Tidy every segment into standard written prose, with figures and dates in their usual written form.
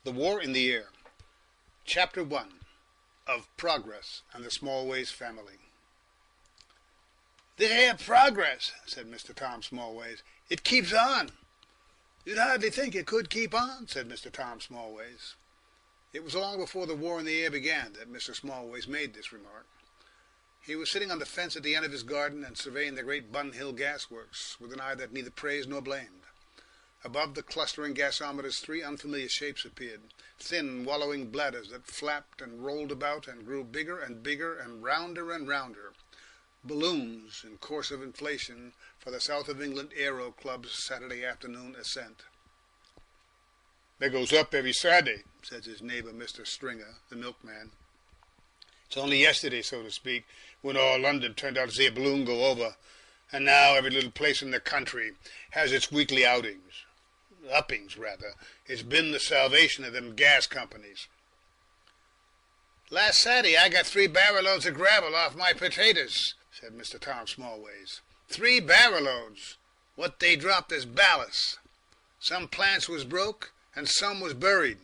The War in the Air. Chapter 1. Of Progress and the Smallways Family. "This here progress," said Mr. Tom Smallways. "It keeps on." "You'd hardly think it could keep on," said Mr. Tom Smallways. It was long before the War in the Air began that Mr. Smallways made this remark. He was sitting on the fence at the end of his garden and surveying the great Bun Hill gas works with an eye that neither praised nor blamed. Above the clustering gasometers 3 unfamiliar shapes appeared, thin, wallowing bladders that flapped and rolled about and grew bigger and bigger and rounder, balloons in course of inflation for the South of England Aero Club's Saturday afternoon ascent. "They goes up every Saturday," says his neighbour, Mr. Stringer, the milkman. "It's only yesterday, so to speak, when all London turned out to see a balloon go over, and now every little place in the country has its weekly uppings. It's been the salvation of them gas companies." "Last Saturday I got 3 barrel loads of gravel off my potatoes," said Mr. Tom Smallways. 3 barrel loads, what they dropped as ballast. Some plants was broke and some was buried."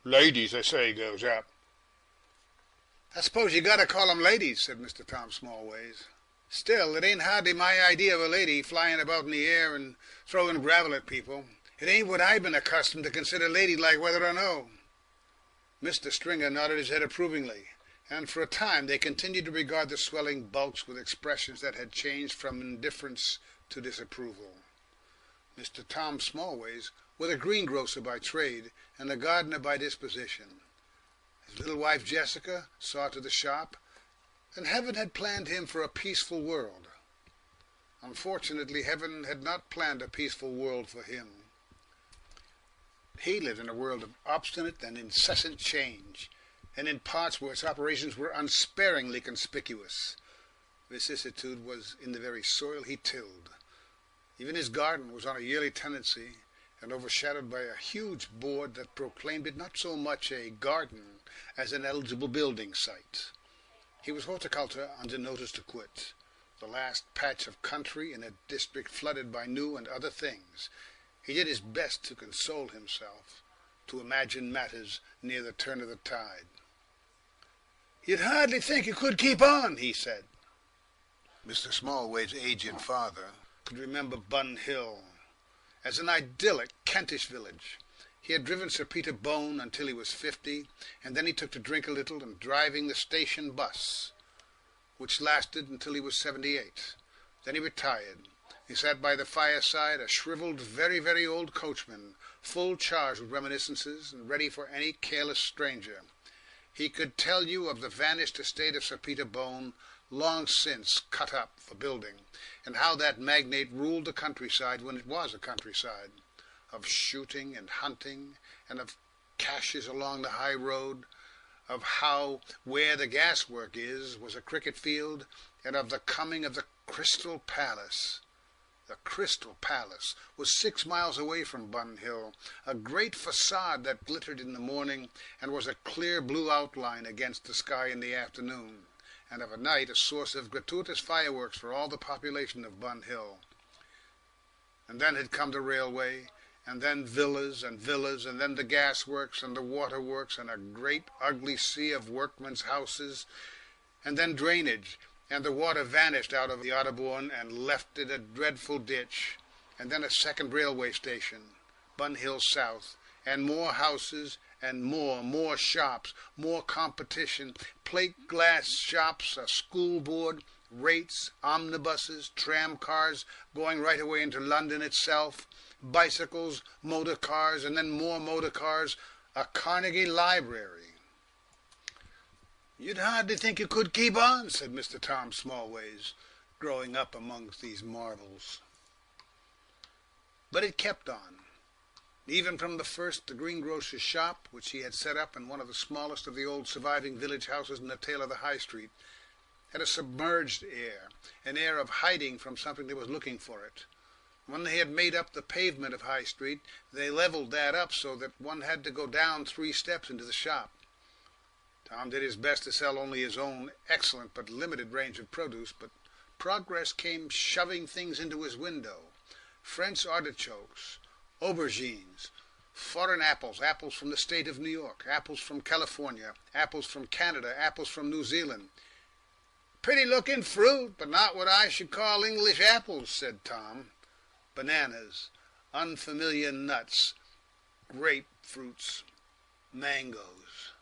"Ladies, they say, goes up." "I suppose you got to call 'em ladies," said Mr. Tom Smallways. "Still, it ain't hardly my idea of a lady flying about in the air and throwing gravel at people. It ain't what I've been accustomed to consider ladylike, whether or no." Mr. Stringer nodded his head approvingly, and for a time they continued to regard the swelling bulks with expressions that had changed from indifference to disapproval. Mr. Tom Smallways was a greengrocer by trade and a gardener by disposition. His little wife Jessica saw to the shop, and Heaven had planned him for a peaceful world. Unfortunately, Heaven had not planned a peaceful world for him. He lived in a world of obstinate and incessant change, and in parts where its operations were unsparingly conspicuous. Vicissitude was in the very soil he tilled. Even his garden was on a yearly tenancy, and overshadowed by a huge board that proclaimed it not so much a garden as an eligible building site. He was horticulture under notice to quit, the last patch of country in a district flooded by new and other things. He did his best to console himself, to imagine matters near the turn of the tide. "You'd hardly think you could keep on," he said. Mr. Smallways' aged father could remember Bun Hill as an idyllic Kentish village. He had driven Sir Peter Bone until he was 50, and then he took to drink a little and driving the station bus, which lasted until he was 78. Then he retired. He sat by the fireside, a shrivelled, very, very old coachman, full charged with reminiscences and ready for any careless stranger. He could tell you of the vanished estate of Sir Peter Bone, long since cut up for building, and how that magnate ruled the countryside when it was a countryside, of shooting and hunting, and of caches along the high road, of how where the gaswork is was a cricket field, and of the coming of the Crystal Palace. The Crystal Palace was 6 miles away from Bun Hill, a great facade that glittered in the morning and was a clear blue outline against the sky in the afternoon, and of a night a source of gratuitous fireworks for all the population of Bun Hill. And then had come the railway, and then villas, and then the gasworks and the waterworks, and a great ugly sea of workmen's houses, and then drainage, and the water vanished out of the Otterbourne and left it a dreadful ditch, and then a second railway station, Bun Hill South, and more houses, and more shops, more competition, plate glass shops, a school board, rates, omnibuses, tram cars going right away into London itself, bicycles, motor cars, and then more motor cars, a Carnegie Library. "You'd hardly think you could keep on," said Mr. Tom Smallways, growing up amongst these marvels. But it kept on. Even from the first, the greengrocer's shop, which he had set up in one of the smallest of the old surviving village houses in the tail of the High Street, had a submerged air, an air of hiding from something that was looking for it. When they had made up the pavement of High Street, they levelled that up so that one had to go down 3 steps into the shop. Tom did his best to sell only his own excellent but limited range of produce, but progress came shoving things into his window. French artichokes, aubergines, foreign apples, apples from the state of New York, apples from California, apples from Canada, apples from New Zealand. Pretty looking fruit, but not what I should call English apples, said Tom. Bananas, unfamiliar nuts, grapefruits, mangoes.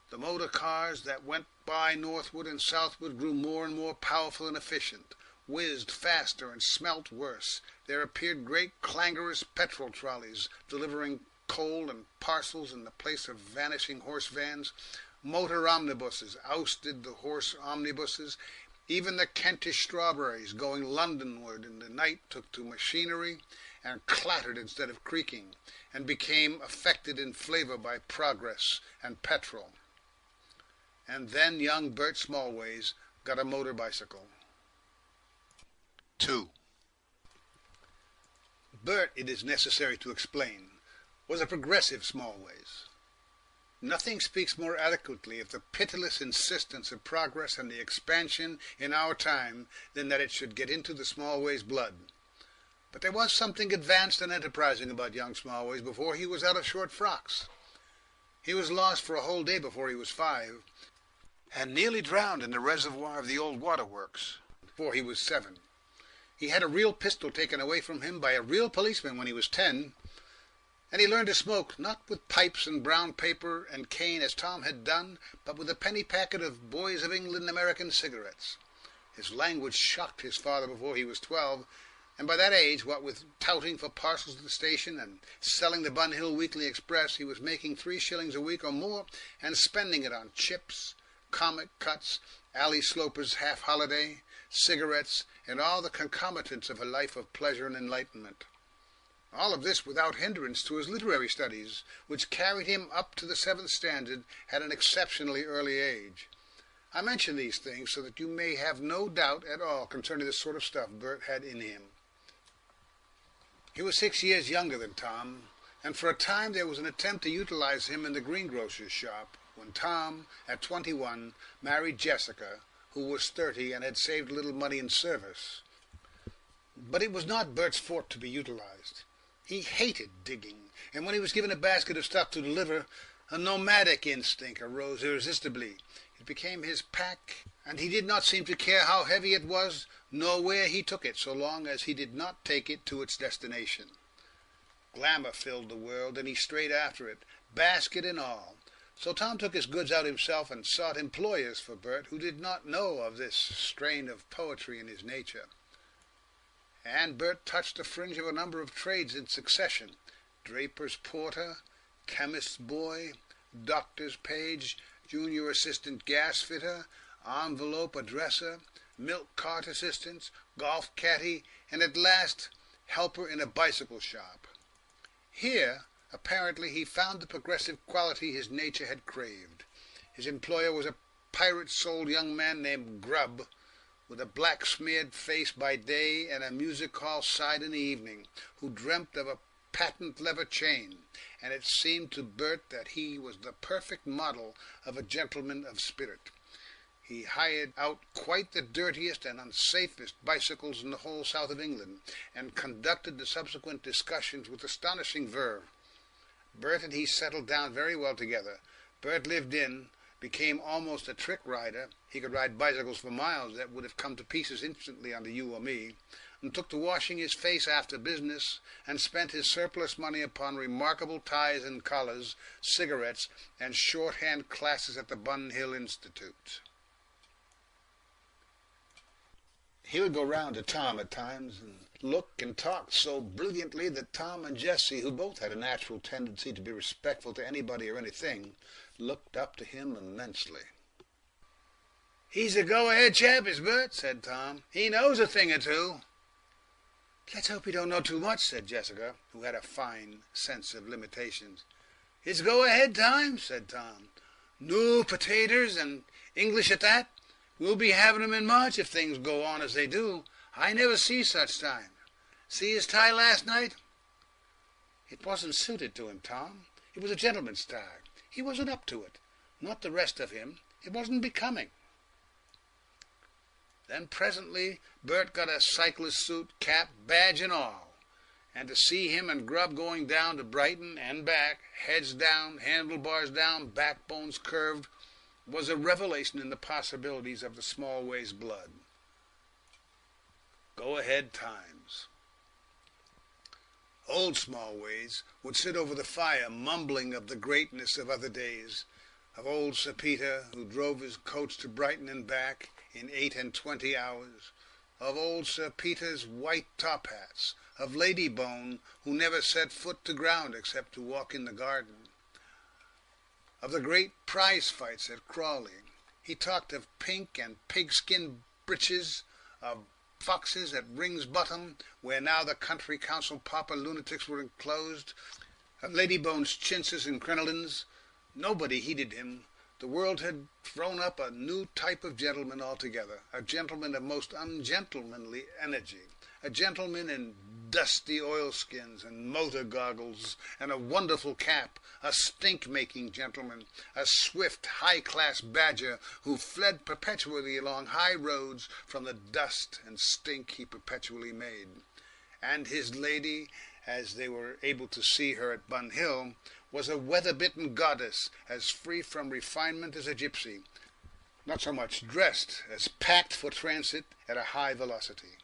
The motor cars that went by northward and southward grew more and more powerful and efficient, whizzed faster and smelt worse. There appeared great clangorous petrol trolleys delivering coal and parcels in the place of vanishing horse vans. Motor omnibuses ousted the horse omnibuses. Even the Kentish strawberries going Londonward in the night took to machinery and clattered instead of creaking, and became affected in flavour by progress and petrol. And then young Bert Smallways got a motor bicycle. 2. Bert, it is necessary to explain, was a progressive Smallways. Nothing speaks more eloquently of the pitiless insistence of progress and the expansion in our time than that it should get into the Smallways blood. But there was something advanced and enterprising about young Smallways before he was out of short frocks. He was lost for a whole day before he was 5, and nearly drowned in the reservoir of the old waterworks before he was 7. He had a real pistol taken away from him by a real policeman when he was 10, and he learned to smoke, not with pipes and brown paper and cane as Tom had done, but with a penny packet of Boys of England American cigarettes. His language shocked his father before he was 12, and by that age, what with touting for parcels at the station and selling the Bun Hill Weekly Express, he was making 3 shillings a week or more and spending it on chips, comic cuts, alley slopers' half-holiday, cigarettes, and all the concomitants of a life of pleasure and enlightenment. All of this without hindrance to his literary studies, which carried him up to the 7th standard at an exceptionally early age. I mention these things so that you may have no doubt at all concerning the sort of stuff Bert had in him. He was 6 years younger than Tom, and for a time there was an attempt to utilize him in the greengrocer's shop, when Tom, at 21, married Jessica, who was 30 and had saved a little money in service. But it was not Bert's forte to be utilized. He hated digging, and when he was given a basket of stuff to deliver, a nomadic instinct arose irresistibly. It became his pack, and he did not seem to care how heavy it was, nor where he took it, so long as he did not take it to its destination. Glamour filled the world, and he strayed after it, basket and all. So Tom took his goods out himself and sought employers for Bert, who did not know of this strain of poetry in his nature. And Bert touched the fringe of a number of trades in succession: draper's porter, chemist's boy, doctor's page, junior assistant gas fitter, envelope addresser, milk cart assistant, golf caddy, and at last helper in a bicycle shop. Here, apparently, he found the progressive quality his nature had craved. His employer was a pirate-souled young man named Grubb, with a black-smeared face by day and a music-hall side in the evening, who dreamt of a patent leather chain, and it seemed to Bert that he was the perfect model of a gentleman of spirit. He hired out quite the dirtiest and unsafest bicycles in the whole south of England, and conducted the subsequent discussions with astonishing verve. Bert and he settled down very well together. Bert lived in, became almost a trick rider. He could ride bicycles for miles that would have come to pieces instantly under you or me, and took to washing his face after business, and spent his surplus money upon remarkable ties and collars, cigarettes, and shorthand classes at the Bun Hill Institute. He would go round to Tom at times and look and talk so brilliantly that Tom and Jessie, who both had a natural tendency to be respectful to anybody or anything, looked up to him immensely. "He's a go-ahead chap, is Bert," said Tom. "He knows a thing or two." "Let's hope he don't know too much," said Jessica, who had a fine sense of limitations. "It's go-ahead time," said Tom. "New potatoes, and English at that. We'll be having 'em in March if things go on as they do. I never see such time. See his tie last night?" "It wasn't suited to him, Tom. It was a gentleman's tie. He wasn't up to it. Not the rest of him. It wasn't becoming." Then presently Bert got a cyclist suit, cap, badge, and all, and to see him and Grubb going down to Brighton and back, heads down, handlebars down, backbones curved, was a revelation in the possibilities of the Smallways blood. Go-ahead times. Old Smallways would sit over the fire mumbling of the greatness of other days, of old Sir Peter, who drove his coach to Brighton and back in 8 and 20 hours, of old Sir Peter's white top hats, of Lady Bone, who never set foot to ground except to walk in the garden, of the great prize fights at Crawley. He talked of pink and pigskin breeches, of foxes at Ring's Bottom, where now the country council pauper lunatics were enclosed, of Lady Bone's chintzes and crinolines. Nobody heeded him. The world had thrown up a new type of gentleman altogether, a gentleman of most ungentlemanly energy, a gentleman in dusty oilskins and motor goggles and a wonderful cap, a stink-making gentleman, a swift, high-class badger who fled perpetually along high roads from the dust and stink he perpetually made. And his lady, as they were able to see her at Bun Hill, was a weather-bitten goddess, as free from refinement as a gypsy, not so much dressed as packed for transit at a high velocity.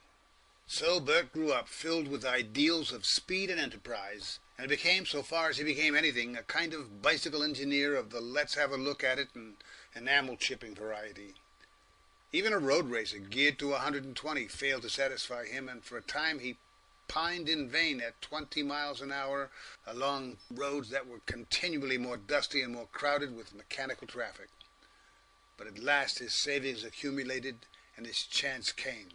So Bert grew up filled with ideals of speed and enterprise, and became, so far as he became anything, a kind of bicycle engineer of the let's-have-a-look-at-it and enamel-chipping variety. Even a road racer geared to 120 failed to satisfy him, and for a time he pined in vain at 20 miles an hour along roads that were continually more dusty and more crowded with mechanical traffic. But at last his savings accumulated and his chance came.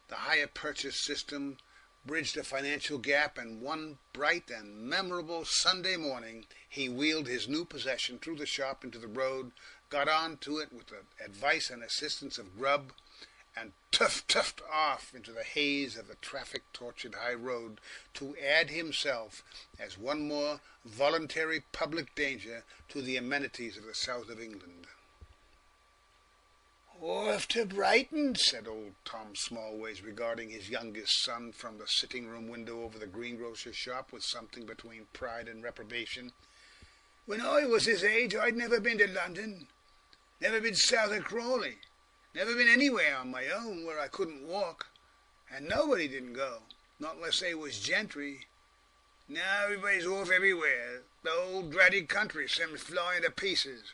The hire purchase system bridged a financial gap, and one bright and memorable Sunday morning he wheeled his new possession through the shop into the road, got on to it with the advice and assistance of Grubb, and tuffed off into the haze of the traffic-tortured high road to add himself as one more voluntary public danger to the amenities of the south of England. "Off to Brighton," said old Tom Smallways, regarding his youngest son from the sitting-room window over the greengrocer's shop with something between pride and reprobation. "When I was his age I'd never been to London, never been south of Crawley, never been anywhere on my own where I couldn't walk, and nobody didn't go, not unless they was gentry. Now everybody's off everywhere. The whole dratted country seems flying to pieces.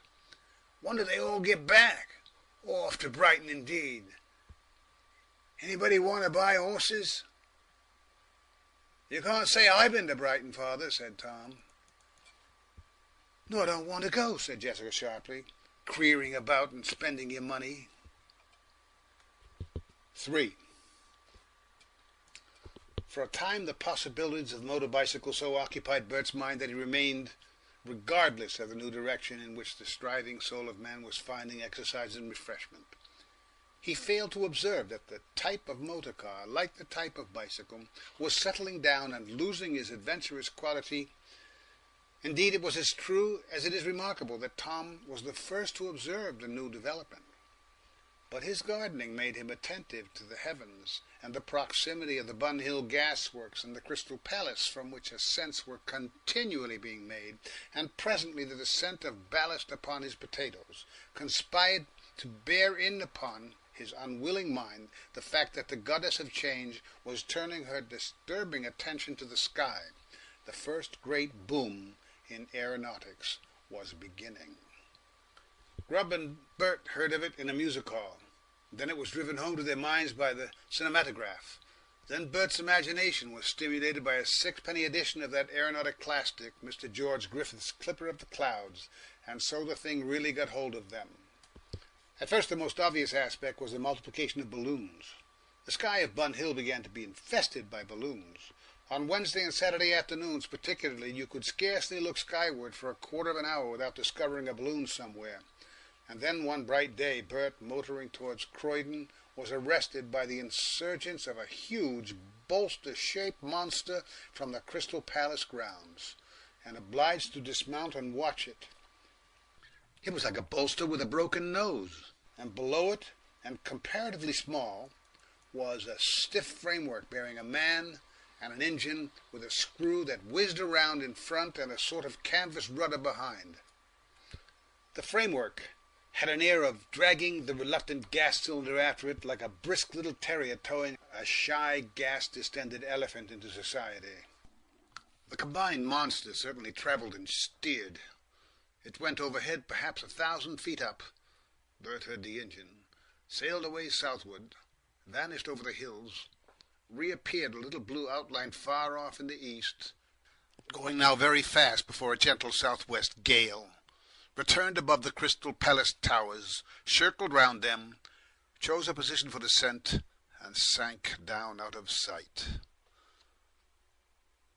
Wonder they all get back. Off to Brighton indeed. Anybody want to buy horses?" "You can't say I've been to Brighton, father," said Tom. "No, I don't want to go," said Jessica sharply, "queering about and spending your money." 3. For a time the possibilities of the motor bicycle so occupied Bert's mind that he remained regardless of the new direction in which the striving soul of man was finding exercise and refreshment. He failed to observe that the type of motor car, like the type of bicycle, was settling down and losing his adventurous quality. Indeed, it was as true as it is remarkable that Tom was the first to observe the new development. But his gardening made him attentive to the heavens, and the proximity of the Bun Hill gas works and the Crystal Palace, from which ascents were continually being made, and presently the descent of ballast upon his potatoes, conspired to bear in upon his unwilling mind the fact that the goddess of change was turning her disturbing attention to the sky. The first great boom in aeronautics was beginning. Grubb and Bert heard of it in a music hall. Then it was driven home to their minds by the cinematograph. Then Bert's imagination was stimulated by a sixpenny edition of that aeronautic classic, Mr. George Griffith's Clipper of the Clouds, and so the thing really got hold of them. At first the most obvious aspect was the multiplication of balloons. The sky of Bun Hill began to be infested by balloons. On Wednesday and Saturday afternoons particularly, you could scarcely look skyward for a quarter of an hour without discovering a balloon somewhere. And then one bright day Bert, motoring towards Croydon, was arrested by the insurgence of a huge bolster-shaped monster from the Crystal Palace grounds, and obliged to dismount and watch it. It was like a bolster with a broken nose, and below it, and comparatively small, was a stiff framework bearing a man and an engine with a screw that whizzed around in front and a sort of canvas rudder behind. The framework had an air of dragging the reluctant gas cylinder after it like a brisk little terrier towing a shy, gas-distended elephant into society. The combined monster certainly travelled and steered. It went overhead perhaps 1,000 feet up. Bert heard the engine, sailed away southward, vanished over the hills, reappeared a little blue outline far off in the east, going now very fast before a gentle southwest gale, returned above the Crystal Palace towers, circled round them, chose a position for descent, and sank down out of sight.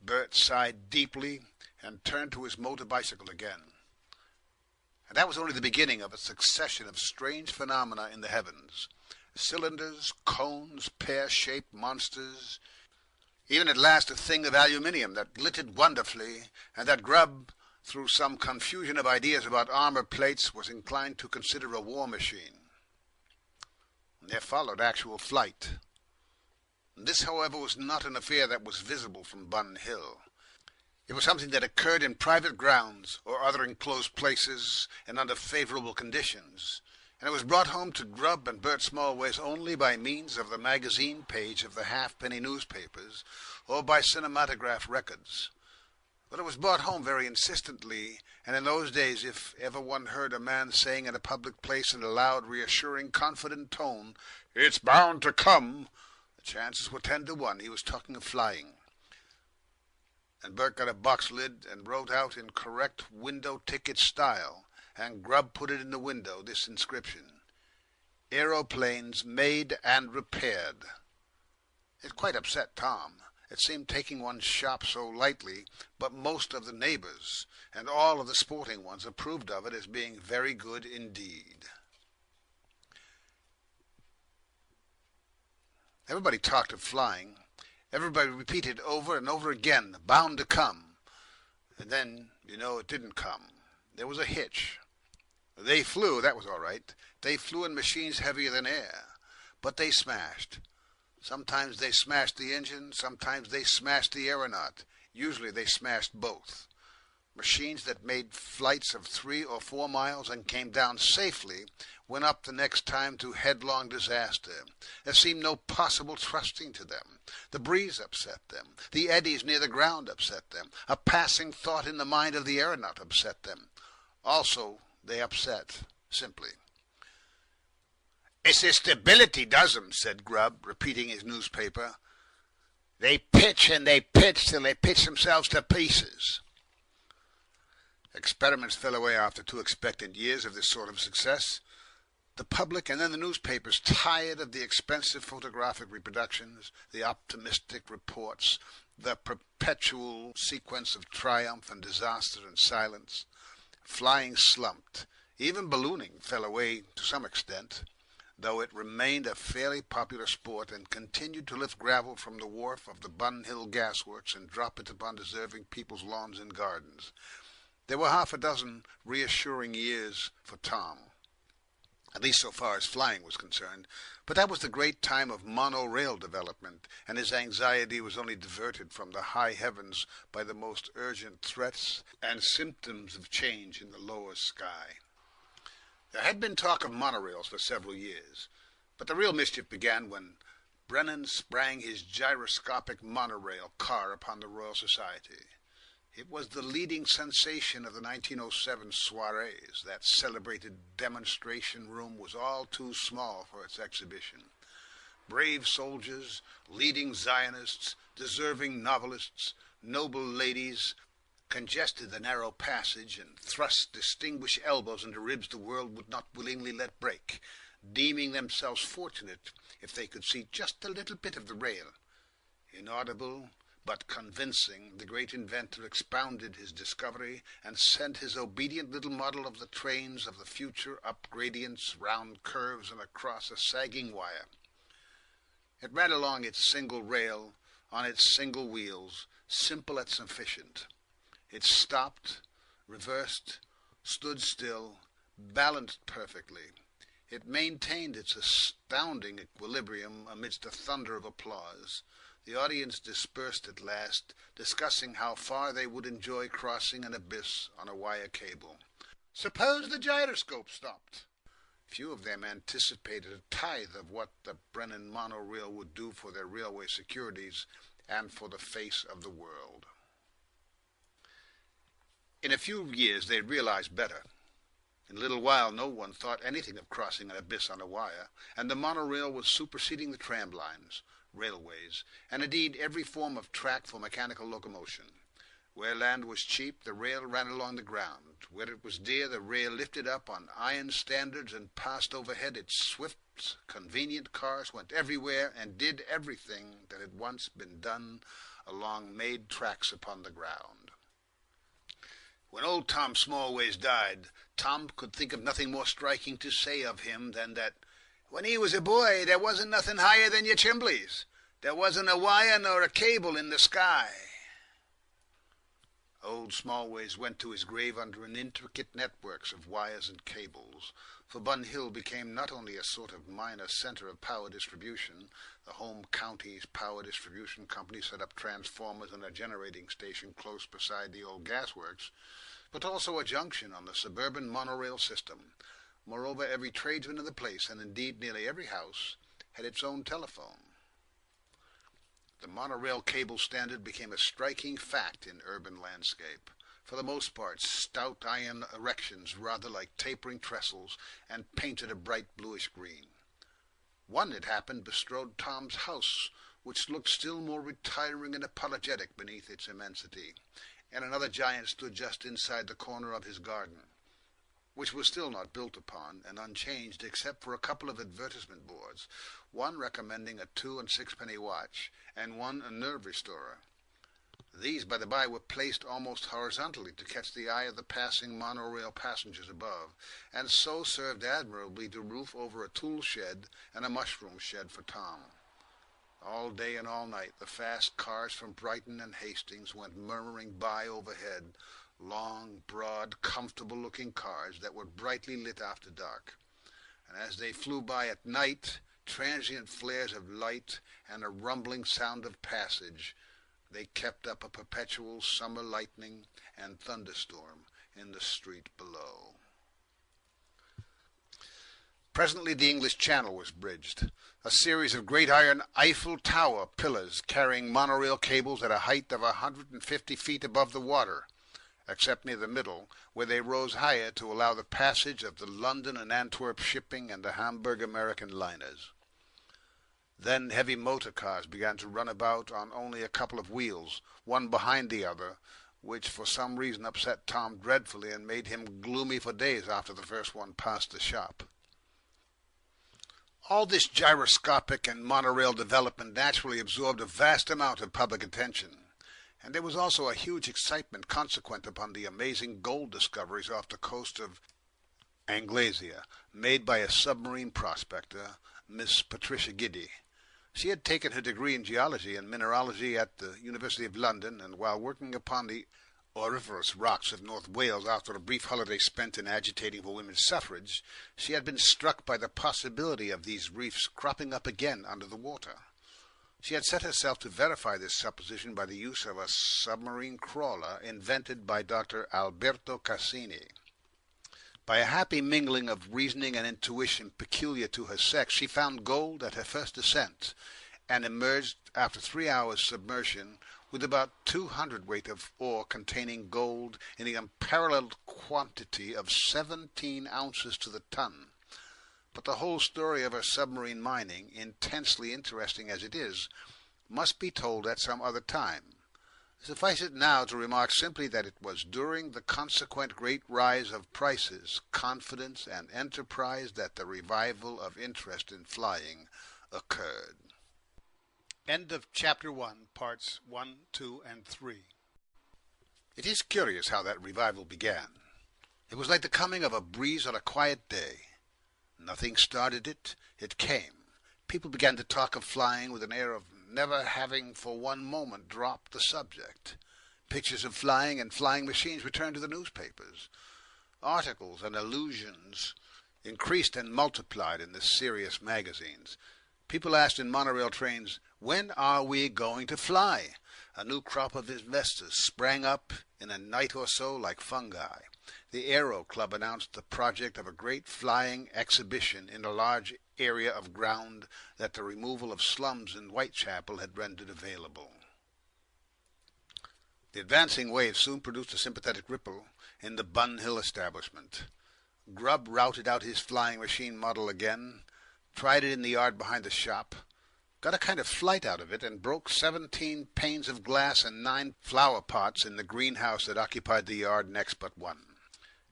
Bert sighed deeply and turned to his motor bicycle again. And that was only the beginning of a succession of strange phenomena in the heavens. Cylinders, cones, pear-shaped monsters, even at last a thing of aluminium that glittered wonderfully, and that Grubb, through some confusion of ideas about armor plates, was inclined to consider a war machine. There followed actual flight. This, however, was not an affair that was visible from Bun Hill. It was something that occurred in private grounds or other enclosed places and under favourable conditions, and it was brought home to Grubb and Bert Smallways only by means of the magazine page of the halfpenny newspapers or by cinematograph records. But it was brought home very insistently, and in those days if ever one heard a man saying in a public place in a loud, reassuring, confident tone, "It's bound to come," the chances were 10 to 1 he was talking of flying. And Bert got a box lid and wrote out in correct window ticket style, and Grubb put it in the window, this inscription: "Aeroplanes made and repaired." It quite upset Tom. It seemed taking one's shop so lightly, but most of the neighbours and all of the sporting ones approved of it as being very good indeed. Everybody talked of flying. Everybody repeated over and over again, bound to come. And then, it didn't come. There was a hitch. They flew, that was all right. They flew in machines heavier than air. But they smashed. Sometimes they smashed the engine, sometimes they smashed the aeronaut. Usually they smashed both. Machines that made flights of 3 or 4 miles and came down safely went up the next time to headlong disaster. There seemed no possible trusting to them. The breeze upset them. The eddies near the ground upset them. A passing thought in the mind of the aeronaut upset them. Also, they upset, simply. "It's the stability does 'em," said Grubb, repeating his newspaper. "They pitch and they pitch till they pitch themselves to pieces." Experiments fell away after 2 expectant years of this sort of success. The public and then the newspapers tired of the expensive photographic reproductions, the optimistic reports, the perpetual sequence of triumph and disaster and silence. Flying slumped. Even ballooning fell away to some extent, though it remained a fairly popular sport and continued to lift gravel from the wharf of the Bun Hill Gasworks and drop it upon deserving people's lawns and gardens. There were half a dozen reassuring years for Tom, at least so far as flying was concerned, but that was the great time of monorail development, and his anxiety was only diverted from the high heavens by the most urgent threats and symptoms of change in the lower sky. There had been talk of monorails for several years, but the real mischief began when Brennan sprang his gyroscopic monorail car upon the Royal Society. It was the leading sensation of the 1907 soirees. That celebrated demonstration room was all too small for its exhibition. Brave soldiers, leading Zionists, deserving novelists, noble ladies congested the narrow passage and thrust distinguished elbows into ribs the world would not willingly let break, deeming themselves fortunate if they could see just a little bit of the rail. Inaudible but convincing, the great inventor expounded his discovery and sent his obedient little model of the trains of the future up gradients, round curves, and across a sagging wire. It ran along its single rail, on its single wheels, simple and sufficient. It stopped, reversed, stood still, balanced perfectly. It maintained its astounding equilibrium amidst a thunder of applause. The audience dispersed at last, discussing how far they would enjoy crossing an abyss on a wire cable. Suppose the gyroscope stopped? Few of them anticipated a tithe of what the Brennan monorail would do for their railway securities and for the face of the world. In a few years they realized better. In a little while no one thought anything of crossing an abyss on a wire, and the monorail was superseding the tram lines, railways, and indeed every form of track for mechanical locomotion. Where land was cheap, the rail ran along the ground. Where it was dear, the rail lifted up on iron standards and passed overhead. Its swift, convenient cars went everywhere and did everything that had once been done along made tracks upon the ground. When old Tom Smallways died, Tom could think of nothing more striking to say of him than that when he was a boy there wasn't nothing higher than your chimblies. There wasn't a wire nor a cable in the sky. Old Smallways went to his grave under an intricate networks of wires and cables, for Bun Hill became not only a sort of minor centre of power distribution. The home county's power distribution company set up transformers and a generating station close beside the old gasworks, but also a junction on the suburban monorail system. Moreover, every tradesman in the place, and indeed nearly every house, had its own telephone. The monorail cable standard became a striking fact in urban landscape. For the most part, stout iron erections, rather like tapering trestles, and painted a bright bluish green. One, it happened, bestrode Tom's house, which looked still more retiring and apologetic beneath its immensity, and another giant stood just inside the corner of his garden, which was still not built upon and unchanged except for a couple of advertisement boards, one recommending a 2 and 6-penny watch, and one a nerve restorer. These, by the by, were placed almost horizontally to catch the eye of the passing monorail passengers above, and so served admirably to roof over a tool shed and a mushroom shed for Tom. All day and all night the fast cars from Brighton and Hastings went murmuring by overhead, long, broad, comfortable-looking cars that were brightly lit after dark. And as they flew by at night, transient flares of light and a rumbling sound of passage, they kept up a perpetual summer lightning and thunderstorm in the street below. Presently the English Channel was bridged, a series of great iron Eiffel Tower pillars carrying monorail cables at a height of 150 feet above the water, except near the middle, where they rose higher to allow the passage of the London and Antwerp shipping and the Hamburg American liners. Then heavy motor cars began to run about on only a couple of wheels, one behind the other, which for some reason upset Tom dreadfully and made him gloomy for days after the first one passed the shop. All this gyroscopic and monorail development naturally absorbed a vast amount of public attention, and there was also a huge excitement consequent upon the amazing gold discoveries off the coast of Anglesia, made by a submarine prospector, Miss Patricia Giddy. She had taken her degree in geology and mineralogy at the University of London, and while working upon the auriferous rocks of North Wales after a brief holiday spent in agitating for women's suffrage, she had been struck by the possibility of these reefs cropping up again under the water. She had set herself to verify this supposition by the use of a submarine crawler invented by Dr. Alberto Cassini. By a happy mingling of reasoning and intuition peculiar to her sex, she found gold at her first ascent, and emerged after 3 hours' submersion with about 200 weight of ore containing gold in the unparalleled quantity of 17 ounces to the ton. But the whole story of her submarine mining, intensely interesting as it is, must be told at some other time. Suffice it now to remark simply that it was during the consequent great rise of prices, confidence, and enterprise that the revival of interest in flying occurred. End of Chapter 1, Parts 1, 2, and 3. It is curious how that revival began. It was like the coming of a breeze on a quiet day. Nothing started it, it came. People began to talk of flying with an air of never having for one moment dropped the subject. Pictures of flying and flying machines returned to the newspapers. Articles and allusions increased and multiplied in the serious magazines. People asked in monorail trains, when are we going to fly? A new crop of investors sprang up in a night or so like fungi. The Aero Club announced the project of a great flying exhibition in a large area of ground that the removal of slums in Whitechapel had rendered available. The advancing wave soon produced a sympathetic ripple in the Bun Hill establishment. Grubb routed out his flying machine model again, tried it in the yard behind the shop, got a kind of flight out of it, and broke 17 panes of glass and 9 flower pots in the greenhouse that occupied the yard next but one.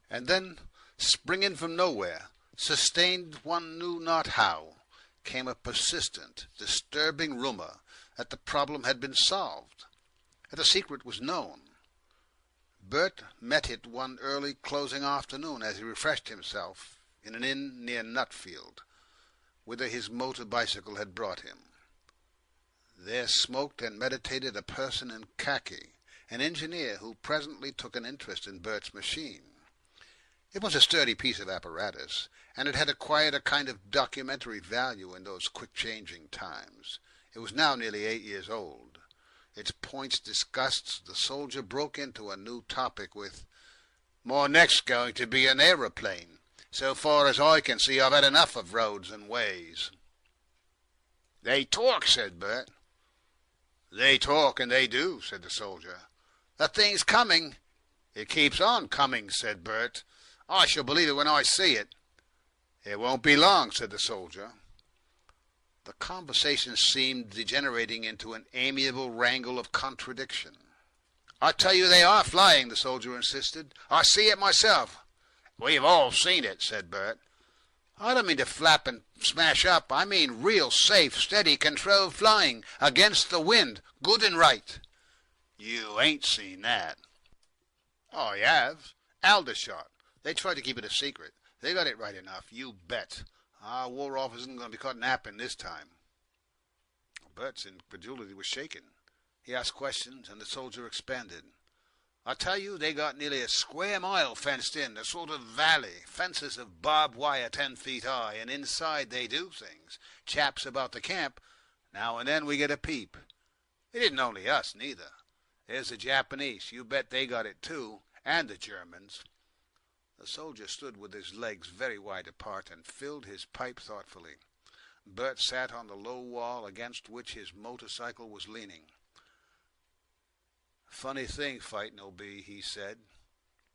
And then, springing from nowhere, sustained one knew not how, came a persistent, disturbing rumour that the problem had been solved, that the secret was known. Bert met it one early closing afternoon as he refreshed himself in an inn near Nutfield, whither his motor bicycle had brought him. There smoked and meditated a person in khaki, an engineer who presently took an interest in Bert's machine. It was a sturdy piece of apparatus, and it had acquired a kind of documentary value in those quick-changing times. It was now nearly 8 years old. Its points discussed, the soldier broke into a new topic with, "More next going to be an aeroplane. So far as I can see, I've had enough of roads and ways." "They talk," said Bert. "They talk and they do," said the soldier. "The thing's coming." "It keeps on coming," said Bert. "I shall believe it when I see it." "It won't be long," said the soldier. The conversation seemed degenerating into an amiable wrangle of contradiction. "I tell you they are flying," the soldier insisted. "I see it myself." "We've all seen it," said Bert. "I don't mean to flap and smash up. I mean real safe, steady, controlled flying, against the wind, good and right." "You ain't seen that." "I have. Aldershot. They tried to keep it a secret. They got it right enough, you bet. Our War Office isn't going to be caught napping this time." Bert's incredulity was shaken. He asked questions, and the soldier expanded. "I tell you, they got nearly a square mile fenced in, a sort of valley, fences of barbed wire 10 feet high, and inside they do things. Chaps about the camp. Now and then we get a peep. It isn't only us, neither. There's the Japanese. You bet they got it too, and the Germans." The soldier stood with his legs very wide apart and filled his pipe thoughtfully. Bert sat on the low wall against which his motorcycle was leaning. "Funny thing fighting'll be," he said.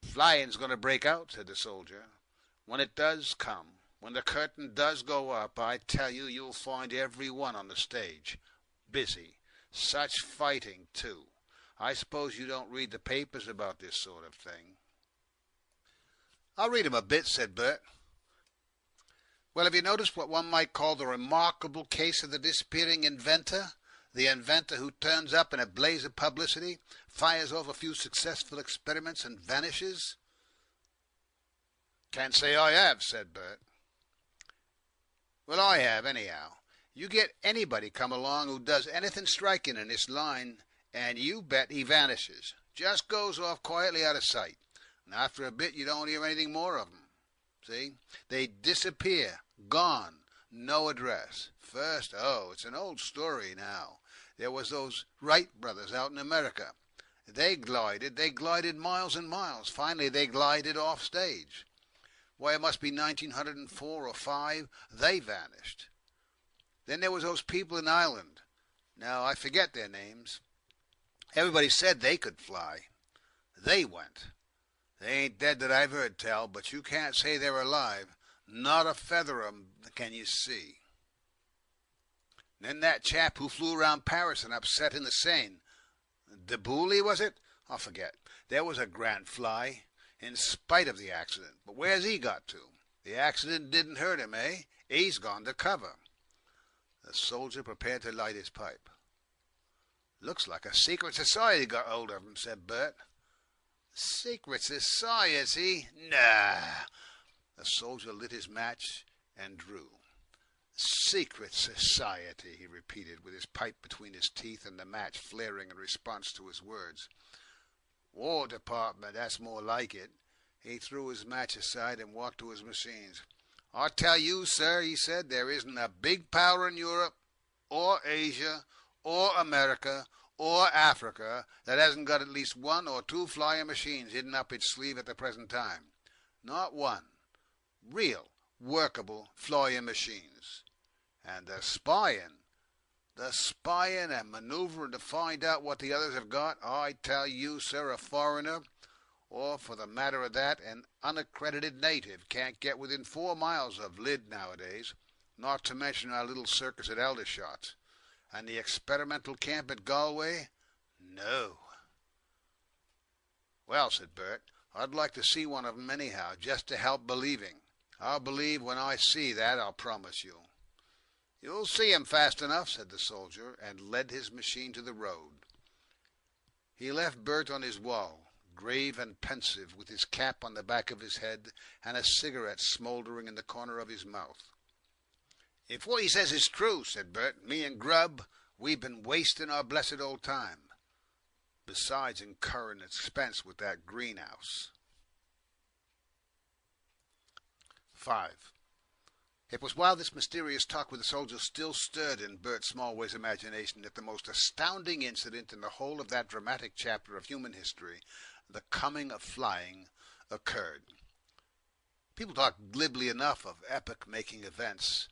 "Flying's going to break out," said the soldier. "When it does come, when the curtain does go up, I tell you, you'll find every one on the stage. Busy. Such fighting, too. I suppose you don't read the papers about this sort of thing?" "I'll read 'em a bit," said Bert. "Well, have you noticed what one might call the remarkable case of the disappearing inventor? The inventor who turns up in a blaze of publicity, fires off a few successful experiments, and vanishes?" "Can't say I have," said Bert. "Well, I have, anyhow. You get anybody come along who does anything striking in this line, and you bet he vanishes. Just goes off quietly out of sight. And after a bit you don't hear anything more of 'em. See? They disappear. Gone. No address. First, it's an old story now. There was those Wright brothers out in America. They glided miles and miles. Finally they glided off stage. Why, it must be 1904 or 5. They vanished. Then there was those people in Ireland. Now, I forget their names. Everybody said they could fly. They went. They ain't dead that I've heard tell, but you can't say they're alive. Not a feather of 'em can you see. Then that chap who flew around Paris and upset in the Seine. De Bouley, was it? I forget. There was a grand fly, in spite of the accident. But where's he got to? The accident didn't hurt him, eh? He's gone to cover." The soldier prepared to light his pipe. "Looks like a secret society got hold of him," said Bert. "Secret society? Nah." The soldier lit his match and drew. "Secret society," he repeated, with his pipe between his teeth and the match flaring in response to his words. "War Department, that's more like it." He threw his match aside and walked to his machines. I tell you, sir, he said, there isn't a big power in Europe or Asia or America or Africa that hasn't got at least one or two flying machines hidden up its sleeve at the present time. Not one. Real, workable flying machines. And the spying and manoeuvring to find out what the others have got, I tell you, sir, a foreigner, or for the matter of that, an unaccredited native, can't get within 4 miles of Lydd nowadays, not to mention our little circus at Aldershot. And the experimental camp at Galway? No. Well, said Bert, I'd like to see one of 'em anyhow, just to help believing. I'll believe when I see that, I'll promise you. You'll see 'em fast enough, said the soldier, and led his machine to the road. He left Bert on his wall, grave and pensive, with his cap on the back of his head and a cigarette smouldering in the corner of his mouth. If what he says is true, said Bert, me and Grubb, we've been wasting our blessed old time, besides incurring expense with that greenhouse. 5. It was while this mysterious talk with the soldier still stirred in Bert Smallways' imagination that the most astounding incident in the whole of that dramatic chapter of human history, the coming of flying, occurred. People talk glibly enough of epoch-making events.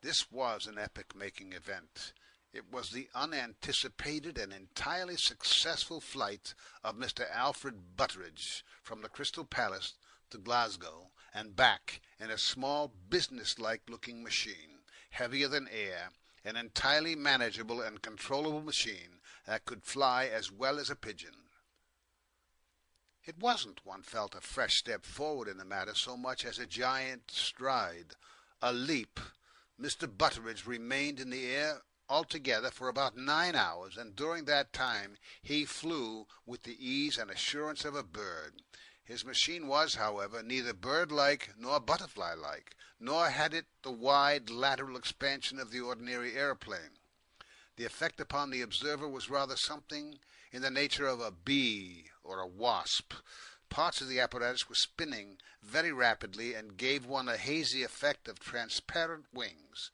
This was an epoch-making event. It was the unanticipated and entirely successful flight of Mr. Alfred Butteridge from the Crystal Palace to Glasgow and back in a small business-like looking machine, heavier than air, an entirely manageable and controllable machine that could fly as well as a pigeon. It wasn't, one felt, a fresh step forward in the matter so much as a giant stride, a leap. Mr. Butteridge remained in the air altogether for about 9 hours, and during that time he flew with the ease and assurance of a bird. His machine was, however, neither bird-like nor butterfly-like, nor had it the wide lateral expansion of the ordinary aeroplane. The effect upon the observer was rather something in the nature of a bee or a wasp. Parts of the apparatus were spinning very rapidly and gave one a hazy effect of transparent wings,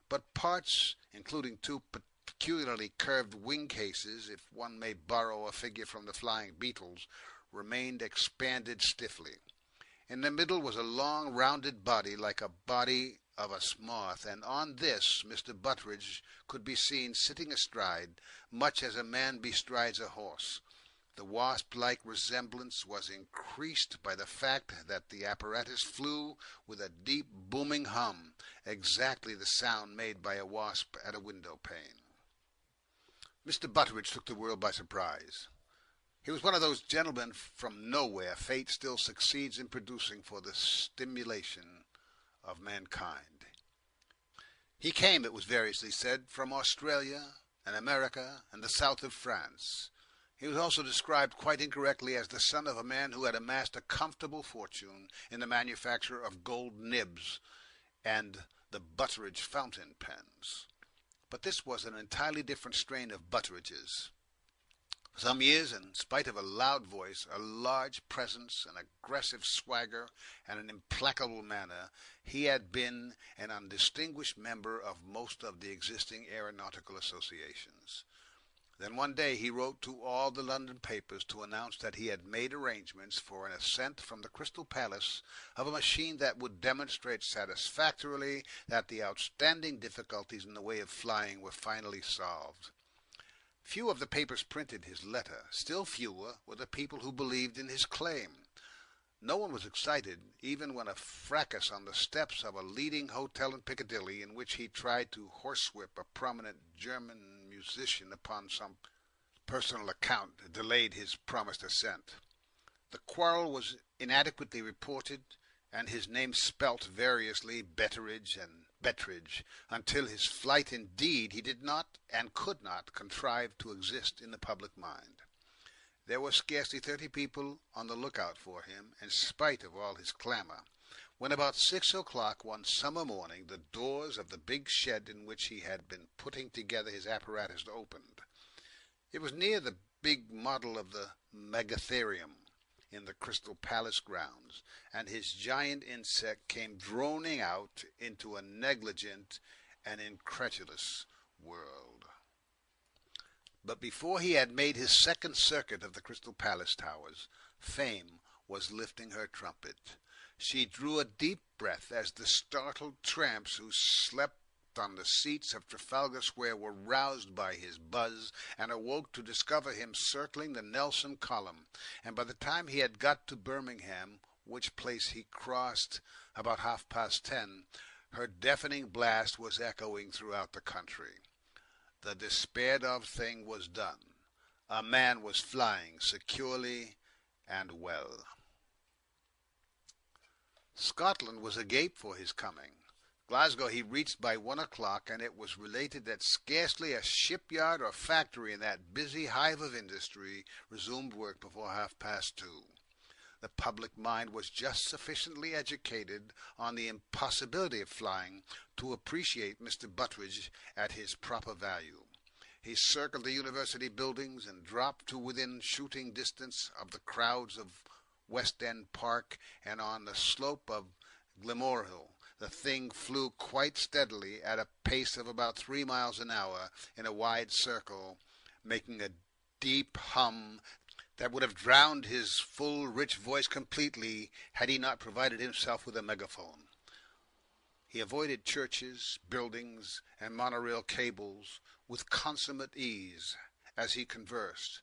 but parts, including 2 peculiarly curved wing cases, if one may borrow a figure from the flying beetles, remained expanded stiffly. In the middle was a long rounded body like a body of a moth, and on this Mr. Butteridge could be seen sitting astride, much as a man bestrides a horse. The wasp-like resemblance was increased by the fact that the apparatus flew with a deep booming hum, exactly the sound made by a wasp at a window pane. Mr. Butteridge took the world by surprise. He was one of those gentlemen from nowhere fate still succeeds in producing for the stimulation of mankind. He came, it was variously said, from Australia and America and the south of France. He was also described quite incorrectly as the son of a man who had amassed a comfortable fortune in the manufacture of gold nibs and the Butteridge fountain pens. But this was an entirely different strain of Butteridges. For some years, in spite of a loud voice, a large presence, an aggressive swagger, and an implacable manner, he had been an undistinguished member of most of the existing aeronautical associations. Then one day he wrote to all the London papers to announce that he had made arrangements for an ascent from the Crystal Palace of a machine that would demonstrate satisfactorily that the outstanding difficulties in the way of flying were finally solved. Few of the papers printed his letter. Still fewer were the people who believed in his claim. No one was excited, even when a fracas on the steps of a leading hotel in Piccadilly, in which he tried to horsewhip a prominent German musician upon some personal account, delayed his promised ascent. The quarrel was inadequately reported, and his name spelt variously Betteridge and Bettridge, until his flight indeed he did not and could not contrive to exist in the public mind. There were scarcely 30 people on the lookout for him, in spite of all his clamour, when about 6 o'clock one summer morning the doors of the big shed in which he had been putting together his apparatus opened. It was near the big model of the Megatherium. in the Crystal Palace grounds, and his giant insect came droning out into a negligent and incredulous world. But before he had made his second circuit of the Crystal Palace towers, Fame was lifting her trumpet. She drew a deep breath as the startled tramps who slept on the seats of Trafalgar Square were roused by his buzz, and awoke to discover him circling the Nelson column. And by the time he had got to Birmingham, which place he crossed about 10:30, her deafening blast was echoing throughout the country. The despaired of thing was done. A man was flying securely and well. Scotland was agape for his coming. Glasgow he reached by 1 o'clock, and it was related that scarcely a shipyard or factory in that busy hive of industry resumed work before 2:30. The public mind was just sufficiently educated on the impossibility of flying to appreciate Mr. Butteridge at his proper value. He circled the university buildings and dropped to within shooting distance of the crowds of West End Park, and on the slope of Glamorhill the thing flew quite steadily at a pace of about 3 miles an hour in a wide circle, making a deep hum that would have drowned his full, rich voice completely had he not provided himself with a megaphone. He avoided churches, buildings, and monorail cables with consummate ease as he conversed.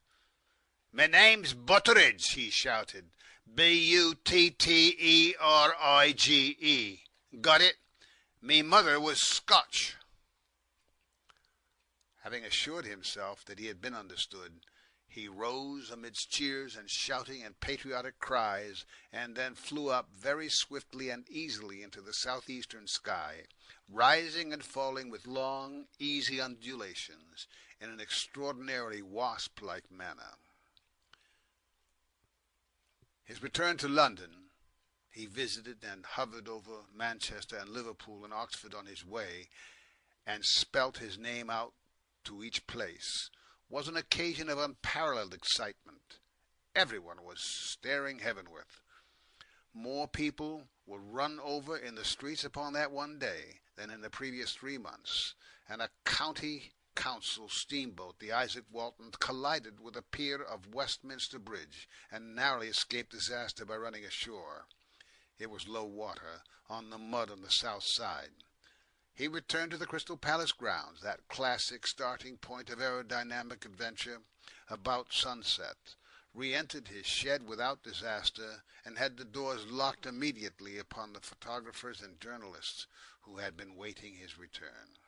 "My name's Butteridge," he shouted. Butterige. Got it? Me mother was Scotch. Having assured himself that he had been understood, he rose amidst cheers and shouting and patriotic cries, and then flew up very swiftly and easily into the southeastern sky, rising and falling with long, easy undulations in an extraordinarily wasp-like manner. His return to London, he visited and hovered over Manchester and Liverpool and Oxford on his way, and spelt his name out to each place, was an occasion of unparalleled excitement. Everyone was staring heavenward. More people were run over in the streets upon that one day than in the previous 3 months, and a county council steamboat, the Isaac Walton, collided with a pier of Westminster Bridge and narrowly escaped disaster by running ashore. It was low water on the mud on the south side. He returned to the Crystal Palace grounds, that classic starting point of aerodynamic adventure, about sunset, re-entered his shed without disaster, and had the doors locked immediately upon the photographers and journalists who had been waiting his return.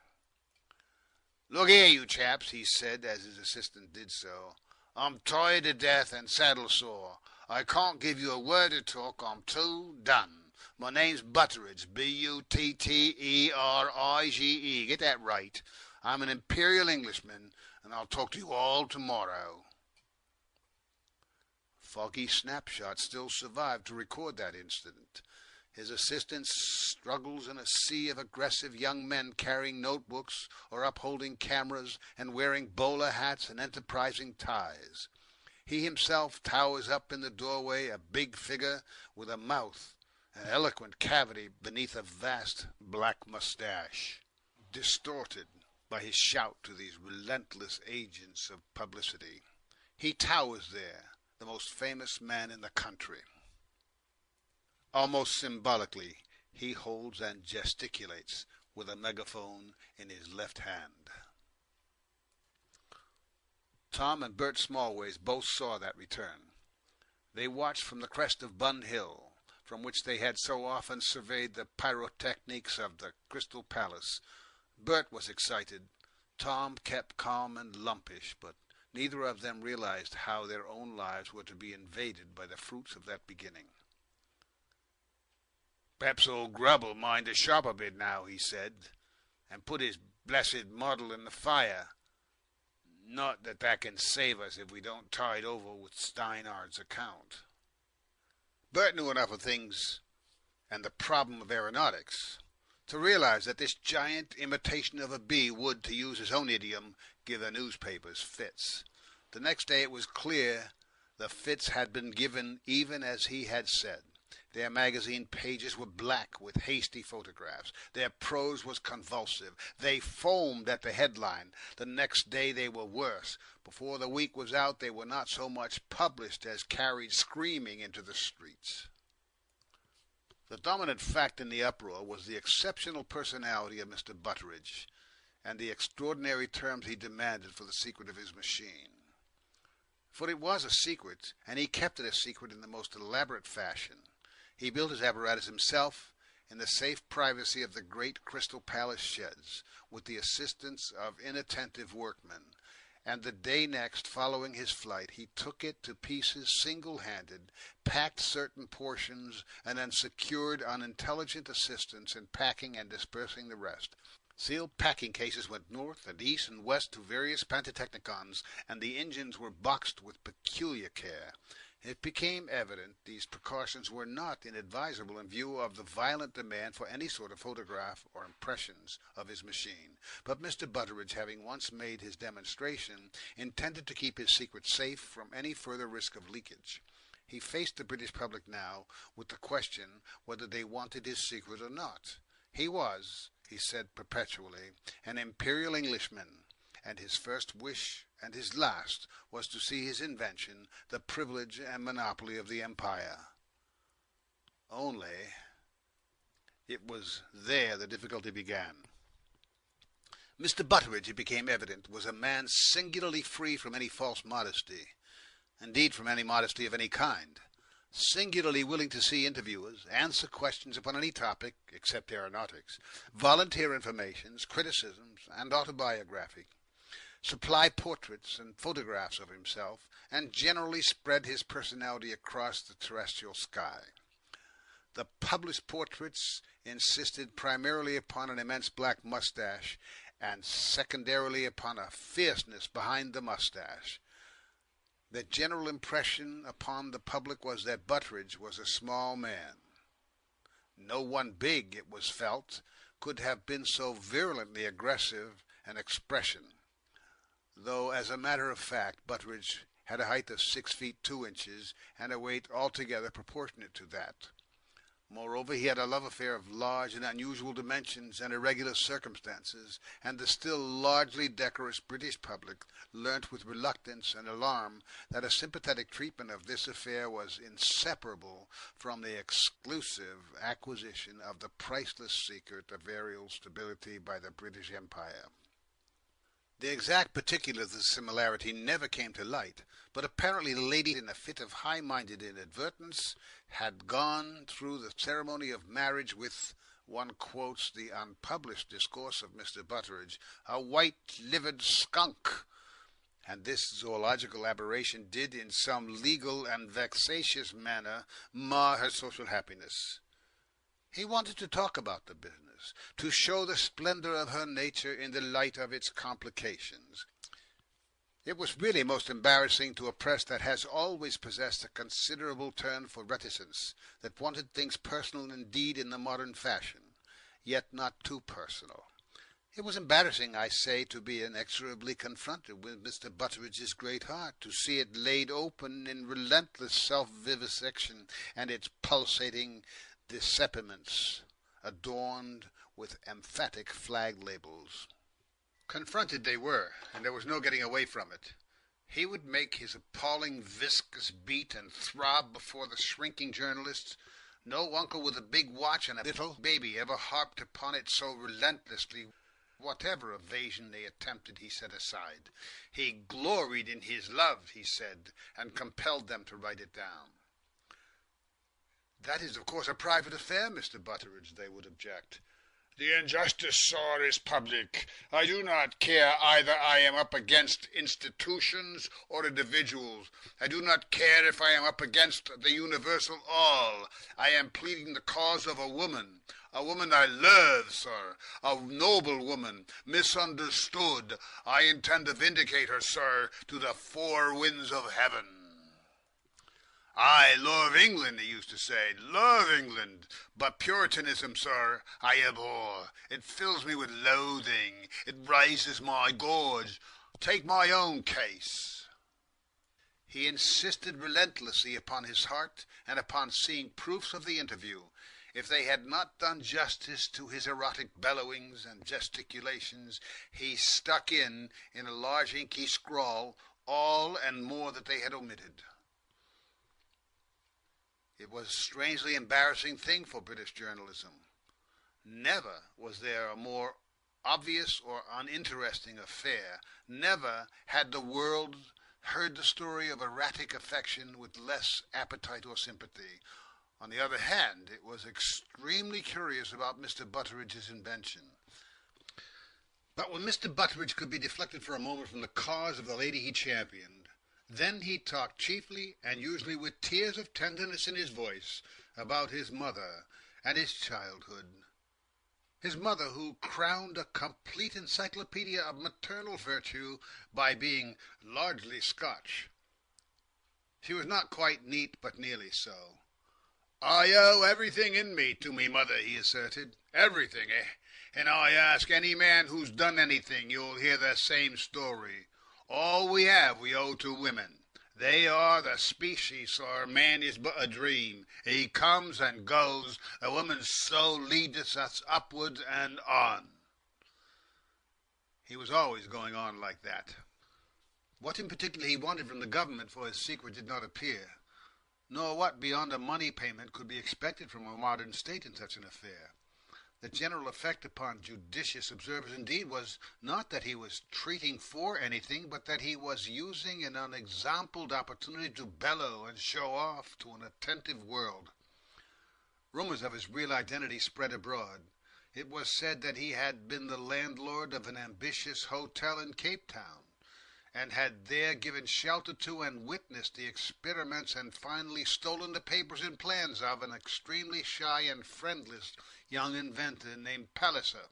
"Look here, you chaps," he said as his assistant did so. "I'm tired to death and saddle sore. I can't give you a word of talk. I'm too done. My name's Butteridge, Butterige. Get that right. I'm an imperial Englishman, and I'll talk to you all tomorrow." Foggy snapshots still survived to record that incident. His assistant's struggles in a sea of aggressive young men carrying notebooks or upholding cameras and wearing bowler hats and enterprising ties. He himself towers up in the doorway, a big figure with a mouth, an eloquent cavity beneath a vast black moustache, distorted by his shout to these relentless agents of publicity. He towers there, the most famous man in the country. Almost symbolically, he holds and gesticulates with a megaphone in his left hand. Tom and Bert Smallways both saw that return. They watched from the crest of Bun Hill, from which they had so often surveyed the pyrotechnics of the Crystal Palace. Bert was excited. Tom kept calm and lumpish, but neither of them realized how their own lives were to be invaded by the fruits of that beginning. "Perhaps old Grubb'll mind the shop a bit now," he said, "and put his blessed model in the fire. Not that can save us if we don't tide over with Steinhardt's account." Bert knew enough of things and the problem of aeronautics to realize that this giant imitation of a bee would, to use his own idiom, give the newspapers fits. The next day it was clear The fits had been given even as he had said. Their magazine pages were black with hasty photographs. Their prose was convulsive. They foamed at the headline. The next day they were worse. Before the week was out they were not so much published as carried screaming into the streets. The dominant fact in the uproar was the exceptional personality of Mr. Butteridge and the extraordinary terms he demanded for the secret of his machine. For it was a secret, and he kept it a secret in the most elaborate fashion. He built his apparatus himself in the safe privacy of the great Crystal Palace sheds, with the assistance of inattentive workmen, and the day next following his flight he took it to pieces single-handed, packed certain portions, and then secured unintelligent assistance in packing and dispersing the rest. Sealed packing cases went north and east and west to various Pantechnicons, and the engines were boxed with peculiar care. It became evident these precautions were not inadvisable in view of the violent demand for any sort of photograph or impressions of his machine. But Mr. Butteridge, having once made his demonstration, intended to keep his secret safe from any further risk of leakage. He faced the British public now with the question whether they wanted his secret or not. He was, he said perpetually, an imperial Englishman, and his first wish and his last was to see his invention the privilege and monopoly of the empire. Only it was there the difficulty began. Mr. Butteridge, it became evident, was a man singularly free from any false modesty, indeed from any modesty of any kind, singularly willing to see interviewers, answer questions upon any topic except aeronautics, volunteer informations, criticisms, and autobiography, supply portraits and photographs of himself, and generally spread his personality across the terrestrial sky. The published portraits insisted primarily upon an immense black moustache, and secondarily upon a fierceness behind the moustache. The general impression upon the public was that Butteridge was a small man. No one big, it was felt, could have been so virulently aggressive an expression, though as a matter of fact Butteridge had a height of 6 feet 2 inches and a weight altogether proportionate to that. Moreover, he had a love affair of large and unusual dimensions and irregular circumstances, and the still largely decorous British public learnt with reluctance and alarm that a sympathetic treatment of this affair was inseparable from the exclusive acquisition of the priceless secret of aerial stability by the British Empire. The exact particulars of the similarity never came to light, but apparently the lady, in a fit of high-minded inadvertence, had gone through the ceremony of marriage with, one quotes the unpublished discourse of Mr. Butteridge, a white-livered skunk, and this zoological aberration did in some legal and vexatious manner mar her social happiness. He wanted to talk about the business, to show the splendor of her nature in the light of its complications. It was really most embarrassing to a press that has always possessed a considerable turn for reticence, that wanted things personal indeed in the modern fashion, yet not too personal. It was embarrassing, I say, to be inexorably confronted with Mr. Butteridge's great heart, to see it laid open in relentless self-vivisection and its pulsating discepiments adorned with emphatic flag labels. Confronted they were, and there was no getting away from it. He would make his appalling viscous beat and throb before the shrinking journalists. No uncle with a big watch and a little baby ever harped upon it so relentlessly. Whatever evasion they attempted, he set aside. He gloried in his love, he said, and compelled them to write it down. That is, of course, a private affair, Mr. Butteridge, they would object. The injustice, sir, is public. I do not care either I am up against institutions or individuals. I do not care if I am up against the universal all. I am pleading the cause of a woman I love, sir, a noble woman, misunderstood. I intend to vindicate her, sir, to the four winds of heaven. I love England, he used to say, love England, but Puritanism, sir, I abhor. It fills me with loathing. It raises my gorge. Take my own case. He insisted relentlessly upon his heart and upon seeing proofs of the interview. If they had not done justice to his erotic bellowings and gesticulations, he stuck in a large inky scrawl, all and more that they had omitted. It was a strangely embarrassing thing for British journalism. Never was there a more obvious or uninteresting affair. Never had the world heard the story of erratic affection with less appetite or sympathy. On the other hand, it was extremely curious about Mr. Butteridge's invention. But when Mr. Butteridge could be deflected for a moment from the cause of the lady he championed, then he talked chiefly, and usually with tears of tenderness in his voice, about his mother and his childhood. His mother, who crowned a complete encyclopedia of maternal virtue by being largely Scotch. She was not quite neat, but nearly so. "I owe everything in me to me mother," he asserted. "Everything, eh? And I ask any man who's done anything, you'll hear the same story. All we have we owe to women. They are the species, or man is but a dream. He comes and goes. A woman's soul leadeth us upward and on." He was always going on like that. What in particular he wanted from the government for his secret did not appear, nor what beyond a money payment could be expected from a modern state in such an affair. The general effect upon judicious observers, indeed, was not that he was treating for anything, but that he was using an unexampled opportunity to bellow and show off to an attentive world. Rumours of his real identity spread abroad. It was said that he had been the landlord of an ambitious hotel in Cape Town, and had there given shelter to and witnessed the experiments and finally stolen the papers and plans of an extremely shy and friendless young inventor named Palliser,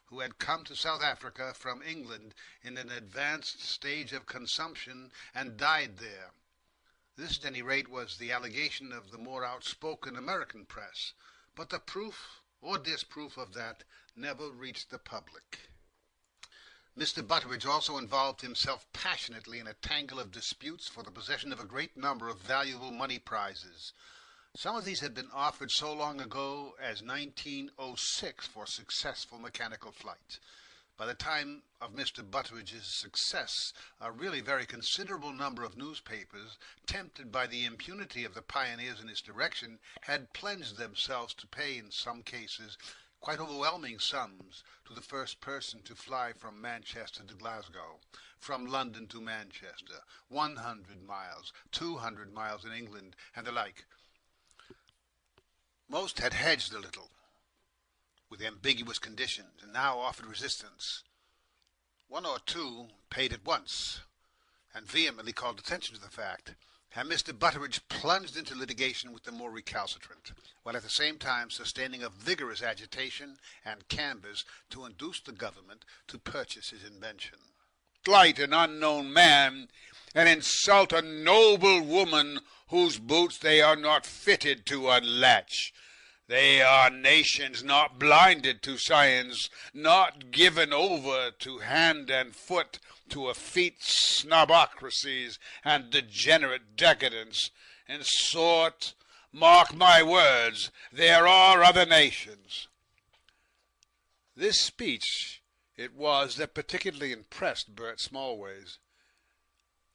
who had come to South Africa from England in an advanced stage of consumption and died there. This, at any rate, was the allegation of the more outspoken American press, but the proof or disproof of that never reached the public. Mr. Butteridge also involved himself passionately in a tangle of disputes for the possession of a great number of valuable money prizes. Some of these had been offered so long ago as 1906 for successful mechanical flight. By the time of Mr. Butteridge's success, a really very considerable number of newspapers, tempted by the impunity of the pioneers in his direction, had pledged themselves to pay, in some cases, quite overwhelming sums to the first person to fly from Manchester to Glasgow, from London to Manchester, 100 miles, 200 miles in England, and the like. Most had hedged a little with ambiguous conditions, and now offered resistance. One or two paid at once, and vehemently called attention to the fact, and Mr. Butteridge plunged into litigation with the more recalcitrant, while at the same time sustaining a vigorous agitation and canvass to induce the government to purchase his invention. "Slight an unknown man, and insult a noble woman whose boots they are not fitted to unlatch. They are nations not blinded to science, not given over to hand and foot to effete snobocracies and degenerate decadence. In short, mark my words, there are other nations." This speech it was that particularly impressed Bert Smallways.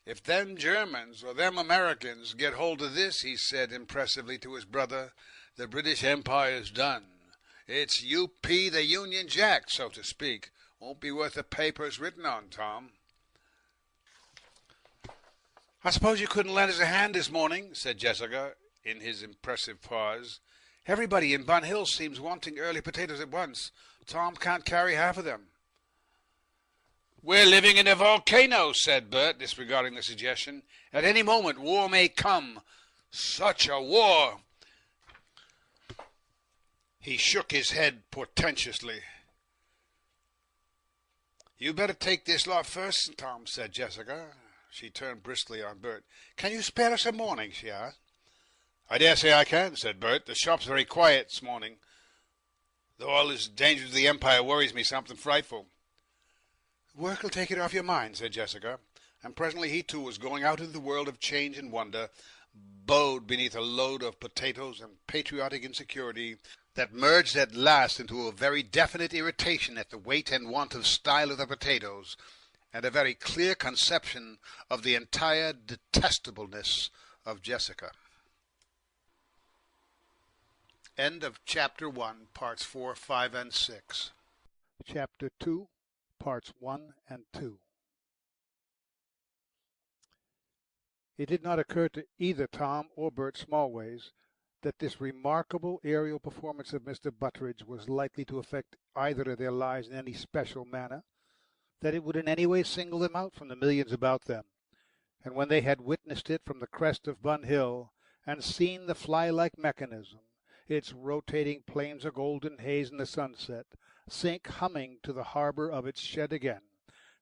"If them Germans or them Americans get hold of this," he said impressively to his brother, "the British Empire's done. It's U.P. the Union Jack, so to speak. Won't be worth the paper it's written on, Tom." "I suppose you couldn't lend us a hand this morning," said Jessica, in his impressive pause. "Everybody in Bun Hill seems wanting early potatoes at once. Tom can't carry half of them." "We're living in a volcano," said Bert, disregarding the suggestion. "At any moment war may come. Such a war!" He shook his head portentously. "You better take this lot first, Tom," said Jessica. She turned briskly on Bert. "Can you spare us a morning?" she asked. "I dare say I can," said Bert. "The shop's very quiet this morning, though all this danger to the Empire worries me something frightful." "Work'll take it off your mind," said Jessica. and presently he too was going out into the world of change and wonder, bowed beneath a load of potatoes and patriotic insecurity that merged at last into a very definite irritation at the weight and want of style of the potatoes, and a very clear conception of the entire detestableness of Jessica. End of Chapter 1, Parts 4, 5, and 6. Chapter 2, Parts 1 and 2. It did not occur to either Tom or Bert Smallways that this remarkable aerial performance of Mr. Butteridge was likely to affect either of their lives in any special manner, that it would in any way single them out from the millions about them. And when they had witnessed it from the crest of Bun Hill, and seen the fly-like mechanism, its rotating planes of golden haze in the sunset, sink humming to the harbour of its shed again,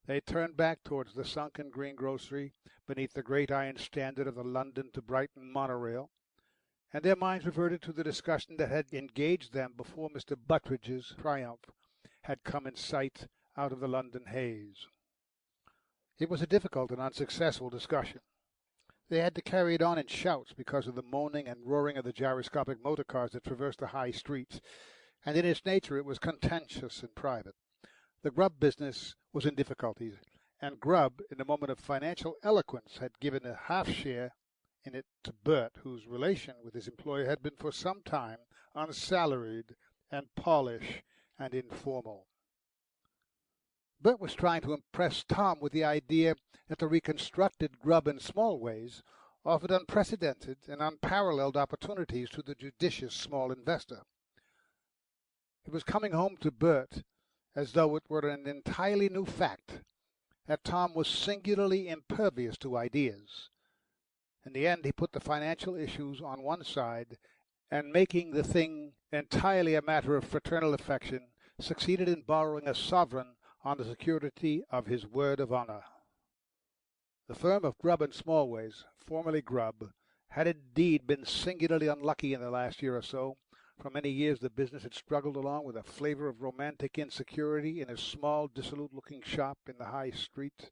they turned back towards the sunken greengrocery beneath the great iron standard of the London to Brighton monorail, and their minds reverted to the discussion that had engaged them before Mr. Butteridge's triumph had come in sight out of the London haze. It was a difficult and unsuccessful discussion. They had to carry it on in shouts because of the moaning and roaring of the gyroscopic motor cars that traversed the high streets, and in its nature it was contentious and private. The grub business was in difficulties, and Grubb, in a moment of financial eloquence, had given a half-share in it to Bert, whose relation with his employer had been for some time unsalaried and Polish and informal. Bert was trying to impress Tom with the idea that the reconstructed Grubb and Smallways offered unprecedented and unparalleled opportunities to the judicious small investor. It was coming home to Bert as though it were an entirely new fact that Tom was singularly impervious to ideas. In the end he put the financial issues on one side, and making the thing entirely a matter of fraternal affection, succeeded in borrowing a sovereign on the security of his word of honour. The firm of Grubb and Smallways, formerly Grubb, had indeed been singularly unlucky in the last year or so. For many years the business had struggled along with a flavour of romantic insecurity in a small, dissolute-looking shop in the High Street,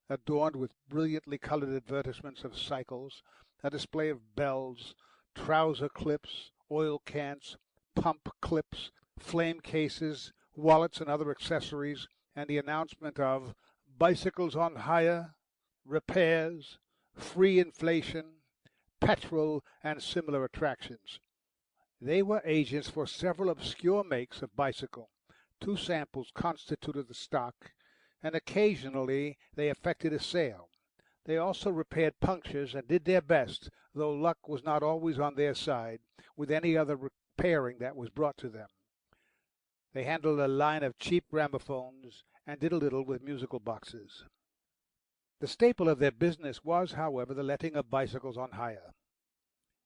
adorned with brilliantly coloured advertisements of cycles, a display of bells, trouser clips, oil cans, pump clips, flame cases, wallets and other accessories, and the announcement of bicycles on hire, repairs, free inflation, petrol, and similar attractions. They were agents for several obscure makes of bicycle. 2 samples constituted the stock, and occasionally they effected a sale. They also repaired punctures and did their best, though luck was not always on their side, with any other repairing that was brought to them. They handled a line of cheap gramophones, and did a little with musical boxes. The staple of their business was, however, the letting of bicycles on hire.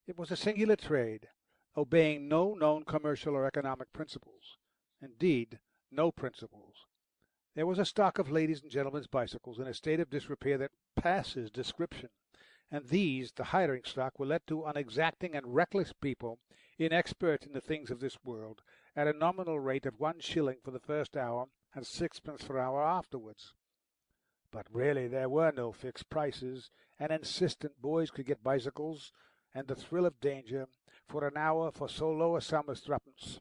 It was a singular trade, obeying no known commercial or economic principles. Indeed, no principles. There was a stock of ladies' and gentlemen's bicycles in a state of disrepair that passes description, and these, the hiring stock, were let to unexacting and reckless people, inexpert in the things of this world, at a nominal rate of 1 shilling for the first hour and 6pence per hour afterwards. But really there were no fixed prices, and insistent boys could get bicycles, and the thrill of danger, for an hour for so low a sum as 3pence,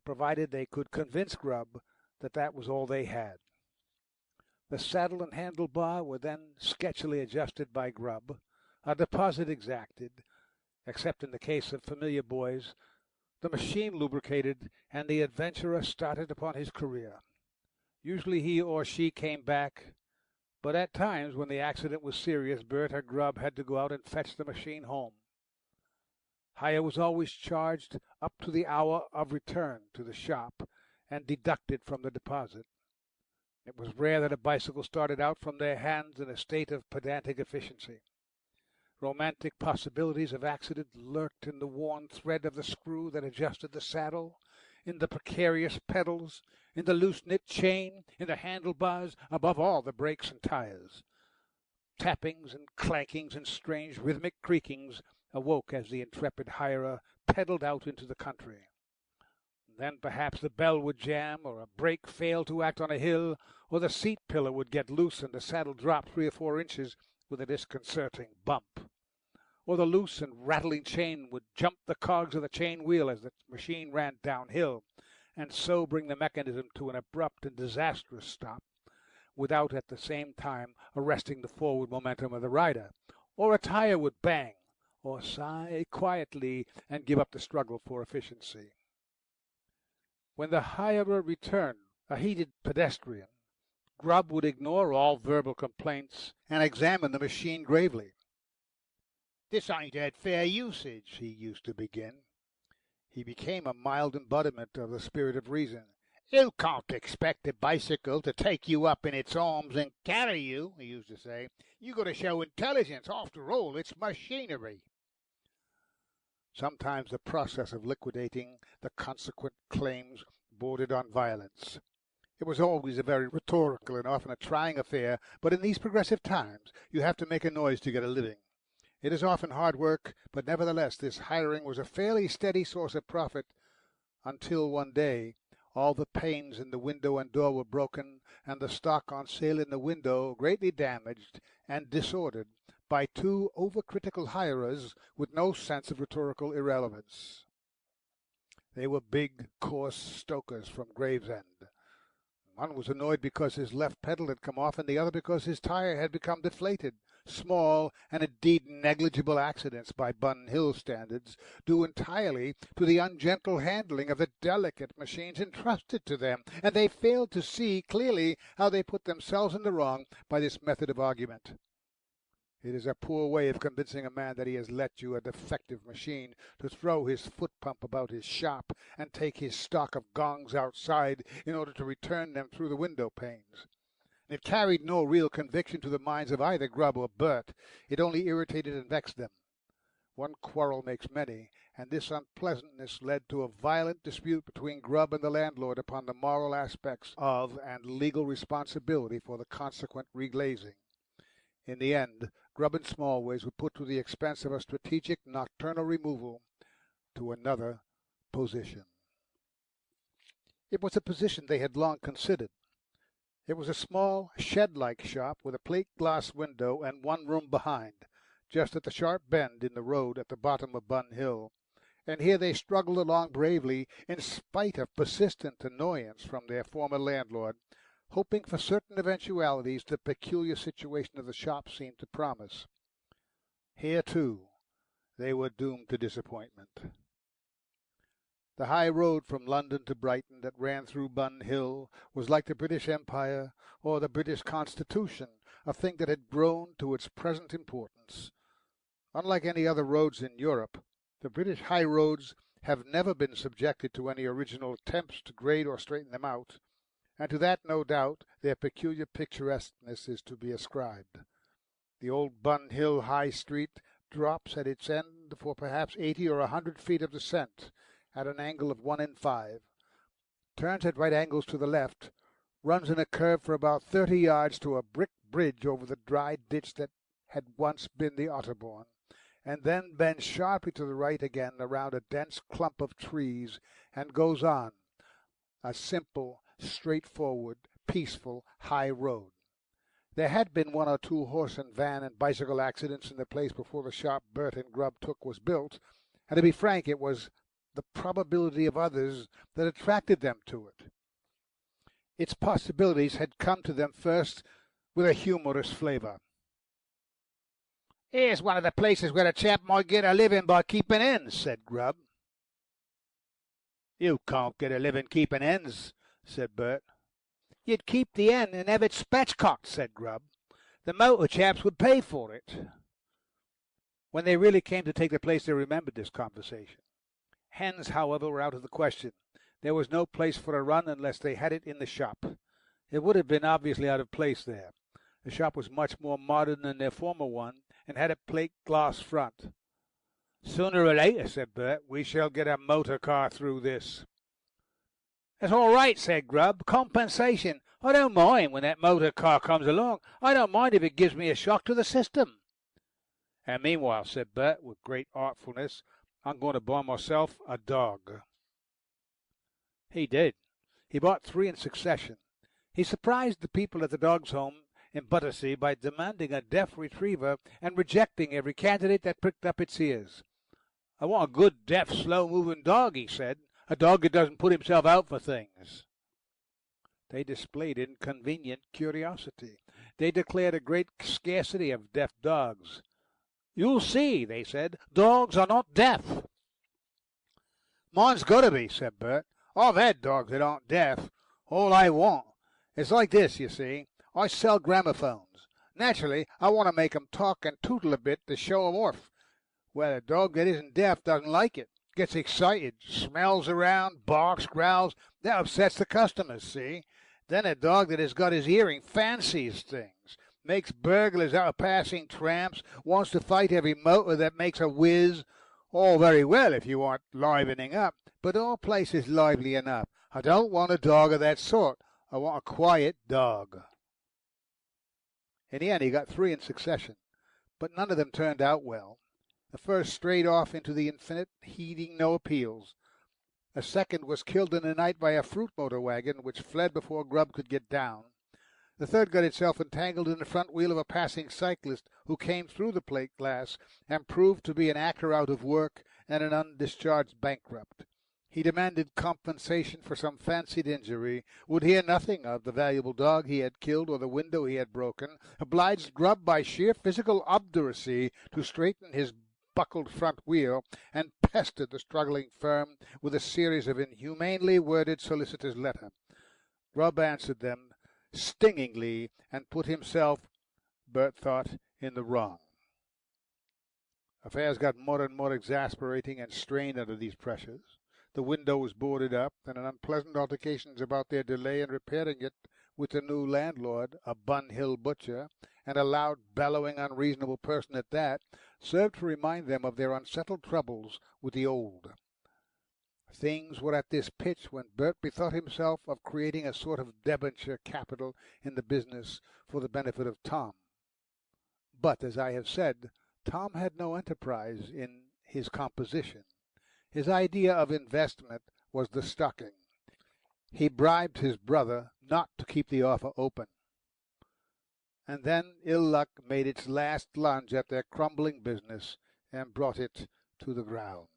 provided they could convince Grubb that that was all they had. The saddle and handlebar were then sketchily adjusted by Grubb, a deposit exacted, except in the case of familiar boys, the machine lubricated, and the adventurer started upon his career. Usually he or she came back, but at times, when the accident was serious, Bert or Grubb had to go out and fetch the machine home. Hire was always charged up to the hour of return to the shop, and deducted from the deposit. It was rare that a bicycle started out from their hands in a state of pedantic efficiency. Romantic possibilities of accident lurked in the worn thread of the screw that adjusted the saddle, in the precarious pedals, in the loose-knit chain, in the handlebars, above all the brakes and tires. Tappings and clankings and strange rhythmic creakings awoke as the intrepid hirer pedalled out into the country. Then perhaps the bell would jam, or a brake fail to act on a hill, or the seat pillow would get loose and the saddle drop 3 or 4 inches with a disconcerting bump, or the loose and rattling chain would jump the cogs of the chain wheel as the machine ran downhill, and so bring the mechanism to an abrupt and disastrous stop, without at the same time arresting the forward momentum of the rider, or a tire would bang, or sigh quietly and give up the struggle for efficiency. When the hirer returned, a heated pedestrian, Grubb would ignore all verbal complaints and examine the machine gravely. "This ain't had fair usage," he used to begin. He became a mild embodiment of the spirit of reason. "You can't expect a bicycle to take you up in its arms and carry you," he used to say. "You got to show intelligence. After all, it's machinery." Sometimes the process of liquidating the consequent claims bordered on violence. It was always a very rhetorical and often a trying affair, but in these progressive times you have to make a noise to get a living. It is often hard work, but nevertheless this hiring was a fairly steady source of profit, until one day all the panes in the window and door were broken, and the stock on sale in the window greatly damaged and disordered by 2 overcritical hirers with no sense of rhetorical irrelevance. They were big, coarse stokers from Gravesend. One was annoyed because his left pedal had come off, and the other because his tire had become deflated. Small and indeed negligible accidents by Bun Hill standards, due entirely to the ungentle handling of the delicate machines entrusted to them, and they failed to see clearly how they put themselves in the wrong by this method of argument. It is a poor way of convincing a man that he has let you a defective machine to throw his foot-pump about his shop and take his stock of gongs outside in order to return them through the window panes. It carried no real conviction to the minds of either Grubb or Bert. It only irritated and vexed them. One quarrel makes many, and this unpleasantness led to a violent dispute between Grubb and the landlord upon the moral aspects of and legal responsibility for the consequent reglazing. In the end, Grubb and Smallways were put to the expense of a strategic nocturnal removal to another position. It was a position they had long considered. It was a small, shed-like shop with a plate-glass window and one room behind, just at the sharp bend in the road at the bottom of Bun Hill, and here they struggled along bravely in spite of persistent annoyance from their former landlord, hoping for certain eventualities the peculiar situation of the shop seemed to promise. Here, too, they were doomed to disappointment. The high road from London to Brighton that ran through Bun Hill was like the British Empire or the British Constitution, a thing that had grown to its present importance. Unlike any other roads in Europe, the British high roads have never been subjected to any original attempts to grade or straighten them out, and to that, no doubt, their peculiar picturesqueness is to be ascribed. The old Bun Hill High Street drops at its end for perhaps 80 or 100 feet of descent, at an angle of 1 in 5, turns at right angles to the left, runs in a curve for about 30 yards to a brick bridge over the dry ditch that had once been the Otterbourne, and then bends sharply to the right again around a dense clump of trees, and goes on, a simple, straightforward, peaceful high road. There had been 1 or 2 horse and van and bicycle accidents in the place before the shop Bert and Grubb took was built, and to be frank, it was the probability of others that attracted them to it. Its possibilities had come to them first with a humorous flavour. "Here's one of the places where a chap might get a living by keeping hens," said Grubb. "You can't get a living keeping hens," said Bert. "You'd keep the hen and have it spatchcocked," said Grubb. "The motor chaps would pay for it." When they really came to take the place they remembered this conversation. Hens, however, were out of the question. There was no place for a run unless they had it in the shop. It would have been obviously out of place there. The shop was much more modern than their former one, and had a plate-glass front. "Sooner or later," said Bert, "we shall get a motor car through this." "That's all right," said Grubb. "Compensation. I don't mind when that motor car comes along. I don't mind if it gives me a shock to the system." "And meanwhile," said Bert, with great artfulness, "I'm going to buy myself a dog." He did. He bought 3 in succession. He surprised the people at the Dogs' Home in Battersea by demanding a deaf retriever and rejecting every candidate that pricked up its ears. "I want a good, deaf, slow-moving dog," he said, "a dog that doesn't put himself out for things." They displayed inconvenient curiosity. They declared a great scarcity of deaf dogs. "You'll see," they said, "dogs are not deaf." "Mine's got to be," said Bert. "I've had dogs that aren't deaf. All I want. It's like this, you see. I sell gramophones. Naturally, I want to make 'em talk and tootle a bit to show 'em off. Well, a dog that isn't deaf doesn't like it. Gets excited, smells around, barks, growls. That upsets the customers, see? Then a dog that has got his hearing fancies things, makes burglars out of passing tramps, wants to fight every motor that makes a whiz. All very well if you want livening up, but our place is lively enough. I don't want a dog of that sort. I want a quiet dog." In the end he got 3 in succession, but none of them turned out well. The first strayed off into the infinite, heeding no appeals. A second was killed in the night by a fruit motor wagon, which fled before Grubb could get down. The third got itself entangled in the front wheel of a passing cyclist who came through the plate glass and proved to be an actor out of work and an undischarged bankrupt. He demanded compensation for some fancied injury, would hear nothing of the valuable dog he had killed or the window he had broken, obliged Grubb by sheer physical obduracy to straighten his buckled front wheel, and pestered the struggling firm with a series of inhumanely worded solicitors' letters. Grubb answered them stingingly and put himself, Bert thought, in the wrong. Affairs got more and more exasperating and strained under these pressures. The window was boarded up, and an unpleasant altercations about their delay in repairing it with the new landlord, a Bun Hill butcher, and a loud, bellowing, unreasonable person at that, served to remind them of their unsettled troubles with the old. Things were at this pitch when Bert bethought himself of creating a sort of debenture capital in the business for the benefit of Tom. But, as I have said, Tom had no enterprise in his composition. His idea of investment was the stocking. He bribed his brother not to keep the offer open. And then ill luck made its last lunge at their crumbling business and brought it to the ground.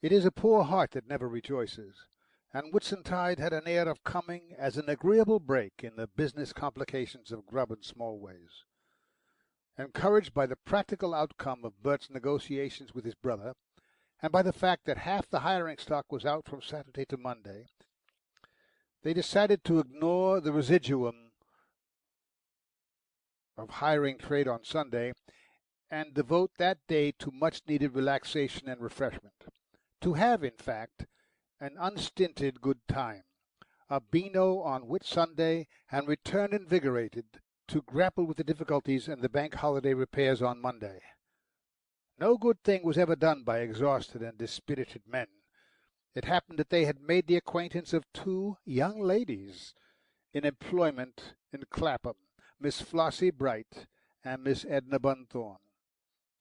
It is a poor heart that never rejoices, and Whitsuntide had an air of coming as an agreeable break in the business complications of Grubb and Smallways. Encouraged by the practical outcome of Bert's negotiations with his brother, and by the fact that half the hiring stock was out from Saturday to Monday, they decided to ignore the residuum of hiring trade on Sunday and devote that day to much-needed relaxation and refreshment. To have, in fact, an unstinted good time, a beano on Whitsunday, and return invigorated to grapple with the difficulties and the bank holiday repairs on Monday. No good thing was ever done by exhausted and dispirited men. It happened that they had made the acquaintance of 2 young ladies in employment in Clapham, Miss Flossie Bright and Miss Edna Bunthorne,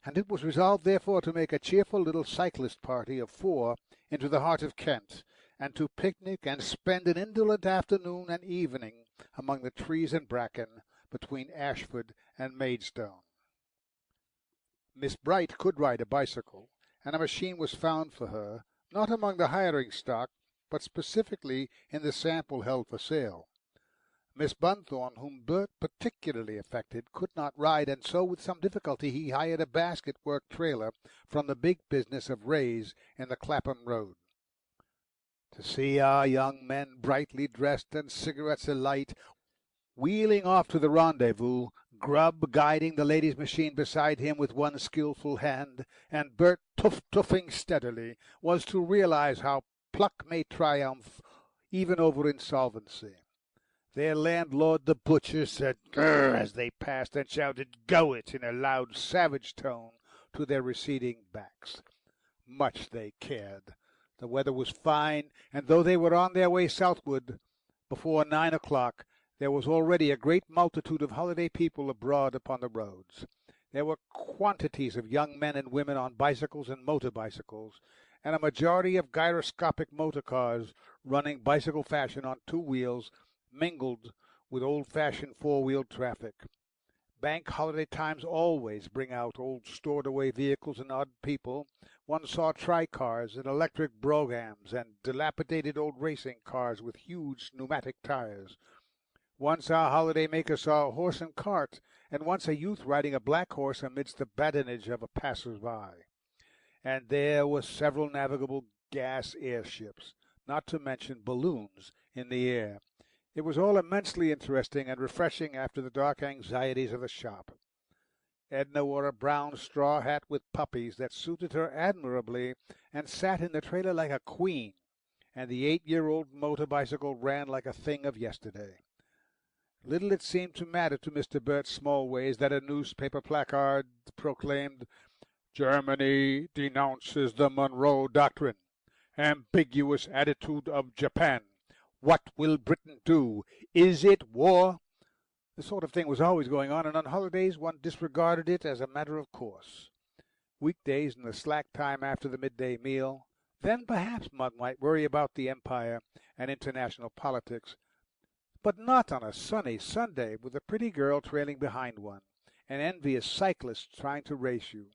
and it was resolved therefore to make a cheerful little cyclist party of 4 into the heart of Kent, and to picnic and spend an indolent afternoon and evening among the trees and bracken between Ashford and Maidstone. Miss Bright could ride a bicycle, and a machine was found for her, not among the hiring stock, but specifically in the sample held for sale. Miss Bunthorne, whom Bert particularly affected, could not ride, and so with some difficulty he hired a basket-work trailer from the big business of Ray's in the Clapham Road. To see our young men brightly dressed and cigarettes alight, wheeling off to the rendezvous, Grubb guiding the ladies' machine beside him with one skilful hand, and Bert tuffing steadily, was to realize how pluck may triumph even over insolvency. Their landlord, the butcher, said "Grr" as they passed, and shouted "Go it" in a loud, savage tone to their receding backs. Much they cared. The weather was fine, and though they were on their way southward before 9 o'clock, there was already a great multitude of holiday people abroad upon the roads. There were quantities of young men and women on bicycles and motor bicycles, and a majority of gyroscopic motor cars running bicycle fashion on two wheels mingled with old-fashioned four-wheeled traffic. Bank holiday times always bring out old stored-away vehicles and odd people. One saw tricars and electric broughams and dilapidated old racing cars with huge pneumatic tires. Once our holiday maker saw a horse and cart, and once a youth riding a black horse amidst the badinage of a passers-by. And there were several navigable gas airships, not to mention balloons, in the air. It was all immensely interesting and refreshing after the dark anxieties of the shop. Edna wore a brown straw hat with puppies that suited her admirably and sat in the trailer like a queen, and the 8-year-old motor bicycle ran like a thing of yesterday. Little it seemed to matter to Mr. Bert Smallways that a newspaper placard proclaimed, "Germany denounces the Monroe Doctrine. Ambiguous attitude of Japan. What will Britain do? Is it war?" This sort of thing was always going on, and on holidays one disregarded it as a matter of course. Weekdays and the slack time after the midday meal, then perhaps one might worry about the empire and international politics, but not on a sunny Sunday with a pretty girl trailing behind one, and envious cyclists trying to race you.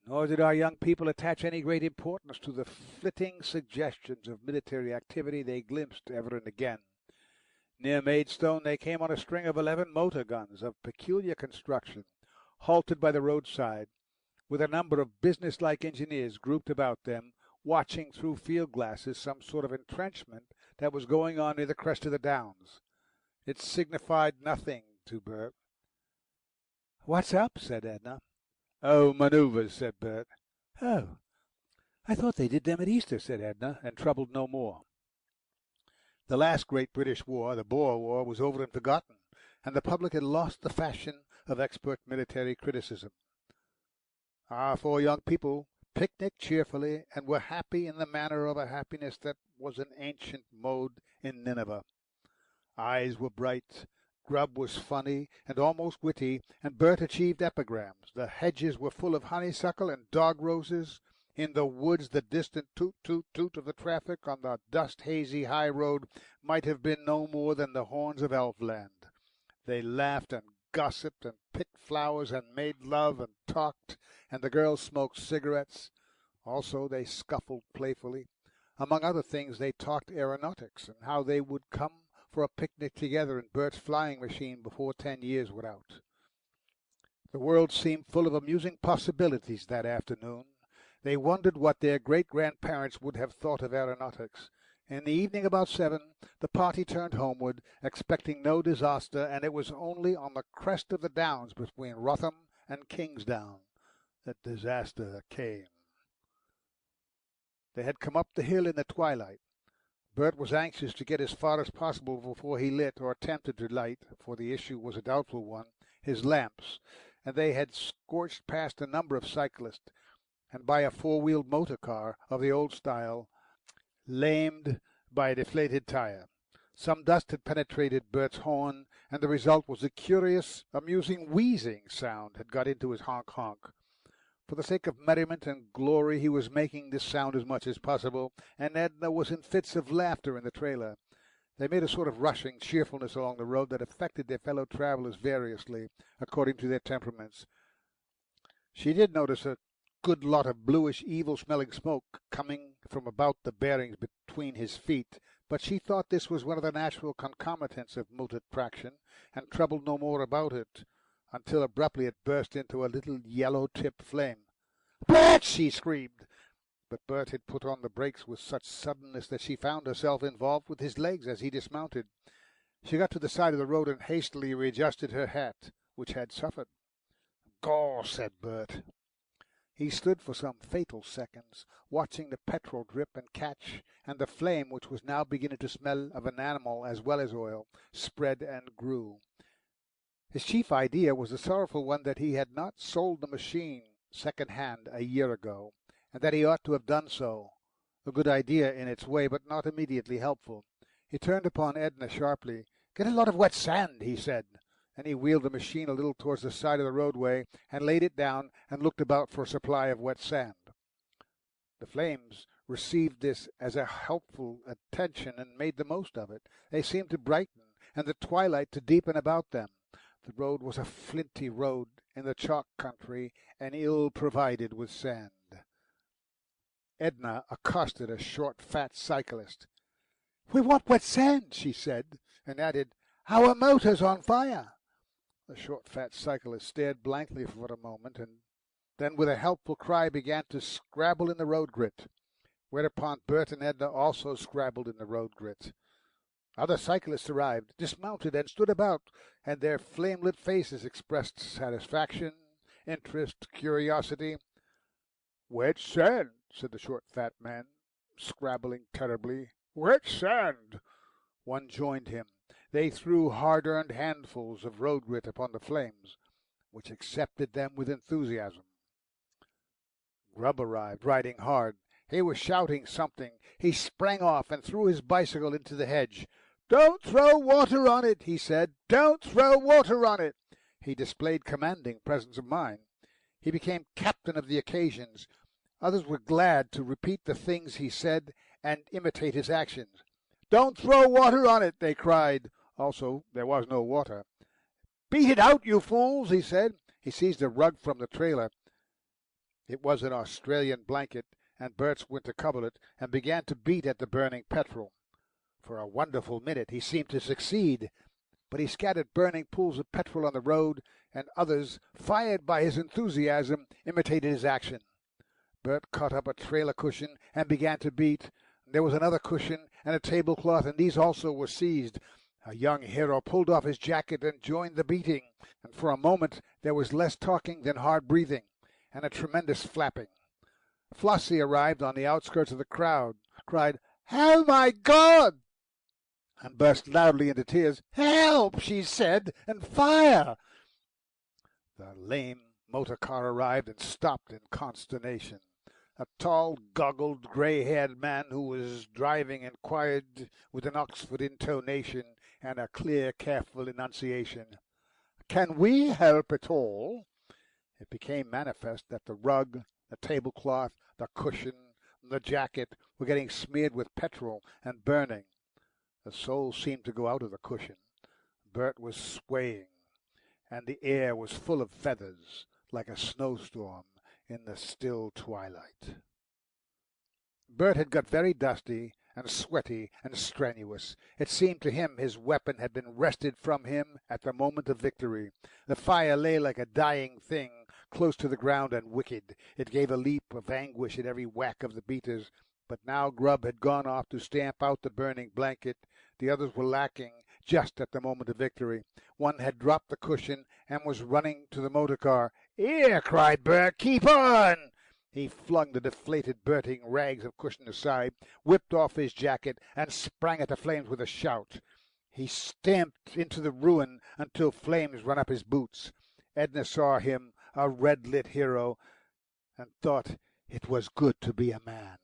Nor did our young people attach any great importance to the flitting suggestions of military activity they glimpsed ever and again. Near Maidstone they came on a string of 11 motor guns of peculiar construction, halted by the roadside, with a number of business-like engineers grouped about them, watching through field glasses some sort of entrenchment that was going on near the crest of the Downs. It signified nothing to Bert. "What's up?" said Edna. "Oh, manoeuvres," said Bert. "Oh, I thought they did them at Easter," said Edna, and troubled no more. The last great British war, the Boer War, was over and forgotten, and the public had lost the fashion of expert military criticism. Our 4 young people picnicked cheerfully and were happy in the manner of a happiness that was an ancient mode in Nineveh. Eyes were bright, grub was funny and almost witty, and Bert achieved epigrams. The hedges were full of honeysuckle and dog-roses. In the woods the distant toot-toot-toot of the traffic on the dust-hazy high road might have been no more than the horns of Elfland. They laughed and gossiped and picked flowers and made love and talked, and the girls smoked cigarettes. Also they scuffled playfully. Among other things they talked aeronautics, and how they would come for a picnic together in Bert's flying machine before 10 years were out. The world seemed full of amusing possibilities that afternoon. They wondered what their great-grandparents would have thought of aeronautics. In the evening about 7, the party turned homeward, expecting no disaster, and it was only on the crest of the Downs between Wrotham and Kingsdown that disaster came. They had come up the hill in the twilight. Bert was anxious to get as far as possible before he lit, or attempted to light, for the issue was a doubtful one, his lamps, and they had scorched past a number of cyclists, and by a 4-wheeled motor car of the old style, lamed by a deflated tire. Some dust had penetrated Bert's horn, and the result was a curious, amusing wheezing sound had got into his honk-honk. For the sake of merriment and glory he was making this sound as much as possible, and Edna was in fits of laughter in the trailer. They made a sort of rushing cheerfulness along the road that affected their fellow travellers variously, according to their temperaments. She did notice a good lot of bluish, evil-smelling smoke coming from about the bearings between his feet, but she thought this was one of the natural concomitants of motor traction, and troubled no more about it, until abruptly it burst into a little yellow-tipped flame. "Bert!" she screamed. But Bert had put on the brakes with such suddenness that she found herself involved with his legs as he dismounted. She got to the side of the road and hastily readjusted her hat, which had suffered. "Gaw!" said Bert. He stood for some fatal seconds, watching the petrol drip and catch, and the flame, which was now beginning to smell of an animal as well as oil, spread and grew. His chief idea was the sorrowful one that he had not sold the machine second-hand a year ago, and that he ought to have done so. A good idea in its way, but not immediately helpful. He turned upon Edna sharply. "Get a lot of wet sand," he said, and he wheeled the machine a little towards the side of the roadway and laid it down and looked about for a supply of wet sand. The flames received this as a helpful attention and made the most of it. They seemed to brighten, and the twilight to deepen about them. The road was a flinty road in the chalk country, and ill provided with sand. Edna accosted a short, fat cyclist. "We want wet sand," she said, and added, "Our motor's on fire." The short, fat cyclist stared blankly for a moment, and then with a helpful cry began to scrabble in the road grit, whereupon Bert and Edna also scrabbled in the road grit. Other cyclists arrived, dismounted, and stood about, and their flame-lit faces expressed satisfaction, interest, curiosity. "Wet sand," said the short, fat man, scrabbling terribly. "Wet sand." One joined him. They threw hard-earned handfuls of road grit upon the flames, which accepted them with enthusiasm. Grubb arrived, riding hard. He was shouting something. He sprang off and threw his bicycle into the hedge. "Don't throw water on it," he said. "Don't throw water on it." He displayed commanding presence of mind. He became captain of the occasions. Others were glad to repeat the things he said and imitate his actions. "Don't throw water on it," they cried. Also, there was no water. "Beat it out, you fools," he said. He seized a rug from the trailer. It was an Australian blanket and Bert's winter coverlet, and began to beat at the burning petrol. For a wonderful minute he seemed to succeed, but he scattered burning pools of petrol on the road, and others, fired by his enthusiasm, imitated his action. Bert caught up a trailer cushion and began to beat. There was another cushion and a tablecloth, and these also were seized. A young hero pulled off his jacket and joined the beating, and for a moment there was less talking than hard breathing, and a tremendous flapping. Flossie arrived on the outskirts of the crowd, cried, "Oh, my God!" and burst loudly into tears. "Help!" she said, "and fire!" The lame motor car arrived and stopped in consternation. A tall, goggled, grey-haired man who was driving inquired with an Oxford intonation and a clear, careful enunciation, "Can we help at all?" It became manifest that the rug, the tablecloth, the cushion, the jacket were getting smeared with petrol and burning. The soul seemed to go out of the cushion. Bert was swaying, and the air was full of feathers, like a snowstorm in the still twilight. Bert had got very dusty and sweaty and strenuous. It seemed to him his weapon had been wrested from him at the moment of victory. The fire lay like a dying thing, close to the ground and wicked. It gave a leap of anguish at every whack of the beaters. But now Grubb had gone off to stamp out the burning blanket. The others were lacking just at the moment of victory. One had dropped the cushion and was running to the motor car. "Here!" cried Bert. "Keep on!" He flung the deflated, burning rags of cushion aside, whipped off his jacket, and sprang at the flames with a shout. He stamped into the ruin until flames ran up his boots. Edna saw him, a red-lit hero, and thought it was good to be a man.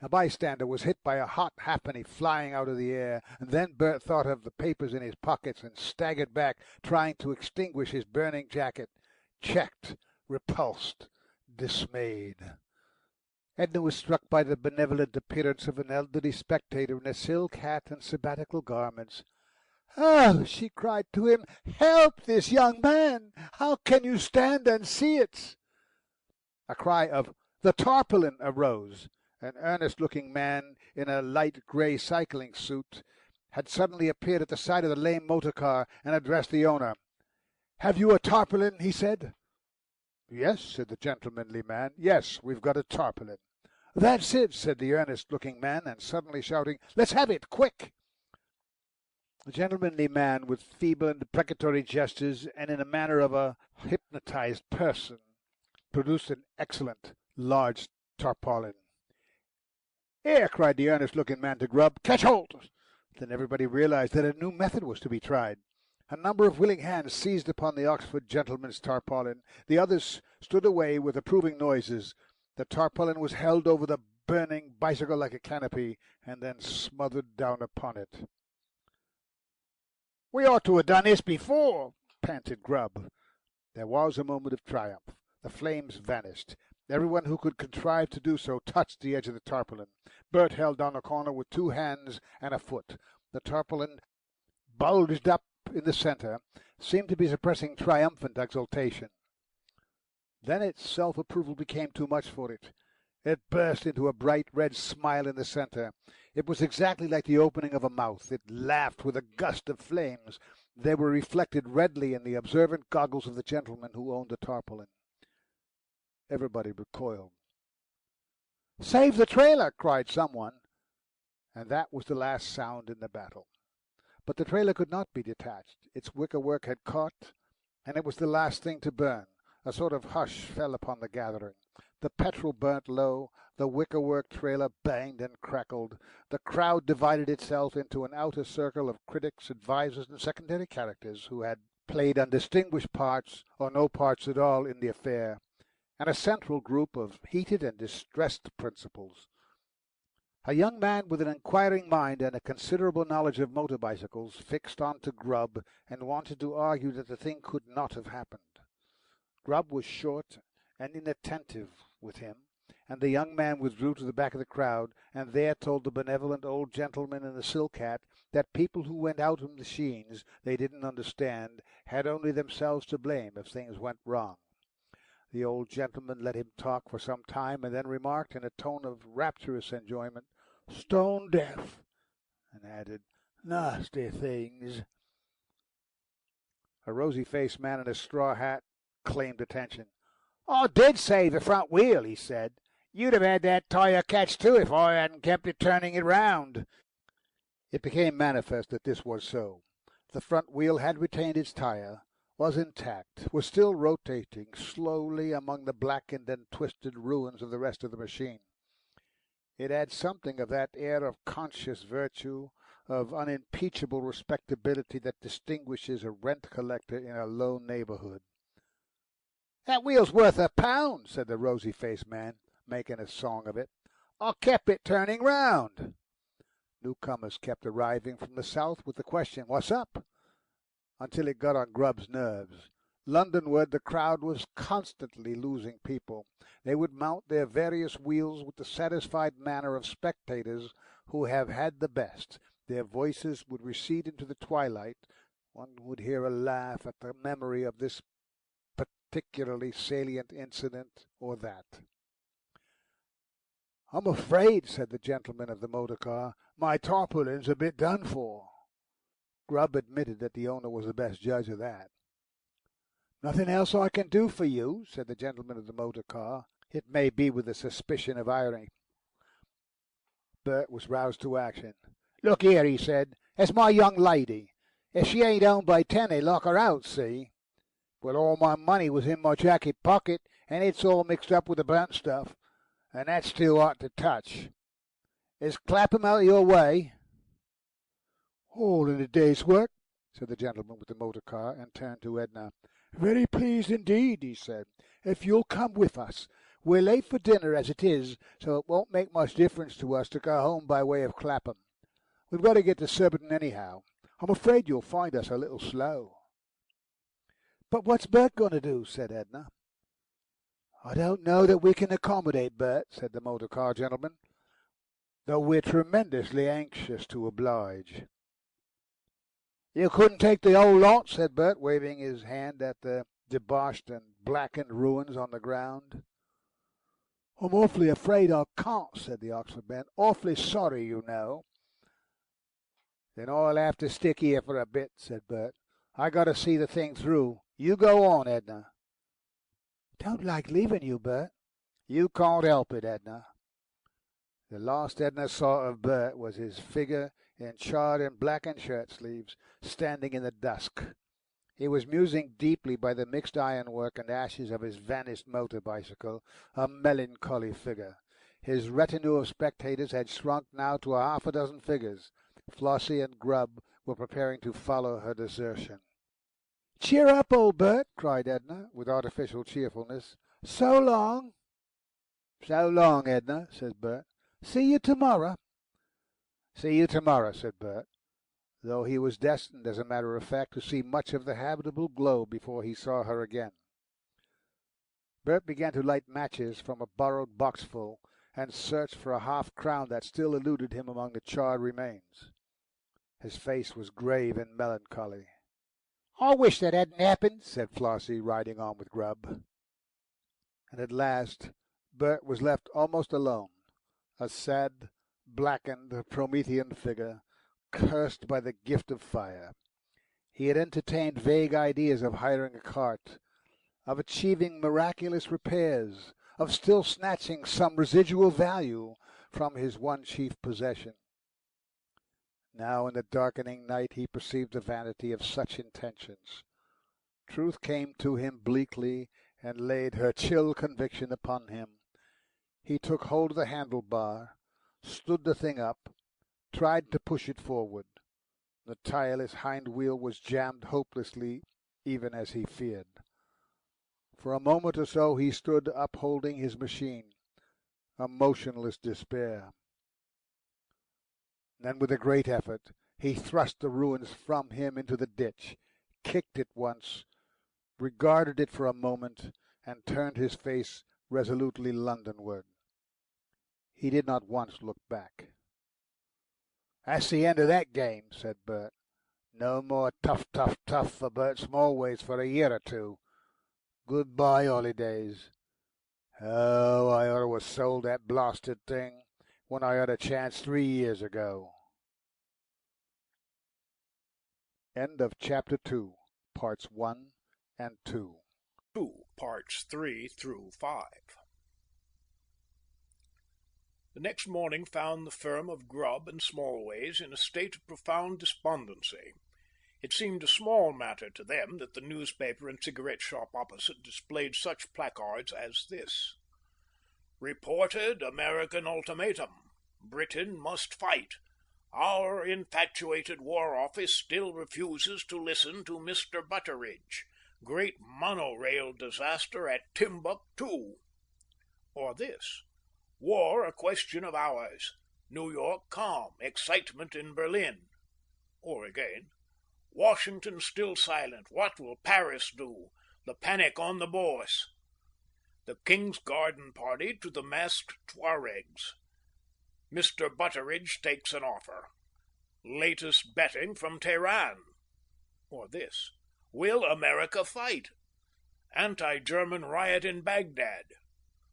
A bystander was hit by a hot halfpenny flying out of the air, and then Bert thought of the papers in his pockets and staggered back, trying to extinguish his burning jacket. Checked, repulsed, dismayed. Edna was struck by the benevolent appearance of an elderly spectator in a silk hat and sabbatical garments. "Oh," she cried to him, "help this young man! How can you stand and see it?" A cry of "The tarpaulin!" arose. An earnest-looking man in a light grey cycling suit had suddenly appeared at the side of the lame motor car and addressed the owner. "Have you a tarpaulin?" he said. "Yes," said the gentlemanly man. "Yes, we've got a tarpaulin." "That's it," said the earnest-looking man, and suddenly shouting, "Let's have it, quick!" The gentlemanly man, with feeble and deprecatory gestures, and in the manner of a hypnotized person, produced an excellent large tarpaulin. "Here!" cried the earnest-looking man to Grubb. "Catch hold!" Then everybody realized that a new method was to be tried. A number of willing hands seized upon the Oxford gentleman's tarpaulin. The others stood away with approving noises. The tarpaulin was held over the burning bicycle like a canopy, and then smothered down upon it. "We ought to have done this before," panted Grubb. There was a moment of triumph. The flames vanished. Everyone who could contrive to do so touched the edge of the tarpaulin. Bert held down the corner with 2 hands and a foot. The tarpaulin, bulged up in the centre, seemed to be suppressing triumphant exultation. Then its self-approval became too much for it. It burst into a bright red smile in the centre. It was exactly like the opening of a mouth. It laughed with a gust of flames. They were reflected redly in the observant goggles of the gentleman who owned the tarpaulin. Everybody recoiled. "Save the trailer!" cried someone, and that was the last sound in the battle. But the trailer could not be detached. Its wicker-work had caught, and it was the last thing to burn. A sort of hush fell upon the gathering. The petrol burnt low, the wicker-work trailer banged and crackled. The crowd divided itself into an outer circle of critics, advisers, and secondary characters who had played undistinguished parts or no parts at all in the affair, and a central group of heated and distressed principals. A young man with an inquiring mind and a considerable knowledge of motor bicycles fixed on to Grubb and wanted to argue that the thing could not have happened. Grubb was short and inattentive with him, and the young man withdrew to the back of the crowd, and there told the benevolent old gentleman in the silk hat that people who went out in machines they didn't understand had only themselves to blame if things went wrong. The old gentleman let him talk for some time, and then remarked in a tone of rapturous enjoyment, "Stone deaf," and added, "Nasty things." A rosy-faced man in a straw hat claimed attention. "I did save the front wheel," he said. "You'd have had that tyre catch too if I hadn't kept it turning it round." It became manifest that this was so. The front wheel had retained its tyre, was intact, was still rotating slowly among the blackened and twisted ruins of the rest of the machine. It had something of that air of conscious virtue, of unimpeachable respectability that distinguishes a rent collector in a low neighbourhood. "That wheel's worth £1," said the rosy-faced man, making a song of it. "I kept it turning round." Newcomers kept arriving from the south with the question, "What's up?" until it got on Grubb's nerves. Londonward the crowd was constantly losing people. They would mount their various wheels with the satisfied manner of spectators who have had the best. Their voices would recede into the twilight. One would hear a laugh at the memory of this particularly salient incident or that. "I'm afraid," said the gentleman of the motor car, "my tarpaulin's a bit done for." Grubb admitted that the owner was the best judge of that. "Nothing else I can do for you?" said the gentleman of the motor car, it may be with a suspicion of irony. Bert was roused to action. "Look here," he said, "that's my young lady. If she ain't home by 10, they lock her out, see? Well, all my money was in my jacket pocket, and it's all mixed up with the burnt stuff, and that's too hot to touch. Is Clapham out of your way?" "All in a day's work," said the gentleman with the motor car, and turned to Edna. "Very pleased indeed," he said, "if you'll come with us. We're late for dinner as it is, so it won't make much difference to us to go home by way of Clapham. We've got to get to Surbiton anyhow. I'm afraid you'll find us a little slow." "But what's Bert going to do?" said Edna. "I don't know that we can accommodate Bert," said the motor car gentleman, "though we're tremendously anxious to oblige." "You couldn't take the whole lot?" said Bert, waving his hand at the debauched and blackened ruins on the ground. "I'm awfully afraid I can't," said the Oxford man. "Awfully sorry, you know." "Then I'll have to stick here for a bit," said Bert. "I got to see the thing through. You go on, Edna." "Don't like leaving you, Bert." "You can't help it, Edna." The last Edna saw of Bert was his figure in charred and blackened shirt-sleeves, standing in the dusk. He was musing deeply by the mixed ironwork and ashes of his vanished motor bicycle, a melancholy figure. His retinue of spectators had shrunk now to half a dozen figures. Flossie and Grubb were preparing to follow her desertion. "Cheer up, old Bert," cried Edna, with artificial cheerfulness. "So long." "So long, Edna," said Bert. "See you tomorrow." "See you tomorrow," said Bert, though he was destined, as a matter of fact, to see much of the habitable globe before he saw her again. Bert began to light matches from a borrowed boxful and search for a half-crown that still eluded him among the charred remains. His face was grave and melancholy. "I wish that hadn't happened," said Flossie, riding on with Grubb. And at last Bert was left almost alone, a sad, blackened, Promethean figure, cursed by the gift of fire. He had entertained vague ideas of hiring a cart, of achieving miraculous repairs, of still snatching some residual value from his one chief possession. Now in the darkening night he perceived the vanity of such intentions. Truth came to him bleakly and laid her chill conviction upon him. He took hold of the handlebar, stood the thing up, tried to push it forward. The tireless hind wheel was jammed hopelessly, even as he feared. For a moment or so he stood upholding his machine, a motionless despair. Then with a great effort he thrust the ruins from him into the ditch, kicked it once, regarded it for a moment, and turned his face resolutely Londonward. He did not once look back. "That's the end of that game," said Bert. "No more tough for Bert Smallways for a year or two. Good-bye, holidays. Oh, I ought to have sold that blasted thing when I had a chance 3 years ago." End of Chapter 2, Parts 1 and 2. 2, Parts 3 through 5. The next morning found the firm of Grubb and Smallways in a state of profound despondency. It seemed a small matter to them that the newspaper and cigarette shop opposite displayed such placards as this: "Reported American ultimatum. Britain must fight. Our infatuated War Office still refuses to listen to Mr. Butteridge. Great monorail disaster at Timbuktu." Or this: "War a question of hours. New York calm. Excitement in Berlin." Or again: "Washington still silent. What will Paris do? The panic on the Bourse." "The King's Garden party to the masked Tuaregs. Mr. Butteridge takes an offer. Latest betting from Tehran." Or this: "Will America fight? Anti-German riot in Baghdad.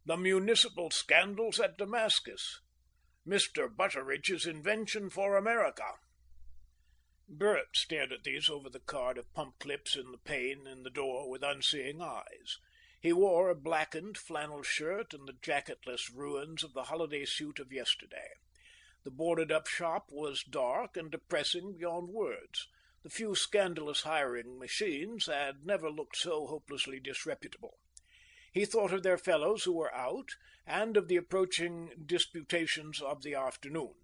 The municipal scandals at Damascus. Mr. Butteridge's invention for America." Bert stared at these over the card of pump clips in the pane in the door with unseeing eyes. He wore a blackened flannel shirt and the jacketless ruins of the holiday suit of yesterday. The boarded-up shop was dark and depressing beyond words. The few scandalous hiring machines had never looked so hopelessly disreputable. He thought of their fellows who were out, and of the approaching disputations of the afternoon.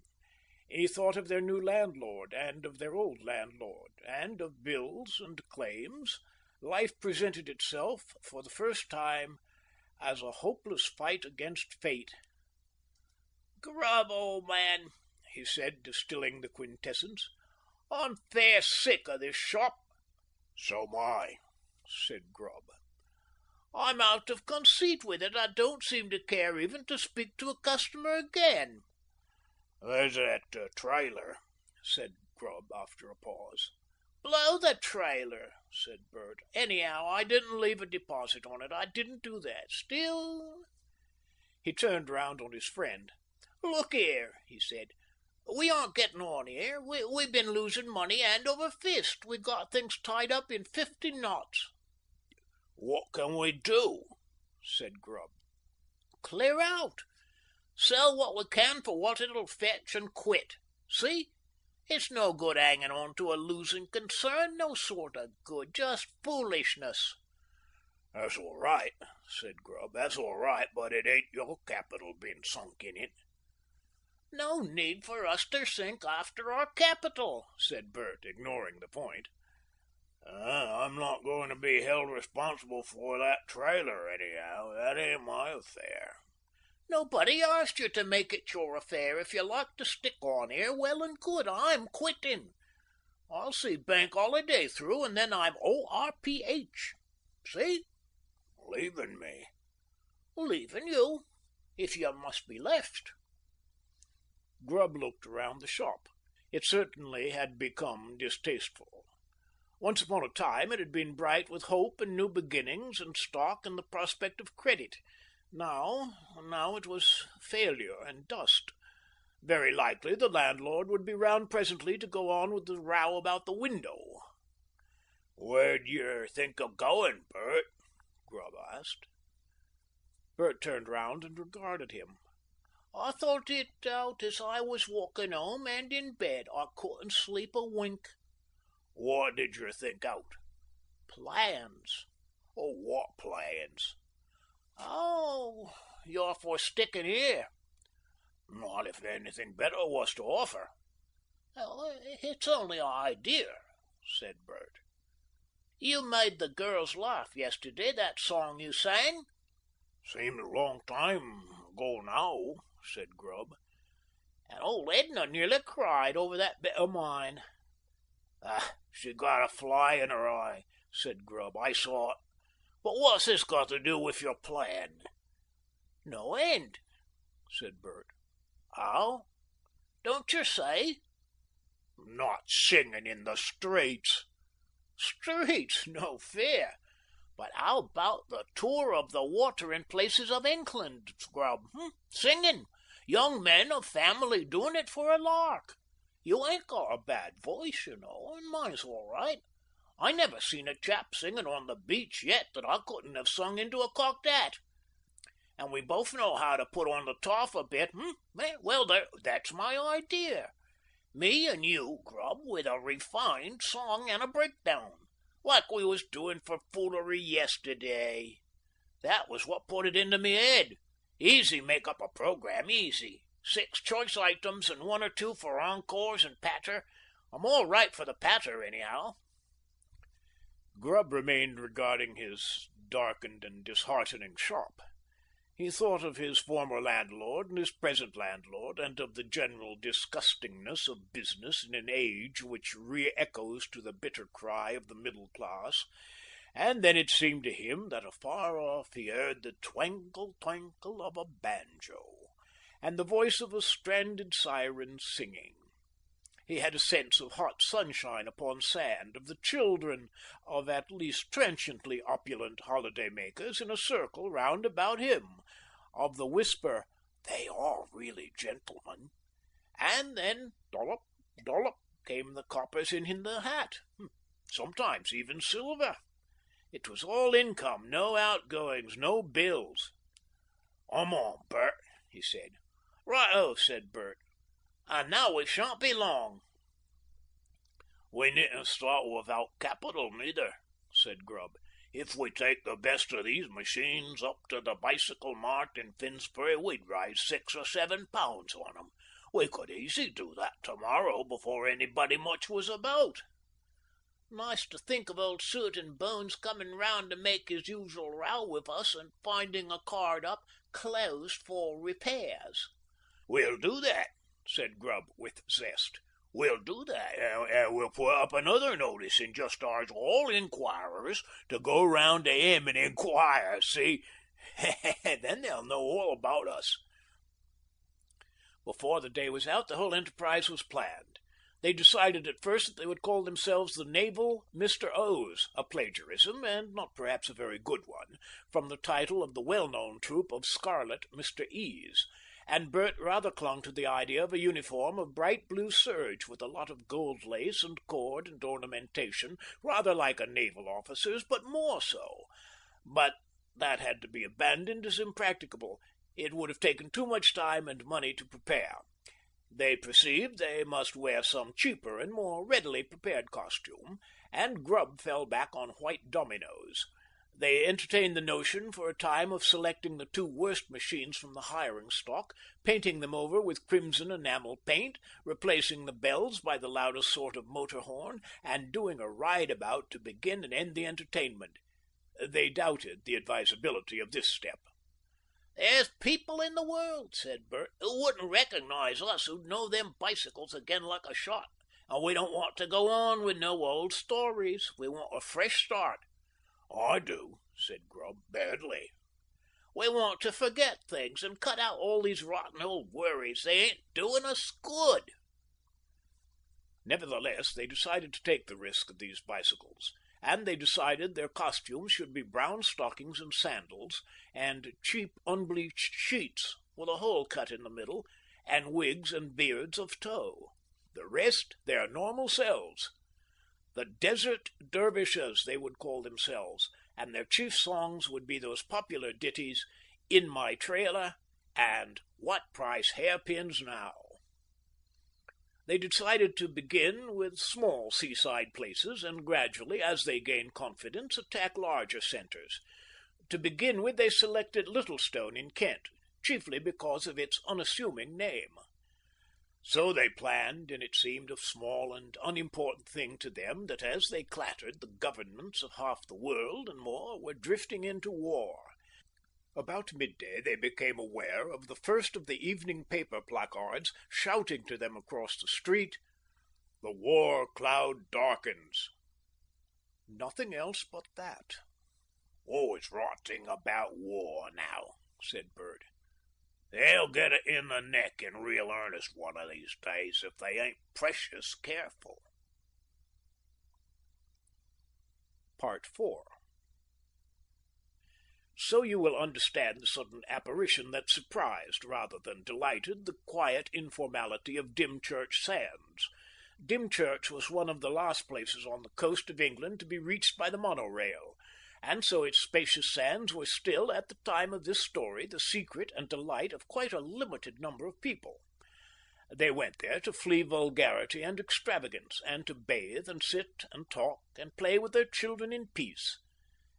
He thought of their new landlord, and of their old landlord, and of bills and claims. Life presented itself, for the first time, as a hopeless fight against fate. "Grubb, old man," he said, distilling the quintessence, "I'm fair sick of this shop." "So'm I," said Grubb. "I'm out of conceit with it. I don't seem to care even to speak to a customer again." "There's that trailer," said Grubb after a pause. "Blow the trailer," said Bert. "Anyhow, I didn't leave a deposit on it. I didn't do that. Still—" He turned round on his friend. "Look here," he said. "We aren't getting on here. We've been losing money hand over fist. We got things tied up in 50 knots." "What can we do?" said Grubb. "Clear out. Sell what we can for what it'll fetch and quit. See? It's no good hanging on to a losing concern. No sort of good. Just foolishness." "That's all right," said Grubb. "That's all right, but it ain't your capital been sunk in it." "No need for us to sink after our capital," said Bert, ignoring the point. "I'm not going to be held responsible for that trailer, anyhow. That ain't my affair." "Nobody asked you to make it your affair. If you like to stick on here, well and good. I'm quitting. I'll see Bank Holiday through, and then I'm ORPH. See?" "Leaving me?" Leaving you, if you must be left. Grubb looked around the shop. It certainly had become distasteful. Once upon a time it had been bright with hope and new beginnings and stock and the prospect of credit. Now it was failure and dust. Very likely the landlord would be round presently to go on with the row about the window. "Where d'yer think of going, Bert?" Grubb asked. Bert turned round and regarded him. "I thought it out as I was walking home and in bed. I couldn't sleep a wink." "What did yer think out?" "Plans." "Oh, what plans?" "Oh, you're for sticking here." "Not if anything better was to offer." "Oh, it's only an idea," said Bert. "You made the girls laugh yesterday, that song you sang." "Seemed a long time ago now," said Grubb. "And old Edna nearly cried over that bit of mine." "She got a fly in her eye," said Grubb. "I saw it. But what's this got to do with your plan?" "No end," said Bert. "How? Don't you say?" "Not singing in the streets." "Streets? No fear. But how about the tour of the watering places of England, Grubb? Singing. Young men of family doing it for a lark. You ain't got a bad voice, you know, and mine's all right. I never seen a chap singing on the beach yet that I couldn't have sung into a cocked hat. And we both know how to put on the toff a bit. Well, that's my idea. Me and you, Grubb, with a refined song and a breakdown, like we was doing for foolery yesterday. That was what put it into me head. Easy make up a program, easy. 6 choice items and 1 or 2 for encores and patter. I'm all right for the patter, anyhow." Grubb remained regarding his darkened and disheartening shop. He thought of his former landlord and his present landlord, and of the general disgustingness of business in an age which re-echoes to the bitter cry of the middle class, and then it seemed to him that afar off he heard the twinkle, twinkle of a banjo, and the voice of a stranded siren singing. He had a sense of hot sunshine upon sand, of the children of at least transiently opulent holiday-makers in a circle round about him, of the whisper, "They are really gentlemen," and then dollop, dollop came the coppers in the hat, sometimes even silver. It was all income, no outgoings, no bills. "Come on, Bert," he said. "Right-o," said Bert. "And now we shan't be long." "We needn't start without capital, neither," said Grubb. "If we take the best of these machines up to the bicycle mart in Finsbury, we'd raise £6 or £7 on 'em. We could easy do that tomorrow before anybody much was about." "Nice to think of old Suet and Bones coming round to make his usual row with us and finding a card up, 'Closed for repairs.'" "We'll do that," said Grubb with zest. "We'll do that, and we'll put up another notice and just charge all inquirers to go round to him and inquire, see? Then they'll know all about us." Before the day was out, the whole enterprise was planned. They decided at first that they would call themselves the Naval Mr. O's, a plagiarism, and not perhaps a very good one, from the title of the well-known troupe of Scarlet Mr. E's. And Bert rather clung to the idea of a uniform of bright blue serge with a lot of gold lace and cord and ornamentation, rather like a naval officer's, but more so. But that had to be abandoned as impracticable. It would have taken too much time and money to prepare. They perceived they must wear some cheaper and more readily prepared costume, and Grubb fell back on white dominoes. They entertained the notion for a time of selecting the 2 worst machines from the hiring stock, painting them over with crimson enamel paint, replacing the bells by the loudest sort of motor horn, and doing a ride about to begin and end the entertainment. They doubted the advisability of this step. "There's people in the world," said Bert, "who wouldn't recognise us, who'd know them bicycles again like a shot. And we don't want to go on with no old stories. We want a fresh start." "I do," said Grubb, "badly." We want to forget things and cut out all these rotten old worries. They ain't doing us good." Nevertheless, they decided to take the risk of these bicycles, and they decided their costumes should be brown stockings and sandals, and cheap unbleached sheets with a hole cut in the middle, and wigs and beards of tow. The rest, their normal selves. The Desert Dervishes, they would call themselves, and their chief songs would be those popular ditties, "In My Trailer" and "What Price Hairpins Now?" They decided to begin with small seaside places, and gradually, as they gained confidence, attack larger centres. To begin with, they selected Littlestone in Kent, chiefly because of its unassuming name. So they planned, and it seemed a small and unimportant thing to them that as they clattered, the governments of half the world and more were drifting into war. About midday they became aware of the first of the evening paper placards shouting to them across the street, "The war cloud darkens." Nothing else but that. "Always rotting about war now," said Bert. "They'll get it in the neck in real earnest one of these days if they ain't precious careful." Part 4. So you will understand the sudden apparition that surprised rather than delighted the quiet informality of Dymchurch Sands. Dymchurch was one of the last places on the coast of England to be reached by the monorail, and so its spacious sands were still, at the time of this story, the secret and delight of quite a limited number of people. They went there to flee vulgarity and extravagance, and to bathe and sit and talk and play with their children in peace.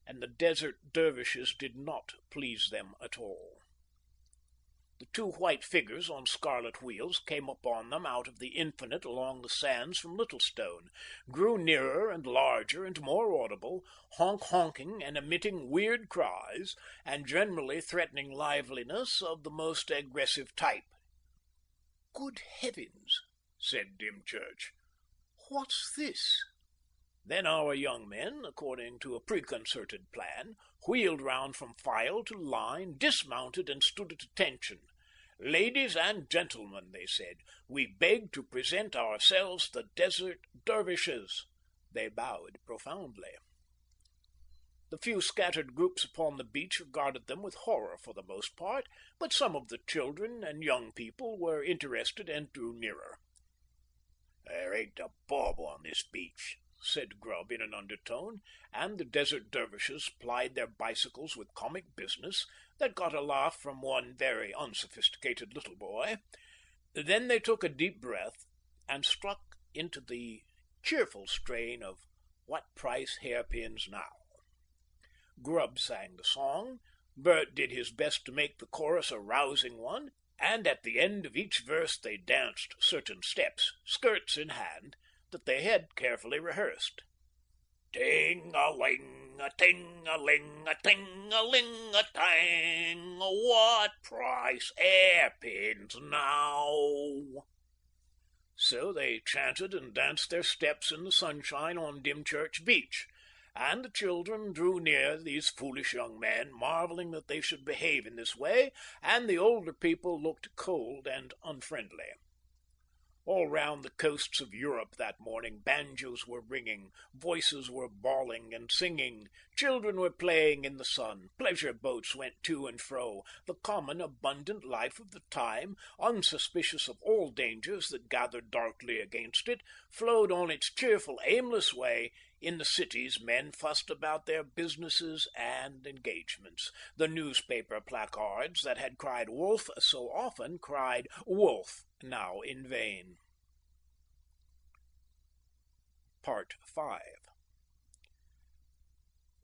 And the Desert Dervishes did not please them at all. The two white figures on scarlet wheels came upon them out of the infinite along the sands from Littlestone, grew nearer and larger and more audible, honking and emitting weird cries, and generally threatening liveliness of the most aggressive type. "Good heavens," said Dymchurch, "what's this?" Then our young men, according to a preconcerted plan, wheeled round from file to line, dismounted and stood at attention. "Ladies and gentlemen," they said, "we beg to present ourselves the Desert Dervishes." They bowed profoundly. The few scattered groups upon the beach regarded them with horror for the most part, but some of the children and young people were interested and drew nearer. "There ain't a bob on this beach," said Grubb in an undertone, and the Desert Dervishes plied their bicycles with comic business that got a laugh from one very unsophisticated little boy. Then they took a deep breath and struck into the cheerful strain of "What Price Hairpins Now?" Grubb sang the song, Bert did his best to make the chorus a rousing one, and at the end of each verse they danced certain steps, skirts in hand, that they had carefully rehearsed. "Ting-a-ling, a ting-a-ling, a ting-a-ling, a tang, what price hairpins now?" So they chanted and danced their steps in the sunshine on Dymchurch beach, and the children drew near these foolish young men, marvelling that they should behave in this way, and the older people looked cold and unfriendly. All round the coasts of Europe that morning banjos were ringing, voices were bawling and singing, children were playing in the sun, pleasure boats went to and fro, the common abundant life of the time, unsuspicious of all dangers that gathered darkly against it, flowed on its cheerful, aimless way. In the cities men fussed about their businesses and engagements. The newspaper placards that had cried "Wolf" so often cried "Wolf" now in vain. Part 5.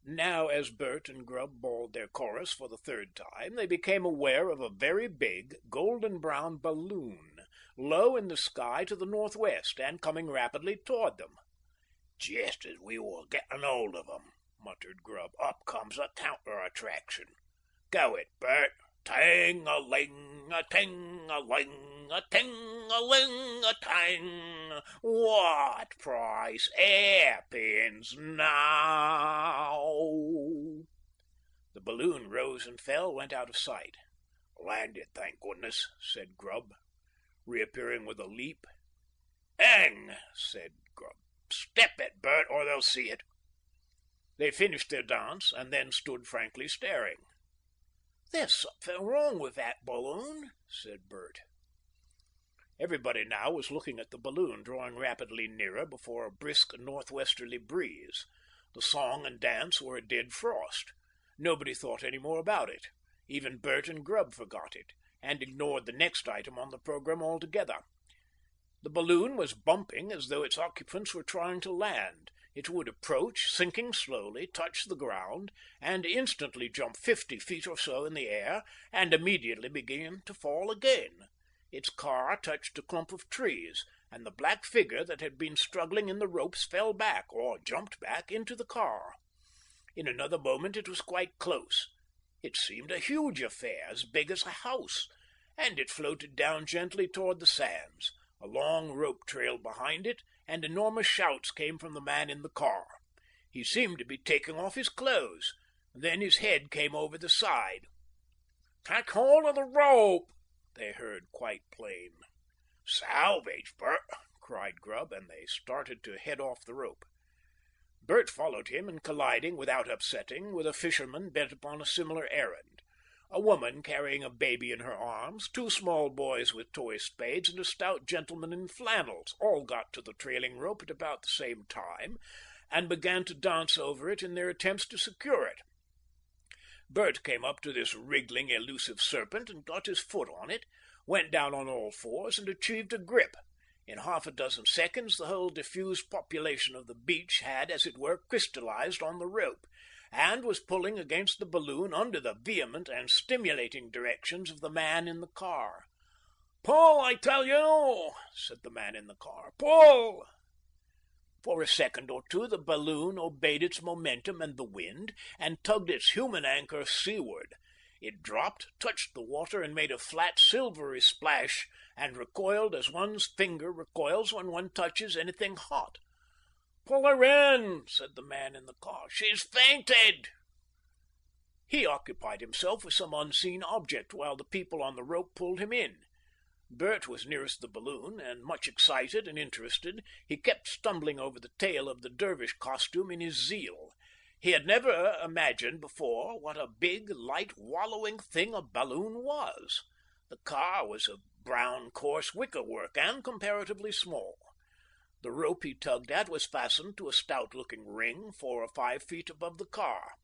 Now, as Bert and Grubb bawled their chorus for the third time, they became aware of a very big, golden-brown balloon, low in the sky to the northwest, and coming rapidly toward them. "Just as we were getting hold of 'em," muttered Grubb. "Up comes a counter-attraction. Go it, Bert. Ting-a-ling, a ting-a-ling, a ting-a-ling, a tang. What price hairpins now?" The balloon rose and fell, went out of sight. "Landed, thank goodness," said Grubb, reappearing with a leap. "Hang!" said Grubb. "Step it, Bert, or they'll see it." They finished their dance, and then stood frankly staring. "There's something wrong with that balloon," said Bert. Everybody now was looking at the balloon, drawing rapidly nearer before a brisk northwesterly breeze. The song and dance were a dead frost. Nobody thought any more about it. Even Bert and Grubb forgot it, and ignored the next item on the program altogether. The balloon was bumping as though its occupants were trying to land. It would approach, sinking slowly, touch the ground, and instantly jump 50 feet or so in the air, and immediately begin to fall again. Its car touched a clump of trees, and the black figure that had been struggling in the ropes fell back, or jumped back, into the car. In another moment it was quite close. It seemed a huge affair, as big as a house, and it floated down gently toward the sands. A long rope trailed behind it, and enormous shouts came from the man in the car. He seemed to be taking off his clothes. Then his head came over the side. "Take hold of the rope," they heard quite plain. "Salvage, Bert," cried Grubb, and they started to head off the rope. Bert followed him, and colliding, without upsetting, with a fisherman bent upon a similar errand. A woman carrying a baby in her arms, 2 small boys with toy spades, and a stout gentleman in flannels, all got to the trailing rope at about the same time, and began to dance over it in their attempts to secure it. Bert came up to this wriggling, elusive serpent and got his foot on it, went down on all fours, and achieved a grip. In half a dozen seconds the whole diffused population of the beach had, as it were, crystallized on the rope, and was pulling against the balloon under the vehement and stimulating directions of the man in the car. "Pull, I tell you," said the man in the car. "Pull!" For a second or two the balloon obeyed its momentum and the wind, and tugged its human anchor seaward. It dropped, touched the water, and made a flat, silvery splash, and recoiled as one's finger recoils when one touches anything hot. "Pull her in," said the man in the car. "She's fainted." He occupied himself with some unseen object, while the people on the rope pulled him in. Bert was nearest the balloon, and much excited and interested, he kept stumbling over the tail of the dervish costume in his zeal. He had never imagined before what a big, light, wallowing thing a balloon was. The car was of brown, coarse wickerwork, and comparatively small. The rope he tugged at was fastened to a stout-looking ring 4 or 5 feet above the car.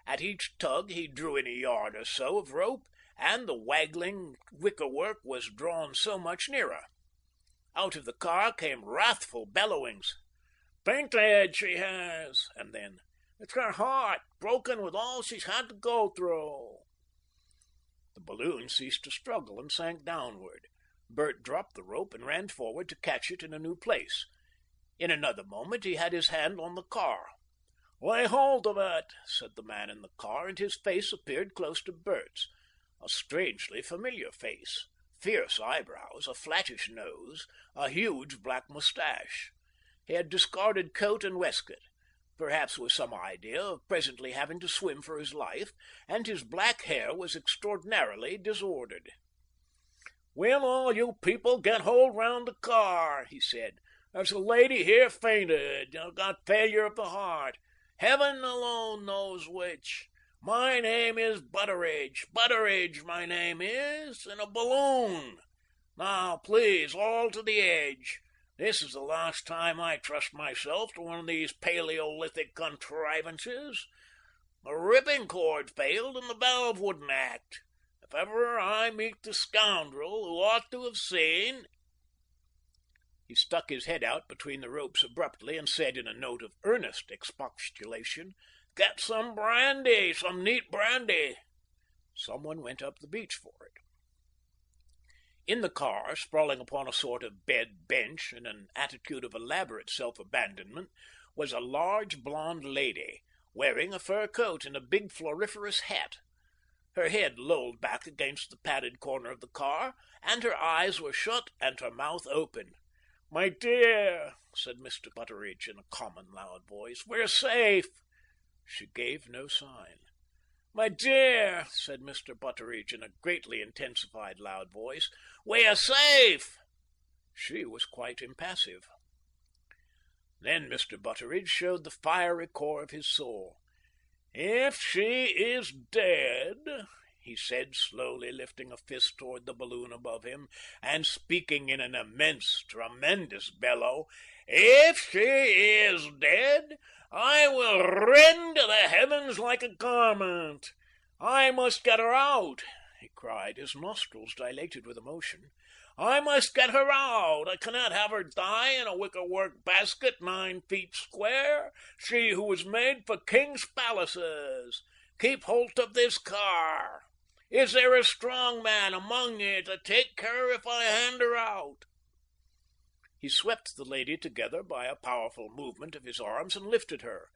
At each tug he drew in a yard or so of rope, and the waggling wickerwork was drawn so much nearer. Out of the car came wrathful bellowings. "Fainted, she has," and then, "It's her heart, broken with all she's had to go through." The balloon ceased to struggle and sank downward. Bert dropped the rope and ran forward to catch it in a new place. In another moment he had his hand on the car. "Lay hold of it," said the man in the car, and his face appeared close to Bert's. A strangely familiar face. Fierce eyebrows, a flattish nose, a huge black moustache. He had discarded coat and waistcoat, perhaps with some idea of presently having to swim for his life, and his black hair was extraordinarily disordered. "Will all you people get hold round the car," he said. "There's a lady here fainted, got failure of the heart. Heaven alone knows which. My name is Butteridge. Butteridge, my name is, in a balloon. Now, please, all to the edge. This is the last time I trust myself to one of these Paleolithic contrivances. The ripping cord failed and the valve wouldn't act. If ever I meet the scoundrel who ought to have seen—" He stuck his head out between the ropes abruptly and said in a note of earnest expostulation, "Get some brandy, some neat brandy." Someone went up the beach for it. In the car, sprawling upon a sort of bed bench in an attitude of elaborate self-abandonment, was a large blonde lady, wearing a fur coat and a big floriferous hat. Her head lolled back against the padded corner of the car, and her eyes were shut and her mouth open. "My dear," said Mr. Butteridge in a common loud voice, "we're safe." She gave no sign. "My dear," said Mr. Butteridge in a greatly intensified loud voice, "we are safe." She was quite impassive. Then Mr. Butteridge showed the fiery core of his soul. "If she is dead," he said, slowly lifting a fist toward the balloon above him, and speaking in an immense, tremendous bellow, "if she is dead, I will rend the heavens like a garment. I must get her out," he cried, his nostrils dilated with emotion. "I must get her out. I cannot have her die in a wickerwork basket 9 feet square, she who was made for kings' palaces. Keep hold of this car. Is there a strong man among ye to take her if I hand her out?" He swept the lady together by a powerful movement of his arms and lifted her.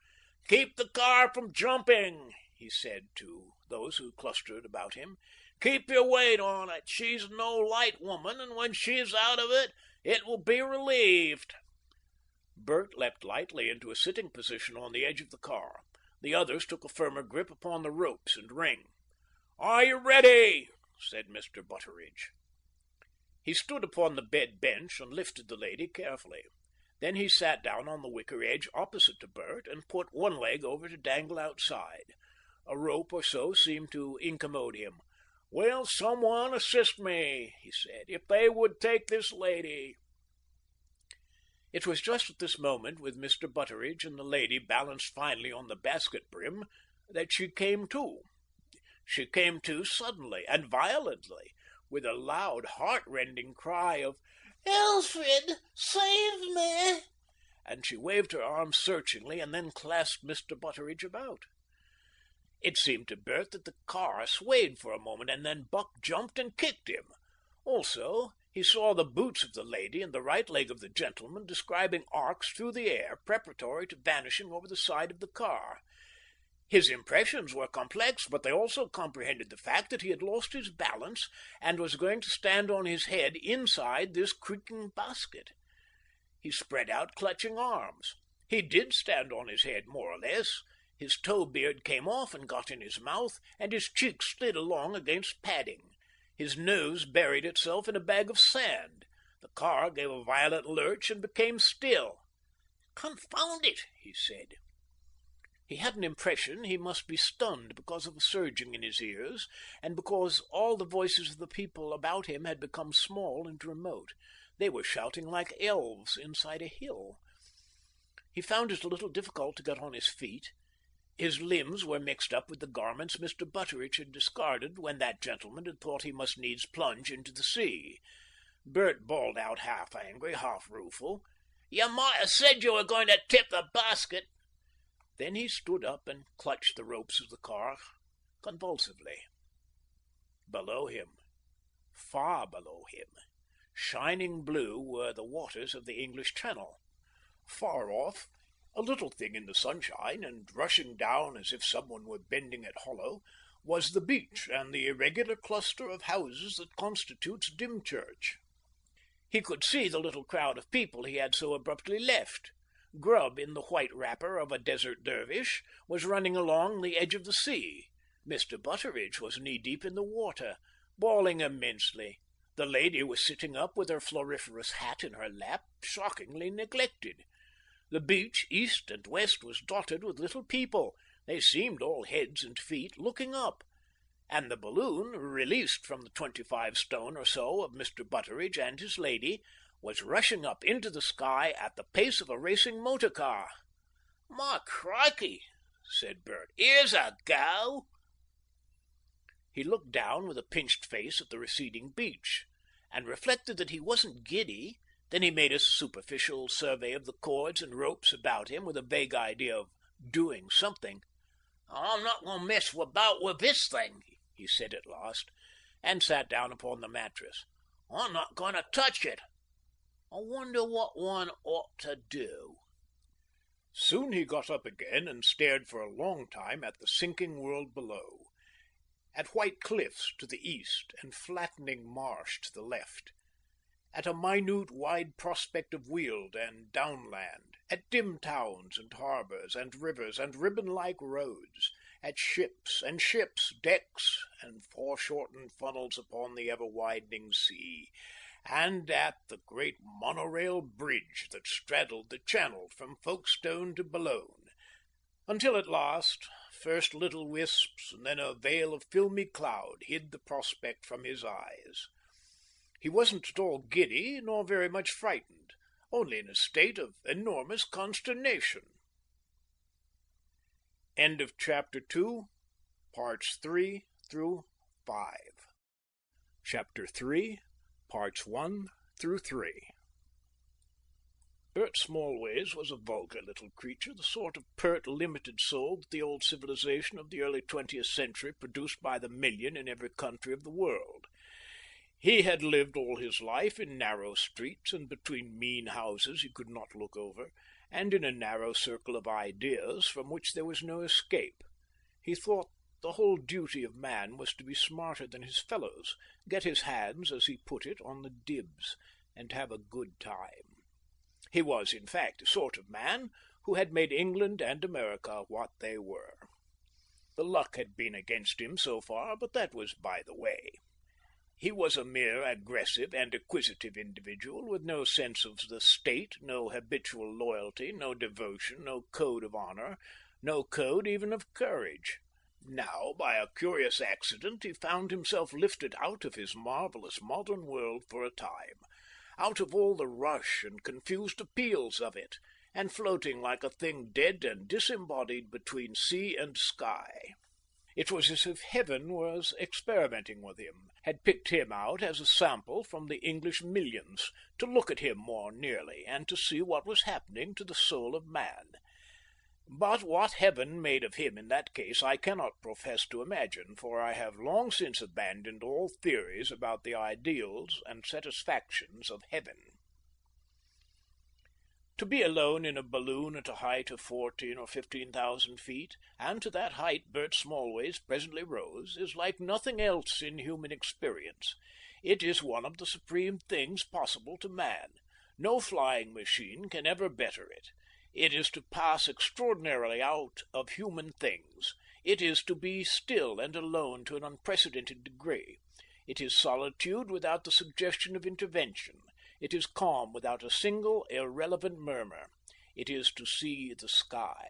"Keep the car from jumping," he said to those who clustered about him. "Keep your weight on it. She's no light woman, and when she's out of it, it will be relieved." Bert leapt lightly into a sitting position on the edge of the car. The others took a firmer grip upon the ropes and ring. "Are you ready?" said Mr. Butteridge. He stood upon the bed bench and lifted the lady carefully. Then he sat down on the wicker edge opposite to Bert and put one leg over to dangle outside. A rope or so seemed to incommode him. "Will someone assist me?" he said. "If they would take this lady." It was just at this moment, with Mr. Butteridge and the lady balanced finely on the basket brim, that she came to. She came to suddenly and violently, with a loud, heart-rending cry of "Alfred, save me!" and she waved her arms searchingly and then clasped Mr. Butteridge about. It seemed to Bert that the car swayed for a moment, and then Buck jumped and kicked him. Also, he saw the boots of the lady and the right leg of the gentleman describing arcs through the air, preparatory to vanishing over the side of the car. His impressions were complex, but they also comprehended the fact that he had lost his balance and was going to stand on his head inside this creaking basket. He spread out clutching arms. He did stand on his head, more or less. His toe beard came off and got in his mouth, and his cheeks slid along against padding. His nose buried itself in a bag of sand. The car gave a violent lurch and became still. "Confound it!" he said. He had an impression he must be stunned because of a surging in his ears, and because all the voices of the people about him had become small and remote. They were shouting like elves inside a hill. He found it a little difficult to get on his feet. His limbs were mixed up with the garments Mr. Butteridge had discarded when that gentleman had thought he must needs plunge into the sea. Bert bawled out, half angry, half rueful, "You might have said you were going to tip the basket." Then he stood up and clutched the ropes of the car convulsively. Below him, far below him, shining blue, were the waters of the English Channel. Far off, a little thing in the sunshine, and rushing down as if someone were bending it hollow, was the beach and the irregular cluster of houses that constitutes Dymchurch. He could see the little crowd of people he had so abruptly left. Grubb, in the white wrapper of a desert dervish, was running along the edge of the sea. Mr. Butteridge was knee-deep in the water, bawling immensely. The lady was sitting up with her floriferous hat in her lap, shockingly neglected. The beach, east and west, was dotted with little people. They seemed all heads and feet, looking up. And the balloon, released from the 25 stone or so of Mr. Butteridge and his lady, was rushing up into the sky at the pace of a racing motor car. "My crikey," said Bert, "here's a go." He looked down with a pinched face at the receding beach, and reflected that he wasn't giddy. Then he made a superficial survey of the cords and ropes about him with a vague idea of doing something. "I'm not going to mess about with this thing," he said at last, and sat down upon the mattress. "I'm not going to touch it. I wonder what one ought to do." Soon he got up again and stared for a long time at the sinking world below, at white cliffs to the east and flattening marsh to the left, at a minute wide prospect of weald and downland, at dim towns and harbours and rivers and ribbon-like roads, at ships and ships, decks and foreshortened funnels upon the ever-widening sea, and at the great monorail bridge that straddled the channel from Folkestone to Boulogne, until at last first little wisps and then a veil of filmy cloud hid the prospect from his eyes. He wasn't at all giddy, nor very much frightened, only in a state of enormous consternation. End of Chapter 2, Parts 3 through 5. Chapter 3, Parts 1 through 3. Bert Smallways was a vulgar little creature, the sort of pert, limited soul that the old civilization of the early 20th century produced by the million in every country of the world. He had lived all his life in narrow streets and between mean houses he could not look over, and in a narrow circle of ideas from which there was no escape. He thought the whole duty of man was to be smarter than his fellows, get his hands, as he put it, on the dibs, and have a good time. He was, in fact, the sort of man who had made England and America what they were. The luck had been against him so far, but that was by the way. He was a mere aggressive and acquisitive individual, with no sense of the state, no habitual loyalty, no devotion, no code of honour, no code even of courage. Now, by a curious accident, he found himself lifted out of his marvellous modern world for a time, out of all the rush and confused appeals of it, and floating like a thing dead and disembodied between sea and sky. It was as if heaven was experimenting with him, had picked him out as a sample from the English millions, to look at him more nearly, and to see what was happening to the soul of man. But what heaven made of him in that case I cannot profess to imagine, for I have long since abandoned all theories about the ideals and satisfactions of heaven. To be alone in a balloon at a height of 14,000 or 15,000 feet, and to that height Bert Smallways presently rose, is like nothing else in human experience. It is one of the supreme things possible to man. No flying machine can ever better it. It is to pass extraordinarily out of human things. It is to be still and alone to an unprecedented degree. It is solitude without the suggestion of intervention. It is calm without a single irrelevant murmur. It is to see the sky.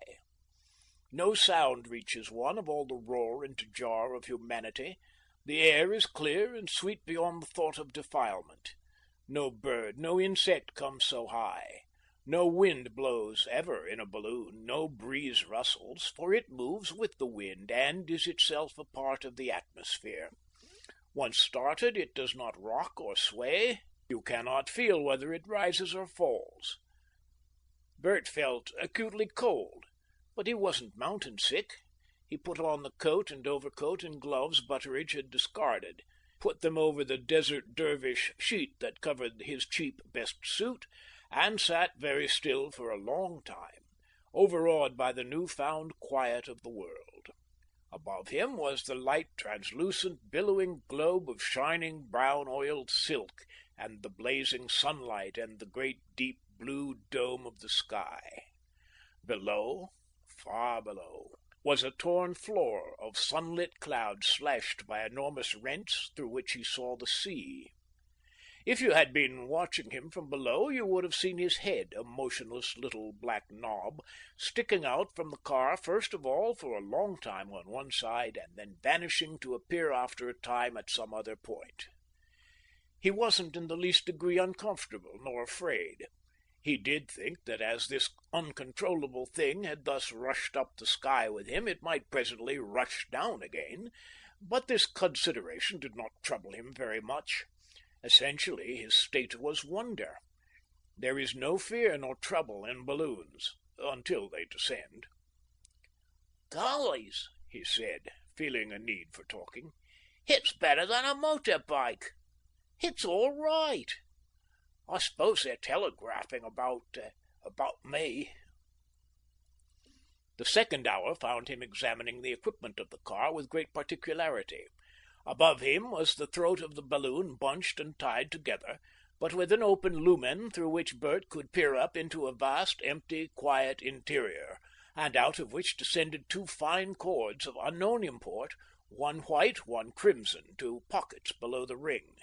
No sound reaches one of all the roar and jar of humanity. The air is clear and sweet beyond the thought of defilement. No bird, no insect comes so high. No wind blows ever in a balloon, no breeze rustles, for it moves with the wind and is itself a part of the atmosphere. Once started, it does not rock or sway. You cannot feel whether it rises or falls. Bert felt acutely cold, but he wasn't mountain sick. He put on the coat and overcoat and gloves Butteridge had discarded, put them over the Desert Dervish sheet that covered his cheap best suit, and sat very still for a long time, overawed by the new-found quiet of the world. Above him was the light, translucent, billowing globe of shining brown-oiled silk, and the blazing sunlight, and the great deep blue dome of the sky. Below, far below, was a torn floor of sunlit clouds slashed by enormous rents through which he saw the sea. If you had been watching him from below, you would have seen his head, a motionless little black knob, sticking out from the car first of all for a long time on one side, and then vanishing to appear after a time at some other point. He wasn't in the least degree uncomfortable, nor afraid. He did think that as this uncontrollable thing had thus rushed up the sky with him, it might presently rush down again, but this consideration did not trouble him very much. Essentially, his state was wonder. There is no fear nor trouble in balloons, until they descend. "Gollies," he said, feeling a need for talking, "it's better than a motor bike. It's all right. I suppose they're telegraphing about me." The second hour found him examining the equipment of the car with great particularity. Above him was the throat of the balloon bunched and tied together, but with an open lumen through which Bert could peer up into a vast, empty, quiet interior, and out of which descended two fine cords of unknown import, one white, one crimson, to pockets below the ring.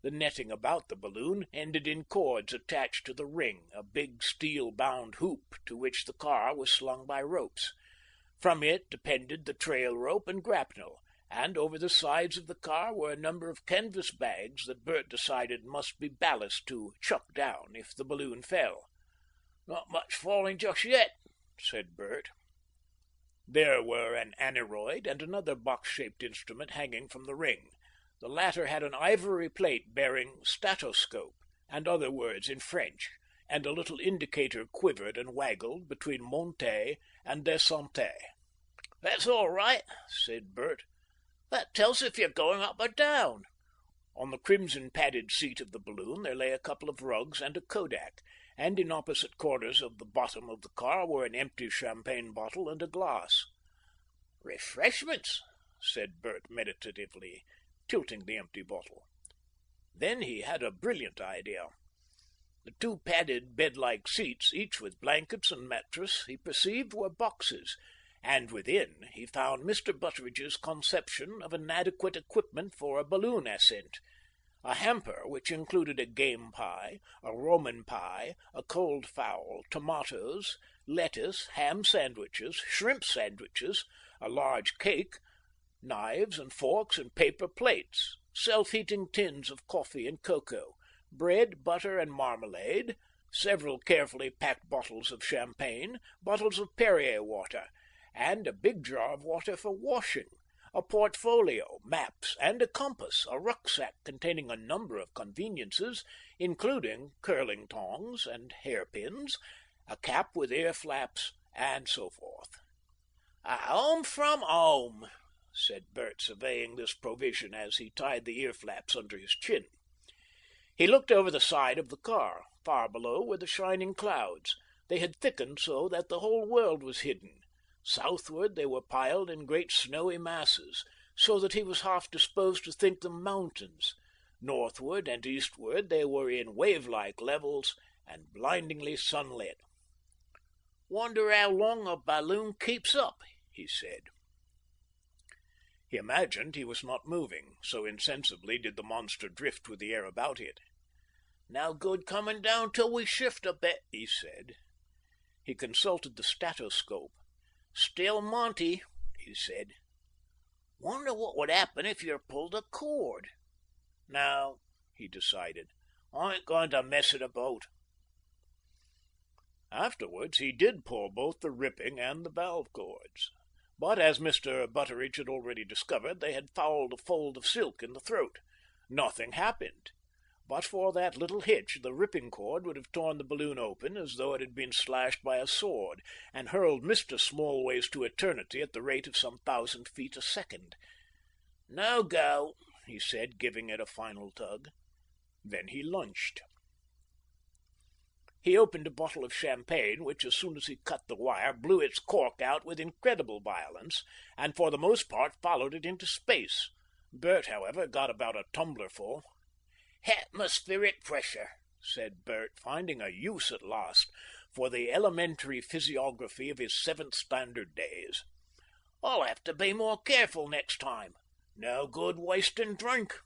The netting about the balloon ended in cords attached to the ring, a big steel-bound hoop to which the car was slung by ropes. From it depended the trail rope and grapnel, and over the sides of the car were a number of canvas bags that Bert decided must be ballast to chuck down if the balloon fell. "Not much falling just yet," said Bert. There were an aneroid and another box-shaped instrument hanging from the ring. The latter had an ivory plate bearing statoscope and other words in French, and a little indicator quivered and waggled between montée and descente. "That's all right," said Bert. "That tells if you're going up or down." On the crimson padded seat of the balloon there lay a couple of rugs and a kodak, and in opposite corners of the bottom of the car were an empty champagne bottle and a glass. "Refreshments," said Bert meditatively, tilting the empty bottle. Then he had a brilliant idea. The two padded bed-like seats, each with blankets and mattress, he perceived were boxes, and within he found Mr. Butteridge's conception of an adequate equipment for a balloon ascent. A hamper which included a game pie, a Roman pie, a cold fowl, tomatoes, lettuce, ham sandwiches, shrimp sandwiches, a large cake, knives and forks and paper plates, self-heating tins of coffee and cocoa, bread, butter, and marmalade, several carefully packed bottles of champagne, bottles of Perrier water, and a big jar of water for washing, a portfolio, maps, and a compass, a rucksack containing a number of conveniences, including curling tongs and hairpins, a cap with ear flaps, and so forth. "A home from home," said Bert, surveying this provision as he tied the ear flaps under his chin. He looked over the side of the car. Far below were the shining clouds. They had thickened so that the whole world was hidden. Southward they were piled in great snowy masses, so that he was half disposed to think them mountains. Northward and eastward they were in wave-like levels and blindingly sunlit. "Wonder how long a balloon keeps up," he said. He imagined he was not moving, so insensibly did the monster drift with the air about it. "No good coming down till we shift a bit," he said. He consulted the statoscope. "Still Monty," he said. "Wonder what would happen if you pulled a cord. No," he decided, "I ain't going to mess it about." Afterwards he did pull both the ripping and the valve cords. But, as Mr. Butteridge had already discovered, they had fouled a fold of silk in the throat. Nothing happened. But for that little hitch, the ripping cord would have torn the balloon open as though it had been slashed by a sword, and hurled Mr. Smallways to eternity at the rate of some 1,000 feet a second. "No go," he said, giving it a final tug. Then he lunched. He opened a bottle of champagne, which, as soon as he cut the wire, blew its cork out with incredible violence, and for the most part followed it into space. Bert, however, got about a tumblerful. "Atmospheric pressure," said Bert, finding a use at last for the elementary physiography of his 7th standard days. "I'll have to be more careful next time. No good wasting drink."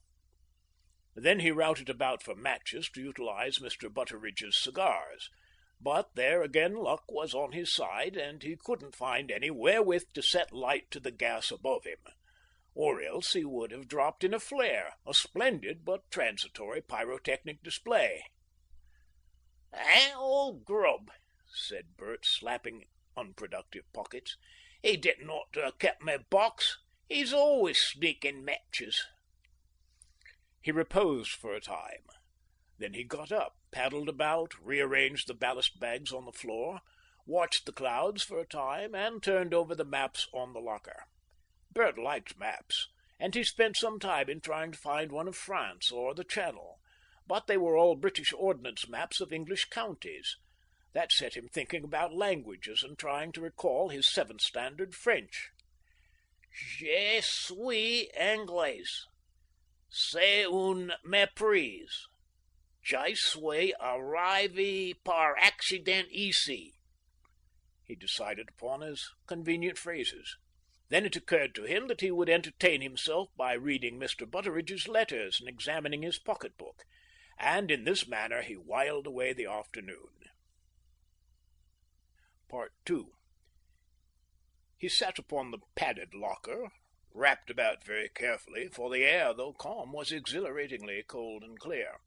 Then he routed about for matches to utilize Mr. Butteridge's cigars. But there again luck was on his side, and he couldn't find any wherewith to set light to the gas above him. Or else he would have dropped in a flare, a splendid but transitory pyrotechnic display. "Old grub," said Bert, slapping unproductive pockets. "He didn't ought to have kept my box. He's always sneaking matches." He reposed for a time. Then he got up, paddled about, rearranged the ballast bags on the floor, watched the clouds for a time, and turned over the maps on the locker. Bert liked maps, and he spent some time in trying to find one of France or the Channel, but they were all British ordnance maps of English counties. That set him thinking about languages and trying to recall his 7th standard French. "Je suis anglais. C'est une méprise. Je suis arrivé par accident ici." he decided upon as convenient phrases. Then it occurred to him that he would entertain himself by reading Mr. Butteridge's letters and examining his pocket-book, and in this manner he whiled away the afternoon. Part 2. He sat upon the padded locker, wrapped about very carefully, for the air, though calm, was exhilaratingly cold and clear.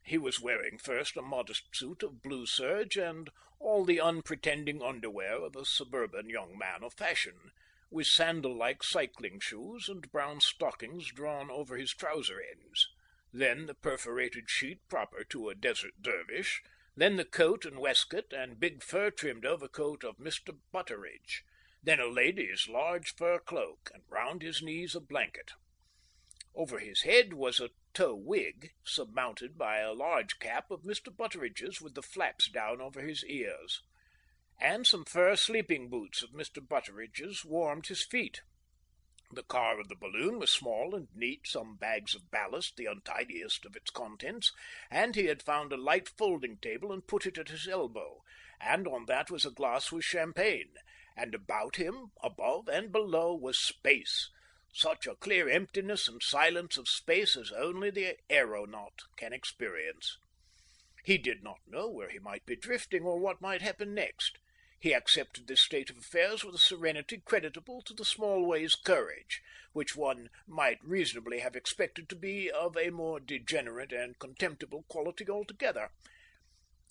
He was wearing first a modest suit of blue serge and all the unpretending underwear of a suburban young man of fashion, with sandal-like cycling shoes and brown stockings drawn over his trouser ends, then the perforated sheet proper to a desert dervish, then the coat and waistcoat and big fur-trimmed overcoat of Mr. Butteridge, then a lady's large fur cloak, and round his knees a blanket. Over his head was a tow wig, surmounted by a large cap of Mr. Butteridge's with the flaps down over his ears, and some fur sleeping boots of Mr. Butteridge's warmed his feet. The car of the balloon was small and neat, some bags of ballast, the untidiest of its contents, and he had found a light folding table and put it at his elbow, and on that was a glass with champagne, and about him, above and below, was space, such a clear emptiness and silence of space as only the aeronaut can experience. He did not know where he might be drifting or what might happen next. He accepted this state of affairs with a serenity creditable to the Smallways' courage, which one might reasonably have expected to be of a more degenerate and contemptible quality altogether.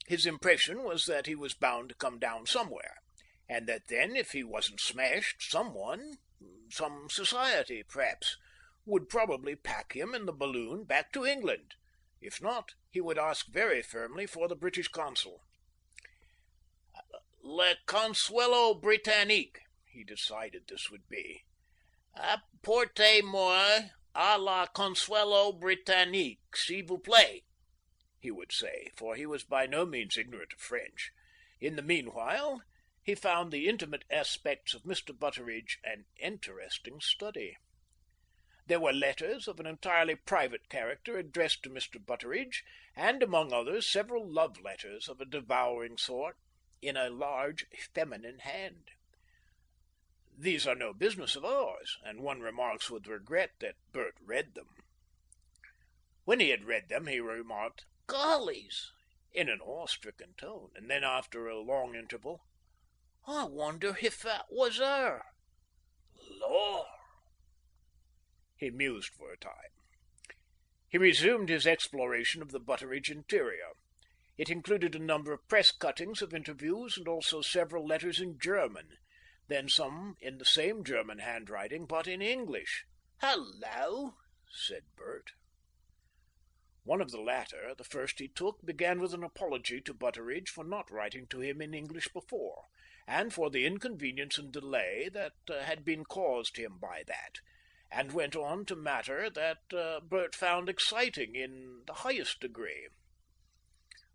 His impression was that he was bound to come down somewhere, and that then, if he wasn't smashed, someone, some society perhaps, would probably pack him and the balloon back to England. If not, he would ask very firmly for the British consul. Le Consuelo Britannique, he decided this would be. Apportez-moi à la Consuelo Britannique, s'il vous plaît, he would say, for he was by no means ignorant of French. In the meanwhile, he found the intimate aspects of Mr. Butteridge an interesting study. There were letters of an entirely private character addressed to Mr. Butteridge, and among others several love letters of a devouring sort, in a large feminine hand. These are no business of ours, and one remarks with regret that Bert read them. When he had read them, he remarked, "Gollies," in an awe-stricken tone, and then, after a long interval, "I wonder if that was her. Lor!" He mused for a time. He resumed his exploration of the Butteridge interior. It included a number of press cuttings of interviews and also several letters in German, then some in the same German handwriting, but in English. "Hello," said Bert. One of the latter, the first he took, began with an apology to Butteridge for not writing to him in English before, and for the inconvenience and delay that had been caused him by that, and went on to matter that Bert found exciting in the highest degree.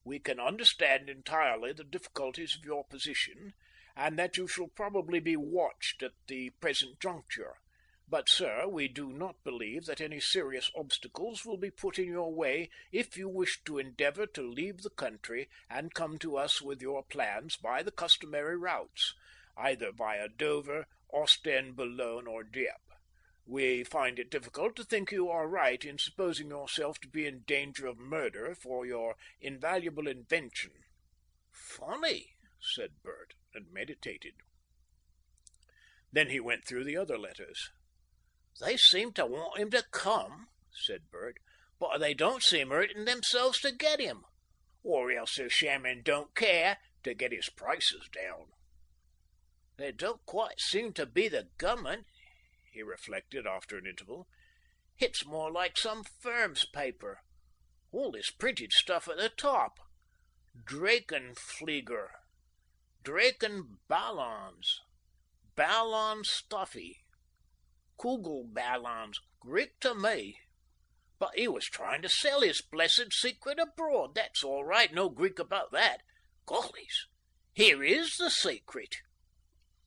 "We can understand entirely the difficulties of your position, and that you shall probably be watched at the present juncture. But, sir, we do not believe that any serious obstacles will be put in your way if you wish to endeavour to leave the country and come to us with your plans by the customary routes, either via Dover, Ostend, Boulogne, or Dieppe. We find it difficult to think you are right in supposing yourself to be in danger of murder for your invaluable invention." "Funny," said Bert, and meditated. Then he went through the other letters. "They seem to want him to come," said Bert, "but they don't seem hurting themselves to get him. Or else their shaman don't care to get his prices down. They don't quite seem to be the government," he reflected after an interval. "It's more like some firm's paper. All this printed stuff at the top. Drakenflieger, Drakenballons, Ballon Stuffy, Kugelballons, Greek to me. But he was trying to sell his blessed secret abroad. That's all right, no Greek about that. Gollies, here is the secret."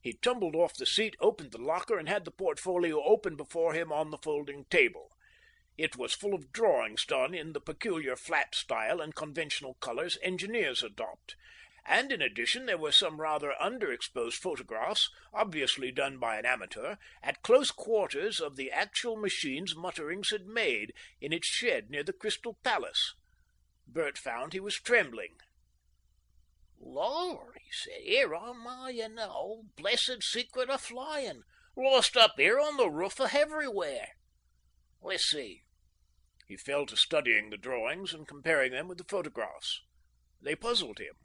He tumbled off the seat, opened the locker, and had the portfolio open before him on the folding table. It was full of drawings done in the peculiar flat style and conventional colours engineers adopt, and in addition there were some rather underexposed photographs, obviously done by an amateur, at close quarters of the actual machines Mutterings had made in its shed near the Crystal Palace. Bert found he was trembling. "Lord," he said, "here am I in the old blessed secret of flying, lost up here on the roof of everywhere. Let's see." He fell to studying the drawings and comparing them with the photographs. They puzzled him.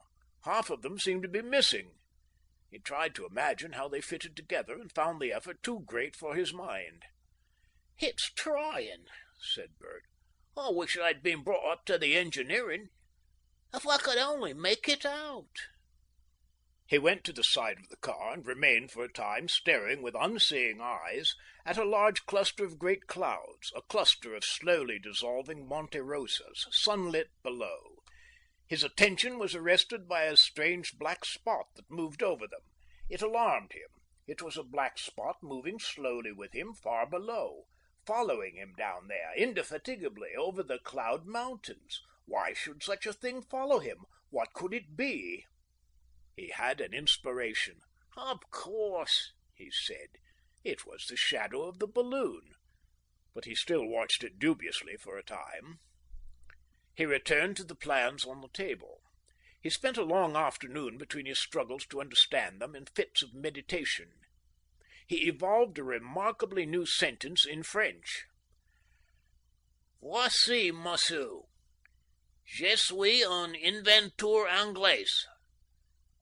Half of them seemed to be missing. He tried to imagine how they fitted together, and found the effort too great for his mind. "It's trying," said Bert. "I wish I'd been brought up to the engineering. If I could only make it out." He went to the side of the car and remained for a time staring with unseeing eyes at a large cluster of great clouds, a cluster of slowly dissolving Monte Rosas, sunlit below. His attention was arrested by a strange black spot that moved over them. It alarmed him. It was a black spot moving slowly with him far below, following him down there, indefatigably, over the cloud mountains. Why should such a thing follow him? What could it be? He had an inspiration. "Of course," he said. It was the shadow of the balloon. But he still watched it dubiously for a time. He returned to the plans on the table. He spent a long afternoon between his struggles to understand them in fits of meditation. He evolved a remarkably new sentence in French. "Voici, monsieur. Je suis un inventeur anglais.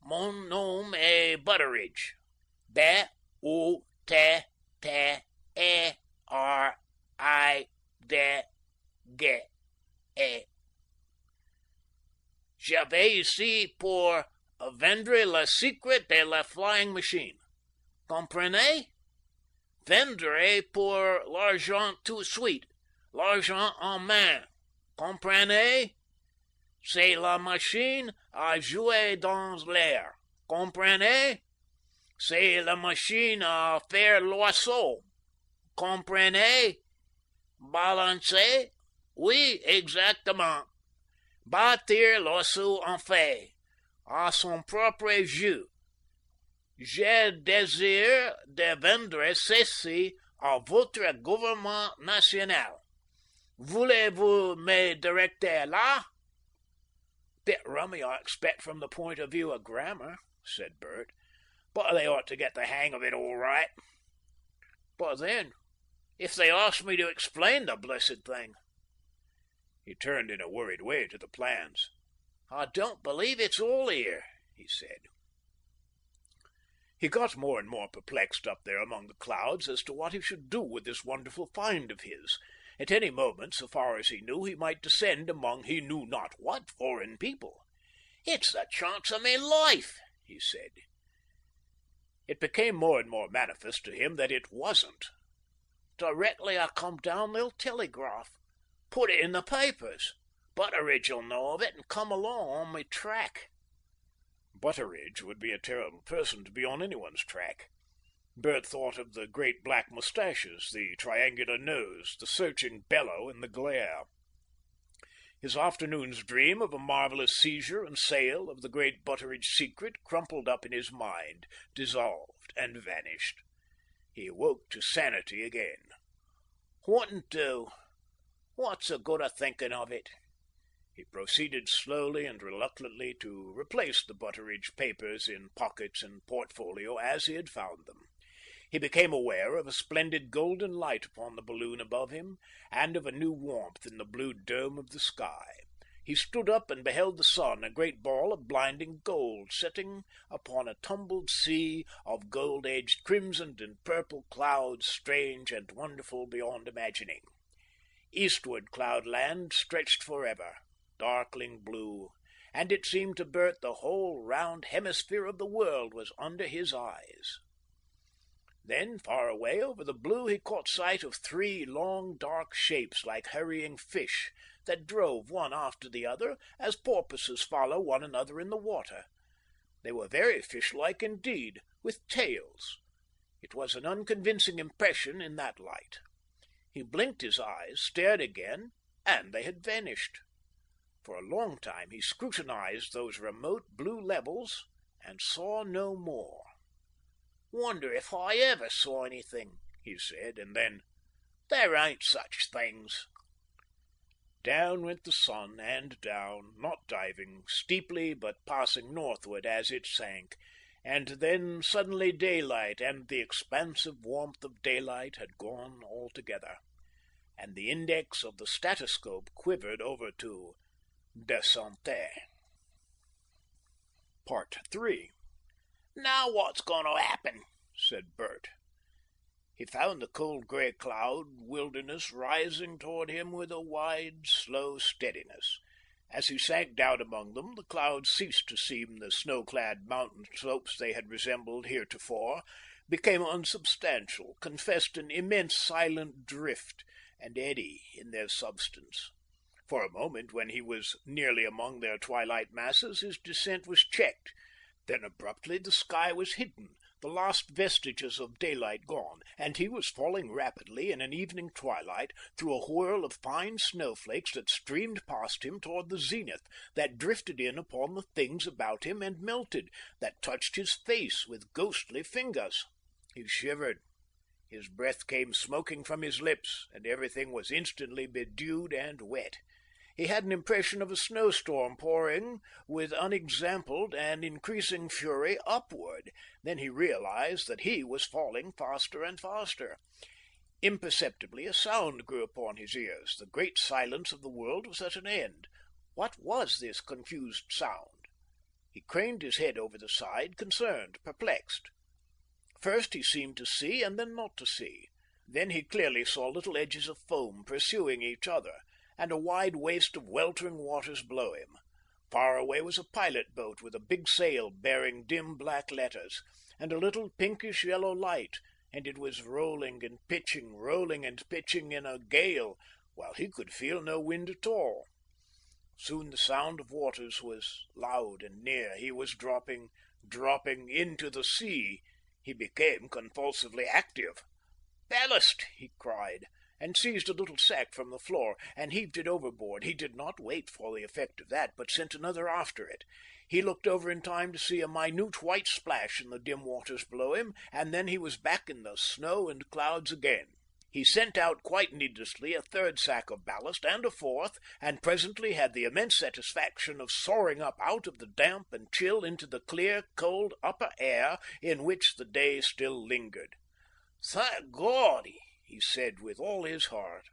Mon nom est Butteridge. B-U-T-T-E-R-I-D-G-E. Je vais ici pour vendre le secret de la flying machine. Comprenez? Vendre pour l'argent tout de suite, l'argent en main. Comprenez? C'est la machine à jouer dans l'air. Comprenez? C'est la machine à faire l'oiseau. Comprenez? Balancer? Oui, exactement. Bâtir l'oiseau en fait, à son propre jeu. Je désire de vendre ceci à votre gouvernement national. Voulez-vous me directer là?" "Bit rummy, I expect, from the point of view of grammar," said Bert. "But they ought to get the hang of it all right. But then, if they asked me to explain the blessed thing—" He turned in a worried way to the plans. "I don't believe it's all here," he said. He got more and more perplexed up there among the clouds as to what he should do with this wonderful find of his. At any moment, so far as he knew, he might descend among he knew not what foreign people. "It's the chance of my life," he said. It became more and more manifest to him that it wasn't. "Directly I come down they'll telegraph. Put it in the papers. Butteridge'll know of it and come along on my track." Butteridge would be a terrible person to be on anyone's track. Bert thought of the great black moustaches, the triangular nose, the searching bellow in the glare. His afternoon's dream of a marvelous seizure and sale of the great Butteridge secret crumpled up in his mind, dissolved, and vanished. He awoke to sanity again. "Wouldn't do. What's the good of thinking of it?" He proceeded slowly and reluctantly to replace the Butteridge papers in pockets and portfolio as he had found them. He became aware of a splendid golden light upon the balloon above him, and of a new warmth in the blue dome of the sky. He stood up and beheld the sun, a great ball of blinding gold, setting upon a tumbled sea of gold-edged crimsoned and purple clouds, strange and wonderful beyond imagining. Eastward cloudland stretched forever, darkling blue, and it seemed to Bert the whole round hemisphere of the world was under his eyes. Then, far away over the blue, he caught sight of three long, dark shapes like hurrying fish that drove one after the other as porpoises follow one another in the water. They were very fish-like indeed, with tails. It was an unconvincing impression in that light. He blinked his eyes, stared again, and they had vanished. For a long time he scrutinized those remote blue levels and saw no more. "Wonder if I ever saw anything," he said, and then, "There ain't such things." Down went the sun, and down, not diving steeply, but passing northward as it sank, and then suddenly daylight and the expansive warmth of daylight had gone altogether, and the index of the statoscope quivered over to descente. Part 3. "Now what's going to happen?" said Bert. He found the cold grey cloud wilderness rising toward him with a wide, slow steadiness. As he sank down among them, the clouds ceased to seem the snow-clad mountain slopes they had resembled heretofore, became unsubstantial, confessed an immense silent drift and eddy in their substance. For a moment, when he was nearly among their twilight masses, his descent was checked. Then abruptly the sky was hidden, the last vestiges of daylight gone, and he was falling rapidly in an evening twilight through a whirl of fine snowflakes that streamed past him toward the zenith, that drifted in upon the things about him and melted, that touched his face with ghostly fingers. He shivered. His breath came smoking from his lips, and everything was instantly bedewed and wet. He had an impression of a snowstorm pouring with unexampled and increasing fury upward. Then he realized that he was falling faster and faster. Imperceptibly a sound grew upon his ears. The great silence of the world was at an end. What was this confused sound? He craned his head over the side, concerned, perplexed. First he seemed to see, and then not to see. Then he clearly saw little edges of foam pursuing each other, and a wide waste of weltering waters below him. Far away was a pilot boat with a big sail bearing dim black letters, and a little pinkish-yellow light, and it was rolling and pitching in a gale, while he could feel no wind at all. Soon the sound of waters was loud and near. He was dropping into the sea. He became convulsively active. "Ballast!" he cried, and seized a little sack from the floor, and heaved it overboard. He did not wait for the effect of that, but sent another after it. He looked over in time to see a minute white splash in the dim waters below him, and then he was back in the snow and clouds again. He sent out quite needlessly a third sack of ballast, and a fourth, and presently had the immense satisfaction of soaring up out of the damp and chill into the clear, cold upper air in which the day still lingered. "Thank God!" he said with all his heart.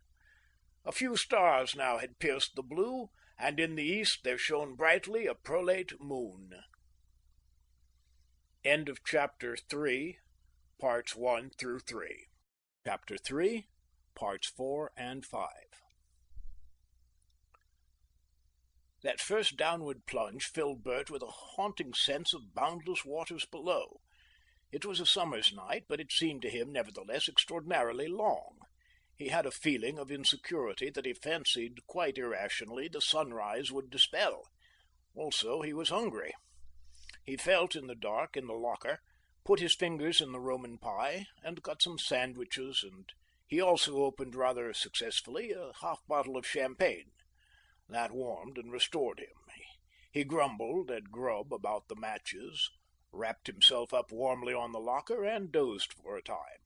A few stars now had pierced the blue, and in the east there shone brightly a prolate moon. End of Chapter 3, Parts 1 through 3. Chapter 3, Parts 4 and 5. That first downward plunge filled Bert with a haunting sense of boundless waters below. It was a summer's night, but it seemed to him, nevertheless, extraordinarily long. He had a feeling of insecurity that he fancied, quite irrationally, the sunrise would dispel. Also, he was hungry. He felt in the dark in the locker, put his fingers in the Roman pie, and got some sandwiches, and he also opened rather successfully a half bottle of champagne. That warmed and restored him. He grumbled at Grubb about the matches, wrapped himself up warmly on the locker, and dozed for a time.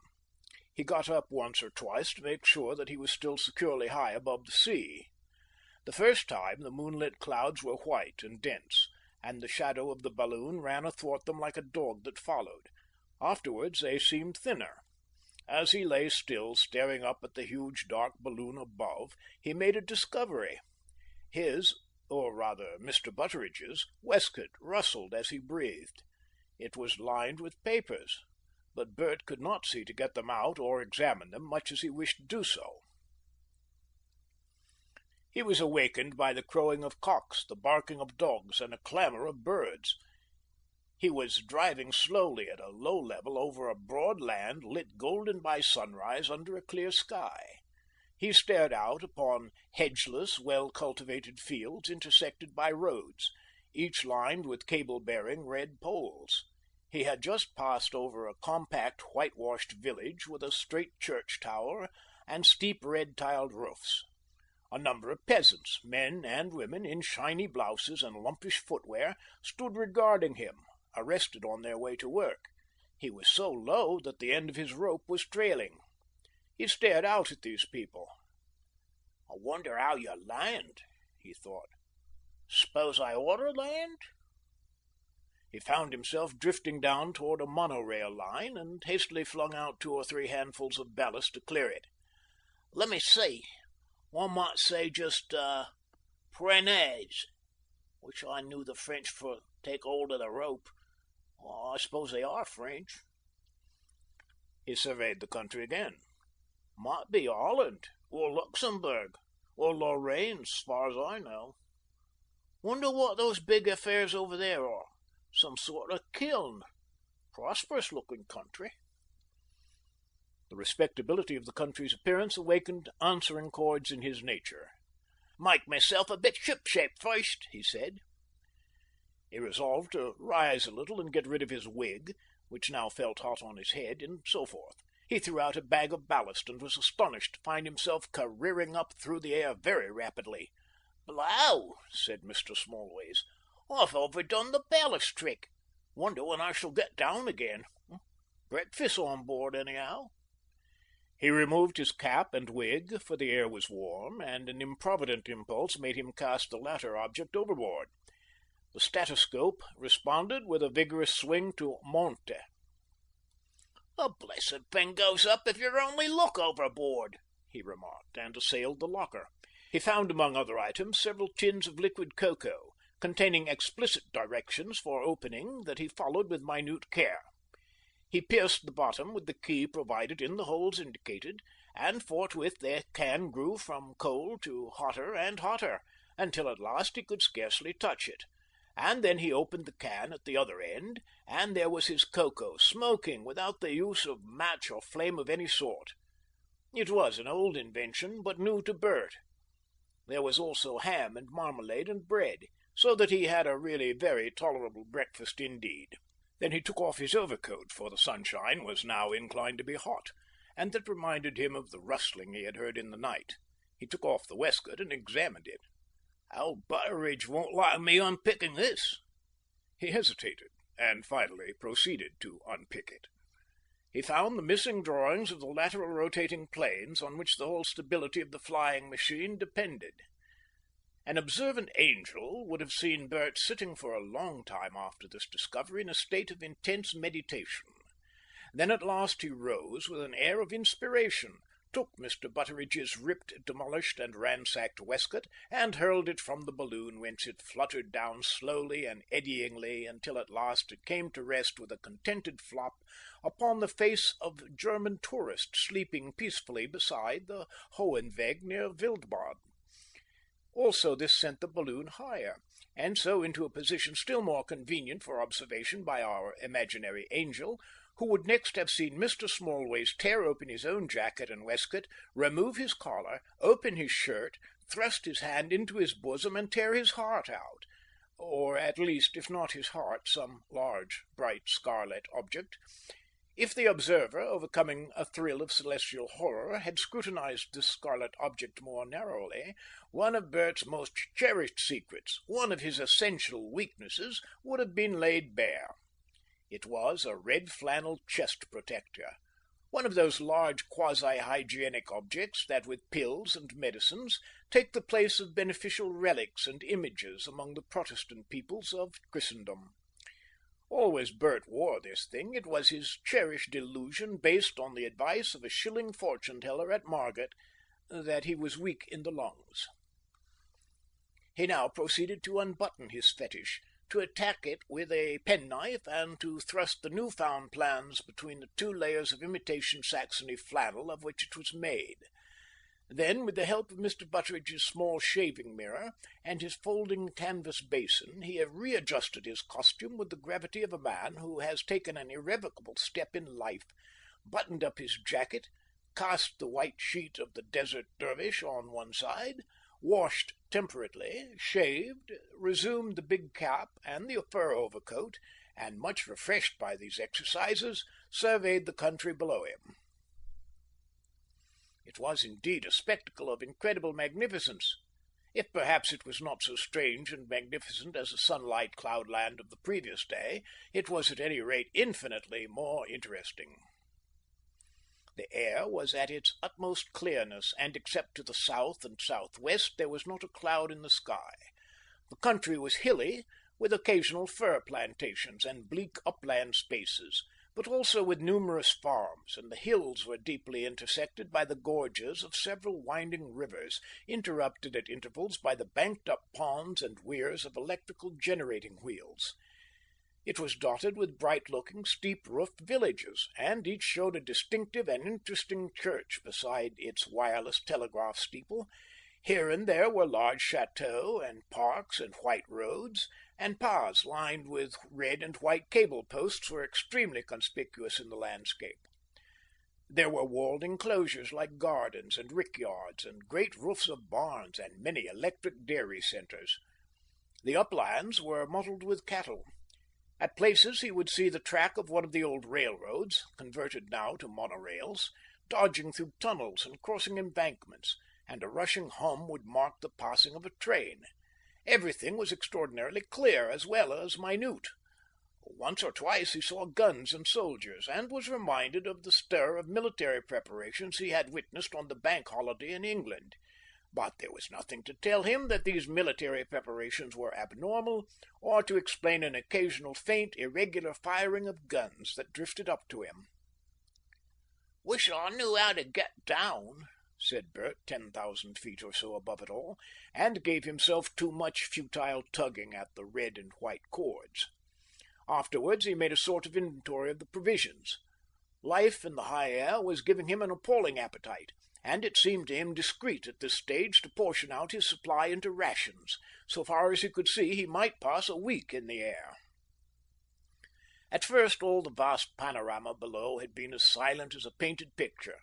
He got up once or twice to make sure that he was still securely high above the sea. The first time the moonlit clouds were white and dense, and the shadow of the balloon ran athwart them like a dog that followed. Afterwards they seemed thinner. As he lay still, staring up at the huge dark balloon above, he made a discovery. His, or rather Mr. Butteridge's, waistcoat rustled as he breathed. It was lined with papers, but Bert could not see to get them out or examine them, much as he wished to do so. He was awakened by the crowing of cocks, the barking of dogs, and a clamour of birds. He was driving slowly at a low level over a broad land lit golden by sunrise under a clear sky. He stared out upon hedgeless, well-cultivated fields intersected by roads, each lined with cable-bearing red poles. He had just passed over a compact whitewashed village with a straight church tower and steep red-tiled roofs. A number of peasants, men and women, in shiny blouses and lumpish footwear, stood regarding him, arrested on their way to work. He was so low that the end of his rope was trailing. He stared out at these people. "I wonder how you land," he thought. "Suppose I oughter land?" He found himself drifting down toward a monorail line, and hastily flung out 2 or 3 handfuls of ballast to clear it. "Let me see. One might say just prenez," which I knew the French for take hold of the rope. I suppose they are French. He surveyed the country again. Might be Holland, or Luxembourg, or Lorraine, as far as I know. Wonder what those big affairs over there are. Some sort of kiln. Prosperous looking country. The respectability of the country's appearance awakened answering chords in his nature. "Make myself a bit shipshape first," he said. He resolved to rise a little and get rid of his wig, which now felt hot on his head, and so forth. He threw out a bag of ballast and was astonished to find himself careering up through the air very rapidly. "Blow!" said Mr. Smallways. "I've overdone the ballast trick. Wonder when I shall get down again. Breakfast on board, anyhow." He removed his cap and wig, for the air was warm, and an improvident impulse made him cast the latter object overboard. The statoscope responded with a vigorous swing to monte. "The blessed thing goes up if you only look overboard," he remarked, and assailed the locker. He found among other items several tins of liquid cocoa, containing explicit directions for opening that he followed with minute care. He pierced the bottom with the key provided in the holes indicated, and forthwith the can grew from cold to hotter and hotter, until at last he could scarcely touch it. And then he opened the can at the other end, and there was his cocoa, smoking without the use of match or flame of any sort. It was an old invention, but new to Bert. There was also ham and marmalade and bread, so that he had a really very tolerable breakfast indeed. Then he took off his overcoat, for the sunshine was now inclined to be hot, and that reminded him of the rustling he had heard in the night. He took off the waistcoat and examined it. "Old Butteridge won't like me unpicking this." He hesitated, and finally proceeded to unpick it. He found the missing drawings of the lateral rotating planes on which the whole stability of the flying machine depended. An observant angel would have seen Bert sitting for a long time after this discovery in a state of intense meditation. Then at last he rose with an air of inspiration, took Mr. Butteridge's ripped, demolished, and ransacked waistcoat, and hurled it from the balloon, whence it fluttered down slowly and eddyingly until at last it came to rest with a contented flop upon the face of a German tourist sleeping peacefully beside the Hohenweg near Wildbad. Also this sent the balloon higher, and so into a position still more convenient for observation by our imaginary angel, who would next have seen Mr. Smallways tear open his own jacket and waistcoat, remove his collar, open his shirt, thrust his hand into his bosom, and tear his heart out, or at least, if not his heart, some large, bright, scarlet object. If the observer, overcoming a thrill of celestial horror, had scrutinized this scarlet object more narrowly, one of Bert's most cherished secrets, one of his essential weaknesses, would have been laid bare. It was a red flannel chest protector, one of those large quasi-hygienic objects that, with pills and medicines, take the place of beneficial relics and images among the Protestant peoples of Christendom. Always Bert wore this thing. It was his cherished delusion, based on the advice of a shilling fortune-teller at Margate, that he was weak in the lungs. He now proceeded to unbutton his fetish, to attack it with a penknife, and to thrust the new-found plans between the 2 layers of imitation Saxony flannel of which it was made. Then, with the help of Mr. Butteridge's small shaving mirror and his folding canvas basin, he readjusted his costume with the gravity of a man who has taken an irrevocable step in life, buttoned up his jacket, cast the white sheet of the Desert Dervish on one side, washed temperately, shaved, resumed the big cap and the fur overcoat, and, much refreshed by these exercises, surveyed the country below him. It was indeed a spectacle of incredible magnificence. If perhaps it was not so strange and magnificent as the sunlight cloudland of the previous day, it was at any rate infinitely more interesting. The air was at its utmost clearness, and except to the south and southwest there was not a cloud in the sky. The country was hilly, with occasional fir plantations and bleak upland spaces, but also with numerous farms, and the hills were deeply intersected by the gorges of several winding rivers, interrupted at intervals by the banked-up ponds and weirs of electrical generating wheels. It was dotted with bright-looking, steep-roofed villages, and each showed a distinctive and interesting church beside its wireless telegraph steeple. Here and there were large chateaux, and parks, and white roads, and paths lined with red and white cable posts were extremely conspicuous in the landscape. There were walled enclosures like gardens and rickyards, and great roofs of barns, and many electric dairy centres. The uplands were mottled with cattle. At places he would see the track of one of the old railroads, converted now to monorails, dodging through tunnels and crossing embankments, and a rushing hum would mark the passing of a train. Everything was extraordinarily clear as well as minute. Once or twice he saw guns and soldiers, and was reminded of the stir of military preparations he had witnessed on the Bank Holiday in England. But there was nothing to tell him that these military preparations were abnormal, or to explain an occasional faint, irregular firing of guns that drifted up to him. "Wish I knew how to get down," said Bert, 10,000 feet or so above it all, and gave himself too much futile tugging at the red and white cords. Afterwards he made a sort of inventory of the provisions. Life in the high air was giving him an appalling appetite, and it seemed to him discreet at this stage to portion out his supply into rations. So far as he could see, he might pass a week in the air. At first all the vast panorama below had been as silent as a painted picture,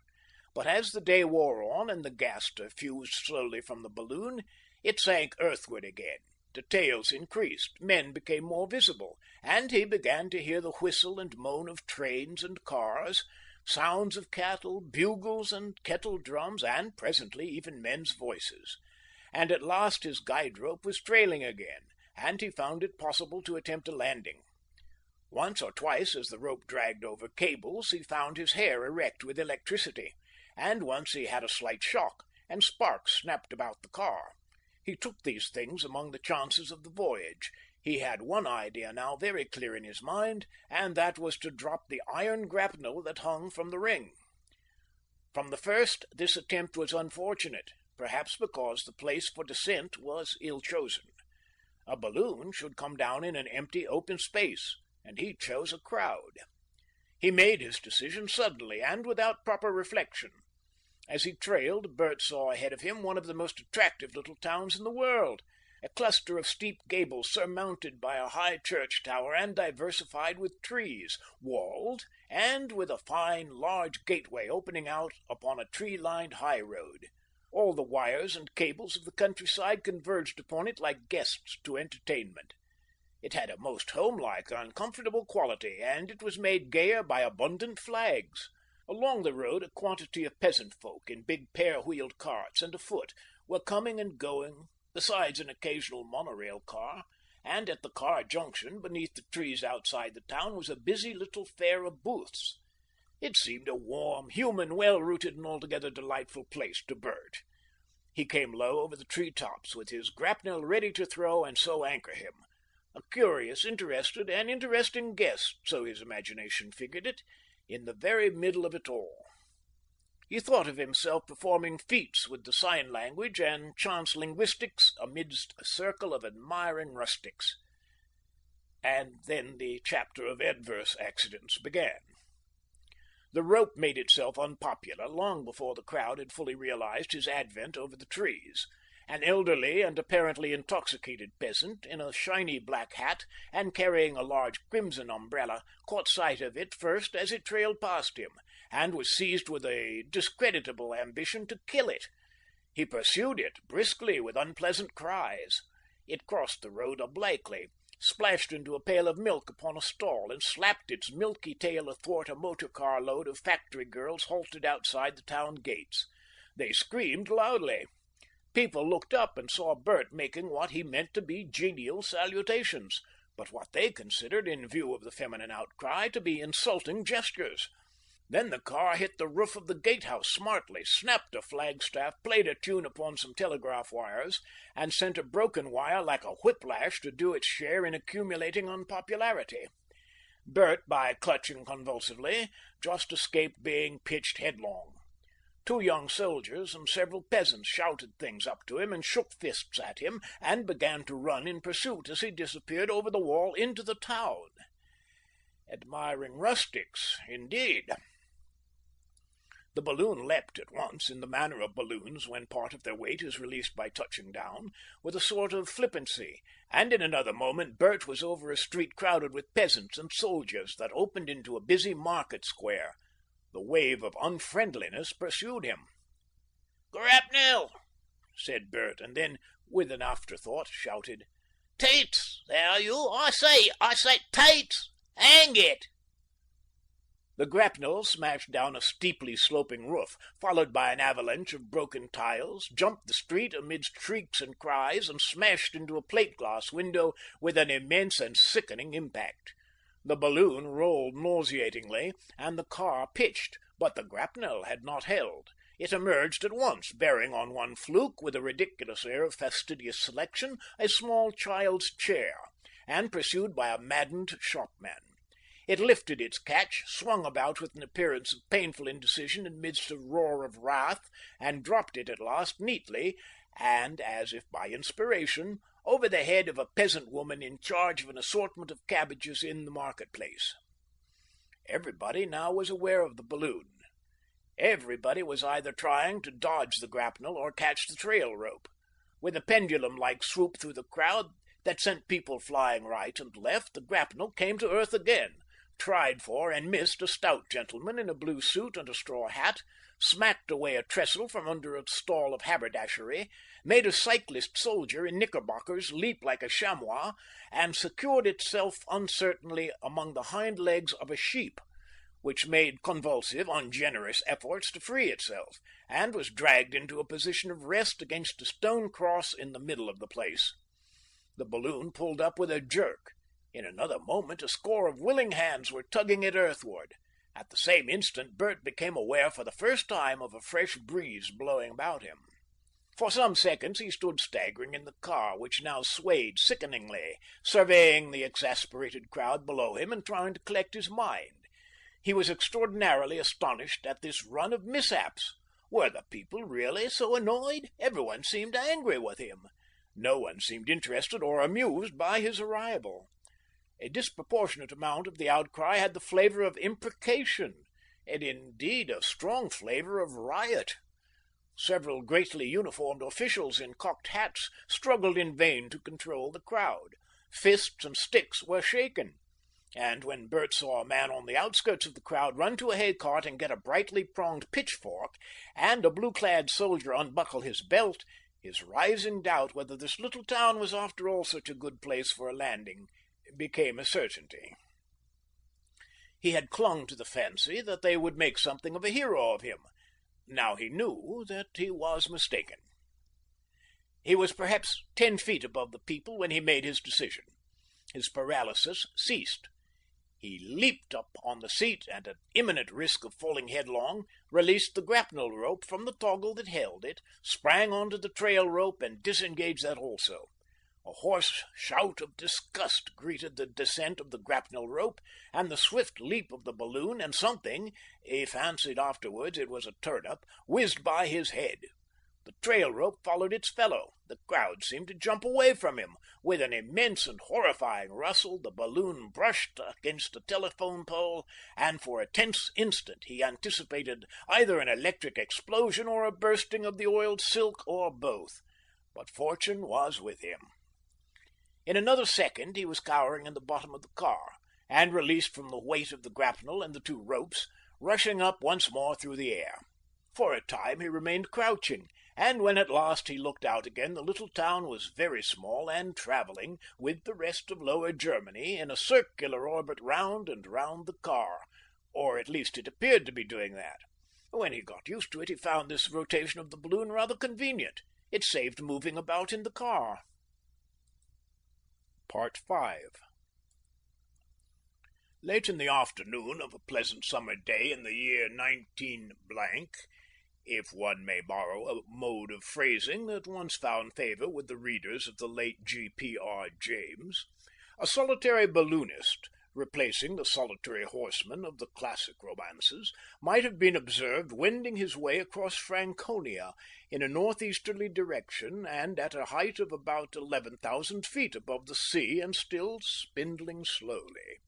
but as the day wore on and the gas diffused slowly from the balloon, it sank earthward again. Details increased, men became more visible, and he began to hear the whistle and moan of trains and cars, sounds of cattle, bugles and kettle drums, and presently even men's voices. And at last his guide rope was trailing again, and he found it possible to attempt a landing. Once or twice, as the rope dragged over cables, he found his hair erect with electricity, and once he had a slight shock, and sparks snapped about the car. He took these things among the chances of the voyage. He had one idea now very clear in his mind, and that was to drop the iron grapnel that hung from the ring. From the first, this attempt was unfortunate, perhaps because the place for descent was ill chosen. A balloon should come down in an empty open space, and he chose a crowd. He made his decision suddenly and without proper reflection. As he trailed, Bert saw ahead of him one of the most attractive little towns in the world, a cluster of steep gables surmounted by a high church tower and diversified with trees, walled, and with a fine, large gateway opening out upon a tree-lined high road. All the wires and cables of the countryside converged upon it like guests to entertainment. It had a most homelike, uncomfortable quality, and it was made gayer by abundant flags. Along the road a quantity of peasant folk in big pair-wheeled carts and afoot were coming and going, besides an occasional monorail car, and at the car junction, beneath the trees outside the town, was a busy little fair of booths. It seemed a warm, human, well-rooted and altogether delightful place to Bert. He came low over the tree-tops, with his grapnel ready to throw and so anchor him. A curious, interested, and interesting guest, so his imagination figured it, in the very middle of it all. He thought of himself performing feats with the sign language and chance linguistics amidst a circle of admiring rustics. And then the chapter of adverse accidents began. The rope made itself unpopular long before the crowd had fully realized his advent over the trees. An elderly and apparently intoxicated peasant, in a shiny black hat and carrying a large crimson umbrella, caught sight of it first as it trailed past him, and was seized with a discreditable ambition to kill it. He pursued it briskly with unpleasant cries. It crossed the road obliquely, splashed into a pail of milk upon a stall, and slapped its milky tail athwart a motor car load of factory girls halted outside the town gates. They screamed loudly. People looked up and saw Bert making what he meant to be genial salutations, but what they considered, in view of the feminine outcry, to be insulting gestures. Then the car hit the roof of the gatehouse smartly, snapped a flagstaff, played a tune upon some telegraph wires, and sent a broken wire like a whiplash to do its share in accumulating unpopularity. Bert, by clutching convulsively, just escaped being pitched headlong. 2 young soldiers and several peasants shouted things up to him and shook fists at him, and began to run in pursuit as he disappeared over the wall into the town. Admiring rustics, indeed. The balloon leapt at once, in the manner of balloons when part of their weight is released by touching down, with a sort of flippancy, and in another moment Bert was over a street crowded with peasants and soldiers that opened into a busy market square. The wave of unfriendliness pursued him. "Grapnel!" said Bert, and then, with an afterthought, shouted, "Tates! There are you! I say, Tates! Hang it!" The grapnel smashed down a steeply sloping roof, followed by an avalanche of broken tiles, jumped the street amidst shrieks and cries, and smashed into a plate-glass window with an immense and sickening impact. The balloon rolled nauseatingly, and the car pitched, but the grapnel had not held. It emerged at once, bearing on one fluke, with a ridiculous air of fastidious selection, a small child's chair, and pursued by a maddened shopman. It lifted its catch, swung about with an appearance of painful indecision amidst a roar of wrath, and dropped it at last neatly, and, as if by inspiration, over the head of a peasant woman in charge of an assortment of cabbages in the marketplace. Everybody now was aware of the balloon. Everybody was either trying to dodge the grapnel or catch the trail rope. With a pendulum-like swoop through the crowd that sent people flying right and left, the grapnel came to earth again, tried for and missed a stout gentleman in a blue suit and a straw hat, smacked away a trestle from under a stall of haberdashery, made a cyclist soldier in knickerbockers leap like a chamois, and secured itself uncertainly among the hind legs of a sheep, which made convulsive, ungenerous efforts to free itself, and was dragged into a position of rest against a stone cross in the middle of the place. The balloon pulled up with a jerk. In another moment a score of willing hands were tugging it earthward. At the same instant Bert became aware for the first time of a fresh breeze blowing about him. For some seconds he stood staggering in the car, which now swayed sickeningly, surveying the exasperated crowd below him and trying to collect his mind. He was extraordinarily astonished at this run of mishaps. Were the people really so annoyed? Everyone seemed angry with him. No one seemed interested or amused by his arrival. A disproportionate amount of the outcry had the flavour of imprecation, and indeed a strong flavour of riot. Several greatly uniformed officials in cocked hats struggled in vain to control the crowd. Fists and sticks were shaken, and when Bert saw a man on the outskirts of the crowd run to a hay cart and get a brightly pronged pitchfork, and a blue-clad soldier unbuckle his belt, his rising doubt whether this little town was after all such a good place for a landing became a certainty. He had clung to the fancy that they would make something of a hero of him. Now he knew that he was mistaken. He was perhaps 10 feet above the people when he made his decision. His paralysis ceased. He leaped up on the seat and, at imminent risk of falling headlong, released the grapnel rope from the toggle that held it, sprang onto the trail rope, and disengaged that also. A hoarse shout of disgust greeted the descent of the grapnel rope and the swift leap of the balloon, and something, he fancied afterwards it was a turnip, whizzed by his head. The trail rope followed its fellow. The crowd seemed to jump away from him. With an immense and horrifying rustle, the balloon brushed against the telephone pole, and for a tense instant he anticipated either an electric explosion or a bursting of the oiled silk, or both. But fortune was with him. In another second he was cowering in the bottom of the car, and, released from the weight of the grapnel and the 2 ropes, rushing up once more through the air. For a time he remained crouching, and when at last he looked out again, the little town was very small and travelling, with the rest of Lower Germany, in a circular orbit round and round the car, or at least it appeared to be doing that. When he got used to it, he found this rotation of the balloon rather convenient. It saved moving about in the car. Part 5. Late in the afternoon of a pleasant summer day in the year 19 , if one may borrow a mode of phrasing that once found favour with the readers of the late G.P.R. James, a solitary balloonist, replacing the solitary horseman of the classic romances, might have been observed wending his way across Franconia in a northeasterly direction and at a height of about 11,000 feet above the sea and still spindling slowly.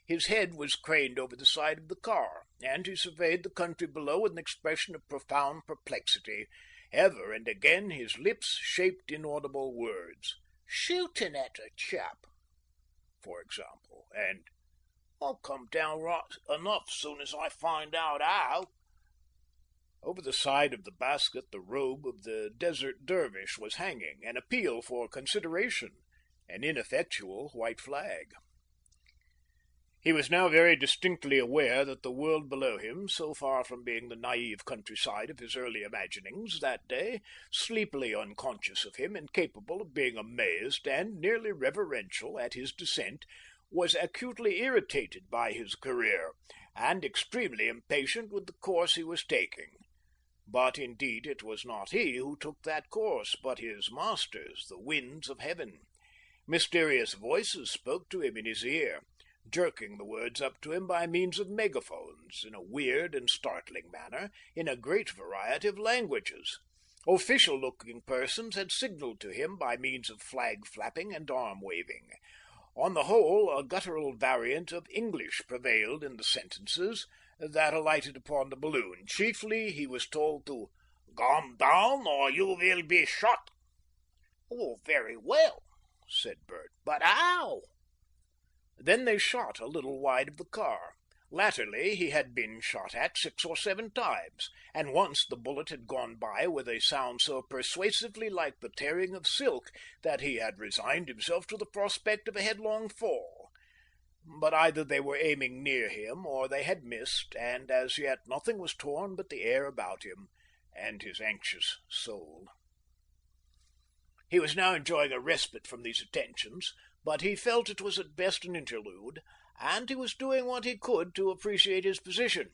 His head was craned over the side of the car, and he surveyed the country below with an expression of profound perplexity. Ever and again his lips shaped inaudible words. "Shooting at a chap," for example, and "I'll come down right enough soon as I find out how." Over the side of the basket the robe of the desert dervish was hanging, an appeal for consideration, an ineffectual white flag. He was now very distinctly aware that the world below him, so far from being the naive countryside of his early imaginings that day, sleepily unconscious of him, incapable of being amazed and nearly reverential at his descent, was acutely irritated by his career, and extremely impatient with the course he was taking. But indeed it was not he who took that course, but his masters, the winds of heaven. Mysterious voices spoke to him in his ear, jerking the words up to him by means of megaphones, in a weird and startling manner, in a great variety of languages. Official-looking persons had signalled to him by means of flag-flapping and arm-waving. On the whole, a guttural variant of English prevailed in the sentences that alighted upon the balloon. Chiefly he was told to "Come down, or you will be shot." "Oh, very well," said Bert, "but how?" Then they shot a little wide of the car. Latterly he had been shot at 6 or 7 times, and once the bullet had gone by with a sound so persuasively like the tearing of silk that he had resigned himself to the prospect of a headlong fall. But either they were aiming near him or they had missed, and as yet nothing was torn but the air about him and his anxious soul. He was now enjoying a respite from these attentions, but he felt it was at best an interlude, and he was doing what he could to appreciate his position.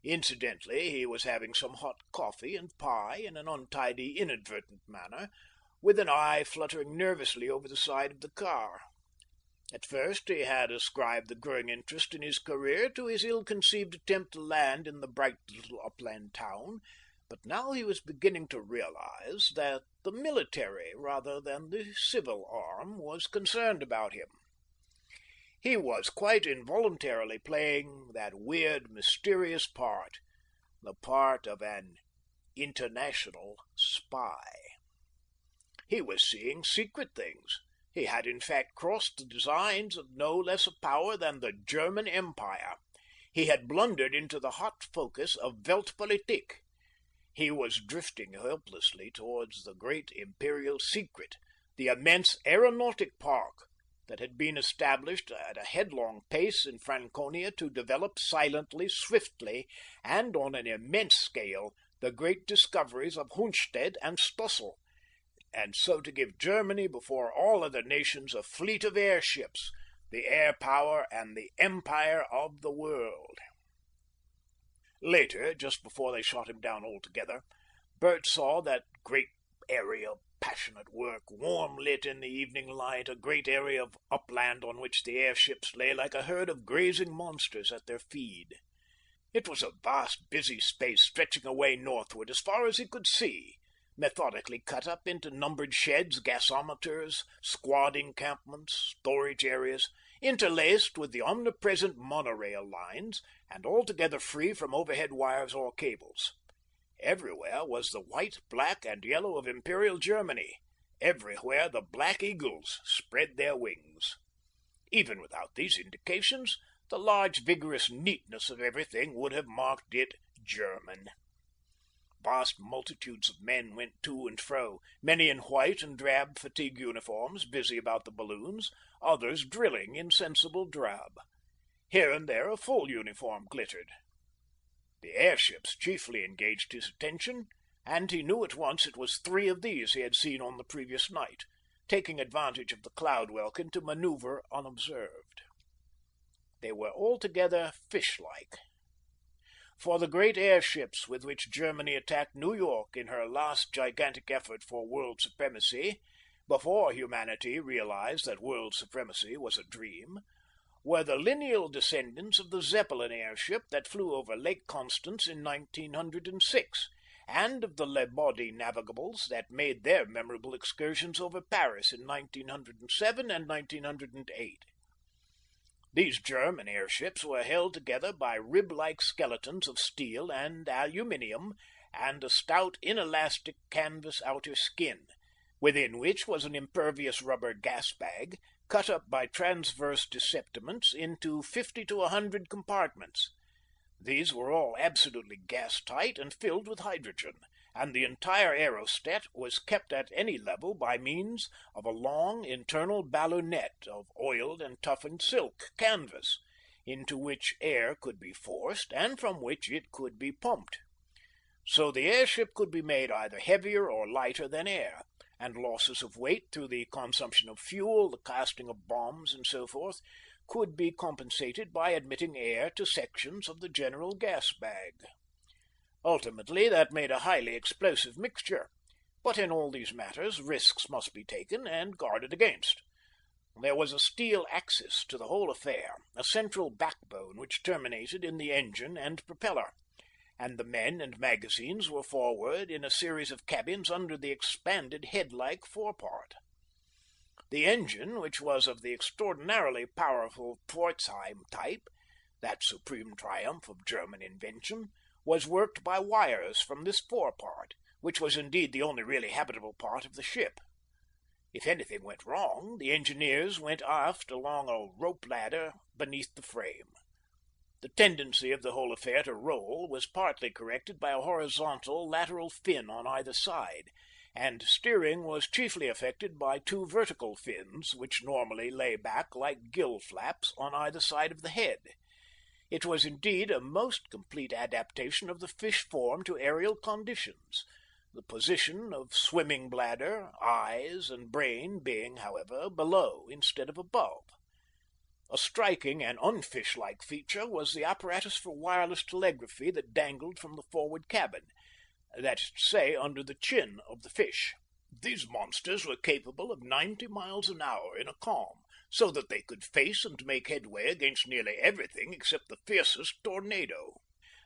Incidentally, he was having some hot coffee and pie in an untidy, inadvertent manner, with an eye fluttering nervously over the side of the car. At first he had ascribed the growing interest in his career to his ill-conceived attempt to land in the bright little upland town, but now he was beginning to realize that the military rather than the civil arm was concerned about him. He was quite involuntarily playing that weird, mysterious part, the part of an international spy. He was seeing secret things. He had in fact crossed the designs of no less a power than the German Empire. He had blundered into the hot focus of Weltpolitik. He was drifting helplessly towards the great imperial secret, the immense aeronautic park that had been established at a headlong pace in Franconia to develop silently, swiftly, and on an immense scale, the great discoveries of Hundsted and Stossel, and so to give Germany before all other nations a fleet of airships, the air power and the empire of the world. Later, just before they shot him down altogether, Bert saw that great area of passionate work, warm lit in the evening light, a great area of upland on which the airships lay like a herd of grazing monsters at their feed. It was a vast, busy space stretching away northward as far as he could see, methodically cut up into numbered sheds, gasometers, squad encampments, storage areas, interlaced with the omnipresent monorail lines, and altogether free from overhead wires or cables. Everywhere was the white, black, and yellow of Imperial Germany. Everywhere the black eagles spread their wings. Even without these indications, the large, vigorous neatness of everything would have marked it German. Vast multitudes of men went to and fro, many in white and drab fatigue uniforms, busy about the balloons, others drilling in sensible drab. Here and there a full uniform glittered. The airships chiefly engaged his attention, and he knew at once it was three of these he had seen on the previous night, taking advantage of the cloud welkin to manoeuvre unobserved. They were altogether fish-like. For the great airships with which Germany attacked New York in her last gigantic effort for world supremacy, before humanity realized that world supremacy was a dream, were the lineal descendants of the Zeppelin airship that flew over Lake Constance in 1906, and of the Lebaudy navigables that made their memorable excursions over Paris in 1907 and 1908. These German airships were held together by rib-like skeletons of steel and aluminium and a stout inelastic canvas outer skin, within which was an impervious rubber gas bag, cut up by transverse deceptiments into 50 to 100 compartments. These were all absolutely gas-tight and filled with hydrogen, and the entire aerostat was kept at any level by means of a long internal ballonette of oiled and toughened silk canvas, into which air could be forced and from which it could be pumped. So the airship could be made either heavier or lighter than air, and losses of weight through the consumption of fuel, the casting of bombs, and so forth, could be compensated by admitting air to sections of the general gas bag. Ultimately, that made a highly explosive mixture, but in all these matters risks must be taken and guarded against. There was a steel axis to the whole affair, a central backbone which terminated in the engine and propeller, and the men and magazines were forward in a series of cabins under the expanded head-like forepart. The engine, which was of the extraordinarily powerful Pforzheim type, that supreme triumph of German invention, was worked by wires from this forepart, which was indeed the only really habitable part of the ship. If anything went wrong, the engineers went aft along a rope ladder beneath the frame. The tendency of the whole affair to roll was partly corrected by a horizontal lateral fin on either side, and steering was chiefly effected by two vertical fins, which normally lay back like gill flaps on either side of the head. It was indeed a most complete adaptation of the fish form to aerial conditions, the position of swimming bladder, eyes, and brain being, however, below instead of above. A striking and unfish-like feature was the apparatus for wireless telegraphy that dangled from the forward cabin, that is to say, under the chin of the fish. These monsters were capable of 90 miles an hour in a calm, so that they could face and make headway against nearly everything except the fiercest tornado.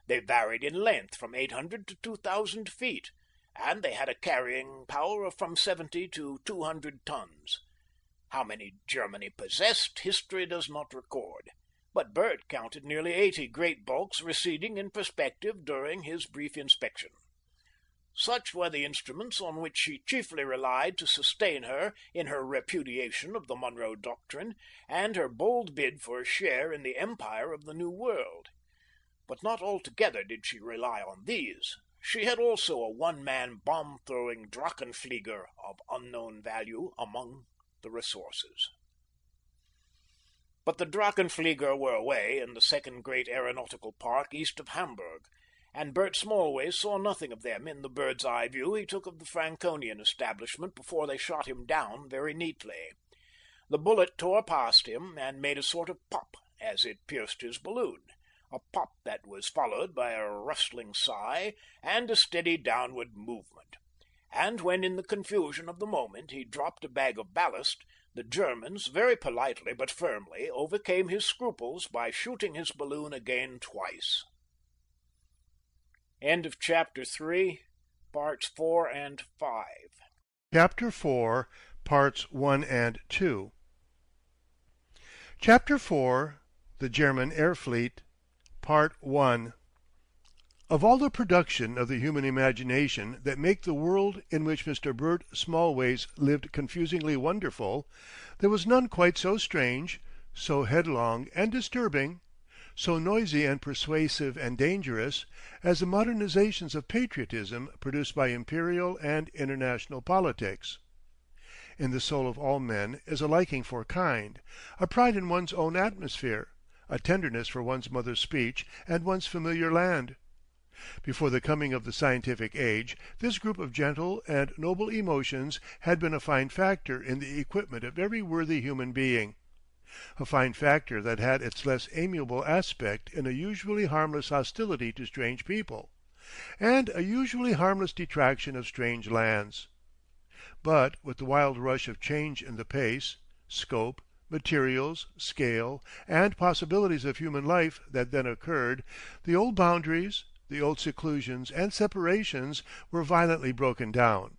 They varied in length from 800 to 2,000 feet, and they had a carrying power of from 70 to 200 tons. How many Germany possessed, history does not record, but Bert counted nearly 80 great bulks receding in perspective during his brief inspection. Such were the instruments on which she chiefly relied to sustain her in her repudiation of the Monroe Doctrine and her bold bid for a share in the empire of the New World. But not altogether did she rely on these. She had also a one-man bomb-throwing Drachenflieger of unknown value among the resources. But the Drachenflieger were away in the second great aeronautical park east of Hamburg, and Bert Smallways saw nothing of them in the bird's-eye view he took of the Franconian establishment before they shot him down very neatly. The bullet tore past him and made a sort of pop as it pierced his balloon, a pop that was followed by a rustling sigh and a steady downward movement. And when in the confusion of the moment he dropped a bag of ballast, the Germans, very politely but firmly, overcame his scruples by shooting his balloon again twice. End of Chapter 3, Parts 4 and 5. Chapter 4, Parts 1 and 2. Chapter 4, The German Air Fleet, Part 1. Of all the production of the human imagination that make the world in which Mr. Bert Smallways lived confusingly wonderful, there was none quite so strange, so headlong and disturbing, so noisy and persuasive and dangerous, as the modernizations of patriotism produced by imperial and international politics. In the soul of all men is a liking for kind, a pride in one's own atmosphere, a tenderness for one's mother's speech and one's familiar land. Before the coming of the scientific age, this group of gentle and noble emotions had been a fine factor in the equipment of every worthy human being. A fine factor that had its less amiable aspect in a usually harmless hostility to strange people, and a usually harmless detraction of strange lands. But with the wild rush of change in the pace, scope, materials, scale, and possibilities of human life that then occurred, the old boundaries, the old seclusions and separations were violently broken down.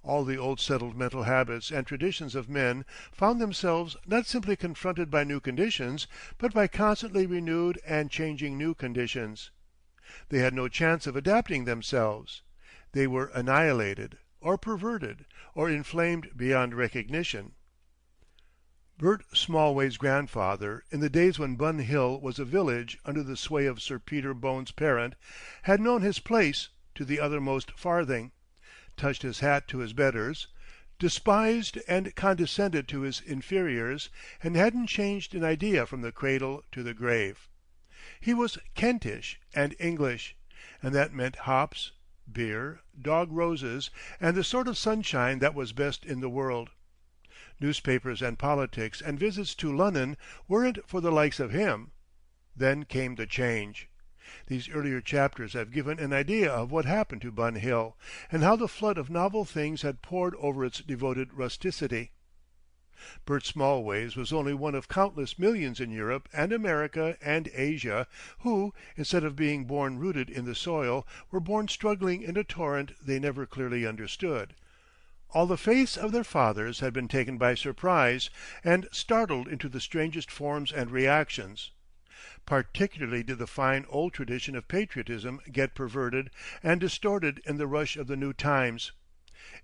All the old settled mental habits and traditions of men found themselves not simply confronted by new conditions, but by constantly renewed and changing new conditions. They had no chance of adapting themselves. They were annihilated, or perverted, or inflamed beyond recognition. Bert Smallways' grandfather, in the days when Bun Hill was a village under the sway of Sir Peter Bone's parent, had known his place to the uttermost farthing, touched his hat to his betters, despised and condescended to his inferiors, and hadn't changed an idea from the cradle to the grave. He was Kentish and English, and that meant hops, beer, dog roses, and the sort of sunshine that was best in the world. Newspapers and politics and visits to Lunnon weren't for the likes of him. Then came the change. These earlier chapters have given an idea of what happened to Bun Hill, and how the flood of novel things had poured over its devoted rusticity. Bert Smallways was only one of countless millions in Europe and America and Asia who, instead of being born rooted in the soil, were born struggling in a torrent they never clearly understood. All the faiths of their fathers had been taken by surprise and startled into the strangest forms and reactions. Particularly did the fine old tradition of patriotism get perverted and distorted in the rush of the new times.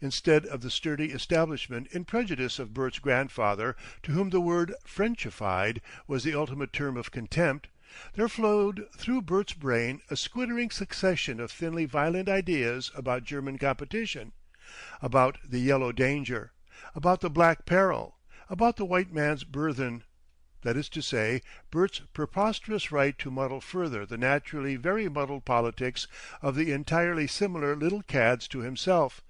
Instead of the sturdy establishment in prejudice of Bert's grandfather, to whom the word Frenchified was the ultimate term of contempt, there flowed through Bert's brain a squittering succession of thinly violent ideas about German competition, about the yellow danger, about the black peril, about the white man's burthen, that is to say, Bert's preposterous right to muddle further the naturally very muddled politics of the entirely similar little cads to himself,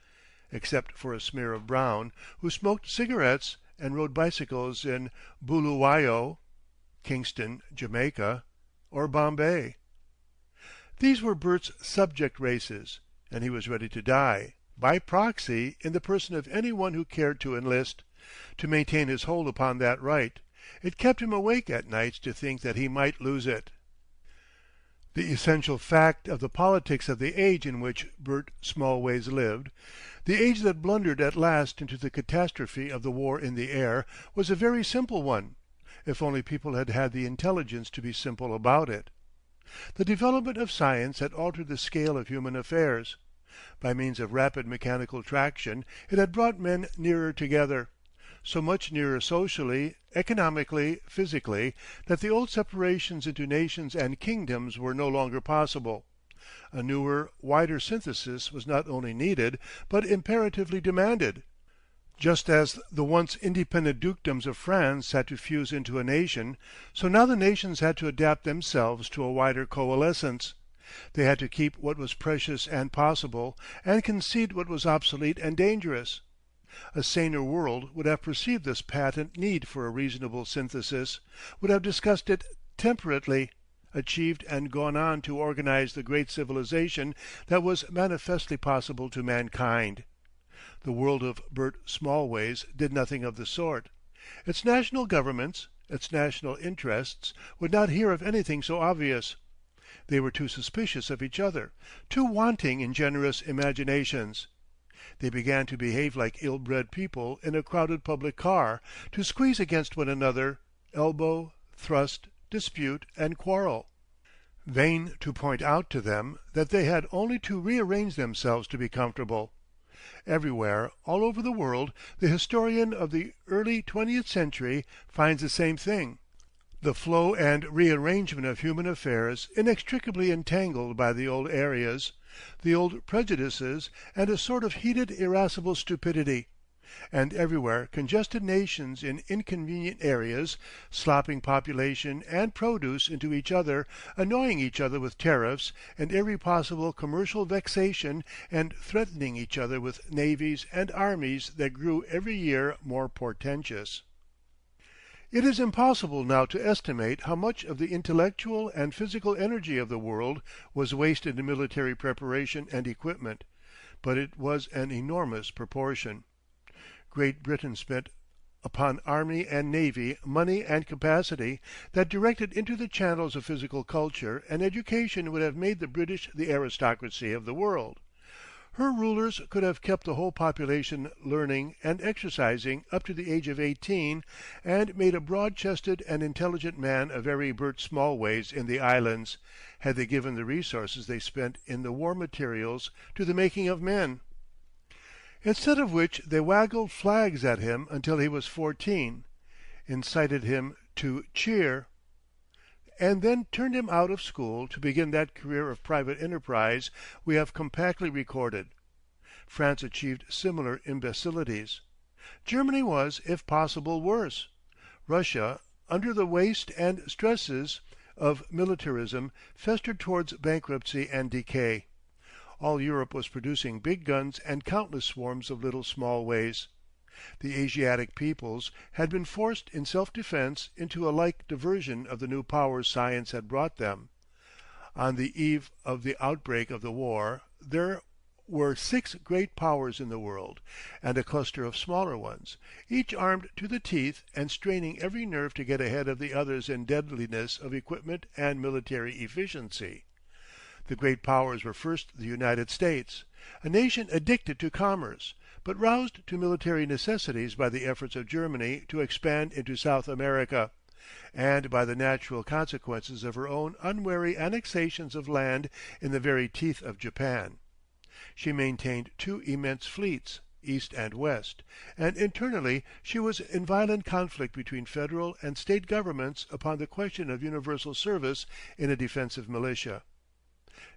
except for a smear of brown, who smoked cigarettes and rode bicycles in Buluwayo, Kingston, Jamaica, or Bombay. These were Bert's subject races, and he was ready to die, by proxy, in the person of any one who cared to enlist, to maintain his hold upon that right. It kept him awake at nights to think that he might lose it. The essential fact of the politics of the age in which Bert Smallways lived, the age that blundered at last into the catastrophe of the war in the air, was a very simple one, if only people had had the intelligence to be simple about it. The development of science had altered the scale of human affairs. By means of rapid mechanical traction it had brought men nearer together, so much nearer socially, economically, physically, that the old separations into nations and kingdoms were no longer possible. A newer, wider synthesis was not only needed, but imperatively demanded. Just as the once independent dukedoms of France had to fuse into a nation, so now the nations had to adapt themselves to a wider coalescence. They had to keep what was precious and possible, and concede what was obsolete and dangerous. A saner world would have perceived this patent need for a reasonable synthesis, would have discussed it temperately, achieved and gone on to organize the great civilization that was manifestly possible to mankind. The world of Bert Smallways did nothing of the sort. Its national governments, its national interests, would not hear of anything so obvious. They were too suspicious of each other, too wanting in generous imaginations. They began to behave like ill-bred people in a crowded public car, to squeeze against one another, elbow, thrust, dispute, and quarrel. Vain to point out to them that they had only to rearrange themselves to be comfortable. Everywhere, all over the world, the historian of the early 20th century finds the same thing. The flow and rearrangement of human affairs inextricably entangled by the old areas, the old prejudices, and a sort of heated irascible stupidity, and everywhere congested nations in inconvenient areas, slopping population and produce into each other, annoying each other with tariffs and every possible commercial vexation, and threatening each other with navies and armies that grew every year more portentous. It is impossible now to estimate how much of the intellectual and physical energy of the world was wasted in military preparation and equipment, but it was an enormous proportion. Great Britain spent upon army and navy money and capacity that directed into the channels of physical culture and education would have made the British the aristocracy of the world. Her rulers could have kept the whole population learning and exercising up to the age of 18, and made a broad-chested and intelligent man of every Bert Smallways in the islands, had they given the resources they spent in the war materials to the making of men. Instead of which they waggled flags at him until he was 14, incited him to cheer, and then turned him out of school to begin that career of private enterprise we have compactly recorded. France achieved similar imbecilities. Germany was, if possible, worse. Russia, under the waste and stresses of militarism, festered towards bankruptcy and decay. All Europe was producing big guns and countless swarms of little Smallways. The Asiatic peoples had been forced in self-defense into a like diversion of the new powers science had brought them. On the eve of the outbreak of the war there were 6 great powers in the world, and a cluster of smaller ones, each armed to the teeth and straining every nerve to get ahead of the others in deadliness of equipment and military efficiency. The great powers were first the United States, a nation addicted to commerce, but roused to military necessities by the efforts of Germany to expand into South America, and by the natural consequences of her own unwary annexations of land in the very teeth of Japan. She maintained 2 immense fleets, east and west, and internally she was in violent conflict between federal and state governments upon the question of universal service in a defensive militia.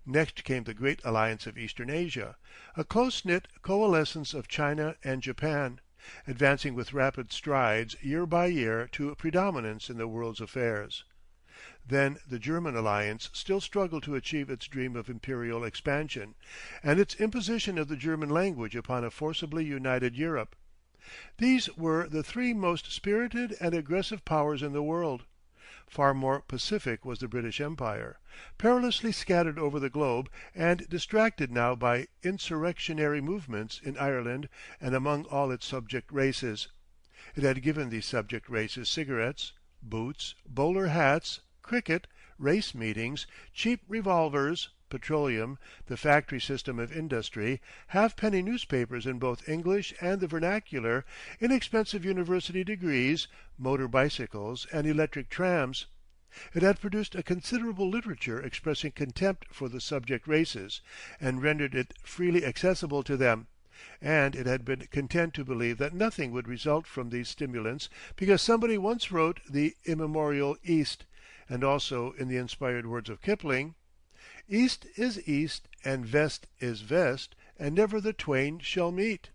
Next came the great alliance of Eastern Asia, a close-knit coalescence of China and Japan, advancing with rapid strides year by year to predominance in the world's affairs. Then the German alliance still struggled to achieve its dream of imperial expansion, and its imposition of the German language upon a forcibly united Europe. These were the 3 most spirited and aggressive powers in the world. Far more pacific was the British Empire, perilously scattered over the globe, and distracted now by insurrectionary movements in Ireland and among all its subject races. It had given these subject races cigarettes, boots, bowler hats, cricket, race meetings, cheap revolvers, petroleum, the factory system of industry, halfpenny newspapers in both English and the vernacular, inexpensive university degrees, motor bicycles, and electric trams. It had produced a considerable literature expressing contempt for the subject races, and rendered it freely accessible to them, and it had been content to believe that nothing would result from these stimulants because somebody once wrote the immemorial East, and also in the inspired words of Kipling, "East is East and Vest is Vest, and never the twain shall meet."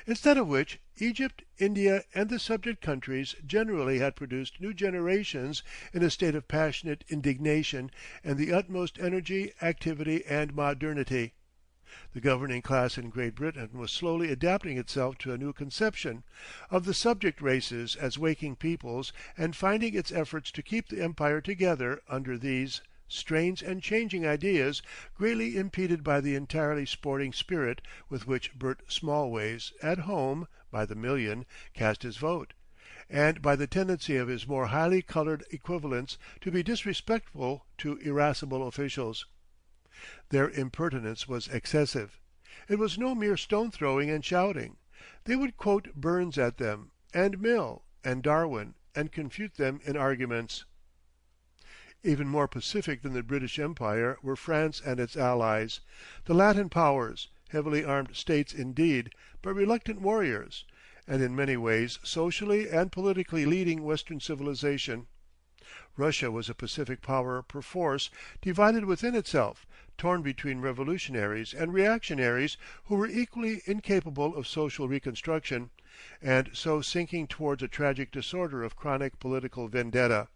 Instead of which, Egypt, India, and the subject countries generally had produced new generations in a state of passionate indignation and the utmost energy, activity, and modernity. The governing class in Great Britain was slowly adapting itself to a new conception of the subject races as waking peoples, and finding its efforts to keep the empire together under these strange and changing ideas greatly impeded by the entirely sporting spirit with which Bert Smallways, at home, by the million, cast his vote, and by the tendency of his more highly coloured equivalents to be disrespectful to irascible officials. Their impertinence was excessive. It was no mere stone-throwing and shouting. They would quote Burns at them, and Mill, and Darwin, and confute them in arguments. Even more pacific than the British Empire were France and its allies, the Latin powers, heavily armed states indeed, but reluctant warriors, and in many ways socially and politically leading Western civilization. Russia was a Pacific power perforce, divided within itself, torn between revolutionaries and reactionaries who were equally incapable of social reconstruction, and so sinking towards a tragic disorder of chronic political vendetta.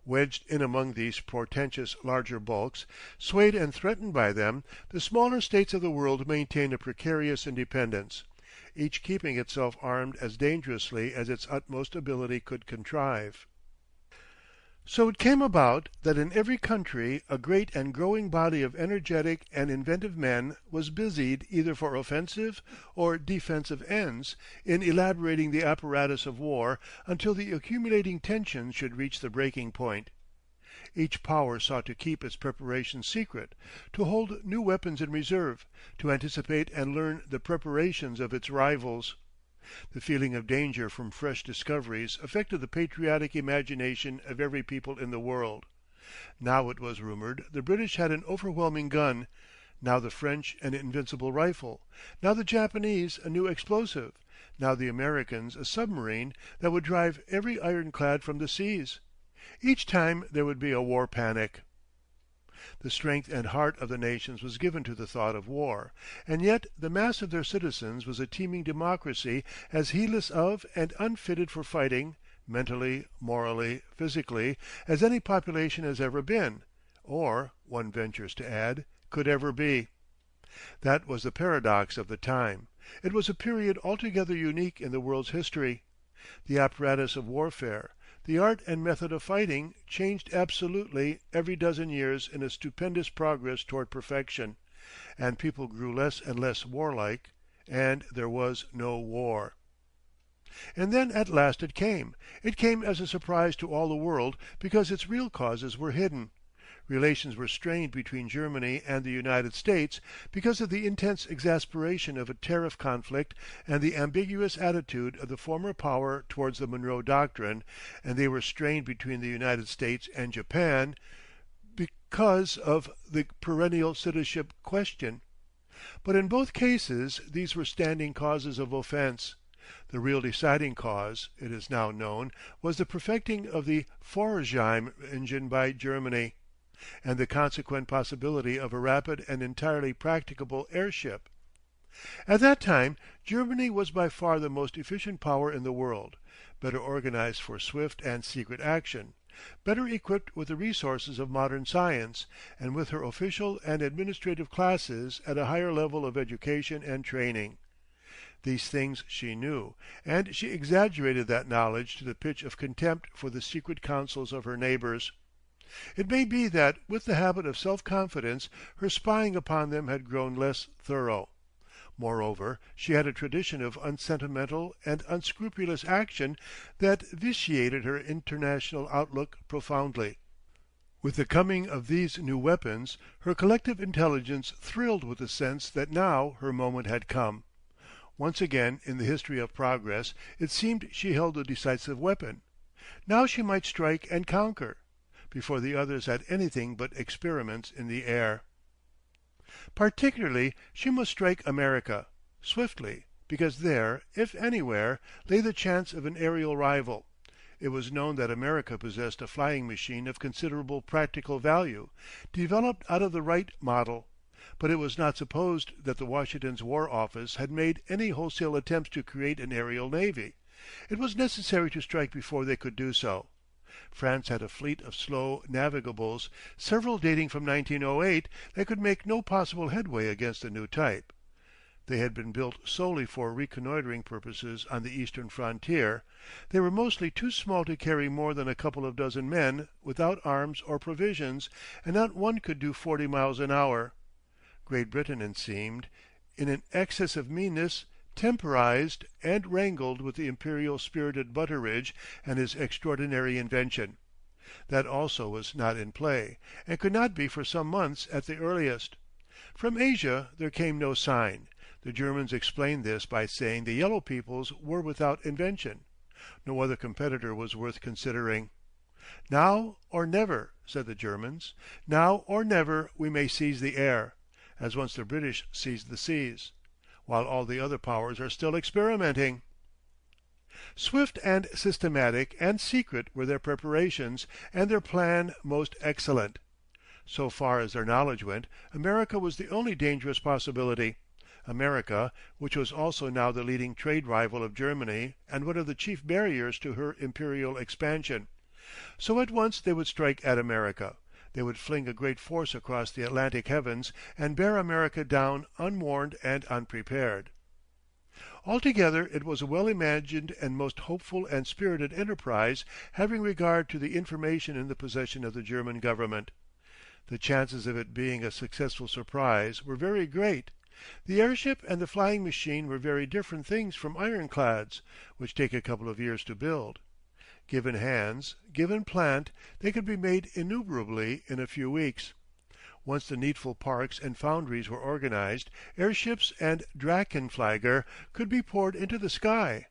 Wedged in among these portentous larger bulks, swayed and threatened by them, the smaller states of the world maintained a precarious independence, each keeping itself armed as dangerously as its utmost ability could contrive. So it came about that in every country a great and growing body of energetic and inventive men was busied either for offensive or defensive ends in elaborating the apparatus of war until the accumulating tensions should reach the breaking point. Each power sought to keep its preparations secret, to hold new weapons in reserve, to anticipate and learn the preparations of its rivals. The feeling of danger from fresh discoveries affected the patriotic imagination of every people in the world. Now it was rumoured the British had an overwhelming gun, now the French an invincible rifle, now the Japanese a new explosive, now the Americans a submarine that would drive every ironclad from the seas. Each time there would be a war panic. The strength and heart of the nations was given to the thought of war, and yet the mass of their citizens was a teeming democracy as heedless of and unfitted for fighting, mentally, morally, physically, as any population has ever been, or, one ventures to add, could ever be. That was the paradox of the time. It was a period altogether unique in the world's history. The apparatus of warfare, the art and method of fighting, changed absolutely every dozen years in a stupendous progress toward perfection, and people grew less and less warlike, and there was no war. And then at last it came. It came as a surprise to all the world because its real causes were hidden. Relations were strained between Germany and the United States because of the intense exasperation of a tariff conflict and the ambiguous attitude of the former power towards the Monroe Doctrine, and they were strained between the United States and Japan because of the perennial citizenship question. But in both cases these were standing causes of offence. The real deciding cause, it is now known, was the perfecting of the Führerschein engine by Germany, and the consequent possibility of a rapid and entirely practicable airship. At that time Germany was by far the most efficient power in the world, better organized for swift and secret action, better equipped with the resources of modern science, and with her official and administrative classes at a higher level of education and training. These things she knew, and she exaggerated that knowledge to the pitch of contempt for the secret counsels of her neighbors. It may be that with the habit of self-confidence her spying upon them had grown less thorough. Moreover, she had a tradition of unsentimental and unscrupulous action that vitiated her international outlook profoundly. With the coming of these new weapons, her collective intelligence thrilled with the sense that now her moment had come. Once again in the history of progress it seemed she held the decisive weapon. Now she might strike and conquer, before the others had anything but experiments in the air. Particularly she must strike America, swiftly, because there, if anywhere, lay the chance of an aerial rival. It was known that America possessed a flying machine of considerable practical value, developed out of the Wright model, but it was not supposed that the Washington's War Office had made any wholesale attempts to create an aerial navy. It was necessary to strike before they could do so. France had a fleet of slow navigables, several dating from 1908, that could make no possible headway against the new type. They had been built solely for reconnoitering purposes on the eastern frontier. They were mostly too small to carry more than a couple of dozen men, without arms or provisions, and not one could do 40 miles an hour. Great Britain, it seemed, in an excess of meanness, temporized and wrangled with the imperial-spirited Butteridge and his extraordinary invention. That also was not in play, and could not be for some months at the earliest. From Asia there came no sign. The Germans explained this by saying the yellow peoples were without invention. No other competitor was worth considering. "Now or never," said the Germans. "Now or never we may seize the air, as once the British seized the seas, while all the other powers are still experimenting." Swift and systematic and secret were their preparations, and their plan most excellent. So far as their knowledge went, America was the only dangerous possibility. America, which was also now the leading trade rival of Germany and one of the chief barriers to her imperial expansion. So at once they would strike at America. They would fling a great force across the Atlantic heavens and bear America down unwarned and unprepared. Altogether it was a well-imagined and most hopeful and spirited enterprise, having regard to the information in the possession of the German government. The chances of it being a successful surprise were very great. The airship and the flying machine were very different things from ironclads, which take a couple of years to build. Given hands, given plant, they could be made innumerably in a few weeks. Once the needful parks and foundries were organized, airships and Drachenflieger could be poured into the sky.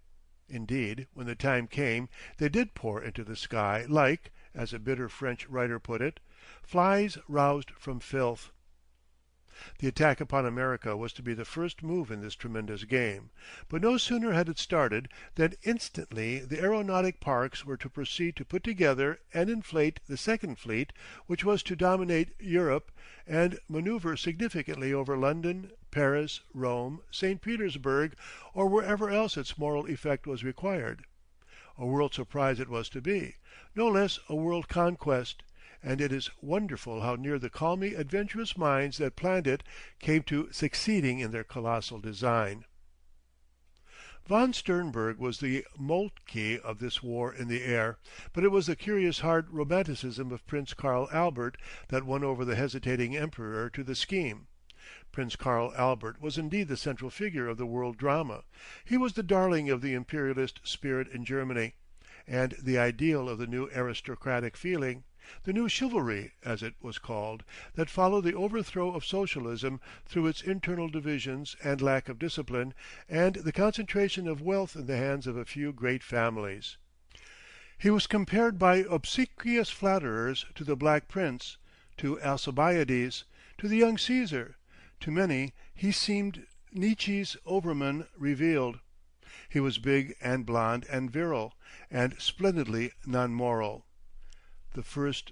Indeed, when the time came, they did pour into the sky like, as a bitter French writer put it, flies roused from filth. The attack upon America was to be the first move in this tremendous game, but no sooner had it started than instantly the aeronautic parks were to proceed to put together and inflate the second fleet, which was to dominate Europe and manoeuvre significantly over London, Paris, Rome, St. Petersburg, or wherever else its moral effect was required. A world surprise it was to be, no less a world conquest, and it is wonderful how near the calmly adventurous minds that planned it came to succeeding in their colossal design. Von Sternberg was the Moltke of this war in the air, but it was the curious hard romanticism of Prince Karl Albert that won over the hesitating Emperor to the scheme. Prince Karl Albert was indeed the central figure of the world drama. He was the darling of the imperialist spirit in Germany, and the ideal of the new aristocratic feeling, the new chivalry, as it was called, that followed the overthrow of socialism through its internal divisions and lack of discipline, and the concentration of wealth in the hands of a few great families. He was compared by obsequious flatterers to the Black Prince, to Alcibiades, to the young Caesar. To many he seemed Nietzsche's Overman revealed. He was big and blond and virile, and splendidly non-moral. The first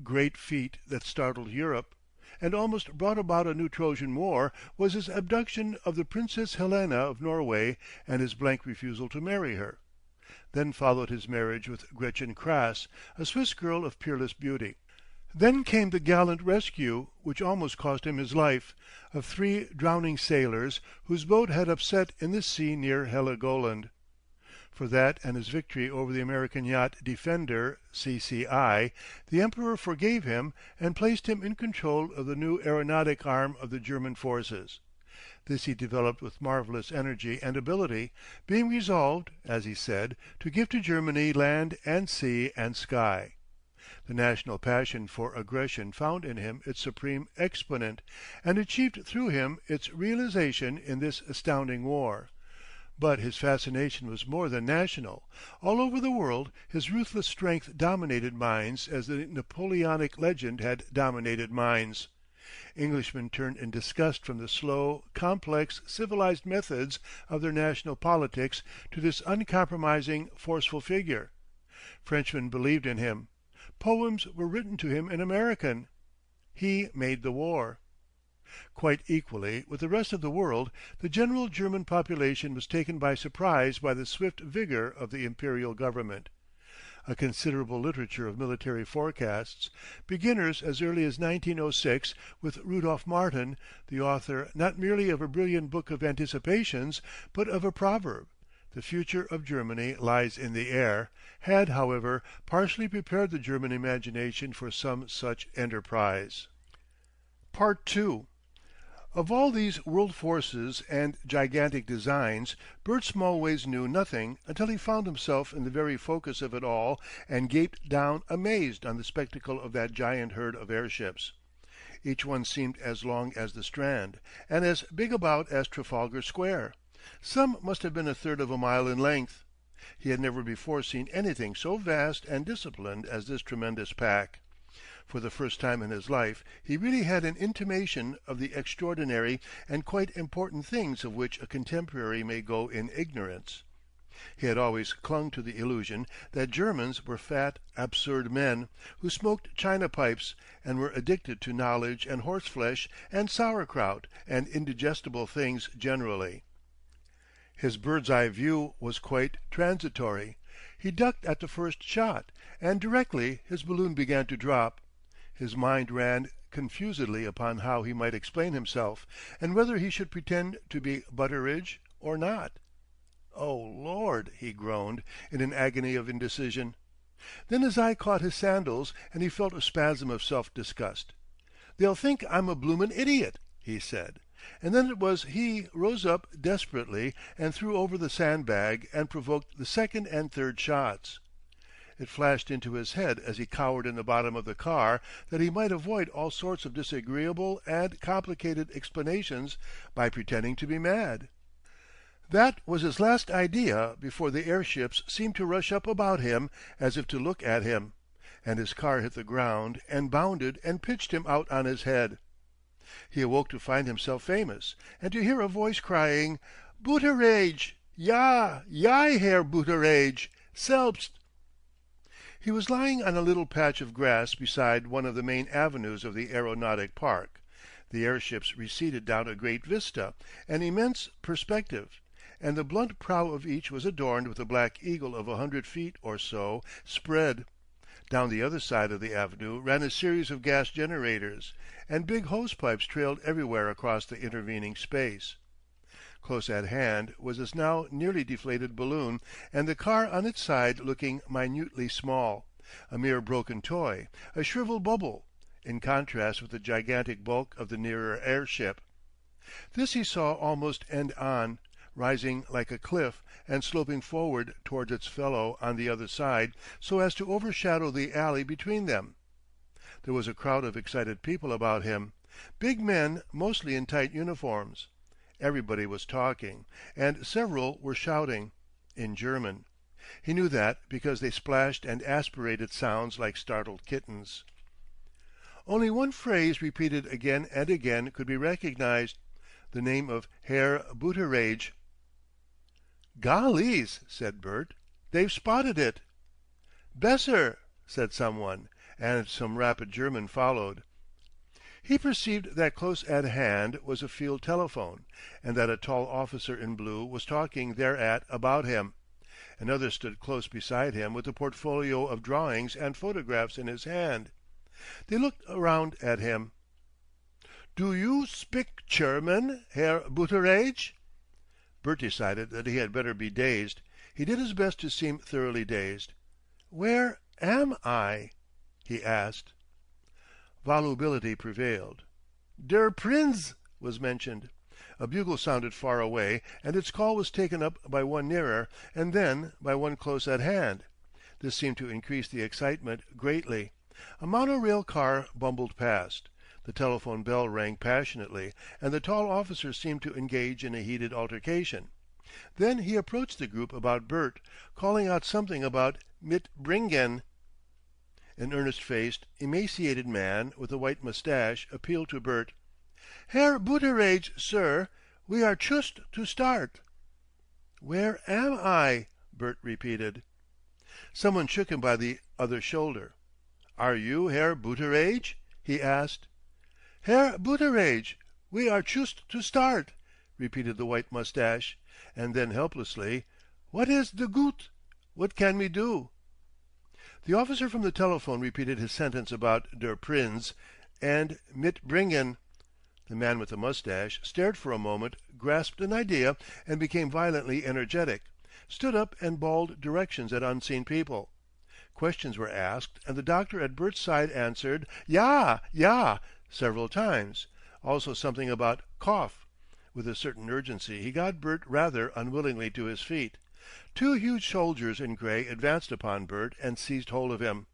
great feat that startled Europe, and almost brought about a new Trojan War, was his abduction of the Princess Helena of Norway and his blank refusal to marry her. Then followed his marriage with Gretchen Krass, a Swiss girl of peerless beauty. Then came the gallant rescue, which almost cost him his life, of 3 drowning sailors whose boat had upset in the sea near Heligoland. For that and his victory over the American yacht Defender, CCI, the Emperor forgave him and placed him in control of the new aeronautic arm of the German forces. This he developed with marvellous energy and ability, being resolved, as he said, to give to Germany land and sea and sky. The national passion for aggression found in him its supreme exponent, and achieved through him its realisation in this astounding war. But his fascination was more than national. All over the world his ruthless strength dominated minds as the Napoleonic legend had dominated minds. Englishmen turned in disgust from the slow, complex, civilized methods of their national politics to this uncompromising, forceful figure. Frenchmen believed in him. Poems were written to him in American. He made the war. Quite equally with the rest of the world, the general German population was taken by surprise by the swift vigour of the imperial government. A considerable literature of military forecasts, beginners as early as 1906 with Rudolf Martin, the author not merely of a brilliant book of anticipations, but of a proverb, "The future of Germany lies in the air," had, however, partially prepared the German imagination for some such enterprise. Part 2. Of all these world forces and gigantic designs, Bert Smallways knew nothing until he found himself in the very focus of it all and gaped down amazed on the spectacle of that giant herd of airships. Each one seemed as long as the Strand, and as big about as Trafalgar Square. Some must have been a third of a mile in length. He had never before seen anything so vast and disciplined as this tremendous pack. For the first time in his life he really had an intimation of the extraordinary and quite important things of which a contemporary may go in ignorance. He had always clung to the illusion that Germans were fat, absurd men, who smoked china pipes, and were addicted to knowledge and horseflesh and sauerkraut and indigestible things generally. His bird's-eye view was quite transitory. He ducked at the first shot, and directly his balloon began to drop. His mind ran confusedly upon how he might explain himself, and whether he should pretend to be Butteridge or not. "Oh, Lord!" he groaned, in an agony of indecision. Then his eye caught his sandals, and he felt a spasm of self-disgust. "They'll think I'm a bloomin' idiot," he said. And then it was he rose up desperately and threw over the sandbag and provoked the second and third shots. It flashed into his head as he cowered in the bottom of the car that he might avoid all sorts of disagreeable and complicated explanations by pretending to be mad. That was his last idea before the airships seemed to rush up about him as if to look at him, and his car hit the ground and bounded and pitched him out on his head. He awoke to find himself famous, and to hear a voice crying, "Butteridge! Ja, ja, Herr Butteridge! Selbst!" He was lying on a little patch of grass beside one of the main avenues of the aeronautic park. The airships receded down a great vista, an immense perspective, and the blunt prow of each was adorned with a black eagle of 100 feet or so spread. Down the other side of the avenue ran a series of gas generators, and big hose pipes trailed everywhere across the intervening space. Close at hand was his now nearly deflated balloon, and the car on its side looking minutely small, a mere broken toy, a shriveled bubble, in contrast with the gigantic bulk of the nearer airship. This he saw almost end on, rising like a cliff and sloping forward towards its fellow on the other side so as to overshadow the alley between them. There was a crowd of excited people about him, big men mostly in tight uniforms. Everybody was talking, and several were shouting, in German. He knew that because they splashed and aspirated sounds like startled kittens. Only one phrase repeated again and again could be recognized, the name of Herr Butteridge. "Gollies!" said Bert. "They've spotted it." "Besser!" said someone, and some rapid German followed. He perceived that close at hand was a field telephone, and that a tall officer in blue was talking thereat about him. Another stood close beside him with a portfolio of drawings and photographs in his hand. They looked around at him. "Do you spik German, Herr Butteridge?" Bert decided that he had better be dazed. He did his best to seem thoroughly dazed. "Where am I?" he asked. Volubility prevailed. "Der Prinz" was mentioned. A bugle sounded far away, and its call was taken up by one nearer, and then by one close at hand. This seemed to increase the excitement greatly. A monorail car bumbled past. The telephone bell rang passionately, and the tall officer seemed to engage in a heated altercation. Then he approached the group about Bert, calling out something about mitbringen. An earnest-faced, emaciated man with a white moustache appealed to Bert. "Herr Butteridge, sir, we are chust to start." "Where am I?" Bert repeated. Someone shook him by the other shoulder. "Are you Herr Butteridge?" he asked. "Herr Butteridge, we are chust to start," repeated the white moustache, and then helplessly, "What is the gut? What can we do?" The officer from the telephone repeated his sentence about der Prinz and mitbringen. The man with the moustache stared for a moment, grasped an idea, and became violently energetic, stood up and bawled directions at unseen people. Questions were asked, and the doctor at Bert's side answered "Ja, ja" several times, also something about cough. With a certain urgency he got Bert rather unwillingly to his feet. Two huge soldiers in grey advanced upon Bert and seized hold of him.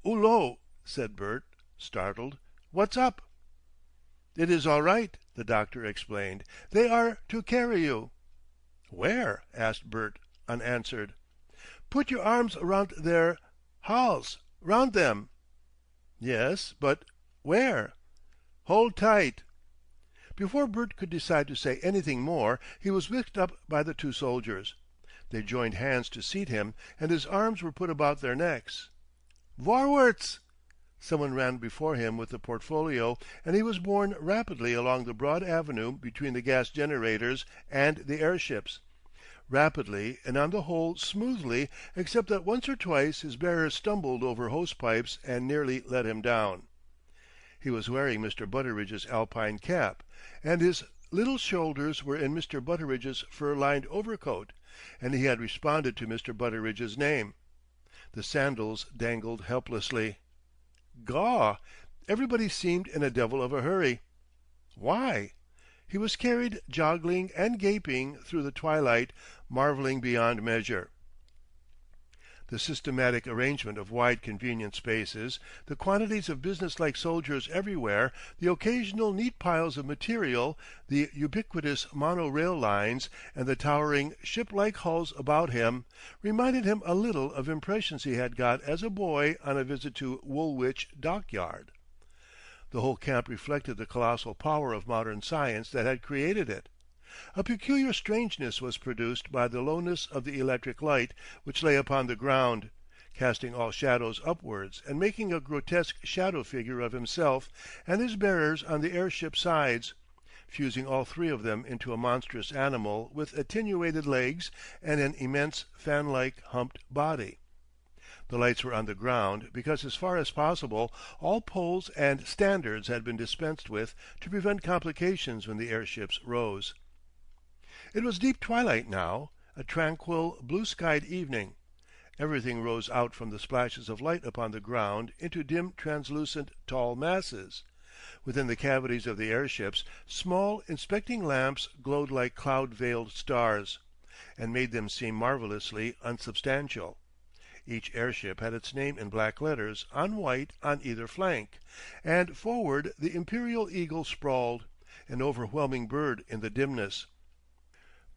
"Ullo!" said Bert, startled. "What's up?" "It is all right," the doctor explained. "They are to carry you." "Where?" asked Bert, unanswered. "Put your arms round their hals, round them." "Yes, but where?" "Hold tight." Before Bert could decide to say anything more, he was whisked up by the two soldiers. They joined hands to seat him, and his arms were put about their necks. "Vorwärts!" Someone ran before him with the portfolio, and he was borne rapidly along the broad avenue between the gas generators and the airships. Rapidly, and on the whole smoothly, except that once or twice his bearers stumbled over hose pipes and nearly let him down. He was wearing Mr. Butteridge's alpine cap, and his little shoulders were in Mr. Butteridge's fur-lined overcoat, and he had responded to Mr. Butteridge's name. The sandals dangled helplessly. Gaw! Everybody seemed in a devil of a hurry. Why? He was carried joggling and gaping through the twilight, marvelling beyond measure. The systematic arrangement of wide convenient spaces, the quantities of business-like soldiers everywhere, the occasional neat piles of material, the ubiquitous mono-rail lines, and the towering ship-like hulls about him, reminded him a little of impressions he had got as a boy on a visit to Woolwich Dockyard. The whole camp reflected the colossal power of modern science that had created it. A peculiar strangeness was produced by the lowness of the electric light which lay upon the ground, casting all shadows upwards and making a grotesque shadow figure of himself and his bearers on the airship sides, fusing all three of them into a monstrous animal with attenuated legs and an immense fan-like humped body. The lights were on the ground because as far as possible all poles and standards had been dispensed with to prevent complications when the airships rose. It was deep twilight now, a tranquil, blue-skied evening. Everything rose out from the splashes of light upon the ground into dim, translucent, tall masses. Within the cavities of the airships, small inspecting lamps glowed like cloud-veiled stars, and made them seem marvellously unsubstantial. Each airship had its name in black letters on white on either flank, and forward the imperial eagle sprawled, an overwhelming bird in the dimness.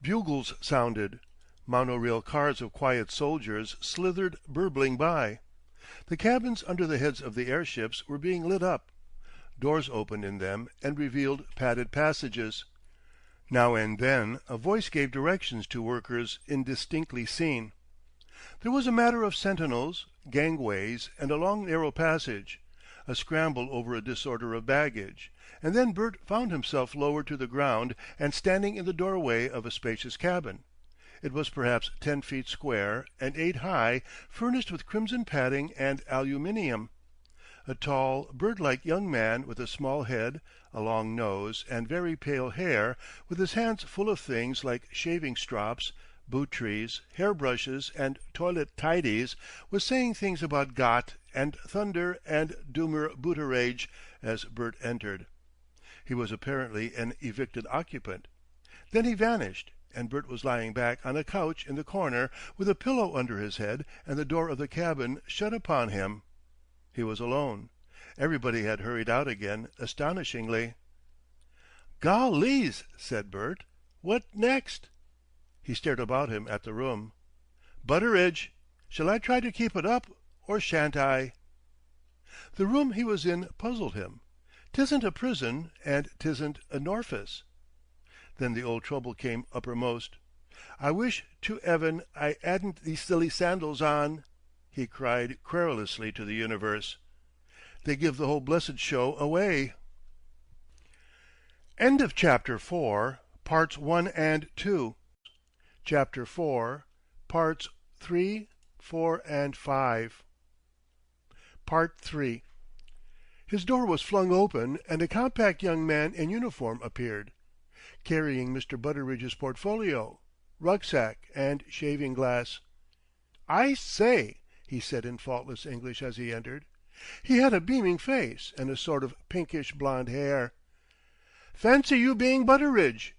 Bugles sounded. Monorail cars of quiet soldiers slithered burbling by. The cabins under the heads of the airships were being lit up. Doors opened in them and revealed padded passages. Now and then a voice gave directions to workers indistinctly seen. There was a matter of sentinels, gangways, and a long narrow passage, a scramble over a disorder of baggage, and then Bert found himself lowered to the ground and standing in the doorway of a spacious cabin. It was perhaps 10 feet square and 8 high, furnished with crimson padding and aluminium. A tall, bird-like young man with a small head, a long nose, and very pale hair, with his hands full of things like shaving strops, boot trees, hair brushes, and toilet tidies, was saying things about Gott and thunder and Dummer Butterage as Bert entered. He was apparently an evicted occupant. Then he vanished, and Bert was lying back on a couch in the corner with a pillow under his head and the door of the cabin shut upon him. He was alone. Everybody had hurried out again, astonishingly. "Gollies!" said Bert. "What next?" He stared about him at the room. "Butteridge! Shall I try to keep it up, or shan't I?" The room he was in puzzled him. "'Tisn't a prison, and 'tisn't a norfis." Then the old trouble came uppermost. "I wish to 'eaven I 'adn't these silly sandals on," he cried querulously to the universe. "They give the whole blessed show away." End of Chapter 4, Parts 1 and 2. Chapter 4, Parts 3, 4, and 5. Part 3. His door was flung open, and a compact young man in uniform appeared, carrying Mr. Butteridge's portfolio, rucksack, and shaving glass. "I say," he said in faultless English as he entered. He had a beaming face and a sort of pinkish blond hair. "Fancy you being Butteridge!"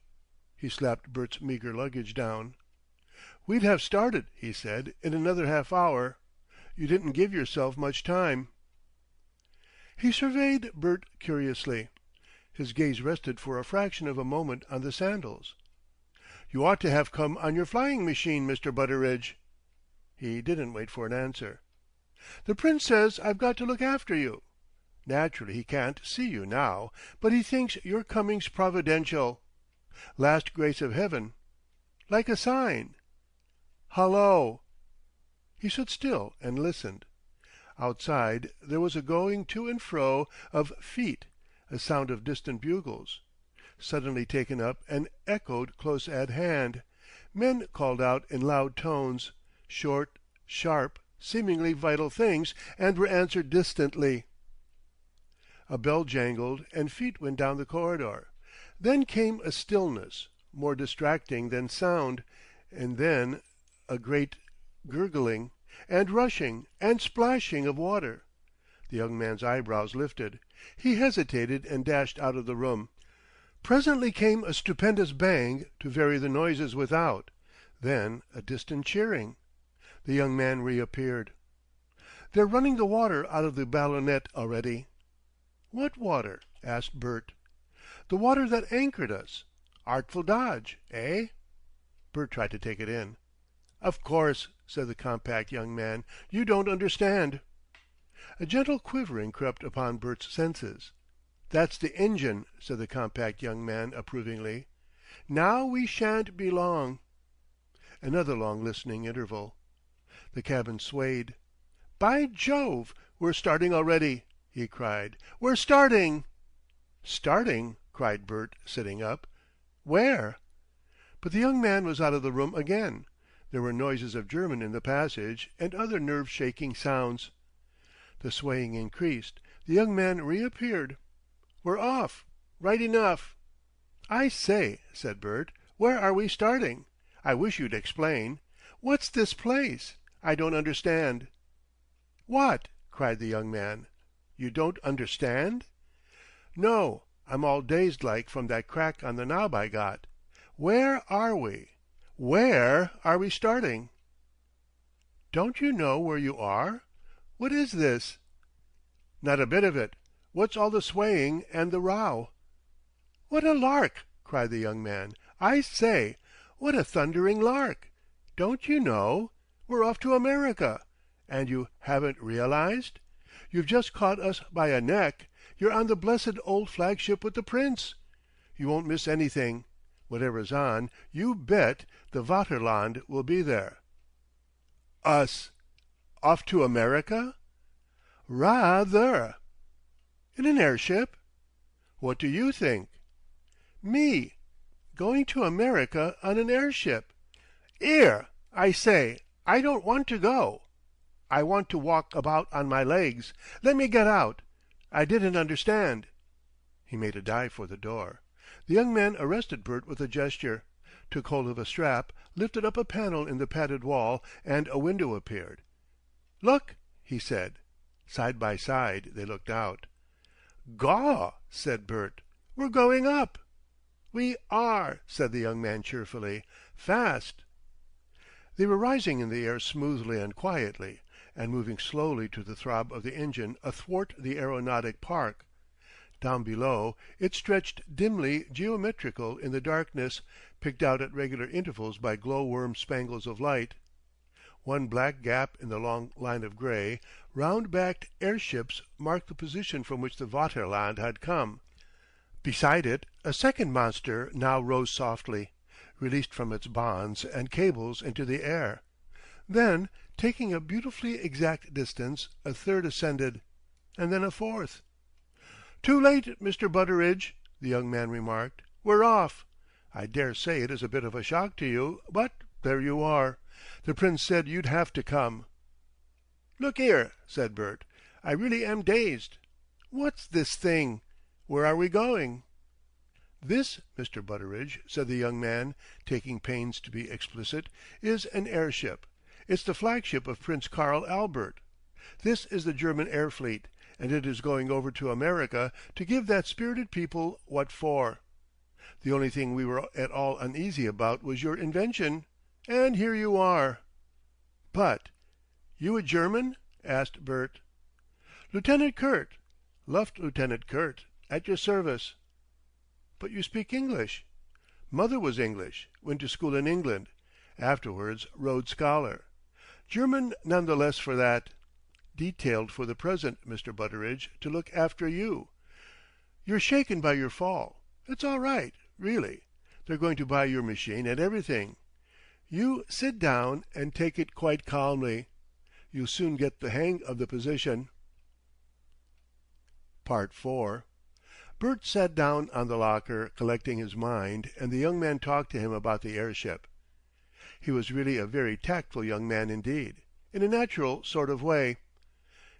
He slapped Bert's meagre luggage down. "We'd have started," he said, "in another half hour. You didn't give yourself much time." He surveyed Bert curiously. His gaze rested for a fraction of a moment on the sandals. "You ought to have come on your flying machine, Mr. Butteridge." He didn't wait for an answer. "The Prince says I've got to look after you. Naturally he can't see you now, but he thinks your coming's providential. Last grace of heaven. Like a sign. Hullo!" He stood still and listened. Outside there was a going to and fro of feet, a sound of distant bugles. Suddenly taken up and echoed close at hand. Men called out in loud tones, short, sharp, seemingly vital things, and were answered distantly. A bell jangled, and feet went down the corridor. Then came a stillness, more distracting than sound, and then a great gurgling, and rushing, and splashing of water. The young man's eyebrows lifted. He hesitated and dashed out of the room. Presently came a stupendous bang to vary the noises without, then a distant cheering. The young man reappeared. "They're running the water out of the ballonette already." "What water?" asked Bert. "The water that anchored us. Artful dodge, eh?" Bert tried to take it in. "Of course," said the compact young man, "you don't understand." A gentle quivering crept upon Bert's senses. "That's the engine," said the compact young man approvingly. "Now we shan't be long." Another long listening interval. The cabin swayed. "By Jove, we're starting already!" he cried. "We're starting!" "Starting!" cried Bert, sitting up. "Where?" But the young man was out of the room again. There were noises of German in the passage, and other nerve-shaking sounds. The swaying increased. The young man reappeared. "We're off. Right enough." "I say," said Bert, "where are we starting? I wish you'd explain. What's this place? I don't understand." "What?" cried the young man. "You don't understand?" "No. I'm all dazed like from that crack on the knob I got. Where are we? Where are we starting?" "Don't you know where you are? What is this?" "Not a bit of it. What's all the swaying and the row?" "What a lark!" cried the young man. "I say, what a thundering lark! Don't you know? We're off to America. And you haven't realised? You've just caught us by a neck. You're on the blessed old flagship with the Prince. You won't miss anything. Whatever's on, you bet the Vaterland will be there." "Us off to America?" "Rather." "In an airship?" "What do you think?" "Me going to America on an airship! 'Ere, I say, I don't want to go. I want to walk about on my legs. Let me get out. I didn't understand." He made a dive for the door. The young man arrested Bert with a gesture, took hold of a strap, lifted up a panel in the padded wall, and a window appeared. "Look," he said. Side by side they looked out. "Gaw!" said Bert. "We're going up." "We are," said the young man cheerfully. "Fast." They were rising in the air smoothly and quietly, and moving slowly to the throb of the engine athwart the aeronautic park. Down below, it stretched dimly geometrical in the darkness, picked out at regular intervals by glow-worm spangles of light. One black gap in the long line of grey, round-backed airships marked the position from which the Vaterland had come. Beside it a second monster now rose softly, released from its bonds and cables into the air. Then, taking a beautifully exact distance, a third ascended, and then a fourth. "Too late, Mr. Butteridge," the young man remarked. "We're off. I dare say it is a bit of a shock to you, but there you are. The Prince said you'd have to come." "Look 'ere," said Bert, "I really am dazed. What's this thing? Where are we going?" "This, Mr. Butteridge," said the young man, taking pains to be explicit, "is an airship. It's the flagship of Prince Karl Albert. This is the German air fleet, and it is going over to America to give that spirited people what for. The only thing we were at all uneasy about was your invention, and here you are." "But you a German?" asked Bert. "Lieutenant Kurt, Luft Lieutenant Kurt, at your service." "But you speak English." "Mother was English, went to school in England. Afterwards Rhodes Scholar. German none the less for that. Detailed for the present, Mr. Butteridge, to look after you. You're shaken by your fall. It's all right, really. They're going to buy your machine and everything. You sit down and take it quite calmly. You'll soon get the hang of the position. Part 4. Bert sat down on the locker, collecting his mind, and the young man talked to him about the airship. He was really a very tactful young man indeed, in a natural sort of way.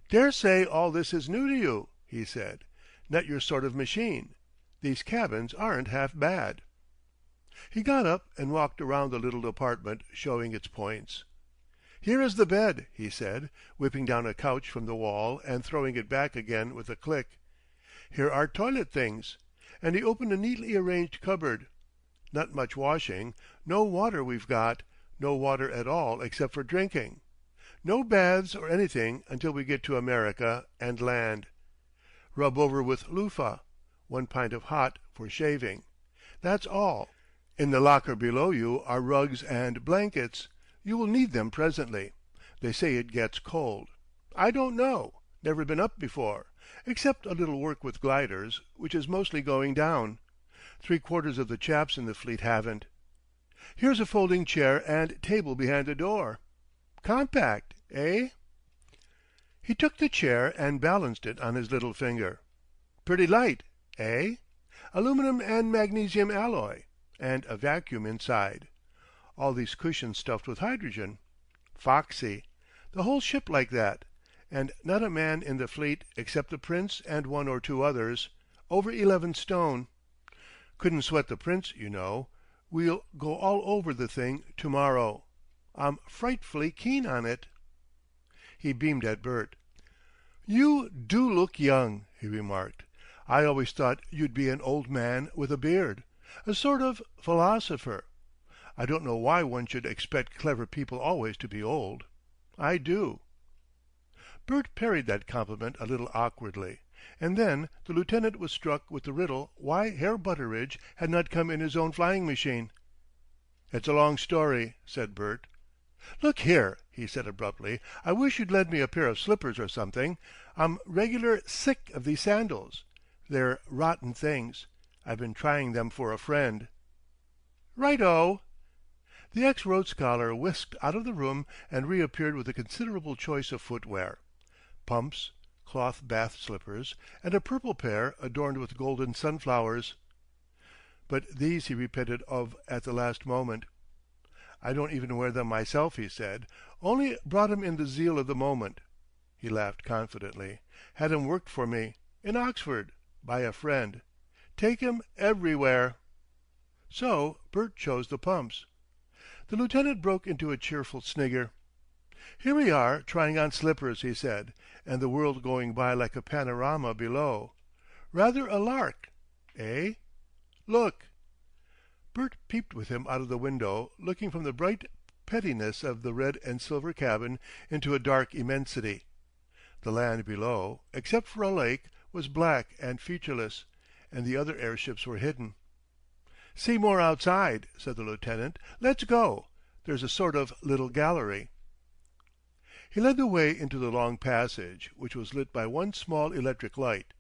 "Daresay all this is new to you," he said. "Not your sort of machine. These cabins aren't half bad." He got up and walked around the little apartment, showing its points. "Here is the bed," he said, whipping down a couch from the wall and throwing it back again with a click. "Here are toilet things," and he opened a neatly arranged cupboard. "Not much washing. No water we've got. No water at all except for drinking. No baths or anything until we get to America and land. Rub over with loofah. 1 pint of hot for shaving. That's all. In the locker below you are rugs and blankets. You will need them presently. They say it gets cold. I don't know. Never been up before. Except a little work with gliders, which is mostly going down. 3/4 of the chaps in the fleet haven't. Here's a folding chair and table behind the door. Compact, eh?" He took the chair and balanced it on his little finger. "Pretty light, eh? Aluminum and magnesium alloy, and a vacuum inside. All these cushions stuffed with hydrogen. Foxy. The whole ship like that. And not a man in the fleet except the Prince and 1 or 2 others. Over 11 stone. Couldn't sweat the Prince, you know. We'll go all over the thing to-morrow. I'm frightfully keen on it." He beamed at Bert. "You do look young," he remarked. "I always thought you'd be an old man with a beard. A sort of philosopher. I don't know why one should expect clever people always to be old. I do." Bert parried that compliment a little awkwardly, and then the lieutenant was struck with the riddle why Herr Butteridge had not come in his own flying machine. "It's a long story," said Bert. "Look here," he said abruptly, "I wish you'd lend me a pair of slippers or something. I'm regular sick of these sandals. They're rotten things. I've been trying them for a friend." "Right-o." The ex-Rhodes Scholar whisked out of the room and reappeared with a considerable choice of footwear. Pumps, cloth bath slippers, and a purple pair adorned with golden sunflowers. But these he repented of at the last moment. "I don't even wear them myself," he said. "Only brought 'em in the zeal of the moment." He laughed confidently. "Had 'em worked for me. In Oxford. By a friend. Take 'em everywhere." So Bert chose the pumps. The lieutenant broke into a cheerful snigger. "Here we are trying on slippers," he said, "and the world going by like a panorama below. Rather a lark, eh? Look." Bert peeped with him out of the window, looking from the bright pettiness of the red and silver cabin into a dark immensity. The land below, except for a lake, was black and featureless, and the other airships were hidden. "See more outside," said the lieutenant. "Let's go. There's a sort of little gallery." He led the way into the long passage, which was lit by one small electric light,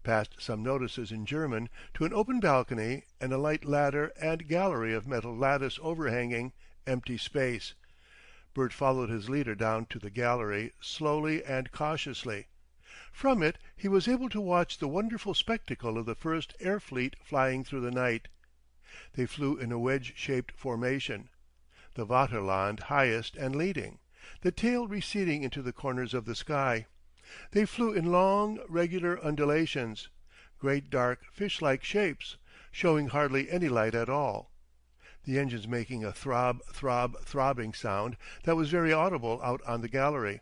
past some notices in German, to an open balcony and a light ladder and gallery of metal lattice overhanging empty space. Bert followed his leader down to the gallery, slowly and cautiously. From it he was able to watch the wonderful spectacle of the first air fleet flying through the night. They flew in a wedge-shaped formation, the Vaterland highest and leading, the tail receding into the corners of the sky. They flew in long, regular undulations, great dark fish-like shapes, showing hardly any light at all, the engines making a throbbing sound that was very audible out on the gallery.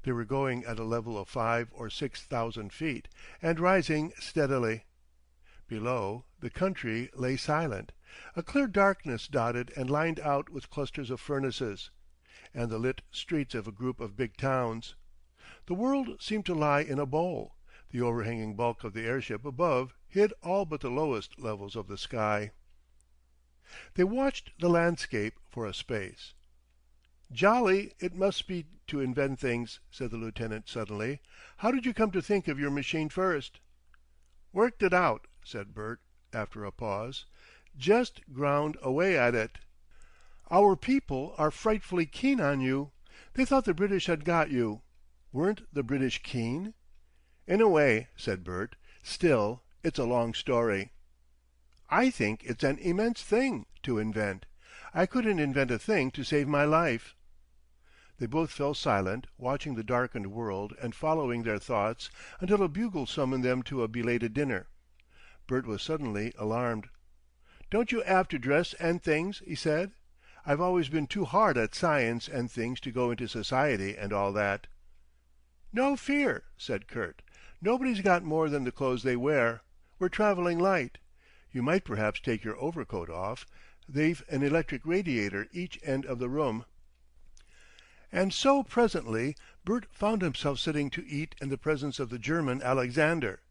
They were going at a level of 5,000 or 6,000 feet, and rising steadily. Below, the country lay silent, a clear darkness dotted and lined out with clusters of furnaces, and the lit streets of a group of big towns. The world seemed to lie in a bowl. The overhanging bulk of the airship above hid all but the lowest levels of the sky. They watched the landscape for a space. "Jolly it must be to invent things," said the lieutenant suddenly. "How did you come to think of your machine first?" "Worked it out," said Bert, after a pause. "Just ground away at it." Our people are frightfully keen on you. They thought the British had got you. Weren't the British keen?" "In a way," said Bert. "Still, it's a long story." "I think it's an immense thing to invent. I couldn't invent a thing to save my life." They both fell silent, watching the darkened world and following their thoughts until a bugle summoned them to a belated dinner. Bert was suddenly alarmed. "Don't you 'ave to dress and things?" he said. "I've always been too hard at science and things to go into society and all that." "No fear," said Kurt. "Nobody's got more than the clothes they wear. We're travelling light. You might perhaps take your overcoat off. They've an electric radiator each end of the room." And so presently Bert found himself sitting to eat in the presence of the German Alexander,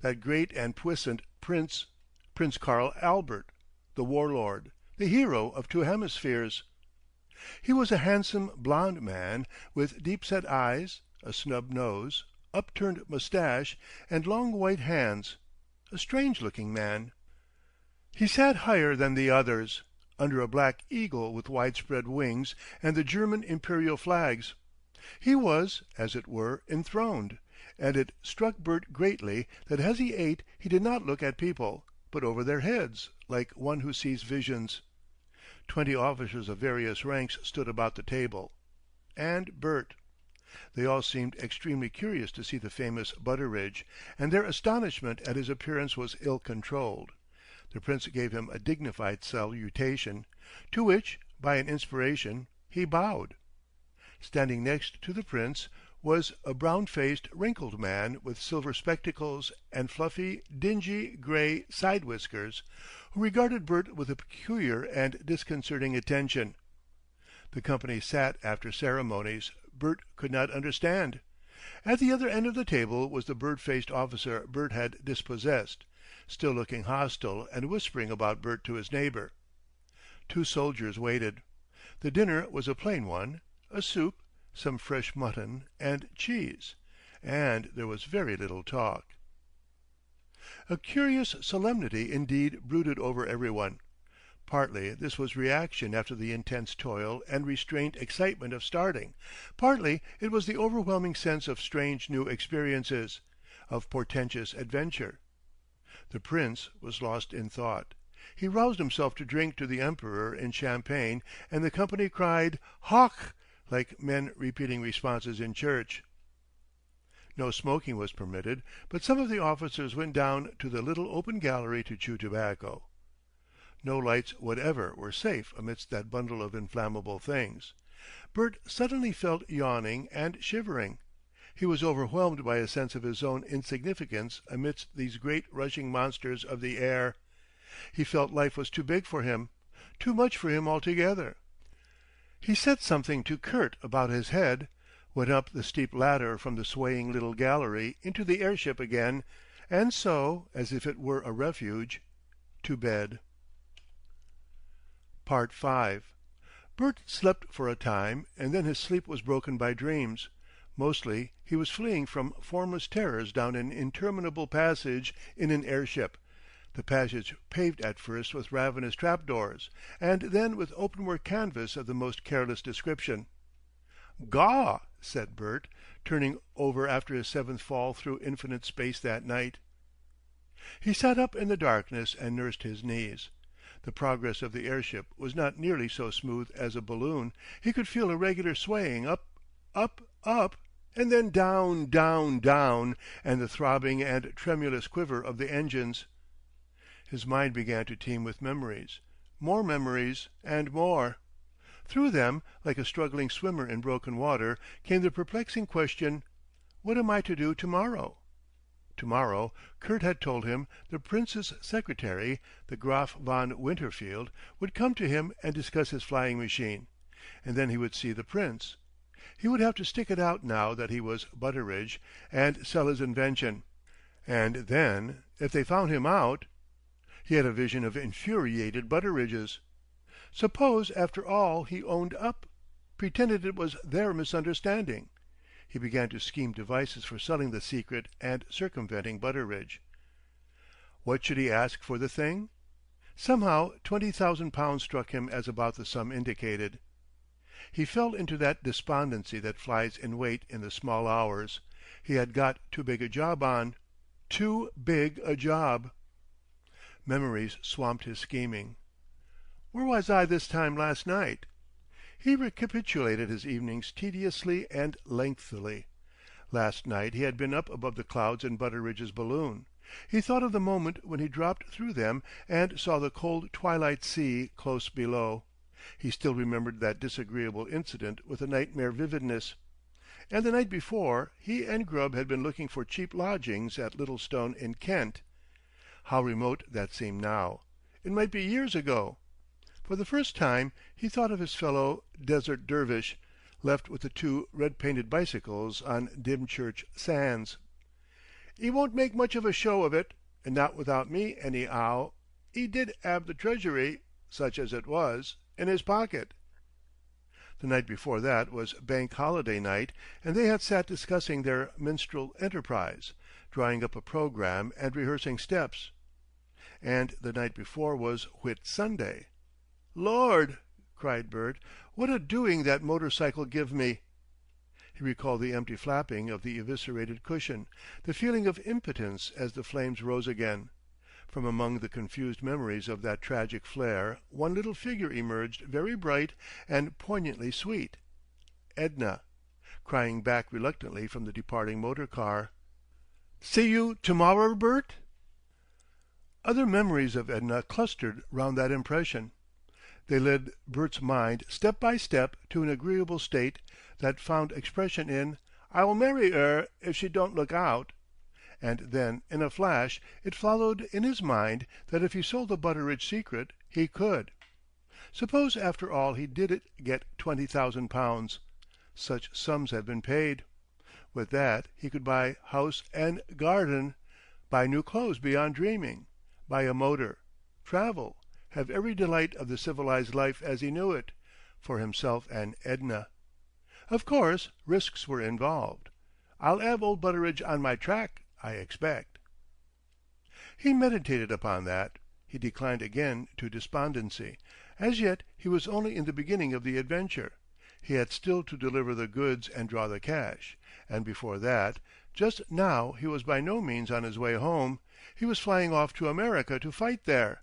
that great and puissant Prince Karl Albert, the warlord, the hero of two hemispheres. He was a handsome blond man with deep-set eyes, a snub nose, upturned moustache, and long white hands, a strange-looking man. He sat higher than the others, under a black eagle with widespread wings and the German imperial flags. He was, as it were, enthroned, and it struck Bert greatly that as he ate he did not look at people, but over their heads, like one who sees visions. 20 officers of various ranks stood about the table. And Bert. They all seemed extremely curious to see the famous Butteridge, and their astonishment at his appearance was ill-controlled. The Prince gave him a dignified salutation, to which, by an inspiration, he bowed. Standing next to the Prince was a brown-faced, wrinkled man with silver spectacles and fluffy, dingy, grey side-whiskers, who regarded Bert with a peculiar and disconcerting attention. The company sat after ceremonies Bert could not understand. At the other end of the table was the bird-faced officer Bert had dispossessed, still looking hostile and whispering about Bert to his neighbour. 2 soldiers waited. The dinner was a plain one, a soup, some fresh mutton, and cheese, and there was very little talk. A curious solemnity indeed brooded over everyone. Partly this was reaction after the intense toil and restrained excitement of starting, partly it was the overwhelming sense of strange new experiences, of portentous adventure. The Prince was lost in thought. He roused himself to drink to the Emperor in champagne, and the company cried "Hoch!" like men repeating responses in church. No smoking was permitted, but some of the officers went down to the little open gallery to chew tobacco. No lights whatever were safe amidst that bundle of inflammable things. Bert suddenly felt yawning and shivering. He was overwhelmed by a sense of his own insignificance amidst these great rushing monsters of the air. He felt life was too big for him, too much for him altogether. He said something to Kurt about his head, went up the steep ladder from the swaying little gallery into the airship again, and so, as if it were a refuge, to bed. Part 5. Bert slept for a time, and then his sleep was broken by dreams. Mostly he was fleeing from formless terrors down an interminable passage in an airship, the passage paved at first with ravenous trapdoors, and then with openwork canvas of the most careless description. "Gaw!" said Bert, turning over after his 7th fall through infinite space that night. He sat up in the darkness and nursed his knees. The progress of the airship was not nearly so smooth as a balloon. He could feel a regular swaying up, up, and then down, down, down, and the throbbing and tremulous quiver of the engines. His mind began to teem with memories, and more. Through them, like a struggling swimmer in broken water, came the perplexing question, "What am I to do to-morrow?" To-morrow, Kurt had told him, the Prince's secretary, the Graf von Winterfeld, would come to him and discuss his flying machine, and then he would see the Prince. He would have to stick it out now that he was Butteridge, and sell his invention. And then, if they found him out... He had a vision of infuriated Butteridges. Suppose, after all, he owned up, pretended it was their misunderstanding. He began to scheme devices for selling the secret and circumventing Butteridge. What should he ask for the thing? Somehow 20,000 pounds struck him as about the sum indicated. He fell into that despondency that flies in wait in the small hours. He had got too big a job on. Too big a job. Memories swamped his scheming. Where was I this time last night? He recapitulated his evenings tediously and lengthily. Last night he had been up above the clouds in Butteridge's balloon. He thought of the moment when he dropped through them and saw the cold twilight sea close below. He still remembered that disagreeable incident with a nightmare vividness. And the night before, he and Grubb had been looking for cheap lodgings at Littlestone in Kent. How remote that seemed now! It might be years ago. For the first time he thought of his fellow Desert Dervish, left with the two red-painted bicycles on Dymchurch sands. "'E won't make much of a show of it, and not without me, any'ow. 'E did 'ave the Treasury, such as it was, in his pocket." The night before that was Bank Holiday night, and they had sat discussing their minstrel enterprise, drawing up a programme and rehearsing steps. And the night before was Whit Sunday. "Lord!" cried Bert, "what a doing that motor-cycle give me!" He recalled the empty flapping of the eviscerated cushion, the feeling of impotence as the flames rose again. From among the confused memories of that tragic flare one little figure emerged very bright and poignantly sweet. Edna, crying back reluctantly from the departing motor-car, "See you to-morrow, Bert?" Other memories of Edna clustered round that impression. They led Bert's mind step by step to an agreeable state that found expression in "I'll marry 'er if she don't look out." And then, in a flash, it followed in his mind that if he sold the Butteridge secret he could. Suppose after all he did get 20,000 pounds. Such sums have been paid. With that he could buy house and garden, buy new clothes beyond dreaming, buy a motor, travel, have every delight of the civilized life as he knew it, for himself and Edna. Of course risks were involved. "I'll 'ave old Butteridge on my track, I expect." He meditated upon that. He declined again to despondency. As yet he was only in the beginning of the adventure. He had still to deliver the goods and draw the cash. And before that, just now he was by no means on his way home. He was flying off to America to fight there.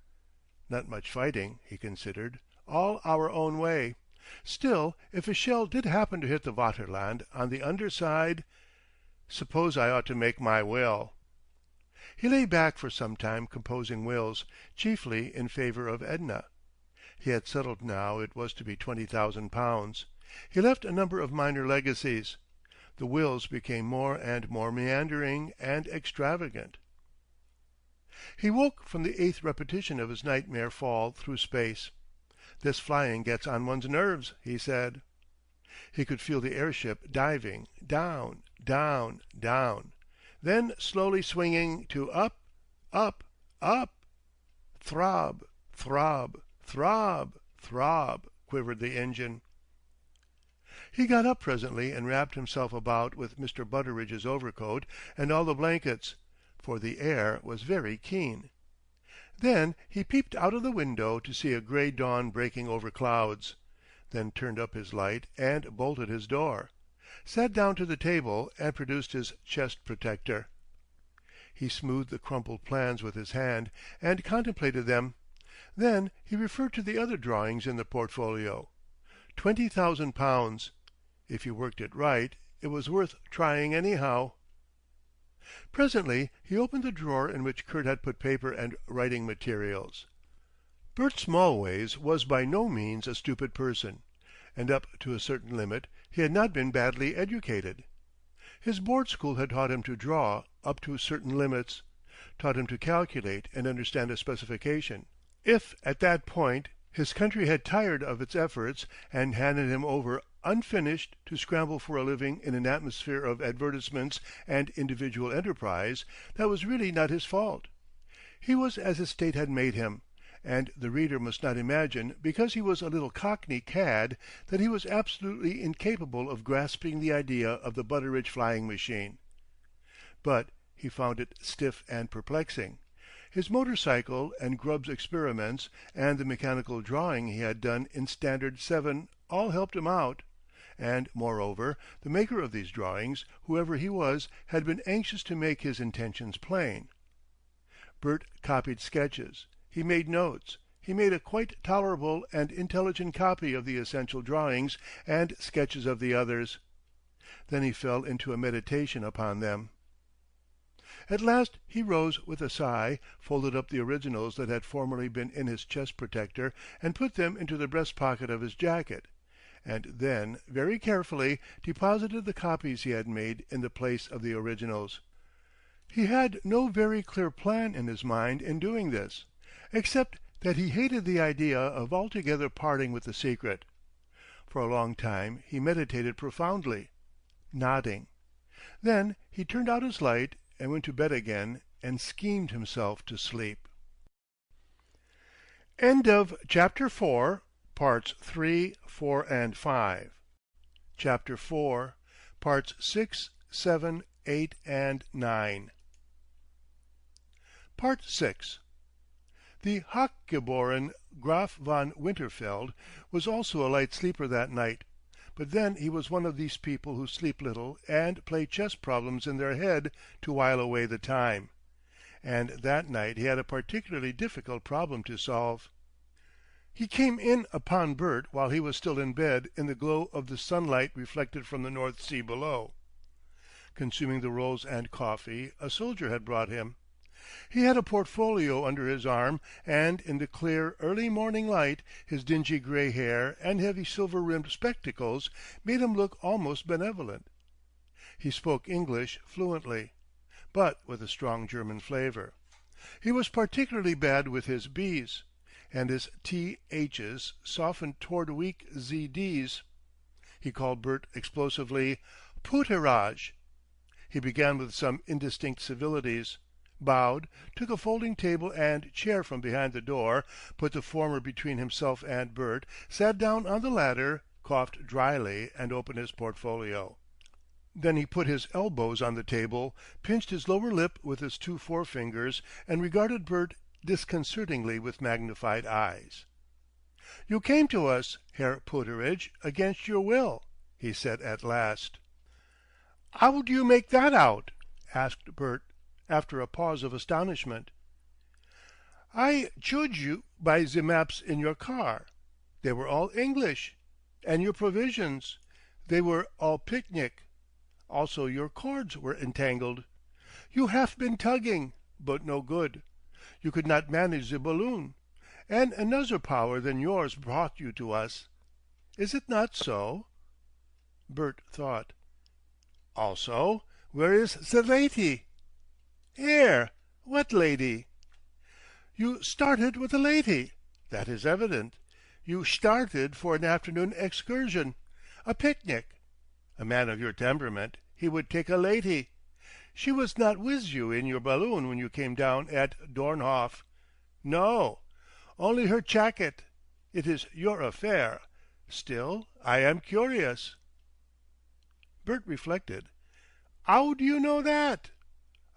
Not much fighting, he considered. All our own way. Still, if a shell did happen to hit the Vaterland on the underside... Suppose I ought to make my will. He lay back for some time composing wills, chiefly in favour of Edna. He had settled now it was to be 20,000 pounds. He left a number of minor legacies. The wills became more and more meandering and extravagant. He woke from the 8th repetition of his nightmare fall through space. "This flying gets on one's nerves," he said. He could feel the airship diving down, down, down, then slowly swinging to up, up, up. Throb, throb, throb, throb, quivered the engine. He got up presently and wrapped himself about with Mr. Butteridge's overcoat and all the blankets, for the air was very keen. Then he peeped out of the window to see a grey dawn breaking over clouds, then turned up his light and bolted his door, sat down to the table and produced his chest protector. He smoothed the crumpled plans with his hand and contemplated them. Then he referred to the other drawings in the portfolio. 20,000 pounds. If he worked it right, it was worth trying anyhow. Presently he opened the drawer in which Kurt had put paper and writing materials. Bert Smallways was by no means a stupid person, and up to a certain limit he had not been badly educated. His board school had taught him to draw up to certain limits, taught him to calculate and understand a specification. If at that point his country had tired of its efforts and handed him over unfinished to scramble for a living in an atmosphere of advertisements and individual enterprise, that was really not his fault. He was as his state had made him, and the reader must not imagine because he was a little Cockney cad that he was absolutely incapable of grasping the idea of the Butteridge flying machine. But he found it stiff and perplexing. His motorcycle and Grubb's experiments and the mechanical drawing he had done in Standard 7 all helped him out, and, moreover, the maker of these drawings, whoever he was, had been anxious to make his intentions plain. Bert copied sketches, he made notes, he made a quite tolerable and intelligent copy of the essential drawings and sketches of the others. Then he fell into a meditation upon them. At last he rose with a sigh, folded up the originals that had formerly been in his chest protector, and put them into the breast pocket of his jacket, and then very carefully deposited the copies he had made in the place of the originals. He had no very clear plan in his mind in doing this, except that he hated the idea of altogether parting with the secret. For a long time he meditated profoundly, nodding. Then he turned out his light and went to bed again and schemed himself to sleep. End of Chapter 4, Parts 3, 4, and 5. Chapter 4, Parts 6, 7, 8, and 9. Part 6. The Hochgeboren Graf von Winterfeld was also a light sleeper that night, but then he was one of these people who sleep little and play chess problems in their head to while away the time, and that night he had a particularly difficult problem to solve. He came in upon Bert while he was still in bed in the glow of the sunlight reflected from the North Sea below. Consuming the rolls and coffee a soldier had brought him. He had a portfolio under his arm, and in the clear, early morning light his dingy grey hair and heavy silver-rimmed spectacles made him look almost benevolent. He spoke English fluently, but with a strong German flavour. He was particularly bad with his B's, and his TH's softened toward weak ZD's. He called Bert explosively "Putterage." He began with some indistinct civilities, bowed, took a folding table and chair from behind the door, put the former between himself and Bert, sat down on the latter, coughed dryly, and opened his portfolio. Then he put his elbows on the table, pinched his lower lip with his two forefingers, and regarded Bert disconcertingly with magnified eyes. "You came to us, Herr Putteridge, against your will," he said at last. "How do you make that out?" asked Bert, after a pause of astonishment. "I judge you by the maps in your car. They were all English. And your provisions. They were all picnic. Also your cords were entangled. You have been tugging, but no good. You could not manage the balloon. And another power than yours brought you to us. Is it not so?" Bert thought. "Also, where is the lady?" "Here, what lady?" "You started with a lady. That is evident. You started for an afternoon excursion, a picnic. A man of your temperament, he would take a lady. She was not with you in your balloon when you came down at Dornhof. No, only her jacket. It is your affair. Still, I am curious." Bert reflected. "How do you know that?"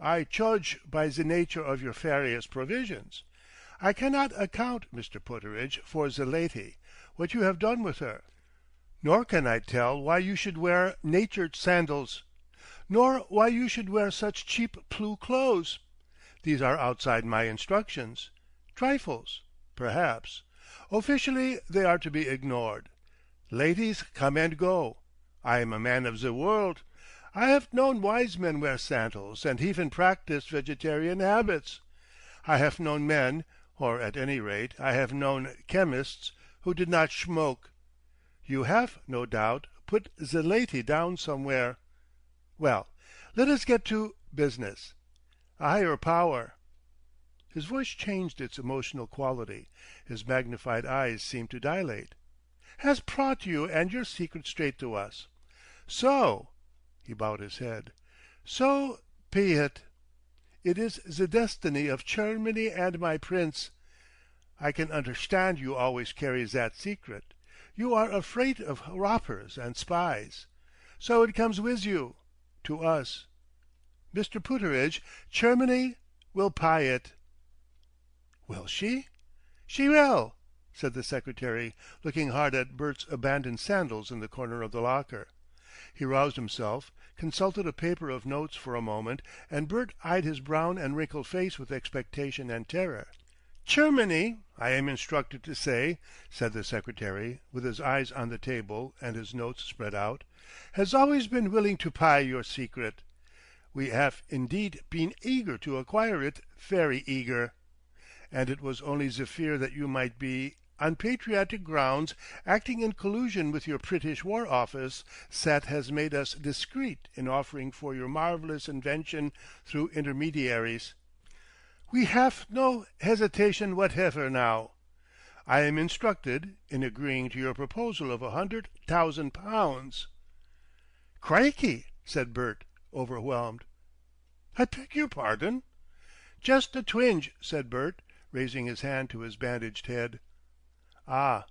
"I judge by the nature of your various provisions. I cannot account, Mr. Putteridge, for the lady, what you have done with her. Nor can I tell why you should wear natured sandals, nor why you should wear such cheap blue clothes. These are outside my instructions. Trifles, perhaps. Officially they are to be ignored. Ladies come and go. I am a man of the world. I have known wise men wear sandals and even practice vegetarian habits. I have known men, or at any rate I have known chemists, who did not smoke. You have, no doubt, put the lady down somewhere. Well, let us get to business. A higher power." His voice changed its emotional quality. His magnified eyes seemed to dilate. "Has brought you and your secret straight to us. So," he bowed his head, "so be it. It is the destiny of Germany and my prince. I can understand you always carry that secret. You are afraid of robbers and spies. So it comes with you, to us. Mr. Putteridge, Germany will pay it." "Will she?" "She will," said the secretary, looking hard at Bert's abandoned sandals in the corner of the locker. He roused himself, consulted a paper of notes for a moment, and Bert eyed his brown and wrinkled face with expectation and terror. "Germany, I am instructed to say," said the secretary, with his eyes on the table and his notes spread out, "has always been willing to pry your secret. We have indeed been eager to acquire it, very eager. And it was only the fear that you might be, on patriotic grounds, acting in collusion with your British War Office, that has made us discreet in offering for your marvellous invention through intermediaries. We have no hesitation whatever now. I am instructed, in agreeing to your proposal of £100,000. "Crikey!" said Bert, overwhelmed. "I beg your pardon?" "Just a twinge," said Bert, raising his hand to his bandaged head. "Ah.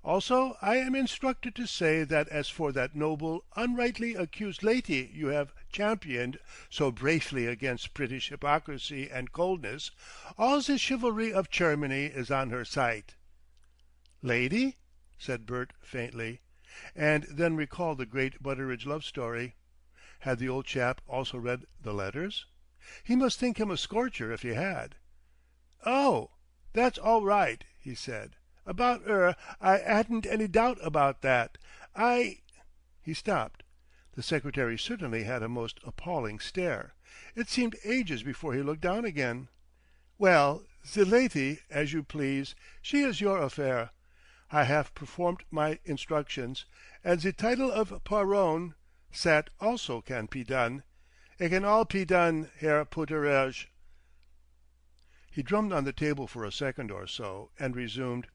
Also I am instructed to say that as for that noble, unrightly accused lady you have championed so bravely against British hypocrisy and coldness, all the chivalry of Germany is on her side." "Lady?" said Bert faintly, and then recalled the great Butteridge love story. Had the old chap also read the letters? He must think him a scorcher if he had. "Oh, that's all right," he said. "About I hadn't any doubt about that. He stopped. The secretary certainly had a most appalling stare. It seemed ages before he looked down again. "Well, the lady, as you please. She is your affair. I have performed my instructions, and the title of Baron, that also can be done. It can all be done, Herr Putteridge." He drummed on the table for a second or so, and resumed.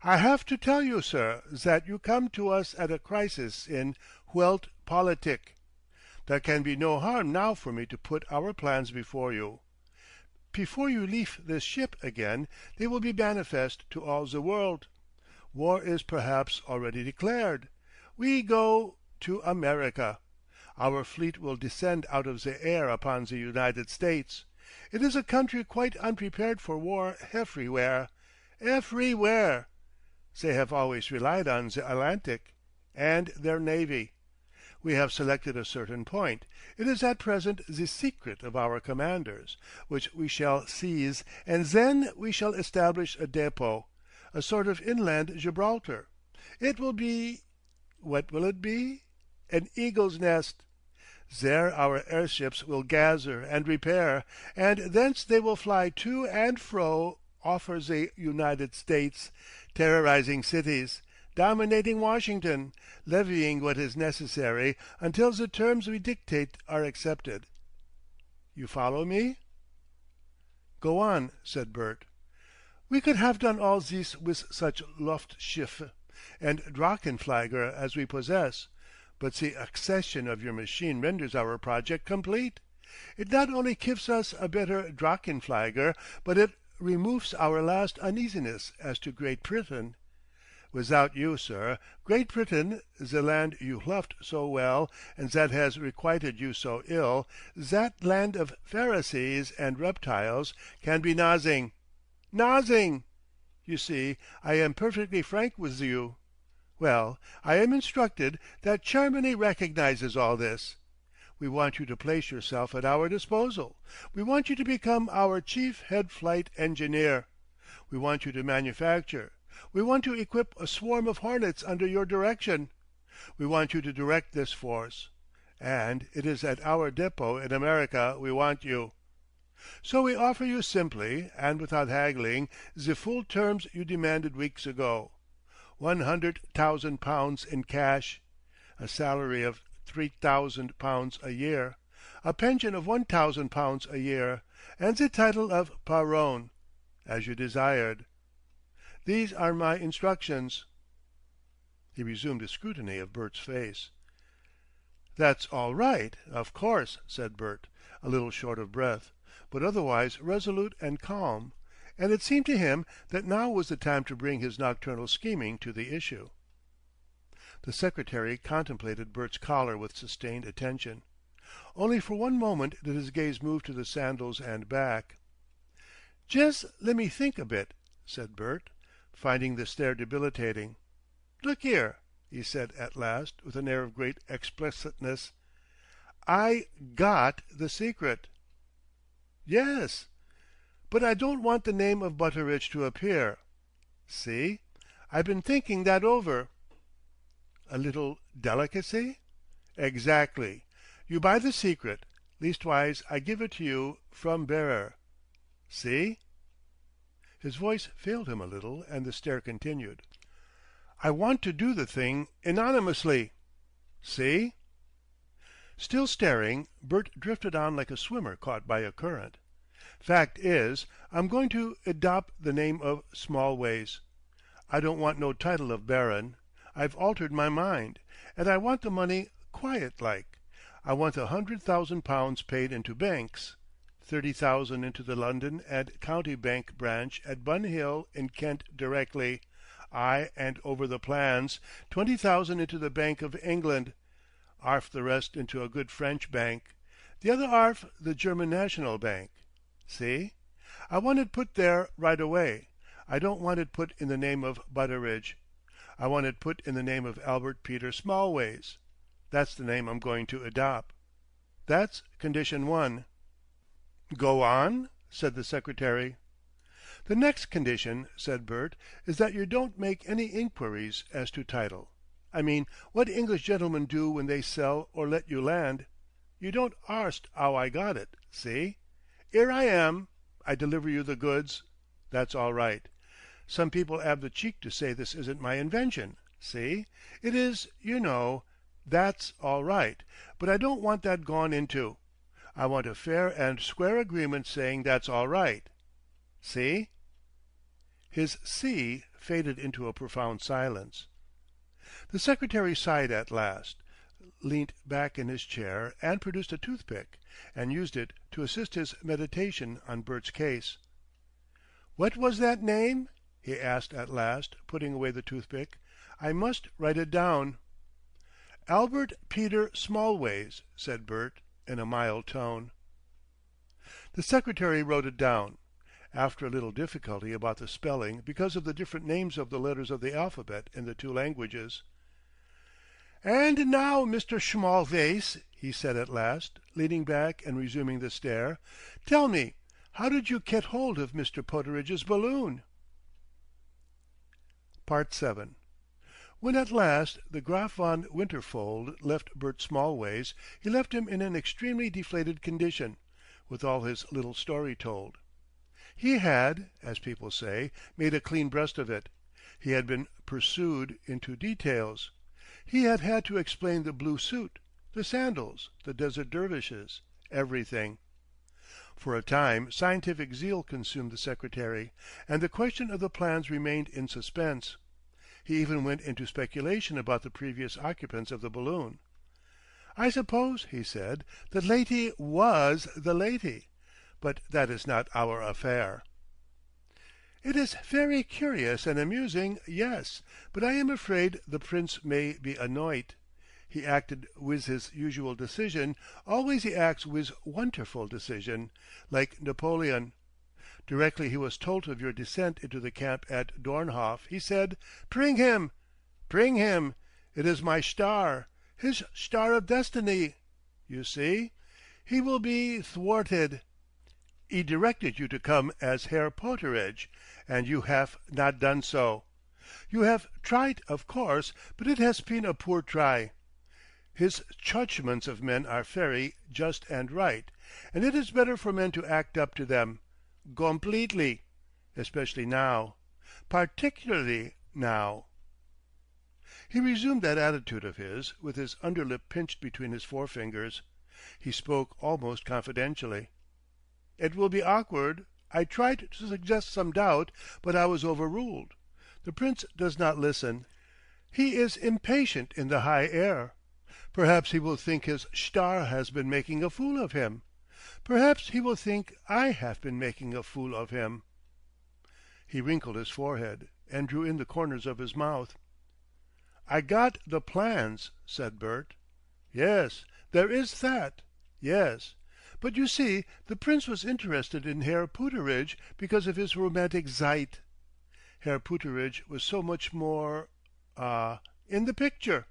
"I have to tell you, sir, that you come to us at a crisis in Welt Politik. There can be no harm now for me to put our plans before you. Before you leave this ship again, they will be manifest to all the world. War is perhaps already declared. We go to America. Our fleet will descend out of the air upon the United States. It is a country quite unprepared for war everywhere. Everywhere. They have always relied on the Atlantic and their navy. We have selected a certain point. It is at present the secret of our commanders, which we shall seize, and then we shall establish a depot, a sort of inland Gibraltar. It will be what will it be? An eagle's nest. There our airships will gather and repair, and thence they will fly to and fro over the United States, terrorizing cities, dominating Washington, levying what is necessary until the terms we dictate are accepted. You follow me?" "Go on," said Bert. "We could have done all this with such Luftschiffe and Drachenflieger as we possess, but the accession of your machine renders our project complete. It not only gives us a better Drachenflieger, but it removes our last uneasiness as to Great Britain. Without you, sir, Great Britain, the land you loved so well and that has requited you so ill, that land of Pharisees and reptiles, can be nothing. Nothing! You see, I am perfectly frank with you. Well, I am instructed that Germany recognizes all this. We want you to place yourself at our disposal. We want you to become our chief head flight engineer. We want you to manufacture. We want to equip a swarm of hornets under your direction. We want you to direct this force. And it is at our depot in America we want you. So we offer you simply, and without haggling, the full terms you demanded weeks ago. £100,000 in cash, a salary of £3,000 a year, a pension of £1,000 a year, and the title of Baron, as you desired. These are my instructions." He resumed his scrutiny of Bert's face. "That's all right, of course," said Bert, a little short of breath, but otherwise resolute and calm, and it seemed to him that now was the time to bring his nocturnal scheming to the issue. The secretary contemplated Bert's collar with sustained attention. Only for one moment did his gaze move to the sandals and back. "Just let me think a bit," said Bert, finding the stare debilitating. "Look here," he said at last, with an air of great explicitness. "I got the secret." "Yes, but I don't want the name of Butteridge to appear. See? I've been thinking that over." "A little delicacy?" "Exactly. You buy the secret. Leastwise, I give it to you from bearer. See?" His voice failed him a little, and the stare continued. "I want to do the thing anonymously. See?" Still staring, Bert drifted on like a swimmer caught by a current. "Fact is, I'm going to adopt the name of Smallways. I don't want no title of Baron. I've altered my mind, and I want the money quiet like. I want £100,000 paid into banks, 30,000 into the London and County Bank branch at Bun Hill in Kent directly, aye, and over the plans, 20,000 into the Bank of England, 'arf the rest into a good French bank, the other 'arf the German National Bank. See? I want it put there right away. I don't want it put in the name of Butteridge. I want it put in the name of Albert Peter Smallways. That's the name I'm going to adopt. That's condition one." "Go on," said the secretary. "The next condition," said Bert, "is that you don't make any inquiries as to title. I mean, what English gentlemen do when they sell or let you land. You don't arst 'ow I got it, see? 'Ere I am, I deliver you the goods. That's all right. Some people 'ave the cheek to say this isn't my invention, see? It is, you know. That's all right, but I don't want that gone into. I want a fair and square agreement saying that's all right. See?" His "see" faded into a profound silence. The secretary sighed at last, leant back in his chair, and produced a toothpick, and used it to assist his meditation on Bert's case. "What was that name?" he asked at last, putting away the toothpick. "I must write it down." "Albert Peter Smallways," said Bert, in a mild tone. The secretary wrote it down, after a little difficulty about the spelling because of the different names of the letters of the alphabet in the two languages. "And now, Mr. Schmallways," he said at last, leaning back and resuming the stare, "tell me, how did you get hold of Mr. Putteridge's balloon?" Part 7. When at last the Graf von Winterfold left Bert Smallways, he left him in an extremely deflated condition, with all his little story told. He had, as people say, made a clean breast of it. He had been pursued into details. He had had to explain the blue suit, the sandals, the Desert Dervishes, everything. For a time scientific zeal consumed the secretary, and the question of the plans remained in suspense. He even went into speculation about the previous occupants of the balloon. "I suppose," he said, "the lady was the lady, but that is not our affair." "It is very curious and amusing, yes, but I am afraid the Prince may be annoyed. He acted wiz his usual decision, always he acts wiz wonderful decision, like Napoleon. Directly he was told of your descent into the camp at Dornhof, he said, 'Bring him! Bring him! It is my star, his star of destiny. You see? He will be thwarted. He directed you to come as Herr Putteridge, and you haf not done so. You have tried, of course, but it has been a poor try. His judgments of men are very just and right, and it is better for men to act up to them, completely, especially now, particularly now." He resumed that attitude of his, with his underlip pinched between his forefingers. He spoke almost confidentially. "It will be awkward. I tried to suggest some doubt, but I was overruled. The Prince does not listen. He is impatient in the high air. Perhaps he will think his star has been making a fool of him. Perhaps he will think I have been making a fool of him." He wrinkled his forehead, and drew in the corners of his mouth. "I got the plans," said Bert. "Yes, there is that. Yes. But you see, the Prince was interested in Herr Pooterage because of his romantic Zeit. Herr Pooterage was so much more, in the picture.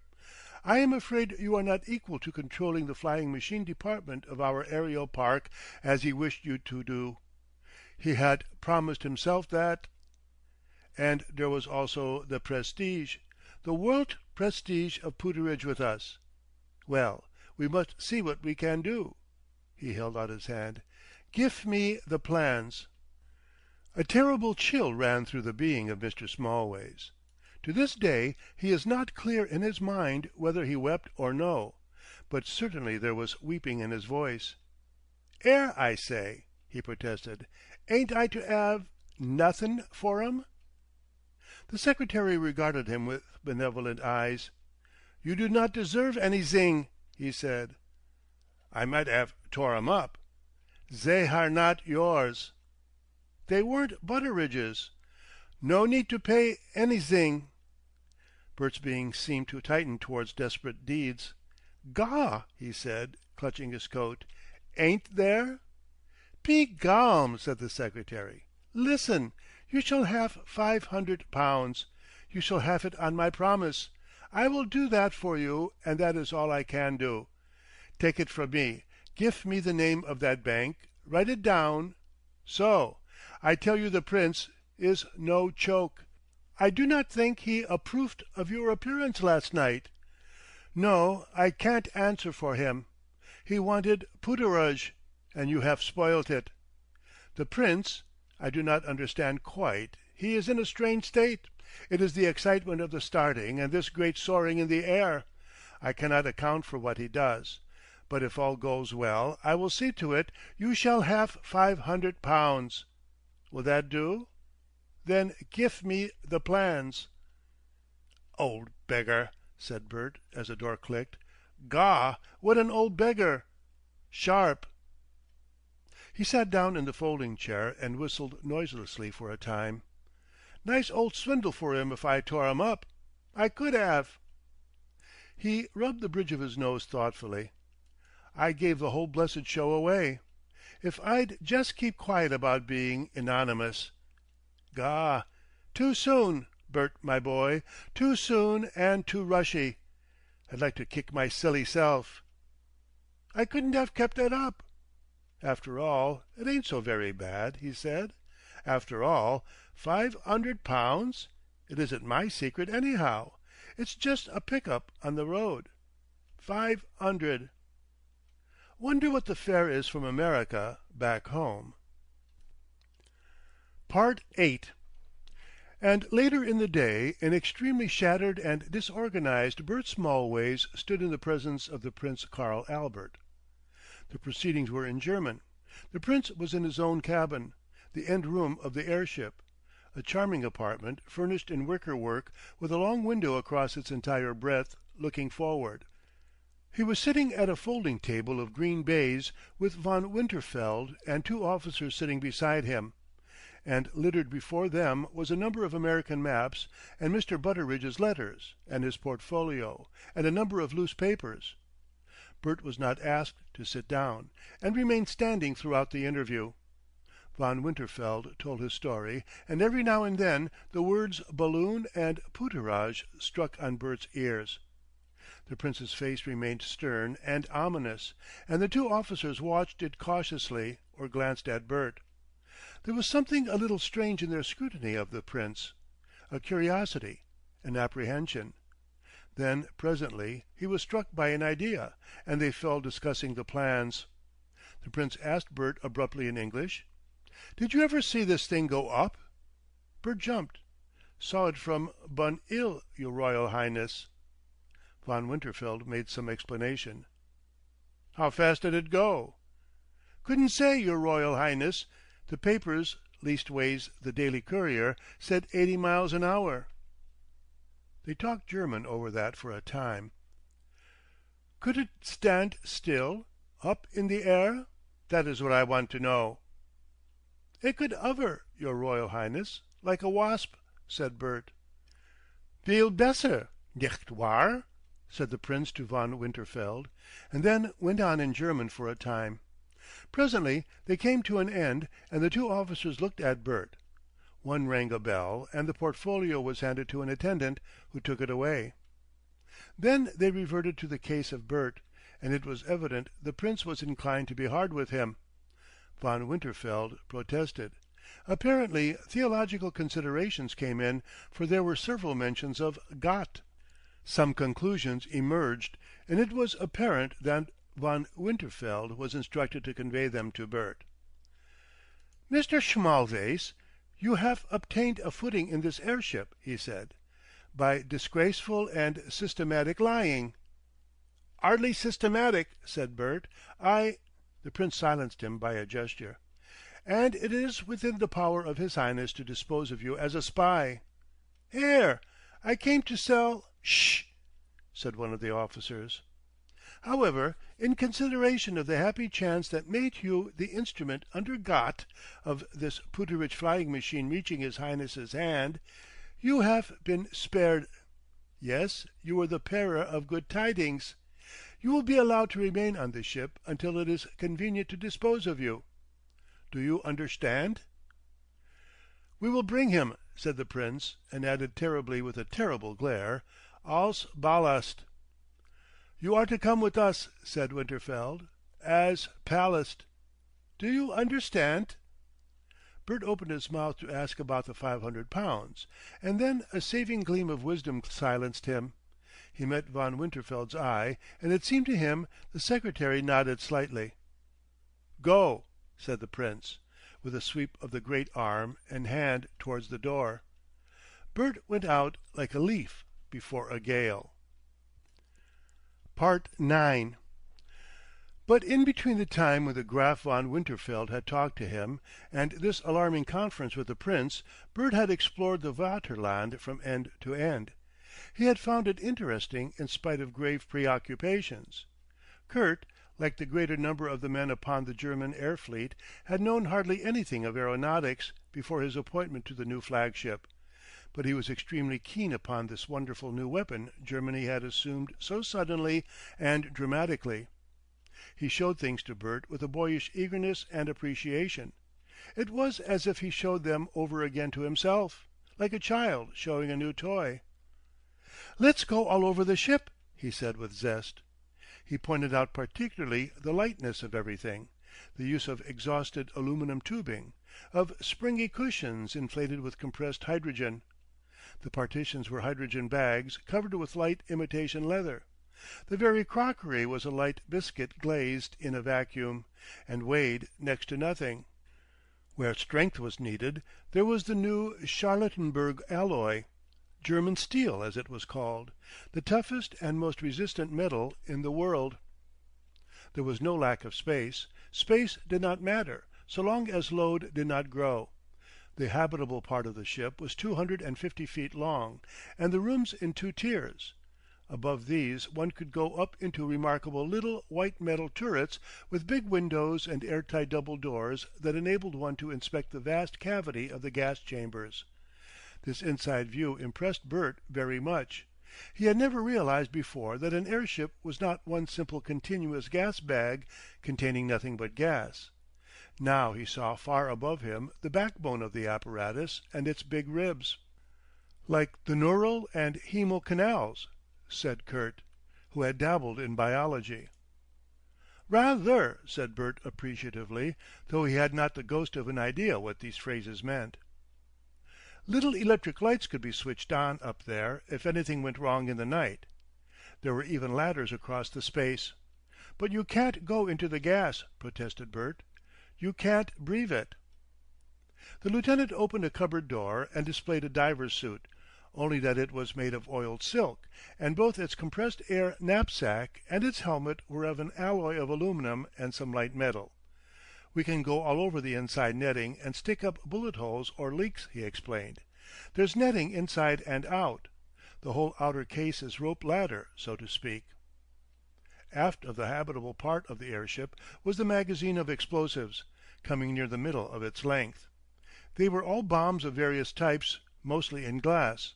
I am afraid you are not equal to controlling the flying machine department of our aerial park as he wished you to do. He had promised himself that. And there was also the prestige, the world prestige of Pooterage with us. Well, we must see what we can do. He held out his hand. Give me the plans. A terrible chill ran through the being of Mr. Smallways. To this day he is not clear in his mind whether he wept or no, but certainly there was weeping in his voice. "'Ere, I say," he protested, "ain't I to 'ave nothin' for 'em?" The secretary regarded him with benevolent eyes. "You do not deserve anyzing," he said. "I might 'ave tore 'em up." "They are not yours." "They weren't Butteridge's." "No need to pay anyzing." Bert's being seemed to tighten towards desperate deeds. "Gaw!" he said, clutching his coat. "Ain't there?" "Be galm," said the secretary. "Listen. You shall have £500. You shall have it on my promise. I will do that for you, and that is all I can do. Take it from me. Give me the name of that bank. Write it down. So. I tell you the Prince is no choke. I do not think he approved of your appearance last night. No, I can't answer for him. He wanted Pooterage, and you have spoilt it. The Prince, I do not understand quite. He is in a strange state. It is the excitement of the starting and this great soaring in the air. I cannot account for what he does. But if all goes well, I will see to it. You shall have £500. Will that do? Then give me the plans." "Old beggar," said Bert, as the door clicked. "Gaw! What an old beggar! Sharp!" He sat down in the folding chair and whistled noiselessly for a time. "Nice old swindle for 'im if I tore 'em up. I could 'ave." He rubbed the bridge of his nose thoughtfully. "I gave the whole blessed show away. If I'd jest keep quiet about being anonymous. Gaw! Too soon, Bert, my boy, too soon and too rushy. I'd like to kick my silly self. I couldn't have kept it up. After all, it ain't so very bad," he said. "After all, £500? It isn't my secret, anyhow. It's just a pick-up on the road. 500. Wonder what the fare is from America back home." Part 8. And later in the day, an extremely shattered and disorganized Bert Smallways stood in the presence of the Prince Karl Albert. The proceedings were in German. The Prince was in his own cabin, the end room of the airship, a charming apartment furnished in wicker work with a long window across its entire breadth, looking forward. He was sitting at a folding table of green baize with von Winterfeld and two officers sitting beside him, and littered before them was a number of American maps and Mr. Butteridge's letters and his portfolio and a number of loose papers. Bert was not asked to sit down, and remained standing throughout the interview. Von Winterfeld told his story, and every now and then the words balloon and Pooterage struck on Bert's ears. The Prince's face remained stern and ominous, and the two officers watched it cautiously or glanced at Bert. There was something a little strange in their scrutiny of the Prince, a curiosity, an apprehension. Then presently he was struck by an idea, and they fell discussing the plans. The Prince asked Bert abruptly in English, "Did you ever see this thing go up?" Bert jumped. "Saw it from Bun 'Ill, your Royal Highness." Von Winterfeld made some explanation. "How fast did it go?" "Couldn't say, your Royal Highness. The papers, leastways the Daily Courier, said 80 miles an hour." They talked German over that for a time. "Could it stand still, up in the air? That is what I want to know." "It could hover, your Royal Highness, like a wasp," said Bert. "Viel besser, nicht wahr?" said the Prince to von Winterfeld, and then went on in German for a time. Presently they came to an end, and the two officers looked at Bert. One rang a bell, and the portfolio was handed to an attendant, who took it away. Then they reverted to the case of Bert, and it was evident the Prince was inclined to be hard with him. Von Winterfeld protested. Apparently theological considerations came in, for there were several mentions of Gott. Some conclusions emerged, and it was apparent that Von Winterfeld was instructed to convey them to Bert. "Mr. Schmalweis, you have obtained a footing in this airship," he said, "by disgraceful and systematic lying." "'Ardly systematic," said Bert. The Prince silenced him by a gesture. "And it is within the power of His Highness to dispose of you as a spy." "Here, I came to sell—" "Sh!" said one of the officers. "However, in consideration of the happy chance that made you the instrument under Gott of this Putteridge flying machine reaching His Highness's hand, you have been spared. Yes, you were the bearer of good tidings. You will be allowed to remain on the ship until it is convenient to dispose of you. Do you understand?" "We will bring him," said the Prince, and added terribly with a terrible glare, "als Ballast." "You are to come with us," said Winterfeld, "as ballast. Do you understand?" Bert opened his mouth to ask about the £500, and then a saving gleam of wisdom silenced him. He met Von Winterfeld's eye, and it seemed to him the secretary nodded slightly. "Go," said the Prince, with a sweep of the great arm and hand towards the door. Bert went out like a leaf before a gale. 9. But in between the time when the Graf von Winterfeld had talked to him and this alarming conference with the Prince, Bert had explored the Vaterland from end to end. He had found it interesting in spite of grave preoccupations. Kurt, like the greater number of the men upon the German air fleet, had known hardly anything of aeronautics before his appointment to the new flagship, but he was extremely keen upon this wonderful new weapon Germany had assumed so suddenly and dramatically. He showed things to Bert with a boyish eagerness and appreciation. It was as if he showed them over again to himself, like a child showing a new toy. "Let's go all over the ship," he said with zest. He pointed out particularly the lightness of everything, the use of exhausted aluminum tubing, of springy cushions inflated with compressed hydrogen. The partitions were hydrogen bags covered with light imitation leather. The very crockery was a light biscuit glazed in a vacuum, and weighed next to nothing. Where strength was needed, there was the new Charlottenburg alloy, German steel as it was called, the toughest and most resistant metal in the world. There was no lack of space. Space did not matter, so long as load did not grow. The habitable part of the ship was 250 feet long, and the rooms in two tiers. Above these one could go up into remarkable little white metal turrets with big windows and airtight double doors that enabled one to inspect the vast cavity of the gas chambers. This inside view impressed Bert very much. He had never realized before that an airship was not one simple continuous gas bag containing nothing but gas. Now he saw far above him the backbone of the apparatus and its big ribs. "Like the neural and hemal canals," said Kurt, who had dabbled in biology. "Rather," said Bert appreciatively, though he had not the ghost of an idea what these phrases meant. Little electric lights could be switched on up there if anything went wrong in the night. There were even ladders across the space. "But you can't go into the gas," protested Bert. "You can't breathe it." The lieutenant opened a cupboard door and displayed a diver's suit, only that it was made of oiled silk, and both its compressed air knapsack and its helmet were of an alloy of aluminum and some light metal. "We can go all over the inside netting and stick up bullet holes or leaks," he explained. "There's netting inside and out. The whole outer case is rope ladder, so to speak." Aft of the habitable part of the airship was the magazine of explosives, coming near the middle of its length. They were all bombs of various types, mostly in glass.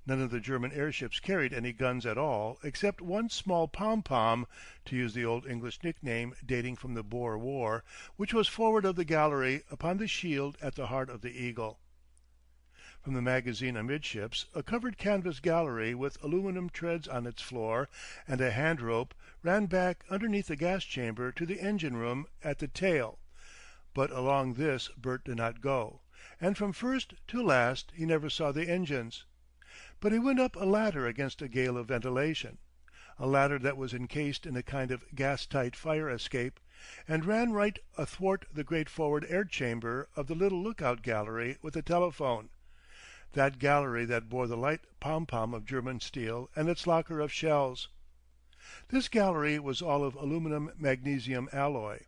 None of the German airships carried any guns at all, except one small pom-pom, to use the old English nickname dating from the Boer War, which was forward of the gallery upon the shield at the heart of the eagle. From the magazine amidships, a covered canvas gallery with aluminum treads on its floor and a hand rope ran back underneath the gas chamber to the engine room at the tail, but along this Bert did not go, and from first to last he never saw the engines. But he went up a ladder against a gale of ventilation, a ladder that was encased in a kind of gas-tight fire escape, and ran right athwart the great forward air-chamber of the little lookout gallery with the telephone, that gallery that bore the light pom-pom of German steel and its locker of shells. This gallery was all of aluminum magnesium alloy.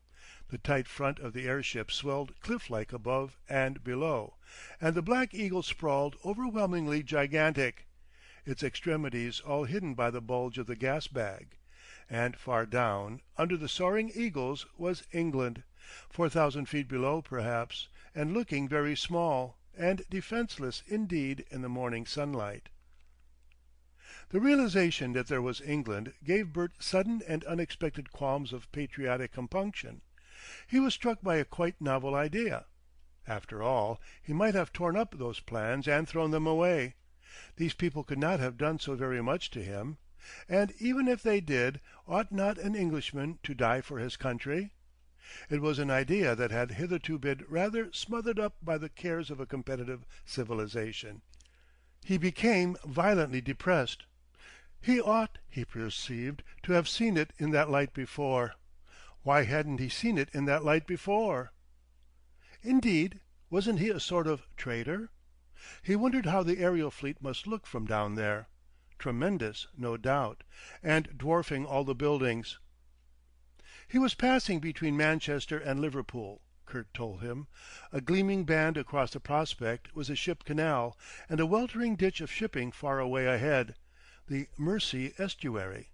The tight front of the airship swelled cliff-like above and below, and the Black Eagle sprawled overwhelmingly gigantic, its extremities all hidden by the bulge of the gas bag. And far down, under the soaring eagles, was England, 4,000 feet below perhaps, and looking very small and defenceless indeed in the morning sunlight. The realization that there was England gave Bert sudden and unexpected qualms of patriotic compunction. He was struck by a quite novel idea. After all, he might have torn up those plans and thrown them away. These people could not have done so very much to him. And even if they did, ought not an Englishman to die for his country? It was an idea that had hitherto been rather smothered up by the cares of a competitive civilization. He became violently depressed. He ought, he perceived, to have seen it in that light before. Why hadn't he seen it in that light before? Indeed, wasn't he a sort of traitor? He wondered how the aerial fleet must look from down there. Tremendous, no doubt, and dwarfing all the buildings. He was passing between Manchester and Liverpool, Kurt told him. A gleaming band across the prospect was a ship canal, and a weltering ditch of shipping far away ahead, the Mersey estuary.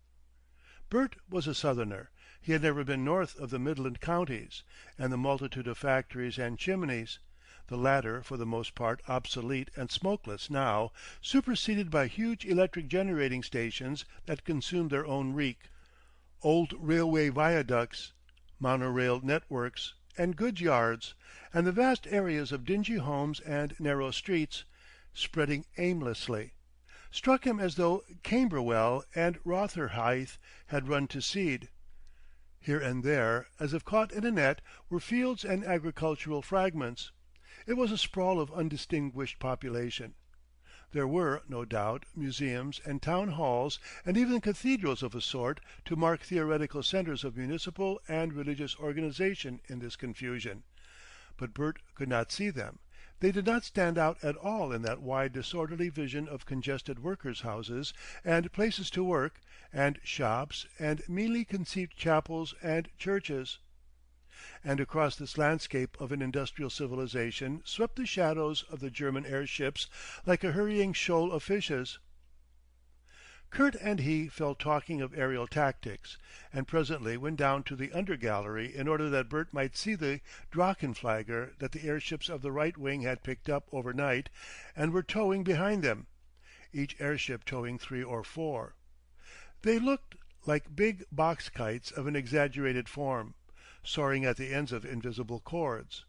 Bert was a southerner. He had never been north of the Midland counties, and the multitude of factories and chimneys, the latter for the most part obsolete and smokeless now, superseded by huge electric generating stations that consumed their own reek, old railway viaducts, monorail networks, and goods yards, and the vast areas of dingy homes and narrow streets, spreading aimlessly, struck him as though Camberwell and Rotherhithe had run to seed. Here and there, as if caught in a net, were fields and agricultural fragments. It was a sprawl of undistinguished population. There were, no doubt, museums and town halls, and even cathedrals of a sort, to mark theoretical centres of municipal and religious organisation in this confusion. But Bert could not see them. They did not stand out at all in that wide disorderly vision of congested workers' houses and places to work, and shops, and meanly conceived chapels and churches. And across this landscape of an industrial civilization swept the shadows of the German airships like a hurrying shoal of fishes. Kurt and he fell talking of aerial tactics, and presently went down to the under gallery in order that Bert might see the Drachenflieger that the airships of the right wing had picked up overnight and were towing behind them, each airship towing 3 or 4. They looked like big box kites of an exaggerated form, soaring at the ends of invisible cords.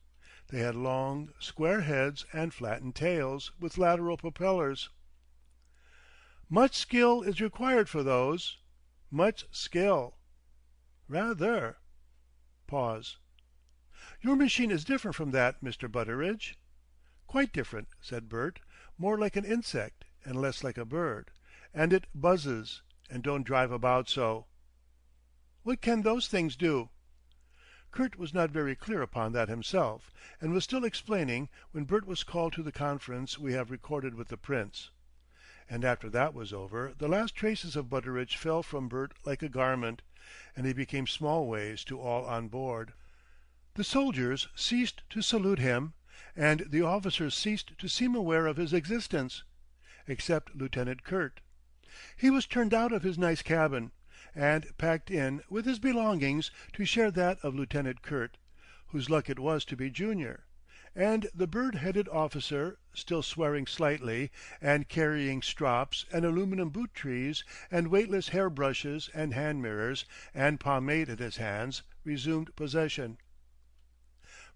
They had long, square heads and flattened tails, with lateral propellers. "Much skill is required for those. Much skill." "Rather." Pause. "Your machine is different from that, Mr. Butteridge." "Quite different," said Bert. "More like an insect and less like a bird. And it buzzes, and don't drive about so." "What can those things do?" Kurt was not very clear upon that himself, and was still explaining when Bert was called to the conference we have recorded with the Prince. And after that was over, the last traces of Butteridge fell from Bert like a garment, and he became Smallways to all on board. The soldiers ceased to salute him, and the officers ceased to seem aware of his existence, except Lieutenant Kurt. He was turned out of his nice cabin, and packed in with his belongings to share that of Lieutenant Kurt, whose luck it was to be junior, and the bird-headed officer, still swearing slightly, and carrying strops and aluminum boot trees and weightless hair-brushes and hand-mirrors and pomade in his hands, resumed possession.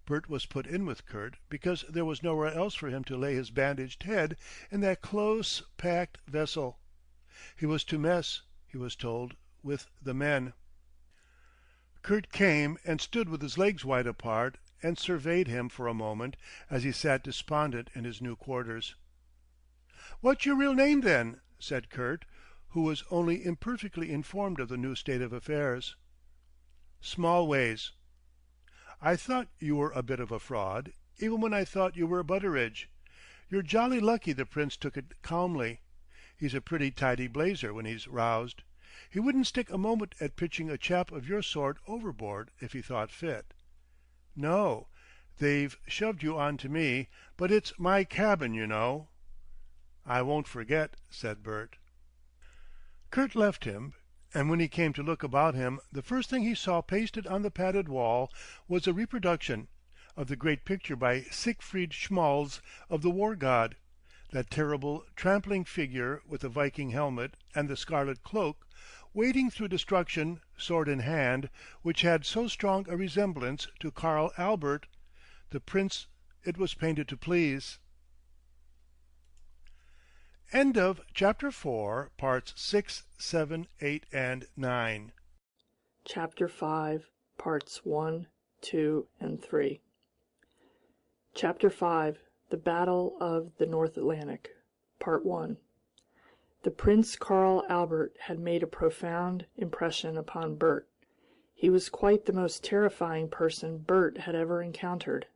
Bert was put in with Kurt because there was nowhere else for him to lay his bandaged head in that close-packed vessel. He was to mess, he was told, with the men. Kurt came and stood with his legs wide apart and surveyed him for a moment as he sat despondent in his new quarters. "What's your real name, then?" said Kurt, who was only imperfectly informed of the new state of affairs. "Smallways." "I thought you were a bit of a fraud, even when I thought you were Butteridge. You're jolly lucky the Prince took it calmly. He's a pretty tidy blazer when he's roused. He wouldn't stick a moment at pitching a chap of your sort overboard if he thought fit. No, they've shoved you on to me, but it's my cabin, you know." "I won't forget," said Bert. Kurt left him, and when he came to look about him the first thing he saw pasted on the padded wall was a reproduction of the great picture by Siegfried Schmalz of the War God, that terrible trampling figure with the Viking helmet and the scarlet cloak, wading through destruction, sword in hand, which had so strong a resemblance to Karl Albert, the prince it was painted to please. End of Chapter 4, Parts 6, 7, 8, and 9. Chapter 5, Parts 1, 2, and 3. Chapter 5, The Battle of the North Atlantic, Part 1. The Prince Karl Albert had made a profound impression upon Bert. He was quite the most terrifying person Bert had ever encountered.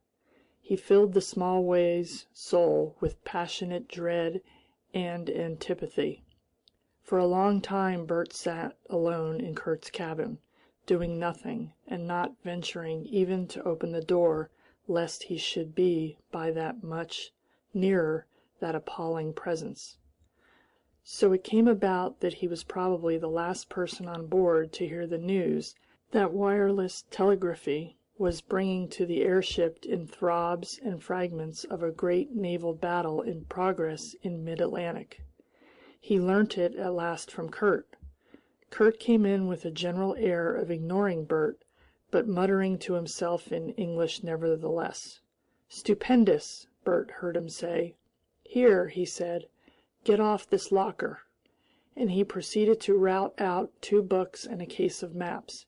He filled the Smallways' soul with passionate dread and antipathy. For a long time Bert sat alone in Kurt's cabin, doing nothing, and not venturing even to open the door lest he should be by that much nearer that appalling presence. So it came about that he was probably the last person on board to hear the news that wireless telegraphy was bringing to the airship in throbs and fragments of a great naval battle in progress in mid-Atlantic. He learnt it at last from Kurt. Kurt came in with a general air of ignoring Bert, but muttering to himself in English nevertheless. "Stupendous!" Bert heard him say. "Here," he said, "get off this locker." And he proceeded to rout out 2 books and a case of maps.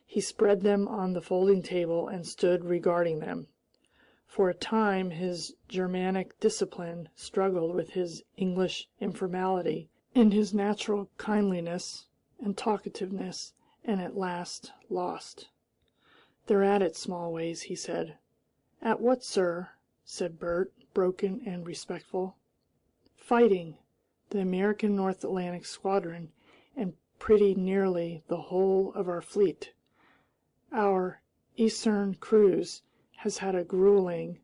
He spread them on the folding table and stood regarding them. For a time his Germanic discipline struggled with his English informality and his natural kindliness and talkativeness, and at last lost. "They're at it, Smallways," he said. "At what, sir?" said Bert, broken and respectful. "Fighting the American North Atlantic Squadron, and pretty nearly the whole of our fleet. Our eastern cruise has had a grueling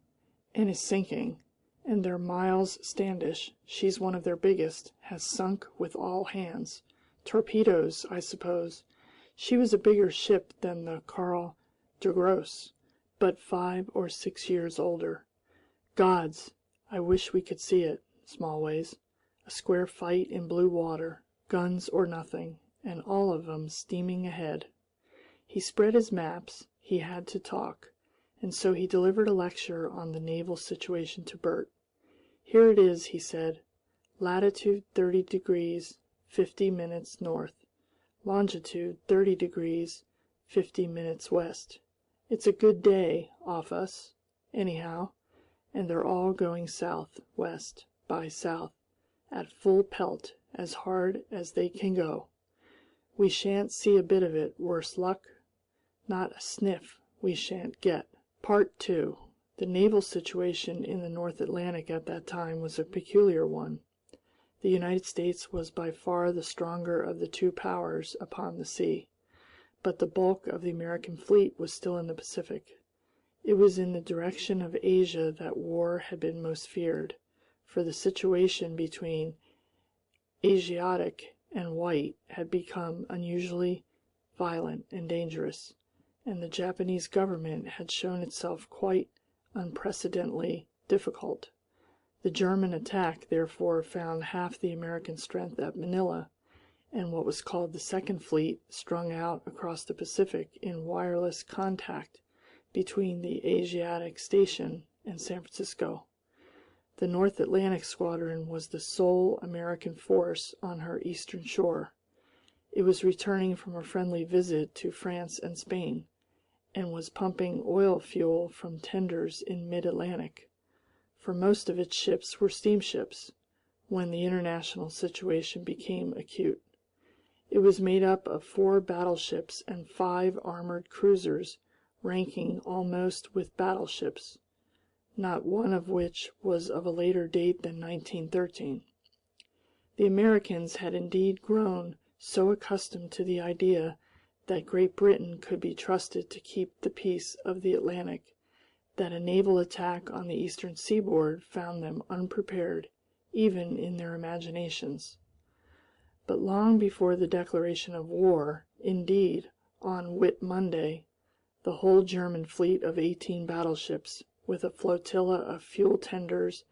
and is sinking, and their Miles Standish, she's one of their biggest, has sunk with all hands. Torpedoes, I suppose. She was a bigger ship than the Karl de Gross, but 5 or 6 years older. Gods, I wish we could see it, Smallways. A square fight in blue water, guns or nothing, and all of 'em steaming ahead." He spread his maps. He had to talk, and so he delivered a lecture on the naval situation to Bert. "Here it is," he said. "Latitude 30 degrees 50 minutes north, longitude 30 degrees 50 minutes west. It's a good day off us, anyhow, and they're all going south west by south at full pelt as hard as they can go. We shan't see a bit of it, worse luck. Not a sniff we shan't get." Part 2. The naval situation in the North Atlantic at that time was a peculiar one. The United States was by far the stronger of the 2 powers upon the sea, but the bulk of the American fleet was still in the Pacific. It was in the direction of Asia that war had been most feared, for the situation between Asiatic and white had become unusually violent and dangerous, and the Japanese government had shown itself quite unprecedentedly difficult. The German attack therefore found half the American strength at Manila, and what was called the Second Fleet strung out across the Pacific in wireless contact between the Asiatic Station and San Francisco. The North Atlantic Squadron was the sole American force on her eastern shore. It was returning from a friendly visit to France and Spain, and was pumping oil fuel from tenders in mid-Atlantic, for most of its ships were steamships, when the international situation became acute. It was made up of 4 battleships and 5 armored cruisers, ranking almost with battleships, not one of which was of a later date than 1913. The Americans had indeed grown so accustomed to the idea that Great Britain could be trusted to keep the peace of the Atlantic that a naval attack on the eastern seaboard found them unprepared, even in their imaginations. But long before the declaration of war, indeed, on Whit Monday, the whole German fleet of 18 battleships, with a flotilla of fuel tenders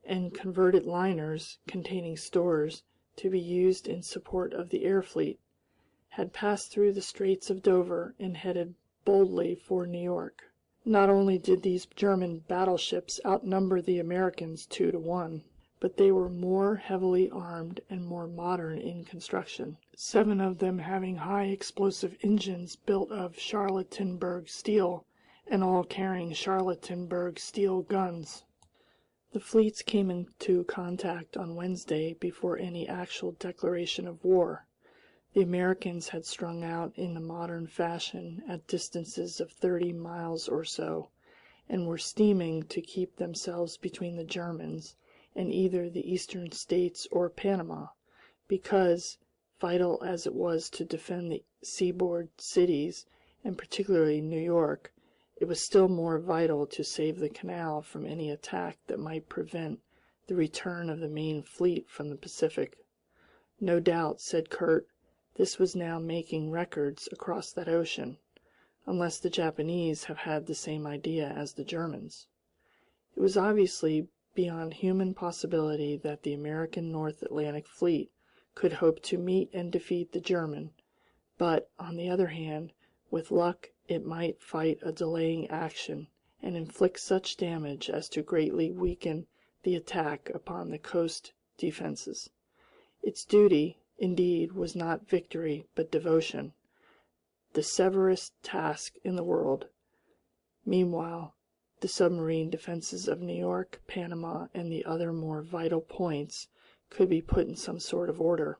and converted liners containing stores to be used in support of the air fleet, had passed through the Straits of Dover and headed boldly for New York. Not only did these German battleships outnumber the Americans 2 to 1, but they were more heavily armed and more modern in construction, 7 of them having high explosive engines built of Charlottenburg steel, and all carrying Charlottenburg steel guns. The fleets came into contact on Wednesday before any actual declaration of war. The Americans had strung out in the modern fashion at distances of 30 miles or so, and were steaming to keep themselves between the Germans and either the eastern states or Panama, because, vital as it was to defend the seaboard cities, and particularly New York, it was still more vital to save the canal from any attack that might prevent the return of the main fleet from the Pacific. No doubt, said Kurt, this was now making records across that ocean, unless the Japanese have had the same idea as the Germans. It was obviously beyond human possibility that the American North Atlantic Fleet could hope to meet and defeat the German, but, on the other hand, with luck it might fight a delaying action and inflict such damage as to greatly weaken the attack upon the coast defenses. Its duty, indeed, was not victory but devotion, the severest task in the world. Meanwhile, the submarine defenses of New York, Panama, and the other more vital points could be put in some sort of order.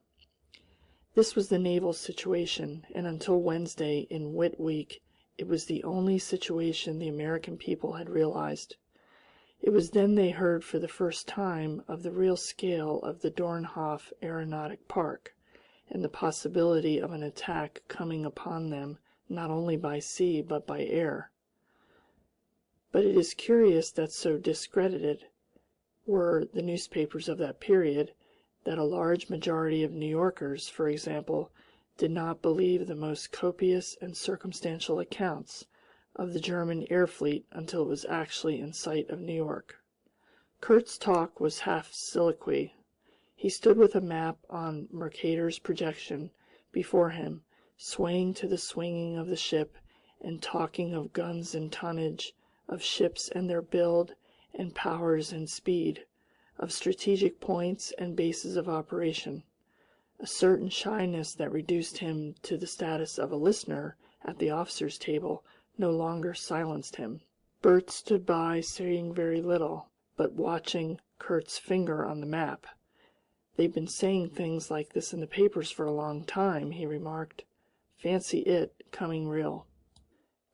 This was the naval situation, and until Wednesday in Whit Week, it was the only situation the American people had realized. It was then they heard for the first time of the real scale of the Dornhof Aeronautic Park, and the possibility of an attack coming upon them not only by sea but by air. But it is curious that so discredited were the newspapers of that period that a large majority of New Yorkers, for example, did not believe the most copious and circumstantial accounts of the German air fleet until it was actually in sight of New York. Kurt's talk was half soliloquy. He stood with a map on Mercator's projection before him, swaying to the swinging of the ship and talking of guns and tonnage, of ships and their build and powers and speed, of strategic points and bases of operation. A certain shyness that reduced him to the status of a listener at the officers' table no longer silenced him. Bert stood by, saying very little, but watching Kurt's finger on the map. "They've been saying things like this in the papers for a long time," he remarked. "Fancy it coming real."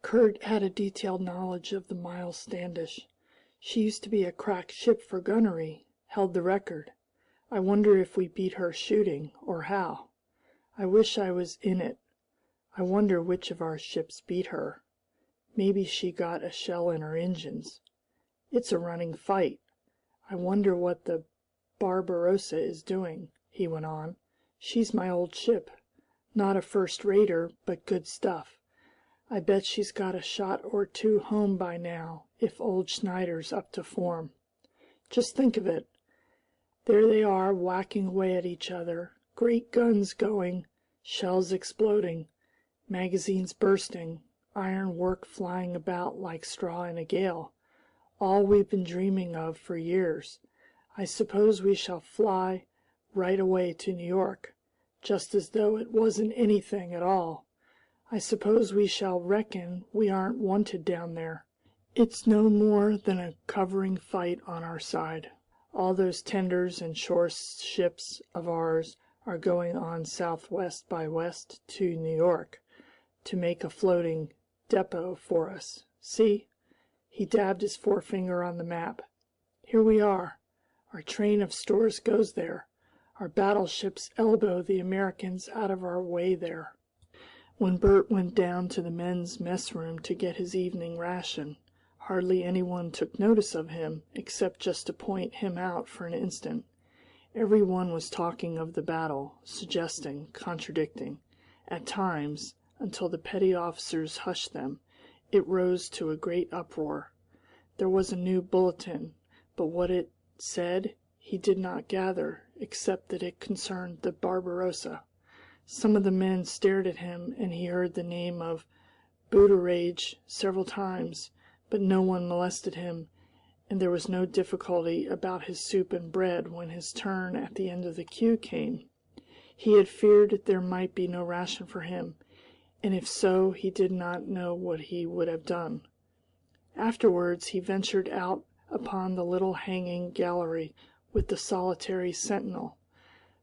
Kurt had a detailed knowledge of the Miles Standish. She used to be a crack ship for gunnery, held the record. I wonder if we beat her shooting, or how. I wish I was in it. I wonder which of our ships beat her. Maybe she got a shell in her engines. It's a running fight. I wonder what the Barbarossa is doing, he went on. She's my old ship. Not a first-rater, but good stuff. I bet she's got a shot or two home by now, if old Schneider's up to form. Just think of it. There they are whacking away at each other, great guns going, shells exploding, magazines bursting, iron work flying about like straw in a gale. All we've been dreaming of for years. I suppose we shall fly right away to New York, just as though it wasn't anything at all. I suppose we shall reckon we aren't wanted down there. It's no more than a covering fight on our side. All those tenders and shore ships of ours are going on southwest by west to New York to make a floating depot for us. See?" He dabbed his forefinger on the map. "Here we are. Our train of stores goes there. Our battleships elbow the Americans out of our way there." When Bert went down to the men's mess room to get his evening ration, hardly anyone took notice of him except just to point him out for an instant. Every one was talking of the battle, suggesting, contradicting. At times, until the petty officers hushed them, it rose to a great uproar. There was a new bulletin, but what it said he did not gather, except that it concerned the Barbarossa. Some of the men stared at him, and he heard the name of Buttigieg several times, but no one molested him, and there was no difficulty about his soup and bread when his turn at the end of the queue came. He had feared there might be no ration for him, and if so, he did not know what he would have done. Afterwards he ventured out upon the little hanging gallery with the solitary sentinel.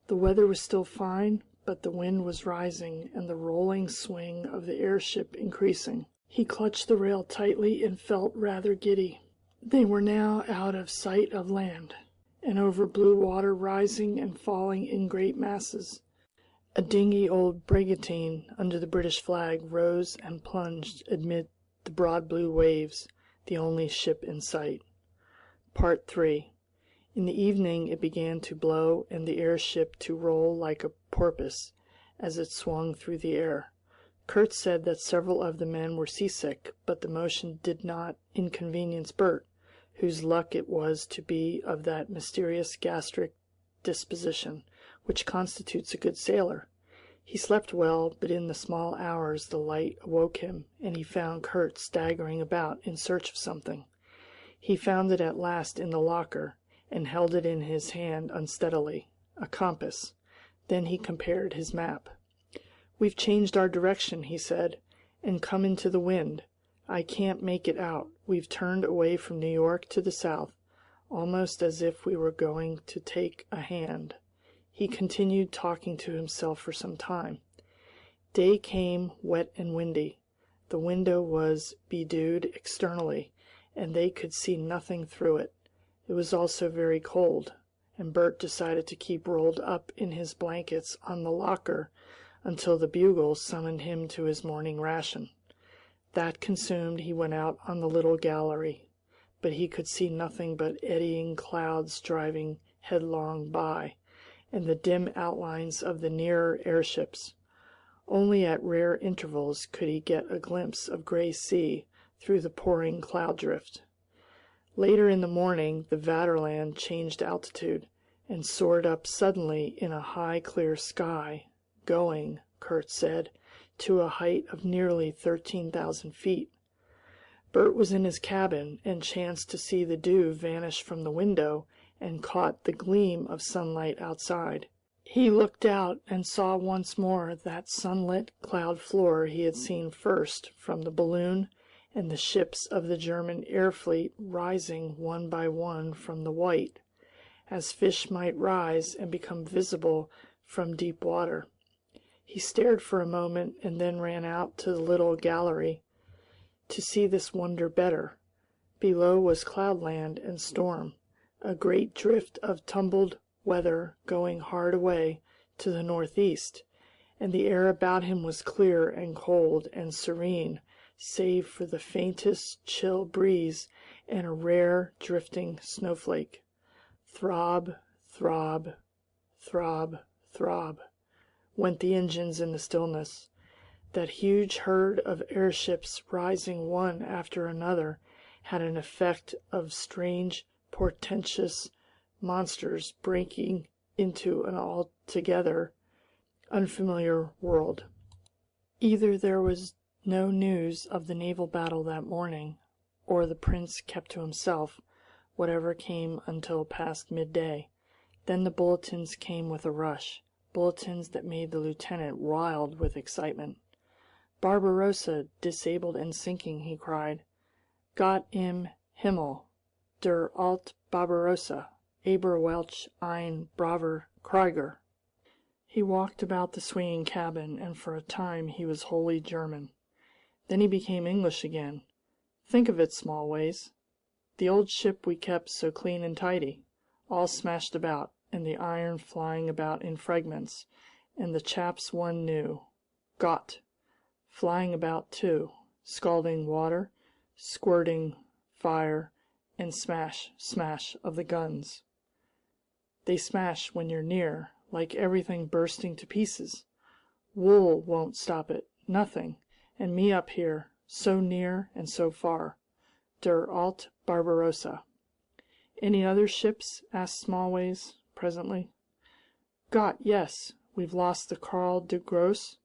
The weather was still fine, but the wind was rising and the rolling swing of the airship increasing. He clutched the rail tightly and felt rather giddy. They were now out of sight of land, and over blue water rising and falling in great masses. A dingy old brigantine under the British flag rose and plunged amid the broad blue waves, the only ship in sight. Part 3. In the evening it began to blow and the airship to roll like a porpoise as it swung through the air. Kurt said that several of the men were seasick, but the motion did not inconvenience Bert, whose luck it was to be of that mysterious gastric disposition which constitutes a good sailor. He slept well, but in the small hours the light awoke him, and he found Kurt staggering about in search of something. He found it at last in the locker, and held it in his hand unsteadily. A compass. Then he compared his map. "We've changed our direction," he said, "and come into the wind. I can't make it out. We've turned away from New York to the south, almost as if we were going to take a hand." He continued talking to himself for some time. Day came, wet and windy. The window was bedewed externally, and they could see nothing through it. It was also very cold, and Bert decided to keep rolled up in his blankets on the locker until the bugle summoned him to his morning ration. That consumed, he went out on the little gallery, but he could see nothing but eddying clouds driving headlong by, and the dim outlines of the nearer airships. Only at rare intervals could he get a glimpse of gray sea through the pouring cloud drift. Later in the morning the Vaterland changed altitude, and soared up suddenly in a high clear sky, going, Kurt said, to a height of nearly 13,000 feet. Bert was in his cabin, and chanced to see the dew vanish from the window, and caught the gleam of sunlight outside. He looked out and saw once more that sunlit cloud floor he had seen first from the balloon, and the ships of the German air fleet rising one by one from the white, as fish might rise and become visible from deep water. He stared for a moment and then ran out to the little gallery to see this wonder better. Below was cloudland and storm, a great drift of tumbled weather going hard away to the northeast, and the air about him was clear and cold and serene, save for the faintest chill breeze and a rare drifting snowflake. Throb, throb, throb, throb, went the engines in the stillness. That huge herd of airships rising one after another had an effect of strange, portentous monsters breaking into an altogether unfamiliar world. Either there was no news of the naval battle that morning, or the prince kept to himself whatever came until past midday. Then the bulletins came with a rush, bulletins that made the lieutenant wild with excitement. "Barbarossa disabled and sinking," he cried. "Gott im Himmel, der Alt Barbarossa, aber welch ein braver Krieger!" He walked about the swinging cabin, and for a time he was wholly German. Then he became English again. Think of it, Smallways! The old ship we kept so clean and tidy, all smashed about, and the iron flying about in fragments, and the chaps one knew, Gott, flying about too, scalding water, squirting fire, and smash, smash of the guns. They smash when you're near, like everything bursting to pieces. Wool won't stop it, nothing, and me up here, so near and so far. Der Alt Barbarossa. "Any other ships?" asked Smallways, presently. "Gott, yes! We've lost the Karl de Gross,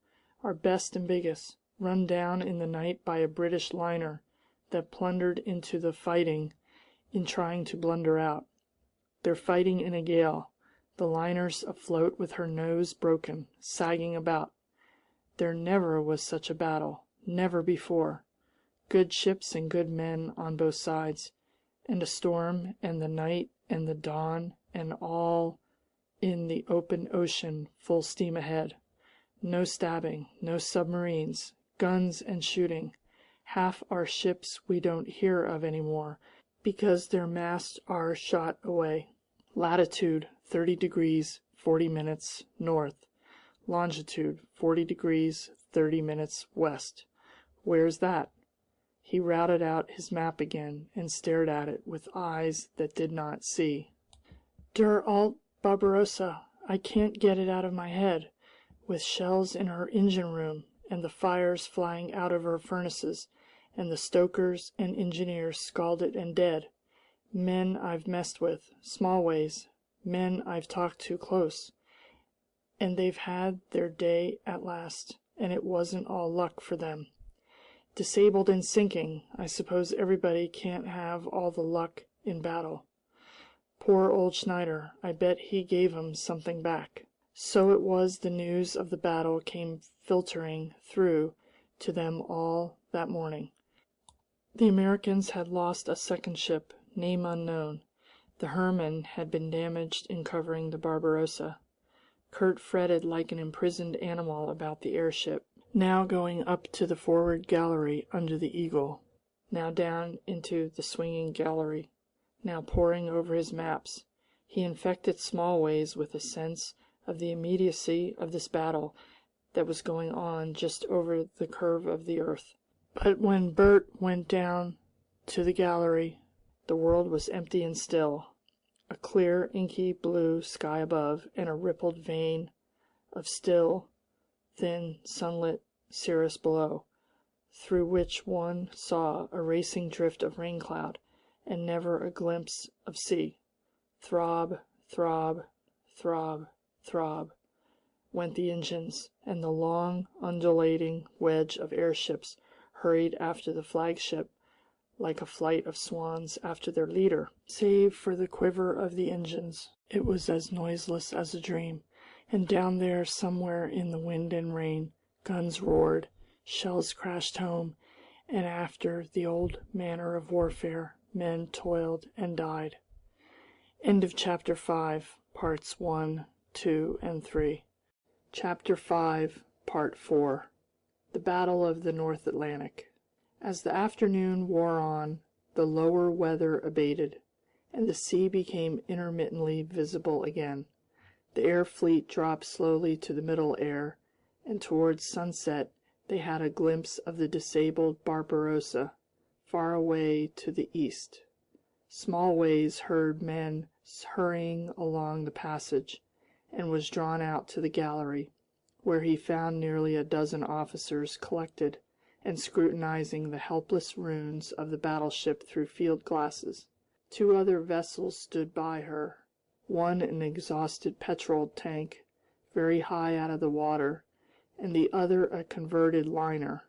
our best and biggest, run down in the night by a British liner that plundered into the fighting in trying to blunder out. They're fighting in a gale, the liner's afloat with her nose broken, sagging about. There never was such a battle, never before. Good ships and good men on both sides, and a storm, and the night, and the dawn, and all in the open ocean full steam ahead. No stabbing, no submarines, guns and shooting. Half our ships we don't hear of any more, because their masts are shot away. Latitude 30 degrees 40 minutes north. Longitude 40 degrees 30 minutes west. Where's that?" He routed out his map again and stared at it with eyes that did not see. "Der Alt Barbarossa, I can't get it out of my head, with shells in her engine room, and the fires flying out of her furnaces, and the stokers and engineers scalded and dead. Men I've messed with, Smallways, men I've talked to close, and they've had their day at last, and it wasn't all luck for them. Disabled and sinking, I suppose everybody can't have all the luck in battle. Poor old Schneider, I bet he gave 'em something back." So it was the news of the battle came filtering through to them all that morning. The Americans had lost a second ship, name unknown. The Hermann had been damaged in covering the Barbarossa. Kurt fretted like an imprisoned animal about the airship, now going up to the forward gallery under the Eagle, now down into the swinging gallery, now poring over his maps. He infected Smallways with a sense of the immediacy of this battle that was going on just over the curve of the earth. But when Bert went down to the gallery, the world was empty and still. A clear, inky blue sky above, and a rippled vein of still, thin, sunlit cirrus below, through which one saw a racing drift of rain cloud, and never a glimpse of sea. Throb, throb, throb, throb, went the engines, and the long, undulating wedge of airships hurried after the flagship like a flight of swans after their leader. Save for the quiver of the engines, it was as noiseless as a dream, and down there somewhere in the wind and rain, guns roared, shells crashed home, and after the old manner of warfare, men toiled and died. End of Chapter 5, Parts 1, 2, and 3. Chapter 5, Part 4. The Battle of the North Atlantic. As the afternoon wore on, the lower weather abated, and the sea became intermittently visible again. The air fleet dropped slowly to the middle air, and towards sunset they had a glimpse of the disabled Barbarossa, far away to the east. Smallways heard men hurrying along the passage, and was drawn out to the gallery, where he found nearly a dozen officers collected, and scrutinizing the helpless ruins of the battleship through field glasses. Two other vessels stood by her, one an exhausted petrol tank, very high out of the water, and the other a converted liner.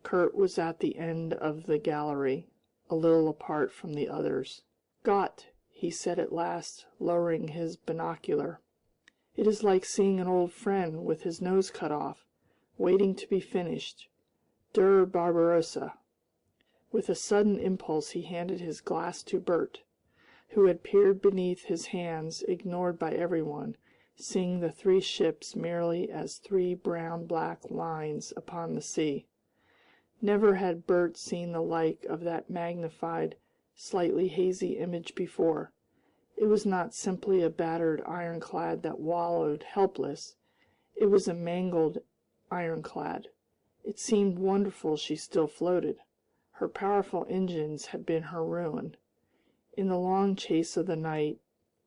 Kurt was at the end of the gallery, a little apart from the others. "Gott!" he said at last, lowering his binocular. "It is like seeing an old friend with his nose cut off, waiting to be finished. Der Barbarossa." With a sudden impulse he handed his glass to Bert, who had peered beneath his hands, ignored by everyone, seeing the three ships merely as three brown-black lines upon the sea. Never had Bert seen the like of that magnified, slightly hazy image before. It was not simply a battered ironclad that wallowed helpless. It was a mangled ironclad. It seemed wonderful she still floated. Her powerful engines had been her ruin. In the long chase of the night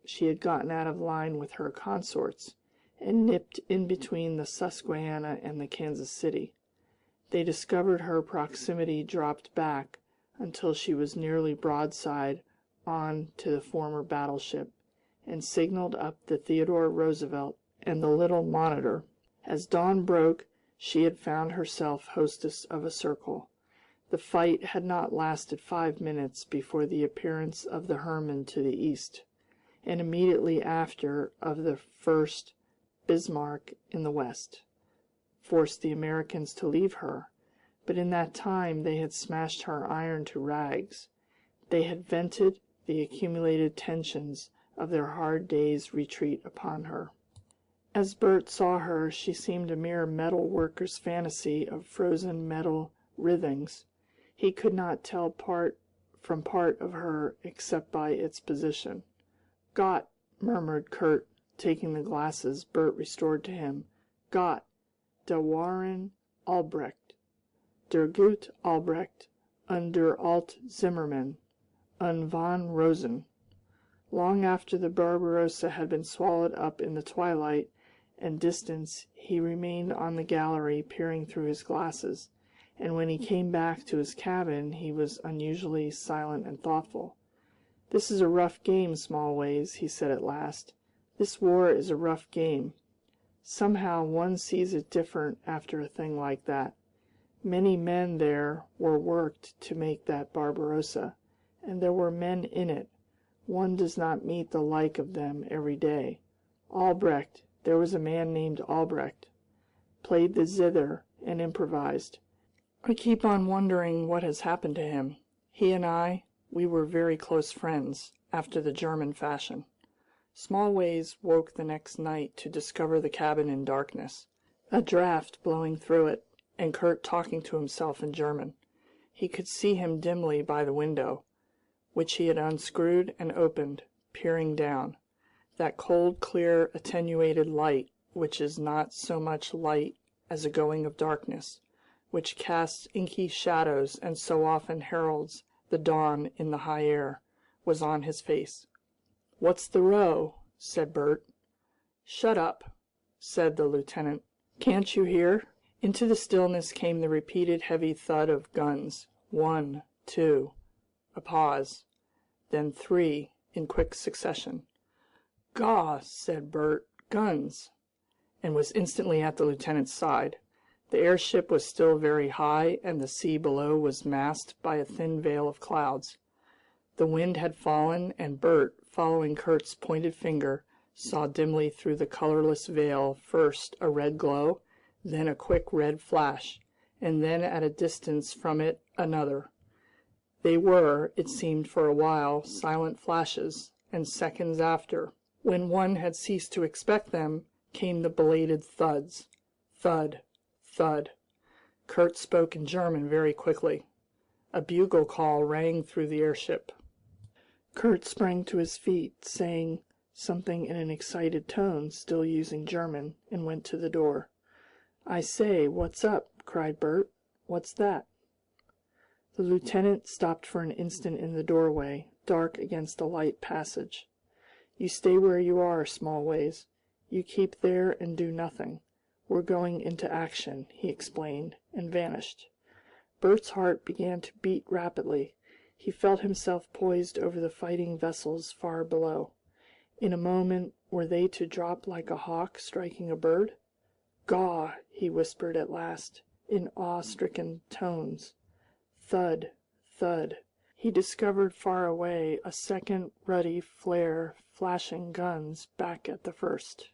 she had gotten out of line with her consorts, and nipped in between the Susquehanna and the Kansas City. They discovered her proximity, dropped back until she was nearly broadside on to the former battleship, and signaled up the Theodore Roosevelt and the little Monitor. As dawn broke, she had found herself hostess of a circle. The fight had not lasted 5 minutes before the appearance of the Hermann to the east, and immediately after of the first Bismarck in the west, forced the Americans to leave her, but in that time they had smashed her iron to rags. They had vented the accumulated tensions of their hard day's retreat upon her. As Bert saw her, she seemed a mere metal worker's fantasy of frozen metal writhings. He could not tell part from part of her except by its position. "Gott!" murmured Kurt, taking the glasses Bert restored to him. "Gott! Da waren Albrecht, der gut Albrecht, und der alt Zimmermann, und van Rosen." Long after the Barbarossa had been swallowed up in the twilight and distance he remained on the gallery peering through his glasses, and when he came back to his cabin he was unusually silent and thoughtful. "This is a rough game, Smallways," he said at last. "This war is a rough game. Somehow one sees it different after a thing like that. Many men there were worked to make that Barbarossa, and there were men in it. One does not meet the like of them every day. Albrecht, there was a man named Albrecht, played the zither and improvised. I keep on wondering what has happened to him. He and I, we were very close friends, after the German fashion." Smallways woke the next night to discover the cabin in darkness, a draught blowing through it, and Kurt talking to himself in German. He could see him dimly by the window, which he had unscrewed and opened, peering down. That cold, clear, attenuated light, which is not so much light as a going of darkness, which casts inky shadows and so often heralds the dawn in the high air, was on his face. "What's the row?" said Bert. "Shut up," said the lieutenant. "Can't you hear?" Into the stillness came the repeated heavy thud of guns. 1, 2, a pause, then 3 in quick succession. "Gaw!" said Bert. "Guns!" and was instantly at the lieutenant's side. The airship was still very high, and the sea below was masked by a thin veil of clouds. The wind had fallen, and Bert, following Kurt's pointed finger, saw dimly through the colorless veil first a red glow, then a quick red flash, and then at a distance from it another. They were, it seemed for a while, silent flashes, and seconds after, when one had ceased to expect them, came the belated thuds. Thud, thud. Kurt spoke in German very quickly. A bugle call rang through the airship. Kurt sprang to his feet, saying something in an excited tone, still using German, and went to the door. "I say, what's up?" cried Bert. "What's that?" The lieutenant stopped for an instant in the doorway, dark against the light passage. "You stay where you are, Smallways. You keep there and do nothing. We're going into action," he explained, and vanished. Bert's heart began to beat rapidly. He felt himself poised over the fighting vessels far below. In a moment were they to drop like a hawk striking a bird? "Gaw!" he whispered at last, in awe-stricken tones. Thud, thud. He discovered far away a second ruddy flare flashing guns back at the first.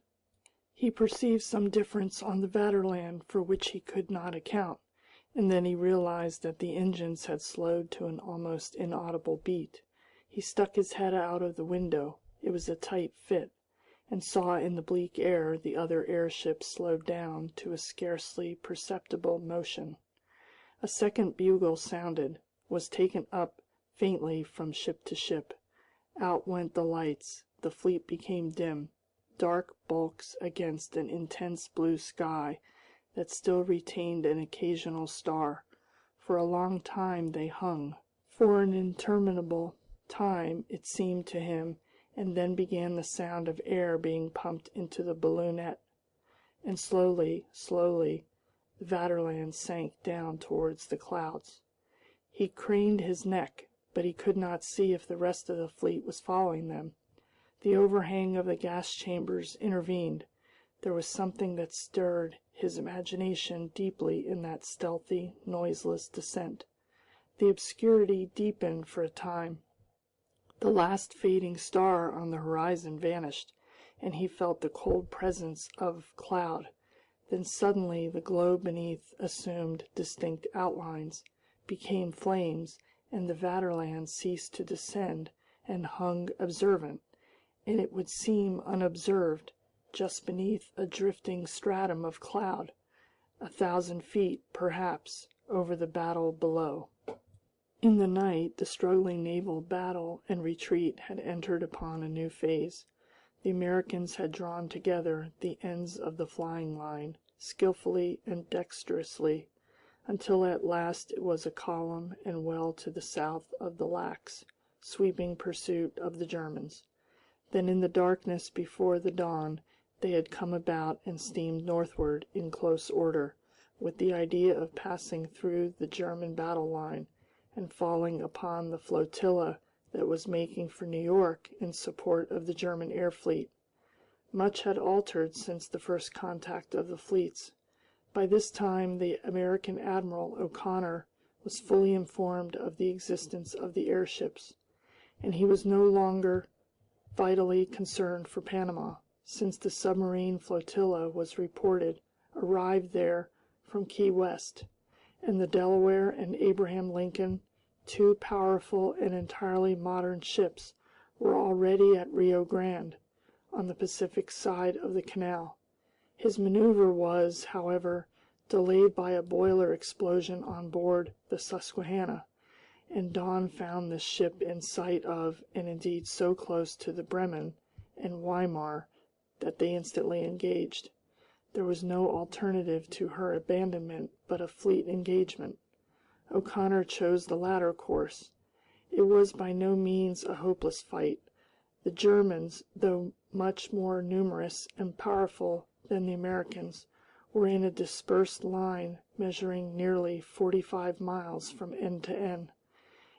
He perceived some difference on the Vaterland for which he could not account, and then he realized that the engines had slowed to an almost inaudible beat. He stuck his head out of the window, it was a tight fit, and saw in the bleak air the other airships slowed down to a scarcely perceptible motion. A second bugle sounded, was taken up faintly from ship to ship. Out went the lights, the fleet became dim, dark bulks against an intense blue sky that still retained an occasional star. For a long time they hung, for an interminable time it seemed to him, and then began the sound of air being pumped into the balloonette. And slowly, slowly, the Vaterland sank down towards the clouds. He craned his neck, but he could not see if the rest of the fleet was following them. The overhang of the gas chambers intervened. There was something that stirred his imagination deeply in that stealthy, noiseless descent. The obscurity deepened for a time. The last fading star on the horizon vanished, and he felt the cold presence of cloud. Then suddenly the globe beneath assumed distinct outlines, became flames, and the Vaterland ceased to descend and hung observant, and it would seem unobserved, just beneath a drifting stratum of cloud, 1,000 feet, perhaps, over the battle below. In the night the struggling naval battle and retreat had entered upon a new phase. The Americans had drawn together the ends of the flying line, skillfully and dexterously, until at last it was a column and well to the south of the Lacs, sweeping pursuit of the Germans. Then in the darkness before the dawn they had come about and steamed northward in close order, with the idea of passing through the German battle line and falling upon the flotilla that was making for New York in support of the German air fleet. Much had altered since the first contact of the fleets. By this time the American Admiral O'Connor was fully informed of the existence of the airships, and he was no longer vitally concerned for Panama, since the submarine flotilla was reported arrived there from Key West, and the Delaware and Abraham Lincoln, two powerful and entirely modern ships, were already at Rio Grande, on the Pacific side of the canal. His maneuver was, however, delayed by a boiler explosion on board the Susquehanna, and dawn found this ship in sight of, and indeed so close to the Bremen and Weimar, that they instantly engaged. There was no alternative to her abandonment but a fleet engagement. O'Connor chose the latter course. It was by no means a hopeless fight. The Germans, though much more numerous and powerful than the Americans, were in a dispersed line measuring nearly 45 miles from end to end,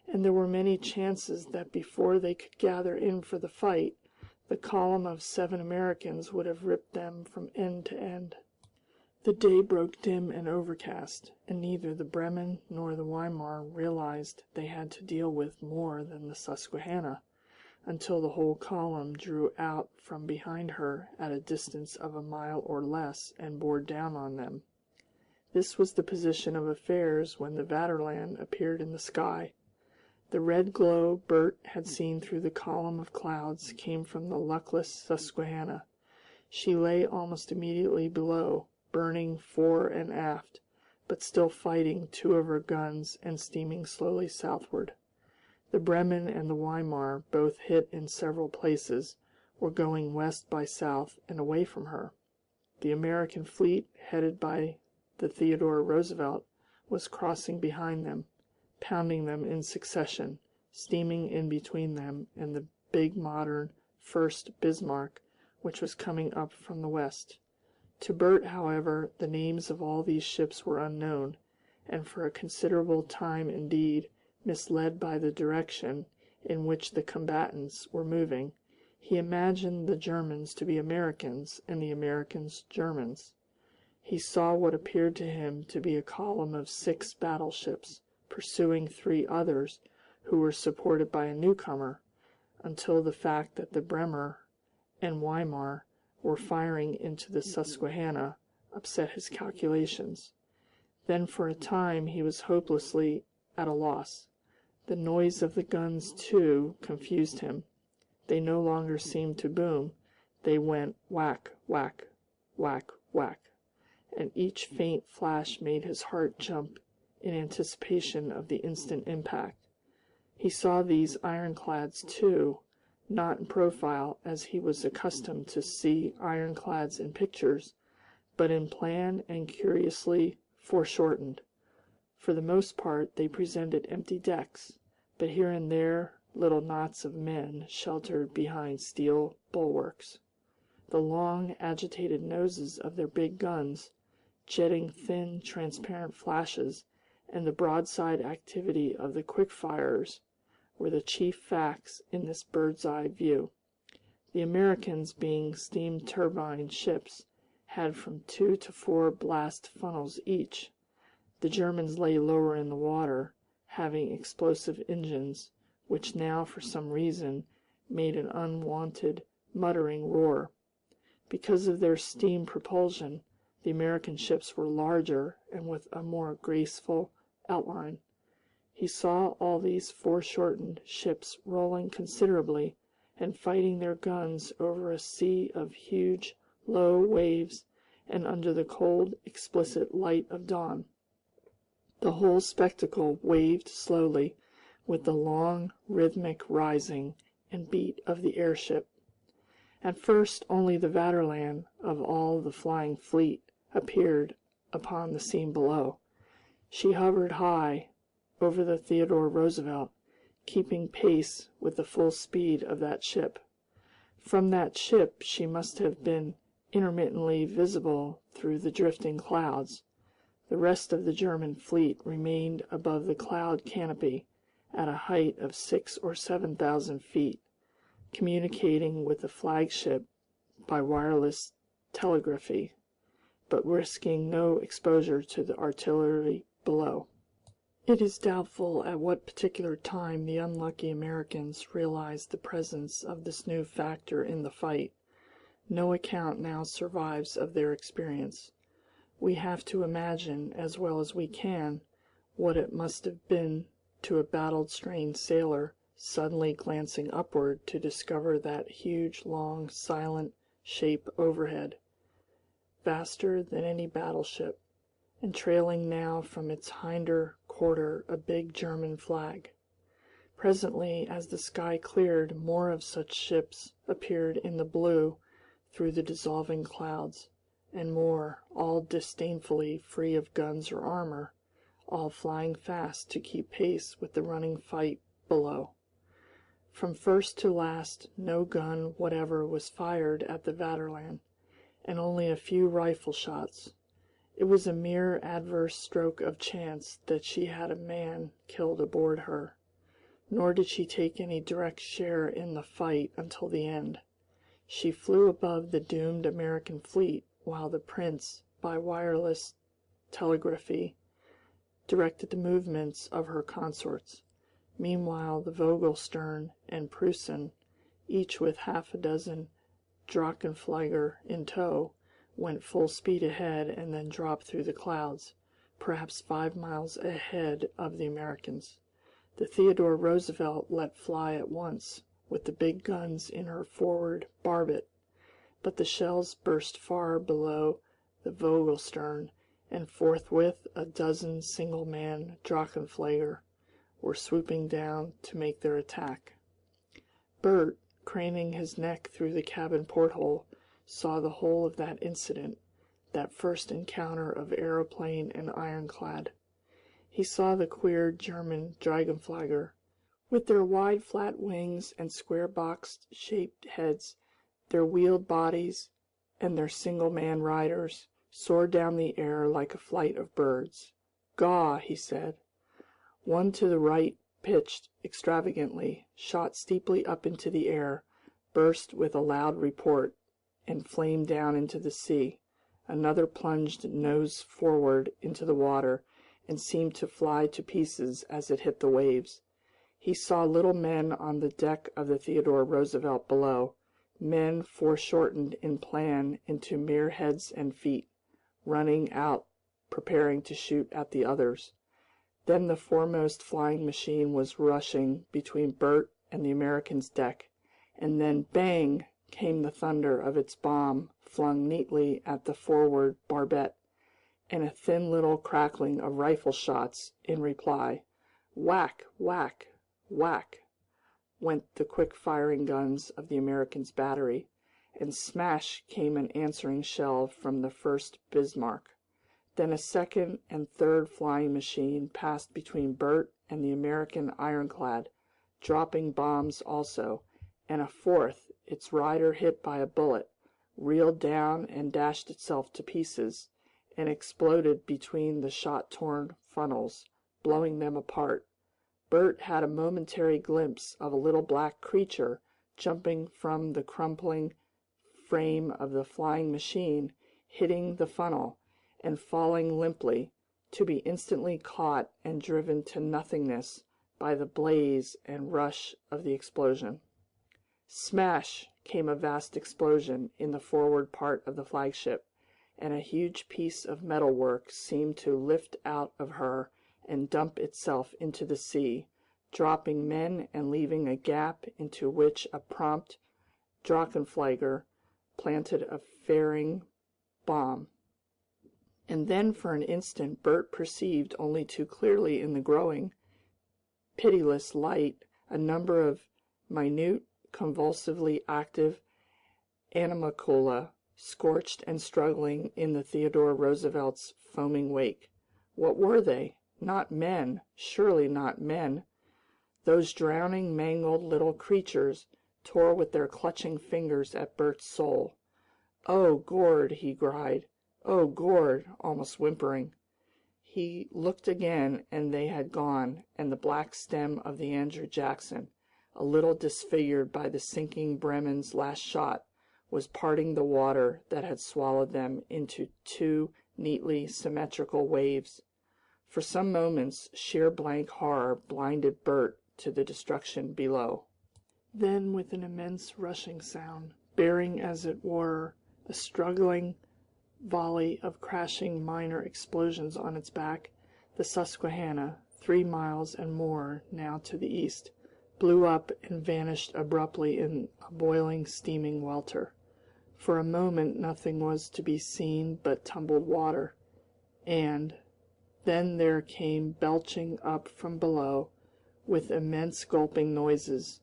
and there were many chances that before they could gather in for the fight, the column of 7 Americans would have ripped them from end to end. The day broke dim and overcast, and neither the Bremen nor the Weimar realized they had to deal with more than the Susquehanna, until the whole column drew out from behind her at a distance of a mile or less and bore down on them. This was the position of affairs when the Vaterland appeared in the sky. The red glow Bert had seen through the column of clouds came from the luckless Susquehanna. She lay almost immediately below, burning fore and aft, but still fighting 2 of her guns and steaming slowly southward. The Bremen and the Weimar, both hit in several places, were going west by south and away from her. The American fleet, headed by the Theodore Roosevelt, was crossing behind them, pounding them in succession, steaming in between them and the big modern First Bismarck, which was coming up from the west. To Bert, however, the names of all these ships were unknown, and for a considerable time indeed, misled by the direction in which the combatants were moving, he imagined the Germans to be Americans and the Americans Germans. He saw what appeared to him to be a column of 6 battleships pursuing 3 others who were supported by a newcomer, until the fact that the Bremer and Weimar were firing into the Susquehanna upset his calculations. Then for a time he was hopelessly at a loss. The noise of the guns, too, confused him. They no longer seemed to boom. They went whack, whack, whack, whack, and each faint flash made his heart jump in anticipation of the instant impact. He saw these ironclads, too, not in profile as he was accustomed to see ironclads in pictures, but in plan and curiously foreshortened. For the most part they presented empty decks, but here and there little knots of men sheltered behind steel bulwarks. The long, agitated noses of their big guns, jetting thin, transparent flashes, and the broadside activity of the quick-firers were the chief facts in this bird's-eye view. The Americans, being steam turbine ships, had from 2 to 4 blast funnels each. The Germans lay lower in the water, having explosive engines, which now, for some reason, made an unwonted, muttering roar. Because of their steam propulsion, the American ships were larger and with a more graceful outline. He saw all these foreshortened ships rolling considerably and fighting their guns over a sea of huge, low waves and under the cold, explicit light of dawn. The whole spectacle waved slowly with the long, rhythmic rising and beat of the airship. At first only the Vaterland of all the flying fleet appeared upon the scene below. She hovered high over the Theodore Roosevelt, keeping pace with the full speed of that ship. From that ship she must have been intermittently visible through the drifting clouds. The rest of the German fleet remained above the cloud canopy at a height of 6,000 or 7,000 feet, communicating with the flagship by wireless telegraphy, but risking no exposure to the artillery below. It is doubtful at what particular time the unlucky Americans realized the presence of this new factor in the fight. No account now survives of their experience. We have to imagine, as well as we can, what it must have been to a battle-strained sailor suddenly glancing upward to discover that huge, long, silent shape overhead, vaster than any battleship, and trailing now from its hinder quarter a big German flag. Presently, as the sky cleared, more of such ships appeared in the blue through the dissolving clouds, and more, all disdainfully free of guns or armor, all flying fast to keep pace with the running fight below. From first to last no gun whatever was fired at the Vaterland, and only a few rifle shots. It was a mere adverse stroke of chance that she had a man killed aboard her, nor did she take any direct share in the fight until the end. She flew above the doomed American fleet while the Prince, by wireless telegraphy, directed the movements of her consorts. Meanwhile the Vogelstern and Preussen, each with half a dozen Drachenflieger in tow, went full speed ahead and then dropped through the clouds, perhaps 5 miles ahead of the Americans. The Theodore Roosevelt let fly at once, with the big guns in her forward barbette, but the shells burst far below the Vogelstern, and forthwith a dozen single-man Drachenflieger were swooping down to make their attack. Bert, craning his neck through the cabin porthole, saw the whole of that incident, that first encounter of aeroplane and ironclad. He saw the queer German Drachenflieger, with their wide flat wings and square box-shaped heads, their wheeled bodies, and their single-man riders, soar down the air like a flight of birds, "Gaw!" he said. One to the right pitched extravagantly, shot steeply up into the air, burst with a loud report, and flamed down into the sea. Another plunged nose forward into the water, and seemed to fly to pieces as it hit the waves. He saw little men on the deck of the Theodore Roosevelt below, men foreshortened in plan into mere heads and feet, running out preparing to shoot at the others. Then the foremost flying machine was rushing between Bert and the American's deck, and then bang came the thunder of its bomb flung neatly at the forward barbette, and a thin little crackling of rifle shots in reply. Whack, whack, whack went the quick-firing guns of the American's battery, and smash came an answering shell from the first Bismarck. Then a second and third flying machine passed between Bert and the American ironclad, dropping bombs also, and a fourth, its rider hit by a bullet, reeled down and dashed itself to pieces, and exploded between the shot-torn funnels, blowing them apart. Bert had a momentary glimpse of a little black creature jumping from the crumpling frame of the flying machine, hitting the funnel, and falling limply, to be instantly caught and driven to nothingness by the blaze and rush of the explosion. Smash came a vast explosion in the forward part of the flagship, and a huge piece of metalwork seemed to lift out of her and dump itself into the sea, dropping men and leaving a gap into which a prompt Drachenflieger planted a fairing bomb. And then for an instant Bert perceived only too clearly in the growing, pitiless light a number of minute, convulsively active animalcula scorched and struggling in the Theodore Roosevelt's foaming wake. What were they? Not men, surely not men. Those drowning, mangled little creatures tore with their clutching fingers at Bert's soul. "Oh, Gord!" he cried. "Oh, Gord!" almost whimpering. He looked again, and they had gone, and the black stem of the Andrew Jackson, a little disfigured by the sinking Bremen's last shot, was parting the water that had swallowed them into two neatly symmetrical waves. For some moments sheer blank horror blinded Bert to the destruction below. Then, with an immense rushing sound, bearing as it were a struggling volley of crashing minor explosions on its back, the Susquehanna, 3 miles and more now to the east, blew up and vanished abruptly in a boiling, steaming welter. For a moment nothing was to be seen but tumbled water, and then there came belching up from below, with immense gulping noises,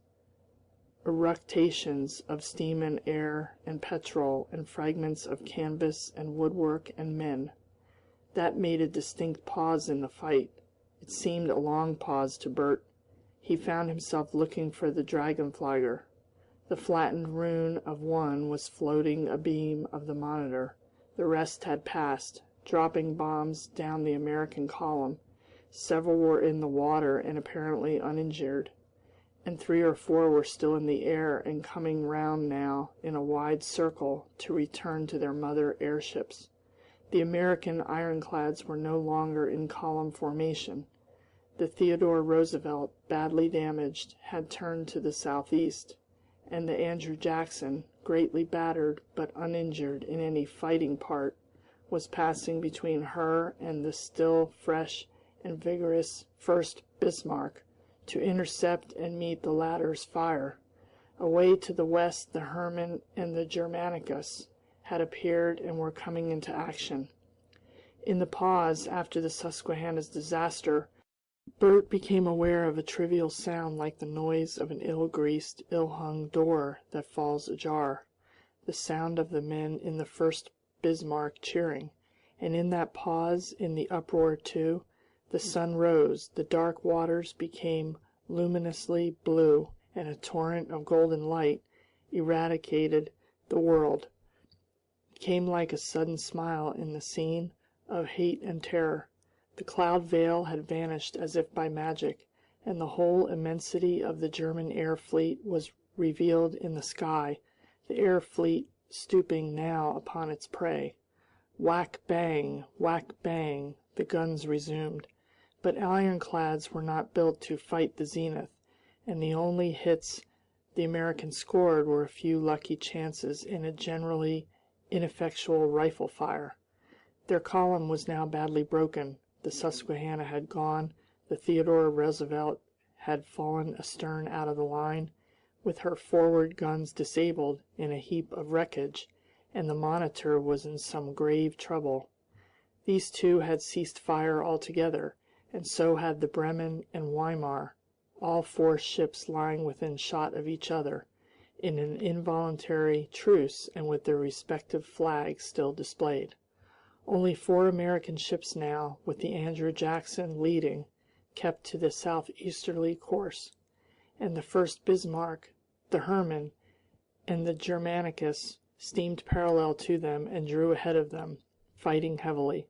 eructations of steam and air and petrol and fragments of canvas and woodwork and men. That made a distinct pause in the fight. It seemed a long pause to Bert. He found himself looking for the Drachenflieger. The flattened ruin of one was floating abeam of the Monitor. The rest had passed, dropping bombs down the American column. Several were in the water and apparently uninjured, and 3 or 4 were still in the air and coming round now in a wide circle to return to their mother airships. The American ironclads were no longer in column formation. The Theodore Roosevelt, badly damaged, had turned to the southeast, and the Andrew Jackson, greatly battered but uninjured in any fighting part, was passing between her and the still fresh and vigorous first Bismarck to intercept and meet the latter's fire. Away to the west the Hermann and the Germanicus had appeared and were coming into action. In the pause after the Susquehanna's disaster, Bert became aware of a trivial sound like the noise of an ill-greased, ill-hung door that falls ajar, the sound of the men in the first Bismarck cheering, and in that pause, in the uproar too, the sun rose, the dark waters became luminously blue, and a torrent of golden light irradiated the world. It came like a sudden smile in the scene of hate and terror. The cloud veil had vanished as if by magic, and the whole immensity of the German air fleet was revealed in the sky, the air fleet stooping now upon its prey. Whack bang, the guns resumed. But ironclads were not built to fight the zenith, and the only hits the Americans scored were a few lucky chances in a generally ineffectual rifle fire. Their column was now badly broken. The Susquehanna had gone, the Theodore Roosevelt had fallen astern out of the line, with her forward guns disabled in a heap of wreckage, and the Monitor was in some grave trouble. These two had ceased fire altogether, and so had the Bremen and Weimar, all four ships lying within shot of each other, in an involuntary truce and with their respective flags still displayed. Only 4 American ships now, with the Andrew Jackson leading, kept to the southeasterly course, and the first Bismarck, the Hermann, and the Germanicus steamed parallel to them and drew ahead of them, fighting heavily.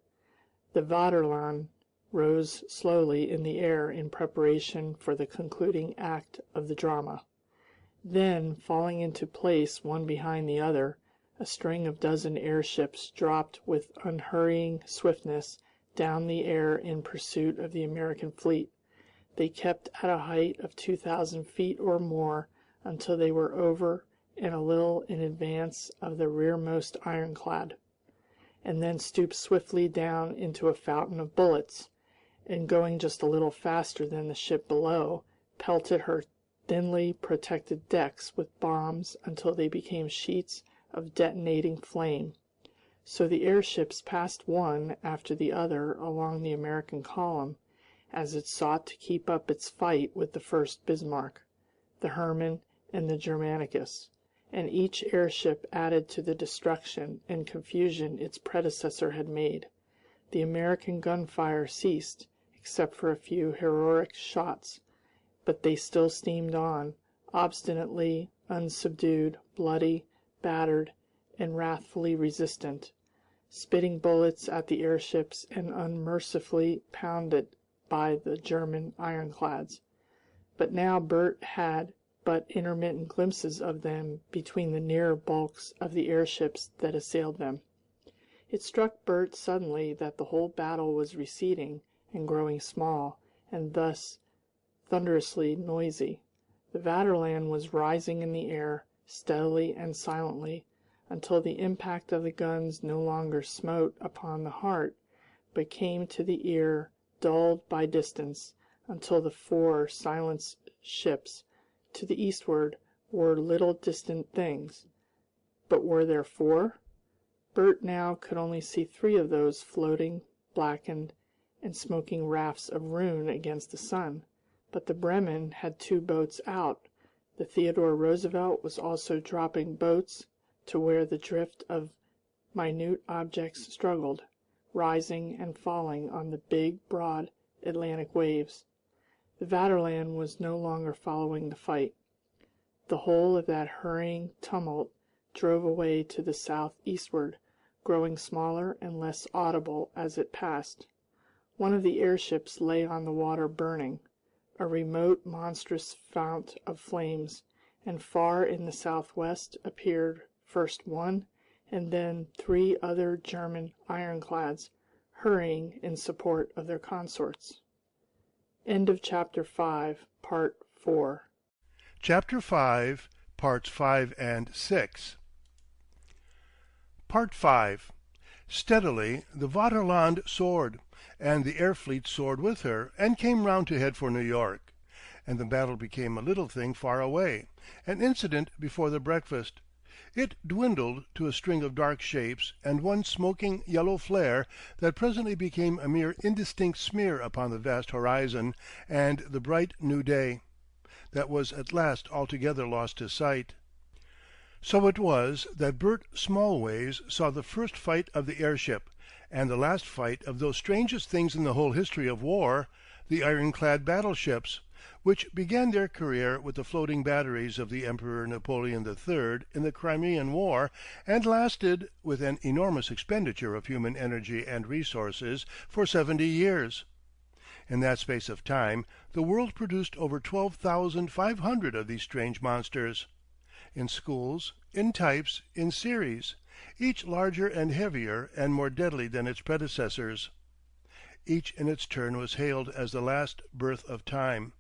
The Vaterland rose slowly in the air in preparation for the concluding act of the drama. Then, falling into place one behind the other, a string of dozen airships dropped with unhurrying swiftness down the air in pursuit of the American fleet. They kept at a height of 2,000 feet or more until they were over and a little in advance of the rearmost ironclad, and then stooped swiftly down into a fountain of bullets, and going just a little faster than the ship below, pelted her thinly protected decks with bombs until they became sheets of detonating flame. So the airships passed one after the other along the American column as it sought to keep up its fight with the first Bismarck, the Hermann, and the Germanicus, and each airship added to the destruction and confusion its predecessor had made. The American gunfire ceased, except for a few heroic shots, but they still steamed on, obstinately unsubdued, bloody, battered, and wrathfully resistant, spitting bullets at the airships and unmercifully pounded by the German ironclads. But now Bert had but intermittent glimpses of them between the nearer bulks of the airships that assailed them. It struck Bert suddenly that the whole battle was receding and growing small, and thus thunderously noisy. The Vaterland was rising in the air, steadily and silently, until the impact of the guns no longer smote upon the heart, but came to the ear dulled by distance, until the 4 silenced ships to the eastward were little distant things. But were there 4? Bert now could only see 3 of those floating, blackened, and smoking rafts of ruin against the sun. But the Bremen had 2 boats out. The Theodore Roosevelt was also dropping boats to where the drift of minute objects struggled, rising and falling on the big, broad Atlantic waves. The Vaterland was no longer following the fight. The whole of that hurrying tumult drove away to the southeastward, growing smaller and less audible as it passed. One of the airships lay on the water burning, a remote monstrous fount of flames, and far in the southwest appeared first one and then 3 other German ironclads hurrying in support of their consorts. End of Chapter 5, Part 4. Chapter 5, Parts 5 and 6. Part 5. Steadily the Vaterland soared, and the air fleet soared with her, and came round to head for New York. And the battle became a little thing far away, an incident before the breakfast. It dwindled to a string of dark shapes and one smoking yellow flare that presently became a mere indistinct smear upon the vast horizon and the bright new day, that was at last altogether lost to sight. So it was that Bert Smallways saw the first fight of the airship, and the last fight of those strangest things in the whole history of war, the ironclad battleships, which began their career with the floating batteries of the Emperor Napoleon III in the Crimean War, and lasted, with an enormous expenditure of human energy and resources, for 70 years. In that space of time the world produced over 12,500 of these strange monsters, in schools, in types, in series, each larger and heavier and more deadly than its predecessors. Each in its turn was hailed as the last birth of time.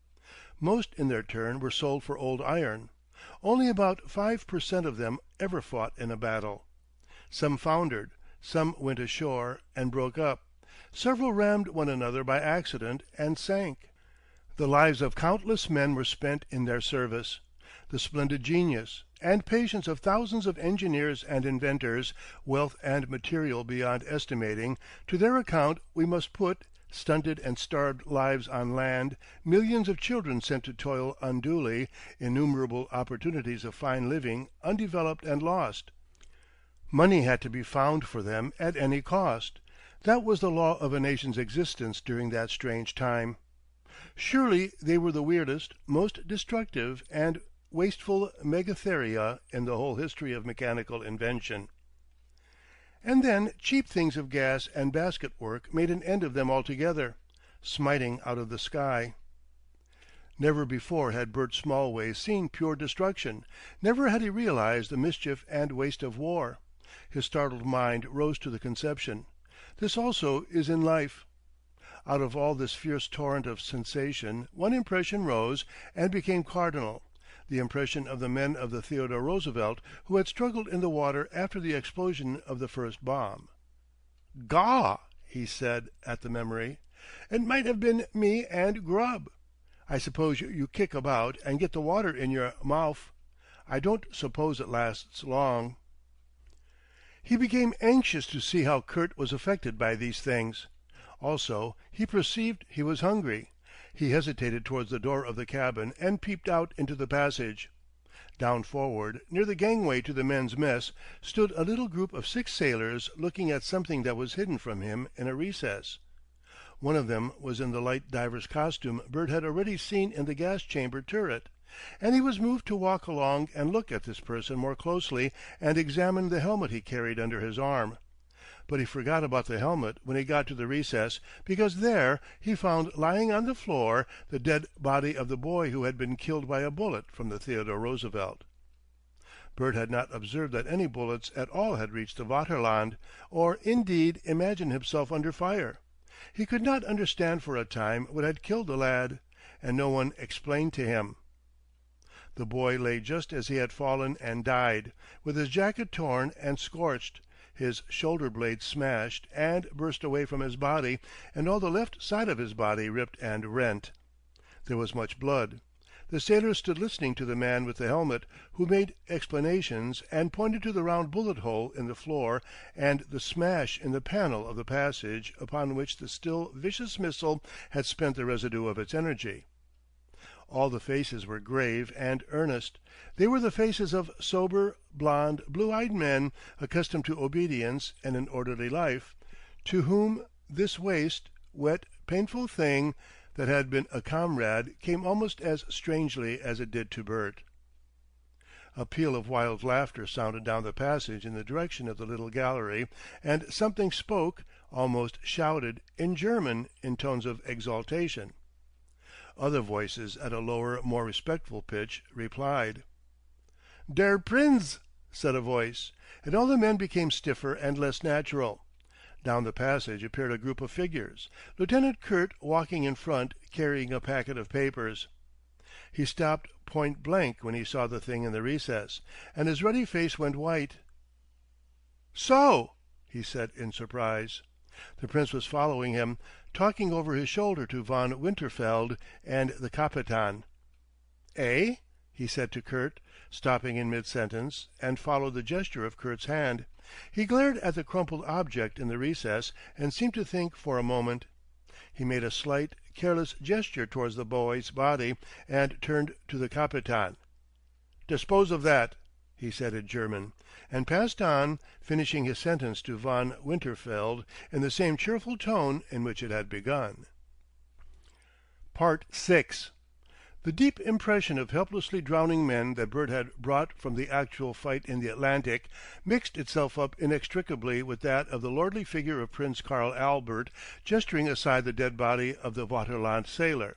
Most in their turn were sold for old iron. Only about 5% of them ever fought in a battle. Some foundered, some went ashore and broke up. Several rammed one another by accident and sank. The lives of countless men were spent in their service. The splendid genius and patience of thousands of engineers and inventors, wealth and material beyond estimating, to their account we must put stunted and starved lives on land, millions of children sent to toil unduly, innumerable opportunities of fine living undeveloped and lost. Money had to be found for them at any cost. That was the law of a nation's existence during that strange time. Surely they were the weirdest, most destructive and wasteful megatheria in the whole history of mechanical invention. And then cheap things of gas and basket work made an end of them altogether, smiting out of the sky. Never before had Bert Smallways seen pure destruction. Never had he realized the mischief and waste of war. His startled mind rose to the conception. This also is in life. Out of all this fierce torrent of sensation one impression rose and became cardinal, the impression of the men of the Theodore Roosevelt who had struggled in the water after the explosion of the first bomb. "Gaw!" he said at the memory. "It might have been me and Grubb. I suppose you kick about and get the water in your mouf. I don't suppose it lasts long." He became anxious to see how Kurt was affected by these things. Also, he perceived he was hungry. He hesitated towards the door of the cabin and peeped out into the passage. Down forward, near the gangway to the men's mess, stood a little group of 6 sailors looking at something that was hidden from him in a recess. One of them was in the light diver's costume Bert had already seen in the gas chamber turret, and he was moved to walk along and look at this person more closely and examine the helmet he carried under his arm. But he forgot about the helmet when he got to the recess, because there he found lying on the floor the dead body of the boy who had been killed by a bullet from the Theodore Roosevelt. Bert had not observed that any bullets at all had reached the Vaterland, or indeed imagined himself under fire. He could not understand for a time what had killed the lad, and no one explained to him. The boy lay just as he had fallen and died, with his jacket torn and scorched, his shoulder blades smashed and burst away from his body, and all the left side of his body ripped and rent. There was much blood. The sailors stood listening to the man with the helmet, who made explanations and pointed to the round bullet hole in the floor and the smash in the panel of the passage upon which the still vicious missile had spent the residue of its energy. All the faces were grave and earnest. They were the faces of sober, blond, blue-eyed men accustomed to obedience and an orderly life, to whom this waste, wet, painful thing that had been a comrade came almost as strangely as it did to Bert. A peal of wild laughter sounded down the passage in the direction of the little gallery, and something spoke, almost shouted, in German in tones of exultation. Other voices at a lower, more respectful pitch replied. "Der Prinz!" said a voice, and all the men became stiffer and less natural. Down the passage appeared a group of figures, Lieutenant Kurt walking in front, carrying a packet of papers. He stopped point blank when he saw the thing in the recess, and his ruddy face went white. "So!" he said in surprise. The Prince was following him, talking over his shoulder to von Winterfeld and the Kapitan. "Eh?" he said to Kurt, stopping in mid-sentence, and followed the gesture of Kurt's hand. He glared at the crumpled object in the recess and seemed to think for a moment. He made a slight, careless gesture towards the boy's body and turned to the Kapitan. "Dispose of that," he said in German, and passed on, finishing his sentence to von Winterfeld in the same cheerful tone in which it had begun. Part 6. The deep impression of helplessly drowning men that Bert had brought from the actual fight in the Atlantic mixed itself up inextricably with that of the lordly figure of Prince Karl Albert gesturing aside the dead body of the Vaterland sailor.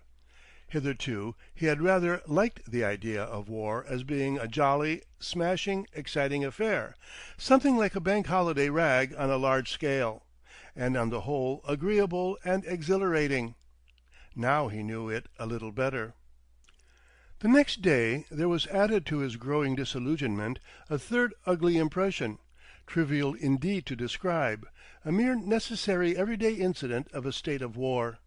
Hitherto he had rather liked the idea of war as being a jolly, smashing, exciting affair, something like a bank holiday rag on a large scale, and on the whole agreeable and exhilarating. Now he knew it a little better. The next day there was added to his growing disillusionment a third ugly impression, trivial indeed to describe, a mere necessary everyday incident of a state of war,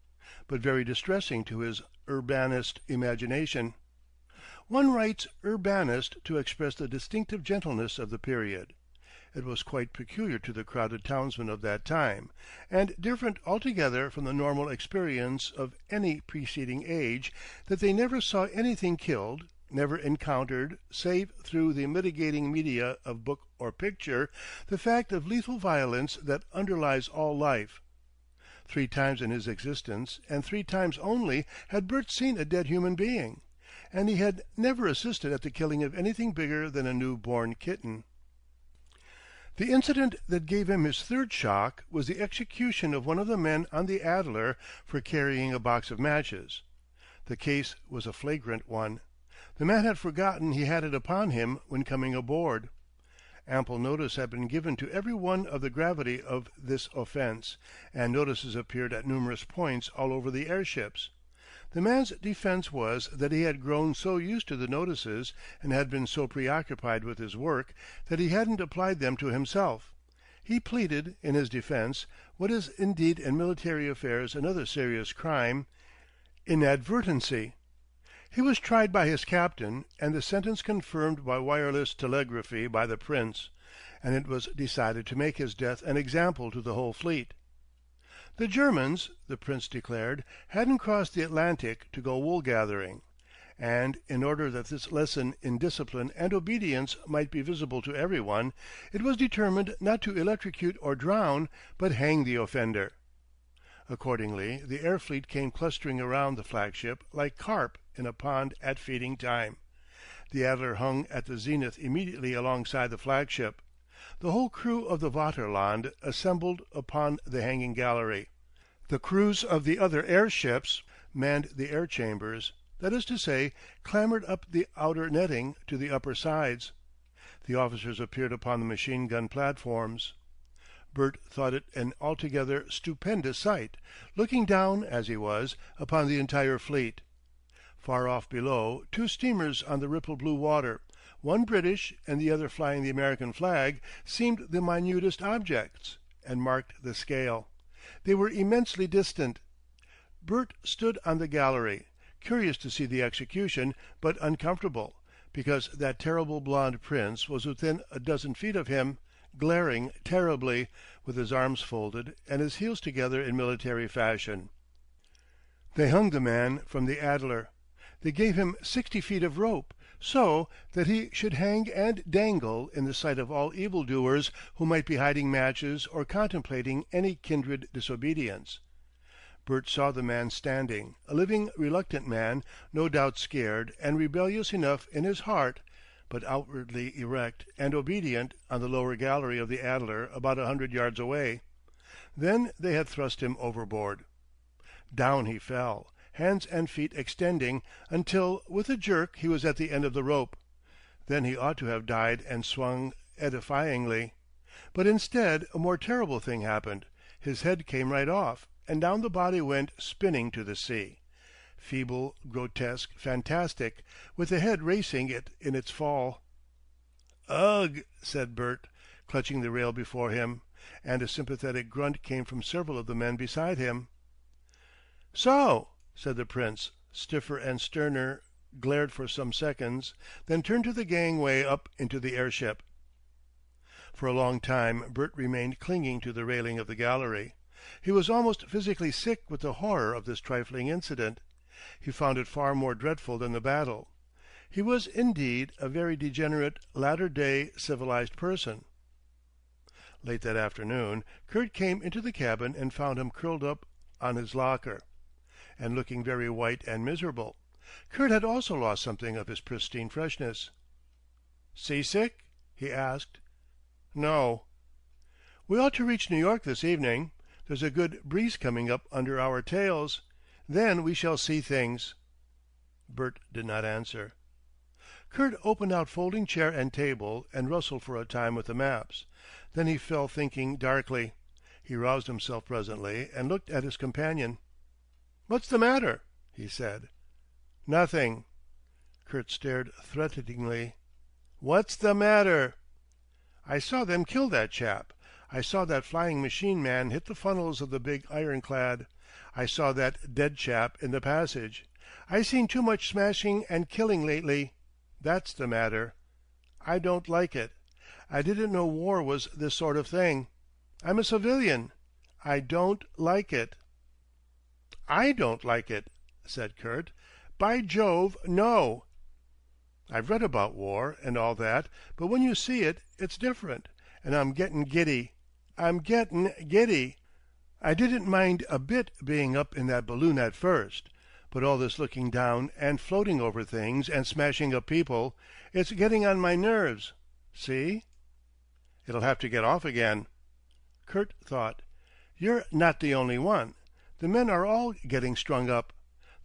but very distressing to his urbanist imagination. One writes urbanist to express the distinctive gentleness of the period. It was quite peculiar to the crowded townsmen of that time, and different altogether from the normal experience of any preceding age, that they never saw anything killed, never encountered, save through the mitigating media of book or picture, the fact of lethal violence that underlies all life. 3 times in his existence, and 3 times only, had Bert seen a dead human being, and he had never assisted at the killing of anything bigger than a new-born kitten. The incident that gave him his third shock was the execution of one of the men on the Adler for carrying a box of matches. The case was a flagrant one. The man had forgotten he had it upon him when coming aboard. Ample notice had been given to every one of the gravity of this offence, and notices appeared at numerous points all over the airships. The man's defence was that he had grown so used to the notices and had been so preoccupied with his work that he hadn't applied them to himself. He pleaded, in his defence, what is indeed in military affairs another serious crime, inadvertency. He was tried by his captain, and the sentence confirmed by wireless telegraphy by the Prince, and it was decided to make his death an example to the whole fleet. The Germans, the Prince declared, hadn't crossed the Atlantic to go wool gathering, and in order that this lesson in discipline and obedience might be visible to every one, it was determined not to electrocute or drown, but hang the offender. Accordingly, the air fleet came clustering around the flagship like carp in a pond at feeding time. The Adler hung at the zenith immediately alongside the flagship. The whole crew of the Vaterland assembled upon the hanging gallery. The crews of the other airships manned the air chambers, that is to say, clambered up the outer netting to the upper sides. The officers appeared upon the machine-gun platforms. Bert thought it an altogether stupendous sight, looking down, as he was, upon the entire fleet. Far off below, 2 steamers on the rippled blue water, one British and the other flying the American flag, seemed the minutest objects, and marked the scale. They were immensely distant. Bert stood on the gallery, curious to see the execution, but uncomfortable, because that terrible blond Prince was within a dozen feet of him, glaring terribly, with his arms folded and his heels together in military fashion. They hung the man from the Adler. They gave him 60 feet of rope, so that he should hang and dangle in the sight of all evildoers who might be hiding matches or contemplating any kindred disobedience. Bert saw the man standing, a living, reluctant man, no doubt scared and rebellious enough in his heart, but outwardly erect and obedient, on the lower gallery of the Adler about 100 yards away. Then they had thrust him overboard. Down he fell, hands and feet extending, until with a jerk he was at the end of the rope. Then he ought to have died and swung edifyingly. But instead a more terrible thing happened. His head came right off, and down the body went spinning to the sea. Feeble, grotesque, fantastic, with the head racing it in its fall. "Ugh!" said Bert, clutching the rail before him, and a sympathetic grunt came from several of the men beside him. "So!" said the Prince, stiffer and sterner, glared for some seconds, then turned to the gangway up into the airship. For a long time Bert remained clinging to the railing of the gallery. He was almost physically sick with the horror of this trifling incident. He found it far more dreadful than the battle. He was, indeed, a very degenerate, latter-day civilized person. Late that afternoon Kurt came into the cabin and found him curled up on his locker, and looking very white and miserable. Kurt had also lost something of his pristine freshness. "Seasick?" he asked. "No." "We ought to reach New York this evening. There's a good breeze coming up under our tails. Then we shall see things." Bert did not answer. Kurt opened out folding chair and table and rustled for a time with the maps. Then he fell thinking darkly. He roused himself presently and looked at his companion. "What's the matter?" he said. "Nothing." Kurt stared threateningly. "What's the matter?" "I saw them kill that chap. I saw that flying machine man hit the funnels of the big ironclad. I saw that dead chap in the passage. I seen too much smashing and killing lately. That's the matter. I don't like it. I didn't know war was this sort of thing. I'm a civilian. I don't like it." "I don't like it," said Kurt. "By Jove, no!" "I've read about war and all that, but when you see it, it's different, and I'm gettin' giddy. I'm gettin' giddy. I didn't mind a bit being up in that balloon at first, but all this looking down and floating over things and smashing up people, it's getting on my nerves. See?" "It'll have to get off again." Kurt thought. "You're not the only one. The men are all getting strung up.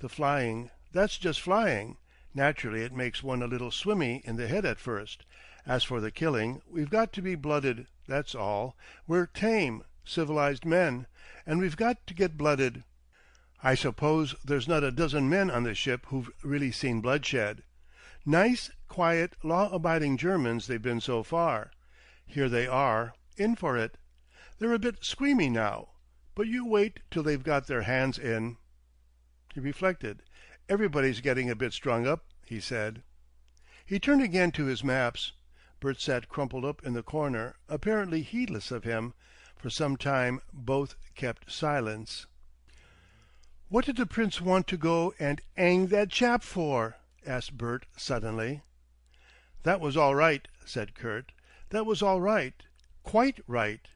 The flying, that's just flying. Naturally it makes one a little swimmy in the head at first. As for the killing, we've got to be blooded, that's all. We're tame, civilized men, and we've got to get blooded. I suppose there's not a dozen men on the ship who've really seen bloodshed. Nice, quiet, law-abiding Germans they've been so far. Here they are, in for it. They're a bit squeamy now, but you wait till they've got their hands in." He reflected. "Everybody's getting a bit strung up," he said. He turned again to his maps. Bert sat crumpled up in the corner, apparently heedless of him. For some time both kept silence. "What did the Prince want to go and 'ang that chap for?" asked Bert suddenly. "That was all right," said Kurt. "That was all right. Quite right.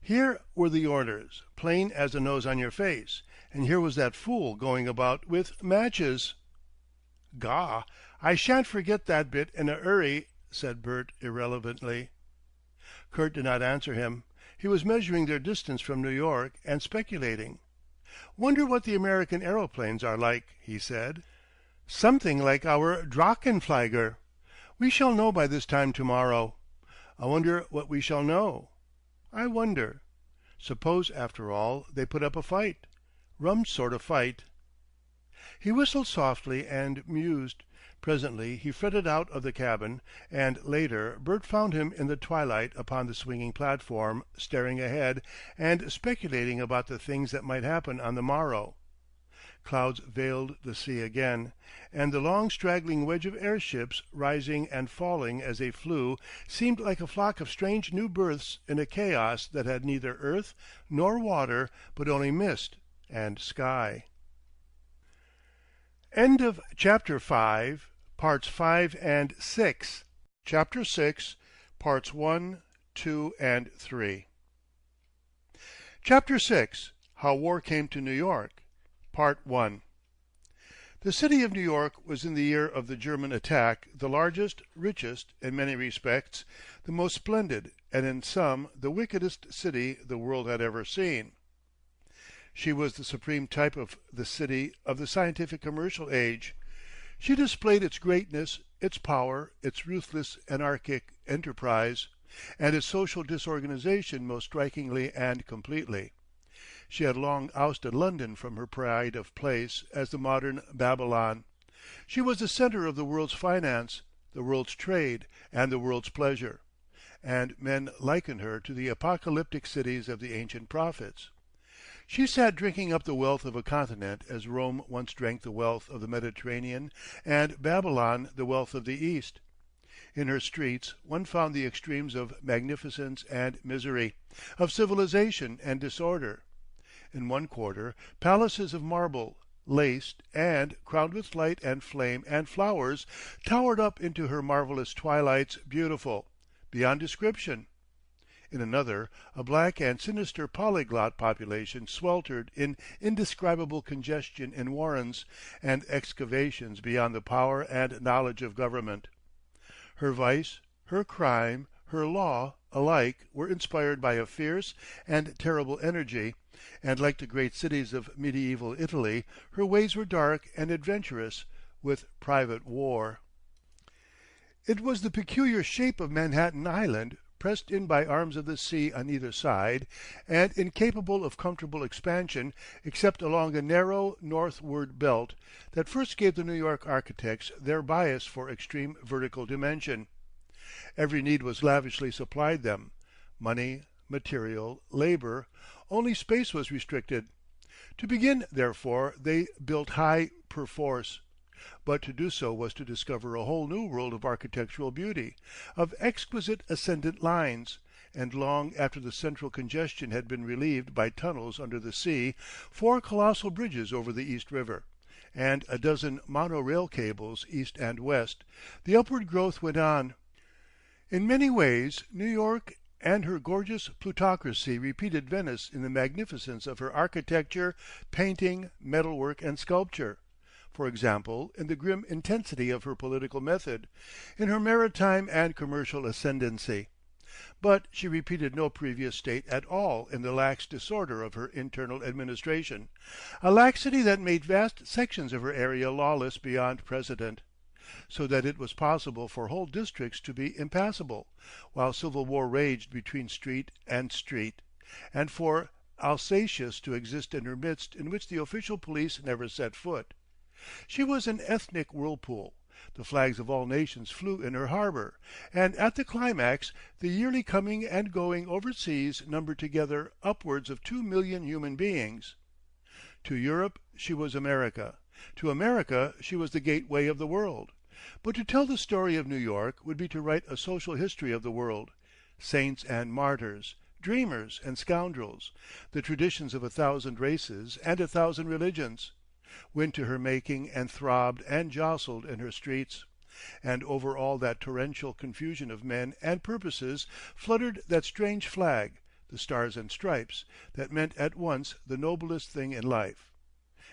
Here were the orders, plain as the nose on your face, and here was that fool going about with matches." "Gaw, I shan't forget that bit in a 'urry," said Bert irrelevantly. Kurt did not answer him. He was measuring their distance from New York and speculating. "Wonder what the American aeroplanes are like," he said. "Something like our Drachenflieger. We shall know by this time tomorrow. I wonder what we shall know. I wonder. Suppose, after all, they put up a fight. Rum sort of fight." He whistled softly and mused. Presently he fretted out of the cabin, and later Bert found him in the twilight upon the swinging platform, staring ahead and speculating about the things that might happen on the morrow. Clouds veiled the sea again, and the long straggling wedge of airships rising and falling as they flew seemed like a flock of strange new births in a chaos that had neither earth nor water but only mist and sky. End of Chapter 5, Parts 5 and 6. Chapter 6, Parts 1, 2, and 3. Chapter 6, How War Came to New York, Part 1. The city of New York was in the year of the German attack the largest, richest, in many respects, the most splendid, and in some the wickedest city the world had ever seen. She was the supreme type of the city of the scientific commercial age. She displayed its greatness, its power, its ruthless anarchic enterprise, and its social disorganization most strikingly and completely. She had long ousted London from her pride of place as the modern Babylon. She was the center of the world's finance, the world's trade, and the world's pleasure, and men likened her to the apocalyptic cities of the ancient prophets. She sat drinking up the wealth of a continent as Rome once drank the wealth of the Mediterranean and Babylon the wealth of the East. In her streets one found the extremes of magnificence and misery, of civilization and disorder. In one quarter, palaces of marble, laced, and crowned with light and flame and flowers, towered up into her marvellous twilights beautiful, beyond description. In another, a black and sinister polyglot population sweltered in indescribable congestion in warrens and excavations beyond the power and knowledge of government. Her vice, her crime, her law, alike were inspired by a fierce and terrible energy, and like the great cities of medieval Italy, her ways were dark and adventurous, with private war. It was the peculiar shape of Manhattan Island, pressed in by arms of the sea on either side, and incapable of comfortable expansion except along a narrow northward belt, that first gave the New York architects their bias for extreme vertical dimension. Every need was lavishly supplied them: money, material, labor; only space was restricted. To begin, therefore, they built high perforce. But to do so was to discover a whole new world of architectural beauty, of exquisite ascendant lines; and long after the central congestion had been relieved by tunnels under the sea, 4 colossal bridges over the East River, and a dozen mono-rail cables east and west, the upward growth went on. In many ways New York and her gorgeous plutocracy repeated Venice in the magnificence of her architecture, painting, metalwork, and sculpture; for example, in the grim intensity of her political method, in her maritime and commercial ascendancy. But she repeated no previous state at all in the lax disorder of her internal administration, a laxity that made vast sections of her area lawless beyond precedent, so that it was possible for whole districts to be impassable, while civil war raged between street and street, and for Alsatias to exist in her midst in which the official police never set foot. She was an ethnic whirlpool; the flags of all nations flew in her harbour, and at the climax the yearly coming and going overseas numbered together upwards of 2,000,000 human beings. To Europe she was America; to America she was the gateway of the world. But to tell the story of New York would be to write a social history of the world: saints and martyrs, dreamers and scoundrels, the traditions of 1,000 races and 1,000 religions, went to her making and throbbed and jostled in her streets; and over all that torrential confusion of men and purposes fluttered that strange flag, the Stars and Stripes, that meant at once the noblest thing in life,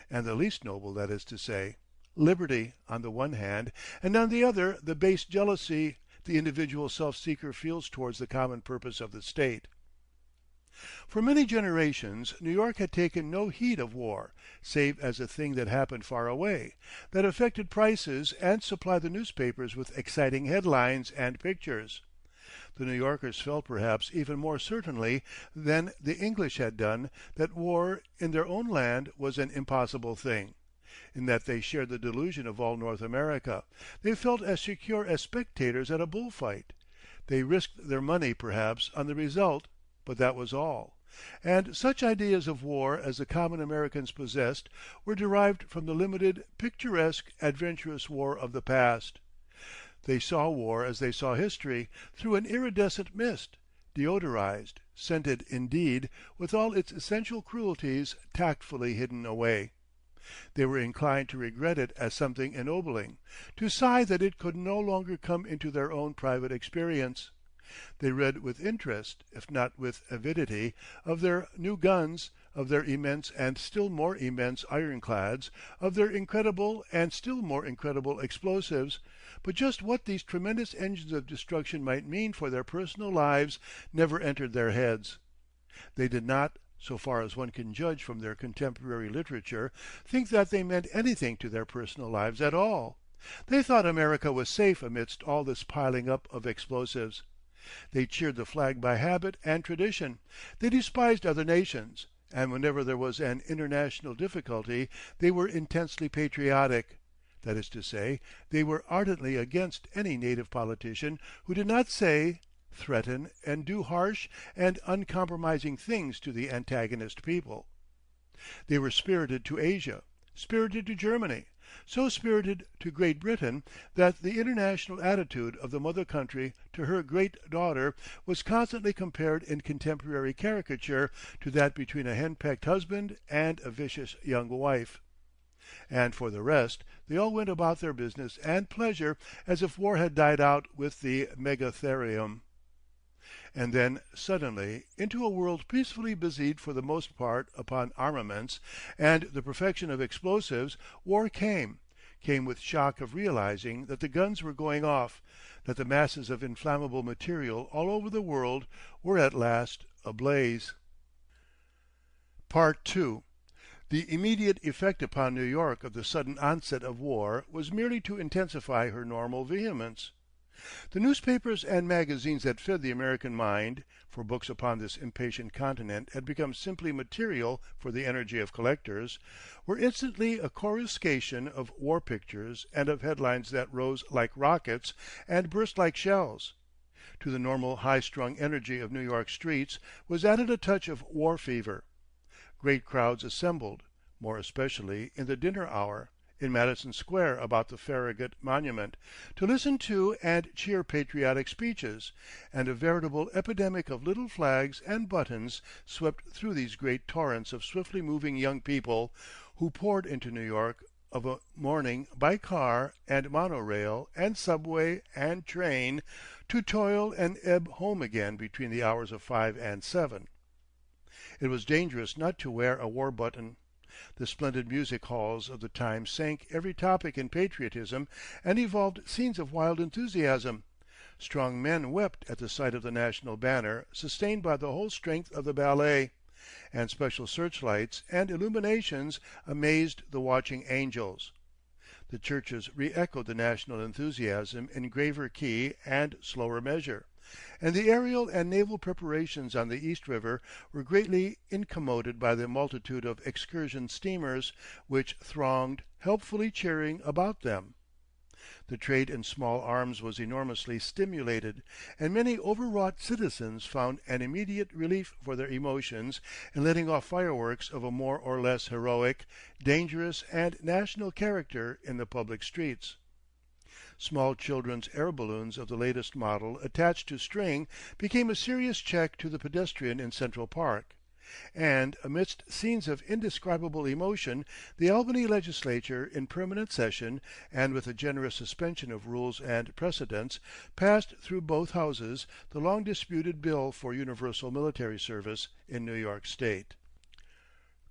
and the least noble, that is to say, liberty on the one hand, and on the other the base jealousy the individual self-seeker feels towards the common purpose of the state. For many generations New York had taken no heed of war, save as a thing that happened far away, that affected prices and supplied the newspapers with exciting headlines and pictures. The New Yorkers felt perhaps even more certainly than the English had done that war in their own land was an impossible thing. In that they shared the delusion of all North America, they felt as secure as spectators at a bullfight. They risked their money, perhaps, on the result, but that was all. And such ideas of war as the common Americans possessed were derived from the limited, picturesque, adventurous war of the past. They saw war as they saw history, through an iridescent mist, deodorized, scented indeed, with all its essential cruelties tactfully hidden away. They were inclined to regret it as something ennobling, to sigh that it could no longer come into their own private experience. They read with interest, if not with avidity, of their new guns, of their immense and still more immense ironclads, of their incredible and still more incredible explosives, but just what these tremendous engines of destruction might mean for their personal lives never entered their heads. They did not, so far as one can judge from their contemporary literature, think that they meant anything to their personal lives at all. They thought America was safe amidst all this piling up of explosives. They cheered the flag by habit and tradition. They despised other nations, and whenever there was an international difficulty they were intensely patriotic. That is to say, they were ardently against any native politician who did not say, threaten, and do harsh and uncompromising things to the antagonist people. They were spirited to Asia, spirited to Germany, so spirited to Great Britain that the international attitude of the mother country to her great daughter was constantly compared in contemporary caricature to that between a hen-pecked husband and a vicious young wife. And for the rest, they all went about their business and pleasure as if war had died out with the megatherium. and then, suddenly, into a world peacefully busied for the most part upon armaments and the perfection of explosives, war came with shock of realizing that the guns were going off, that the masses of inflammable material all over the world were at last ablaze. Part 2. The immediate effect upon New York of the sudden onset of war was merely to intensify her normal vehemence. The newspapers and magazines that fed the American mind, for books upon this impatient continent had become simply material for the energy of collectors, were instantly a coruscation of war pictures and of headlines that rose like rockets and burst like shells. To the normal high-strung energy of New York streets was added a touch of war fever. Great crowds assembled, more especially in the dinner hour, in Madison Square about the Farragut Monument, to listen to and cheer patriotic speeches, and a veritable epidemic of little flags and buttons swept through these great torrents of swiftly moving young people who poured into New York of a morning by car and monorail and subway and train, to toil and ebb home again between the hours of 5 and 7. It was dangerous not to wear a war button. The splendid music halls of the time sank every topic in patriotism and evolved scenes of wild enthusiasm. Strong men wept at the sight of the national banner sustained by the whole strength of the ballet, and special searchlights and illuminations amazed the watching angels. The churches re-echoed the national enthusiasm in graver key and slower measure, and the aerial and naval preparations on the East River were greatly incommoded by the multitude of excursion steamers which thronged, helpfully cheering, about them. The trade in small arms was enormously stimulated, and many overwrought citizens found an immediate relief for their emotions in letting off fireworks of a more or less heroic, dangerous, and national character in the public streets. Small children's air balloons of the latest model attached to string became a serious check to the pedestrian in Central Park. And amidst scenes of indescribable emotion, the Albany legislature, in permanent session, and with a generous suspension of rules and precedents, passed through both houses the long-disputed bill for universal military service in New York State.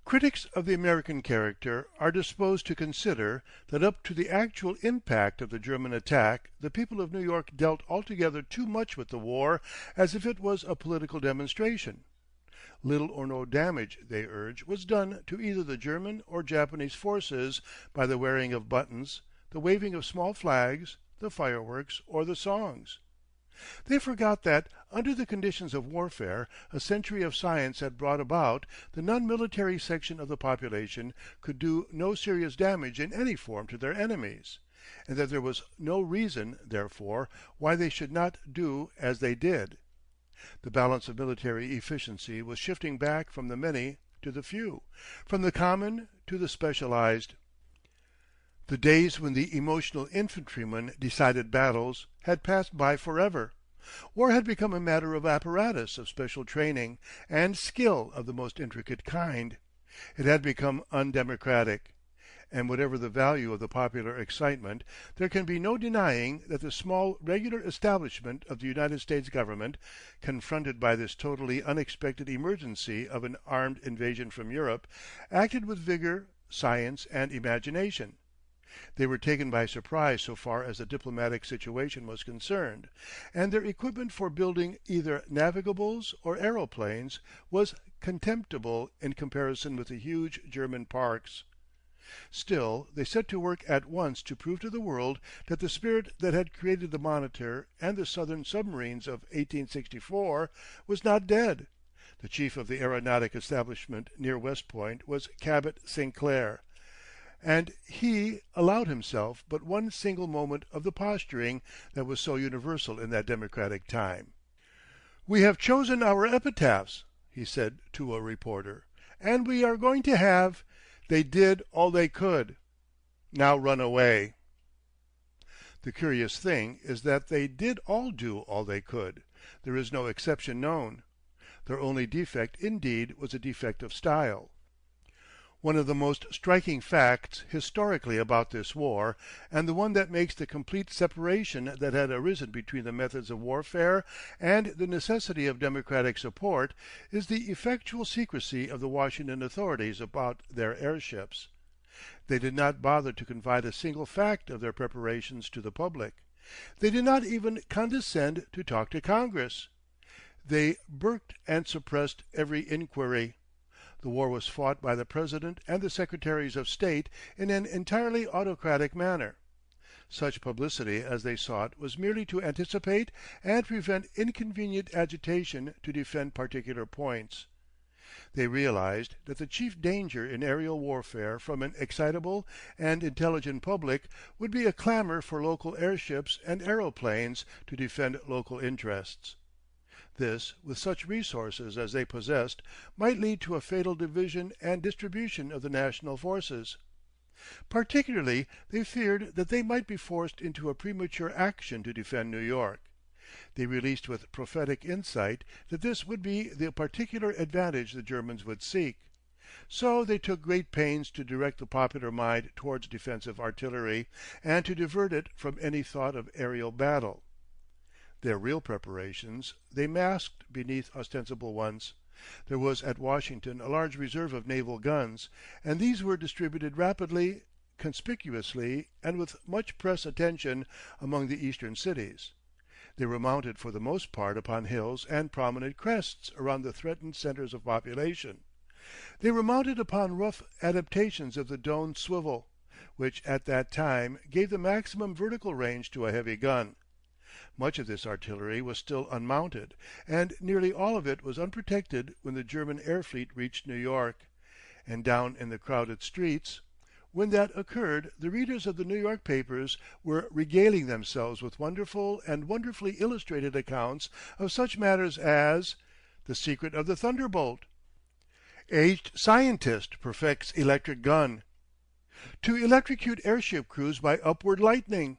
Critics of the American character are disposed to consider that up to the actual impact of the German attack the people of New York dealt altogether too much with the war as if it was a political demonstration. Little or no damage, they urge, was done to either the German or Japanese forces by the wearing of buttons, the waving of small flags, the fireworks, or the songs. They forgot that, under the conditions of warfare a century of science had brought about, the non-military section of the population could do no serious damage in any form to their enemies, and that there was no reason, therefore, why they should not do as they did. The balance of military efficiency was shifting back from the many to the few, from the common to the specialized. The days when the emotional infantryman decided battles had passed by forever. War had become a matter of apparatus of special training and skill of the most intricate kind. It had become undemocratic. And whatever the value of the popular excitement, there can be no denying that the small regular establishment of the United States government, confronted by this totally unexpected emergency of an armed invasion from Europe, acted with vigor, science, and imagination. They were taken by surprise so far as the diplomatic situation was concerned, and their equipment for building either navigables or aeroplanes was contemptible in comparison with the huge German parks. Still, they set to work at once to prove to the world that the spirit that had created the Monitor and the Southern submarines of 1864 was not dead. The chief of the aeronautic establishment near West Point was Cabot Sinclair, and he allowed himself but one single moment of the posturing that was so universal in that democratic time. "We have chosen our epitaphs," he said to a reporter, "and we are going to have 'They did all they could. Now run away.'" The curious thing is that they did all do all they could. There is no exception known. Their only defect, indeed, was a defect of style. One of the most striking facts historically about this war, and the one that makes the complete separation that had arisen between the methods of warfare and the necessity of democratic support, is the effectual secrecy of the Washington authorities about their airships. They did not bother to confide a single fact of their preparations to the public. They did not even condescend to talk to Congress. They burked and suppressed every inquiry. The war was fought by the President and the Secretaries of State in an entirely autocratic manner. Such publicity as they sought was merely to anticipate and prevent inconvenient agitation to defend particular points. They realized that the chief danger in aerial warfare from an excitable and intelligent public would be a clamor for local airships and aeroplanes to defend local interests. This, with such resources as they possessed, might lead to a fatal division and distribution of the national forces. Particularly, they feared that they might be forced into a premature action to defend New York. They released with prophetic insight that this would be the particular advantage the Germans would seek. So they took great pains to direct the popular mind towards defensive artillery, and to divert it from any thought of aerial battle. Their real preparations they masked beneath ostensible ones. There was at Washington a large reserve of naval guns, and these were distributed rapidly, conspicuously, and with much press attention among the eastern cities. They were mounted for the most part upon hills and prominent crests around the threatened centers of population. They were mounted upon rough adaptations of the Doane swivel, which at that time gave the maximum vertical range to a heavy gun. Much of this artillery was still unmounted, and nearly all of it was unprotected when the German air fleet reached New York. And down in the crowded streets, when that occurred, the readers of the New York papers were regaling themselves with wonderful and wonderfully illustrated accounts of such matters as the secret of the thunderbolt, aged scientist perfects electric gun, to electrocute airship crews by upward lightning,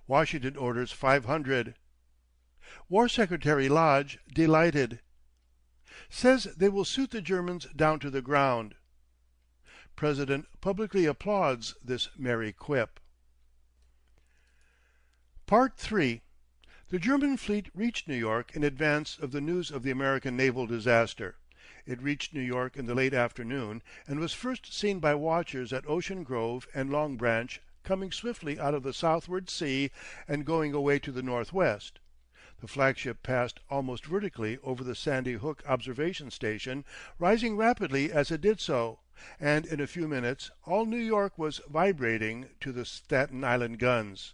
Washington orders 500. War Secretary Lodge delighted. Says they will shoot the Germans down to the ground. President publicly applauds this merry quip. Part 3. The German fleet reached New York in advance of the news of the American naval disaster. It reached New York in the late afternoon, and was first seen by watchers at Ocean Grove and Long Branch, coming swiftly out of the southward sea and going away to the northwest. The flagship passed almost vertically over the Sandy Hook observation station, rising rapidly as it did so, and in a few minutes all New York was vibrating to the Staten Island guns.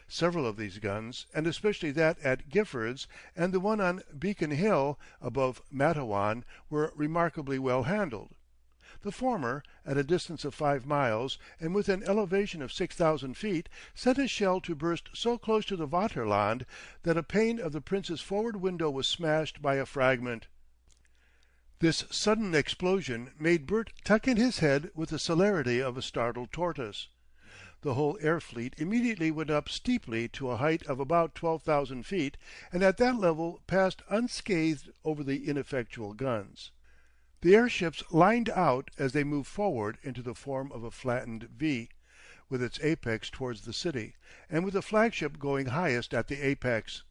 Several of these guns, and especially that at Giffords and the one on Beacon Hill above Matawan, were remarkably well handled. The former, at a distance of 5 miles, and with an elevation of 6,000 feet, sent a shell to burst so close to the Vaterland that a pane of the Prince's forward window was smashed by a fragment. This sudden explosion made Bert tuck in his head with the celerity of a startled tortoise. The whole air fleet immediately went up steeply to a height of about 12,000 feet, and at that level passed unscathed over the ineffectual guns. The airships lined out as they moved forward into the form of a flattened V, with its apex towards the city, and with the flagship going highest at the apex.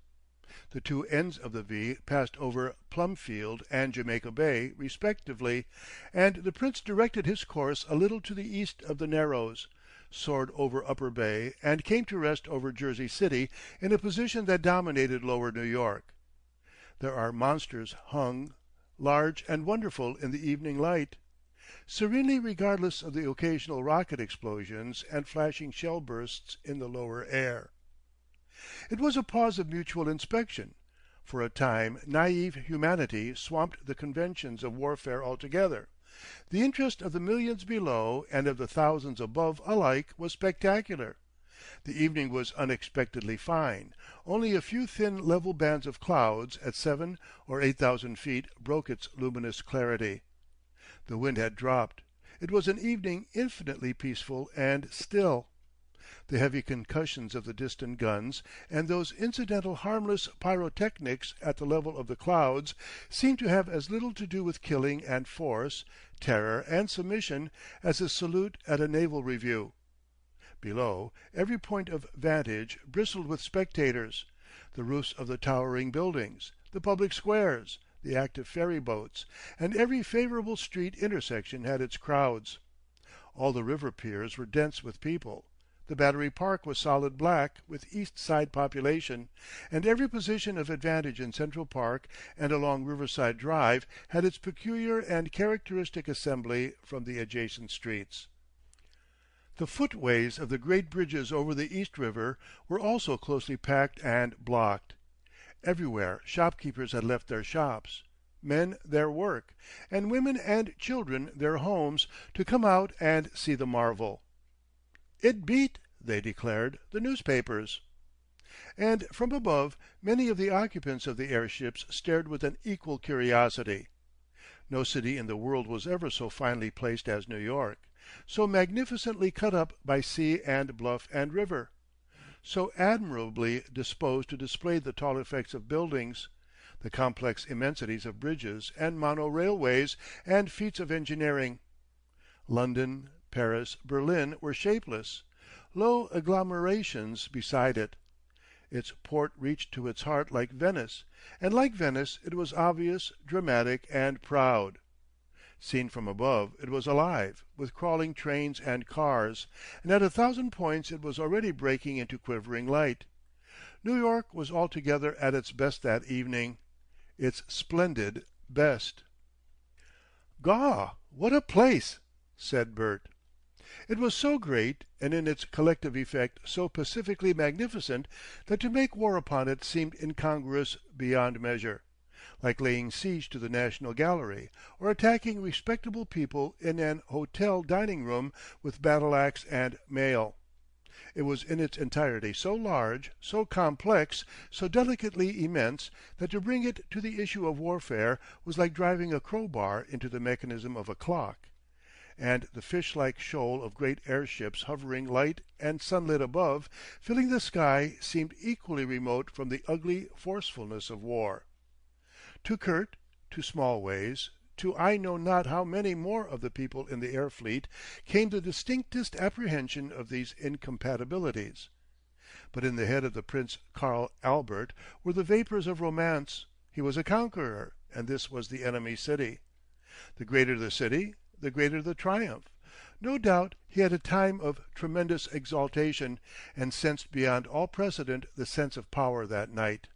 The two ends of the V passed over Plumfield and Jamaica Bay, respectively, and the Prince directed his course a little to the east of the Narrows, soared over Upper Bay, and came to rest over Jersey City in a position that dominated lower New York. There are monsters hung, large and wonderful in the evening light, serenely regardless of the occasional rocket explosions and flashing shell bursts in the lower air. It was a pause of mutual inspection. For a time naive humanity swamped the conventions of warfare altogether. The interest of the millions below and of the thousands above alike was spectacular. The evening was unexpectedly fine. Only a few thin level bands of clouds at 7,000 or 8,000 feet broke its luminous clarity. The wind had dropped. It was an evening infinitely peaceful and still. The heavy concussions of the distant guns, and those incidental harmless pyrotechnics at the level of the clouds, seemed to have as little to do with killing and force, terror and submission, as a salute at a naval review. Below, every point of vantage bristled with spectators, the roofs of the towering buildings, the public squares, the active ferry boats, and every favourable street intersection had its crowds. All the river piers were dense with people. The Battery Park was solid black with East Side population, and every position of advantage in Central Park and along Riverside Drive had its peculiar and characteristic assembly from the adjacent streets. The footways of the great bridges over the East River were also closely packed and blocked. Everywhere shopkeepers had left their shops, men their work, and women and children their homes, to come out and see the marvel. It beat, they declared, the newspapers. And from above, many of the occupants of the airships stared with an equal curiosity. No city in the world was ever so finely placed as New York, so magnificently cut up by sea and bluff and river, so admirably disposed to display the tall effects of buildings, the complex immensities of bridges and mono-railways and feats of engineering. London, Paris, Berlin were shapeless, low agglomerations beside it. Its port reached to its heart like Venice, and like Venice it was obvious, dramatic, and proud. Seen from above it was alive, with crawling trains and cars, and at 1,000 points it was already breaking into quivering light. New York was altogether at its best that evening, its splendid best. "Gaw, what a place!" said Bert. It was so great, and in its collective effect so pacifically magnificent, that to make war upon it seemed incongruous beyond measure, like laying siege to the National Gallery, or attacking respectable people in an hotel dining-room with battle-axe and mail. It was in its entirety so large, so complex, so delicately immense, that to bring it to the issue of warfare was like driving a crowbar into the mechanism of a clock. And the fish-like shoal of great airships hovering light and sunlit above, filling the sky, seemed equally remote from the ugly forcefulness of war. To Kurt, to Smallways, to I know not how many more of the people in the air fleet, came the distinctest apprehension of these incompatibilities. But in the head of the Prince Karl Albert were the vapours of romance. He was a conqueror, and this was the enemy city. The greater the city, the greater the triumph. No doubt he had a time of tremendous exaltation, and sensed beyond all precedent the sense of power that night.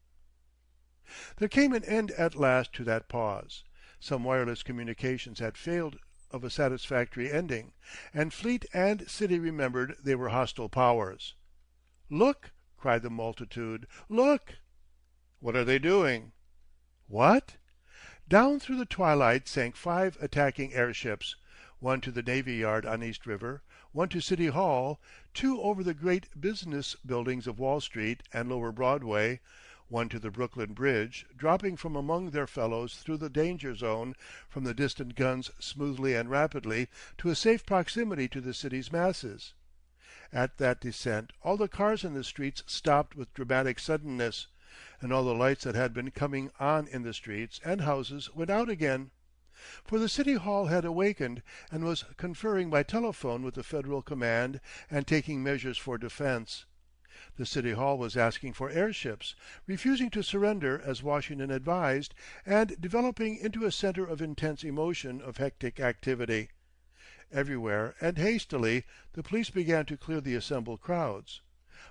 There came an end at last to that pause. Some wireless communications had failed of a satisfactory ending, and fleet and city remembered they were hostile powers. "Look!" cried the multitude. "Look!" "What are they doing?" "What?" Down through the twilight sank 5 attacking airships, one to the Navy Yard on East River, one to City Hall, 2 over the great business buildings of Wall Street and Lower Broadway, one to the Brooklyn Bridge, dropping from among their fellows through the danger zone from the distant guns smoothly and rapidly to a safe proximity to the city's masses. At that descent all the cars in the streets stopped with dramatic suddenness, and all the lights that had been coming on in the streets and houses went out again. For the City Hall had awakened, and was conferring by telephone with the Federal command and taking measures for defense. The City Hall was asking for airships, refusing to surrender as Washington advised, and developing into a center of intense emotion, of hectic activity. Everywhere, and hastily, the police began to clear the assembled crowds.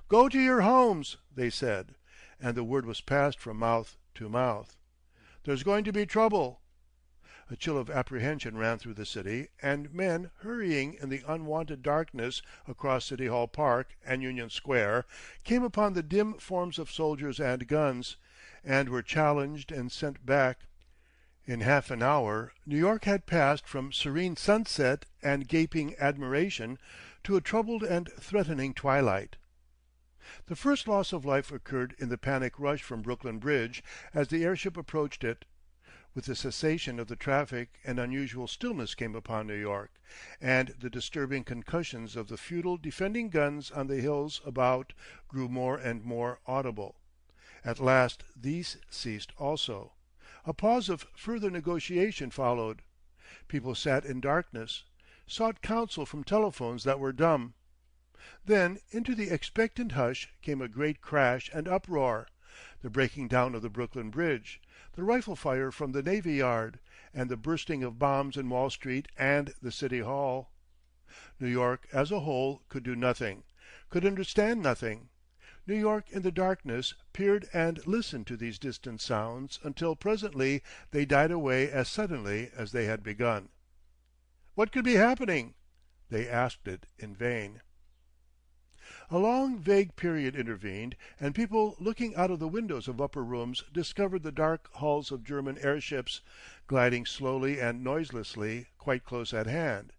"Go to your homes," they said, and the word was passed from mouth to mouth. "There's going to be trouble." A chill of apprehension ran through the city, and men, hurrying in the unwonted darkness across City Hall Park and Union Square, came upon the dim forms of soldiers and guns, and were challenged and sent back. In half an hour New York had passed from serene sunset and gaping admiration to a troubled and threatening twilight. The first loss of life occurred in the panic rush from Brooklyn Bridge as the airship approached it. With the cessation of the traffic an unusual stillness came upon New York, and the disturbing concussions of the futile defending guns on the hills about grew more and more audible. At last these ceased also. A pause of further negotiation followed. People sat in darkness, sought counsel from telephones that were dumb. Then into the expectant hush came a great crash and uproar, the breaking down of the Brooklyn Bridge, the rifle fire from the Navy Yard, and the bursting of bombs in Wall Street and the City Hall. New York as a whole could do nothing, could understand nothing. New York in the darkness peered and listened to these distant sounds until presently they died away as suddenly as they had begun. What could be happening? They asked it in vain. A long vague period intervened, and people looking out of the windows of upper rooms discovered the dark hulls of German airships, gliding slowly and noiselessly quite close at hand.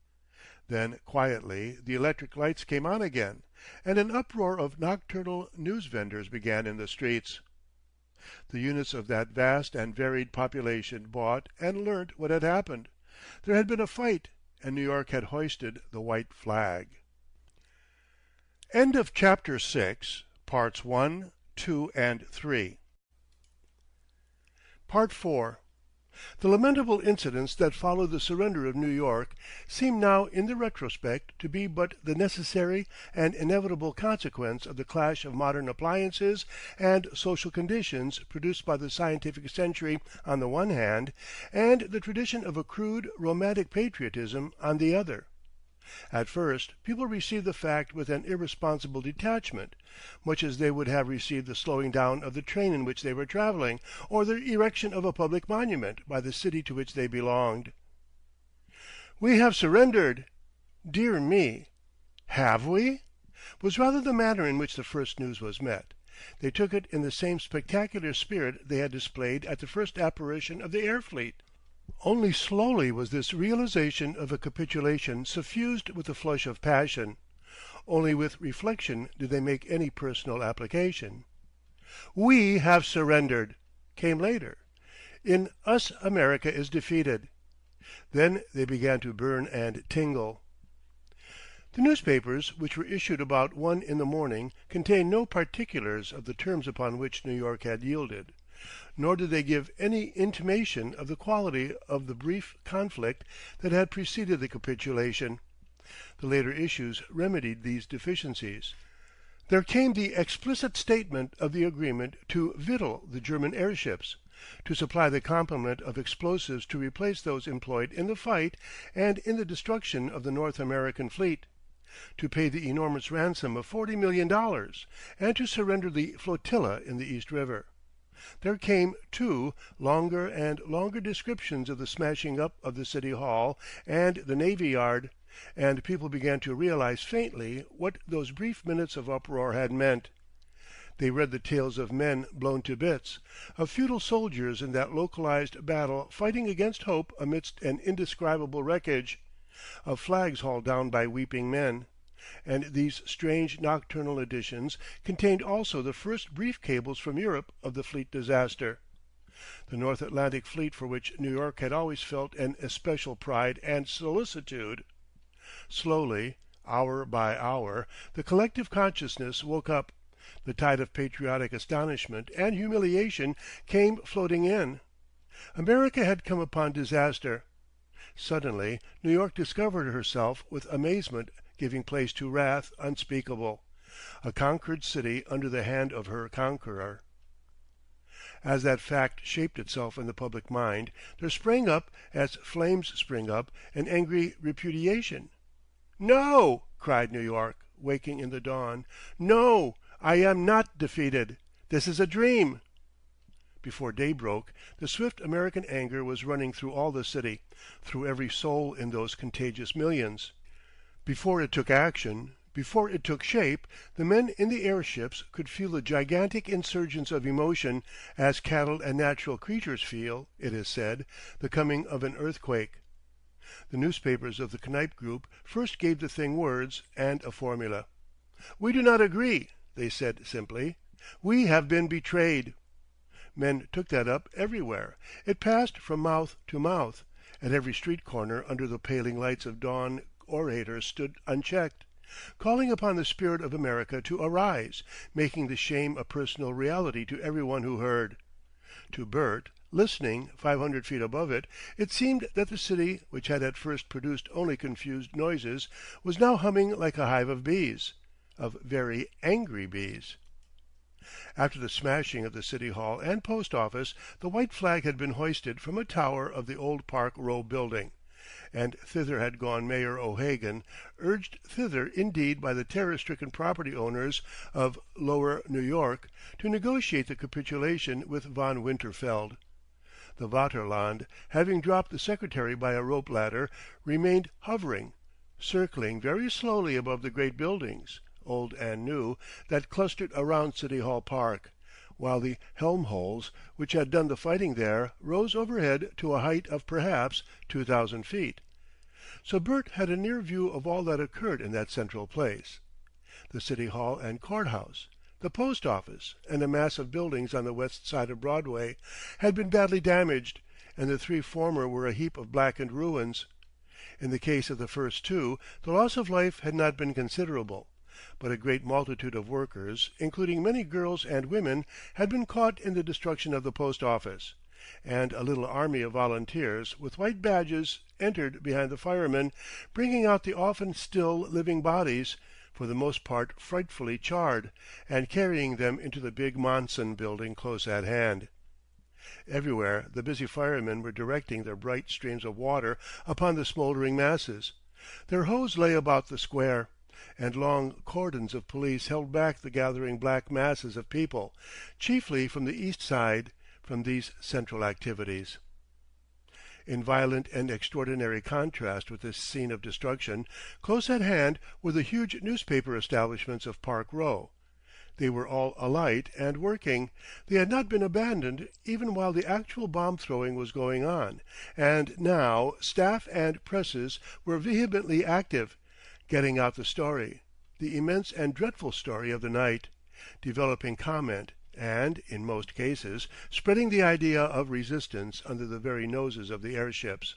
Then quietly the electric lights came on again, and an uproar of nocturnal news vendors began in the streets. The units of that vast and varied population bought and learnt what had happened. There had been a fight, and New York had hoisted the white flag. End of Chapter 6, Parts 1, 2, and 3. Part 4. The lamentable incidents that followed the surrender of New York seem now in the retrospect to be but the necessary and inevitable consequence of the clash of modern appliances and social conditions produced by the scientific century on the one hand, and the tradition of a crude, romantic patriotism on the other. At first people received the fact with an irresponsible detachment, much as they would have received the slowing down of the train in which they were travelling, or the erection of a public monument by the city to which they belonged. "We have surrendered!" Dear me! Have we? Was rather the manner in which the first news was met. They took it in the same spectacular spirit they had displayed at the first apparition of the air fleet. Only slowly was this realization of a capitulation suffused with the flush of passion. Only with reflection did they make any personal application. "We have surrendered," came later. "In us America is defeated." Then they began to burn and tingle. The newspapers, which were issued about 1 in the morning, contained no particulars of the terms upon which New York had yielded. Nor did they give any intimation of the quality of the brief conflict that had preceded the capitulation. The later issues remedied these deficiencies. There came the explicit statement of the agreement to victual the German airships, to supply the complement of explosives to replace those employed in the fight and in the destruction of the North American fleet, to pay the enormous ransom of $40 million, and to surrender the flotilla in the East River. There came, too, longer and longer descriptions of the smashing up of the City Hall and the Navy Yard, and people began to realize faintly what those brief minutes of uproar had meant. They read the tales of men blown to bits, of futile soldiers in that localized battle fighting against hope amidst an indescribable wreckage, of flags hauled down by weeping men. And these strange nocturnal editions contained also the first brief cables from Europe of the fleet disaster. The North Atlantic fleet for which New York had always felt an especial pride and solicitude. Slowly, hour by hour, the collective consciousness woke up. The tide of patriotic astonishment and humiliation came floating in. America had come upon disaster. Suddenly New York discovered herself with amazement giving place to wrath unspeakable, a conquered city under the hand of her conqueror. As that fact shaped itself in the public mind, there sprang up, as flames spring up, an angry repudiation. "No!" cried New York, waking in the dawn. "No! I am not defeated. This is a dream." Before day broke, the swift American anger was running through all the city, through every soul in those contagious millions. Before it took action, before it took shape, the men in the airships could feel the gigantic insurgence of emotion, as cattle and natural creatures feel, it is said, the coming of an earthquake. The newspapers of the Knype group first gave the thing words and a formula. "We do not agree," they said simply. "We have been betrayed." Men took that up everywhere. It passed from mouth to mouth. At every street corner under the paling lights of dawn orators stood unchecked, calling upon the spirit of America to arise, making the shame a personal reality to every one who heard. To Bert, listening 500 feet above it, it seemed that the city, which had at first produced only confused noises, was now humming like a hive of bees, of very angry bees. After the smashing of the City Hall and Post Office, the white flag had been hoisted from a tower of the old Park Row building, and thither had gone Mayor O'Hagan, urged thither indeed by the terror-stricken property owners of Lower New York, to negotiate the capitulation with von Winterfeld. The Vaterland, having dropped the secretary by a rope ladder, remained hovering, circling very slowly above the great buildings, old and new, that clustered around City Hall Park, while the Helmholtz, which had done the fighting there, rose overhead to a height of perhaps 2,000 feet. So Bert had a near view of all that occurred in that central place. The City Hall and Court House, the Post Office, and a mass of buildings on the west side of Broadway had been badly damaged, and the three former were a heap of blackened ruins. In the case of the first two, the loss of life had not been considerable, but a great multitude of workers, including many girls and women, had been caught in the destruction of the Post Office, and a little army of volunteers with white badges entered behind the firemen, bringing out the often still living bodies, for the most part frightfully charred, and carrying them into the big Monson building close at hand. Everywhere the busy firemen were directing their bright streams of water upon the smoldering masses. Their hose lay about the square, and long cordons of police held back the gathering black masses of people, chiefly from the East Side, from these central activities. In violent and extraordinary contrast with this scene of destruction, close at hand were the huge newspaper establishments of Park Row. They were all alight and working. They had not been abandoned even while the actual bomb-throwing was going on, and now staff and presses were vehemently active, getting out the story, the immense and dreadful story of the night, developing comment, and, in most cases, spreading the idea of resistance under the very noses of the airships.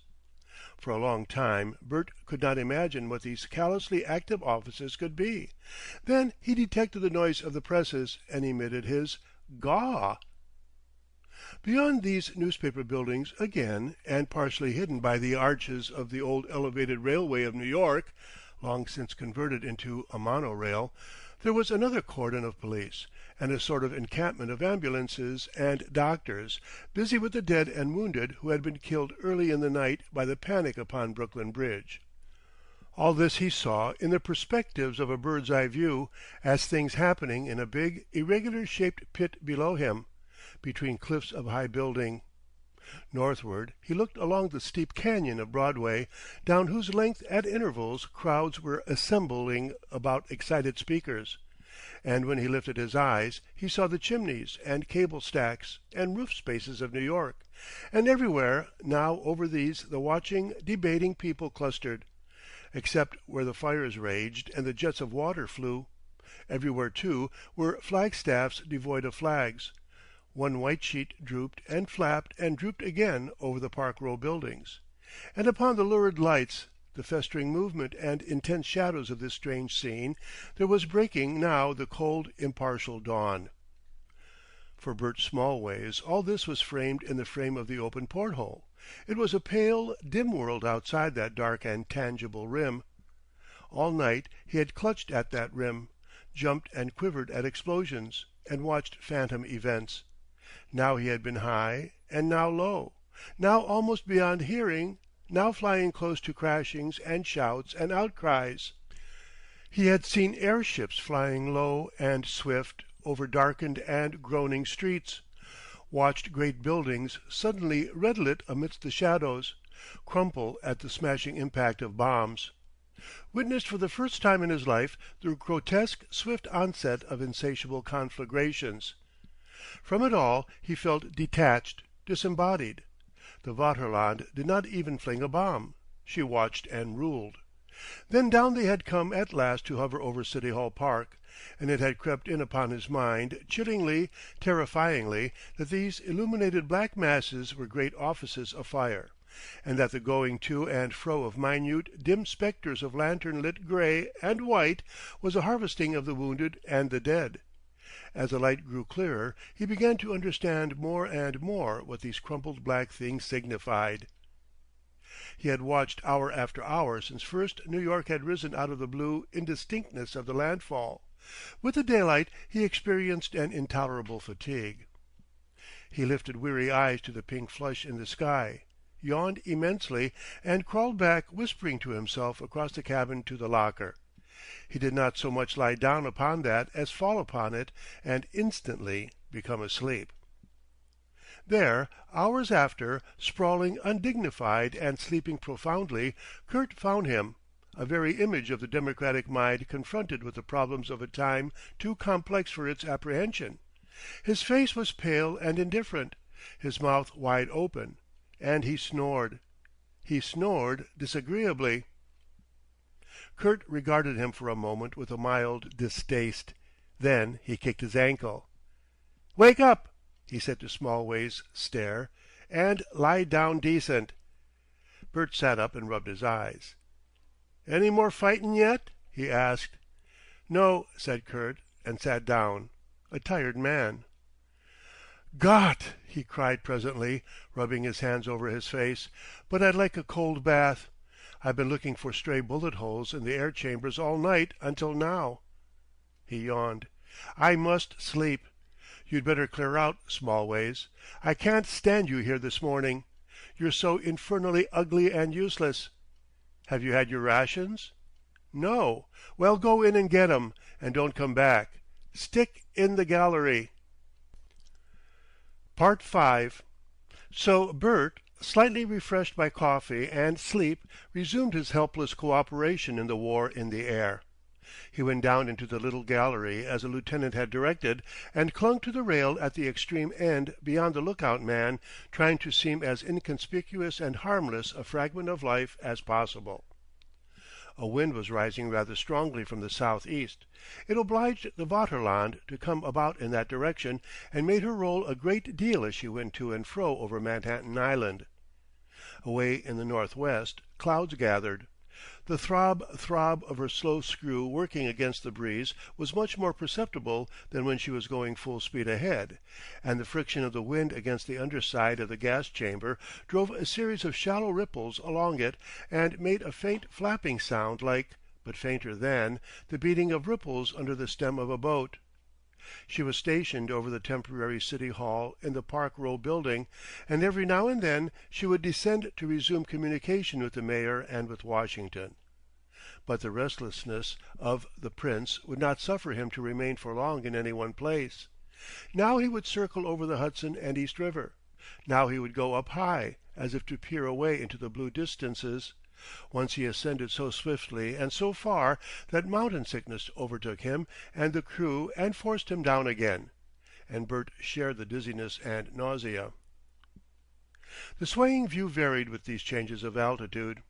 For a long time Bert could not imagine what these callously active offices could be. Then he detected the noise of the presses and emitted his "Gaw!" Beyond these newspaper buildings again, and partially hidden by the arches of the old elevated railway of New York, long since converted into a monorail, there was another cordon of police, and a sort of encampment of ambulances and doctors, busy with the dead and wounded who had been killed early in the night by the panic upon Brooklyn Bridge. All this he saw in the perspectives of a bird's-eye view, as things happening in a big, irregular-shaped pit below him, between cliffs of high building. Northward he looked along the steep canyon of Broadway, down whose length at intervals crowds were assembling about excited speakers, and when he lifted his eyes he saw the chimneys and cable stacks and roof spaces of New York, and everywhere now over these the watching, debating people clustered, except where the fires raged and the jets of water flew. Everywhere, too, were flagstaffs devoid of flags. One white sheet drooped and flapped and drooped again over the Park Row buildings, and upon the lurid lights, the festering movement and intense shadows of this strange scene, there was breaking now the cold, impartial dawn. For Bert Smallways all this was framed in the frame of the open porthole. It was a pale, dim world outside that dark and tangible rim. All night he had clutched at that rim, jumped and quivered at explosions, and watched phantom events. Now he had been high, and now low, now almost beyond hearing, now flying close to crashings and shouts and outcries. He had seen airships flying low and swift over darkened and groaning streets, watched great buildings suddenly red-lit amidst the shadows, crumple at the smashing impact of bombs, witnessed for the first time in his life the grotesque swift onset of insatiable conflagrations. From it all he felt detached, disembodied. The Vaterland did not even fling a bomb. She watched and ruled. Then down they had come at last to hover over City Hall Park, and it had crept in upon his mind, chillingly, terrifyingly, that these illuminated black masses were great offices afire, and that the going to and fro of minute, dim spectres of lantern-lit grey and white was a harvesting of the wounded and the dead. As the light grew clearer, he began to understand more and more what these crumpled black things signified. He had watched hour after hour since first New York had risen out of the blue indistinctness of the landfall. With the daylight he experienced an intolerable fatigue. He lifted weary eyes to the pink flush in the sky, yawned immensely, and crawled back whispering to himself across the cabin to the locker. He did not so much lie down upon that as fall upon it and instantly become asleep. There, hours after, sprawling undignified and sleeping profoundly, Kurt found him, a very image of the democratic mind confronted with the problems of a time too complex for its apprehension. His face was pale and indifferent, his mouth wide open, and he snored. He snored disagreeably. Kurt regarded him for a moment with a mild distaste. Then he kicked his ankle. "Wake up!" he said to Smallways' stare, "and lie down decent." Bert sat up and rubbed his eyes. "Any more fightin' yet?" he asked. "No," said Kurt, and sat down, a tired man. "Gott!" he cried presently, rubbing his hands over his face, "but I'd like a cold bath. I've been looking for stray bullet holes in the air chambers all night until now." He yawned. "I must sleep. You'd better clear out, Smallways. I can't stand you here this morning. You're so infernally ugly and useless. Have you had your rations? No. Well, go in and get 'em, and don't come back. Stick in the gallery." Part 5. So Bert, slightly refreshed by coffee and sleep, resumed his helpless cooperation in the war in the air. He went down into the little gallery as the lieutenant had directed, and clung to the rail at the extreme end beyond the lookout man, trying to seem as inconspicuous and harmless a fragment of life as possible. A wind was rising rather strongly from the southeast. It obliged the Vaterland to come about in that direction, and made her roll a great deal as she went to and fro over Manhattan Island. Away in the northwest clouds gathered. The throb of her slow screw working against the breeze was much more perceptible than when she was going full speed ahead, and the friction of the wind against the underside of the gas chamber drove a series of shallow ripples along it and made a faint flapping sound like, but fainter than, the beating of ripples under the stem of a boat. She was stationed over the temporary City Hall in the Park Row building, and every now and then she would descend to resume communication with the mayor and with Washington. But the restlessness of the Prince would not suffer him to remain for long in any one place. Now he would circle over the Hudson and East River. Now he would go up high, as if to peer away into the blue distances. Once he ascended so swiftly and so far that mountain sickness overtook him and the crew and forced him down again, and Bert shared the dizziness and nausea. The swaying view varied with these changes of altitude.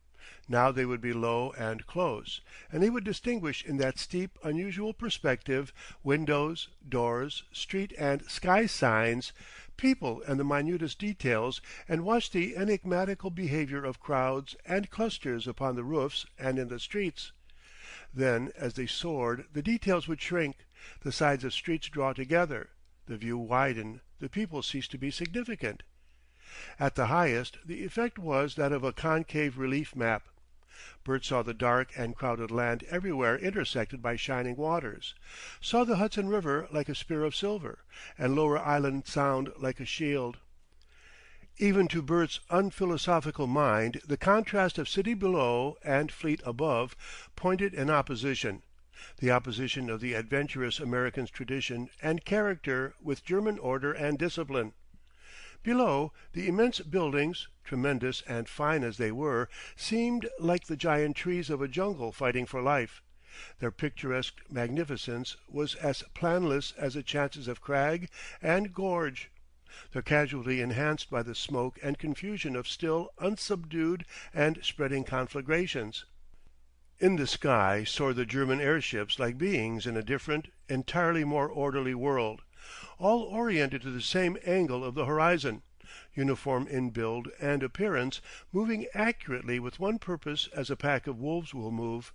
Now they would be low and close, and he would distinguish in that steep, unusual perspective windows, doors, street and sky signs, people and the minutest details, and watch the enigmatical behavior of crowds and clusters upon the roofs and in the streets. Then, as they soared, the details would shrink, the sides of streets draw together, the view widen, the people cease to be significant. At the highest, the effect was that of a concave relief map. Bert saw the dark and crowded land everywhere intersected by shining waters, saw the Hudson River like a spear of silver, and Lower Island Sound like a shield. Even to Bert's unphilosophical mind the contrast of city below and fleet above pointed in opposition, the opposition of the adventurous American's tradition and character with German order and discipline. Below, the immense buildings, tremendous and fine as they were, seemed like the giant trees of a jungle fighting for life. Their picturesque magnificence was as planless as the chances of crag and gorge, their casualty enhanced by the smoke and confusion of still unsubdued and spreading conflagrations. In the sky soared the German airships like beings in a different, entirely more orderly world, all oriented to the same angle of the horizon, uniform in build and appearance, moving accurately with one purpose as a pack of wolves will move,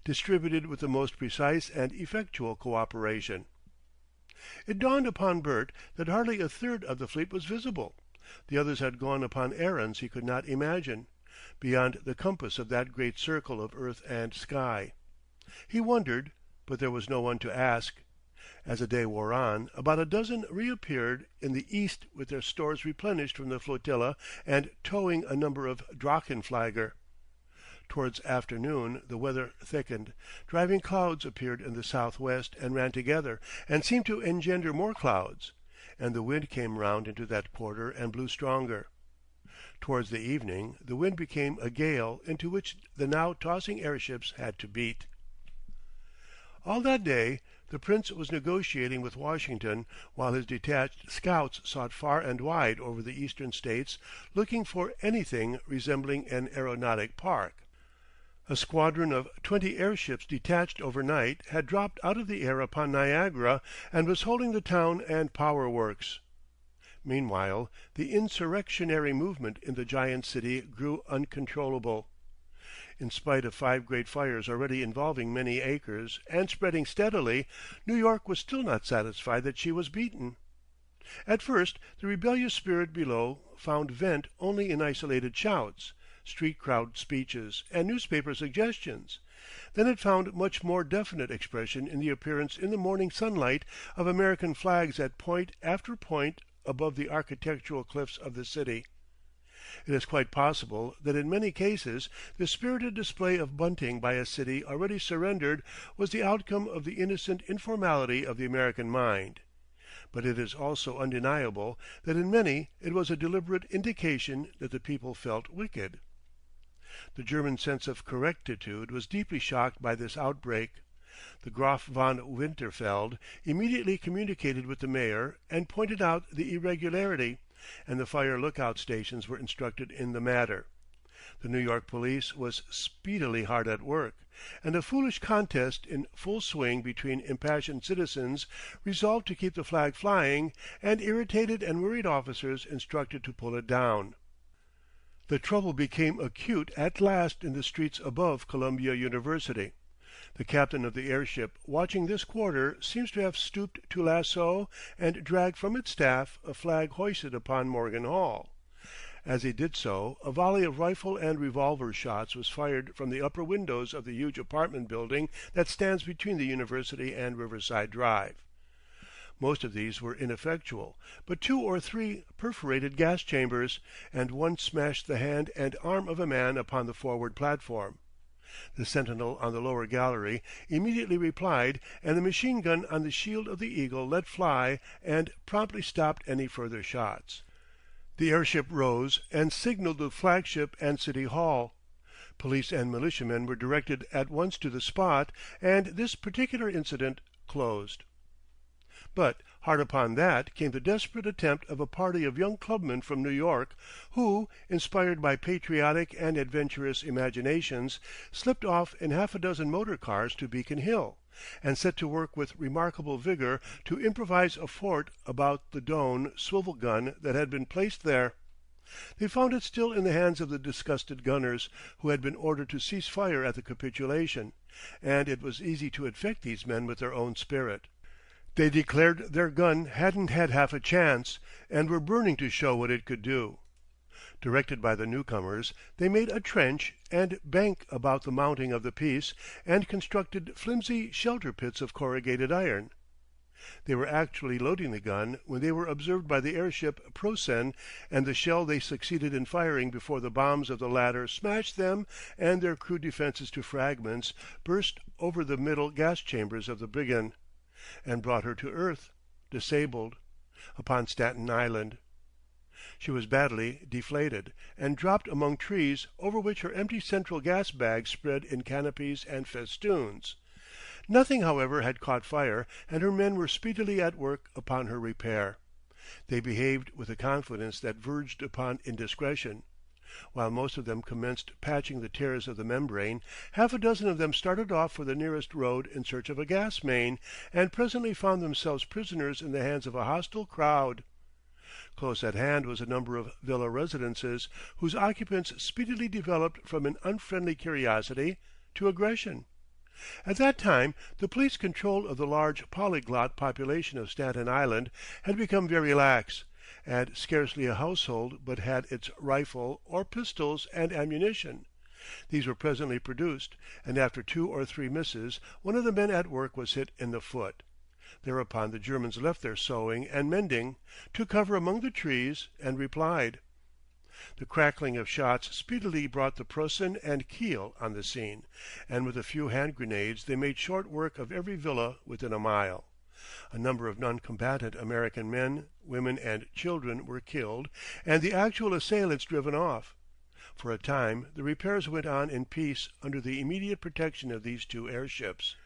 distributed with the most precise and effectual cooperation. It dawned upon Bert that hardly a third of the fleet was visible. The others had gone upon errands he could not imagine, beyond the compass of that great circle of earth and sky. He wondered, but there was no one to ask. As the day wore on, about a dozen reappeared in the east with their stores replenished from the flotilla and towing a number of drachenflieger. Towards afternoon the weather thickened. Driving clouds appeared in the southwest and ran together, and seemed to engender more clouds, and the wind came round into that quarter and blew stronger. Towards the evening the wind became a gale into which the now tossing airships had to beat. All that day the Prince was negotiating with Washington, while his detached scouts sought far and wide over the eastern states, looking for anything resembling an aeronautic park. A squadron of 20 airships detached overnight had dropped out of the air upon Niagara and was holding the town and power works. Meanwhile, the insurrectionary movement in the giant city grew uncontrollable. In spite of 5 great fires already involving many acres and spreading steadily, New York was still not satisfied that she was beaten. At first the rebellious spirit below found vent only in isolated shouts, street crowd speeches, and newspaper suggestions. Then it found much more definite expression in the appearance in the morning sunlight of American flags at point after point above the architectural cliffs of the city. It is quite possible that in many cases the spirited display of bunting by a city already surrendered was the outcome of the innocent informality of the American mind. But it is also undeniable that in many it was a deliberate indication that the people felt wicked. The German sense of correctitude was deeply shocked by this outbreak. The Graf von Winterfeld immediately communicated with the mayor and pointed out the irregularity, and the fire lookout stations were instructed in the matter. The New York police was speedily hard at work, and a foolish contest in full swing between impassioned citizens resolved to keep the flag flying, and irritated and worried officers instructed to pull it down. The trouble became acute at last in the streets above Columbia University. The captain of the airship watching this quarter seems to have stooped to lasso and drag from its staff a flag hoisted upon Morgan Hall. As he did so, a volley of rifle and revolver shots was fired from the upper windows of the huge apartment building that stands between the University and Riverside Drive. Most of these were ineffectual, but 2 or 3 perforated gas chambers, and one smashed the hand and arm of a man upon the forward platform. The sentinel on the lower gallery immediately replied, and the machine gun on the shield of the Eagle let fly and promptly stopped any further shots. The airship rose and signaled the flagship and City Hall. Police and militiamen were directed at once to the spot, and this particular incident closed. But hard upon that came the desperate attempt of a party of young clubmen from New York, who, inspired by patriotic and adventurous imaginations, slipped off in half a dozen motor cars to Beacon Hill, and set to work with remarkable vigor to improvise a fort about the Doane swivel gun that had been placed there. They found it still in the hands of the disgusted gunners, who had been ordered to cease fire at the capitulation, and it was easy to infect these men with their own spirit. They declared their gun hadn't had half a chance, and were burning to show what it could do. Directed by the newcomers, they made a trench and bank about the mounting of the piece, and constructed flimsy shelter pits of corrugated iron. They were actually loading the gun when they were observed by the airship Prosen, and the shell they succeeded in firing before the bombs of the latter smashed them and their crude defenses to fragments burst over the middle gas chambers of the Brigand, and brought her to earth, disabled, upon Staten Island. She was badly deflated, and dropped among trees, over which her empty central gas bag spread in canopies and festoons. Nothing, however, had caught fire, and her men were speedily at work upon her repair. They behaved with a confidence that verged upon indiscretion. While most of them commenced patching the tears of the membrane, half a dozen of them started off for the nearest road in search of a gas main, and presently found themselves prisoners in the hands of a hostile crowd. Close at hand was a number of villa residences, whose occupants speedily developed from an unfriendly curiosity to aggression. At that time the police control of the large polyglot population of Staten Island had become very lax, and scarcely a household but had its rifle or pistols and ammunition. These were presently produced, and after 2 or 3 misses one of the men at work was hit in the foot. Thereupon the Germans left their sewing and mending, took cover among the trees, and replied. The crackling of shots speedily brought the Prussian and Kiel on the scene, and with a few hand grenades they made short work of every villa within a mile. A number of non-combatant American men, women, and children were killed, and the actual assailants driven off. For a time the repairs went on in peace under the immediate protection of these 2 airships.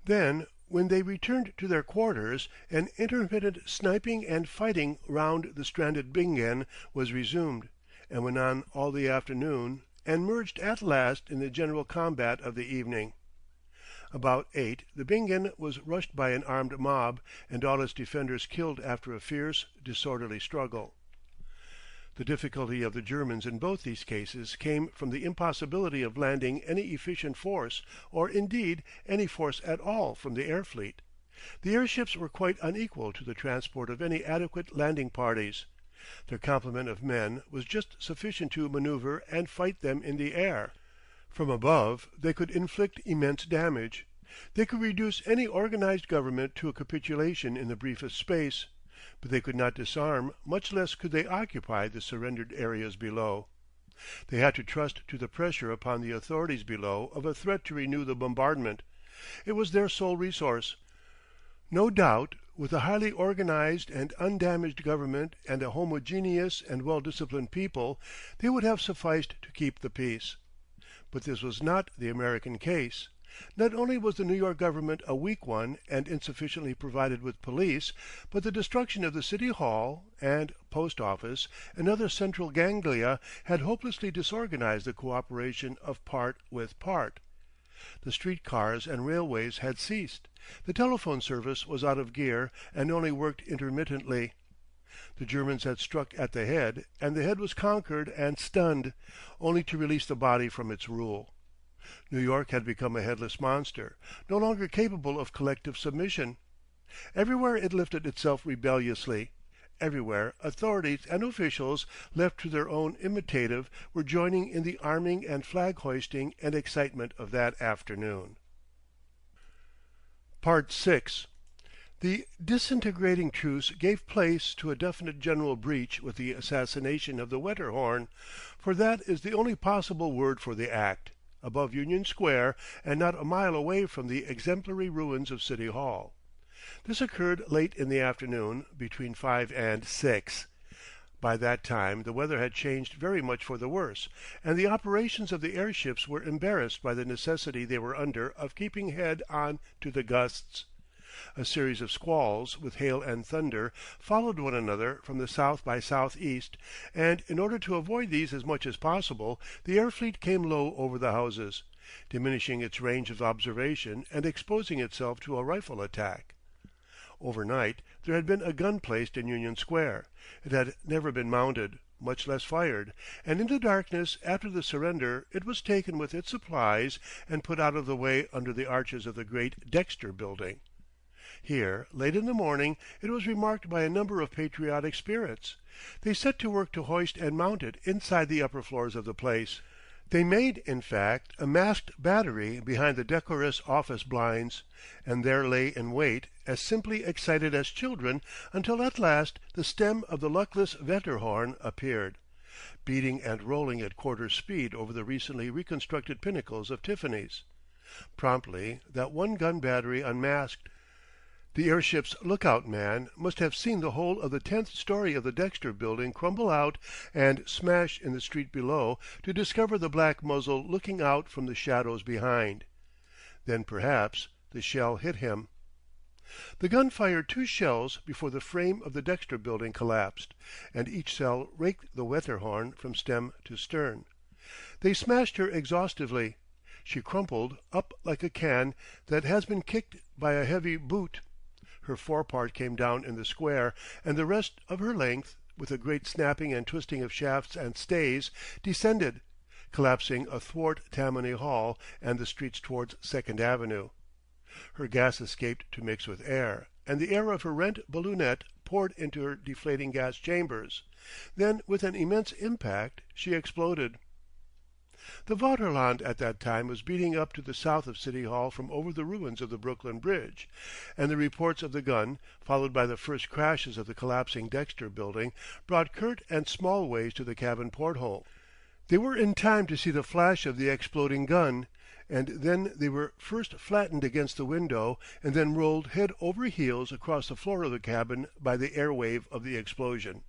Then, when they returned to their quarters, an intermittent sniping and fighting round the stranded Bingen was resumed, and went on all the afternoon, and merged at last in the general combat of the evening. About 8 the Bingen was rushed by an armed mob, and all its defenders killed after a fierce, disorderly struggle. The difficulty of the Germans in both these cases came from the impossibility of landing any efficient force, or indeed any force at all, from the air fleet. The airships were quite unequal to the transport of any adequate landing parties. Their complement of men was just sufficient to maneuver and fight them in the air. From above they could inflict immense damage. They could reduce any organized government to a capitulation in the briefest space, but they could not disarm, much less could they occupy the surrendered areas below. They had to trust to the pressure upon the authorities below of a threat to renew the bombardment. It was their sole resource. No doubt, with a highly organized and undamaged government and a homogeneous and well-disciplined people, they would have sufficed to keep the peace. But this was not the American case. Not only was the New York government a weak one and insufficiently provided with police, but the destruction of the City Hall and Post Office and other central ganglia had hopelessly disorganized the cooperation of part with part. The street cars and railways had ceased. The telephone service was out of gear and only worked intermittently. The Germans had struck at the head, and the head was conquered and stunned, only to release the body from its rule. New York had become a headless monster, no longer capable of collective submission. Everywhere it lifted itself rebelliously. Everywhere authorities and officials, left to their own imitative, were joining in the arming and flag-hoisting and excitement of that afternoon. Part 6. The disintegrating truce gave place to a definite general breach with the assassination of the Wetterhorn, for that is the only possible word for the act, above Union Square and not a mile away from the exemplary ruins of City Hall. This occurred late in the afternoon, between 5 and 6. By that time the weather had changed very much for the worse, and the operations of the airships were embarrassed by the necessity they were under of keeping head on to the gusts. A series of squalls, with hail and thunder, followed one another from the south by southeast, and in order to avoid these as much as possible, the air fleet came low over the houses, diminishing its range of observation and exposing itself to a rifle attack. Overnight there had been a gun placed in Union Square. It had never been mounted, much less fired, and in the darkness after the surrender it was taken with its supplies and put out of the way under the arches of the great Dexter building. Here, late in the morning, it was remarked by a number of patriotic spirits. They set to work to hoist and mount it inside the upper floors of the place. They made, in fact, a masked battery behind the decorous office blinds, and there lay in wait, as simply excited as children, until at last the stem of the luckless Wetterhorn appeared, beating and rolling at quarter speed over the recently reconstructed pinnacles of Tiffany's. Promptly that one-gun battery unmasked. The airship's lookout man must have seen the whole of the 10th story of the Dexter building crumble out and smash in the street below to discover the black muzzle looking out from the shadows behind. Then perhaps the shell hit him. The gun fired 2 shells before the frame of the Dexter building collapsed, and each shell raked the Wetterhorn from stem to stern. They smashed her exhaustively. She crumpled up like a can that has been kicked by a heavy boot. Her forepart came down in the square, and the rest of her length, with a great snapping and twisting of shafts and stays, descended, collapsing athwart Tammany Hall and the streets towards Second Avenue. Her gas escaped to mix with air, and the air of her rent balloonette poured into her deflating gas chambers. Then, with an immense impact, she exploded. The Vaterland at that time was beating up to the south of City Hall from over the ruins of the Brooklyn Bridge, and the reports of the gun, followed by the first crashes of the collapsing Dexter building, brought Kurt and Smallways to the cabin porthole. They were in time to see the flash of the exploding gun, and then they were first flattened against the window and then rolled head over heels across the floor of the cabin by the air wave of the explosion.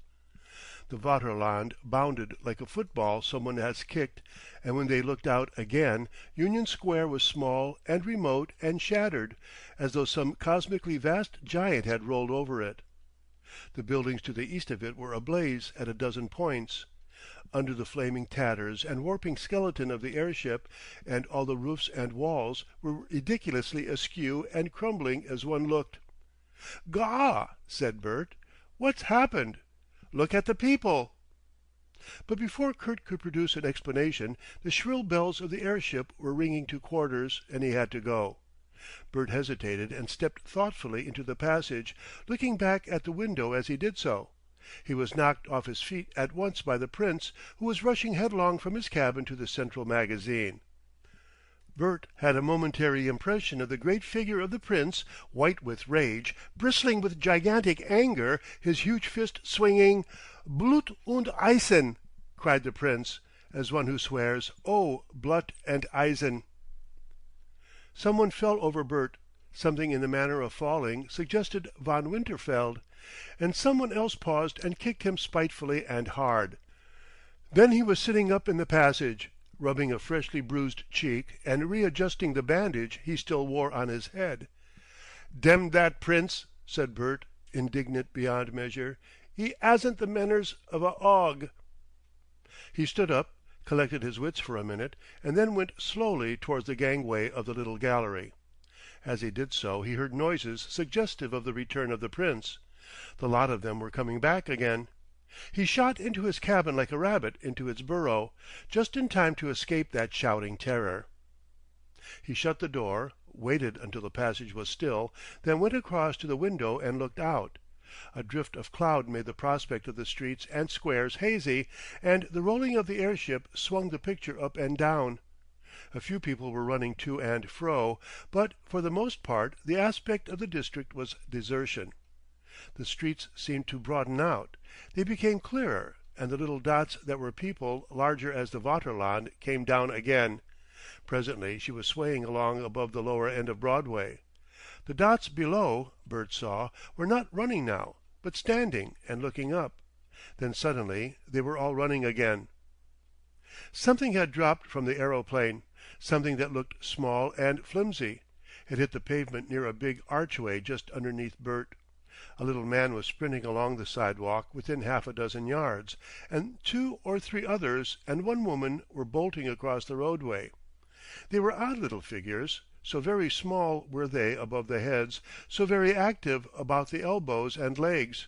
The Vaterland bounded like a football someone has kicked, and when they looked out again, Union Square was small and remote and shattered, as though some cosmically vast giant had rolled over it. The buildings to the east of it were ablaze at a dozen points. Under the flaming tatters and warping skeleton of the airship, and all the roofs and walls were ridiculously askew and crumbling as one looked. "Gaw!" said Bert. "What's happened? Look at the people!" But before Kurt could produce an explanation, the shrill bells of the airship were ringing to quarters, and he had to go. Bert hesitated and stepped thoughtfully into the passage, looking back at the window as he did so. He was knocked off his feet at once by the Prince, who was rushing headlong from his cabin to the central magazine. Bert had a momentary impression of the great figure of the Prince, white with rage, bristling with gigantic anger, his huge fist swinging. "Blut und Eisen!" cried the Prince, as one who swears, "Oh, Blut and Eisen!" Someone fell over Bert. Something in the manner of falling suggested von Winterfeld, and someone else paused and kicked him spitefully and hard. Then he was sitting up in the passage, rubbing a freshly bruised cheek and readjusting the bandage he still wore on his head. "Demn that Prince!" said Bert, indignant beyond measure. "He 'asn't the manners of a 'og." He stood up, collected his wits for a minute, and then went slowly towards the gangway of the little gallery. As he did so he heard noises suggestive of the return of the Prince. The lot of them were coming back again. He shot into his cabin like a rabbit into its burrow, just in time to escape that shouting terror. He shut the door, waited until the passage was still, then went across to the window and looked out. A drift of cloud made the prospect of the streets and squares hazy, and the rolling of the airship swung the picture up and down. A few people were running to and fro, but for the most part the aspect of the district was desertion. The streets seemed to broaden out. They became clearer, and the little dots that were people larger as the Vaterland came down again. Presently she was swaying along above the lower end of Broadway. The dots below, Bert saw, were not running now, but standing and looking up. Then suddenly they were all running again. Something had dropped from the aeroplane, something that looked small and flimsy. It hit the pavement near a big archway just underneath Bert. A little man was sprinting along the sidewalk within half a dozen yards, and 2 or 3 others and one woman were bolting across the roadway. They were odd little figures, so very small were they above the heads, so very active about the elbows and legs.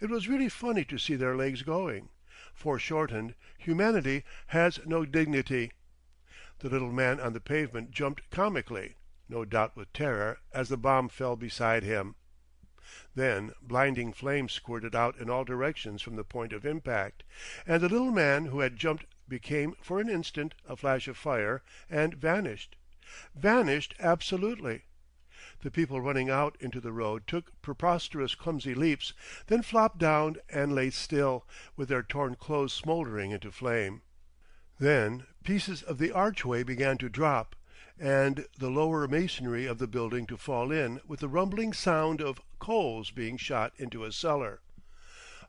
It was really funny to see their legs going. Foreshortened, humanity has no dignity. The little man on the pavement jumped comically, no doubt with terror, as the bomb fell beside him. Then blinding flames squirted out in all directions from the point of impact, and the little man who had jumped became for an instant a flash of fire and vanished. Vanished absolutely. The people running out into the road took preposterous clumsy leaps, then flopped down and lay still, with their torn clothes smouldering into flame. Then pieces of the archway began to drop, and the lower masonry of the building to fall in with the rumbling sound of coals being shot into a cellar.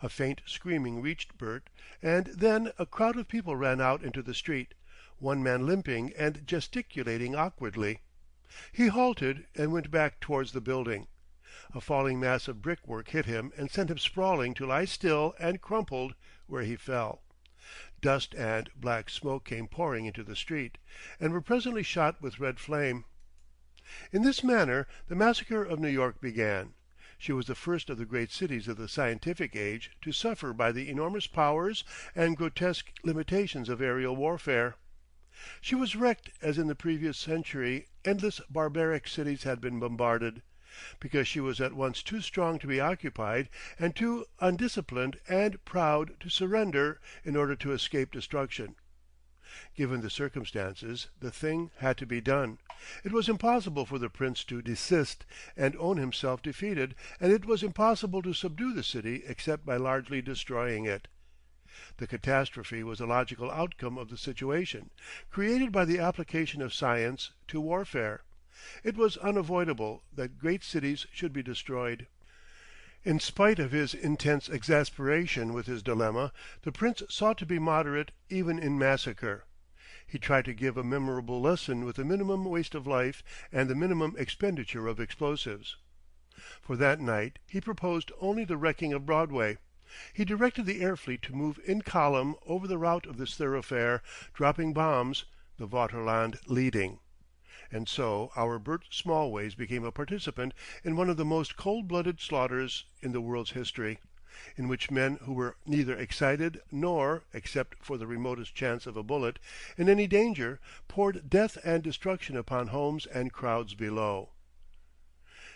A faint screaming reached Bert, and then a crowd of people ran out into the street, one man limping and gesticulating awkwardly. He halted and went back towards the building. A falling mass of brickwork hit him and sent him sprawling to lie still and crumpled where he fell. Dust and black smoke came pouring into the street, and were presently shot with red flame. In this manner the massacre of New York began. She was the first of the great cities of the scientific age to suffer by the enormous powers and grotesque limitations of aerial warfare. She was wrecked as in the previous century endless barbaric cities had been bombarded, because she was at once too strong to be occupied and too undisciplined and proud to surrender in order to escape destruction. Given the circumstances, the thing had to be done. It was impossible for the prince to desist and own himself defeated, and it was impossible to subdue the city except by largely destroying it. The catastrophe was the logical outcome of the situation, created by the application of science to warfare. It was unavoidable that great cities should be destroyed. In spite of his intense exasperation with his dilemma, the prince sought to be moderate even in massacre. He tried to give a memorable lesson with the minimum waste of life and the minimum expenditure of explosives. For that night he proposed only the wrecking of Broadway. He directed the air fleet to move in column over the route of this thoroughfare, dropping bombs, the Vaterland leading. And so our Bert Smallways became a participant in one of the most cold-blooded slaughters in the world's history, in which men who were neither excited nor, except for the remotest chance of a bullet, in any danger, poured death and destruction upon homes and crowds below.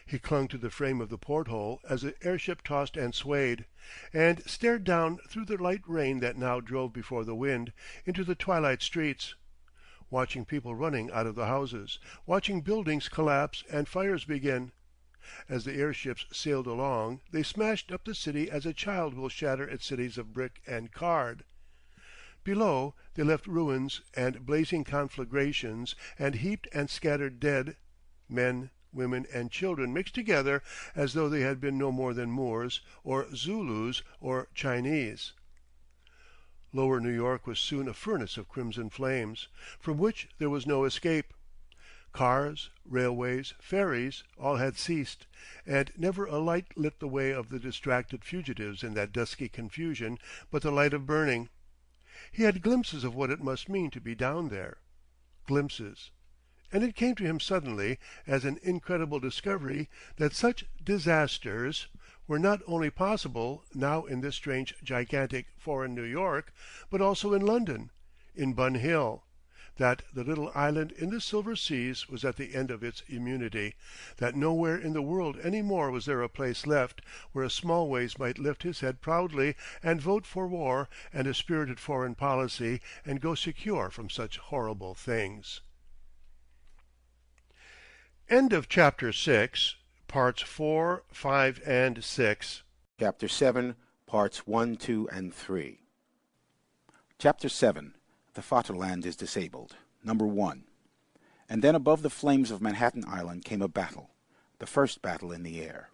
He clung to the frame of the porthole as the airship tossed and swayed, and stared down through the light rain that now drove before the wind, into the twilight streets, watching people running out of the houses, watching buildings collapse and fires begin. As the airships sailed along, they smashed up the city as a child will shatter its cities of brick and card. Below, they left ruins and blazing conflagrations and heaped and scattered dead, men, women, and children mixed together as though they had been no more than Moors, or Zulus, or Chinese. Lower New York was soon a furnace of crimson flames, from which there was no escape. Cars, railways, ferries, all had ceased, and never a light lit the way of the distracted fugitives in that dusky confusion but the light of burning. He had glimpses of what it must mean to be down there. Glimpses. And it came to him suddenly, as an incredible discovery, that such disasters were not only possible now in this strange gigantic foreign New York, but also in London, in Bun Hill, that the little island in the silver seas was at the end of its immunity, that nowhere in the world any more was there a place left where a Smallways might lift his head proudly and vote for war and a spirited foreign policy and go secure from such horrible things. End of Chapter 6, Parts 4, 5, and 6. Chapter 7, Parts 1, 2, and 3. Chapter 7. The Vaterland is disabled. Number 1. And then above the flames of Manhattan Island came a battle, the first battle in the air.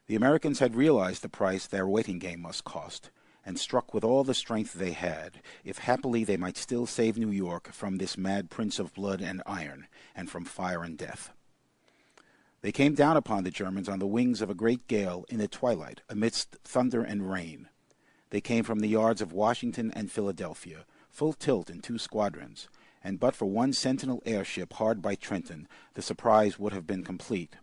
The Americans had realized the price their waiting game must cost, and struck with all the strength they had, if happily they might still save New York from this mad prince of blood and iron, and from fire and death. They came down upon the Germans on the wings of a great gale in the twilight, amidst thunder and rain. They came from the yards of Washington and Philadelphia, full tilt in 2 squadrons, and but for one sentinel airship hard by Trenton, the surprise would have been complete.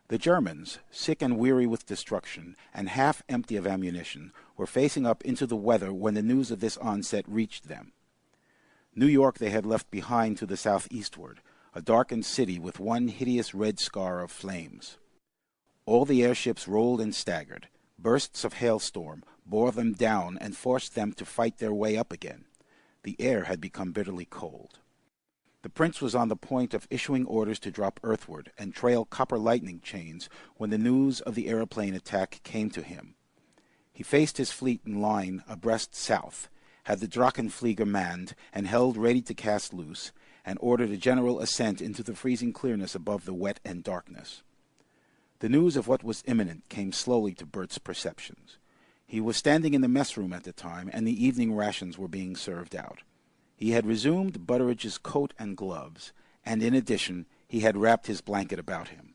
The Germans, sick and weary with destruction, and half empty of ammunition, were facing up into the weather when the news of this onset reached them. New York they had left behind to the southeastward, a darkened city with one hideous red scar of flames. All the airships rolled and staggered. Bursts of hailstorm bore them down and forced them to fight their way up again. The air had become bitterly cold. The prince was on the point of issuing orders to drop earthward and trail copper lightning chains when the news of the aeroplane attack came to him. He faced his fleet in line abreast south, had the Drachenflieger manned and held ready to cast loose, and ordered a general ascent into the freezing clearness above the wet and darkness. The news of what was imminent came slowly to Bert's perceptions. He was standing in the mess room at the time, and the evening rations were being served out. He had resumed Butteridge's coat and gloves, and in addition he had wrapped his blanket about him.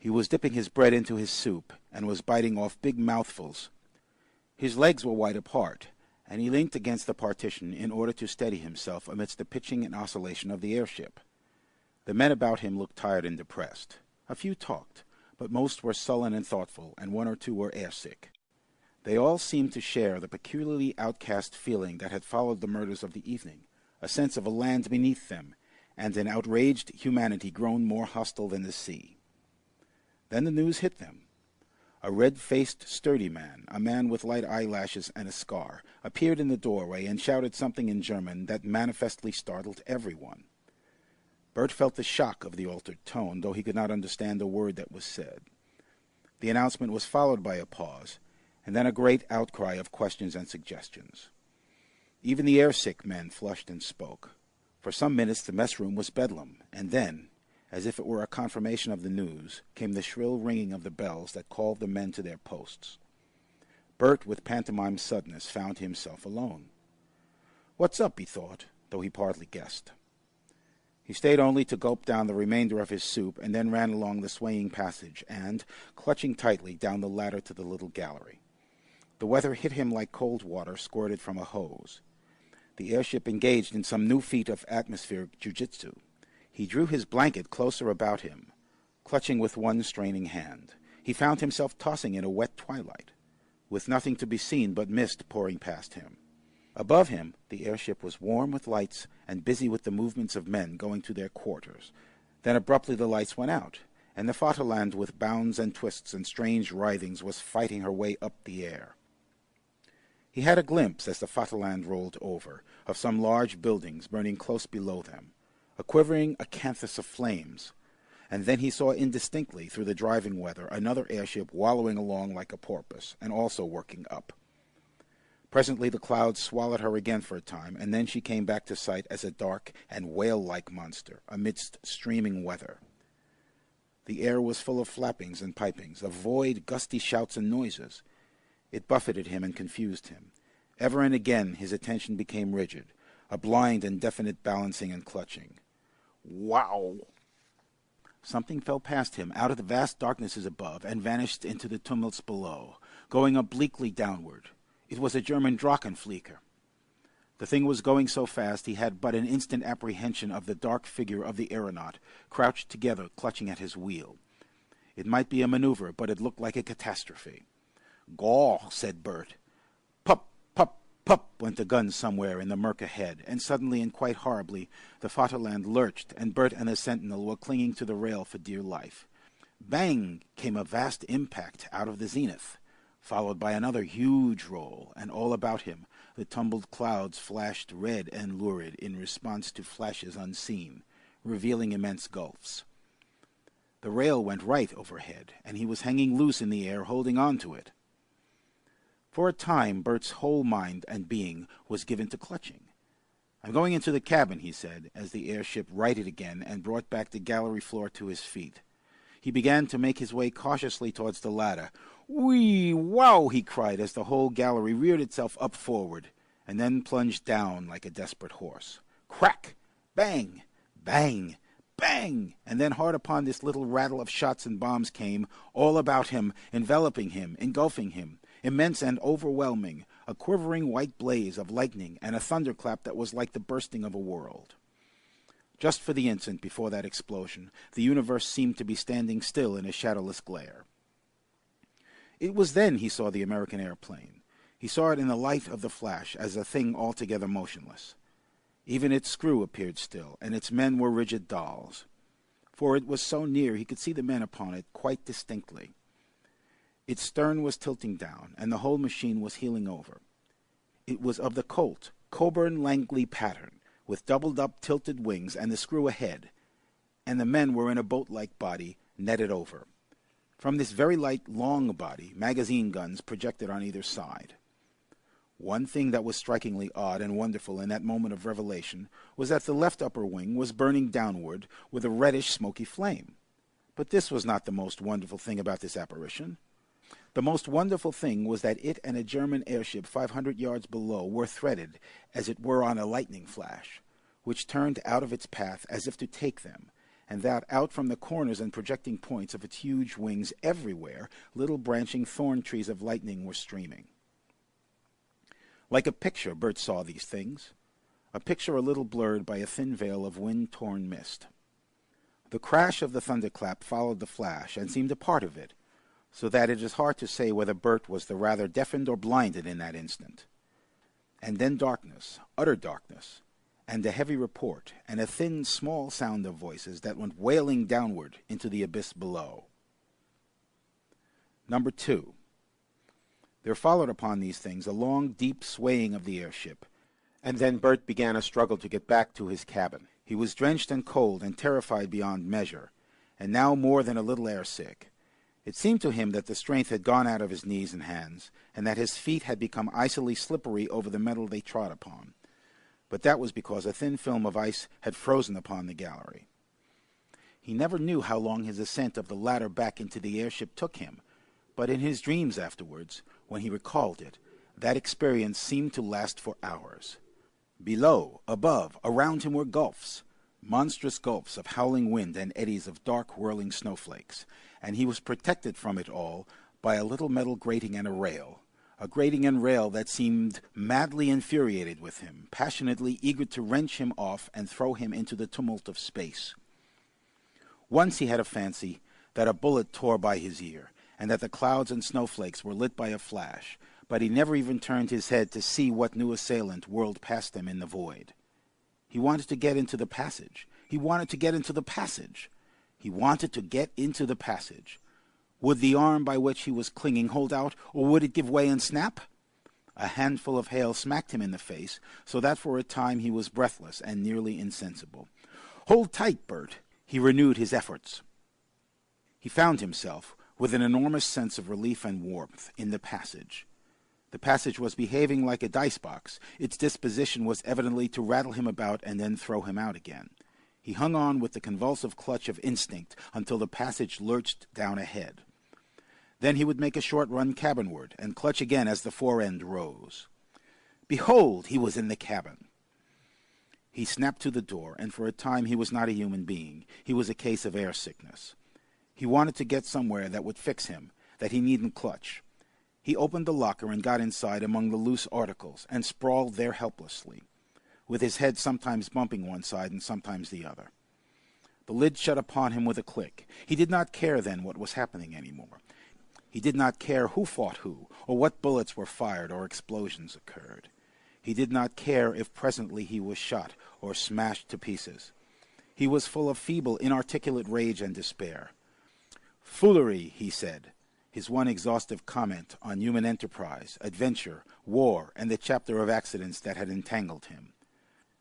He was dipping his bread into his soup and was biting off big mouthfuls. His legs were wide apart, and he leant against the partition in order to steady himself amidst the pitching and oscillation of the airship. The men about him looked tired and depressed. A few talked, but most were sullen and thoughtful, and one or two were airsick. They all seemed to share the peculiarly outcast feeling that had followed the murders of the evening, a sense of a land beneath them, and an outraged humanity grown more hostile than the sea. Then the news hit them. A red-faced, sturdy man, a man with light eyelashes and a scar, appeared in the doorway and shouted something in German that manifestly startled everyone. Bert felt the shock of the altered tone, though he could not understand a word that was said. The announcement was followed by a pause, and then a great outcry of questions and suggestions. Even the airsick men flushed and spoke. For some minutes the mess room was bedlam, and then, as if it were a confirmation of the news, came the shrill ringing of the bells that called the men to their posts. Bert, with pantomime suddenness, found himself alone. "What's up?" he thought, though he partly guessed. He stayed only to gulp down the remainder of his soup, and then ran along the swaying passage and, clutching tightly, down the ladder to the little gallery. The weather hit him like cold water squirted from a hose. The airship engaged in some new feat of atmospheric jiu-jitsu. He drew his blanket closer about him, clutching with one straining hand. He found himself tossing in a wet twilight, with nothing to be seen but mist pouring past him. Above him, the airship was warm with lights and busy with the movements of men going to their quarters. Then abruptly the lights went out, and the Vaterland, with bounds and twists and strange writhings, was fighting her way up the air. He had a glimpse, as the Vaterland rolled over, of some large buildings burning close below them, a quivering acanthus of flames, and then he saw indistinctly through the driving weather another airship wallowing along like a porpoise, and also working up. Presently the clouds swallowed her again for a time, and then she came back to sight as a dark and whale-like monster amidst streaming weather. The air was full of flappings and pipings, of void, gusty shouts and noises. It buffeted him and confused him. Ever and again his attention became rigid, a blind and definite balancing and clutching. Wow! Something fell past him out of the vast darknesses above and vanished into the tumults below, going obliquely downward. It was a German Drachenflieger. The thing was going so fast he had but an instant apprehension of the dark figure of the aeronaut, crouched together, clutching at his wheel. It might be a maneuver, but it looked like a catastrophe. "Gaw!" said Bert. "Pup, pup, pup!" went a gun somewhere in the murk ahead, and suddenly and quite horribly the Vaterland lurched, and Bert and the sentinel were clinging to the rail for dear life. Bang! Came a vast impact out of the zenith, followed by another huge roll, and all about him the tumbled clouds flashed red and lurid in response to flashes unseen, revealing immense gulfs. The rail went right overhead, and he was hanging loose in the air, holding on to it. For a time Bert's whole mind and being was given to clutching. "I'm going into the cabin," he said, as the airship righted again and brought back the gallery floor to his feet. He began to make his way cautiously towards the ladder. "Whee! Wow!" he cried as the whole gallery reared itself up forward, and then plunged down like a desperate horse. Crack! Bang! Bang! Bang! And then hard upon this little rattle of shots and bombs came, all about him, enveloping him, engulfing him, immense and overwhelming, a quivering white blaze of lightning and a thunderclap that was like the bursting of a world. Just for the instant before that explosion, the universe seemed to be standing still in a shadowless glare. It was then he saw the American airplane. He saw it in the light of the flash as a thing altogether motionless. Even its screw appeared still, and its men were rigid dolls. For it was so near he could see the men upon it quite distinctly. Its stern was tilting down, and the whole machine was heeling over. It was of the Colt, Coburn-Langley pattern, with doubled-up tilted wings and the screw ahead, and the men were in a boat-like body, netted over. From this very light, long body, magazine guns projected on either side. One thing that was strikingly odd and wonderful in that moment of revelation was that the left upper wing was burning downward with a reddish, smoky flame. But this was not the most wonderful thing about this apparition. The most wonderful thing was that it and a German airship 500 yards below were threaded, as it were on a lightning flash, which turned out of its path as if to take them, and that out from the corners and projecting points of its huge wings everywhere, little branching thorn trees of lightning were streaming. Like a picture, Bert saw these things, a picture a little blurred by a thin veil of wind-torn mist. The crash of the thunderclap followed the flash and seemed a part of it, so that it is hard to say whether Bert was the rather deafened or blinded in that instant. And then darkness, utter darkness, and a heavy report, and a thin, small sound of voices that went wailing downward into the abyss below. Number 2. There followed upon these things a long, deep swaying of the airship, and then Bert began a struggle to get back to his cabin. He was drenched and cold and terrified beyond measure, and now more than a little airsick. It seemed to him that the strength had gone out of his knees and hands, and that his feet had become icily slippery over the metal they trod upon. But that was because a thin film of ice had frozen upon the gallery. He never knew how long his ascent of the ladder back into the airship took him, but in his dreams afterwards, when he recalled it, that experience seemed to last for hours. Below, above, around him were gulfs, monstrous gulfs of howling wind and eddies of dark whirling snowflakes, and he was protected from it all by a little metal grating and a grating and rail that seemed madly infuriated with him, passionately eager to wrench him off and throw him into the tumult of space. Once he had a fancy that a bullet tore by his ear, and that the clouds and snowflakes were lit by a flash, but he never even turned his head to see what new assailant whirled past them in the void. He wanted to get into the passage. He wanted to get into the passage. He wanted to get into the passage. Would the arm by which he was clinging hold out, or would it give way and snap? A handful of hail smacked him in the face, so that for a time he was breathless and nearly insensible. "Hold tight, Bert!" He renewed his efforts. He found himself, with an enormous sense of relief and warmth, in the passage. The passage was behaving like a dice-box. Its disposition was evidently to rattle him about and then throw him out again. He hung on with the convulsive clutch of instinct until the passage lurched down ahead. Then he would make a short run cabinward and clutch again as the fore-end rose. Behold, he was in the cabin. He snapped to the door, and for a time he was not a human being. He was a case of air sickness. He wanted to get somewhere that would fix him, that he needn't clutch. He opened the locker and got inside among the loose articles, and sprawled there helplessly, with his head sometimes bumping one side and sometimes the other. The lid shut upon him with a click. He did not care then what was happening any more. He did not care who fought who, or what bullets were fired or explosions occurred. He did not care if presently he was shot or smashed to pieces. He was full of feeble, inarticulate rage and despair. "Foolery," he said, his one exhaustive comment on human enterprise, adventure, war, and the chapter of accidents that had entangled him.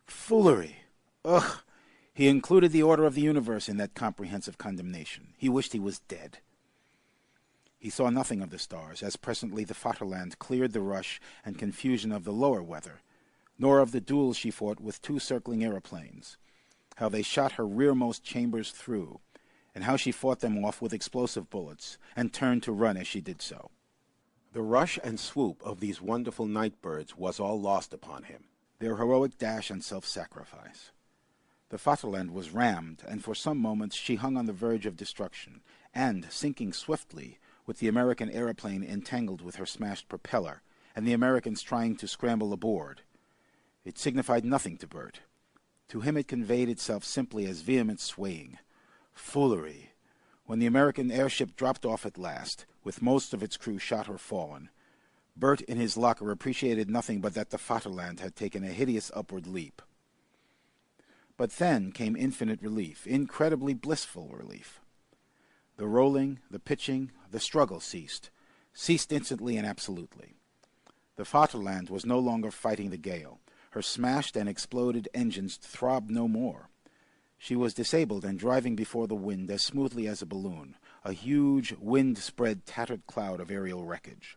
Foolery! Ugh! He included the order of the universe in that comprehensive condemnation. He wished he was dead. He saw nothing of the stars, as presently the Vaterland cleared the rush and confusion of the lower weather, nor of the duels she fought with two circling aeroplanes, how they shot her rearmost chambers through, and how she fought them off with explosive bullets, and turned to run as she did so. The rush and swoop of these wonderful night birds was all lost upon him, their heroic dash and self-sacrifice. The Vaterland was rammed, and for some moments she hung on the verge of destruction, and, sinking swiftly, with the American aeroplane entangled with her smashed propeller, and the Americans trying to scramble aboard. It signified nothing to Bert. To him it conveyed itself simply as vehement swaying. Foolery! When the American airship dropped off at last, with most of its crew shot or fallen, Bert in his locker appreciated nothing but that the Vaterland had taken a hideous upward leap. But then came infinite relief, incredibly blissful relief. The rolling, the pitching, the struggle ceased instantly and absolutely. The Vaterland was no longer fighting the gale. Her smashed and exploded engines throbbed no more. She was disabled and driving before the wind as smoothly as a balloon, a huge, wind-spread, tattered cloud of aerial wreckage.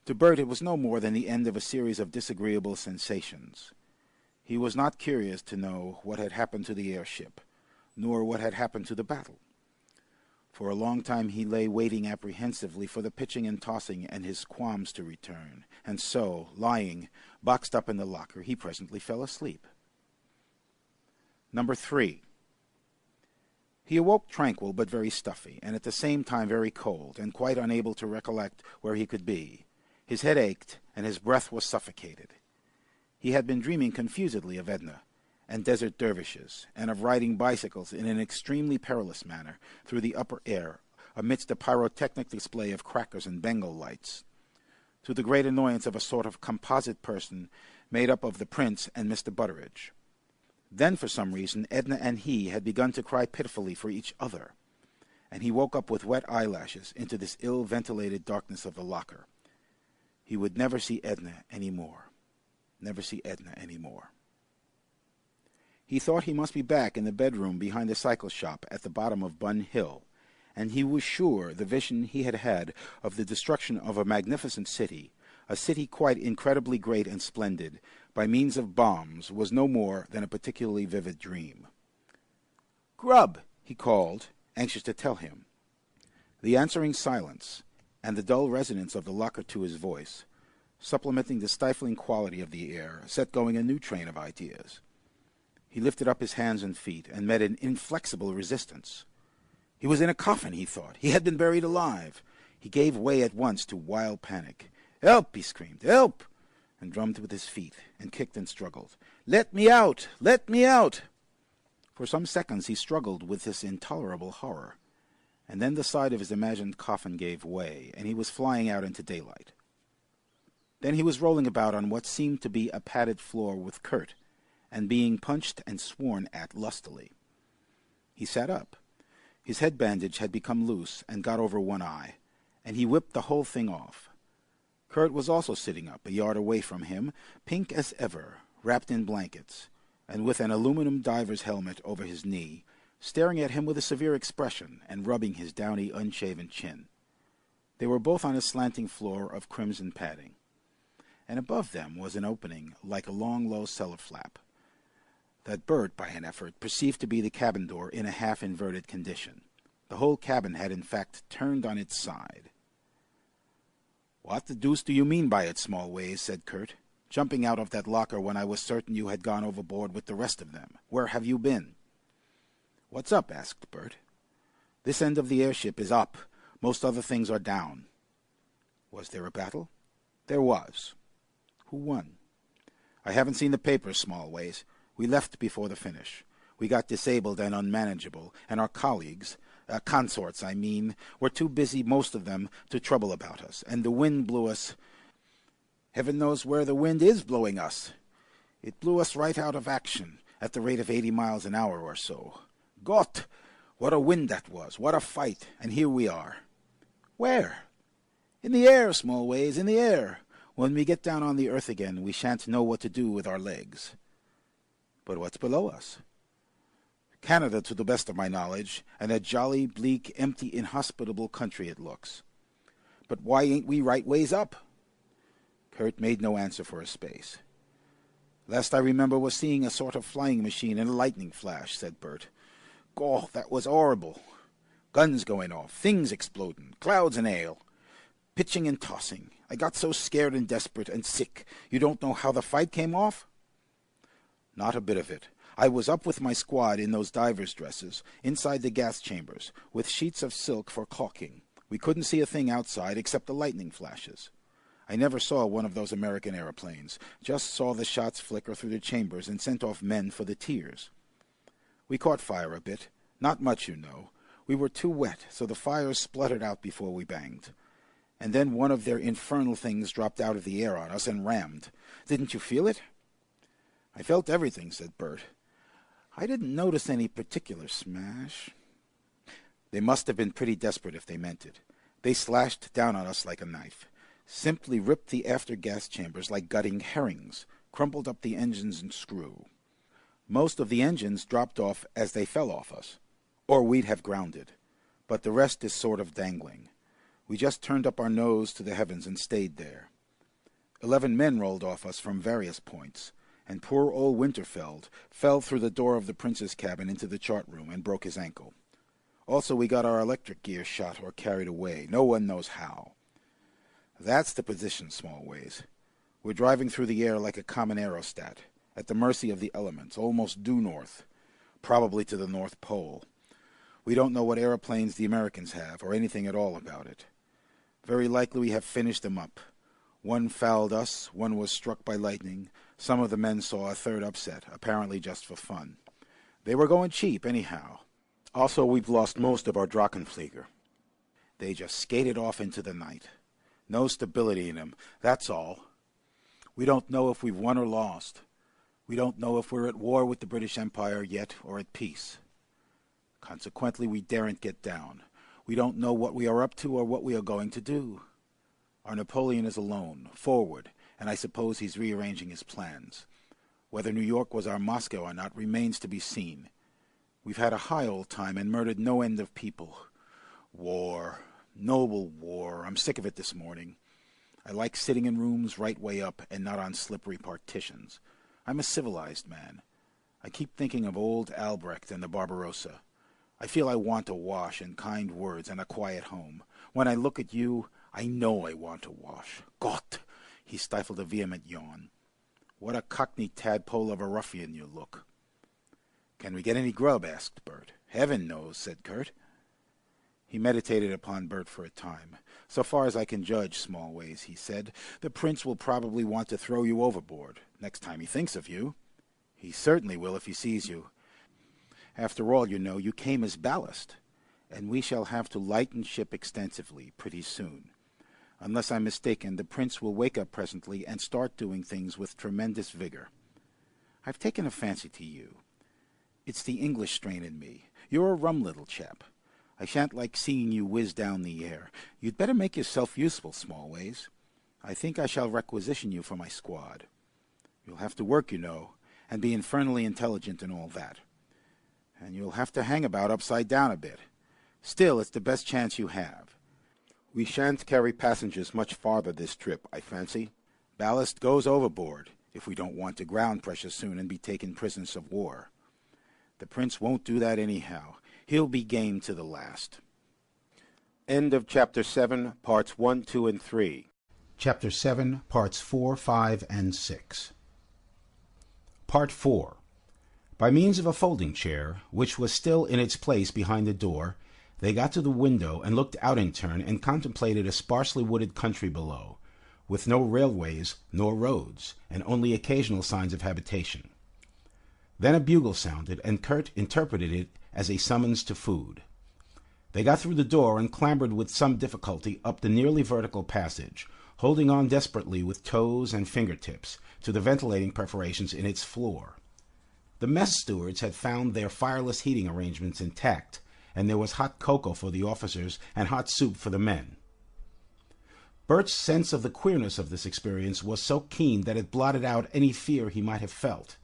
To Bert it was no more than the end of a series of disagreeable sensations. He was not curious to know what had happened to the airship, nor what had happened to the battle. For a long time he lay waiting apprehensively for the pitching and tossing and his qualms to return, and so, lying, boxed up in the locker, he presently fell asleep. Number 3. He awoke tranquil but very stuffy, and at the same time very cold, and quite unable to recollect where he could be. His head ached, and his breath was suffocated. He had been dreaming confusedly of Edna, and desert dervishes, and of riding bicycles in an extremely perilous manner through the upper air, amidst a pyrotechnic display of crackers and Bengal lights, to the great annoyance of a sort of composite person made up of the Prince and Mr. Butteridge. Then, for some reason, Edna and he had begun to cry pitifully for each other, and he woke up with wet eyelashes into this ill-ventilated darkness of the locker. He would never see Edna any more. Never see Edna any more. He thought he must be back in the bedroom behind the cycle shop at the bottom of Bun Hill, and he was sure the vision he had had of the destruction of a magnificent city, a city quite incredibly great and splendid, by means of bombs, was no more than a particularly vivid dream. "Grubb!" he called, anxious to tell him. The answering silence, and the dull resonance of the locker to his voice, supplementing the stifling quality of the air, set going a new train of ideas. He lifted up his hands and feet, and met an inflexible resistance. He was in a coffin, he thought. He had been buried alive. He gave way at once to wild panic. "Help!" he screamed. "Help!" and drummed with his feet, and kicked and struggled. "Let me out! Let me out!" For some seconds he struggled with this intolerable horror, and then the side of his imagined coffin gave way, and he was flying out into daylight. Then he was rolling about on what seemed to be a padded floor with Kurt, and being punched and sworn at lustily. He sat up. His head bandage had become loose and got over one eye, and he whipped the whole thing off. Kurt was also sitting up, a yard away from him, pink as ever, wrapped in blankets, and with an aluminum diver's helmet over his knee, staring at him with a severe expression and rubbing his downy, unshaven chin. They were both on a slanting floor of crimson padding, and above them was an opening like a long, low cellar flap, that Bert, by an effort, perceived to be the cabin door in a half-inverted condition. The whole cabin had in fact turned on its side. "What the deuce do you mean by it, Smallways?" said Kurt. "Jumping out of that locker when I was certain you had gone overboard with the rest of them. Where have you been?" "What's up?" asked Bert. "This end of the airship is up. Most other things are down." "Was there a battle?" "There was." "Who won?" "I haven't seen the papers, Smallways. We left before the finish. We got disabled and unmanageable, and our colleagues, consorts, I mean, were too busy, most of them, to trouble about us, and the wind blew us. Heaven knows where the wind is blowing us. It blew us right out of action, at the rate of 80 miles an hour or so. Gott! What a wind that was! What a fight! And here we are." "Where?" "In the air, Smallways, in the air. When we get down on the earth again, we shan't know what to do with our legs." "But what's below us?" "Canada, to the best of my knowledge, and a jolly, bleak, empty, inhospitable country it looks." "But why ain't we right ways up?" Kurt made no answer for a space. "Last I remember was seeing a sort of flying machine in a lightning flash," said Bert. "Gaw, that was horrible. Guns going off, things exploding, clouds and hail, pitching and tossing. I got so scared and desperate and sick. You don't know how the fight came off?" "Not a bit of it. I was up with my squad in those divers' dresses, inside the gas chambers, with sheets of silk for caulking. We couldn't see a thing outside except the lightning flashes. I never saw one of those American aeroplanes, just saw the shots flicker through the chambers and sent off men for the tiers. We caught fire a bit, not much, you know. We were too wet, so the fires spluttered out before we banged. And then one of their infernal things dropped out of the air on us and rammed. Didn't you feel it?" "I felt everything," said Bert. "I didn't notice any particular smash." "They must have been pretty desperate if they meant it. They slashed down on us like a knife. Simply ripped the after gas chambers like gutting herrings, crumpled up the engines and screw. Most of the engines dropped off as they fell off us, or we'd have grounded, but the rest is sort of dangling. We just turned up our nose to the heavens and stayed there. 11 men rolled off us from various points, and poor old Winterfeld fell through the door of the Prince's cabin into the chart room and broke his ankle. Also, we got our electric gear shot or carried away. No one knows how. That's the position, Smallways. We're driving through the air like a common aerostat, at the mercy of the elements, almost due north, probably to the North Pole. We don't know what aeroplanes the Americans have, or anything at all about it. Very likely we have finished them up. One fouled us, one was struck by lightning. Some of the men saw a third upset, apparently just for fun. They were going cheap, anyhow. Also, we've lost most of our Drachenflieger. They just skated off into the night. No stability in them, that's all. We don't know if we've won or lost. We don't know if we're at war with the British Empire yet or at peace. Consequently, we daren't get down. We don't know what we are up to or what we are going to do. Our Napoleon is alone, forward, and I suppose he's rearranging his plans. Whether New York was our Moscow or not remains to be seen. We've had a high old time and murdered no end of people. War, noble war, I'm sick of it this morning. I like sitting in rooms right way up and not on slippery partitions. I'm a civilized man. I keep thinking of old Albrecht and the Barbarossa. I feel I want a wash and kind words and a quiet home. When I look at you, I know I want a wash. Gott! He stifled a vehement yawn. What a cockney tadpole of a ruffian you look. Can we get any grub? Asked Bert. Heaven knows, said Kurt. He meditated upon Bert for a time. So far as I can judge, Smallways, he said, the prince will probably want to throw you overboard next time he thinks of you. He certainly will if he sees you. After all, you know, you came as ballast, and we shall have to lighten ship extensively pretty soon. Unless I'm mistaken, the prince will wake up presently and start doing things with tremendous vigor. I've taken a fancy to you. It's the English strain in me. You're a rum little chap. I shan't like seeing you whiz down the air. You'd better make yourself useful, Smallways. I think I shall requisition you for my squad. You'll have to work, you know, and be infernally intelligent and all that. And you'll have to hang about upside down a bit. Still, it's the best chance you have. We shan't carry passengers much farther this trip, I fancy. Ballast goes overboard, if we don't want to ground precious soon and be taken prisoners of war. The prince won't do that anyhow. He'll be game to the last. End of Chapter 7, Parts 1, 2, and 3. Chapter 7, Parts 4, 5, and 6. Part 4. By means of a folding chair, which was still in its place behind the door, they got to the window and looked out in turn and contemplated a sparsely wooded country below, with no railways nor roads, and only occasional signs of habitation. Then a bugle sounded, and Kurt interpreted it as a summons to food. They got through the door and clambered with some difficulty up the nearly vertical passage, holding on desperately with toes and fingertips to the ventilating perforations in its floor. The mess stewards had found their fireless heating arrangements intact, and there was hot cocoa for the officers and hot soup for the men. Bert's sense of the queerness of this experience was so keen that it blotted out any fear he might have felt.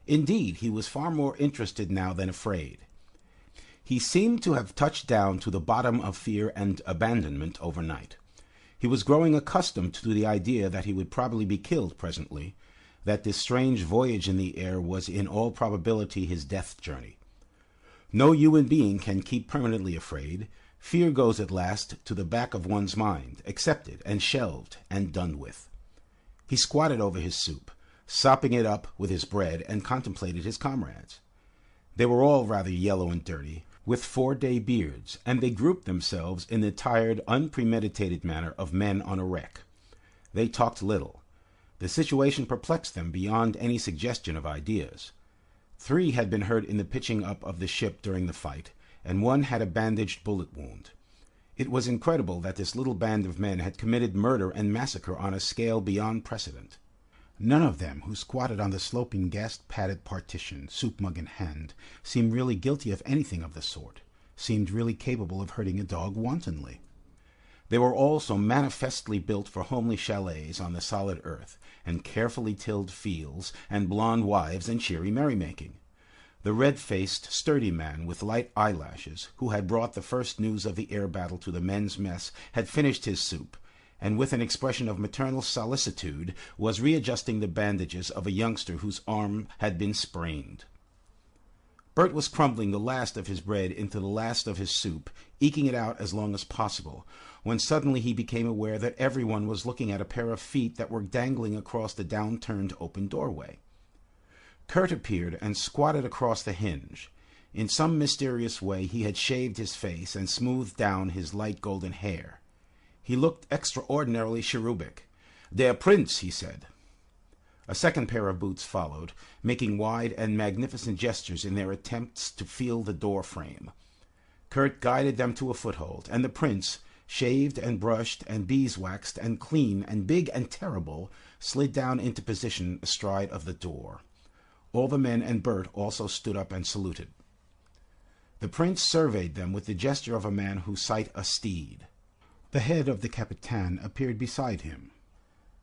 Indeed, he was far more interested now than afraid. He seemed to have touched down to the bottom of fear and abandonment overnight. He was growing accustomed to the idea that he would probably be killed presently, that this strange voyage in the air was in all probability his death journey. No human being can keep permanently afraid. Fear goes at last to the back of one's mind, accepted and shelved and done with. He squatted over his soup, sopping it up with his bread, and contemplated his comrades. They were all rather yellow and dirty, with 4-day beards, and they grouped themselves in the tired, unpremeditated manner of men on a wreck. They talked little. The situation perplexed them beyond any suggestion of ideas. 3 had been hurt in the pitching up of the ship during the fight, and 1 had a bandaged bullet wound. It was incredible that this little band of men had committed murder and massacre on a scale beyond precedent. None of them, who squatted on the sloping gas-padded partition, soup mug in hand, seemed really guilty of anything of the sort, seemed really capable of hurting a dog wantonly. They were all so manifestly built for homely chalets on the solid earth, and carefully tilled fields, and blond wives, and cheery merrymaking. The red-faced, sturdy man with light eyelashes, who had brought the first news of the air battle to the men's mess, had finished his soup, and with an expression of maternal solicitude was readjusting the bandages of a youngster whose arm had been sprained. Bert was crumbling the last of his bread into the last of his soup, eking it out as long as possible, when suddenly he became aware that everyone was looking at a pair of feet that were dangling across the downturned open doorway. Kurt appeared and squatted across the hinge. In some mysterious way he had shaved his face and smoothed down his light golden hair. He looked extraordinarily cherubic. "Der Prince," he said. A second pair of boots followed, making wide and magnificent gestures in their attempts to feel the door frame. Kurt guided them to a foothold, and the prince, shaved and brushed and beeswaxed and clean and big and terrible, slid down into position astride of the door. All the men and Bert also stood up and saluted. The prince surveyed them with the gesture of a man who sight a steed. The head of the Capitan appeared beside him.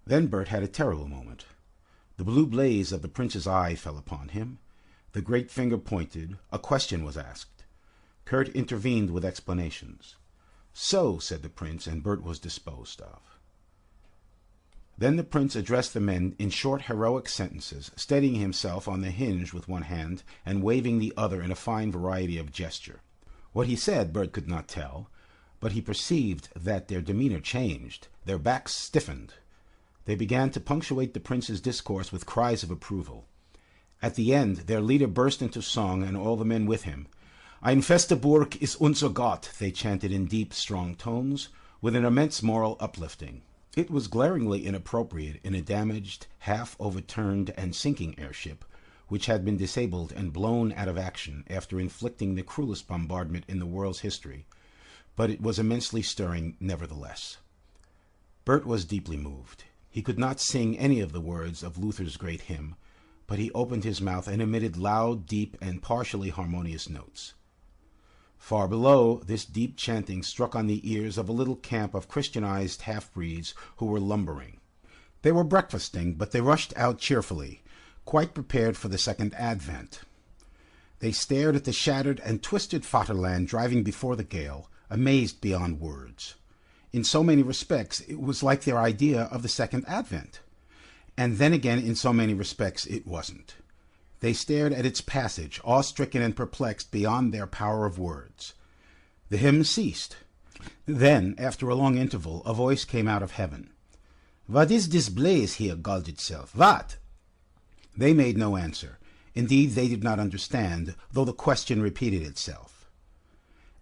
Then Bert had a terrible moment. The blue blaze of the prince's eye fell upon him. The great finger pointed. A question was asked. Kurt intervened with explanations. "So," said the prince, and Bert was disposed of. Then the prince addressed the men in short heroic sentences, steadying himself on the hinge with one hand and waving the other in a fine variety of gesture. What he said Bert could not tell, but he perceived that their demeanor changed, their backs stiffened. They began to punctuate the prince's discourse with cries of approval. At the end their leader burst into song, and all the men with him. "Ein feste Burg ist unser Gott," they chanted in deep, strong tones, with an immense moral uplifting. It was glaringly inappropriate in a damaged, half-overturned and sinking airship, which had been disabled and blown out of action after inflicting the cruelest bombardment in the world's history, but it was immensely stirring nevertheless. Bert was deeply moved. He could not sing any of the words of Luther's great hymn, but he opened his mouth and emitted loud, deep, and partially harmonious notes. Far below, this deep chanting struck on the ears of a little camp of Christianized half-breeds who were lumbering. They were breakfasting, but they rushed out cheerfully, quite prepared for the second advent. They stared at the shattered and twisted Vaterland driving before the gale, amazed beyond words. In so many respects, it was like their idea of the second advent. And then again, in so many respects, it wasn't. They stared at its passage, awe-stricken and perplexed beyond their power of words. The hymn ceased. Then, after a long interval, a voice came out of heaven. "What is this blaze here, God itself? What?" They made no answer. Indeed, they did not understand, though the question repeated itself.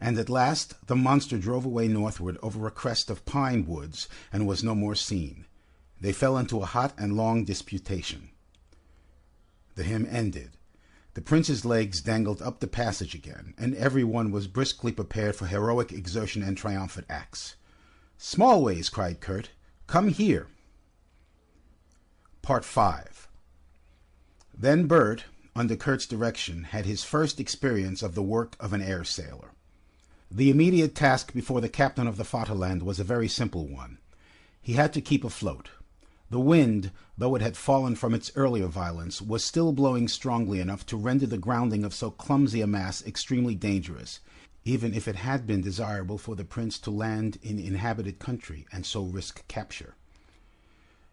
And at last the monster drove away northward over a crest of pine woods and was no more seen. They fell into a hot and long disputation. The hymn ended. The prince's legs dangled up the passage again, and every one was briskly prepared for heroic exertion and triumphant acts. "Smallways," cried Kurt, "come here." Part 5. Then Bert, under Kurt's direction, had his first experience of the work of an air sailor. The immediate task before the captain of the Vaterland was a very simple one. He had to keep afloat. The wind, though it had fallen from its earlier violence, was still blowing strongly enough to render the grounding of so clumsy a mass extremely dangerous, even if it had been desirable for the prince to land in inhabited country and so risk capture.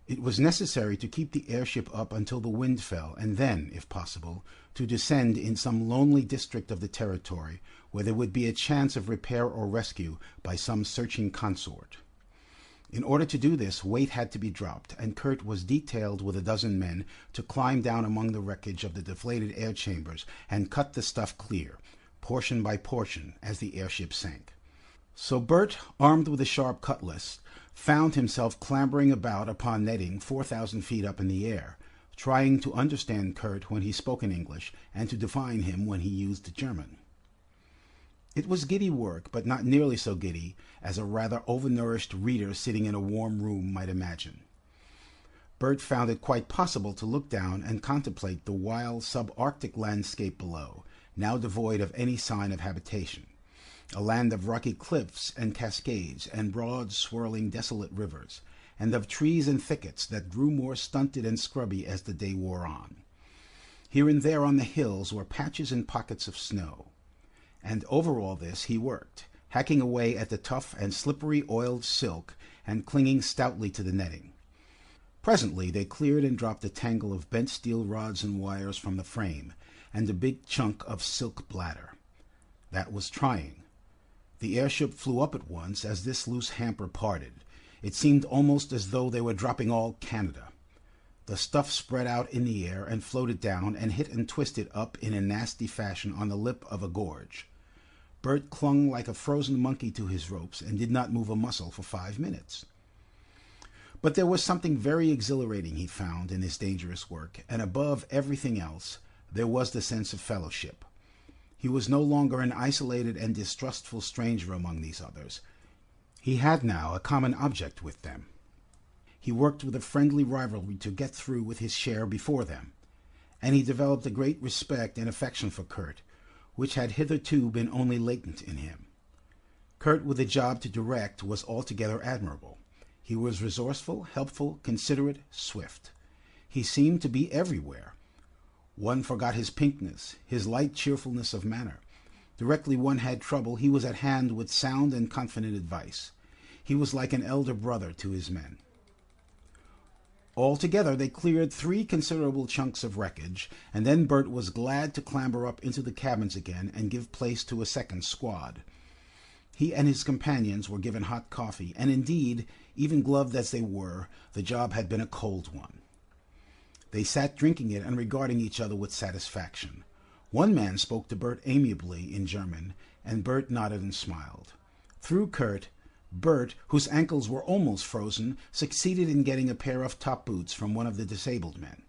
It was necessary to keep the airship up until the wind fell, and then, if possible, to descend in some lonely district of the territory where there would be a chance of repair or rescue by some searching consort. In order to do this, weight had to be dropped, and Kurt was detailed with a dozen men to climb down among the wreckage of the deflated air chambers and cut the stuff clear, portion by portion, as the airship sank. So Bert, armed with a sharp cutlass, found himself clambering about upon netting 4,000 feet up in the air, trying to understand Kurt when he spoke in English and to define him when he used German. It was giddy work, but not nearly so giddy as a rather overnourished reader sitting in a warm room might imagine. Bert found it quite possible to look down and contemplate the wild subarctic landscape below, now devoid of any sign of habitation, a land of rocky cliffs and cascades and broad, swirling, desolate rivers, and of trees and thickets that grew more stunted and scrubby as the day wore on. Here and there on the hills were patches and pockets of snow. And over all this he worked, hacking away at the tough and slippery oiled silk and clinging stoutly to the netting. Presently they cleared and dropped a tangle of bent steel rods and wires from the frame, and a big chunk of silk bladder. That was trying. The airship flew up at once as this loose hamper parted. It seemed almost as though they were dropping all Canada. The stuff spread out in the air and floated down and hit and twisted up in a nasty fashion on the lip of a gorge. Bert clung like a frozen monkey to his ropes and did not move a muscle for 5 minutes. But there was something very exhilarating he found in this dangerous work, and above everything else, there was the sense of fellowship. He was no longer an isolated and distrustful stranger among these others. He had now a common object with them. He worked with a friendly rivalry to get through with his share before them, and he developed a great respect and affection for Kurt, which had hitherto been only latent in him. Kurt, with a job to direct, was altogether admirable. He was resourceful, helpful, considerate, swift. He seemed to be everywhere. One forgot his pinkness, his light cheerfulness of manner. Directly one had trouble, he was at hand with sound and confident advice. He was like an elder brother to his men. Altogether they cleared 3 considerable chunks of wreckage, and then Bert was glad to clamber up into the cabins again and give place to a second squad. He and his companions were given hot coffee, and indeed, even gloved as they were, the job had been a cold one. They sat drinking it and regarding each other with satisfaction. One man spoke to Bert amiably in German, and Bert nodded and smiled. Through Kurt, Bert, whose ankles were almost frozen, succeeded in getting a pair of top boots from one of the disabled men.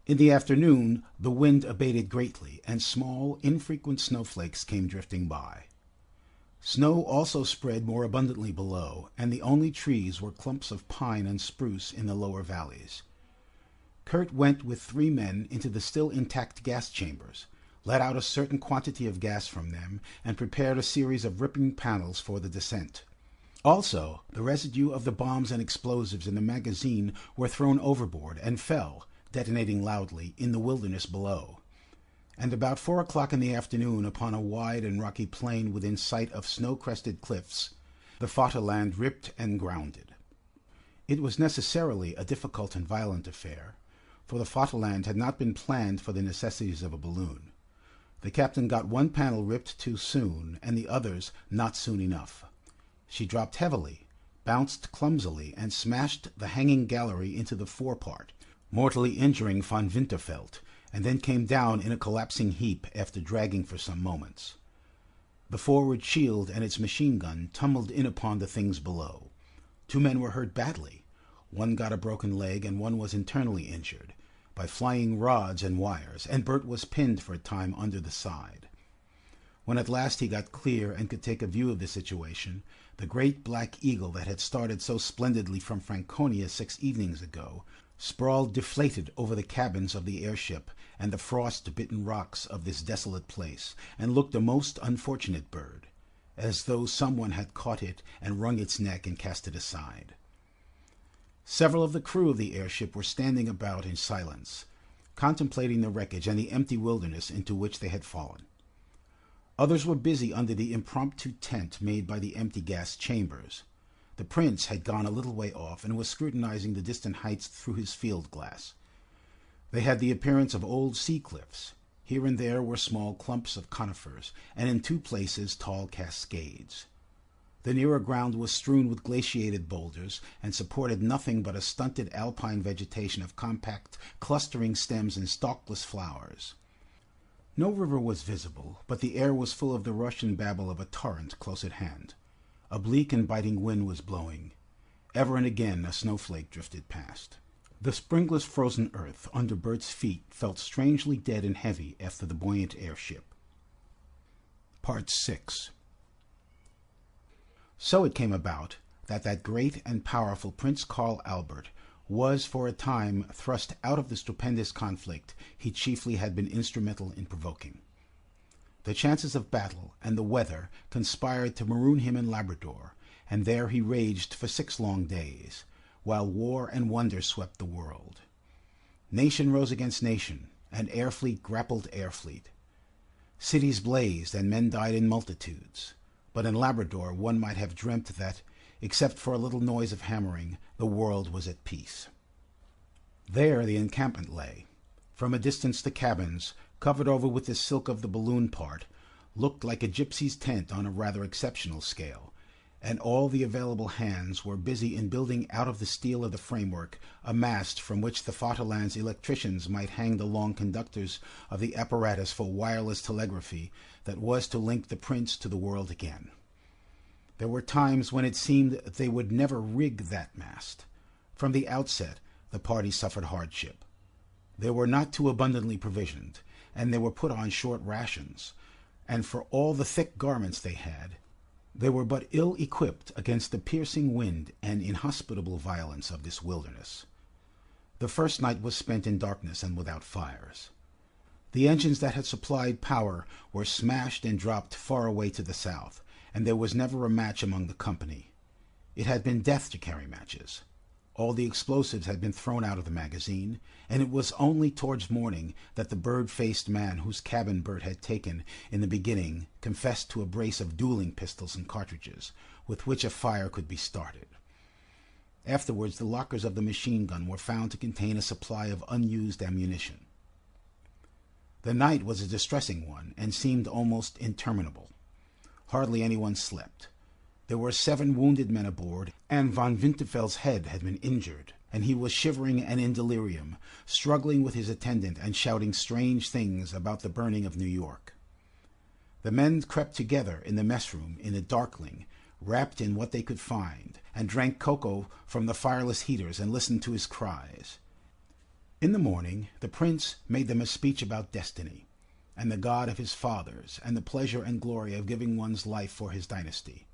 In the afternoon, the wind abated greatly, and small, infrequent snowflakes came drifting by. Snow also spread more abundantly below, and the only trees were clumps of pine and spruce in the lower valleys. Kurt went with 3 men into the still intact gas chambers, let out a certain quantity of gas from them, and prepared a series of ripping panels for the descent. Also, the residue of the bombs and explosives in the magazine were thrown overboard and fell, detonating loudly, in the wilderness below. And about 4 o'clock in the afternoon, upon a wide and rocky plain within sight of snow-crested cliffs, the Vaterland ripped and grounded. It was necessarily a difficult and violent affair, for the Vaterland had not been planned for the necessities of a balloon. The captain got 1 panel ripped too soon, and the others not soon enough. She dropped heavily, bounced clumsily, and smashed the hanging gallery into the forepart, mortally injuring von Winterfeld, and then came down in a collapsing heap after dragging for some moments. The forward shield and its machine gun tumbled in upon the things below. 2 men were hurt badly. One got a broken leg, and one was internally injured by flying rods and wires, and Bert was pinned for a time under the side. When at last he got clear and could take a view of the situation, the great black eagle that had started so splendidly from Franconia 6 evenings ago sprawled deflated over the cabins of the airship and the frost-bitten rocks of this desolate place, and looked a most unfortunate bird, as though someone had caught it and wrung its neck and cast it aside. Several of the crew of the airship were standing about in silence, contemplating the wreckage and the empty wilderness into which they had fallen. Others were busy under the impromptu tent made by the empty gas chambers. The prince had gone a little way off and was scrutinizing the distant heights through his field glass. They had the appearance of old sea cliffs. Here and there were small clumps of conifers, and in 2 places tall cascades. The nearer ground was strewn with glaciated boulders, and supported nothing but a stunted alpine vegetation of compact, clustering stems and stalkless flowers. No river was visible, but the air was full of the rush and babble of a torrent close at hand. A bleak and biting wind was blowing. Ever and again a snowflake drifted past. The springless frozen earth under Bert's feet felt strangely dead and heavy after the buoyant airship. Part 6. So it came about that great and powerful Prince Karl Albert was for a time thrust out of the stupendous conflict he chiefly had been instrumental in provoking. The chances of battle and the weather conspired to maroon him in Labrador, and there he raged for 6 long days, while war and wonder swept the world. Nation rose against nation, and air fleet grappled air fleet. Cities blazed, and men died in multitudes. But in Labrador one might have dreamt that, except for a little noise of hammering, the world was at peace. There the encampment lay. From a distance the cabins, covered over with the silk of the balloon part, looked like a gypsy's tent on a rather exceptional scale, and all the available hands were busy in building out of the steel of the framework a mast from which the Vaterland's electricians might hang the long conductors of the apparatus for wireless telegraphy that was to link the prince to the world again. There were times when it seemed they would never rig that mast. From the outset, the party suffered hardship. They were not too abundantly provisioned, and they were put on short rations, and for all the thick garments they had, they were but ill equipped against the piercing wind and inhospitable violence of this wilderness. The first night was spent in darkness and without fires. The engines that had supplied power were smashed and dropped far away to the south, and there was never a match among the company. It had been death to carry matches. All the explosives had been thrown out of the magazine, and it was only towards morning that the bird-faced man whose cabin Bert had taken in the beginning confessed to a brace of dueling pistols and cartridges, with which a fire could be started. Afterwards the lockers of the machine gun were found to contain a supply of unused ammunition. The night was a distressing one, and seemed almost interminable. Hardly anyone slept. There were 7 wounded men aboard, and von Winterfeld's head had been injured, and he was shivering and in delirium, struggling with his attendant and shouting strange things about the burning of New York. The men crept together in the mess room in the darkling, wrapped in what they could find, and drank cocoa from the fireless heaters and listened to his cries. In the morning the prince made them a speech about destiny, and the God of his fathers, and the pleasure and glory of giving one's life for his dynasty,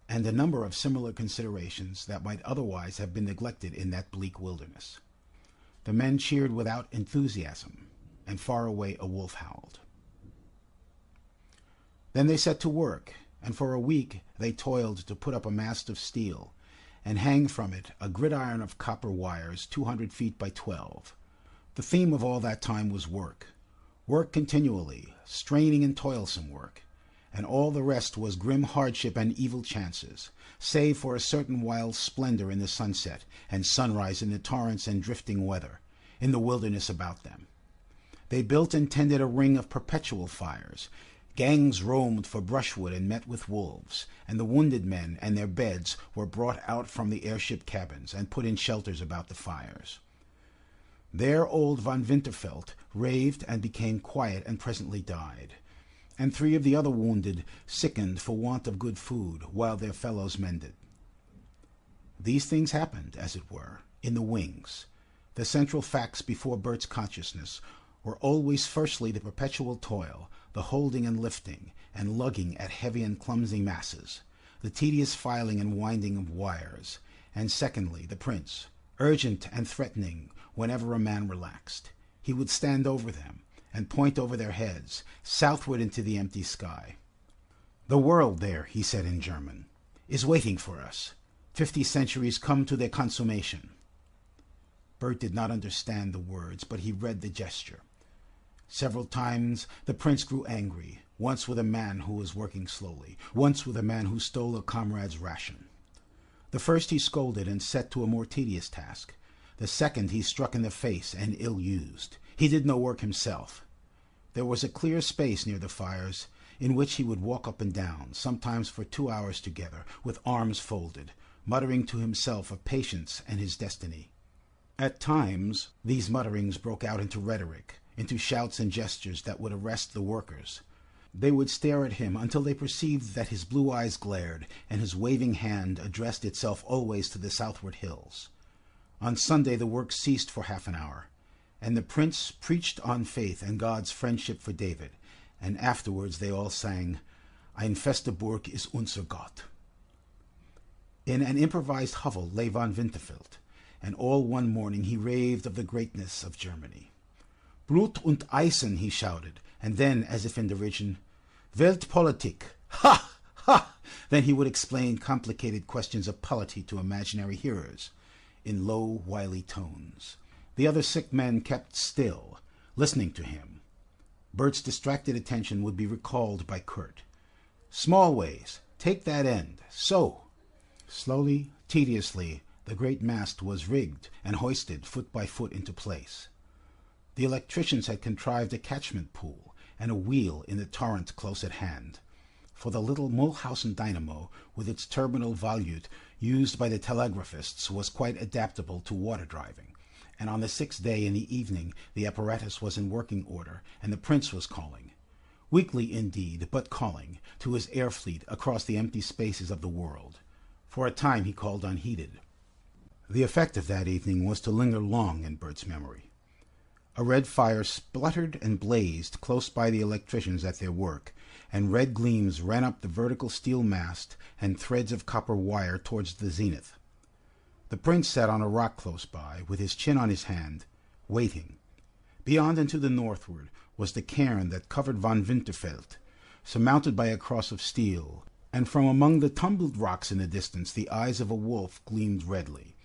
and a number of similar considerations that might otherwise have been neglected in that bleak wilderness. The men cheered without enthusiasm, and far away a wolf howled. Then they set to work, and for a week they toiled to put up a mast of steel, and hang from it a gridiron of copper wires 200 feet by 12. The theme of all that time was work. Work continually, straining and toilsome work, and all the rest was grim hardship and evil chances, save for a certain wild splendor in the sunset and sunrise in the torrents and drifting weather, in the wilderness about them. They built and tended a ring of perpetual fires. Gangs roamed for brushwood and met with wolves, and the wounded men and their beds were brought out from the airship cabins and put in shelters about the fires. There old von Winterfeld raved and became quiet and presently died, and 3 of the other wounded sickened for want of good food while their fellows mended. These things happened, as it were, in the wings. The central facts before Bert's consciousness were always firstly the perpetual toil, the holding and lifting, and lugging at heavy and clumsy masses, the tedious filing and winding of wires, and secondly the prince, urgent and threatening whenever a man relaxed. He would stand over them, and point over their heads, southward into the empty sky. "The world there," he said in German, "is waiting for us. 50 centuries come to their consummation." Bert did not understand the words, but he read the gesture. Several times the prince grew angry, once with a man who was working slowly, once with a man who stole a comrade's ration. The first he scolded and set to a more tedious task. The second he struck in the face and ill-used. He did no work himself. There was a clear space near the fires, in which he would walk up and down, sometimes for 2 hours together, with arms folded, muttering to himself of patience and his destiny. At times these mutterings broke out into rhetoric, into shouts and gestures that would arrest the workers. They would stare at him until they perceived that his blue eyes glared, and his waving hand addressed itself always to the southward hills. On Sunday the work ceased for half an hour, and the prince preached on faith and God's friendship for David, and afterwards they all sang, "Ein feste Burg ist unser Gott." In an improvised hovel lay von Winterfeld, and all one morning he raved of the greatness of Germany. "Blut und Eisen," he shouted, and then, as if in derision, "Weltpolitik! Ha! Ha!" Then he would explain complicated questions of polity to imaginary hearers, in low, wily tones. The other sick men kept still, listening to him. Bert's distracted attention would be recalled by Kurt. "Smallways, take that end. So." Slowly, tediously, the great mast was rigged and hoisted foot by foot into place. The electricians had contrived a catchment pool and a wheel in the torrent close at hand. for the little Mulhausen dynamo with its terminal volute used by the telegraphists was quite adaptable to water driving, and on the 6th day in the evening the apparatus was in working order, and the Prince was calling, weakly indeed, but calling, to his air fleet across the empty spaces of the world. For a time he called unheeded. The effect of that evening was to linger long in Bert's memory. A red fire spluttered and blazed close by the electricians at their work, and red gleams ran up the vertical steel mast and threads of copper wire towards the zenith. The Prince sat on a rock close by, with his chin on his hand, waiting. Beyond and to the northward was the cairn that covered von Winterfeld, surmounted by a cross of steel, and from among the tumbled rocks in the distance the eyes of a wolf gleamed redly.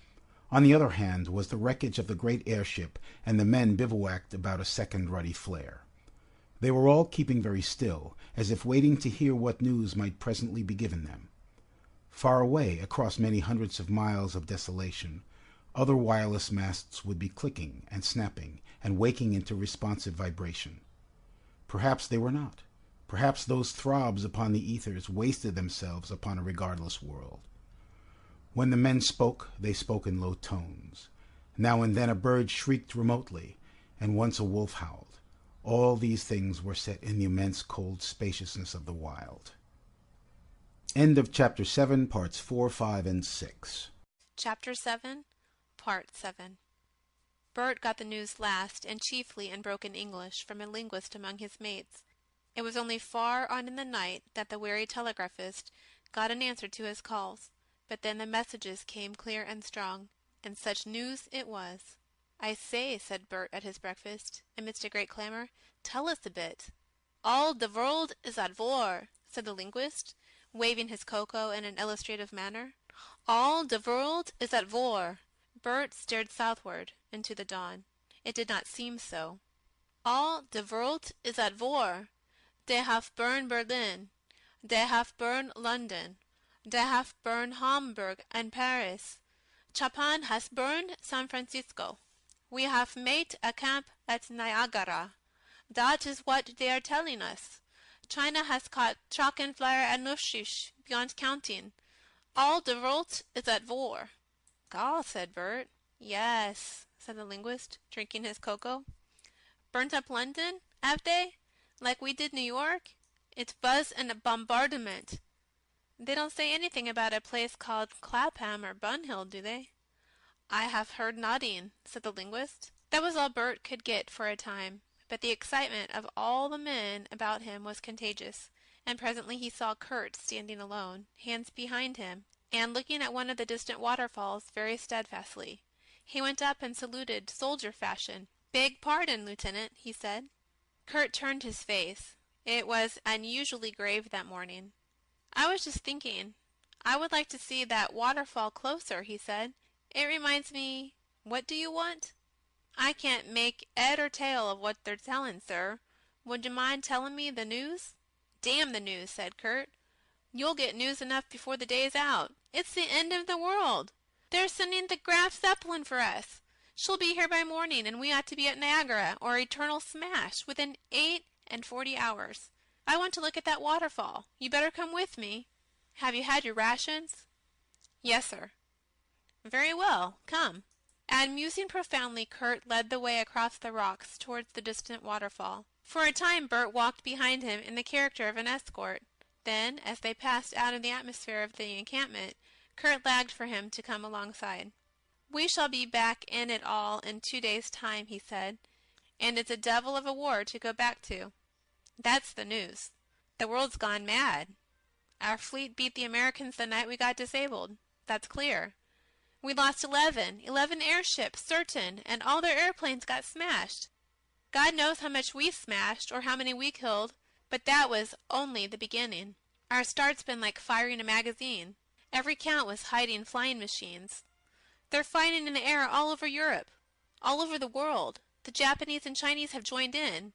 On the other hand was the wreckage of the great airship, and the men bivouacked about a second ruddy flare. They were all keeping very still, as if waiting to hear what news might presently be given them. Far away, across many hundreds of miles of desolation, other wireless masts would be clicking and snapping and waking into responsive vibration. Perhaps they were not. Perhaps those throbs upon the ethers wasted themselves upon a regardless world. When the men spoke, they spoke in low tones. Now and then a bird shrieked remotely, and once a wolf howled. All these things were set in the immense cold spaciousness of the wild. End of Chapter 7, Parts 4, 5, and 6. Chapter 7, Part 7. Bert got the news last, and chiefly in broken English, from a linguist among his mates. It was only far on in the night that the wary telegraphist got an answer to his calls, but then the messages came clear and strong, and such news it was. "I say," said Bert at his breakfast, amidst a great clamor, "tell us a bit." "All the world is at war," said the linguist, waving his cocoa in an illustrative manner. "All the world is at war." Bert stared southward into the dawn. It did not seem so. "All the world is at war. They have burned Berlin. They have burned London. They have burned Hamburg and Paris. Japan has burned San Francisco. We have made a camp at Niagara. That is what they are telling us. China has caught Drachenflyer and Nushish beyond counting. All the world is at war." "Gaw," said Bert. "Yes," said the linguist, drinking his cocoa. "Burnt up London, have they? Like we did New York? It was a bombardment. They don't say anything about a place called Clapham or Bunhill, do they?" "I have heard nothing," said the linguist. That was all Bert could get for a time, but the excitement of all the men about him was contagious, and presently he saw Kurt standing alone, hands behind him, and looking at one of the distant waterfalls very steadfastly. He went up and saluted, soldier fashion. "Beg pardon, Lieutenant," he said. Kurt turned his face. It was unusually grave that morning. "I was just thinking. I would like to see that waterfall closer," he said. "It reminds me— What do you want?" "I can't make 'ead or tail of what they're telling, sir. Would you mind telling me the news?" "Damn the news," said Kurt. "You'll get news enough before the day's out. It's the end of the world. They're sending the Graf Zeppelin for us. She'll be here by morning, and we ought to be at Niagara or eternal smash within 48 hours. I want to look at that waterfall. You better come with me. Have you had your rations?" "Yes, sir." "Very well. Come." And musing profoundly, Kurt led the way across the rocks towards the distant waterfall. For a time Bert walked behind him in the character of an escort. Then, as they passed out of the atmosphere of the encampment, Kurt lagged for him to come alongside. "We shall be back in it all in 2 days' time," he said, "and it's a devil of a war to go back to. That's the news. The world's gone mad. Our fleet beat the Americans the night we got disabled. That's clear. We lost 11 airships, certain, and all their airplanes got smashed. God knows how much we smashed or how many we killed, but that was only the beginning. Our start's been like firing a magazine. Every count was hiding flying machines. They're fighting in the air all over Europe, all over the world. The Japanese and Chinese have joined in.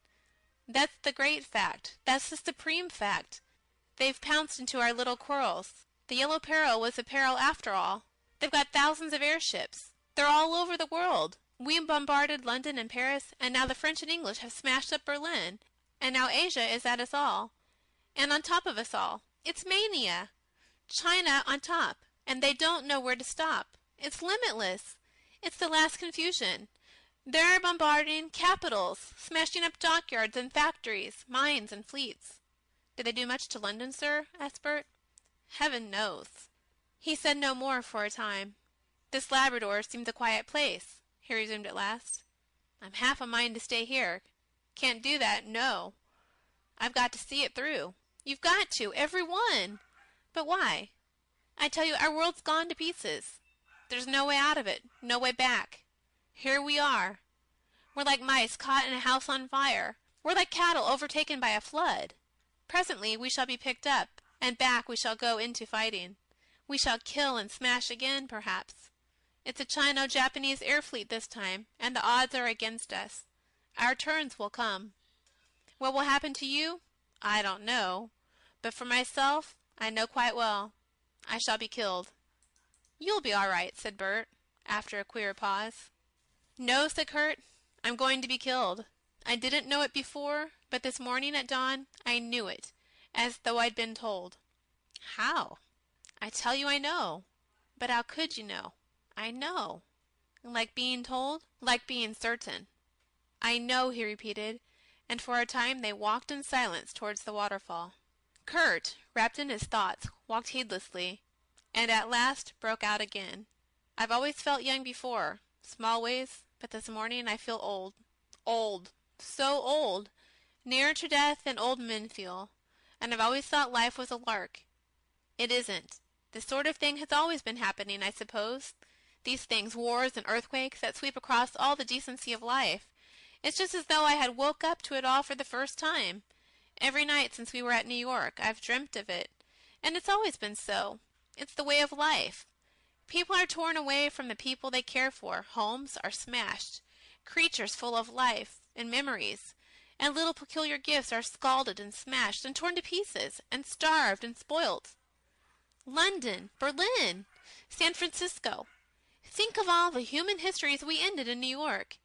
That's the great fact. That's the supreme fact. They've pounced into our little quarrels. The Yellow Peril was a peril after all. They've got thousands of airships. They're all over the world. We bombarded London and Paris, and now the French and English have smashed up Berlin, and now Asia is at us all, and on top of us all. It's mania. China on top, and they don't know where to stop. It's limitless. It's the last confusion. They're bombarding capitals, smashing up dockyards and factories, mines and fleets. Did they do much to London, sir? Asked Bert. Heaven knows. He said no more for a time. This Labrador seems a quiet place, he resumed at last. I'm half a mind to stay here. Can't do that, no. I've got to see it through. You've got to, every one. But why? I tell you, our world's gone to pieces. There's no way out of it, no way back. Here we are. We're like mice caught in a house on fire. We're like cattle overtaken by a flood. Presently we shall be picked up, and back we shall go into fighting. We shall kill and smash again, perhaps. It's a Chino-Japanese air fleet this time, and the odds are against us. Our turns will come. What will happen to you? I don't know. But for myself, I know quite well. I shall be killed. You'll be all right, said Bert, after a queer pause. No, said Kurt, I'm going to be killed. I didn't know it before, but this morning at dawn I knew it, as though I'd been told. How? I tell you I know. But how could you know? I know. Like being told? Like being certain. I know, he repeated, and for a time they walked in silence towards the waterfall. Kurt, wrapped in his thoughts, walked heedlessly, and at last broke out again. I've always felt young before, small ways, but this morning I feel old. Old. So old. Nearer to death than old men feel. And I've always thought life was a lark. It isn't. This sort of thing has always been happening, I suppose. These things, wars and earthquakes that sweep across all the decency of life. It's just as though I had woke up to it all for the first time. Every night since we were at New York, I've dreamt of it. And it's always been so. It's the way of life. People are torn away from the people they care for. Homes are smashed. Creatures full of life and memories. And little peculiar gifts are scalded and smashed and torn to pieces and starved and spoilt. London, Berlin, San Francisco. Think of all the human histories we ended in New York.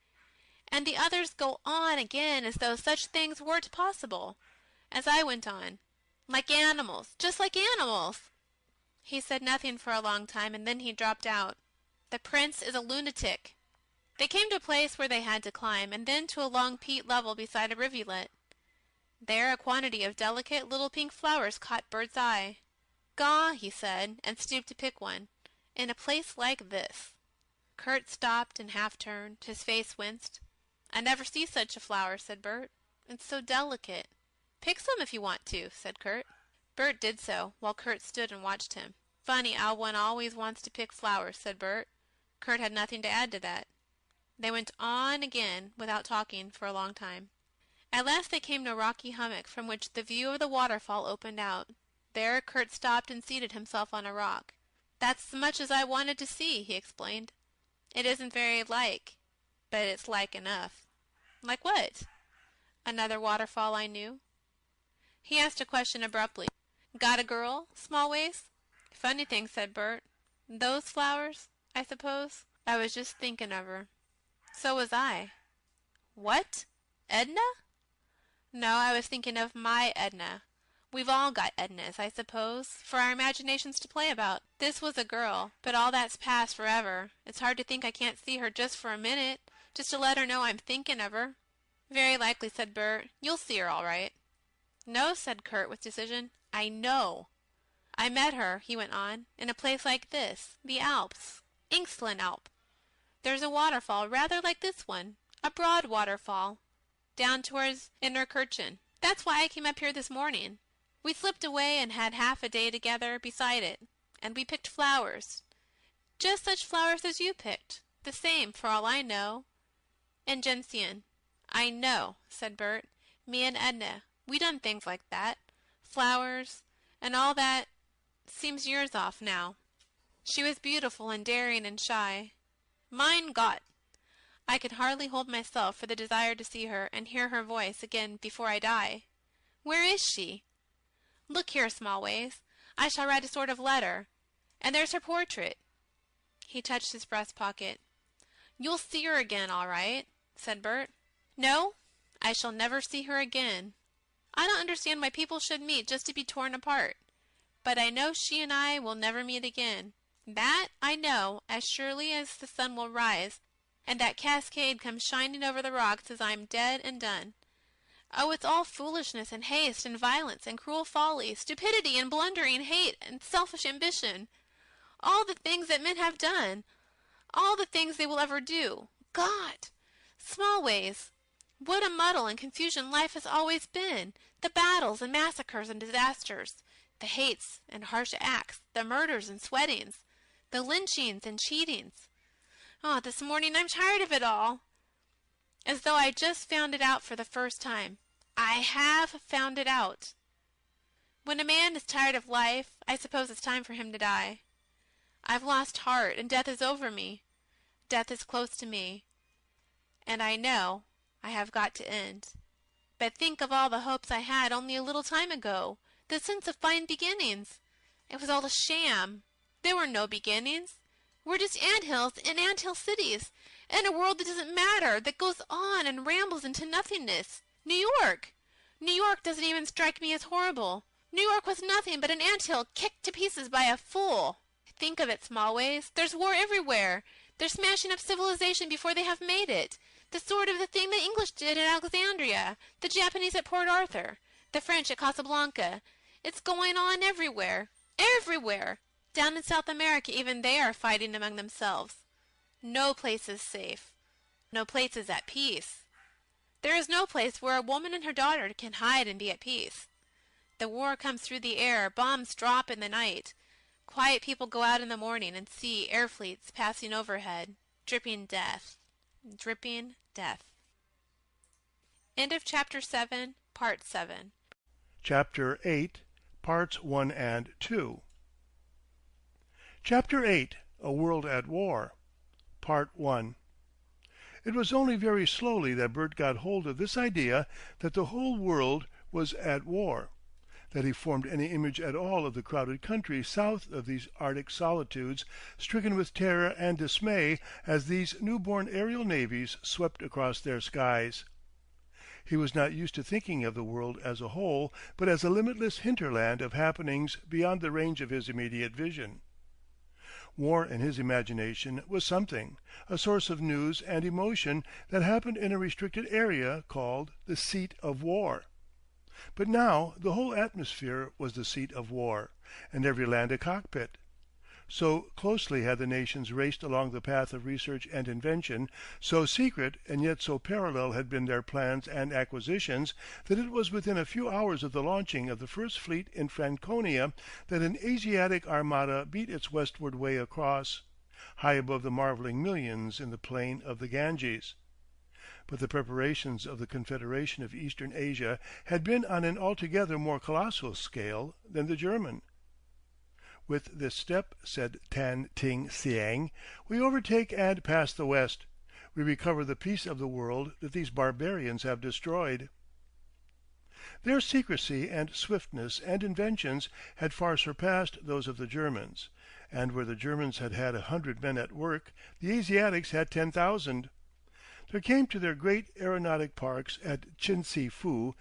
And the others go on again as though such things weren't possible. As I went on. Like animals, just like animals. He said nothing for a long time, and then he dropped out. The prince is a lunatic. They came to a place where they had to climb, and then to a long peat level beside a rivulet. There a quantity of delicate little pink flowers caught Bert's eye. Gaw, he said, and stooped to pick one. In a place like this. Kurt stopped and half turned. His face winced. I never see such a flower, said Bert. It's so delicate. Pick some if you want to, said Kurt. Bert did so, while Kurt stood and watched him. Funny how one always wants to pick flowers, said Bert. Kurt had nothing to add to that. They went on again, without talking, for a long time. At last they came to a rocky hummock from which the view of the waterfall opened out. There Kurt stopped and seated himself on a rock. That's as much as I wanted to see, he explained. It isn't very like, but it's like enough. Like what? Another waterfall I knew. He asked a question abruptly. Got a girl, Smallways? Funny thing, said Bert. Those flowers, I suppose? I was just thinking of her. So was I. What? Edna? No, I was thinking of my Edna. We've all got Ednas, I suppose, for our imaginations to play about. This was a girl, but all that's past forever. It's hard to think I can't see her just for a minute, just to let her know I'm thinking of her. Very likely, said Bert. You'll see her all right. No, said Kurt with decision. I know. I met her, he went on, in a place like this, the Alps, Inxlen Alp. There's a waterfall rather like this one, a broad waterfall, down towards Innerkirchen. That's why I came up here this morning. We slipped away and had half a day together beside it, and we picked flowers. Just such flowers as you picked, the same, for all I know. And gentian. I know, said Bert. Me and Edna, we done things like that. Flowers, and all that seems years off now. She was beautiful and daring and shy. Mein Gott! I could hardly hold myself for the desire to see her and hear her voice again before I die. Where is she? Look here, Smallways. I shall write a sort of letter. And there's her portrait. He touched his breast pocket. You'll see her again, all right, said Bert. No, I shall never see her again. I don't understand why people should meet just to be torn apart. But I know she and I will never meet again. That I know as surely as the sun will rise, and that cascade comes shining over the rocks as I am dead and done. Oh, it's all foolishness and haste and violence and cruel folly, stupidity and blundering hate and selfish ambition. All the things that men have done, all the things they will ever do. God! Smallways! What a muddle and confusion life has always been! The battles and massacres and disasters, the hates and harsh acts, the murders and sweatings, the lynchings and cheatings. Oh, this morning I'm tired of it all. As though I just found it out for the first time. I have found it out. When a man is tired of life, I suppose it's time for him to die. I've lost heart, and death is over me. Death is close to me. And I know I have got to end. But think of all the hopes I had only a little time ago. The sense of fine beginnings. It was all a sham. There were no beginnings. We're just anthills in anthill cities, in a world that doesn't matter, that goes on and rambles into nothingness. New York! New York doesn't even strike me as horrible. New York was nothing but an anthill kicked to pieces by a fool. Think of it, Smallways. There's war everywhere. They're smashing up civilization before they have made it. The sort of the thing the English did at Alexandria, the Japanese at Port Arthur, the French at Casablanca. It's going on everywhere. Everywhere! Down in South America even they are fighting among themselves. No place is safe. No place is at peace. There is no place where a woman and her daughter can hide and be at peace. The war comes through the air, bombs drop in the night. Quiet people go out in the morning and see air fleets passing overhead, dripping death. Dripping death. End of Chapter 7, Part 7. Chapter 8, Parts 1 and 2. Chapter 8, A World at War. Part 1. It was only very slowly that Bert got hold of this idea that the whole world was at war, that he formed any image at all of the crowded country south of these Arctic solitudes, stricken with terror and dismay as these new-born aerial navies swept across their skies. He was not used to thinking of the world as a whole, but as a limitless hinterland of happenings beyond the range of his immediate vision. War in his imagination was something, a source of news and emotion that happened in a restricted area called the seat of war. But now the whole atmosphere was the seat of war, and every land a cockpit. So closely had the nations raced along the path of research and invention, so secret and yet so parallel had been their plans and acquisitions, that it was within a few hours of the launching of the first fleet in Franconia that an Asiatic armada beat its westward way across, high above the marvelling millions in the plain of the Ganges. But the preparations of the Confederation of Eastern Asia had been on an altogether more colossal scale than the German. With this step, said Tan Ting Siang, we overtake and pass the West. We recover the peace of the world that these barbarians have destroyed. Their secrecy and swiftness and inventions had far surpassed those of the Germans, and where the Germans had had 100 men at work, the Asiatics had 10,000. There came to their great aeronautic parks at Chinsi-fu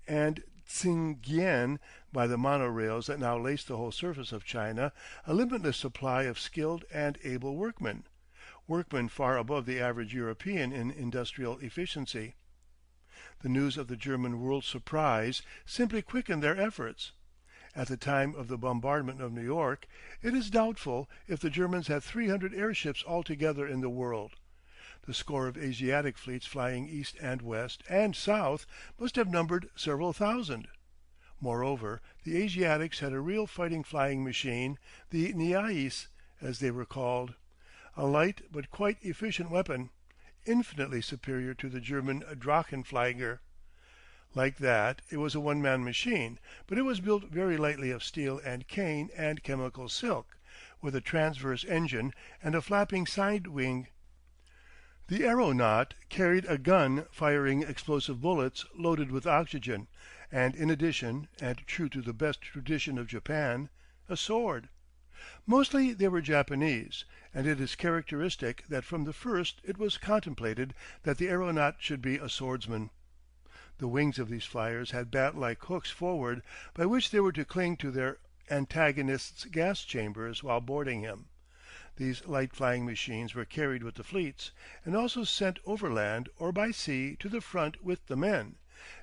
and Tsingyen by the monorails that now lace the whole surface of China, a limitless supply of skilled and able workmen, workmen far above the average European in industrial efficiency. The news of the German world surprise simply quickened their efforts. At the time of the bombardment of New York, it is doubtful if the Germans had 300 airships altogether in the world. The score of Asiatic fleets flying east and west and south must have numbered several thousand. Moreover, the Asiatics had a real fighting flying machine, the Niais, as they were called, a light but quite efficient weapon, infinitely superior to the German Drachenflieger. Like that, it was a one-man machine, but it was built very lightly of steel and cane and chemical silk, with a transverse engine and a flapping side wing. The aeronaut carried a gun firing explosive bullets loaded with oxygen, and in addition, and true to the best tradition of Japan, a sword. Mostly they were Japanese, and it is characteristic that from the first it was contemplated that the aeronaut should be a swordsman. The wings of these flyers had bat-like hooks forward, by which they were to cling to their antagonist's gas chambers while boarding him. These light-flying machines were carried with the fleets, and also sent overland or by sea to the front with the men.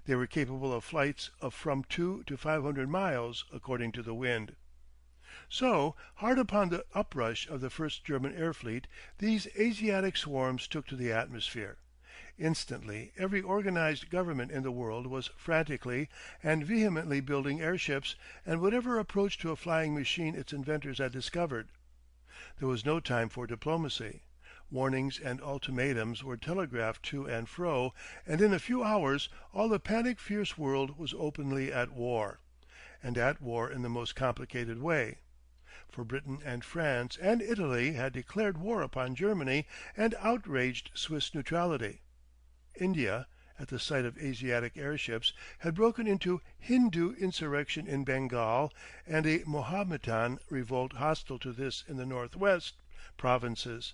They were capable of flights of from 200 to 500 miles, according to the wind. So, hard upon the uprush of the first German air fleet, these Asiatic swarms took to the atmosphere. Instantly, every organized government in the world was frantically and vehemently building airships and whatever approach to a flying machine its inventors had discovered. There was no time for diplomacy. Warnings and ultimatums were telegraphed to and fro, and in a few hours all the panic-fierce world was openly at war, and at war in the most complicated way. For Britain and France and Italy had declared war upon Germany and outraged Swiss neutrality. India, at the sight of Asiatic airships, had broken into Hindu insurrection in Bengal and a Mohammedan revolt hostile to this in the northwest provinces,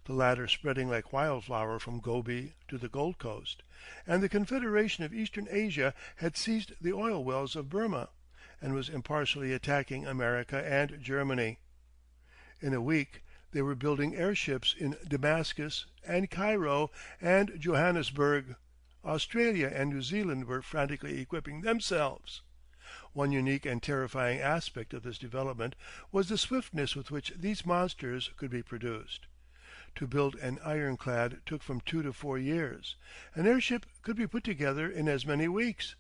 the latter spreading like wildflower from Gobi to the Gold Coast, and the Confederation of Eastern Asia had seized the oil wells of Burma, and was impartially attacking America and Germany. In a week they were building airships in Damascus and Cairo and Johannesburg. Australia and New Zealand were frantically equipping themselves. One unique and terrifying aspect of this development was the swiftness with which these monsters could be produced. To build an ironclad took from 2 to 4 years. An airship could be put together in as many weeks.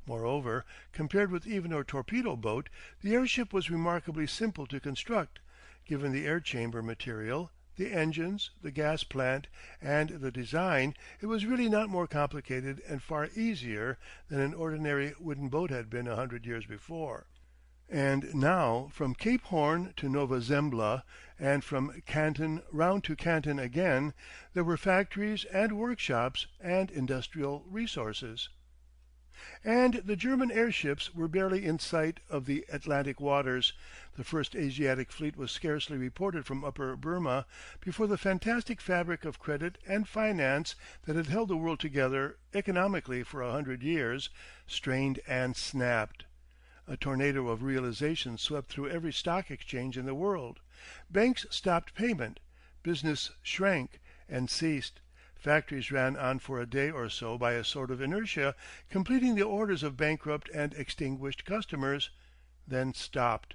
Moreover, compared with even a torpedo boat, the airship was remarkably simple to construct, given the air chamber material, the engines, the gas plant, and the design. It was really not more complicated and far easier than an ordinary wooden boat had been 100 years before. And now, from Cape Horn to Nova Zembla, and from Canton round to Canton again, there were factories and workshops and industrial resources. And the German airships were barely in sight of the Atlantic waters. The first Asiatic fleet was scarcely reported from Upper Burma before the fantastic fabric of credit and finance that had held the world together economically for 100 years strained and snapped. A tornado of realization swept through every stock exchange in the world. Banks stopped payment, business shrank and ceased. Factories ran on for a day or so by a sort of inertia, completing the orders of bankrupt and extinguished customers, then stopped.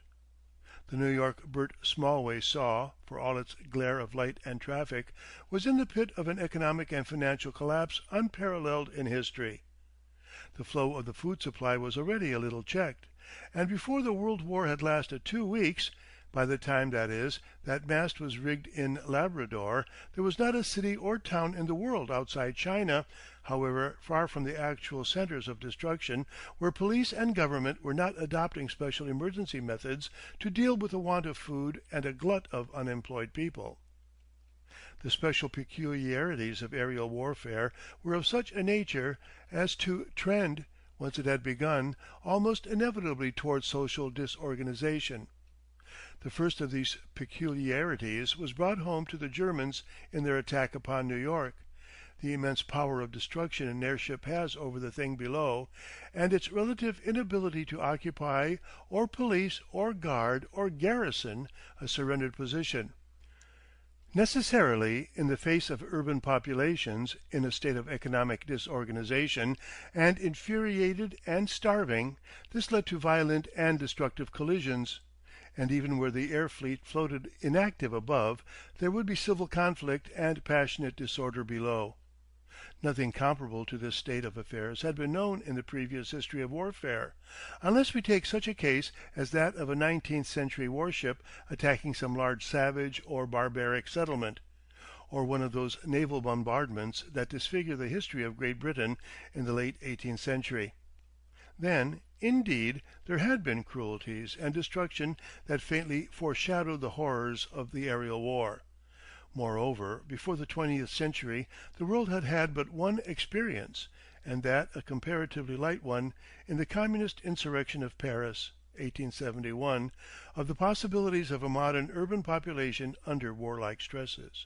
The New York Bert Smallways saw, for all its glare of light and traffic, was in the pit of an economic and financial collapse unparalleled in history. The flow of the food supply was already a little checked, and before the World War had lasted 2 weeks, by the time, that is, that mast was rigged in Labrador, there was not a city or town in the world outside China, however far from the actual centers of destruction, where police and government were not adopting special emergency methods to deal with the want of food and a glut of unemployed people. The special peculiarities of aerial warfare were of such a nature as to trend, once it had begun, almost inevitably towards social disorganization. The first of these peculiarities was brought home to the Germans in their attack upon New York. The immense power of destruction an airship has over the thing below, and its relative inability to occupy, or police, or guard, or garrison a surrendered position. Necessarily, in the face of urban populations in a state of economic disorganization, and infuriated and starving, this led to violent and destructive collisions. And even where the air fleet floated inactive above, there would be civil conflict and passionate disorder below. Nothing comparable to this state of affairs had been known in the previous history of warfare, unless we take such a case as that of a 19th-century warship attacking some large savage or barbaric settlement, or one of those naval bombardments that disfigure the history of Great Britain in the late 18th century. Then, indeed, there had been cruelties and destruction that faintly foreshadowed the horrors of the aerial war. Moreover, before the 20th century the world had had but one experience, and that a comparatively light one, in the Communist insurrection of Paris, 1871, of the possibilities of a modern urban population under warlike stresses.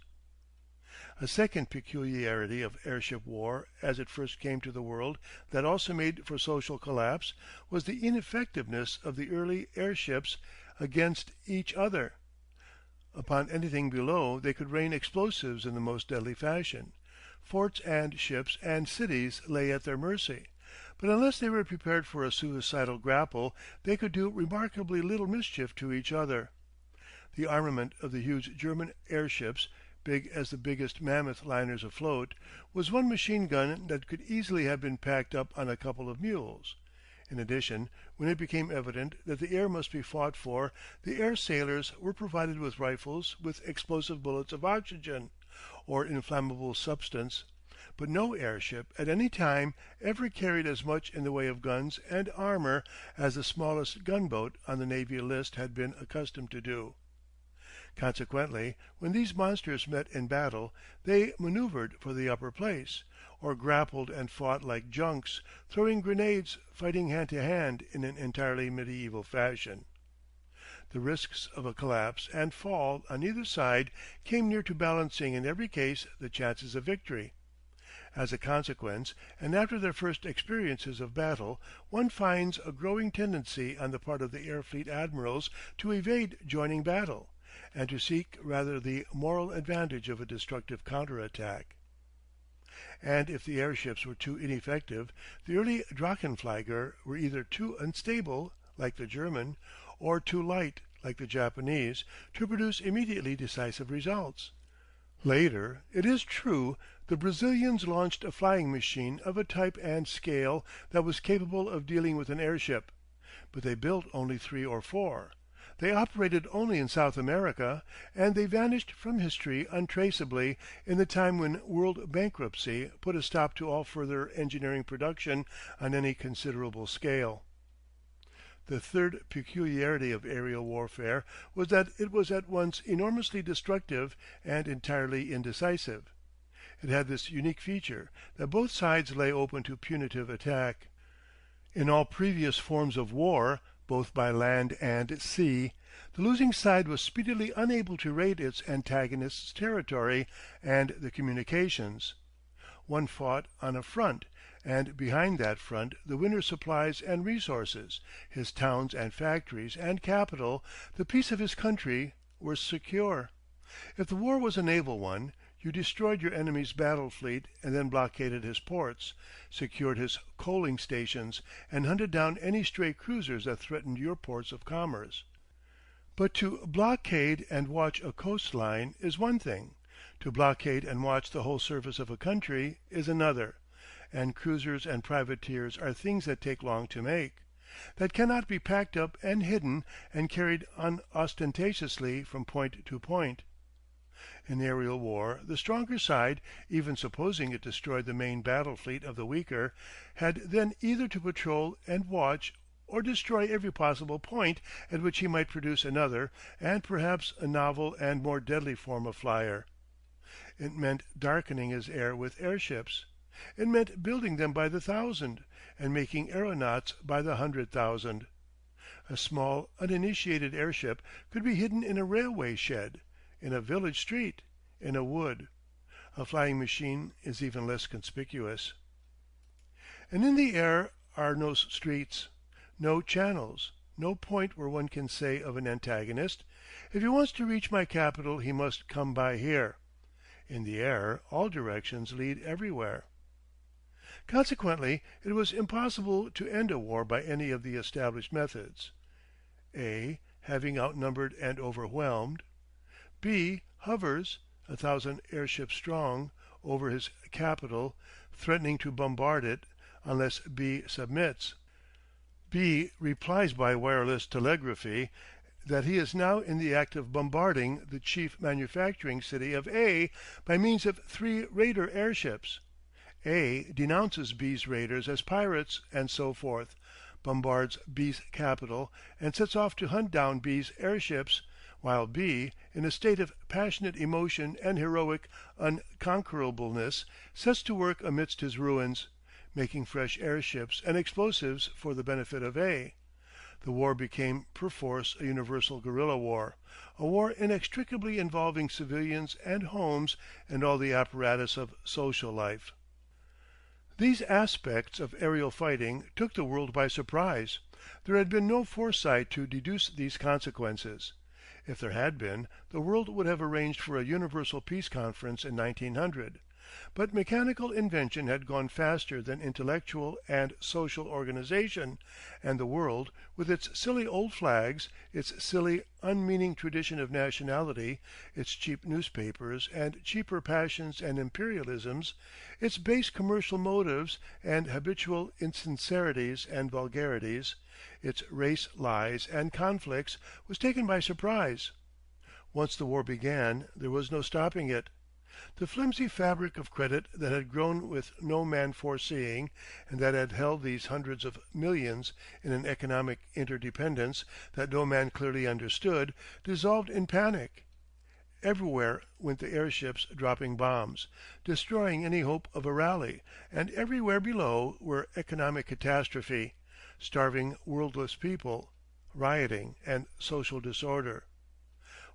A second peculiarity of airship war as it first came to the world that also made for social collapse was the ineffectiveness of the early airships against each other. Upon anything below they could rain explosives in the most deadly fashion. Forts and ships and cities lay at their mercy, but unless they were prepared for a suicidal grapple they could do remarkably little mischief to each other. The armament of the huge German airships, big as the biggest mammoth liners afloat, was one machine gun that could easily have been packed up on a couple of mules. In addition, when it became evident that the air must be fought for, the air sailors were provided with rifles with explosive bullets of oxygen or inflammable substance, but no airship at any time ever carried as much in the way of guns and armor as the smallest gunboat on the Navy list had been accustomed to do. Consequently, when these monsters met in battle, they maneuvered for the upper place, or grappled and fought like junks, throwing grenades, fighting hand to hand in an entirely medieval fashion. The risks of a collapse and fall on either side came near to balancing in every case the chances of victory. As a consequence, and after their first experiences of battle, one finds a growing tendency on the part of the air fleet admirals to evade joining battle, and to seek rather the moral advantage of a destructive counter-attack. And if the airships were too ineffective, the early Drachenflieger were either too unstable, like the German, or too light, like the Japanese, to produce immediately decisive results. Later, it is true, the Brazilians launched a flying machine of a type and scale that was capable of dealing with an airship, but they built only 3 or 4. They operated only in South America, and they vanished from history untraceably in the time when world bankruptcy put a stop to all further engineering production on any considerable scale. The third peculiarity of aerial warfare was that it was at once enormously destructive and entirely indecisive. It had this unique feature, that both sides lay open to punitive attack. In all previous forms of war, both by land and sea, the losing side was speedily unable to raid its antagonist's territory and the communications. One fought on a front, and behind that front the winner's supplies and resources, his towns and factories and capital, the peace of his country, were secure. If the war was a naval one, you destroyed your enemy's battle fleet and then blockaded his ports, secured his coaling stations, and hunted down any stray cruisers that threatened your ports of commerce. But to blockade and watch a coastline is one thing. To blockade and watch the whole surface of a country is another, and cruisers and privateers are things that take long to make, that cannot be packed up and hidden and carried unostentatiously from point to point. In aerial war the stronger side, even supposing it destroyed the main battle fleet of the weaker, had then either to patrol and watch or destroy every possible point at which he might produce another and perhaps a novel and more deadly form of flyer. It meant darkening his air with airships. It meant building them by the thousand, and making aeronauts by the 100,000. A small, uninitiated airship could be hidden in a railway shed, in a village street, in a wood. A flying machine is even less conspicuous. And in the air are no streets, no channels, no point where one can say of an antagonist, "If he wants to reach my capital he must come by here." In the air all directions lead everywhere. Consequently, it was impossible to end a war by any of the established methods. A. Having outnumbered and overwhelmed. B. Hovers, 1,000 airships strong, over his capital, threatening to bombard it unless B. submits. B. replies by wireless telegraphy that he is now in the act of bombarding the chief manufacturing city of A by means of 3 raider airships. A. denounces B's raiders as pirates, and so forth, bombards B's capital, and sets off to hunt down B's airships, while B, in a state of passionate emotion and heroic unconquerableness, sets to work amidst his ruins, making fresh airships and explosives for the benefit of A. The war became perforce a universal guerrilla war, a war inextricably involving civilians and homes and all the apparatus of social life. These aspects of aerial fighting took the world by surprise. There had been no foresight to deduce these consequences. If there had been, the world would have arranged for a universal peace conference in 1900. But mechanical invention had gone faster than intellectual and social organization, and the world, with its silly old flags, its silly, unmeaning tradition of nationality, its cheap newspapers and cheaper passions and imperialisms, its base commercial motives and habitual insincerities and vulgarities, its race lies and conflicts, was taken by surprise. Once the war began, there was no stopping it. The flimsy fabric of credit that had grown with no man foreseeing, and that had held these hundreds of millions in an economic interdependence that no man clearly understood, dissolved in panic. Everywhere went the airships dropping bombs, destroying any hope of a rally, and everywhere below were economic catastrophe, starving worldless people, rioting, and social disorder.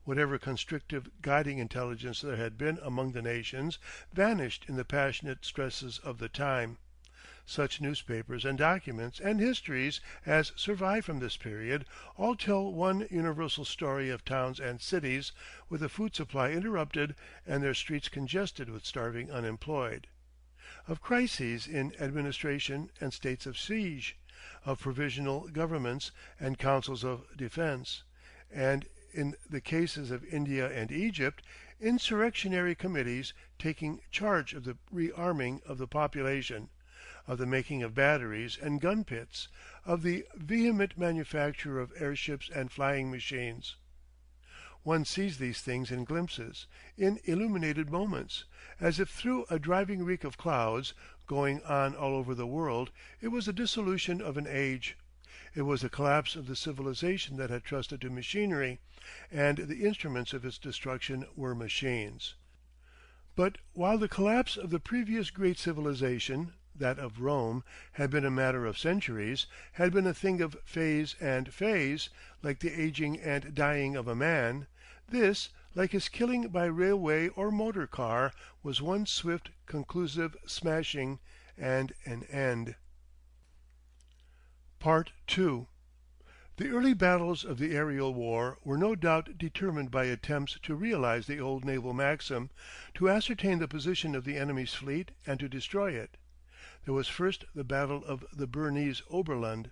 Whatever constrictive guiding intelligence there had been among the nations vanished in the passionate stresses of the time. Such newspapers and documents and histories as survive from this period all tell one universal story of towns and cities with the food supply interrupted and their streets congested with starving unemployed, of crises in administration and states of siege, of provisional governments and councils of defense, and in the cases of India and Egypt, insurrectionary committees taking charge of the rearming of the population, of the making of batteries and gun pits, of the vehement manufacture of airships and flying machines. One sees these things in glimpses, in illuminated moments, as if through a driving reek of clouds, going on all over the world. It was the dissolution of an age. It was the collapse of the civilization that had trusted to machinery, and the instruments of its destruction were machines. But while the collapse of the previous great civilization, that of Rome, had been a matter of centuries, had been a thing of phase and phase, like the aging and dying of a man, this, like his killing by railway or motor car, was one swift, conclusive smashing and an end. Part 2. The early battles of the aerial war were no doubt determined by attempts to realize the old naval maxim, to ascertain the position of the enemy's fleet and to destroy it. There was first the battle of the Bernese Oberland,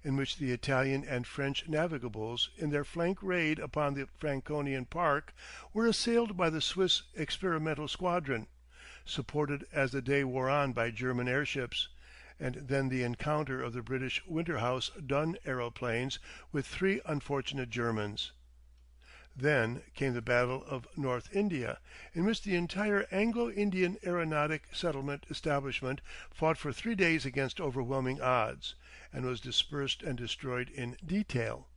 in which the Italian and French navigables, in their flank raid upon the Franconian Park, were assailed by the Swiss experimental squadron, supported as the day wore on by German airships, and then the encounter of the British Winterhouse Dunn aeroplanes with 3 unfortunate Germans. Then came the Battle of North India, in which the entire Anglo-Indian aeronautic settlement establishment fought for 3 days against overwhelming odds, and was dispersed and destroyed in detail.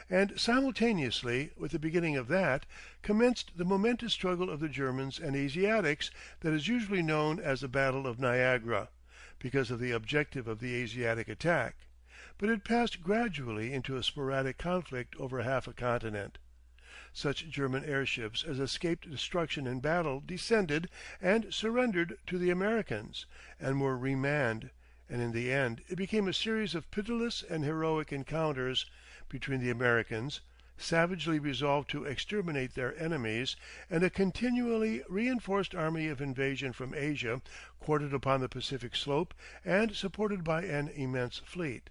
And simultaneously with the beginning of that, commenced the momentous struggle of the Germans and Asiatics that is usually known as the Battle of Niagara, because of the objective of the Asiatic attack, but it passed gradually into a sporadic conflict over half a continent. Such German airships as escaped destruction in battle descended and surrendered to the Americans, and were remanned, and in the end it became a series of pitiless and heroic encounters between the Americans, savagely resolved to exterminate their enemies, and a continually reinforced army of invasion from Asia, quartered upon the Pacific slope and supported by an immense fleet.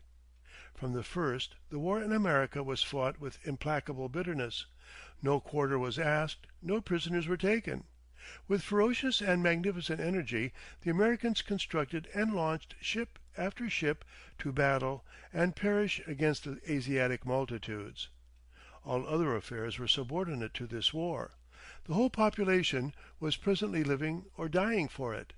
From the first, the war in America was fought with implacable bitterness. No quarter was asked, no prisoners were taken. With ferocious and magnificent energy, the Americans constructed and launched ship after ship to battle and perish against the Asiatic multitudes. All other affairs were subordinate to this war. The whole population was presently living or dying for it.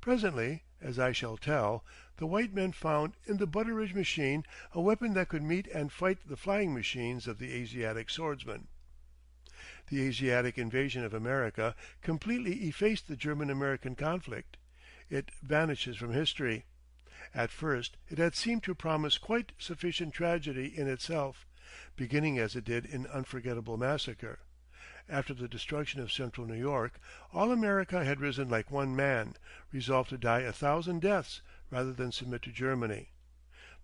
Presently, as I shall tell, the white men found in the Butteridge machine a weapon that could meet and fight the flying machines of the Asiatic swordsman. The Asiatic invasion of America completely effaced the German-American conflict. It vanishes from history. At first it had seemed to promise quite sufficient tragedy in itself, beginning as it did in unforgettable massacre. After the destruction of central New York, all America had risen like one man, resolved to die 1,000 deaths rather than submit to Germany.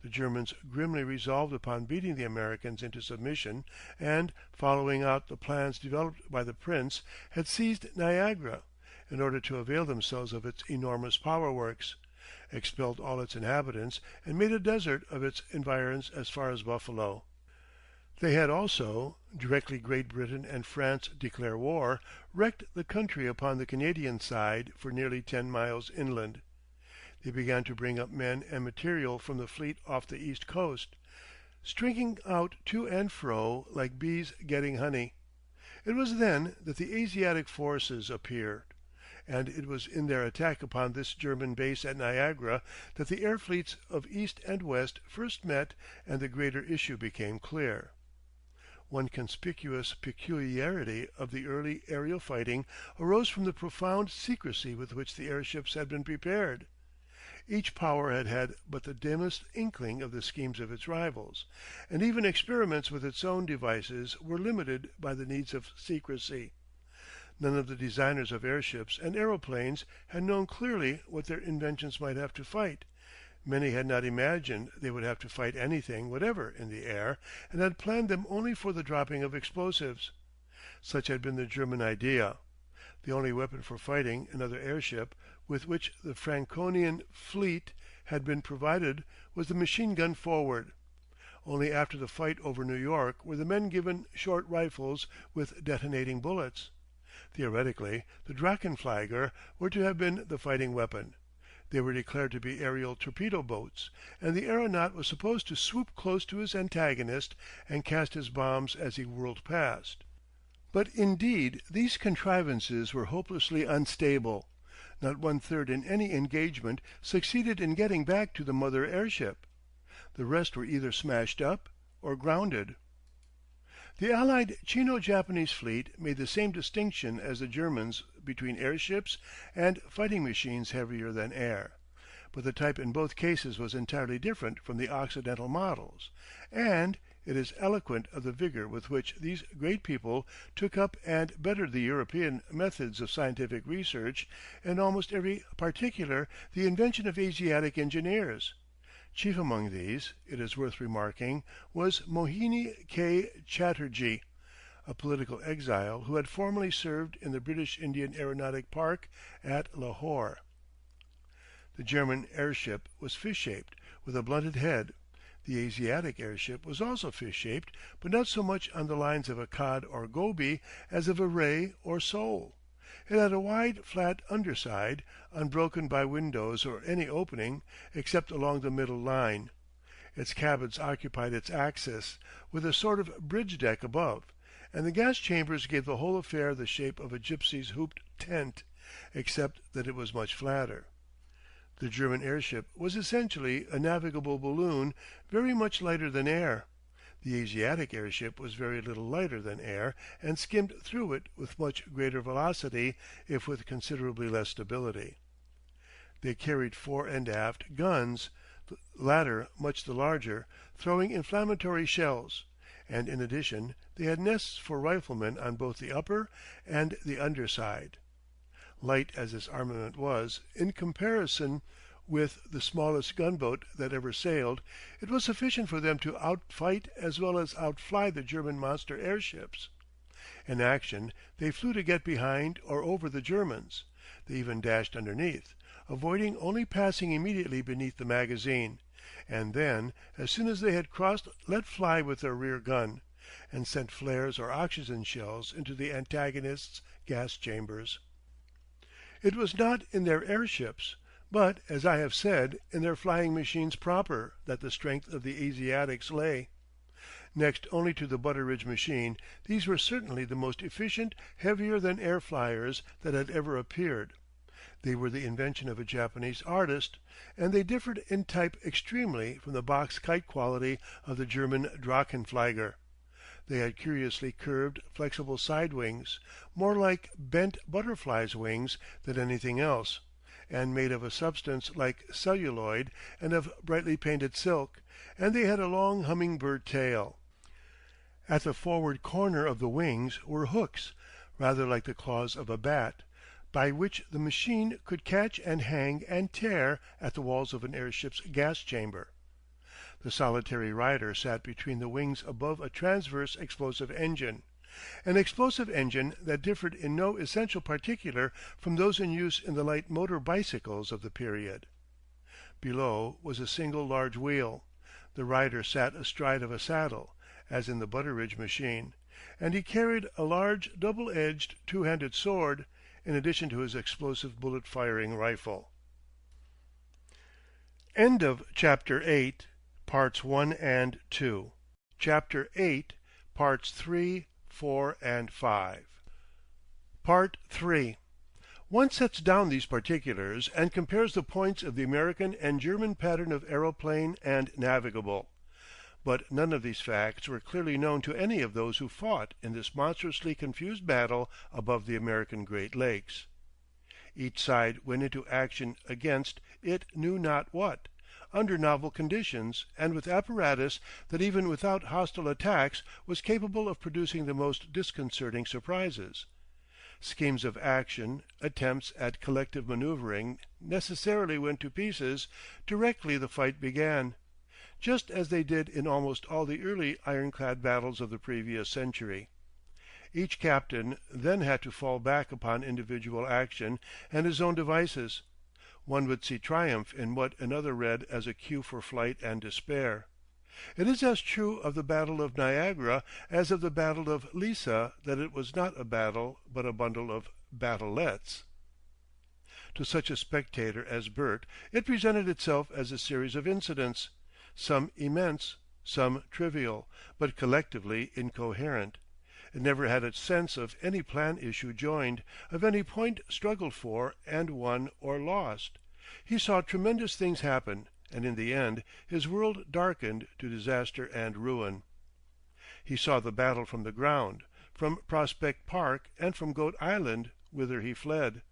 The Germans grimly resolved upon beating the Americans into submission, and, following out the plans developed by the Prince, had seized Niagara, in order to avail themselves of its enormous power works, expelled all its inhabitants, and made a desert of its environs as far as Buffalo. They had also, directly Great Britain and France declare war, wrecked the country upon the Canadian side for nearly 10 miles inland. They began to bring up men and material from the fleet off the east coast, stringing out to and fro like bees getting honey. It was then that the Asiatic forces appeared, and it was in their attack upon this German base at Niagara that the air fleets of East and West first met and the greater issue became clear. One conspicuous peculiarity of the early aerial fighting arose from the profound secrecy with which the airships had been prepared. Each power had had but the dimmest inkling of the schemes of its rivals, and even experiments with its own devices were limited by the needs of secrecy. None of the designers of airships and aeroplanes had known clearly what their inventions might have to fight. Many had not imagined they would have to fight anything whatever in the air, and had planned them only for the dropping of explosives. Such had been the German idea. The only weapon for fighting another airship with which the Franconian fleet had been provided was the machine gun forward. Only after the fight over New York were the men given short rifles with detonating bullets. Theoretically, the Drachenflieger were to have been the fighting weapon. They were declared to be aerial torpedo boats, and the aeronaut was supposed to swoop close to his antagonist and cast his bombs as he whirled past. But indeed these contrivances were hopelessly unstable. Not 1/3 in any engagement succeeded in getting back to the mother airship. The rest were either smashed up or grounded. The Allied Chino-Japanese fleet made the same distinction as the Germans between airships and fighting machines heavier than air. But the type in both cases was entirely different from the Occidental models, and it is eloquent of the vigor with which these great people took up and bettered the European methods of scientific research, in almost every particular the invention of Asiatic engineers. Chief among these, it is worth remarking, was Mohini K. Chatterjee, a political exile who had formerly served in the British Indian Aeronautic Park at Lahore. The German airship was fish-shaped, with a blunted head. The Asiatic airship was also fish-shaped, but not so much on the lines of a cod or goby as of a ray or sole. It had a wide, flat underside, unbroken by windows or any opening, except along the middle line. Its cabins occupied its axis, with a sort of bridge deck above, and the gas chambers gave the whole affair the shape of a gypsy's hooped tent, except that it was much flatter. The German airship was essentially a navigable balloon, very much lighter than air. The Asiatic airship was very little lighter than air, and skimmed through it with much greater velocity, if with considerably less stability. They carried fore and aft guns, the latter much the larger, throwing inflammatory shells, and in addition they had nests for riflemen on both the upper and the under side. Light as this armament was, in comparison with the smallest gunboat that ever sailed, it was sufficient for them to outfight as well as outfly the German monster airships. In action they flew to get behind or over the Germans. They even dashed underneath, avoiding only passing immediately beneath the magazine, and then, as soon as they had crossed, let fly with their rear gun, and sent flares or oxygen shells into the antagonist's gas chambers. It was not in their airships, but, as I have said, in their flying machines proper, that the strength of the Asiatics lay. Next only to the Butteridge machine, these were certainly the most efficient heavier-than-air flyers that had ever appeared. They were the invention of a Japanese artist, and they differed in type extremely from the box kite quality of the German Drachenflieger. They had curiously curved, flexible side wings, more like bent butterflies' wings than anything else, and made of a substance like celluloid and of brightly painted silk, and they had a long humming-bird tail. At the forward corner of the wings were hooks, rather like the claws of a bat, by which the machine could catch and hang and tear at the walls of an airship's gas chamber. The solitary rider sat between the wings above a transverse explosive engine, an explosive engine that differed in no essential particular from those in use in the light motor bicycles of the period. Below was a single large wheel. The rider sat astride of a saddle, as in the Butteridge machine, and he carried a large double-edged two-handed sword, in addition to his explosive bullet-firing rifle. End of Chapter 8, Parts 1 and 2. Chapter 8, Parts 3, 4, and 5. Part 3. One sets down these particulars and compares the points of the American and German pattern of aeroplane and navigable. But none of these facts were clearly known to any of those who fought in this monstrously confused battle above the American Great Lakes. Each side went into action against it knew not what, under novel conditions, and with apparatus that even without hostile attacks was capable of producing the most disconcerting surprises. Schemes of action, attempts at collective maneuvering, necessarily went to pieces directly the fight began, just as they did in almost all the early ironclad battles of the previous century. Each captain then had to fall back upon individual action and his own devices. One would see triumph in what another read as a cue for flight and despair. It is as true of the Battle of Niagara as of the Battle of Lissa that it was not a battle but a bundle of battleettes. To such a spectator as Bert it presented itself as a series of incidents, some immense, some trivial, but collectively incoherent. It never had a sense of any plan issue joined, of any point struggled for and won or lost. He saw tremendous things happen, and in the end his world darkened to disaster and ruin. He saw the battle from the ground, from Prospect Park and from Goat Island, whither he fled.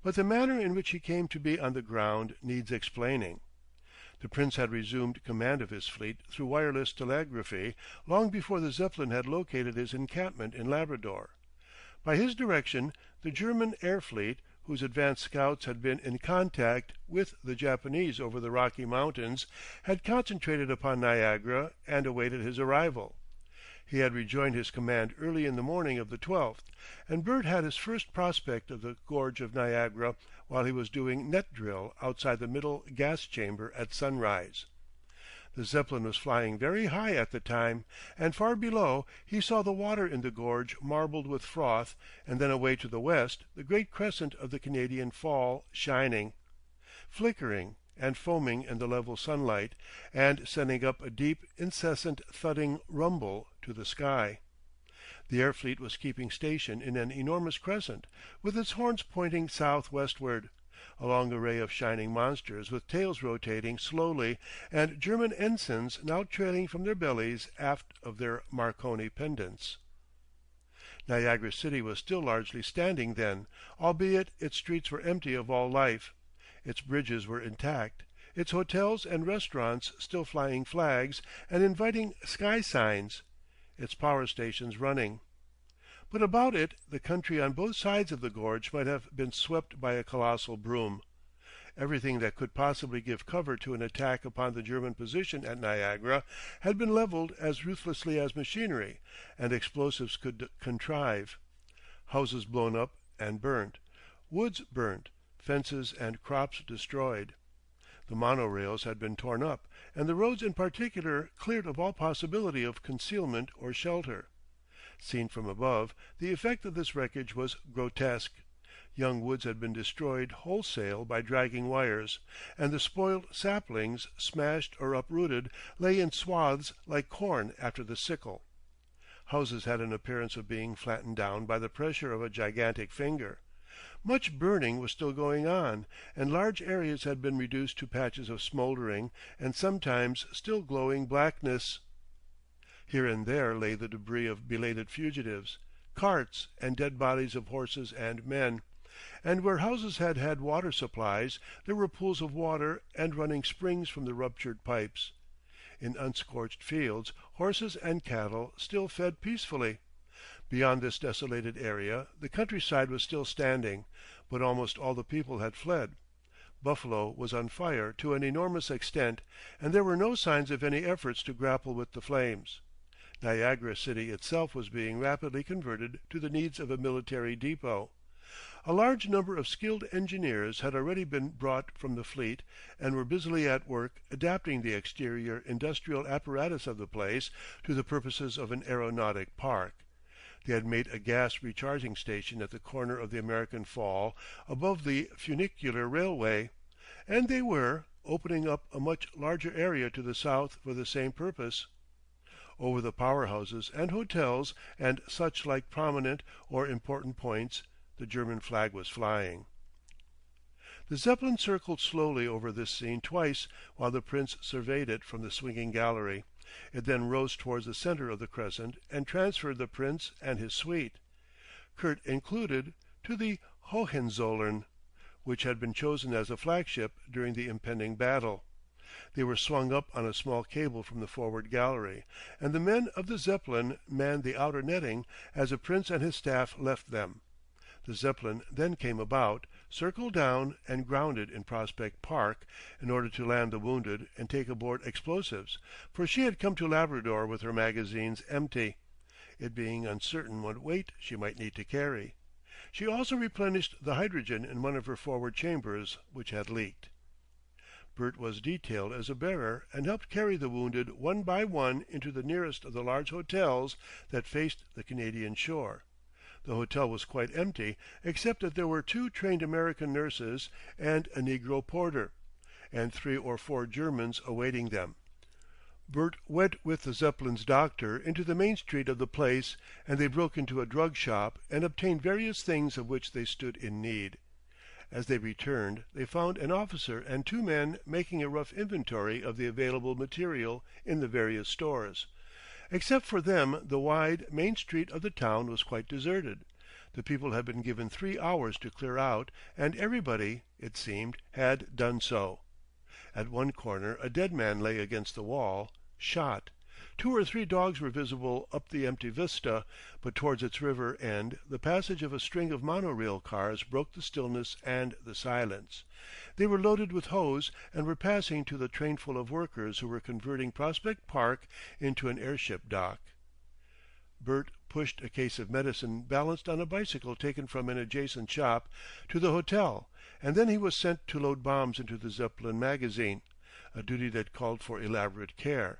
But the manner in which he came to be on the ground needs explaining. The Prince had resumed command of his fleet through wireless telegraphy long before the Zeppelin had located his encampment in Labrador. By his direction, the German air fleet, whose advanced scouts had been in contact with the Japanese over the Rocky Mountains, had concentrated upon Niagara and awaited his arrival. He had rejoined his command early in the morning of the 12th, and Bert had his first prospect of the gorge of Niagara while he was doing net drill outside the middle gas chamber at sunrise. The Zeppelin was flying very high at the time, and far below he saw the water in the gorge marbled with froth, and then away to the west the great crescent of the Canadian Fall shining, flickering and foaming in the level sunlight, and sending up a deep, incessant thudding rumble to the sky. The air fleet was keeping station in an enormous crescent, with its horns pointing southwestward, a long array of shining monsters with tails rotating slowly, and German ensigns now trailing from their bellies aft of their Marconi pendants. Niagara City was still largely standing then, albeit its streets were empty of all life. Its bridges were intact, its hotels and restaurants still flying flags and inviting sky signs, its power stations running. But about it the country on both sides of the gorge might have been swept by a colossal broom. Everything that could possibly give cover to an attack upon the German position at Niagara had been leveled as ruthlessly as machinery and explosives could contrive. Houses blown up and burnt, woods burnt, fences and crops destroyed. The monorails had been torn up, and the roads in particular cleared of all possibility of concealment or shelter. Seen from above, the effect of this wreckage was grotesque. Young woods had been destroyed wholesale by dragging wires, and the spoiled saplings, smashed or uprooted, lay in swaths like corn after the sickle. Houses had an appearance of being flattened down by the pressure of a gigantic finger. Much burning was still going on, and large areas had been reduced to patches of smoldering and sometimes still glowing blackness. Here and there lay the debris of belated fugitives, carts and dead bodies of horses and men, and where houses had had water supplies there were pools of water and running springs from the ruptured pipes. In unscorched fields horses and cattle still fed peacefully. Beyond this desolated area the countryside was still standing, but almost all the people had fled. Buffalo was on fire to an enormous extent, and there were no signs of any efforts to grapple with the flames. Niagara City itself was being rapidly converted to the needs of a military depot. A large number of skilled engineers had already been brought from the fleet and were busily at work adapting the exterior industrial apparatus of the place to the purposes of an aeronautic park. They had made a gas recharging station at the corner of the American Fall above the funicular railway, and they were opening up a much larger area to the south for the same purpose. Over the power houses and hotels and such like prominent or important points the German flag was flying. The Zeppelin circled slowly over this scene twice while the Prince surveyed it from the swinging gallery. It then rose towards the center of the crescent and transferred the Prince and his suite, Kurt included, to the Hohenzollern, which had been chosen as the flagship during the impending battle. They were swung up on a small cable from the forward gallery, and the men of the Zeppelin manned the outer netting as the Prince and his staff left them. The Zeppelin then came about, circled down, and grounded in Prospect Park in order to land the wounded and take aboard explosives, for she had come to Labrador with her magazines empty, it being uncertain what weight she might need to carry. She also replenished the hydrogen in one of her forward chambers, which had leaked. Bert was detailed as a bearer and helped carry the wounded one by one into the nearest of the large hotels that faced the Canadian shore. The hotel was quite empty, except that there were 2 trained American nurses and a negro porter, and 3 or 4 Germans awaiting them. Bert went with the Zeppelin's doctor into the main street of the place, and they broke into a drug shop and obtained various things of which they stood in need. As they returned, they found an officer and 2 men making a rough inventory of the available material in the various stores. Except for them, the wide, main street of the town was quite deserted. The people had been given 3 hours to clear out, and everybody, it seemed, had done so. At one corner a dead man lay against the wall, shot. 2 or 3 dogs were visible up the empty vista, but towards its river end the passage of a string of monorail cars broke the stillness and the silence. They were loaded with hose and were passing to the trainful of workers who were converting Prospect Park into an airship dock. Bert pushed a case of medicine balanced on a bicycle taken from an adjacent shop to the hotel, and then he was sent to load bombs into the Zeppelin magazine, a duty that called for elaborate care.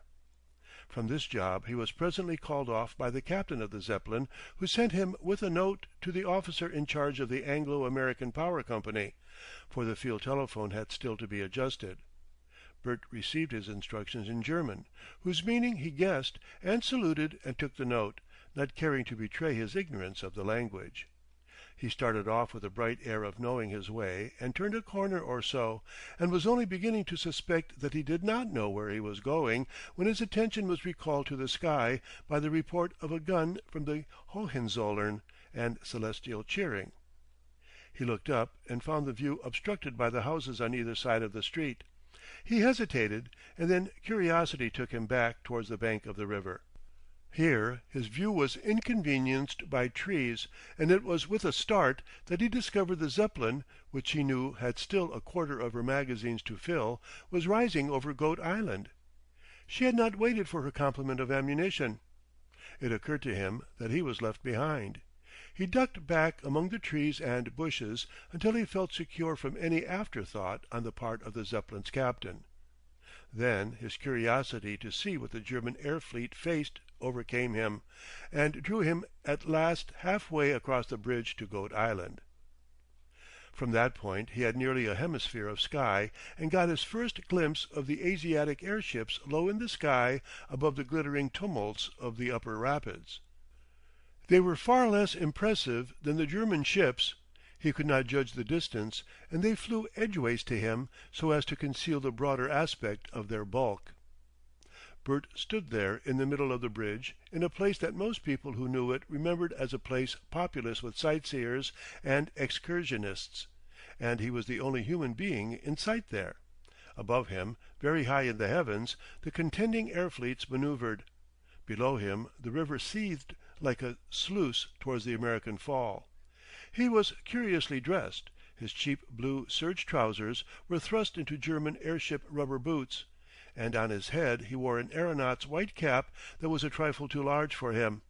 From this job he was presently called off by the captain of the Zeppelin, who sent him with a note to the officer in charge of the Anglo-American Power Company, for the field telephone had still to be adjusted. Bert received his instructions in German, whose meaning he guessed, and saluted and took the note, not caring to betray his ignorance of the language. He started off with a bright air of knowing his way, and turned a corner or so, and was only beginning to suspect that he did not know where he was going, when his attention was recalled to the sky by the report of a gun from the Hohenzollern and celestial cheering. He looked up and found the view obstructed by the houses on either side of the street. He hesitated, and then curiosity took him back towards the bank of the river. Here his view was inconvenienced by trees, and it was with a start that he discovered the Zeppelin, which he knew had still a quarter of her magazines to fill, was rising over Goat Island. She had not waited for her complement of ammunition. It occurred to him that he was left behind. He ducked back among the trees and bushes until he felt secure from any afterthought on the part of the Zeppelin's captain. Then his curiosity to see what the German air fleet faced overcame him, and drew him at last half-way across the bridge to Goat Island. From that point he had nearly a hemisphere of sky, and got his first glimpse of the Asiatic airships low in the sky above the glittering tumults of the upper rapids. They were far less impressive than the German ships. He could not judge the distance, and they flew edgeways to him, so as to conceal the broader aspect of their bulk. Bert stood there in the middle of the bridge, in a place that most people who knew it remembered as a place populous with sightseers and excursionists, and he was the only human being in sight there. Above him, very high in the heavens, the contending air fleets maneuvered. Below him the river seethed like a sluice towards the American Fall. He was curiously dressed. His cheap blue serge trousers were thrust into German airship rubber boots, and on his head he wore an aeronaut's white cap that was a trifle too large for him.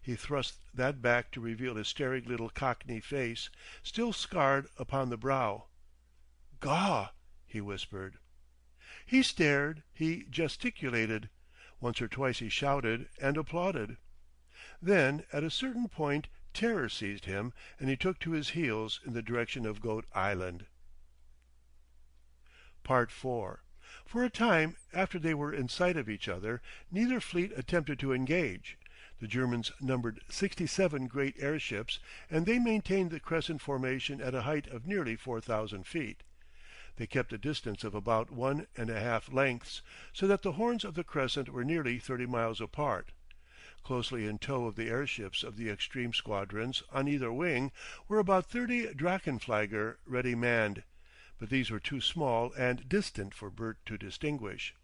He thrust that back to reveal his staring little cockney face, still scarred upon the brow. "Gaw!" he whispered. He stared, he gesticulated. Once or twice he shouted and applauded. Then, at a certain point, terror seized him, and he took to his heels in the direction of Goat Island. Part 4. For a time after they were in sight of each other, neither fleet attempted to engage. The Germans numbered 67 great airships, and they maintained the crescent formation at a height of nearly 4,000 feet. They kept a distance of about 1½ lengths, so that the horns of the crescent were nearly 30 miles apart. Closely in tow of the airships of the extreme squadrons on either wing were about 30 Drachenflieger ready manned, but these were too small and distant for Bert to distinguish.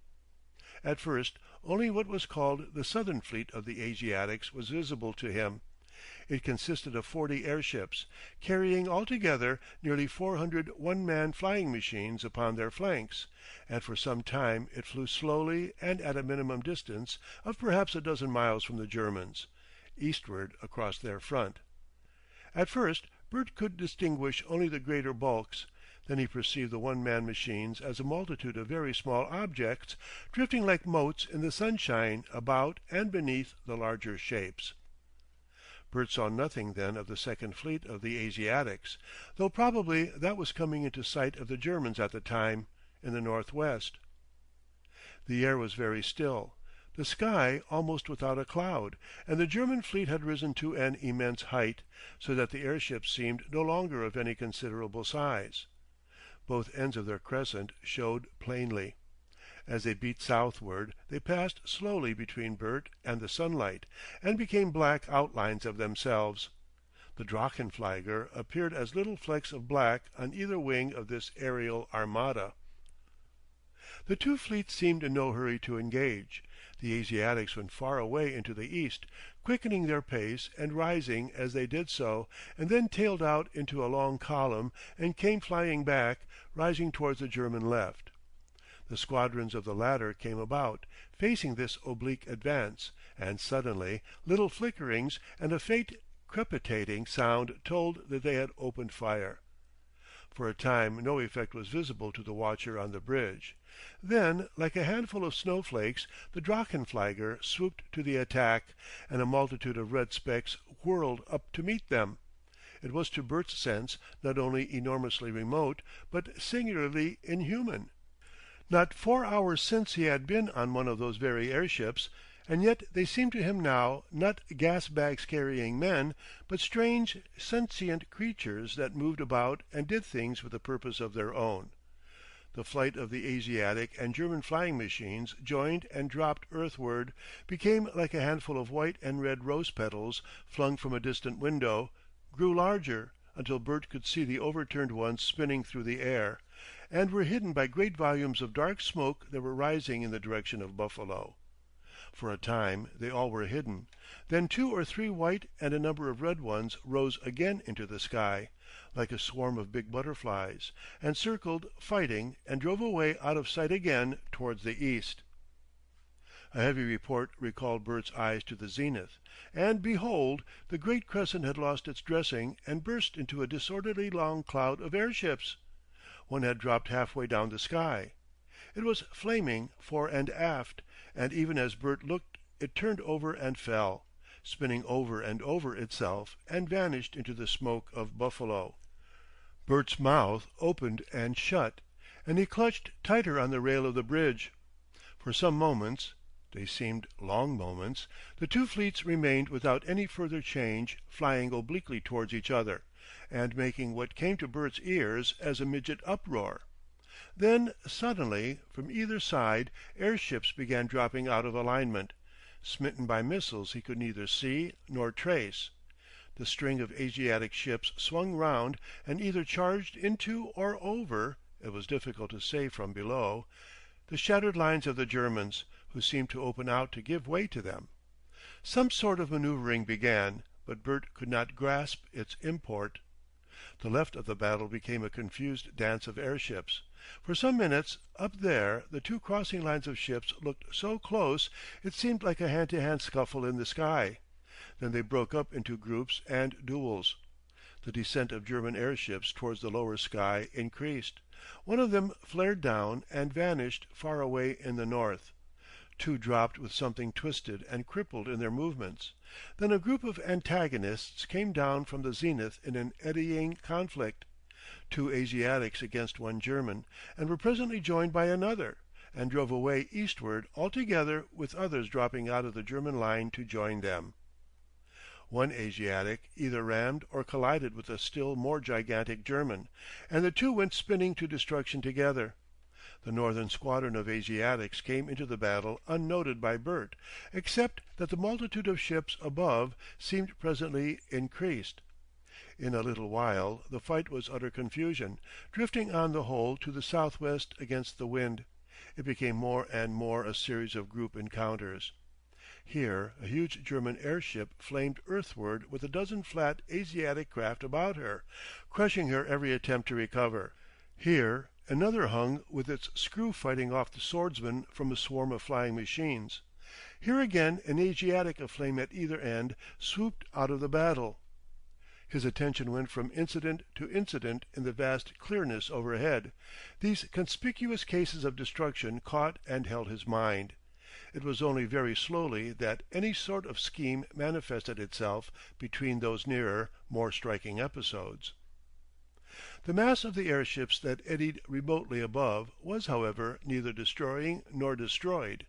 At first only what was called the Southern Fleet of the Asiatics was visible to him. It consisted of 40 airships, carrying altogether nearly 400 one-man flying machines upon their flanks, and for some time it flew slowly and at a minimum distance of perhaps a dozen miles from the Germans, eastward across their front. At first Bert could distinguish only the greater bulks. Then he perceived the one-man machines as a multitude of very small objects drifting like motes in the sunshine about and beneath the larger shapes. Bert saw nothing then of the second fleet of the Asiatics, though probably that was coming into sight of the Germans at the time, in the northwest. The air was very still, the sky almost without a cloud, and the German fleet had risen to an immense height, so that the airships seemed no longer of any considerable size. Both ends of their crescent showed plainly. As they beat southward, they passed slowly between Bert and the sunlight, and became black outlines of themselves. The Drachenflieger appeared as little flecks of black on either wing of this aerial armada. The two fleets seemed in no hurry to engage. The Asiatics went far away into the east, quickening their pace and rising as they did so, and then tailed out into a long column and came flying back, rising towards the German left. The squadrons of the latter came about, facing this oblique advance, and suddenly little flickerings and a faint crepitating sound told that they had opened fire. For a time no effect was visible to the watcher on the bridge. Then, like a handful of snowflakes, the Drachenflieger swooped to the attack, and a multitude of red specks whirled up to meet them. It was to Bert's sense not only enormously remote, but singularly inhuman. Not 4 hours since he had been on one of those very airships, and yet they seemed to him now not gas-bags carrying men, but strange sentient creatures that moved about and did things with a purpose of their own. The flight of the Asiatic and German flying machines joined and dropped earthward, became like a handful of white and red rose petals flung from a distant window, grew larger, until Bert could see the overturned ones spinning through the air, and were hidden by great volumes of dark smoke that were rising in the direction of Buffalo. For a time they all were hidden. Then 2 or 3 white and a number of red ones rose again into the sky, like a swarm of big butterflies, and circled, fighting, and drove away out of sight again towards the east. A heavy report recalled Bert's eyes to the zenith, and behold, the great crescent had lost its dressing and burst into a disorderly long cloud of airships. One had dropped halfway down the sky. It was flaming fore and aft, and even as Bert looked it turned over and fell, spinning over and over itself, and vanished into the smoke of Buffalo. Bert's mouth opened and shut, and he clutched tighter on the rail of the bridge. For some moments, they seemed long moments, the two fleets remained without any further change, flying obliquely towards each other, and making what came to Bert's ears as a midget uproar. Then, suddenly, from either side, airships began dropping out of alignment, smitten by missiles he could neither see nor trace. The string of Asiatic ships swung round and either charged into or over, it was difficult to say from below, the shattered lines of the Germans, who seemed to open out to give way to them. Some sort of manoeuvring began, but Bert could not grasp its import. The left of the battle became a confused dance of airships. For some minutes, up there, the two crossing lines of ships looked so close it seemed like a hand-to-hand scuffle in the sky. Then they broke up into groups and duels. The descent of German airships towards the lower sky increased. One of them flared down and vanished far away in the north. Two dropped with something twisted and crippled in their movements. Then a group of antagonists came down from the zenith in an eddying conflict, two Asiatics against one German, and were presently joined by another, and drove away eastward altogether, with others dropping out of the German line to join them. One Asiatic either rammed or collided with a still more gigantic German, and the two went spinning to destruction together. The northern squadron of Asiatics came into the battle unnoted by Bert, except that the multitude of ships above seemed presently increased. In a little while the fight was utter confusion, drifting on the whole to the southwest against the wind. It became more and more a series of group encounters. Here a huge German airship flamed earthward with a dozen flat Asiatic craft about her, crushing her every attempt to recover. Here another hung with its screw fighting off the swordsman from a swarm of flying machines. Here again an Asiatic aflame at either end swooped out of the battle. His attention went from incident to incident in the vast clearness overhead. These conspicuous cases of destruction caught and held his mind. It was only very slowly that any sort of scheme manifested itself between those nearer, more striking episodes. The mass of the airships that eddied remotely above was, however, neither destroying nor destroyed.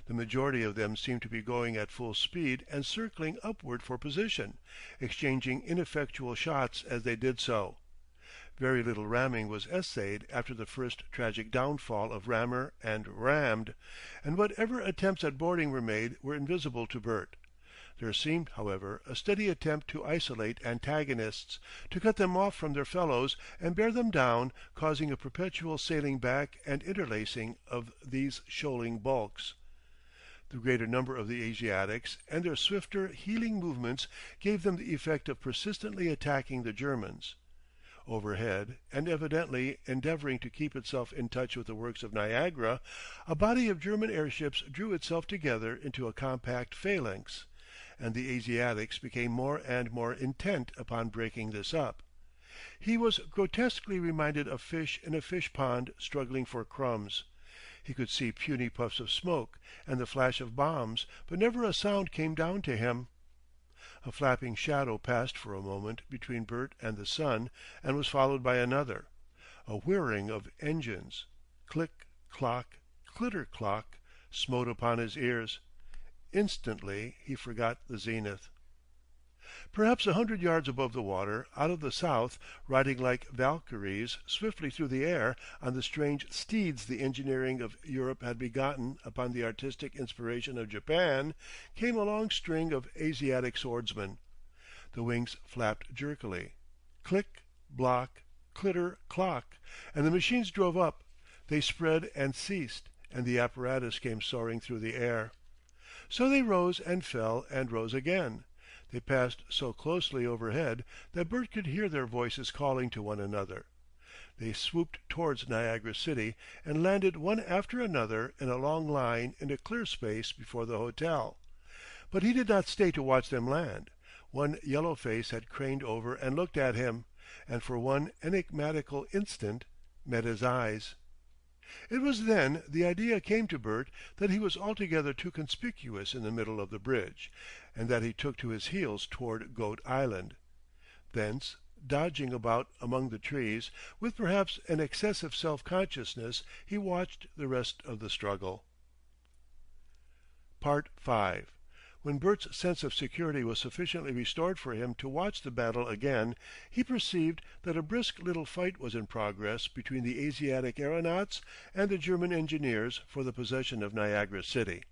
The majority of them seemed to be going at full speed and circling upward for position, exchanging ineffectual shots as they did so. Very little ramming was essayed after the first tragic downfall of rammer and rammed, and whatever attempts at boarding were made were invisible to Bert. There seemed, however, a steady attempt to isolate antagonists, to cut them off from their fellows and bear them down, causing a perpetual sailing back and interlacing of these shoaling bulks. The greater number of the Asiatics and their swifter heeling movements gave them the effect of persistently attacking the Germans. Overhead, and evidently endeavoring to keep itself in touch with the works of Niagara, a body of German airships drew itself together into a compact phalanx, and the Asiatics became more and more intent upon breaking this up. He was grotesquely reminded of fish in a fish pond struggling for crumbs. He could see puny puffs of smoke and the flash of bombs, but never a sound came down to him. A flapping shadow passed for a moment between Bert and the sun, and was followed by another. A whirring of engines, click, clock, clitter, clock, smote upon his ears. Instantly he forgot the zenith. Perhaps 100 yards above the water, out of the south, riding like Valkyries swiftly through the air on the strange steeds the engineering of Europe had begotten upon the artistic inspiration of Japan, came a long string of Asiatic swordsmen. The wings flapped jerkily. Click, block, clitter, clock, and the machines drove up. They spread and ceased, and the apparatus came soaring through the air. So they rose and fell and rose again. They passed so closely overhead that Bert could hear their voices calling to one another. They swooped towards Niagara City and landed one after another in a long line in a clear space before the hotel. But he did not stay to watch them land. One yellow face had craned over and looked at him, and for one enigmatical instant met his eyes. It was then the idea came to Bert that he was altogether too conspicuous in the middle of the bridge, and that he took to his heels toward Goat Island. Thence, dodging about among the trees, with perhaps an excessive self-consciousness, he watched the rest of the struggle. Part 5. When Bert's sense of security was sufficiently restored for him to watch the battle again, he perceived that a brisk little fight was in progress between the Asiatic aeronauts and the German engineers for the possession of Niagara City.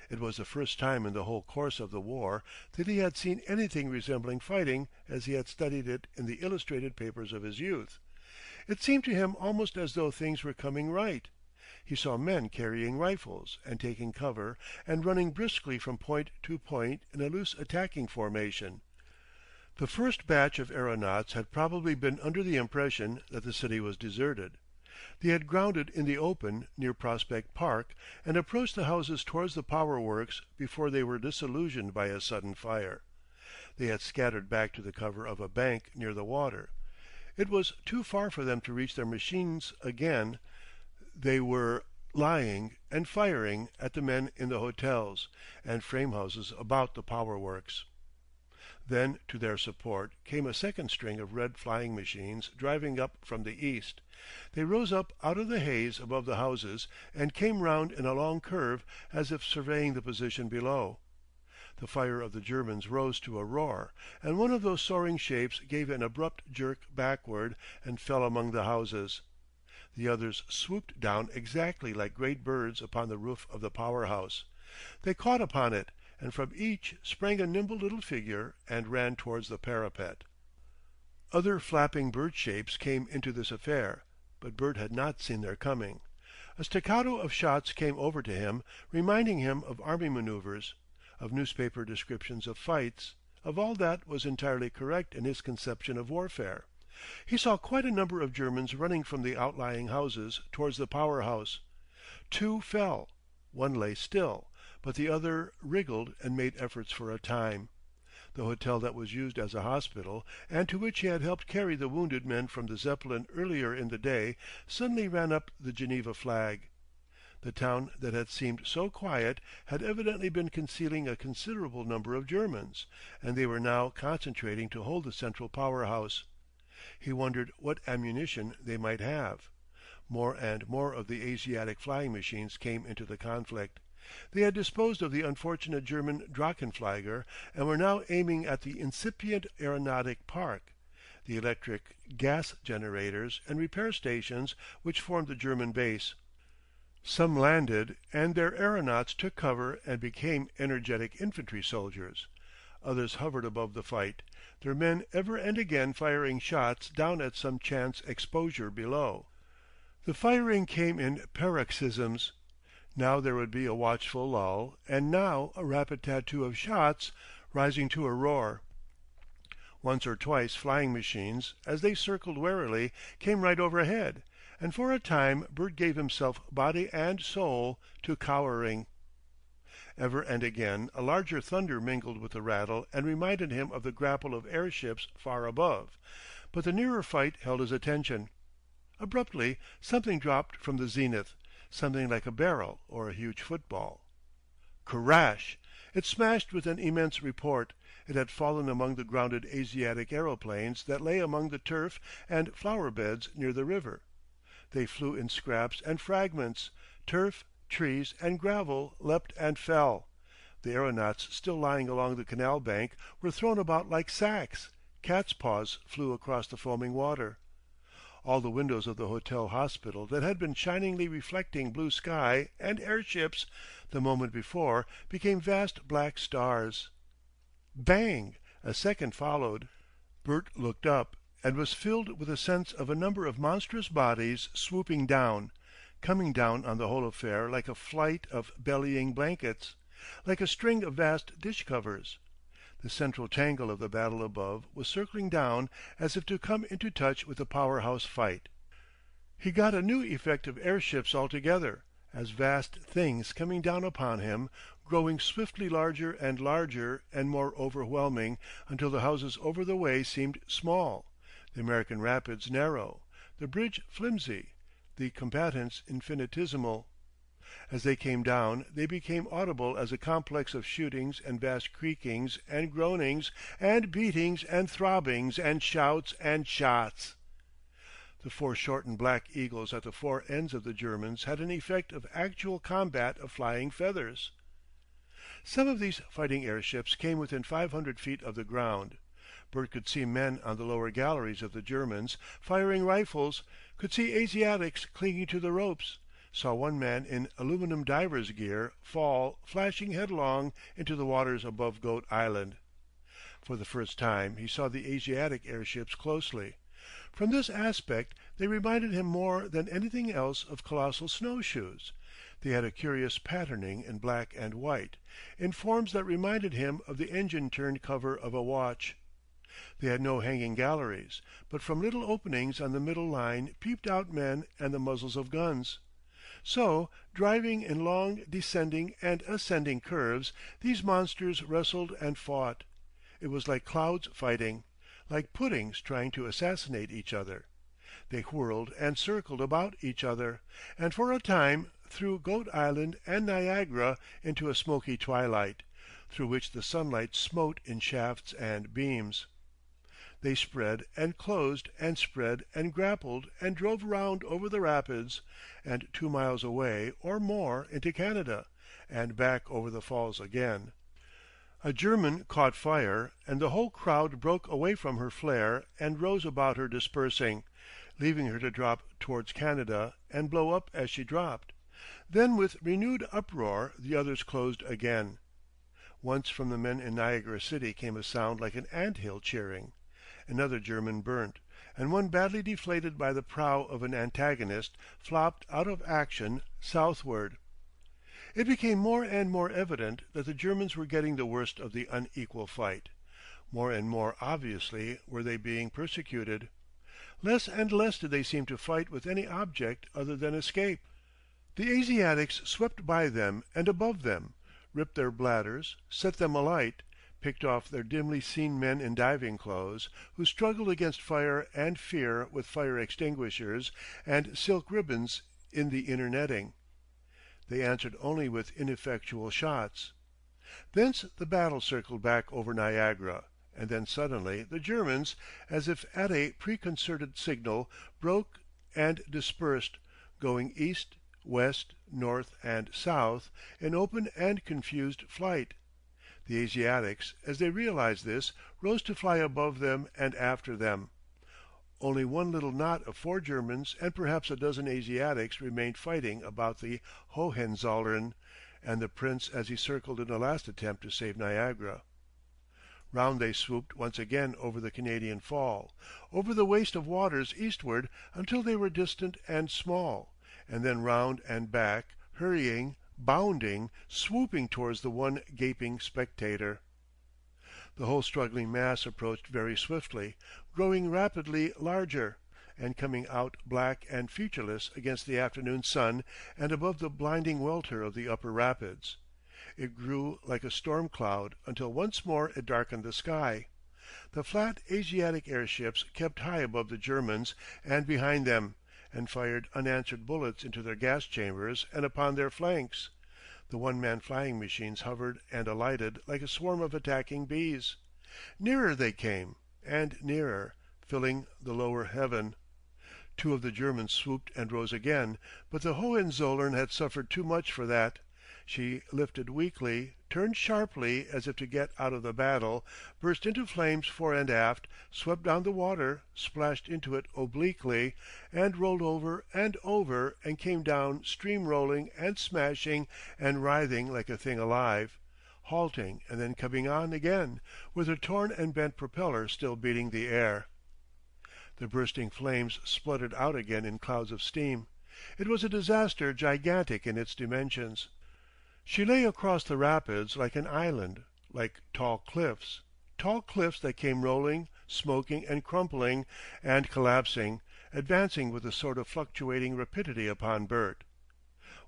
It was the first time in the whole course of the war that he had seen anything resembling fighting as he had studied it in the illustrated papers of his youth. It seemed to him almost as though things were coming right. He saw men carrying rifles and taking cover and running briskly from point to point in a loose attacking formation. The first batch of aeronauts had probably been under the impression that the city was deserted. They had grounded in the open near Prospect Park and approached the houses towards the power works before they were disillusioned by a sudden fire. They had scattered back to the cover of a bank near the water. It was too far for them to reach their machines again. They were lying and firing at the men in the hotels and frame houses about the power works. Then to their support came a second string of red flying machines driving up from the east. They rose up out of the haze above the houses and came round in a long curve as if surveying the position below. The fire of the Germans rose to a roar, and one of those soaring shapes gave an abrupt jerk backward and fell among the houses. The others swooped down exactly like great birds upon the roof of the power house. They caught upon it, and from each sprang a nimble little figure and ran towards the parapet. Other flapping bird shapes came into this affair, but Bert had not seen their coming. A staccato of shots came over to him, reminding him of army manoeuvres, of newspaper descriptions of fights, of all that was entirely correct in his conception of warfare. He saw quite a number of Germans running from the outlying houses towards the power house. Two fell. One lay still, but the other wriggled and made efforts for a time. The hotel that was used as a hospital, and to which he had helped carry the wounded men from the Zeppelin earlier in the day, suddenly ran up the Geneva flag. The town that had seemed so quiet had evidently been concealing a considerable number of Germans, and they were now concentrating to hold the central power house. He wondered what ammunition they might have. More and more of the Asiatic flying machines came into the conflict. They had disposed of the unfortunate German Drachenflieger and were now aiming at the incipient aeronautic park, the electric gas generators and repair stations which formed the German base. Some landed, and their aeronauts took cover and became energetic infantry soldiers. Others hovered above the fight, their men ever and again firing shots down at some chance exposure below. The firing came in paroxysms. Now there would be a watchful lull, and now a rapid tattoo of shots, rising to a roar. Once or twice flying machines, as they circled warily, came right overhead, and for a time Bert gave himself body and soul to cowering. Ever and again a larger thunder mingled with the rattle and reminded him of the grapple of airships far above, but the nearer fight held his attention. Abruptly something dropped from the zenith, something like a barrel or a huge football. Crash! It smashed with an immense report. It had fallen among the grounded Asiatic aeroplanes that lay among the turf and flower beds near the river. They flew in scraps and fragments. Turf, trees, and gravel leapt and fell. The aeronauts still lying along the canal bank were thrown about like sacks. Cat's paws flew across the foaming water. All the windows of the hotel hospital that had been shiningly reflecting blue sky and airships the moment before became vast black stars. Bang! A second followed. Bert looked up, and was filled with a sense of a number of monstrous bodies swooping down, coming down on the whole affair like a flight of bellying blankets, like a string of vast dish-covers. The central tangle of the battle above was circling down as if to come into touch with the power-house fight. He got a new effect of airships altogether, as vast things coming down upon him, growing swiftly larger and more overwhelming, until the houses over the way seemed small, the American rapids narrow, the bridge flimsy, the combatants infinitesimal. As they came down they became audible as a complex of shootings and vast creakings and groanings and beatings and throbbings and shouts and shots. The foreshortened black eagles at the four ends of the Germans had an effect of actual combat of flying feathers. Some of these fighting airships came within 500 feet of the ground. Bert could see men on the lower galleries of the Germans, firing rifles, could see Asiatics clinging to the ropes, saw one man in aluminum diver's gear fall, flashing headlong, into the waters above Goat Island. For the first time he saw the Asiatic airships closely. From this aspect they reminded him more than anything else of colossal snowshoes. They had a curious patterning in black and white, in forms that reminded him of the engine-turned cover of a watch. They had no hanging galleries, but from little openings on the middle line peeped out men and the muzzles of guns. So, driving in long descending and ascending curves, these monsters wrestled and fought. It was like clouds fighting, like puddings trying to assassinate each other. They whirled and circled about each other, and for a time threw Goat Island and Niagara into a smoky twilight, through which the sunlight smote in shafts and beams. They spread and closed and spread and grappled and drove round over the rapids, and 2 miles away or more into Canada, and back over the falls again. A German caught fire, and the whole crowd broke away from her flare and rose about her dispersing, leaving her to drop towards Canada and blow up as she dropped. Then with renewed uproar the others closed again. Once from the men in Niagara City came a sound like an ant-hill cheering. Another German burnt, and one badly deflated by the prow of an antagonist flopped out of action southward. It became more and more evident that the Germans were getting the worst of the unequal fight. More and more obviously were they being persecuted. Less and less did they seem to fight with any object other than escape. The Asiatics swept by them and above them, ripped their bladders, set them alight, picked off their dimly seen men in diving clothes, who struggled against fire and fear with fire extinguishers and silk ribbons in the inner netting. They answered only with ineffectual shots. Thence the battle circled back over Niagara, and then suddenly the Germans, as if at a preconcerted signal, broke and dispersed, going east, west, north, and south, in open and confused flight. The Asiatics, as they realized this, rose to fly above them and after them. Only one little knot of 4 Germans and perhaps a dozen Asiatics remained fighting about the Hohenzollern and the Prince as he circled in a last attempt to save Niagara. Round they swooped once again over the Canadian Fall, over the waste of waters eastward until they were distant and small, and then round and back, hurrying, bounding, swooping towards the one gaping spectator. The whole struggling mass approached very swiftly, growing rapidly larger, and coming out black and featureless against the afternoon sun and above the blinding welter of the upper rapids. It grew like a storm cloud until once more it darkened the sky. The flat Asiatic airships kept high above the Germans and behind them, and fired unanswered bullets into their gas chambers and upon their flanks. The one-man flying machines hovered and alighted like a swarm of attacking bees. Nearer they came, and nearer, filling the lower heaven. 2 of the Germans swooped and rose again, but the Hohenzollern had suffered too much for that. She lifted weakly, turned sharply as if to get out of the battle, burst into flames fore and aft, swept down the water, splashed into it obliquely, and rolled over and came down stream-rolling and smashing and writhing like a thing alive, halting and then coming on again, with her torn and bent propeller still beating the air. The bursting flames spluttered out again in clouds of steam. It was a disaster gigantic in its dimensions. She lay across the rapids like an island, like tall cliffs that came rolling, smoking and crumpling and collapsing, advancing with a sort of fluctuating rapidity upon Bert.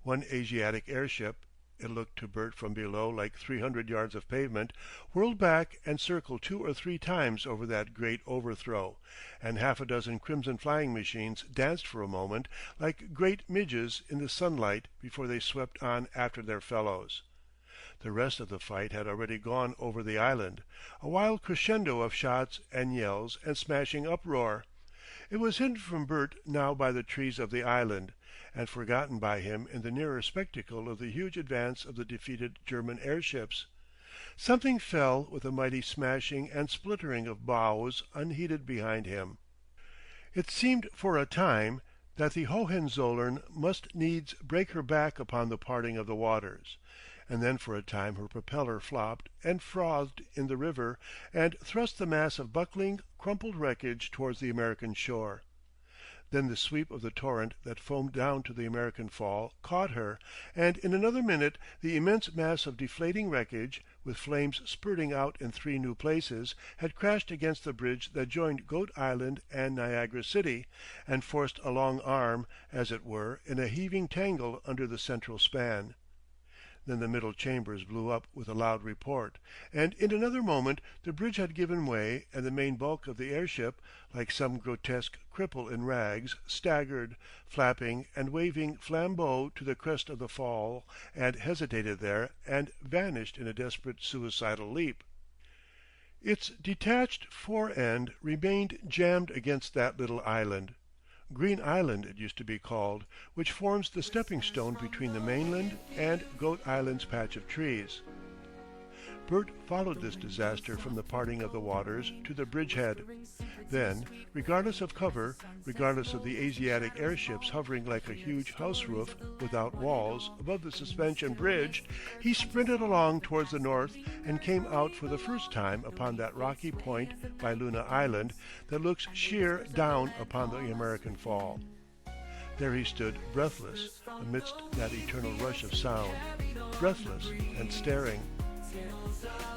One Asiatic airship, it looked to Bert from below like 300 yards of pavement, whirled back and circled 2 or 3 times over that great overthrow, and half a dozen crimson flying machines danced for a moment like great midges in the sunlight before they swept on after their fellows. The rest of the fight had already gone over the island, a wild crescendo of shots and yells and smashing uproar. It was hidden from Bert now by the trees of the island, and forgotten by him in the nearer spectacle of the huge advance of the defeated German airships. Something fell with a mighty smashing and splintering of boughs unheeded behind him. It seemed for a time that the Hohenzollern must needs break her back upon the parting of the waters, and then for a time her propeller flopped and frothed in the river and thrust the mass of buckling, crumpled wreckage towards the American shore. Then the sweep of the torrent that foamed down to the American fall caught her, and in another minute the immense mass of deflating wreckage, with flames spurting out in 3 new places, had crashed against the bridge that joined Goat Island and Niagara City, and forced a long arm, as it were, in a heaving tangle under the central span. Then the middle chambers blew up with a loud report, and in another moment the bridge had given way, and the main bulk of the airship, like some grotesque cripple in rags, staggered, flapping and waving flambeaux to the crest of the fall, and hesitated there, and vanished in a desperate suicidal leap. Its detached fore end remained jammed against that little island. Green Island it used to be called, which forms the stepping stone between the mainland and Goat Island's patch of trees. Bert followed this disaster from the parting of the waters to the bridgehead. Then, regardless of cover, regardless of the Asiatic airships hovering like a huge house roof without walls above the suspension bridge, he sprinted along towards the north and came out for the first time upon that rocky point by Luna Island that looks sheer down upon the American Fall. There he stood breathless amidst that eternal rush of sound, breathless and staring.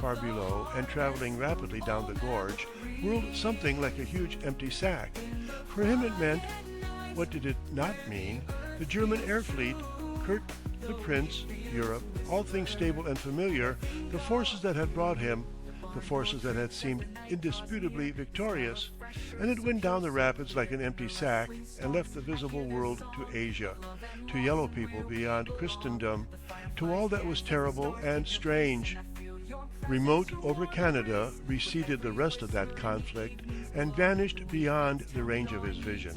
Far below, and traveling rapidly down the gorge, whirled something like a huge empty sack. For him it meant, what did it not mean, the German air fleet, Kurt, the Prince, Europe, all things stable and familiar, the forces that had brought him, the forces that had seemed indisputably victorious, and it went down the rapids like an empty sack and left the visible world to Asia, to yellow people beyond Christendom, to all that was terrible and strange. Remote over Canada receded the rest of that conflict and vanished beyond the range of his vision.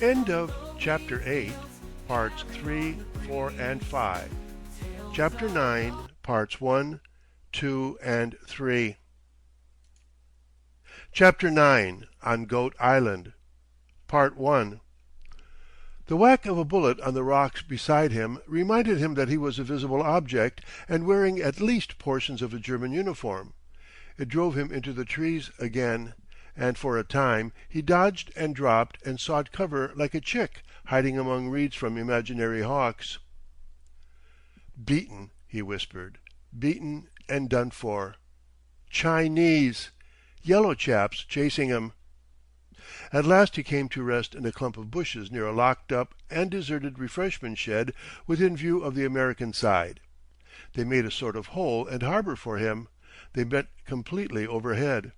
End of Chapter 8, Parts 3, 4, and 5. Chapter 9, Parts 1, 2, and 3. Chapter 9, On Goat Island. Part 1. The whack of a bullet on the rocks beside him reminded him that he was a visible object and wearing at least portions of a German uniform. It drove him into the trees again, and for a time he dodged and dropped and sought cover like a chick hiding among reeds from imaginary hawks. "Beaten," he whispered, "beaten and done for. Chinese! Yellow chaps chasing him." At last he came to rest in a clump of bushes near a locked-up and deserted refreshment shed within view of the American side. They made a sort of hole and harbor for him. They met completely overhead.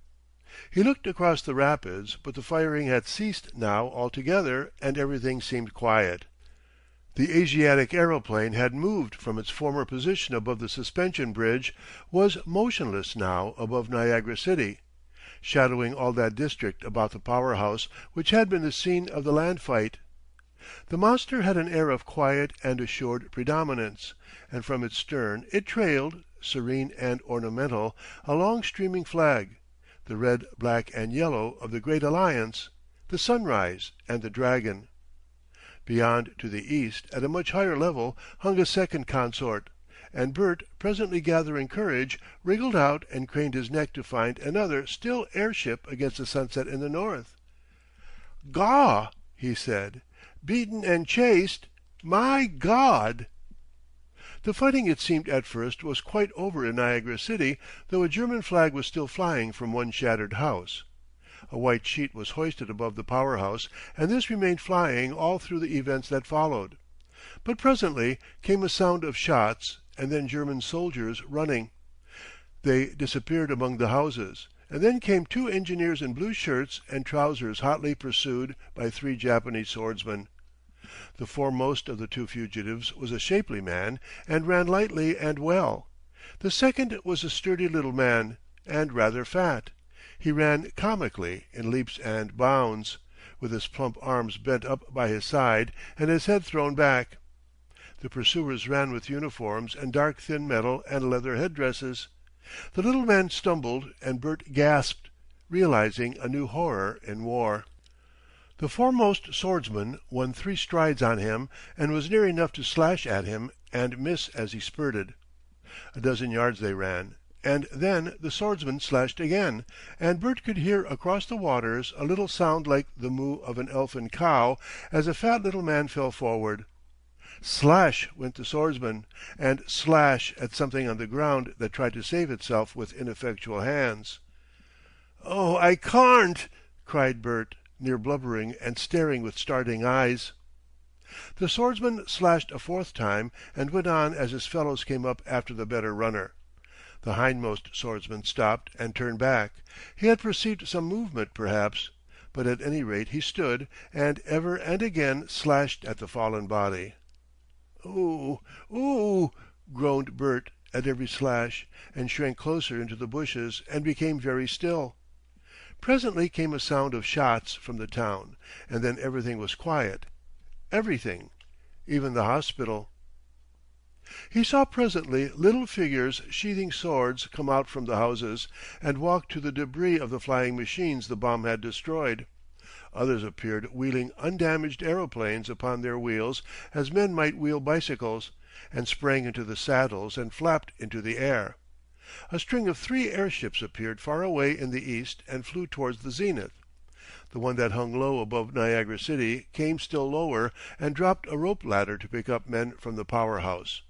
He looked across the rapids, but the firing had ceased now altogether, and everything seemed quiet. The Asiatic aeroplane had moved from its former position above the suspension bridge, was motionless now above Niagara City, shadowing all that district about the power house which had been the scene of the land fight. The monster had an air of quiet and assured predominance, and from its stern it trailed, serene and ornamental, a long streaming flag, the red, black, and yellow of the Great Alliance, the Sunrise and the Dragon. Beyond to the east, at a much higher level, hung a second consort, and Bert, presently gathering courage, wriggled out and craned his neck to find another still airship against the sunset in the north. "Gaw!" he said. "Beaten and chased! My God!" The fighting, it seemed at first, was quite over in Niagara City, though a German flag was still flying from one shattered house. A white sheet was hoisted above the power house, and this remained flying all through the events that followed. But presently came a sound of shots, and then German soldiers running. They disappeared among the houses, and then came 2 engineers in blue shirts and trousers hotly pursued by 3 Japanese swordsmen. The foremost of the 2 fugitives was a shapely man, and ran lightly and well. The second was a sturdy little man, and rather fat. He ran comically in leaps and bounds, with his plump arms bent up by his side and his head thrown back. The pursuers ran with uniforms and dark thin metal and leather headdresses. The little man stumbled, and Bert gasped, realizing a new horror in war. The foremost swordsman won 3 strides on him and was near enough to slash at him and miss as he spurted. A dozen yards they ran, and then the swordsman slashed again, and Bert could hear across the waters a little sound like the moo of an elfin cow as a fat little man fell forward. Slash went the swordsman, and slash at something on the ground that tried to save itself with ineffectual hands. "Oh, I carn't!" cried Bert, near blubbering and staring with starting eyes. The swordsman slashed a 4th time and went on as his fellows came up after the better runner. The hindmost swordsman stopped and turned back. He had perceived some movement, perhaps, but at any rate he stood, and ever and again slashed at the fallen body. "Ooh, ooh!" groaned Bert at every slash, and shrank closer into the bushes and became very still. Presently came a sound of shots from the town, and then everything was quiet. Everything, even the hospital. He saw presently little figures sheathing swords come out from the houses and walk to the debris of the flying machines the bomb had destroyed. Others appeared wheeling undamaged aeroplanes upon their wheels as men might wheel bicycles, and sprang into the saddles and flapped into the air. A string of 3 airships appeared far away in the east and flew towards the zenith. The one that hung low above Niagara City came still lower and dropped a rope ladder to pick up men from the power house.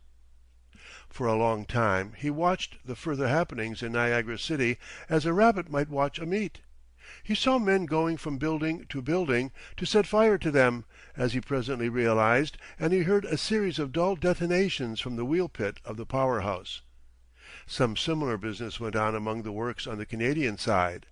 For a long time he watched the further happenings in Niagara City as a rabbit might watch a meet. He saw men going from building to building to set fire to them, as he presently realized, and he heard a series of dull detonations from the wheel pit of the power house. Some similar business went on among the works on the Canadian side.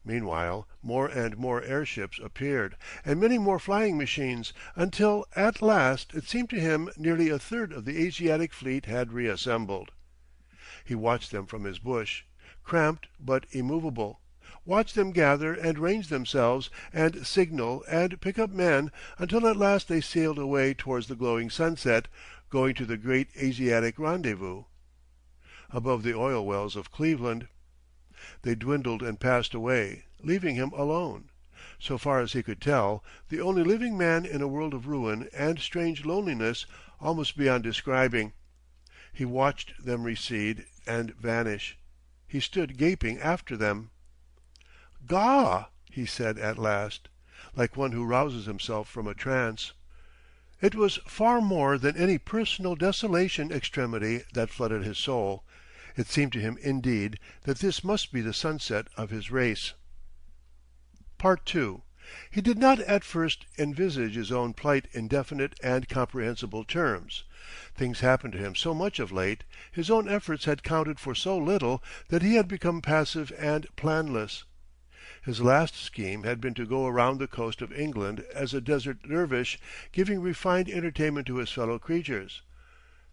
Meanwhile more and more airships appeared, and many more flying machines, until at last it seemed to him nearly a third of the Asiatic fleet had reassembled. He watched them from his bush, cramped but immovable, watched them gather and range themselves and signal and pick up men, until at last they sailed away towards the glowing sunset, going to the great Asiatic rendezvous above the oil wells of Cleveland. They dwindled and passed away, leaving him alone, so far as he could tell, the only living man in a world of ruin and strange loneliness almost beyond describing. He watched them recede and vanish. He stood gaping after them. "Gaw!" he said at last, like one who rouses himself from a trance. It was far more than any personal desolation extremity that flooded his soul. It seemed to him indeed that this must be the sunset of his race. II. He did not at first envisage his own plight in definite and comprehensible terms. Things happened to him so much of late, his own efforts had counted for so little, that he had become passive and planless. His last scheme had been to go around the coast of England as a desert dervish, giving refined entertainment to his fellow creatures.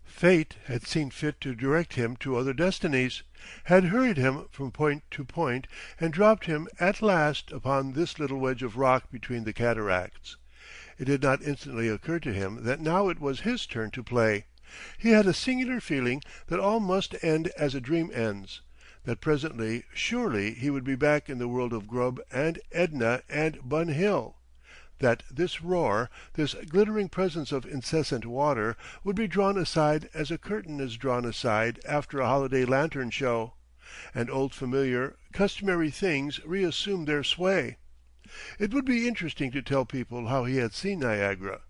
Fate had seen fit to direct him to other destinies, had hurried him from point to point, and dropped him at last upon this little wedge of rock between the cataracts. It did not instantly occur to him that now it was his turn to play. He had a singular feeling that all must end as a dream ends, that presently surely he would be back in the world of Grubb and Edna and Bun Hill, that this roar, this glittering presence of incessant water, would be drawn aside as a curtain is drawn aside after a holiday lantern show, and old familiar, customary things reassume their sway. It would be interesting to tell people how he had seen Niagara,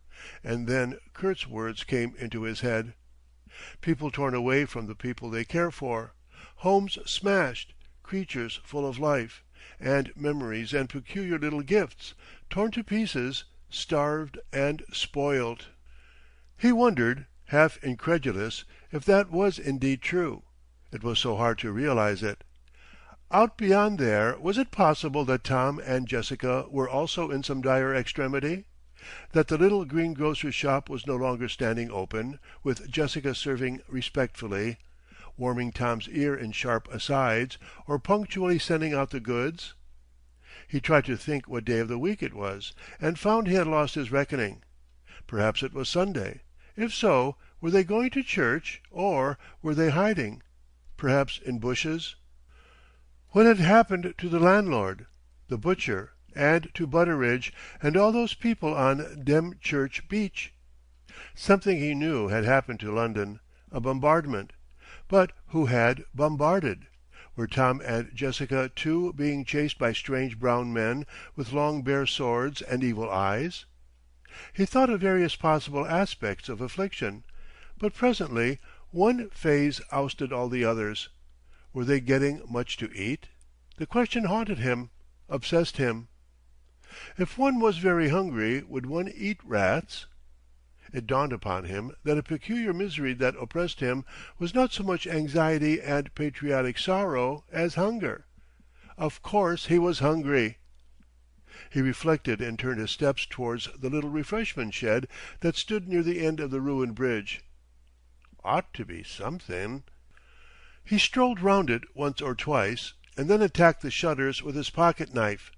and then Kurt's words came into his head. People torn away from the people they care for, homes smashed, creatures full of life, and memories and peculiar little gifts, torn to pieces, starved and spoilt. He wondered, half incredulous, if that was indeed true. It was so hard to realize it. Out beyond there, was it possible that Tom and Jessica were also in some dire extremity? That the little green grocer's shop was no longer standing open, with Jessica serving respectfully, warming Tom's ear in sharp asides, or punctually sending out the goods? He tried to think what day of the week it was, and found he had lost his reckoning. Perhaps it was Sunday. If so, were they going to church, or were they hiding? Perhaps in bushes? What had happened to the landlord, the butcher, and to Butteridge, and all those people on Dymchurch beach? Something he knew had happened to London, a bombardment. But who had bombarded? Were Tom and Jessica too being chased by strange brown men with long bare swords and evil eyes? He thought of various possible aspects of affliction, but presently one phase ousted all the others. Were they getting much to eat? The question haunted him, obsessed him. If one was very hungry, would one eat rats? It dawned upon him that a peculiar misery that oppressed him was not so much anxiety and patriotic sorrow as hunger. Of course he was hungry. He reflected and turned his steps towards the little refreshment shed that stood near the end of the ruined bridge. Ought to be something. He strolled round it once or twice, and then attacked the shutters with his pocket knife,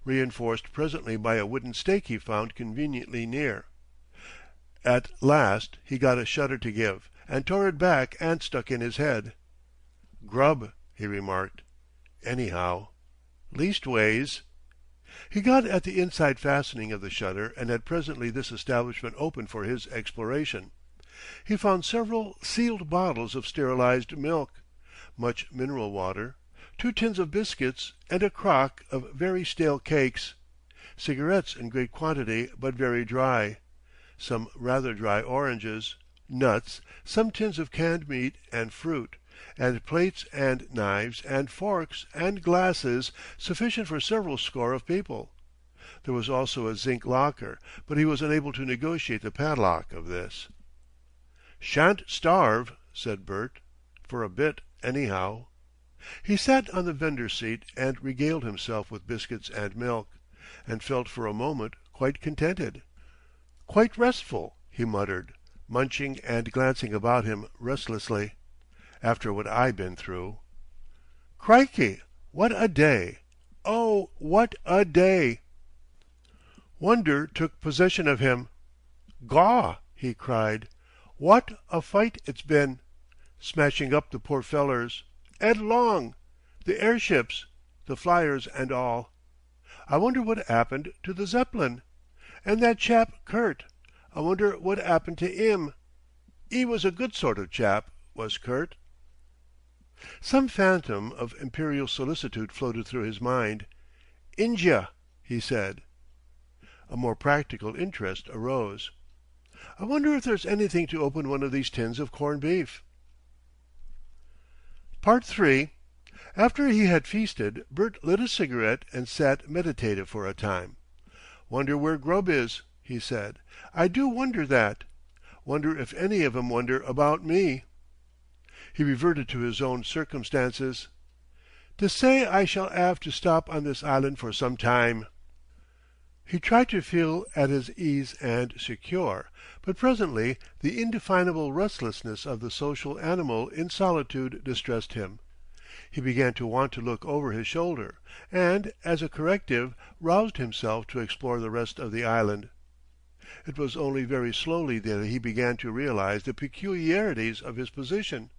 reinforced presently by a wooden stake he found conveniently near. At last he got a shutter to give, and tore it back and stuck in his head. "Grub," he remarked. "Anyhow. Leastways." He got at the inside fastening of the shutter, and had presently this establishment open for his exploration. He found several sealed bottles of sterilized milk, much mineral water, 2 tins of biscuits, and a crock of very stale cakes, cigarettes in great quantity but very dry, some rather dry oranges, nuts, some tins of canned meat and fruit, and plates and knives and forks and glasses sufficient for several score of people. There was also a zinc locker, but he was unable to negotiate the padlock of this. "Shan't starve," said Bert, "for a bit, anyhow." He sat on the vendor's seat and regaled himself with biscuits and milk, and felt for a moment quite contented. "Quite restful," he muttered, munching and glancing about him restlessly. "After what I been through. Crikey, what a day! Oh, what a day!" Wonder took possession of him. "Gaw!" he cried. "What a fight it's been! Smashing up the poor fellers. 'Eadlong! The airships, the flyers and all. I wonder what 'appened to the Zeppelin? And that chap Kurt, I wonder what 'appened to 'im? 'E was a good sort of chap, was Kurt." Some phantom of imperial solicitude floated through his mind. "Injia," he said. A more practical interest arose. "I wonder if there's anything to open one of these tins of corned beef." Part 3. After he had feasted, Bert lit a cigarette and sat meditative for a time. "Wonder where Grubb is," he said. "I do wonder that. Wonder if any of 'em wonder about me." He reverted to his own circumstances. "Dessay I shall 'ave to stop on this island for some time." He tried to feel at his ease and secure, but presently the indefinable restlessness of the social animal in solitude distressed him. He began to want to look over his shoulder, and, as a corrective, roused himself to explore the rest of the island. It was only very slowly that he began to realize the peculiarities of his position,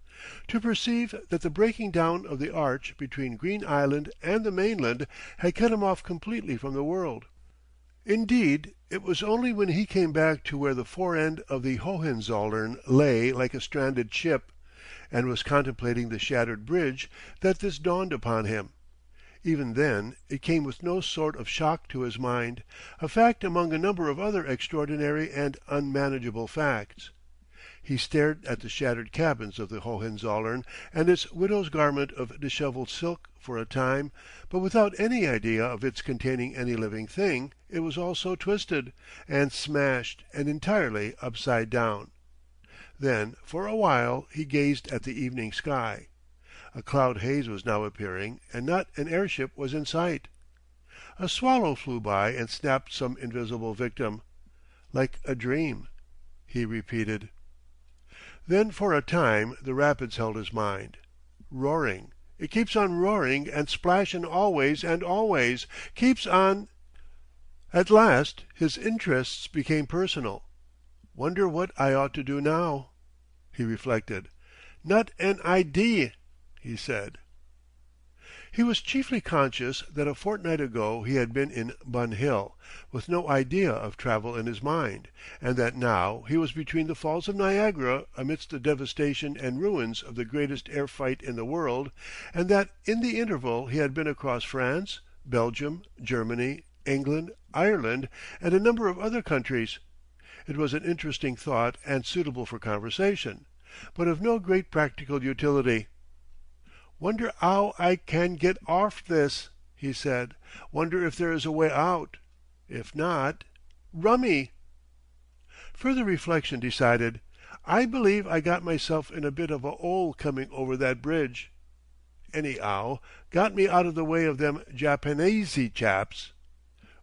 to perceive that the breaking down of the arch between Green Island and the mainland had cut him off completely from the world. Indeed, it was only when he came back to where the fore end of the Hohenzollern lay like a stranded ship, and was contemplating the shattered bridge, that this dawned upon him. Even then it came with no sort of shock to his mind, a fact among a number of other extraordinary and unmanageable facts. He stared at the shattered cabins of the Hohenzollern and its widow's garment of dishevelled silk for a time, but without any idea of its containing any living thing. It was all so twisted and smashed and entirely upside down. Then for a while he gazed at the evening sky. A cloud haze was now appearing, and not an airship was in sight. A swallow flew by and snapped some invisible victim. "Like a dream," he repeated. Then for a time the rapids held his mind, roaring, It keeps on roaring and splashin' always and always. Keeps on—" At last his interests became personal. "Wonder what I ought to do now?" He reflected. "Not an idee," he said. He was chiefly conscious that a fortnight ago he had been in Bun Hill, with no idea of travel in his mind, and that now he was between the Falls of Niagara amidst the devastation and ruins of the greatest air fight in the world, and that in the interval he had been across France, Belgium, Germany, England, Ireland, and a number of other countries. It was an interesting thought and suitable for conversation, but of no great practical utility. "Wonder 'ow I can get orf this," he said. "Wonder if there is a way out. If not, rummy." Further reflection decided, "I believe I got myself in a bit of a 'ole coming over that bridge. Any'ow, got me out of the way of them Japanesey chaps.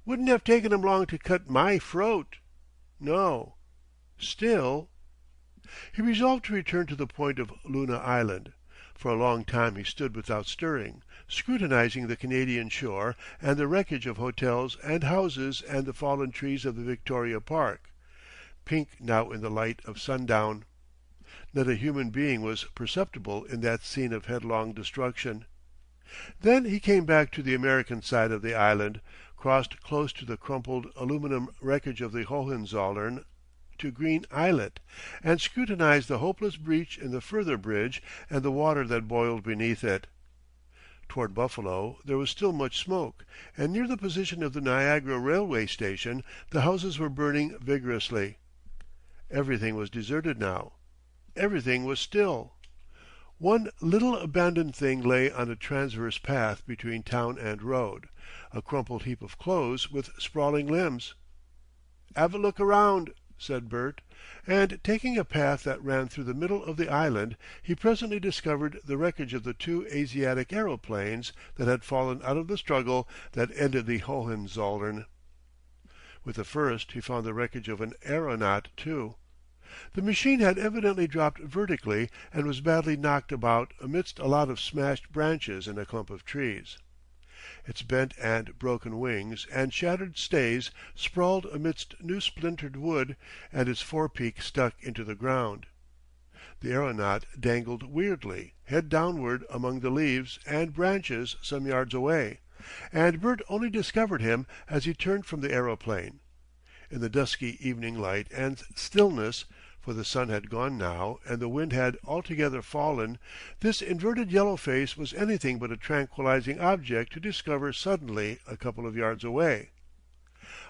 Wouldn't have taken 'em long to cut my froat. No. Still—" He resolved to return to the point of Luna Island. For a long time he stood without stirring, scrutinizing the Canadian shore and the wreckage of hotels and houses and the fallen trees of the Victoria Park, pink now in the light of sundown. Not a human being was perceptible in that scene of headlong destruction. Then he came back to the American side of the island, crossed close to the crumpled aluminum wreckage of the Hohenzollern to Green Islet, and scrutinized the hopeless breach in the further bridge and the water that boiled beneath it. Toward Buffalo there was still much smoke, and near the position of the Niagara railway station the houses were burning vigorously. Everything was deserted now. Everything was still. One little abandoned thing lay on a transverse path between town and road, a crumpled heap of clothes with sprawling limbs. "'Ave a look around," said Bert, and taking a path that ran through the middle of the island, he presently discovered the wreckage of the two Asiatic aeroplanes that had fallen out of the struggle that ended the Hohenzollern. With the first he found the wreckage of an aeronaut too. The machine had evidently dropped vertically and was badly knocked about amidst a lot of smashed branches in a clump of trees. Its bent and broken wings and shattered stays sprawled amidst new splintered wood, and its forepeak stuck into the ground. The aeronaut dangled weirdly, head downward among the leaves and branches some yards away, and Bert only discovered him as he turned from the aeroplane. In the dusky evening light and stillness, for the sun had gone now and the wind had altogether fallen, this inverted yellow face was anything but a tranquilizing object to discover suddenly a couple of yards away.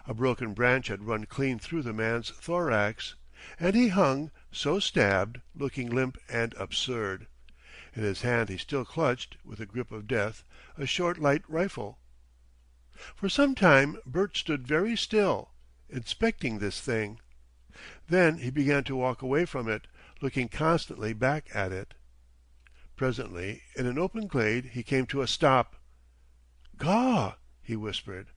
A broken branch had run clean through the man's thorax, and he hung, so stabbed, looking limp and absurd. In his hand he still clutched, with the grip of death, a short light rifle. For some time Bert stood very still, inspecting this thing. Then he began to walk away from it, looking constantly back at it. Presently, in an open glade, he came to a stop. "Gaw!" he whispered.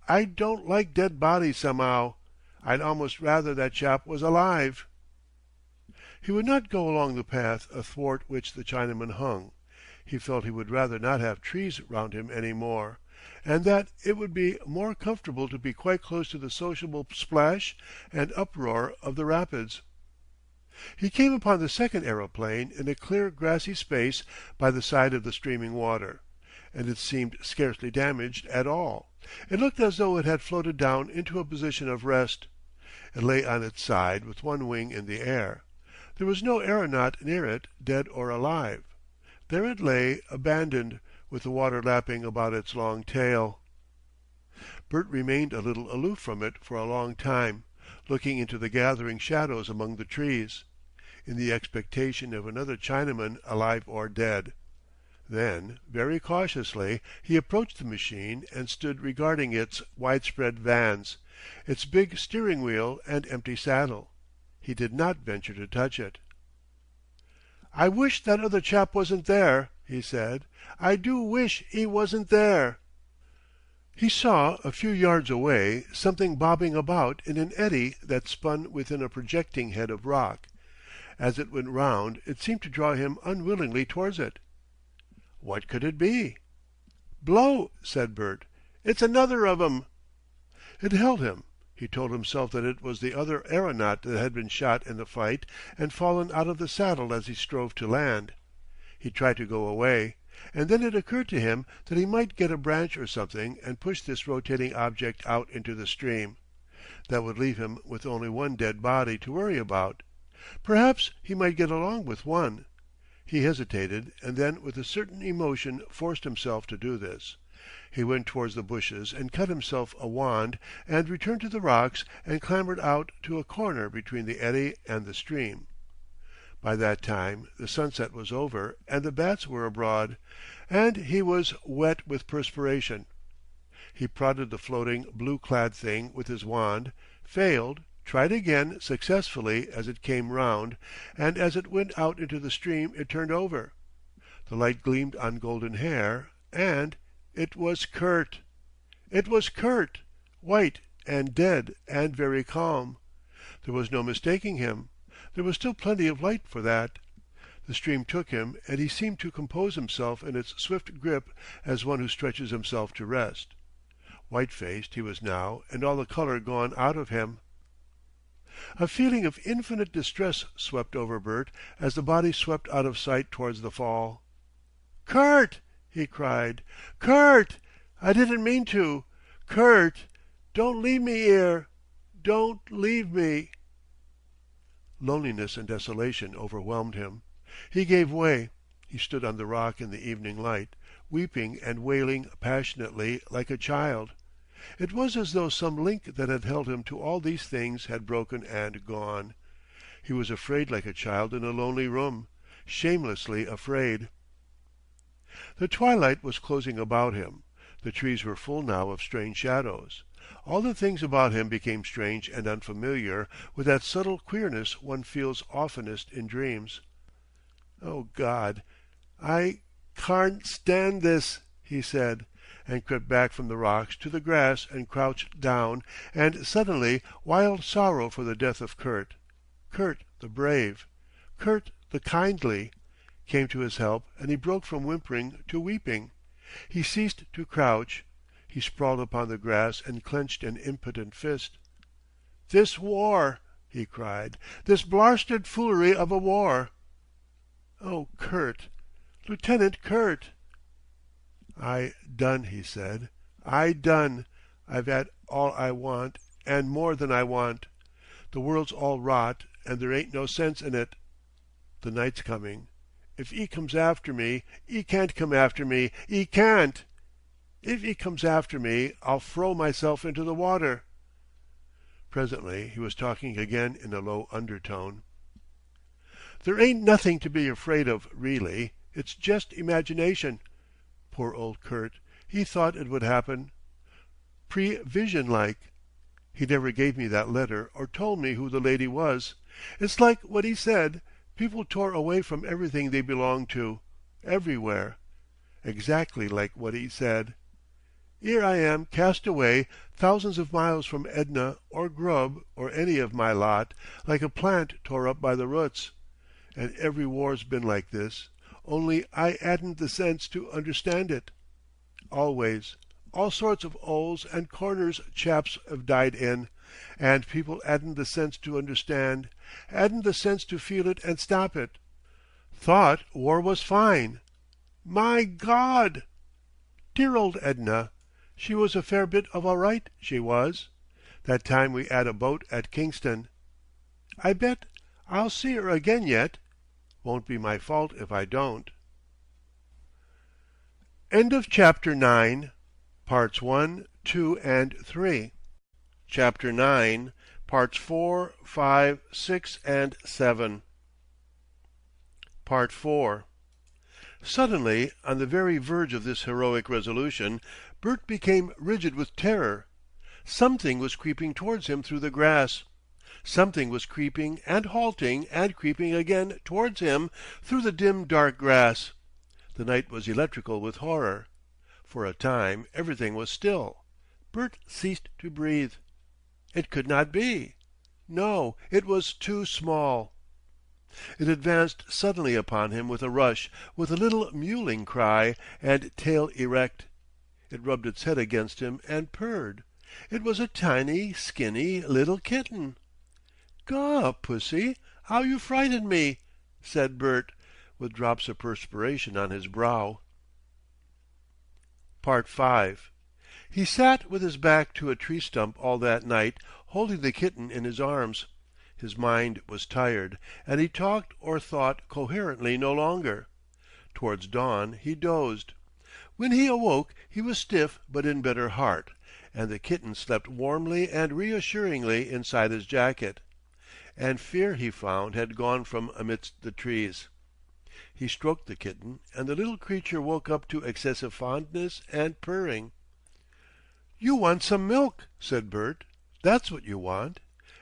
"I don't like dead bodies somehow. I'd almost rather that chap was alive." He would not go along the path athwart which the Chinaman hung. He felt he would rather not have trees round him any more, and that it would be more comfortable to be quite close to the sociable splash and uproar of the rapids. He came upon the second aeroplane in a clear grassy space by the side of the streaming water, and it seemed scarcely damaged at all. It looked as though it had floated down into a position of rest. It lay on its side with one wing in the air. There was no aeronaut near it, dead or alive. There it lay, abandoned, with the water lapping about its long tail. Bert remained a little aloof from it for a long time, looking into the gathering shadows among the trees, in the expectation of another Chinaman alive or dead. Then, very cautiously, he approached the machine and stood regarding its widespread vans, its big steering wheel and empty saddle. He did not venture to touch it. "I wish that other chap wasn't there," he said. "I do wish 'e wasn't there." He saw, a few yards away, something bobbing about in an eddy that spun within a projecting head of rock. As it went round it seemed to draw him unwillingly towards it. What could it be? "Blow," said Bert. "It's another of 'em." It held him. He told himself that it was the other aeronaut that had been shot in the fight and fallen out of the saddle as he strove to land. He tried to go away, and then it occurred to him that he might get a branch or something and push this rotating object out into the stream. That would leave him with only one dead body to worry about. Perhaps he might get along with one. He hesitated, and then with a certain emotion forced himself to do this. He went towards the bushes and cut himself a wand and returned to the rocks and clambered out to a corner between the eddy and the stream. By that time the sunset was over and the bats were abroad, and he was wet with perspiration. He prodded the floating, blue-clad thing with his wand, failed, tried again successfully as it came round, and as it went out into the stream it turned over. The light gleamed on golden hair, and it was Kurt. It was Kurt, white and dead and very calm. There was no mistaking him. There was still plenty of light for that. The stream took him, and he seemed to compose himself in its swift grip as one who stretches himself to rest. White-faced he was now, and all the color gone out of him. A feeling of infinite distress swept over Bert as the body swept out of sight towards the fall. "Kurt!" he cried. "Kurt! I didn't mean to. Kurt! Don't leave me 'ere. Don't leave me." Loneliness and desolation overwhelmed him. He gave way. He stood on the rock in the evening light, weeping and wailing passionately like a child. It was as though some link that had held him to all these things had broken and gone. He was afraid like a child in a lonely room, shamelessly afraid. The twilight was closing about him. The trees were full now of strange shadows. All the things about him became strange and unfamiliar with that subtle queerness one feels oftenest in dreams. "Oh, God, I carn't stand this," he said, and crept back from the rocks to the grass and crouched down, and suddenly wild sorrow for the death of Kurt, Kurt the brave, Kurt the kindly, came to his help, and he broke from whimpering to weeping. He ceased to crouch. He sprawled upon the grass and clenched an impotent fist. "This war!" he cried. "This blarsted foolery of a war! Oh, Kurt! Lieutenant Kurt!" "I done," he said. "I done. I've 'ad all I want, and more than I want. The world's all rot, and there ain't no sense in it. The night's coming. If 'e comes after me, 'e can't come after me, 'e can't. If 'e comes after me, I'll throw myself into the water." Presently he was talking again in a low undertone. "There ain't nothing to be afraid of, really. It's jest imagination. Poor old Kurt, he thought it would happen. Prevision like. He never gave me that letter or told me who the lady was. It's like what he said. People tore away from everything they belonged to. Everywhere. Exactly like what he said. 'Ere I am cast away thousands of miles from Edna or Grubb or any of my lot, like a plant tore up by the roots. And every war's been like this, only I 'adn't the sense to understand it. Always. All sorts of 'oles and corners chaps 'ave died in, and people 'adn't the sense to understand, 'adn't the sense to feel it and stop it. Thought war was fine. My God! Dear old Edna. She was a fair bit of all right, she was. That time we 'ad a boat at Kingston. I bet I'll see 'er again yet. Won't be my fault if I don't. End of Chapter 9, Parts 1, 2, and 3. Chapter 9, Parts 4, 5, 6, and 7. Part 4. Suddenly, on the very verge of this heroic resolution, Bert became rigid with terror. Something was creeping towards him through the grass. Something was creeping and halting and creeping again towards him through the dim dark grass. The night was electrical with horror. For a time everything was still. Bert ceased to breathe. It could not be. No, it was too small. It advanced suddenly upon him with a rush, with a little mewling cry, and tail erect. It rubbed its head against him and purred. It was a tiny, skinny little kitten. "Gaw, Pussy, how you frightened me!" said Bert, with drops of perspiration on his brow. V. He sat with his back to a tree stump all that night, holding the kitten in his arms. His mind was tired, and he talked or thought coherently no longer. Towards dawn he dozed. When he awoke he was stiff but in better heart, and the kitten slept warmly and reassuringly inside his jacket. And fear, he found, had gone from amidst the trees. He stroked the kitten, and the little creature woke up to excessive fondness and purring. "You want some milk," said Bert. "That's what you want.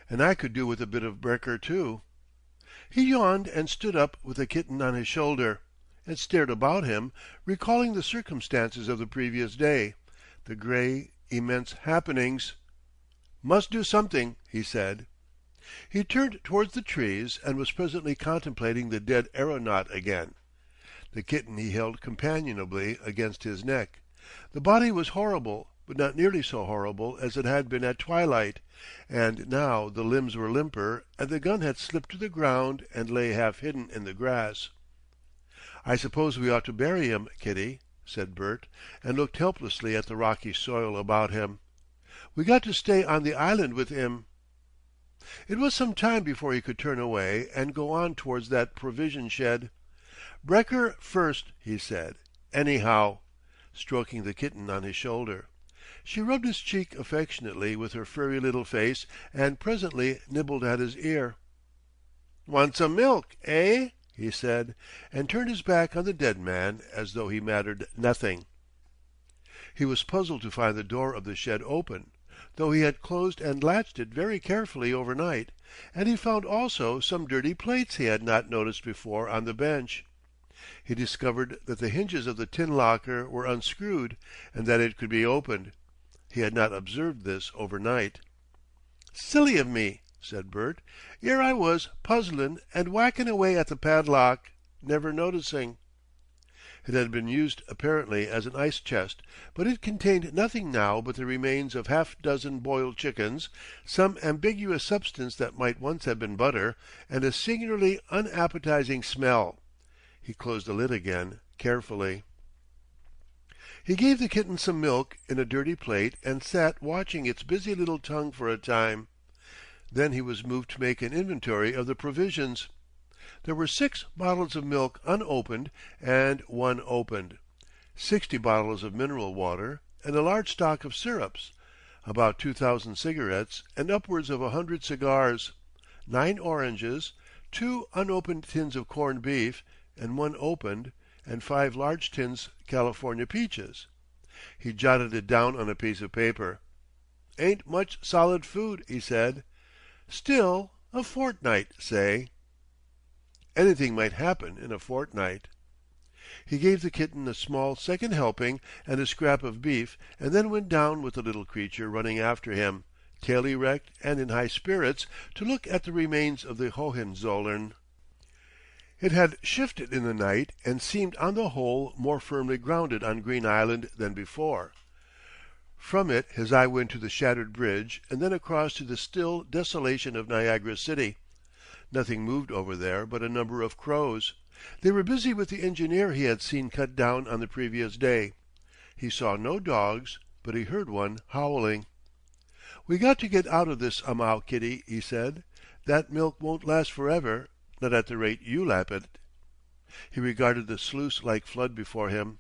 And I could do with a bit of brekker too." He yawned and stood up with the kitten on his shoulder, and stared about him, recalling the circumstances of the previous day, the grey, immense happenings. "Must do something," he said. He turned towards the trees, and was presently contemplating the dead aeronaut again. The kitten he held companionably against his neck. The body was horrible, but not nearly so horrible as it had been at twilight, and now the limbs were limper, and the gun had slipped to the ground and lay half hidden in the grass. "I suppose we ought to bury him, Kitty," said Bert, and looked helplessly at the rocky soil about him. "We got to stay on the island with him." It was some time before he could turn away and go on towards that provision shed. "Brekker first," he said, "anyhow," stroking the kitten on his shoulder. She rubbed his cheek affectionately with her furry little face, and presently nibbled at his ear. "Want some milk, eh?" he said, and turned his back on the dead man as though he mattered nothing. He was puzzled to find the door of the shed open, though he had closed and latched it very carefully overnight, and he found also some dirty plates he had not noticed before on the bench. He discovered that the hinges of the tin locker were unscrewed, and that it could be opened. He had not observed this overnight. "Silly of me," said Bert. "'Ere I was puzzlin' and whacking away at the padlock, never noticing." It had been used apparently as an ice chest, but it contained nothing now but the remains of half-dozen boiled chickens, some ambiguous substance that might once have been butter, and a singularly unappetizing smell. He closed the lid again carefully. He gave the kitten some milk in a dirty plate and sat watching its busy little tongue for a time. Then he was moved to make an inventory of the provisions. There were 6 bottles of milk unopened and 1 opened, 60 bottles of mineral water, and a large stock of syrups, about 2,000 cigarettes, and upwards of 100 cigars, 9 oranges, 2 unopened tins of corned beef, and 1 opened, and 5 large tins California peaches. He jotted it down on a piece of paper. "Ain't much solid food," he said. "Still, a fortnight, say." Anything might happen in a fortnight. He gave the kitten a small second helping and a scrap of beef, and then went down with the little creature running after him, tail erect and in high spirits, to look at the remains of the Hohenzollern. It had shifted in the night, and seemed on the whole more firmly grounded on Green Island than before. From it his eye went to the shattered bridge, and then across to the still desolation of Niagara City. Nothing moved over there but a number of crows. They were busy with the engineer he had seen cut down on the previous day. He saw no dogs, but he heard one howling. "We got to get out of this somehow, Kitty," he said. "That milk won't last forever, not at the rate you lap it." He regarded the sluice-like flood before him.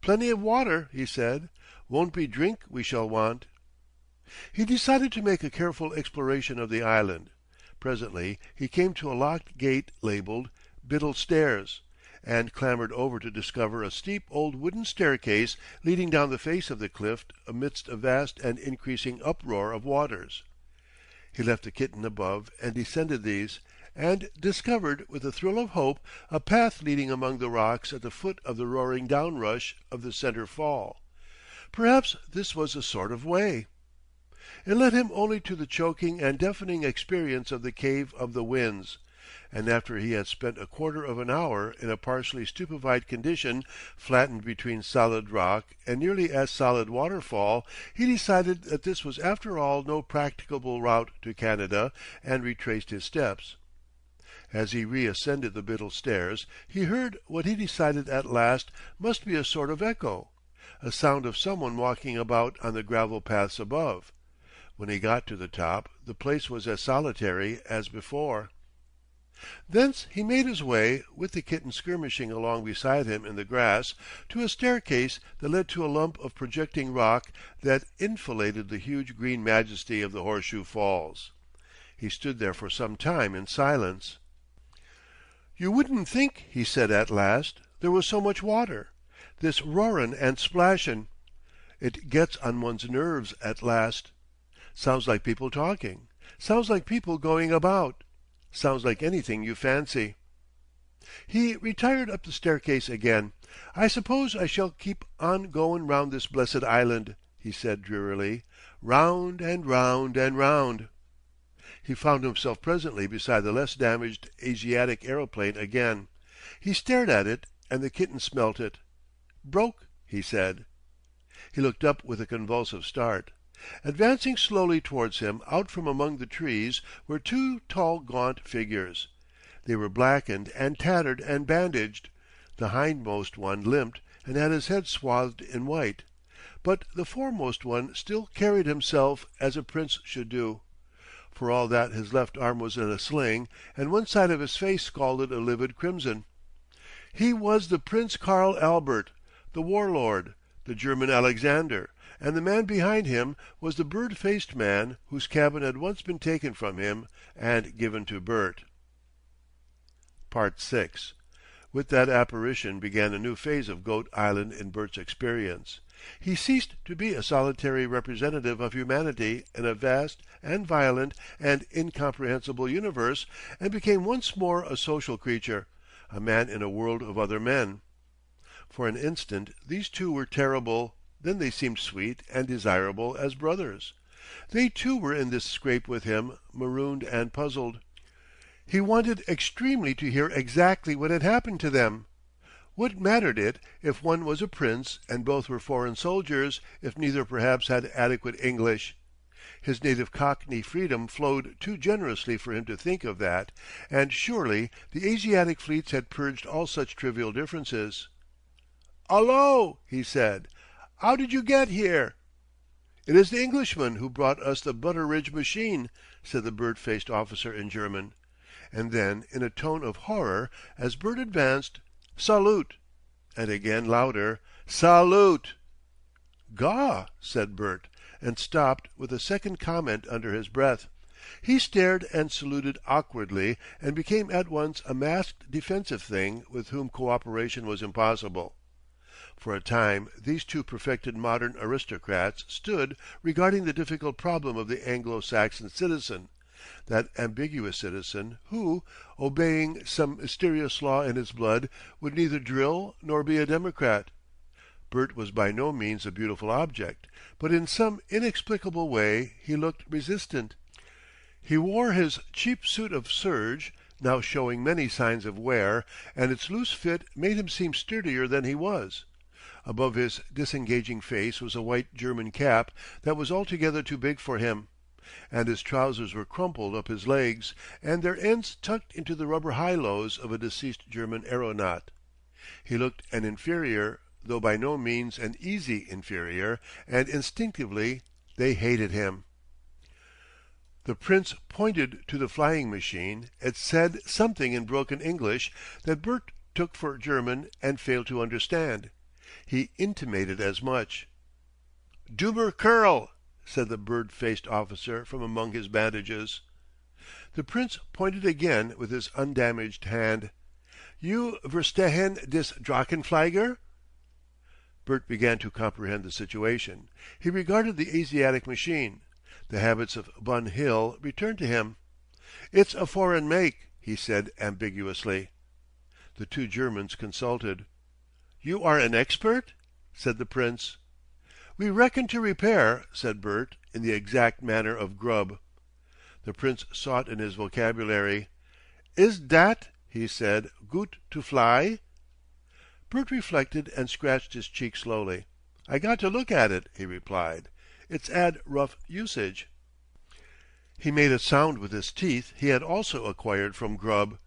"Plenty of water," he said. "Won't be drink we shall want." He decided to make a careful exploration of the island. Presently he came to a locked gate labeled Biddle Stairs, and clambered over to discover a steep old wooden staircase leading down the face of the cliff amidst a vast and increasing uproar of waters. He left the kitten above and descended these, and discovered with a thrill of hope a path leading among the rocks at the foot of the roaring downrush of the centre fall. Perhaps this was a sort of way. It led him only to the choking and deafening experience of the Cave of the Winds, and after he had spent a quarter of an hour in a partially stupefied condition, flattened between solid rock and nearly as solid waterfall, he decided that this was after all no practicable route to Canada, and retraced his steps. As he reascended the Biddle stairs, he heard what he decided at last must be a sort of echo, a sound of someone walking about on the gravel paths above. When he got to the top, the place was as solitary as before. Thence he made his way, with the kitten skirmishing along beside him in the grass, to a staircase that led to a lump of projecting rock that enfiladed the huge green majesty of the Horseshoe Falls. He stood there for some time in silence. "You wouldn't think," he said at last, "there was so much water. This roarin' and splashin'. It gets on one's nerves at last. Sounds like people talking. Sounds like people going about. Sounds like anything you fancy." He retired up the staircase again. "I suppose I shall keep on goin' round this blessed island," he said drearily. "Round and round and round." He found himself presently beside the less damaged Asiatic aeroplane again. He stared at it, and the kitten smelt it. "Broke," he said. He looked up with a convulsive start. Advancing slowly towards him out from among the trees were two tall gaunt figures. They were blackened and tattered and bandaged. The hindmost one limped and had his head swathed in white, but the foremost one still carried himself as a prince should do. For all that his left arm was in a sling, and one side of his face scalded a livid crimson. He was the Prince Karl Albert, the warlord, the German Alexander, and the man behind him was the bird-faced man whose cabin had once been taken from him and given to Bert. VI. With that apparition began a new phase of Goat Island in Bert's experience. He ceased to be a solitary representative of humanity in a vast and violent and incomprehensible universe, and became once more a social creature, a man in a world of other men. For an instant these two were terrible, then they seemed sweet and desirable as brothers. They too were in this scrape with him, marooned and puzzled. He wanted extremely to hear exactly what had happened to them. What mattered it if one was a prince and both were foreign soldiers, if neither perhaps had adequate English? His native Cockney freedom flowed too generously for him to think of that, and surely the Asiatic fleets had purged all such trivial differences. "'Ullo!" he said. "How did you get here?" "It is the Englishman who brought us the Butteridge machine," said the bird-faced officer in German. And then, in a tone of horror, as Bert advanced, "Salute!" and again louder, "Salute!" "Gaw!" said Bert, and stopped with a second comment under his breath. He stared and saluted awkwardly, and became at once a masked defensive thing with whom cooperation was impossible. For a time these two perfected modern aristocrats stood regarding the difficult problem of the Anglo-Saxon citizen, that ambiguous citizen who, obeying some mysterious law in his blood, would neither drill nor be a democrat. Bert was by no means a beautiful object, but in some inexplicable way he looked resistant. He wore his cheap suit of serge, now showing many signs of wear, and its loose fit made him seem sturdier than he was. Above his disengaging face was a white German cap that was altogether too big for him, and his trousers were crumpled up his legs, and their ends tucked into the rubber high-lows of a deceased German aeronaut. He looked an inferior, though by no means an easy inferior, and instinctively they hated him. The Prince pointed to the flying machine and said something in broken English that Bert took for German and failed to understand. He intimated as much. "Dummer Kerl," said the bird-faced officer from among his bandages. The Prince pointed again with his undamaged hand. "You verstehen dis Drachenflieger?" Bert began to comprehend the situation. He regarded the Asiatic machine. The habits of Bun Hill returned to him. "It's a foreign make," he said ambiguously. The two Germans consulted. "You are an expert?" said the Prince. "We reckon to repair," said Bert, in the exact manner of Grubb. The Prince sought in his vocabulary. Is dat, he said, goot to fly? Bert reflected and scratched his cheek slowly. I got to look at it, he replied. It's ad rough usage. He made a sound with his teeth he had also acquired from Grubb,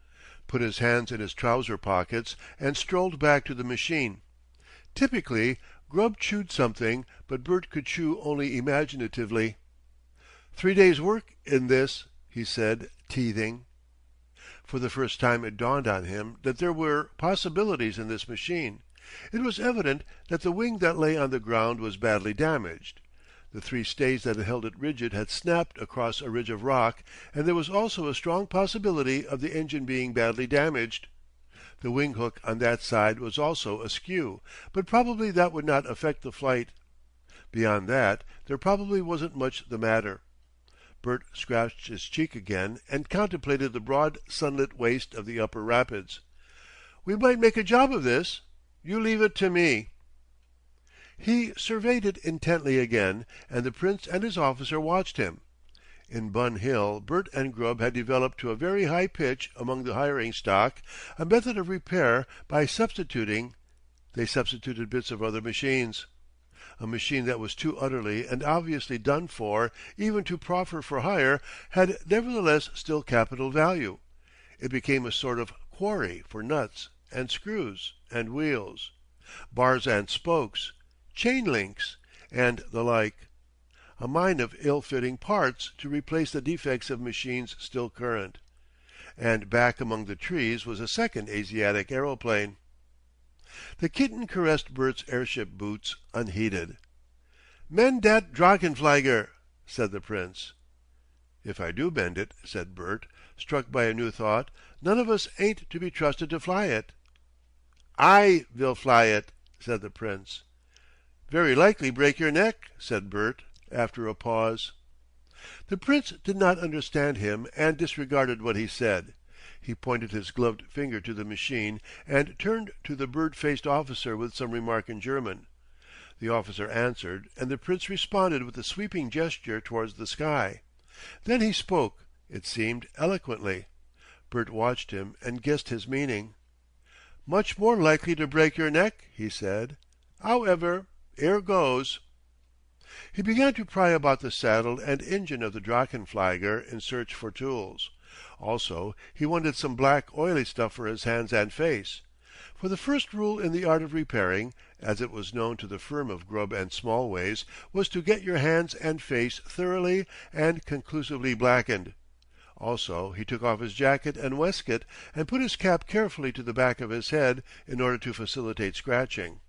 put his hands in his trouser pockets, and strolled back to the machine. Typically, Grubb chewed something, but Bert could chew only imaginatively. 3 days' work in this, he said, teething. For the first time it dawned on him that there were possibilities in this machine. It was evident that the wing that lay on the ground was badly damaged. The 3 stays that had held it rigid had snapped across a ridge of rock, and there was also a strong possibility of the engine being badly damaged. The wing hook on that side was also askew, but probably that would not affect the flight. Beyond that, there probably wasn't much the matter. Bert scratched his cheek again and contemplated the broad sunlit waste of the upper rapids. We might make a job of this. You leave it to me. He surveyed it intently again, and the Prince and his officer watched him. In Bun Hill, Bert and Grubb had developed to a very high pitch among the hiring stock a method of repair by substituting bits of other machines. A machine that was too utterly and obviously done for even to proffer for hire had nevertheless still capital value. It became a sort of quarry for nuts and screws and wheels, bars and spokes, chain links, and the like. A mine of ill-fitting parts to replace the defects of machines still current. And back among the trees was a second Asiatic aeroplane. The kitten caressed Bert's airship boots unheeded. "Mend dat Drachenflieger," said the Prince. "If I do mend it," said Bert, struck by a new thought, "none of us ain't to be trusted to fly it." "I will fly it," said the Prince. "Very likely break your neck," said Bert, after a pause. The Prince did not understand him and disregarded what he said. He pointed his gloved finger to the machine and turned to the bird-faced officer with some remark in German. The officer answered, and the Prince responded with a sweeping gesture towards the sky. Then he spoke, it seemed, eloquently. Bert watched him and guessed his meaning. "Much more likely to break your neck," he said. "However, 'ere goes." He began to pry about the saddle and engine of the Drachenflieger in search for tools. Also, he wanted some black oily stuff for his hands and face. For the first rule in the art of repairing, as it was known to the firm of Grubb and Smallways, was to get your hands and face thoroughly and conclusively blackened. Also, he took off his jacket and waistcoat and put his cap carefully to the back of his head in order to facilitate scratching.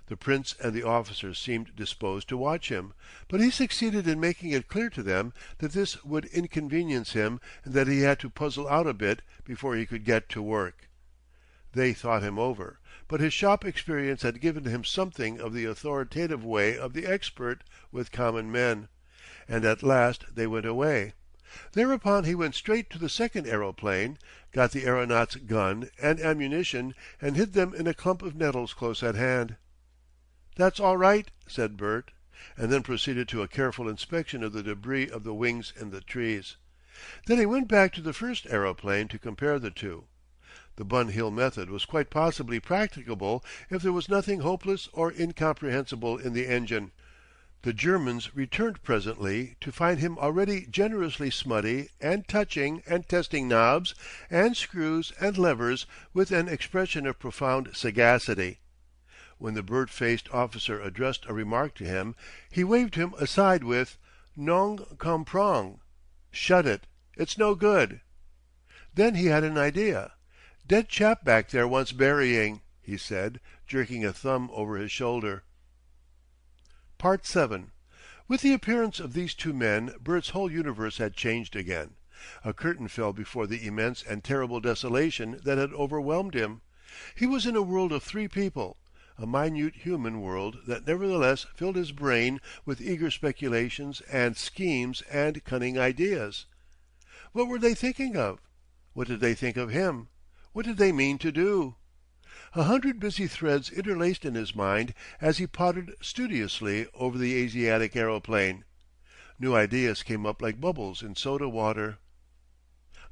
The Prince and the officers seemed disposed to watch him, but he succeeded in making it clear to them that this would inconvenience him and that he had to puzzle out a bit before he could get to work. They thought him over, but his shop experience had given him something of the authoritative way of the expert with common men, and at last they went away. Thereupon he went straight to the second aeroplane, got the aeronaut's gun and ammunition, and hid them in a clump of nettles close at hand. "That's all right," said Bert, and then proceeded to a careful inspection of the debris of the wings in the trees. Then he went back to the first aeroplane to compare the two. The Bun Hill method was quite possibly practicable if there was nothing hopeless or incomprehensible in the engine. The Germans returned presently to find him already generously smutty and touching and testing knobs and screws and levers with an expression of profound sagacity. When the bird-faced officer addressed a remark to him, he waved him aside with "Non comprends," "Shut it, it's no good." Then he had an idea. "Dead chap back there wants burying," he said, jerking a thumb over his shoulder. Part 7. With the appearance of these two men, Bert's whole universe had changed again. A curtain fell before the immense and terrible desolation that had overwhelmed him. He was in a world of three people, a minute human world that nevertheless filled his brain with eager speculations and schemes and cunning ideas. What were they thinking of? What did they think of him? What did they mean to do? 100 busy threads interlaced in his mind as he pottered studiously over the Asiatic aeroplane. New ideas came up like bubbles in soda water.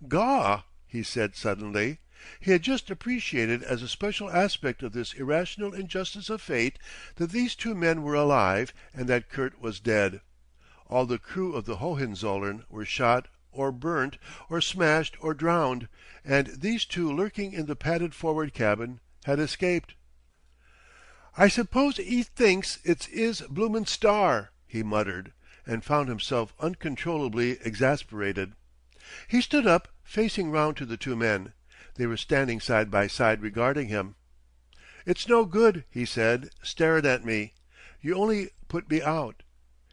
"Gaw!" he said suddenly. He had just appreciated as a special aspect of this irrational injustice of fate that these two men were alive and that Kurt was dead. All the crew of the Hohenzollern were shot or burnt or smashed or drowned, and these two lurking in the padded forward cabin had escaped. "I suppose 'e thinks it's 'is bloomin' star," he muttered, and found himself uncontrollably exasperated. He stood up, facing round to the two men. They were standing side by side regarding him. "It's no good," he said, "starin' at me. You only put me out."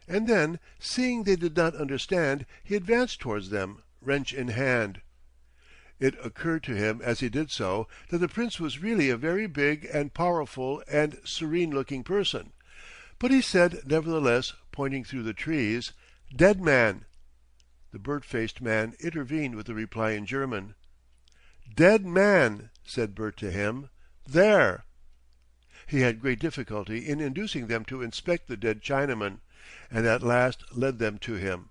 And then, seeing they did not understand, he advanced towards them, wrench in hand. It occurred to him as he did so that the Prince was really a very big and powerful and serene-looking person. But he said, nevertheless, pointing through the trees, "Dead man." The bird-faced man intervened with a reply in German. "Dead man," said Bert to him. "There." He had great difficulty in inducing them to inspect the dead Chinaman, and at last led them to him.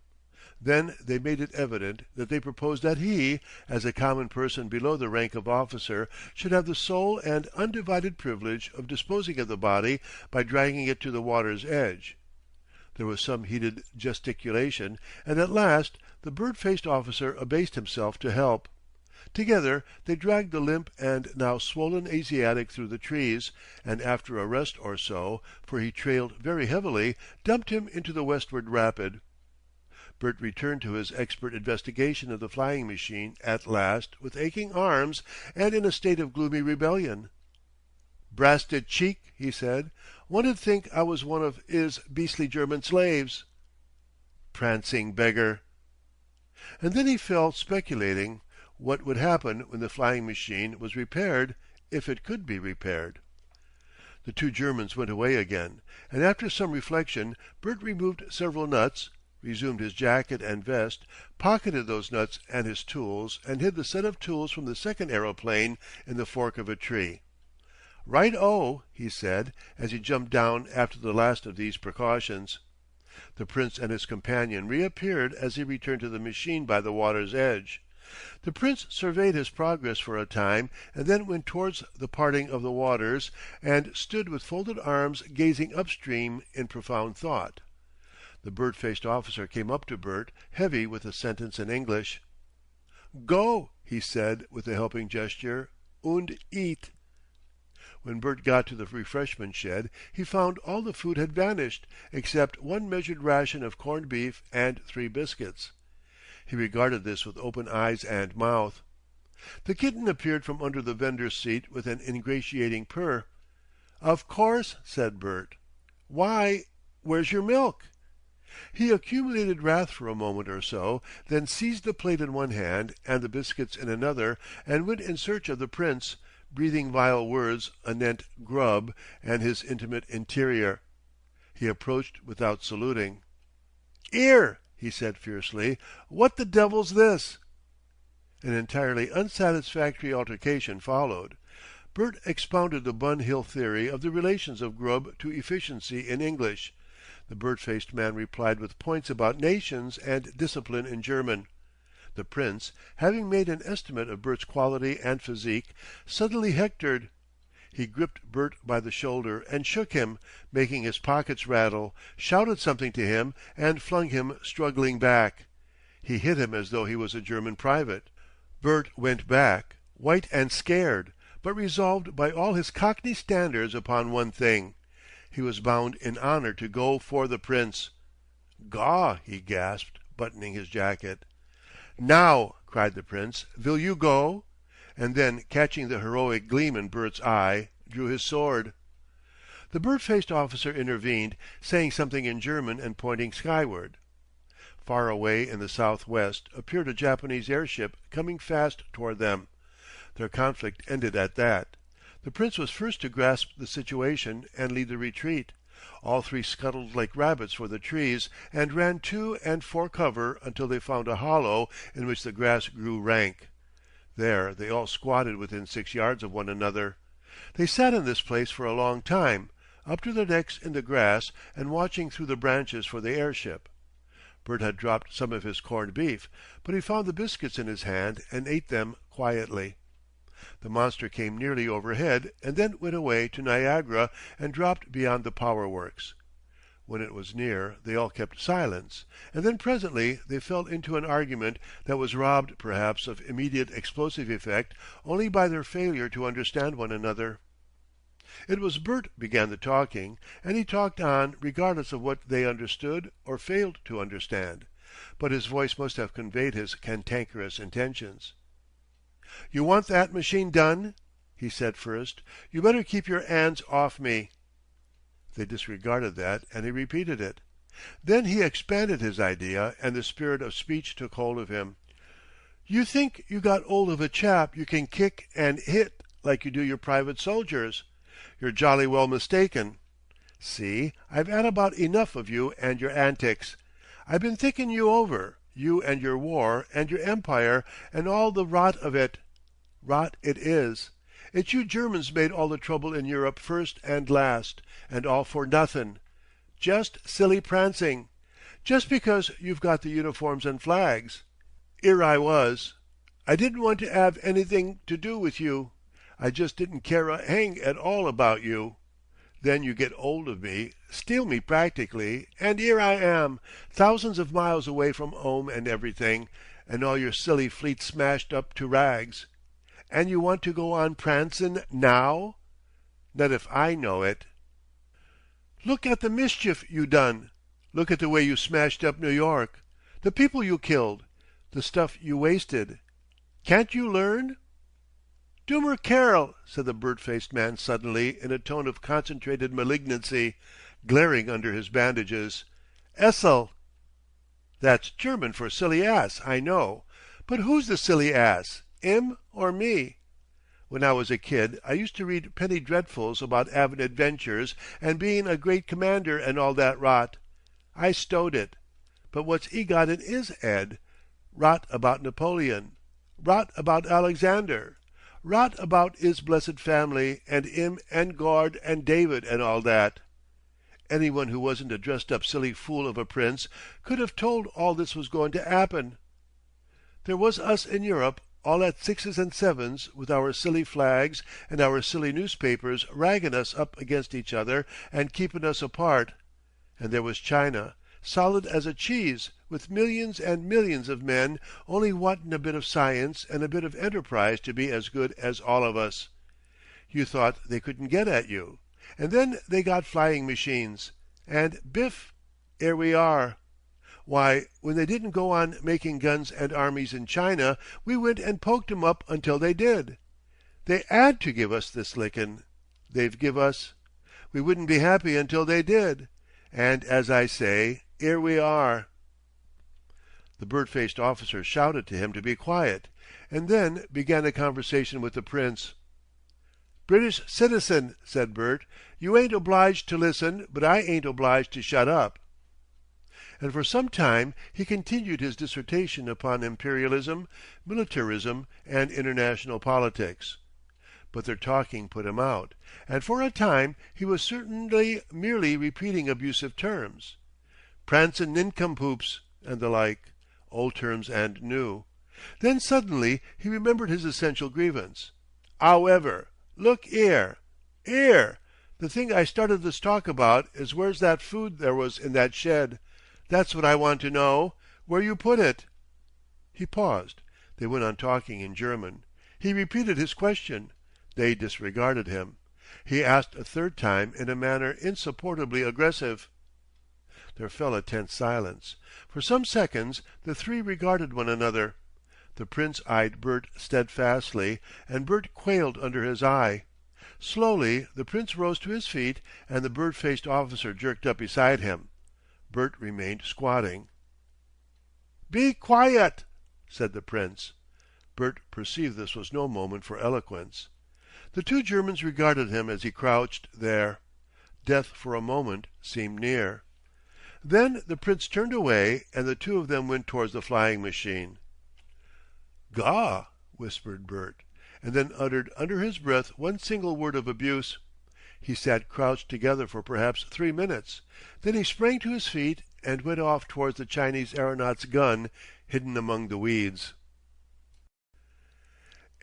Then they made it evident that they proposed that he, as a common person below the rank of officer, should have the sole and undivided privilege of disposing of the body by dragging it to the water's edge. There was some heated gesticulation, and at last the bird-faced officer abased himself to help. Together they dragged the limp and now swollen Asiatic through the trees, and after a rest or so, for he trailed very heavily, dumped him into the westward rapid. Bert returned to his expert investigation of the flying machine at last with aching arms and in a state of gloomy rebellion. "Brasted cheek," he said. "One'd think I was one of 'is beastly German slaves." Prancing beggar! And then he fell speculating what would happen when the flying machine was repaired, if it could be repaired. The two Germans went away again, and after some reflection Bert removed several nuts, resumed his jacket and vest, pocketed those nuts and his tools, and hid the set of tools from the second aeroplane in the fork of a tree. "Right-o," he said, as he jumped down after the last of these precautions. The Prince and his companion reappeared as he returned to the machine by the water's edge. The Prince surveyed his progress for a time, and then went towards the parting of the waters, and stood with folded arms gazing upstream in profound thought. The bird-faced officer came up to Bert, heavy with a sentence in English. "Go," he said with a helping gesture, "und eat." When Bert got to the refreshment shed he found all the food had vanished, except one measured ration of corned beef and 3 biscuits. He regarded this with open eyes and mouth. The kitten appeared from under the vendor's seat with an ingratiating purr. "Of course," said Bert. "Why, where's your milk?" He accumulated wrath for a moment or so, then seized the plate in one hand and the biscuits in another, and went in search of the Prince, breathing vile words anent grub and his intimate interior. He approached without saluting. "'Ere!" he said fiercely. "What the devil's this?" An entirely unsatisfactory altercation followed. Bert expounded the Bun Hill theory of the relations of grub to efficiency in English. The bird-faced man replied with points about nations and discipline in German. The Prince, having made an estimate of Bert's quality and physique, suddenly hectored. He gripped Bert by the shoulder and shook him, making his pockets rattle, shouted something to him, and flung him struggling back. He hit him as though he was a German private. Bert went back, white and scared, but resolved by all his Cockney standards upon one thing. He was bound in honour to go for the Prince. "Gaw!" he gasped, buttoning his jacket. "Now," cried the Prince, "will you go?" And then, catching the heroic gleam in Bert's eye, drew his sword. The bird-faced officer intervened, saying something in German and pointing skyward. Far away in the southwest appeared a Japanese airship coming fast toward them. Their conflict ended at that. The Prince was first to grasp the situation and lead the retreat. All three scuttled like rabbits for the trees, and ran to and for cover until they found a hollow in which the grass grew rank. There they all squatted within 6 yards of one another. They sat in this place for a long time, up to their necks in the grass and watching through the branches for the airship. Bert had dropped some of his corned beef, but he found the biscuits in his hand and ate them quietly. The monster came nearly overhead and then went away to Niagara and dropped beyond the power works. When it was near, they all kept silence, and then presently they fell into an argument that was robbed perhaps of immediate explosive effect only by their failure to understand one another. It was Bert began the talking, and he talked on regardless of what they understood or failed to understand, but his voice must have conveyed his cantankerous intentions. "You want that machine done?" he said first. "You better keep your 'ands off me." They disregarded that, and he repeated it. Then he expanded his idea, and the spirit of speech took hold of him. "You think you got 'old of a chap you can kick and hit like you do your private soldiers. You're jolly well mistaken. See, I've 'ad about enough of you and your antics. I've been thinking you over, you and your war and your empire and all the rot of it. Rot it is. It's you Germans made all the trouble in Europe first and last, and all for nothin'. Just silly prancing. Just because you've got the uniforms and flags. 'Ere I was. I didn't want to 'ave anything to do with you. I just didn't care a hang at all about you. Then you get 'old of me, steal me practically, and 'ere I am, thousands of miles away from 'ome and everything, and all your silly fleet smashed up to rags. And you want to go on prancin' now? Not if I know it. Look at the mischief you done. Look at the way you smashed up New York. The people you killed. The stuff you wasted. Can't you learn?" "Dummer Kerl," said the bird-faced man suddenly in a tone of concentrated malignancy, glaring under his bandages. "Essel." "That's German for silly ass, I know. But who's the silly ass, 'im or me? When I was a kid I used to read penny dreadfuls about 'avin' adventures and bein' a great commander and all that rot. I stowed it. But what's 'e got in 'is 'ead? Rot about Napoleon. Rot about Alexander. Rot about 'is blessed family and 'im and Gord and David and all that. Anyone who wasn't a dressed up silly fool of a prince could have told all this was going to 'appen. There was us in Europe all at 6s and 7s with our silly flags and our silly newspapers raggin' us up against each other and keepin' us apart. And there was China, solid as a cheese, with millions and millions of men only wantin' a bit of science and a bit of enterprise to be as good as all of us. You thought they couldn't get at you. And then they got flying machines. And biff! 'Ere we are. Why, when they didn't go on making guns and armies in China, we went and poked 'em up until they did. They 'ad to give us this lickin' they've give us. We wouldn't be happy until they did. And as I say, 'ere we are." The bird-faced officer shouted to him to be quiet, and then began a conversation with the Prince. "British citizen," said Bert, "you ain't obliged to listen, but I ain't obliged to shut up." And for some time he continued his dissertation upon imperialism, militarism, and international politics. But their talking put him out, and for a time he was certainly merely repeating abusive terms. "Prancin' nincompoops," and the like, old terms and new. Then suddenly he remembered his essential grievance. "'Owever, look 'ere. 'Ere! The thing I started this talk about is where's that food there was in that shed. That's what I want to know. Where you put it?" He paused. They went on talking in German. He repeated his question. They disregarded him. He asked a third time in a manner insupportably aggressive. There fell a tense silence. For some seconds the three regarded one another. The Prince eyed Bert steadfastly, and Bert quailed under his eye. Slowly the Prince rose to his feet, and the bird-faced officer jerked up beside him. Bert remained squatting. "Be quiet," said the Prince. Bert perceived this was no moment for eloquence. The two Germans regarded him as he crouched there. Death for a moment seemed near. Then the Prince turned away, and the two of them went towards the flying machine. "Gaw!" whispered Bert, and then uttered under his breath one single word of abuse. He sat crouched together for perhaps 3 minutes. Then he sprang to his feet and went off towards the Chinese aeronaut's gun hidden among the weeds.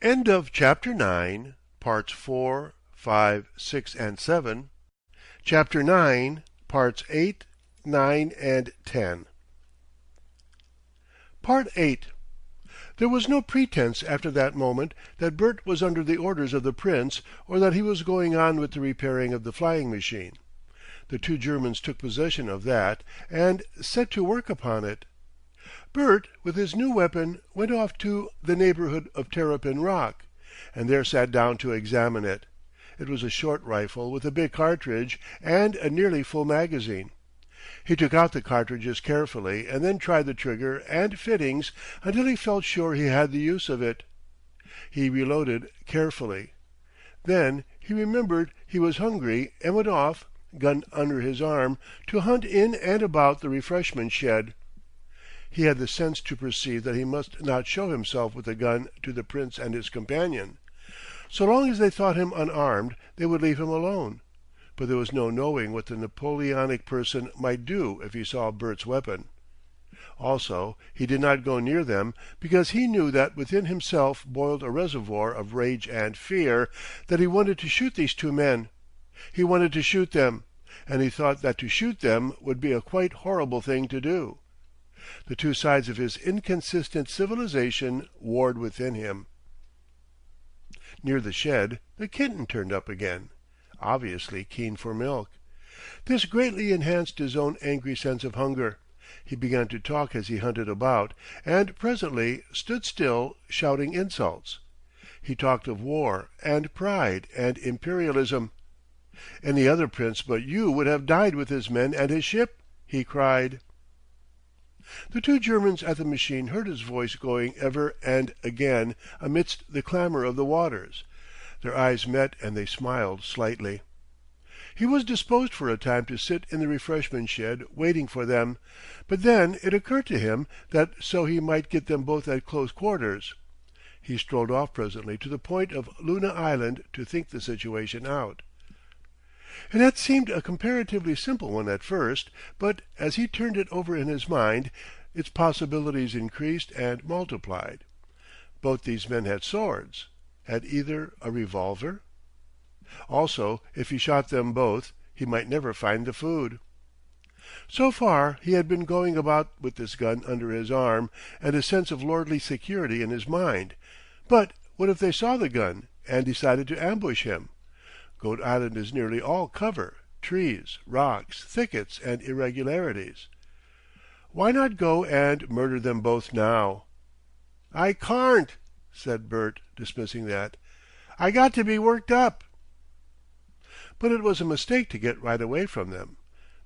End of Chapter 9, Parts 4, 5, 6, and 7. Chapter 9, Parts 8, 9, and 10. Part 8. There was no pretense after that moment that Bert was under the orders of the Prince, or that he was going on with the repairing of the flying machine. The two Germans took possession of that, and set to work upon it. Bert, with his new weapon, went off to the neighborhood of Terrapin Rock, and there sat down to examine it. It was a short rifle with a big cartridge and a nearly full magazine. He took out the cartridges carefully and then tried the trigger and fittings until he felt sure he had the use of it. He reloaded carefully. Then he remembered he was hungry and went off, gun under his arm, to hunt in and about the refreshment shed. He had the sense to perceive that he must not show himself with the gun to the Prince and his companion. So long as they thought him unarmed, they would leave him alone. But there was no knowing what the Napoleonic person might do if he saw Bert's weapon. Also, he did not go near them, because he knew that within himself boiled a reservoir of rage and fear, that he wanted to shoot these two men. He wanted to shoot them, and he thought that to shoot them would be a quite horrible thing to do. The two sides of his inconsistent civilization warred within him. Near the shed, the kitten turned up again, obviously keen for milk. This greatly enhanced his own angry sense of hunger. He began to talk as he hunted about, and presently stood still, shouting insults. He talked of war and pride and imperialism. "Any other prince but you would have died with his men and his ship," he cried. The two Germans at the machine heard his voice going ever and again amidst the clamor of the waters. Their eyes met and they smiled slightly. He was disposed for a time to sit in the refreshment shed waiting for them, but then it occurred to him that so he might get them both at close quarters. He strolled off presently to the point of Luna Island to think the situation out. It had seemed a comparatively simple one at first, but as he turned it over in his mind, its possibilities increased and multiplied. Both these men had swords. Had either a revolver? Also, if he shot them both, he might never find the food. So far he had been going about with this gun under his arm and a sense of lordly security in his mind. But what if they saw the gun and decided to ambush him? Goat Island is nearly all cover, trees, rocks, thickets, and irregularities. Why not go and murder them both now? "I carn't," said Bert, dismissing that. "I got to be worked up." But it was a mistake to get right away from them.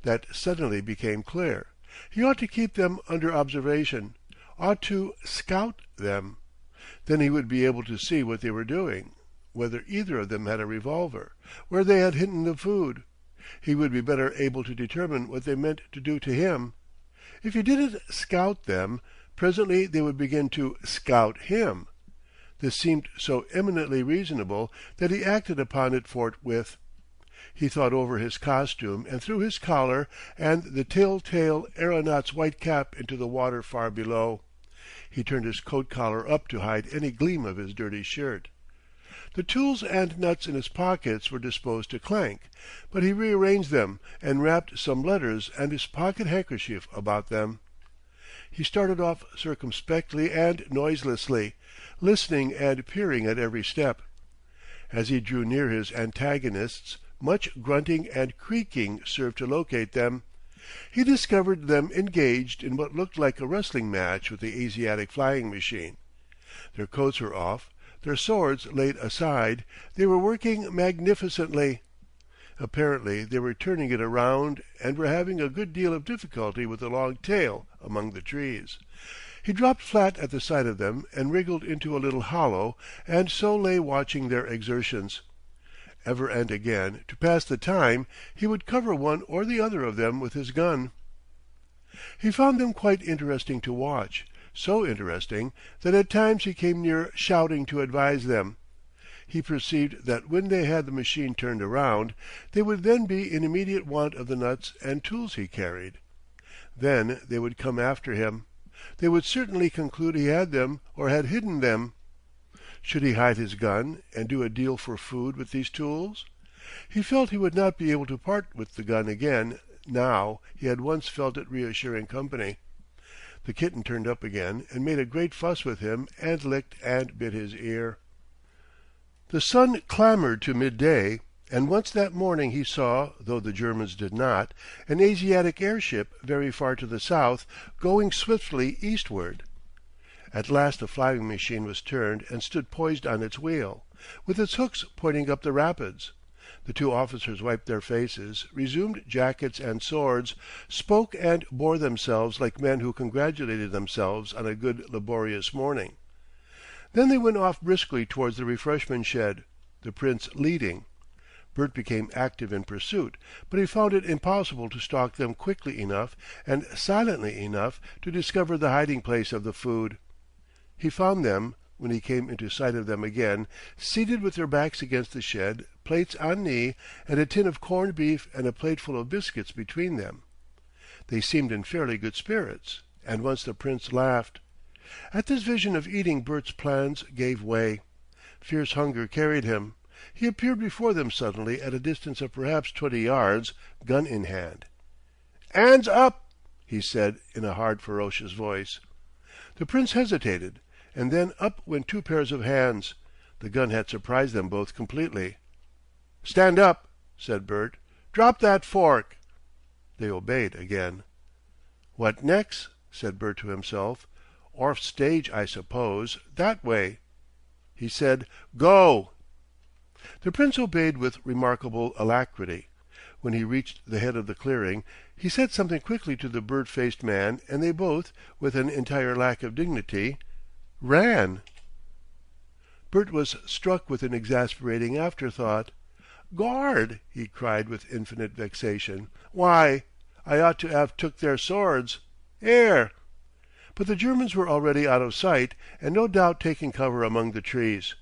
That suddenly became clear. He ought to keep them under observation, ought to scout them. Then he would be able to see what they were doing, whether either of them had a revolver, where they had hidden the food. He would be better able to determine what they meant to do to him. If he didn't scout them, presently they would begin to scout him. This seemed so eminently reasonable that he acted upon it forthwith. He thought over his costume and threw his collar and the tell-tale aeronaut's white cap into the water far below. He turned his coat collar up to hide any gleam of his dirty shirt. The tools and nuts in his pockets were disposed to clank, but he rearranged them and wrapped some letters and his pocket handkerchief about them. He started off circumspectly and noiselessly, listening and peering at every step. As he drew near his antagonists, much grunting and creaking served to locate them. He discovered them engaged in what looked like a wrestling match with the Asiatic flying machine. Their coats were off, their swords laid aside, they were working magnificently. Apparently they were turning it around and were having a good deal of difficulty with the long tail among the trees. He dropped flat at the sight of them and wriggled into a little hollow, and so lay watching their exertions. Ever and again, to pass the time, he would cover one or the other of them with his gun. He found them quite interesting to watch, so interesting that at times he came near shouting to advise them. He perceived that when they had the machine turned around, they would then be in immediate want of the nuts and tools he carried. Then they would come after him. They would certainly conclude he had them or had hidden them. Should he hide his gun and do a deal for food with these tools? He felt he would not be able to part with the gun again now he had once felt it reassuring company. The kitten turned up again and made a great fuss with him and licked and bit his ear. The sun clambered to midday, and once that morning he saw, though the Germans did not, an Asiatic airship very far to the south, going swiftly eastward. At last the flying machine was turned and stood poised on its wheel, with its hooks pointing up the rapids. The two officers wiped their faces, resumed jackets and swords, spoke and bore themselves like men who congratulated themselves on a good laborious morning. Then they went off briskly towards the refreshment shed, the Prince leading. Bert became active in pursuit, but he found it impossible to stalk them quickly enough and silently enough to discover the hiding place of the food. He found them, when he came into sight of them again, seated with their backs against the shed, plates on knee, and a tin of corned beef and a plateful of biscuits between them. They seemed in fairly good spirits, and once the Prince laughed. At this vision of eating Bert's plans gave way. Fierce hunger carried him. He appeared before them suddenly at a distance of perhaps 20 yards, gun in hand. "'Ands up!" he said in a hard, ferocious voice. The Prince hesitated, and then up went two pairs of hands. The gun had surprised them both completely. "Stand up," said Bert. "Drop that fork." They obeyed again. "What next?" said Bert to himself. "Orf stage, I suppose. That way." He said, "Go!" The Prince obeyed with remarkable alacrity. When he reached the head of the clearing, he said something quickly to the bird-faced man, and they both, with an entire lack of dignity, ran. Bert was struck with an exasperating afterthought. "Gord!" he cried with infinite vexation. "Why, I ought to 'ave took their swords. 'Ere!" But the Germans were already out of sight, and no doubt taking cover among the trees.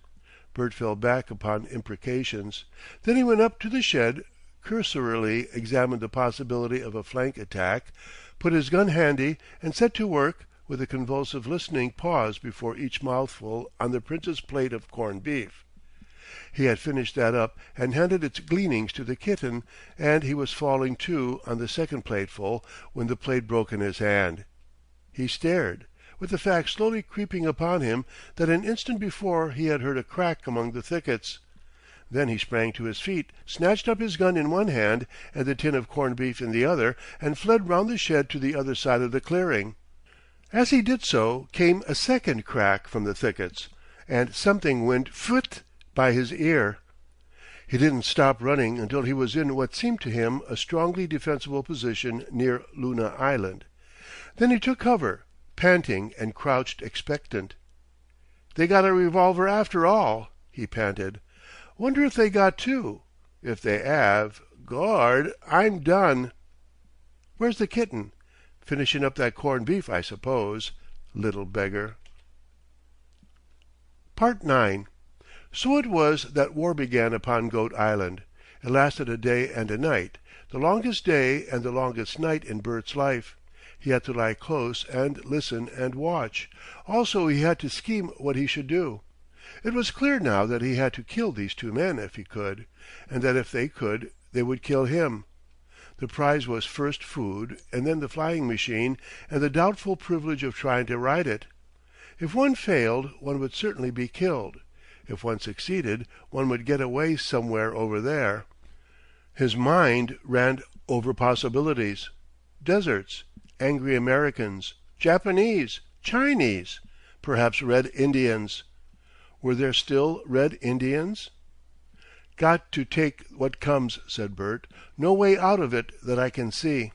Bert fell back upon imprecations. Then he went up to the shed, cursorily examined the possibility of a flank attack, put his gun handy, and set to work, with a convulsive listening pause before each mouthful, on the Prince's plate of corned beef. He had finished that up and handed its gleanings to the kitten, and he was falling to on the second plateful when the plate broke in his hand. He stared, with the fact slowly creeping upon him that an instant before he had heard a crack among the thickets. Then he sprang to his feet, snatched up his gun in one hand and the tin of corned beef in the other, and fled round the shed to the other side of the clearing. As he did so came a second crack from the thickets, and something went phut by his ear. He didn't stop running until he was in what seemed to him a strongly defensible position near Luna Island. Then he took cover, panting, and crouched expectant. "They got a revolver after all," he panted. "Wonder if they got two. If they 'ave, Gord, I'm done. Where's the kitten? Finishing up that corned beef, I suppose. Little beggar." Part 9. So it was that war began upon Goat Island. It lasted a day and a night, the longest day and the longest night in Bert's life. He had to lie close and listen and watch. Also he had to scheme what he should do. It was clear now that he had to kill these two men if he could, and that if they could, they would kill him. The prize was first food, and then the flying machine, and the doubtful privilege of trying to ride it. If one failed, one would certainly be killed. If one succeeded, one would get away somewhere over there. His mind ran over possibilities. Deserts, angry Americans, Japanese, Chinese, perhaps Red Indians. Were there still Red Indians? "Got to take what comes," said Bert. "No way out of it that I can see."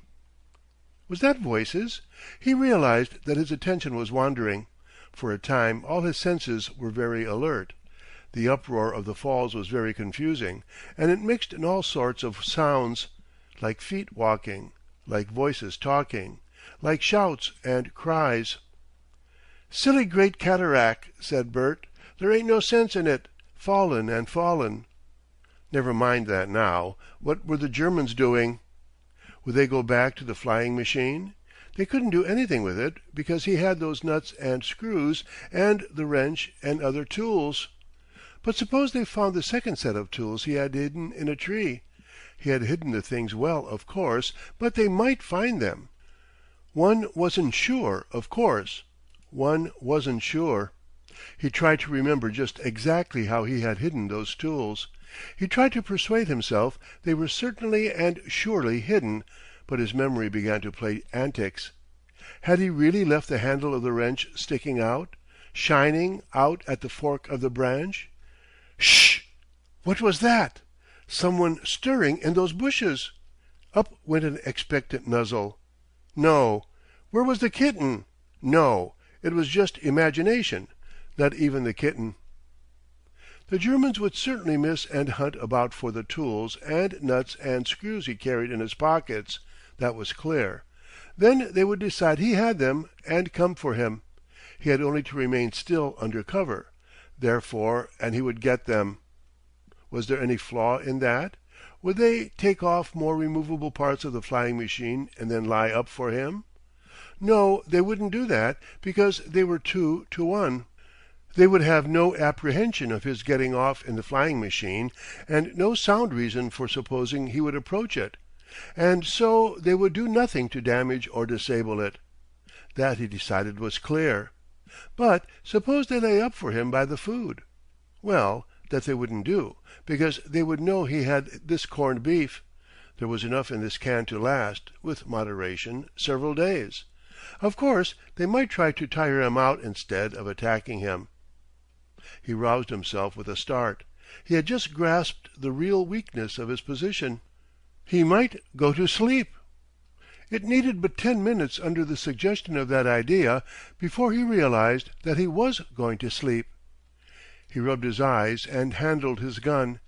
Was that voices? He realized that his attention was wandering. For a time all his senses were very alert. The uproar of the falls was very confusing, and it mixed in all sorts of sounds, like feet walking, like voices talking, like shouts and cries. "Silly great cataract," said Bert. "There ain't no sense in it. Fallen and fallen." Never mind that now. What were the Germans doing? Would they go back to the flying machine? They couldn't do anything with it, because he had those nuts and screws and the wrench and other tools. But suppose they found the second set of tools he had hidden in a tree? He had hidden the things well, of course, but they might find them. One wasn't sure, of course. One wasn't sure. He tried to remember just exactly how he had hidden those tools. He tried to persuade himself they were certainly and surely hidden, but his memory began to play antics. Had he really left the handle of the wrench sticking out, shining out at the fork of the branch? Shh! What was that? Someone stirring in those bushes. Up went an expectant muzzle. No. Where was the kitten? No. It was just imagination. Not even the kitten. The Germans would certainly miss and hunt about for the tools and nuts and screws he carried in his pockets. That was clear. Then they would decide he had them and come for him. He had only to remain still under cover, therefore, and he would get them. Was there any flaw in that? Would they take off more removable parts of the flying machine and then lie up for him? No, they wouldn't do that, because they were 2 to 1. They would have no apprehension of his getting off in the flying machine, and no sound reason for supposing he would approach it, and so they would do nothing to damage or disable it. That, he decided, was clear. But suppose they lay up for him by the food? Well, that they wouldn't do, because they would know he had this corned beef. There was enough in this can to last, with moderation, several days. Of course, they might try to tire him out instead of attacking him. He roused himself with a start. He had just grasped the real weakness of his position. He might go to sleep. It needed but 10 minutes under the suggestion of that idea before he realized that he was going to sleep. He rubbed his eyes and handled his gun.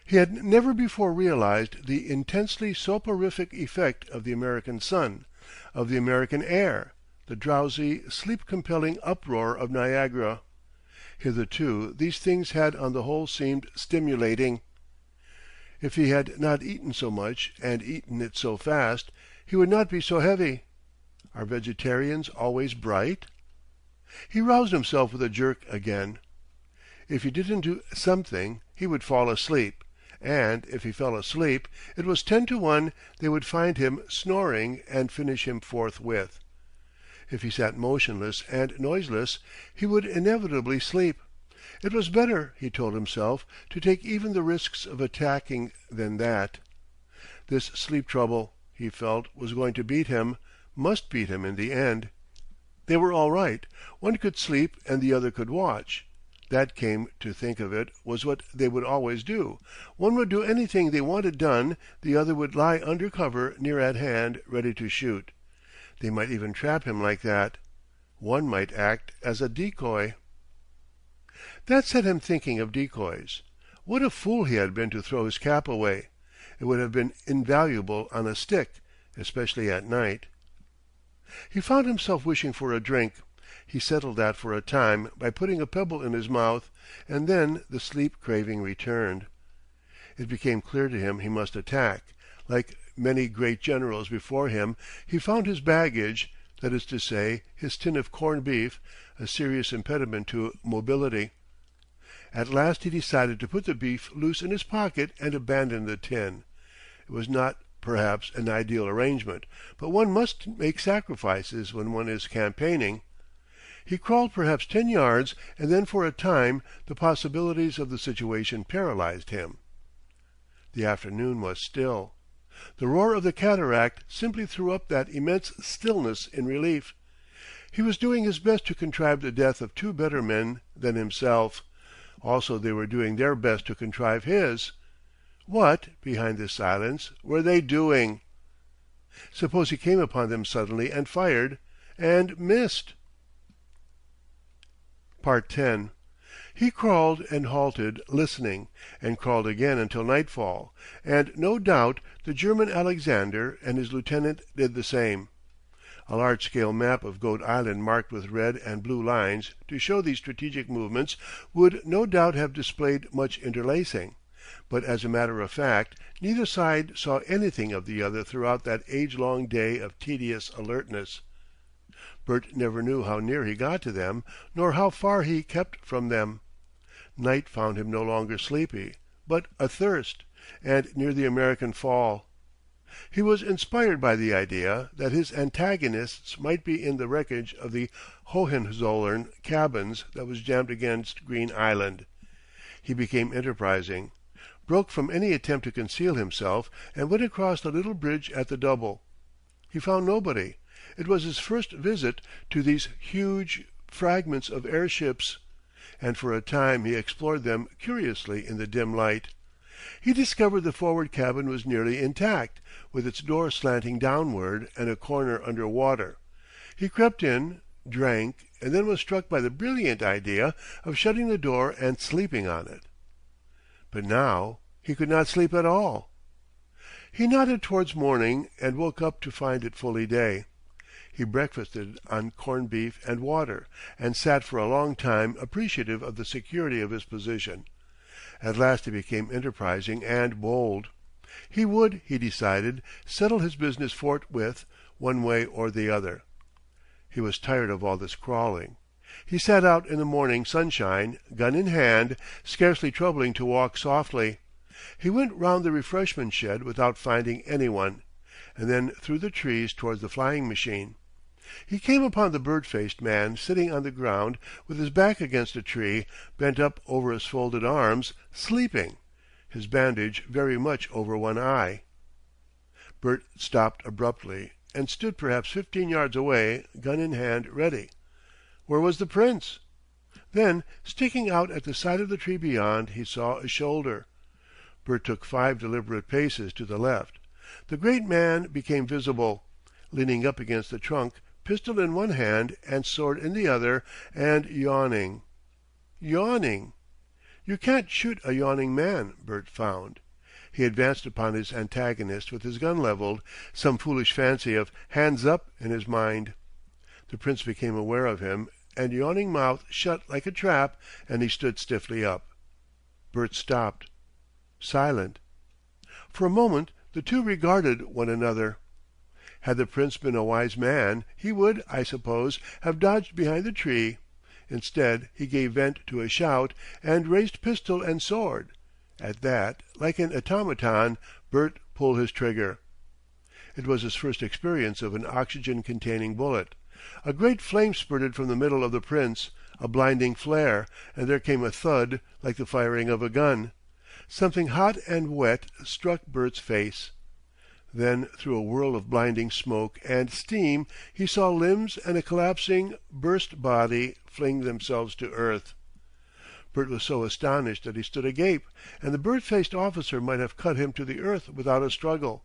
He had never before realized the intensely soporific effect of the American sun, of the American air, the drowsy, sleep-compelling uproar of Niagara. Hitherto these things had on the whole seemed stimulating. If he had not eaten so much and eaten it so fast, he would not be so heavy. Are vegetarians always bright? He roused himself with a jerk again. If he didn't do something, he would fall asleep, and if he fell asleep, it was 10 to 1 they would find him snoring and finish him forthwith. If he sat motionless and noiseless, he would inevitably sleep. It was better, he told himself, to take even the risks of attacking than that. This sleep trouble, he felt, was going to beat him, must beat him in the end. They were all right. One could sleep and the other could watch. That, came to think of it, was what they would always do. One would do anything they wanted done, the other would lie under cover near at hand, ready to shoot. They might even trap him like that. One might act as a decoy. That set him thinking of decoys. What a fool he had been to throw his cap away. It would have been invaluable on a stick, especially at night. He found himself wishing for a drink. He settled that for a time by putting a pebble in his mouth, and then the sleep craving returned. It became clear to him he must attack. Like many great generals before him, he found his baggage, that is to say, his tin of corned beef, a serious impediment to mobility. At last he decided to put the beef loose in his pocket and abandon the tin. It was not, perhaps, an ideal arrangement, but one must make sacrifices when one is campaigning. He crawled perhaps 10 yards, and then for a time the possibilities of the situation paralyzed him. The afternoon was still. The roar of the cataract simply threw up that immense stillness in relief. He was doing his best to contrive the death of 2 better men than himself. Also they were doing their best to contrive his. What, behind this silence, were they doing? Suppose he came upon them suddenly and fired, and missed? Part 10. He crawled and halted, listening, and crawled again until nightfall, and no doubt the German Alexander and his lieutenant did the same. A large-scale map of Goat Island marked with red and blue lines to show these strategic movements would no doubt have displayed much interlacing, but as a matter of fact neither side saw anything of the other throughout that age-long day of tedious alertness. Bert never knew how near he got to them, nor how far he kept from them. Night found him no longer sleepy, but athirst, and near the American Fall. He was inspired by the idea that his antagonists might be in the wreckage of the Hohenzollern cabins that was jammed against Green Island. He became enterprising, broke from any attempt to conceal himself, and went across the little bridge at the double. He found nobody. It was his first visit to these huge fragments of airships, and for a time he explored them curiously in the dim light. He discovered the forward cabin was nearly intact, with its door slanting downward and a corner under water. He crept in, drank, and then was struck by the brilliant idea of shutting the door and sleeping on it. But now he could not sleep at all. He nodded towards morning and woke up to find it fully day. He breakfasted on corned beef and water, and sat for a long time appreciative of the security of his position. At last he became enterprising and bold. He would, he decided, settle his business forthwith, one way or the other. He was tired of all this crawling. He set out in the morning sunshine, gun in hand, scarcely troubling to walk softly. He went round the refreshment shed without finding anyone, and then through the trees towards the flying machine. He came upon the bird-faced man sitting on the ground with his back against a tree, bent up over his folded arms, sleeping, his bandage very much over one eye. Bert stopped abruptly, and stood perhaps 15 yards away, gun in hand, ready. Where was the Prince? Then, sticking out at the side of the tree beyond, he saw a shoulder. Bert took 5 deliberate paces to the left. The great man became visible, leaning up against the trunk, pistol in one hand and sword in the other, and yawning. Yawning! You can't shoot a yawning man, Bert found. He advanced upon his antagonist with his gun levelled, some foolish fancy of "hands up" in his mind. The Prince became aware of him, and yawning mouth shut like a trap, and he stood stiffly up. Bert stopped, silent. For a moment the two regarded one another. Had the Prince been a wise man, he would, I suppose, have dodged behind the tree. Instead, he gave vent to a shout, and raised pistol and sword. At that, like an automaton, Bert pulled his trigger. It was his first experience of an oxygen-containing bullet. A great flame spurted from the middle of the Prince, a blinding flare, and there came a thud like the firing of a gun. Something hot and wet struck Bert's face. Then through a whirl of blinding smoke and steam he saw limbs and a collapsing, burst body fling themselves to earth. Bert was so astonished that he stood agape, and the bird-faced officer might have cut him to the earth without a struggle.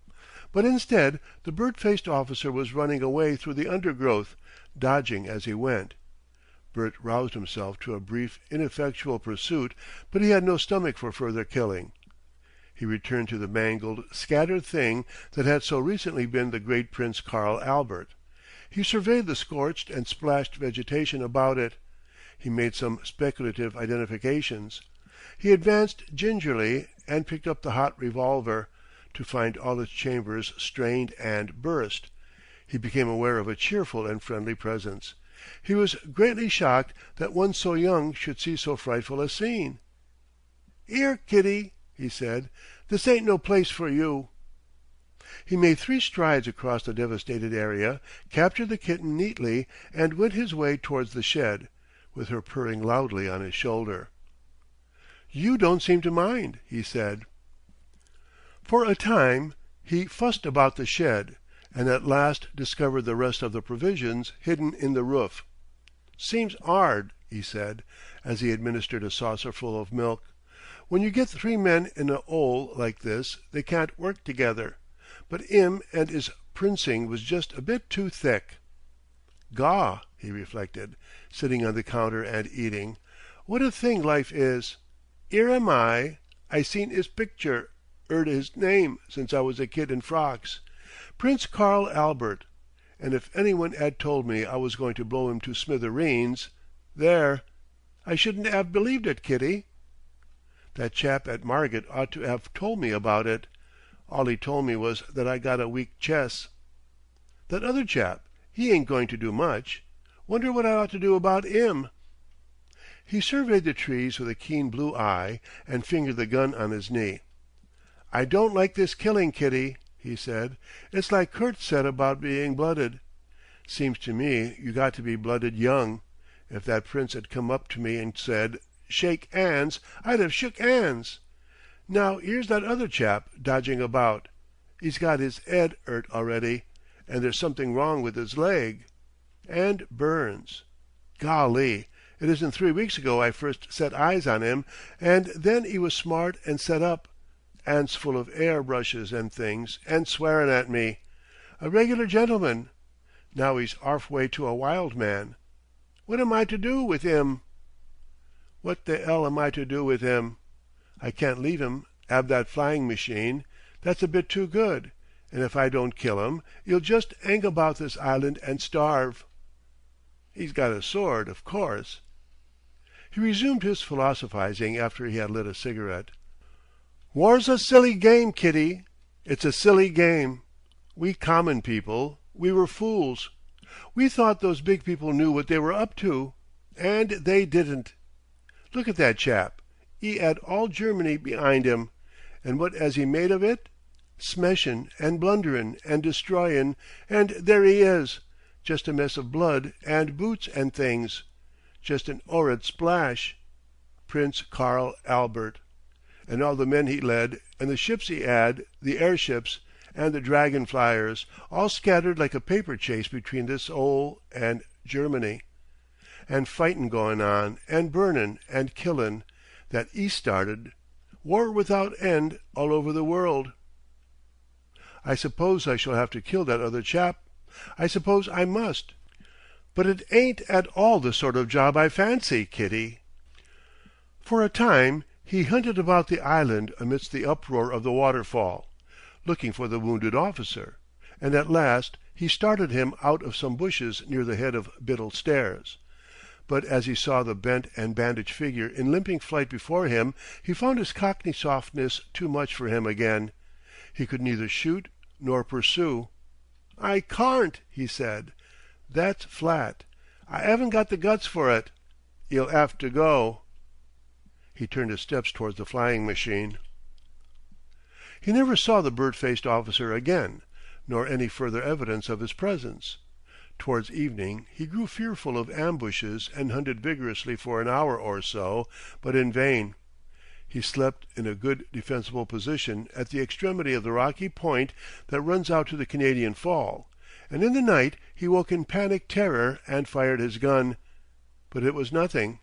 But instead the bird-faced officer was running away through the undergrowth, dodging as he went. Bert roused himself to a brief, ineffectual pursuit, but he had no stomach for further killing. He returned to the mangled, scattered thing that had so recently been the great Prince Karl Albert. He surveyed the scorched and splashed vegetation about it. He made some speculative identifications. He advanced gingerly and picked up the hot revolver, to find all its chambers strained and burst. He became aware of a cheerful and friendly presence. He was greatly shocked that one so young should see so frightful a scene. "'Ere, Kitty," he said, "this ain't no place for you." He made 3 strides across the devastated area, captured the kitten neatly, and went his way towards the shed, with her purring loudly on his shoulder. "You don't seem to mind," he said. For a time he fussed about the shed, and at last discovered the rest of the provisions hidden in the roof. "Seems 'ard," he said, as he administered a saucerful of milk. "When you get 3 men in a 'ole like this they can't work together. But 'im and 'is princing was just a bit too thick." "Gaw!" he reflected, sitting on the counter and eating. "What a thing life is! 'Ere am I seen 'is picture, 'eard 'is name since I was a kid in frocks. Prince Karl Albert. And if anyone 'ad told me I was going to blow 'im to smithereens, there! I shouldn't 'ave believed it, Kitty. That chap at Margate ought to 'ave told me about it. All he told me was that I got a weak chess. That other chap, He ain't going to do much. Wonder what I ought to do about 'im?" He surveyed the trees with a keen blue eye and fingered the gun on his knee. "I don't like this killing, Kitty," he said. "It's like Kurt said about being blooded. Seems to me you got to be blooded young. If that Prince had come up to me and said, 'Shake 'ands,' I'd have shook 'ands. Now 'ere's that other chap dodging about. 'E's got his 'ead 'urt already, and there's something wrong with his leg. And burns. Golly, it isn't 3 weeks ago I first set eyes on 'im, and then 'e was smart and set up, 'ands full of air brushes and things, and swearing at me. A regular gentleman. Now 'e's 'arf-way to a wild man. What am I to do with 'im? What the 'ell am I to do with 'im? I can't leave 'im 'ave that flying machine. That's a bit too good. And if I don't kill 'im, 'e'll just 'ang about this island and starve. 'E's got a sword, of course." He resumed his philosophizing after he had lit a cigarette. "War's a silly game, Kitty. It's a silly game. We common people, we were fools. We thought those big people knew what they were up to, and they didn't. Look at that chap. 'E 'ad all Germany be'ind 'im, and what 'as he made of it? Smeshin' and blunderin' and destroyin', and there 'e is, just a mess of blood and boots and things. Just an 'orrid splash. Prince Karl Albert. And all the men he led, and the ships he 'ad, the airships, and the dragon flyers, all scattered like a paper chase between this 'ole and Germany. And fightin' goin' on, and burnin' and killin', that 'e started. War without end all over the world. I suppose I shall have to kill that other chap. I suppose I must. But it ain't at all the sort of job I fancy, Kitty." For a time he hunted about the island amidst the uproar of the waterfall, looking for the wounded officer, and at last he started him out of some bushes near the head of Biddle Stairs. But as he saw the bent and bandaged figure in limping flight before him, he found his Cockney softness too much for him again. He could neither shoot nor pursue. "I carn't," he said. "That's flat. I 'aven't got the guts for it. 'E'll 'ave to go." He turned his steps towards the flying machine. He never saw the bird-faced officer again, nor any further evidence of his presence. Towards evening he grew fearful of ambushes and hunted vigorously for an hour or so, but in vain. He slept in a good defensible position at the extremity of the rocky point that runs out to the Canadian Fall, and in the night he woke in panic terror and fired his gun. But it was nothing.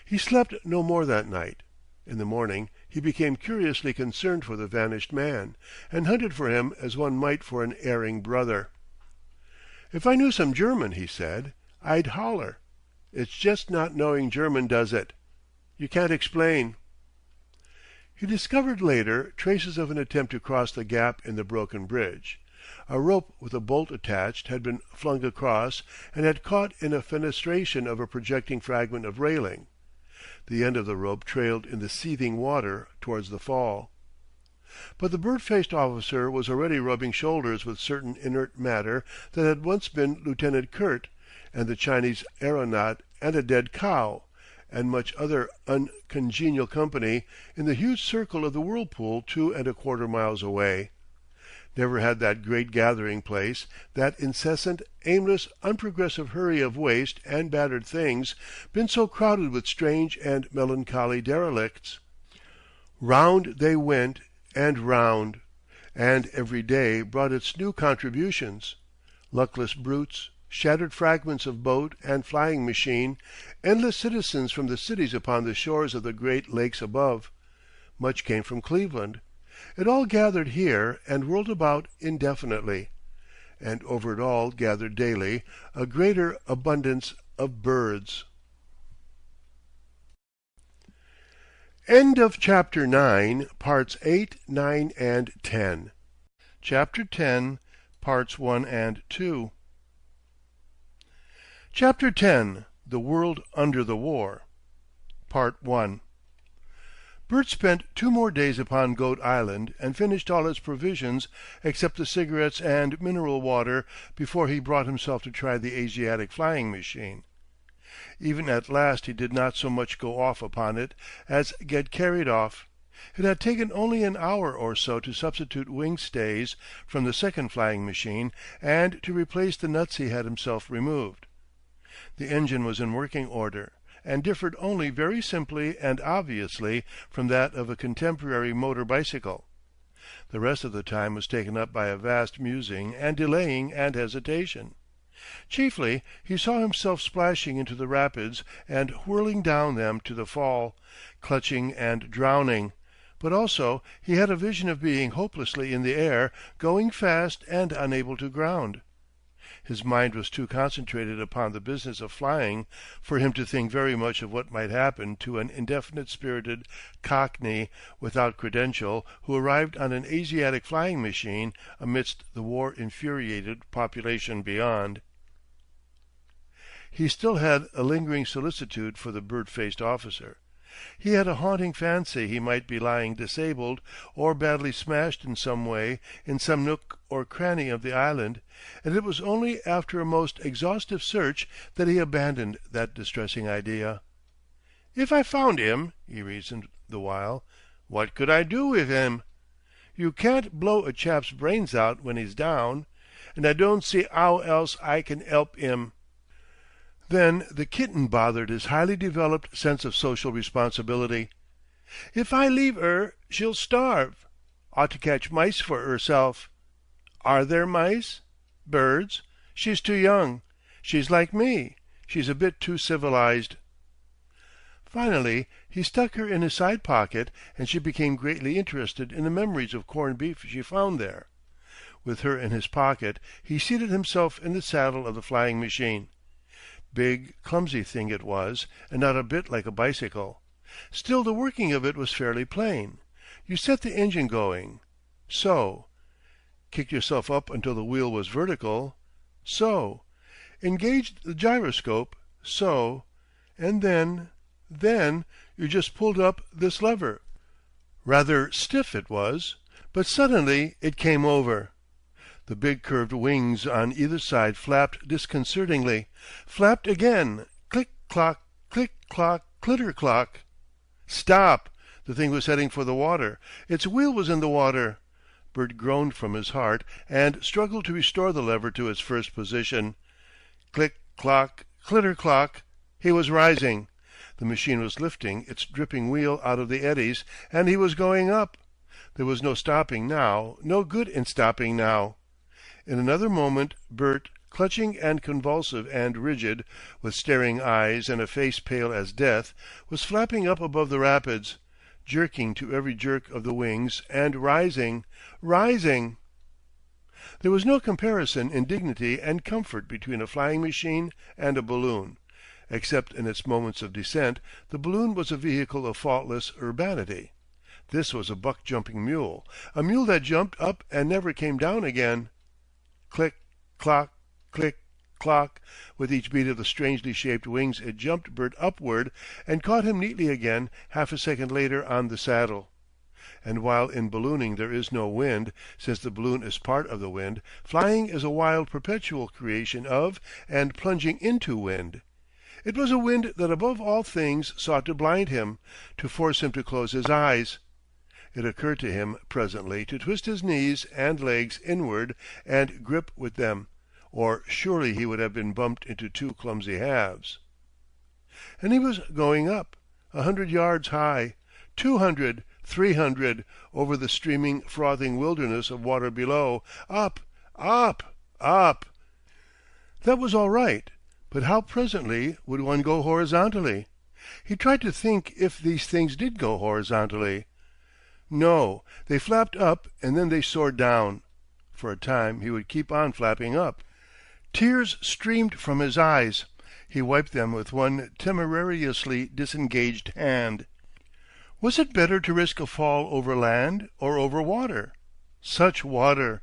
He slept no more that night. In the morning he became curiously concerned for the vanished man, and hunted for him as one might for an erring brother. "If I knew some German," he said, "I'd holler. It's just not knowing German does it. You can't explain." He discovered later traces of an attempt to cross the gap in the broken bridge. A rope with a bolt attached had been flung across and had caught in a fenestration of a projecting fragment of railing. The end of the rope trailed in the seething water towards the fall. But the bird-faced officer was already rubbing shoulders with certain inert matter that had once been Lieutenant Kurt, and the Chinese aeronaut, and a dead cow, and much other uncongenial company, in the huge circle of the whirlpool 2¼ miles away. Never had that great gathering place, that incessant, aimless, unprogressive hurry of waste and battered things, been so crowded with strange and melancholy derelicts. Round they went, and round, and every day brought its new contributions. Luckless brutes, shattered fragments of boat and flying machine, endless citizens from the cities upon the shores of the great lakes above. Much came from Cleveland. It all gathered here and whirled about indefinitely. And over it all gathered daily a greater abundance of birds. End of Chapter 9, Parts 8, 9, and 10. Chapter 10, Parts 1 and 2. Chapter 10, The World Under the War. Part 1. Bert spent 2 more days upon Goat Island and finished all his provisions except the cigarettes and mineral water before he brought himself to try the Asiatic flying machine. Even at last he did not so much go off upon it as get carried off. It had taken only an hour or so to substitute wing stays from the second flying machine and to replace the nuts he had himself removed. The engine was in working order, and differed only very simply and obviously from that of a contemporary motor bicycle. The rest of the time was taken up by a vast musing and delaying and hesitation. Chiefly he saw himself splashing into the rapids and whirling down them to the fall, clutching and drowning, but also he had a vision of being hopelessly in the air, going fast and unable to ground. His mind was too concentrated upon the business of flying for him to think very much of what might happen to an indefinite-spirited Cockney without credential who arrived on an Asiatic flying machine amidst the war-infuriated population beyond. He still had a lingering solicitude for the bird-faced officer. He had a haunting fancy he might be lying disabled or badly smashed in some way in some nook or cranny of the island, and it was only after a most exhaustive search that he abandoned that distressing idea. "If I found him," he reasoned the while, "what could I do with him? You can't blow a chap's brains out when he's down, and I don't see 'ow else I can 'elp him." Then the kitten bothered his highly developed sense of social responsibility. "If I leave 'er, she'll starve. Ought to catch mice for 'erself. Are there mice? Birds? She's too young. She's like me. She's a bit too civilized." Finally he stuck her in his side pocket, and she became greatly interested in the memories of corned beef she found there. With her in his pocket he seated himself in the saddle of the flying machine. Big, clumsy thing it was, and not a bit like a bicycle. Still the working of it was fairly plain. You set the engine going. So. Kicked yourself up until the wheel was vertical. So. Engaged the gyroscope. So. And then you just pulled up this lever. Rather stiff it was, but suddenly it came over. The big curved wings on either side flapped disconcertingly, flapped again, click-clock, click-clock, clitter-clock. Stop! The thing was heading for the water. Its wheel was in the water. Bert groaned from his heart and struggled to restore the lever to its first position. Click-clock, clitter-clock. He was rising. The machine was lifting its dripping wheel out of the eddies, and he was going up. There was no stopping now, no good in stopping now. In another moment Bert, clutching and convulsive and rigid, with staring eyes and a face pale as death, was flapping up above the rapids, jerking to every jerk of the wings, and rising. There was no comparison in dignity and comfort between a flying machine and a balloon. Except in its moments of descent, the balloon was a vehicle of faultless urbanity. This was a buck-jumping mule, a mule that jumped up and never came down again. Click, clock, click, clock. With each beat of the strangely shaped wings it jumped Bert upward and caught him neatly again half a second later on the saddle. And while in ballooning there is no wind, since the balloon is part of the wind, flying is a wild perpetual creation of and plunging into wind. It was a wind that above all things sought to blind him, to force him to close his eyes. It occurred to him presently to twist his knees and legs inward and grip with them, or surely he would have been bumped into 2 clumsy halves. And he was going up, 100 yards high, 200, 300, over the streaming, frothing wilderness of water below, up, up, up. That was all right, but how presently would one go horizontally? He tried to think if these things did go horizontally. No, they flapped up and then they soared down. For a time he would keep on flapping up. Tears streamed from his eyes. He wiped them with one temerariously disengaged hand. Was it better to risk a fall over land or over water? Such water!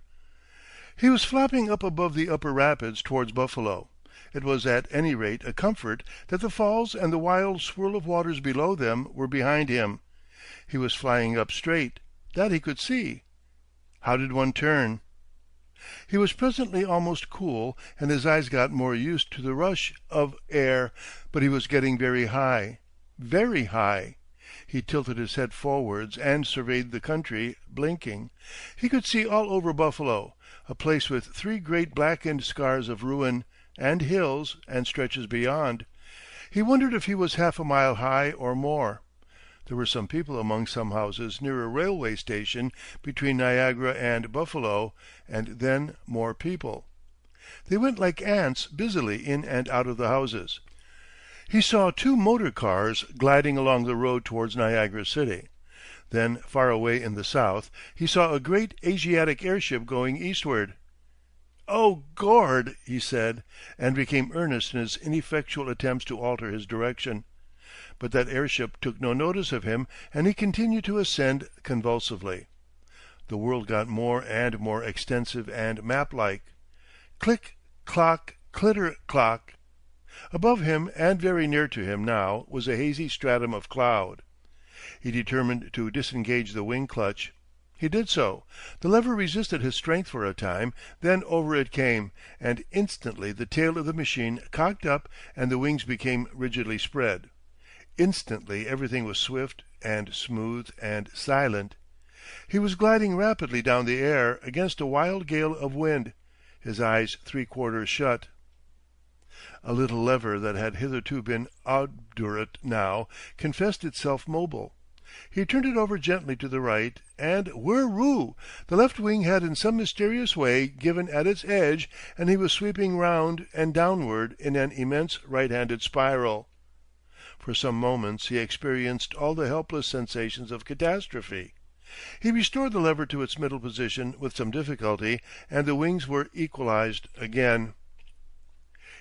He was flapping up above the upper rapids towards Buffalo. It was at any rate a comfort that the falls and the wild swirl of waters below them were behind him. He was flying up straight. That he could see. How did one turn? He was presently almost cool, and his eyes got more used to the rush of air, but he was getting very high. Very high. He tilted his head forwards and surveyed the country, blinking. He could see all over Buffalo, a place with 3 great blackened scars of ruin, and hills, and stretches beyond. He wondered if he was half a mile high or more. There were some people among some houses near a railway station between Niagara and Buffalo, and then more people. They went like ants busily in and out of the houses. He saw 2 motor cars gliding along the road towards Niagara City. Then, far away in the south, he saw a great Asiatic airship going eastward. "Oh, Gord!" he said, and became earnest in his ineffectual attempts to alter his direction. But that airship took no notice of him, and he continued to ascend convulsively. The world got more and more extensive and map-like. Click, clock, clitter, clock. Above him, and very near to him now, was a hazy stratum of cloud. He determined to disengage the wing clutch. He did so. The lever resisted his strength for a time, then over it came, and instantly the tail of the machine cocked up and the wings became rigidly spread. Instantly everything was swift and smooth and silent. He was gliding rapidly down the air against a wild gale of wind, his eyes 3/4 shut. A little lever that had hitherto been obdurate now confessed itself mobile. He turned it over gently to the right, and whirroo! The left wing had in some mysterious way given at its edge, and he was sweeping round and downward in an immense right-handed spiral. For some moments he experienced all the helpless sensations of catastrophe. He restored the lever to its middle position with some difficulty, and the wings were equalized again.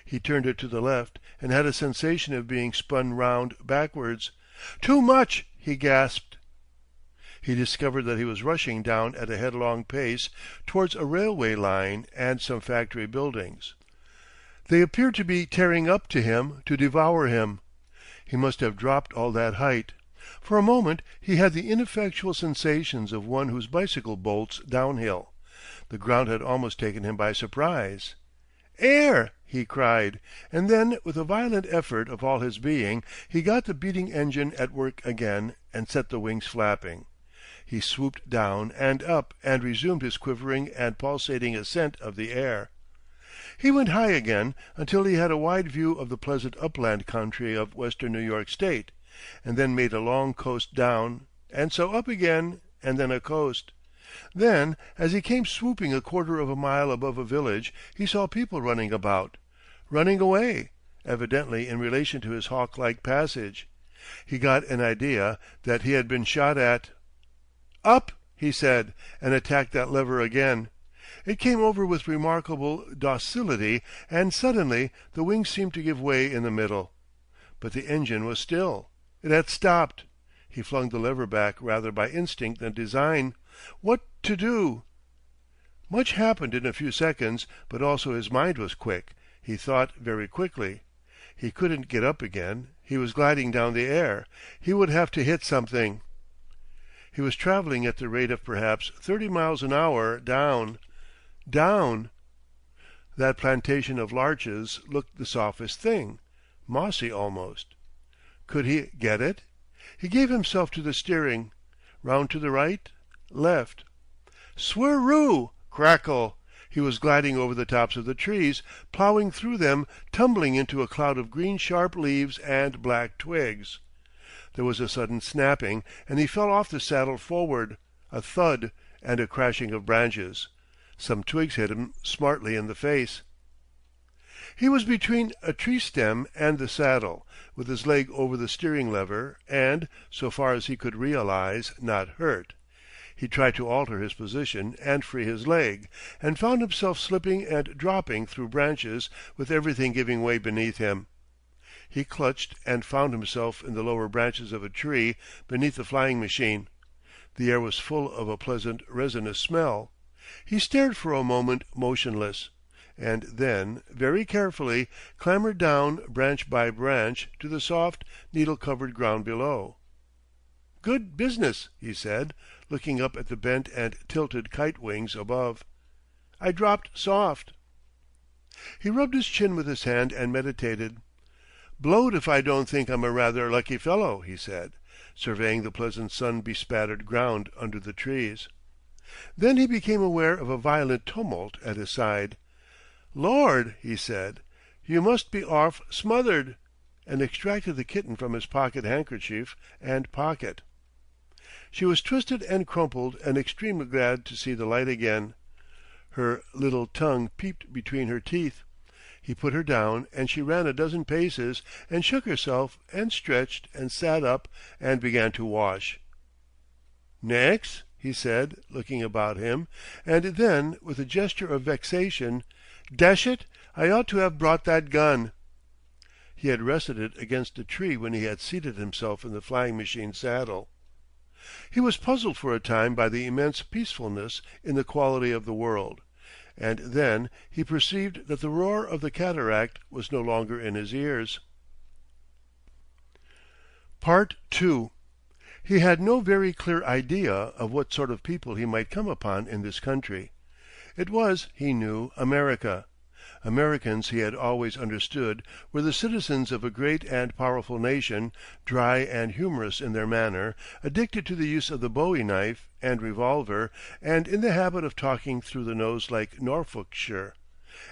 He turned it to the left, and had a sensation of being spun round backwards. "Too much!" he gasped. He discovered that he was rushing down at a headlong pace towards a railway line and some factory buildings. They appeared to be tearing up to him, to devour him. He must have dropped all that height. For a moment he had the ineffectual sensations of one whose bicycle bolts downhill. The ground had almost taken him by surprise. "Air!" he cried, and then, with a violent effort of all his being, he got the beating engine at work again and set the wings flapping. He swooped down and up and resumed his quivering and pulsating ascent of the air. He went high again until he had a wide view of the pleasant upland country of western New York State, and then made a long coast down, and so up again, and then a coast. Then, as he came swooping 1/4 of a mile above a village, he saw people running about, running away, evidently in relation to his hawk-like passage. He got an idea that he had been shot at. "Up!" he said, and attacked that lever again. It came over with remarkable docility, and suddenly the wings seemed to give way in the middle. But the engine was still. It had stopped. He flung the lever back rather by instinct than design. What to do? Much happened in a few seconds, but also his mind was quick. He thought very quickly. He couldn't get up again. He was gliding down the air. He would have to hit something. He was traveling at the rate of perhaps 30 miles an hour down. Down. That plantation of larches looked the softest thing, mossy almost. Could he get it? He gave himself to the steering. Round to the right, left. Swirroo! Crackle! He was gliding over the tops of the trees, ploughing through them, tumbling into a cloud of green sharp leaves and black twigs. There was a sudden snapping, and he fell off the saddle forward, a thud, and a crashing of branches. Some twigs hit him smartly in the face. He was between a tree stem and the saddle, with his leg over the steering lever, and, so far as he could realize, not hurt. He tried to alter his position and free his leg, and found himself slipping and dropping through branches with everything giving way beneath him. He clutched and found himself in the lower branches of a tree beneath the flying machine. The air was full of a pleasant resinous smell. He stared for a moment motionless, and then, very carefully, clambered down branch by branch to the soft, needle-covered ground below. Good business," he said, looking up at the bent and tilted kite wings above. "I dropped soft." He rubbed his chin with his hand and meditated. "Blowed if I don't think I'm a rather lucky fellow," he said, surveying the pleasant sun-bespattered ground under the trees. Then he became aware of a violent tumult at his side. "Lord!" he said, "you must be orf smothered," and extracted the kitten from his pocket-handkerchief and pocket. She was twisted and crumpled and extremely glad to see the light again. Her little tongue peeped between her teeth. He put her down, and she ran a dozen paces, and shook herself, and stretched, and sat up, and began to wash. "Next?" he said, looking about him, and then, with a gesture of vexation, "Dash it, I ought to have brought that gun." He had rested it against a tree when he had seated himself in the flying machine saddle. He was puzzled for a time by the immense peacefulness in the quality of the world, and then he perceived that the roar of the cataract was no longer in his ears. II. He had no very clear idea of what sort of people he might come upon in this country. It was, he knew, America. Americans, he had always understood, were the citizens of a great and powerful nation, dry and humorous in their manner, addicted to the use of the bowie knife and revolver, and in the habit of talking through the nose like Norfolkshire,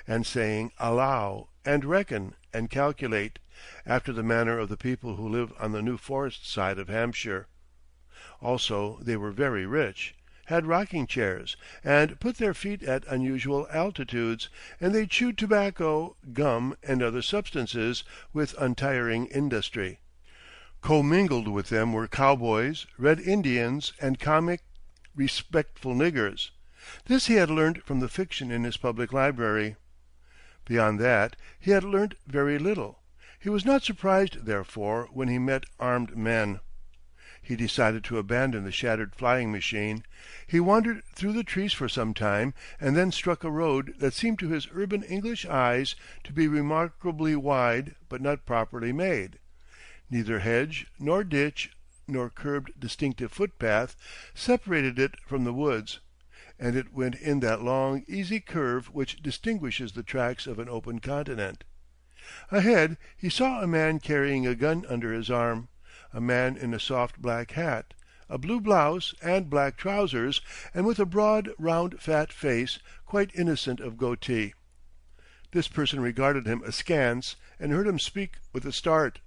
and saying allow, and reckon, and calculate, after the manner of the people who live on the New Forest side of Hampshire. Also they were very rich, had rocking chairs, and put their feet at unusual altitudes, and they chewed tobacco, gum, and other substances with untiring industry. Commingled with them were cowboys, Red Indians, and comic, respectful niggers. This he had learnt from the fiction in his public library. Beyond that he had learnt very little. He was not surprised, therefore, when he met armed men. He decided to abandon the shattered flying machine. He wandered through the trees for some time, and then struck a road that seemed to his urban English eyes to be remarkably wide but not properly made. Neither hedge, nor ditch, nor curbed distinctive footpath separated it from the woods, and it went in that long, easy curve which distinguishes the tracks of an open continent. Ahead he saw a man carrying a gun under his arm, a man in a soft black hat, a blue blouse and black trousers, and with a broad, round, fat face, quite innocent of goatee. This person regarded him askance, and heard him speak with a start.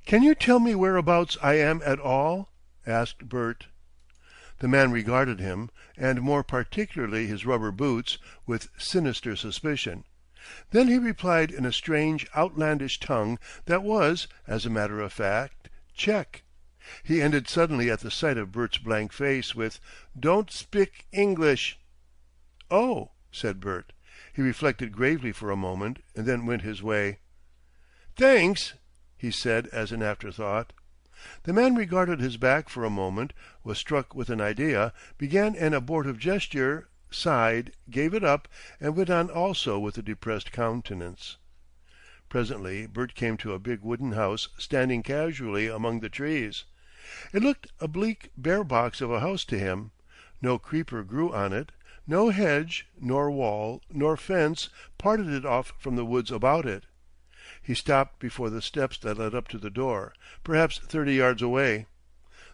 "Can you tell me whereabouts I am at all?" asked Bert. The man regarded him, and more particularly his rubber boots, with sinister suspicion. Then he replied in a strange, outlandish tongue that was, as a matter of fact, Czech. He ended suddenly at the sight of Bert's blank face with, "Don't spik English." "Oh," said Bert. He reflected gravely for a moment, and then went his way. "Thanks," he said as an afterthought. The man regarded his back for a moment, was struck with an idea, began an abortive gesture, sighed, gave it up, and went on also with a depressed countenance. Presently Bert came to a big wooden house standing casually among the trees. It looked a bleak, bare box of a house to him. No creeper grew on it. No hedge, nor wall, nor fence parted it off from the woods about it. He stopped before the steps that led up to the door, perhaps 30 yards away.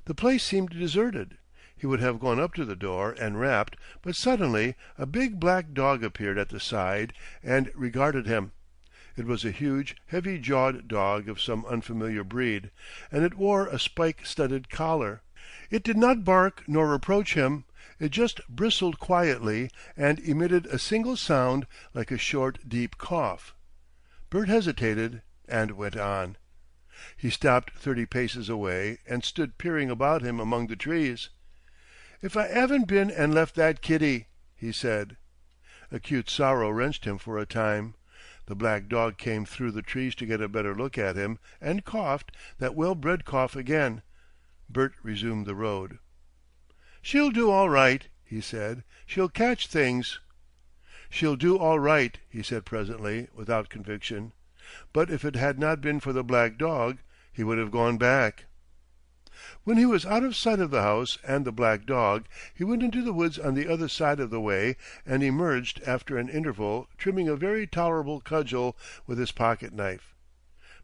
The place seemed deserted. He would have gone up to the door and rapped, but suddenly a big black dog appeared at the side and regarded him. It was a huge, heavy-jawed dog of some unfamiliar breed, and it wore a spike-studded collar. It did not bark nor reproach him. It just bristled quietly and emitted a single sound like a short, deep cough. Bert hesitated and went on. He stopped 30 paces away and stood peering about him among the trees. "If I 'aven't been and left that kitty," he said. Acute sorrow wrenched him for a time. The black dog came through the trees to get a better look at him, and coughed, that well-bred cough again. Bert resumed the road. "She'll do all right," he said. "She'll catch things." "She'll do all right," he said presently, without conviction. But if it had not been for the black dog, he would have gone back. When he was out of sight of the house and the black dog, he went into the woods on the other side of the way, and emerged after an interval, trimming a very tolerable cudgel with his pocket-knife.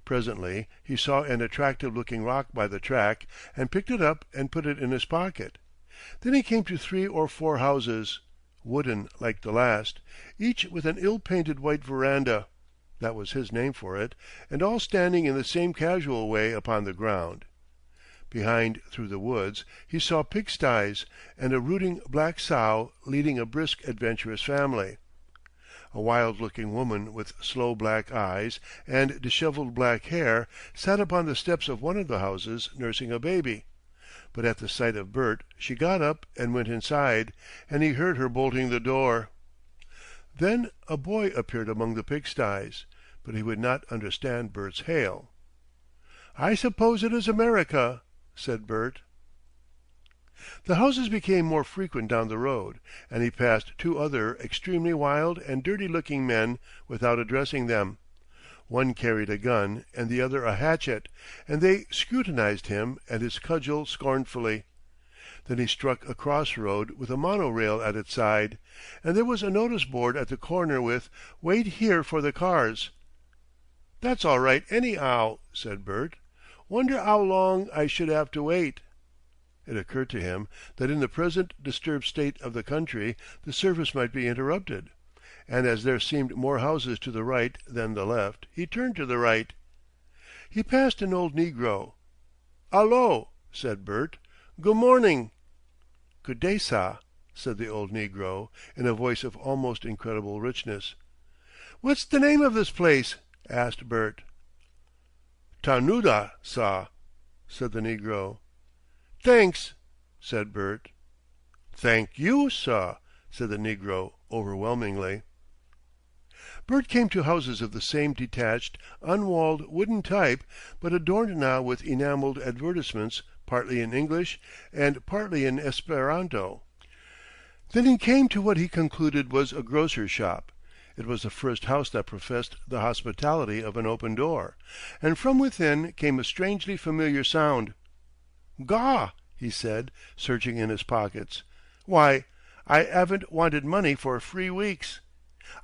Presently he saw an attractive-looking rock by the track, and picked it up and put it in his pocket. Then he came to 3 or 4 houses, wooden like the last, each with an ill-painted white veranda, that was his name for it, and all standing in the same casual way upon the ground. Behind, through the woods, he saw pigsties, and a rooting black sow leading a brisk, adventurous family. A wild-looking woman with slow black eyes and dishevelled black hair sat upon the steps of one of the houses nursing a baby. But at the sight of Bert she got up and went inside, and he heard her bolting the door. Then a boy appeared among the pigsties, but he would not understand Bert's hail. "I suppose it is America," said Bert. The houses became more frequent down the road, and he passed 2 other extremely wild and dirty-looking men without addressing them. One carried a gun and the other a hatchet, and they scrutinized him and his cudgel scornfully. Then he struck a cross-road with a mono-rail at its side, and there was a notice-board at the corner with "Wait here for the cars." "That's all right, any'ow," said Bert. "Wonder 'ow long I should have to wait." It occurred to him that in the present disturbed state of the country the service might be interrupted, and as there seemed more houses to the right than the left, he turned to the right. He passed an old negro. "'Allo," said Bert. "Good morning." "Good day, sah," said the old negro, in a voice of almost incredible richness. "What's the name of this place?" asked Bert. "Tanooda, sah," said the negro. "Thanks," said Bert. "Thank you, sah," said the negro overwhelmingly. Bert came to houses of the same detached, unwalled wooden type, but adorned now with enameled advertisements, partly in English and partly in Esperanto. Then he came to what he concluded was a grocer's shop. It was the first house that professed the hospitality of an open door, and from within came a strangely familiar sound. "Gaw!" he said, searching in his pockets. "Why, I 'aven't wanted money for 3 weeks.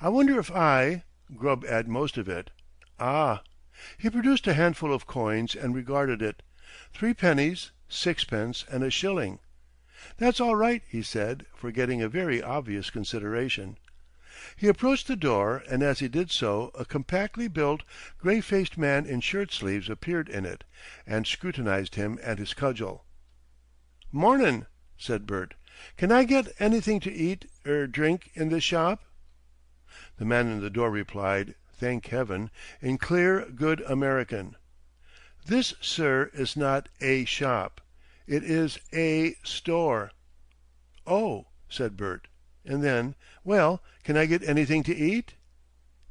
I wonder if Grub 'ad most of it. Ah!" He produced a handful of coins and regarded it. 3 pennies, 6pence, and a shilling. "That's all right," he said, forgetting a very obvious consideration. He approached the door, and as he did so a compactly built, grey-faced man in shirt-sleeves appeared in it, and scrutinized him and his cudgel. "Mornin'," said Bert. "Can I get anything to eat drink in this shop?" The man in the door replied, thank heaven, in clear, good American. "This, sir, is not a shop. It is a store." "Oh," said Bert, and then, "Well, can I get anything to eat?"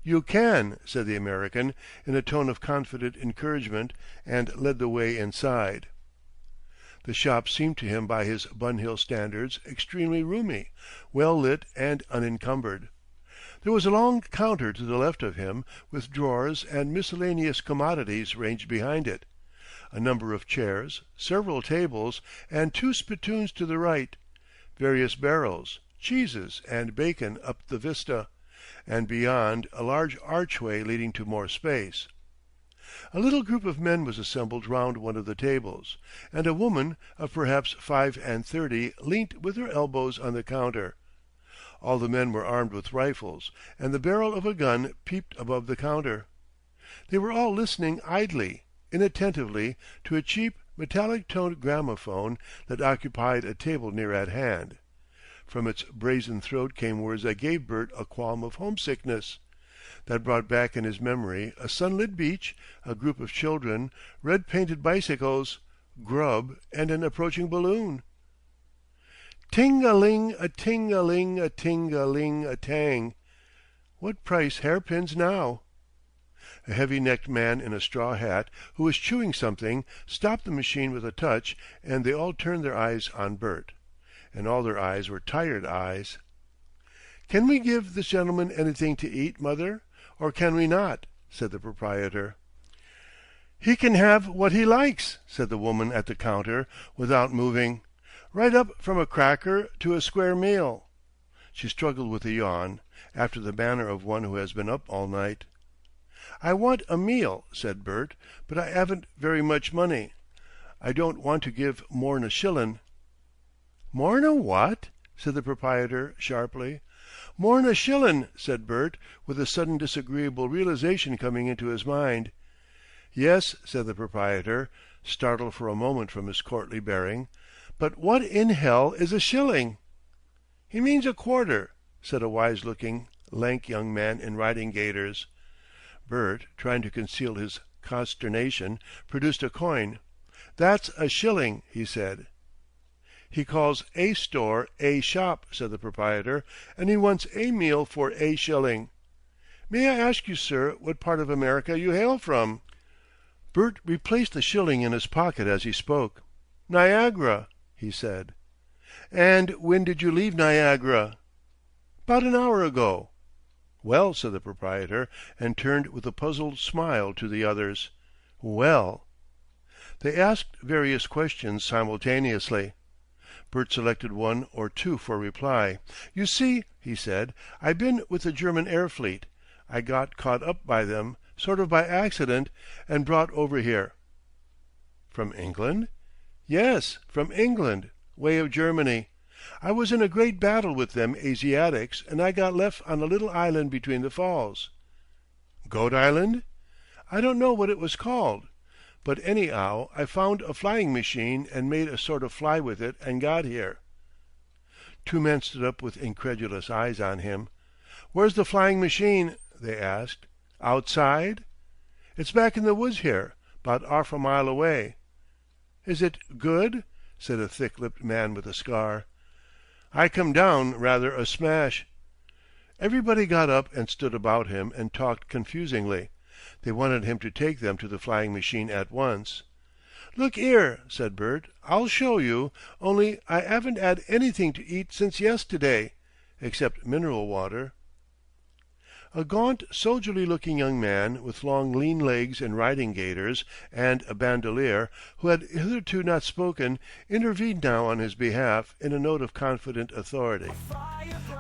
"You can," said the American, in a tone of confident encouragement, and led the way inside. The shop seemed to him by his Bun Hill standards extremely roomy, well lit and unencumbered. There was a long counter to the left of him, with drawers and miscellaneous commodities ranged behind it, a number of chairs, several tables, and 2 spittoons to the right, various barrels, cheeses, and bacon up the vista, and beyond a large archway leading to more space. A little group of men was assembled round one of the tables, and a woman of perhaps 35 leant with her elbows on the counter. All the men were armed with rifles, and the barrel of a gun peeped above the counter. They were all listening idly, inattentively, to a cheap, metallic-toned gramophone that occupied a table near at hand. From its brazen throat came words that gave Bert a qualm of homesickness, that brought back in his memory a sunlit beach, a group of children, red-painted bicycles, grub, and an approaching balloon. "Ting-a-ling, a ting-a-ling, a ting-a-ling, a tang. What price hairpins now?" A heavy-necked man in a straw hat, who was chewing something, stopped the machine with a touch, and they all turned their eyes on Bert. And all their eyes were tired eyes. "Can we give this gentleman anything to eat, mother, or can we not?" said the proprietor. "He can have what he likes," said the woman at the counter, without moving, "right up from a cracker to a square meal." She struggled with a yawn, after the manner of one who has been up all night. "I want a meal," said Bert, "but I 'aven't very much money. I don't want to give more'n a shillin'." "More'n a what?" said the proprietor sharply. "More'n a shillin'," said Bert, with a sudden disagreeable realization coming into his mind. "Yes," said the proprietor, startled for a moment from his courtly bearing, "but what in hell is a shilling?" "He means a quarter," said a wise-looking, lank young man in riding gaiters. Bert, trying to conceal his consternation, produced a coin. "That's a shilling," he said. "He calls a store a shop," said the proprietor, "and he wants a meal for a shilling. May I ask you, sir, what part of America you hail from?" Bert replaced the shilling in his pocket as he spoke. "Niagara," he said. "And when did you leave Niagara?" "'Bout an hour ago." "Well," said the proprietor, and turned with a puzzled smile to the others. "Well." They asked various questions simultaneously. Bert selected one or two for reply. "You see," he said, "I been with the German air fleet. I got caught up by them, sort of by accident, and brought over here." "From England?" "Yes, from England, way of Germany. I was in a great battle with them Asiatics, and I got left on a little island between the falls." "Goat Island?" "I don't know what it was called. But any'ow I found a flying machine and made a sort of fly with it and got here." Two men stood up with incredulous eyes on him. "Where's the flying machine?" they asked. "Outside?" "It's back in the woods here, 'bout 'arf a mile away." "Is it good?" said a thick-lipped man with a scar. "I come down rather a smash." Everybody got up and stood about him and talked confusingly. They wanted him to take them to the flying machine at once. "Look 'ere," said Bert, "I'll show you, only I 'aven't 'ad anything to eat since yesterday, except mineral water." A gaunt, soldierly-looking young man, with long lean legs in riding gaiters and a bandolier, who had hitherto not spoken, intervened now on his behalf in a note of confident authority.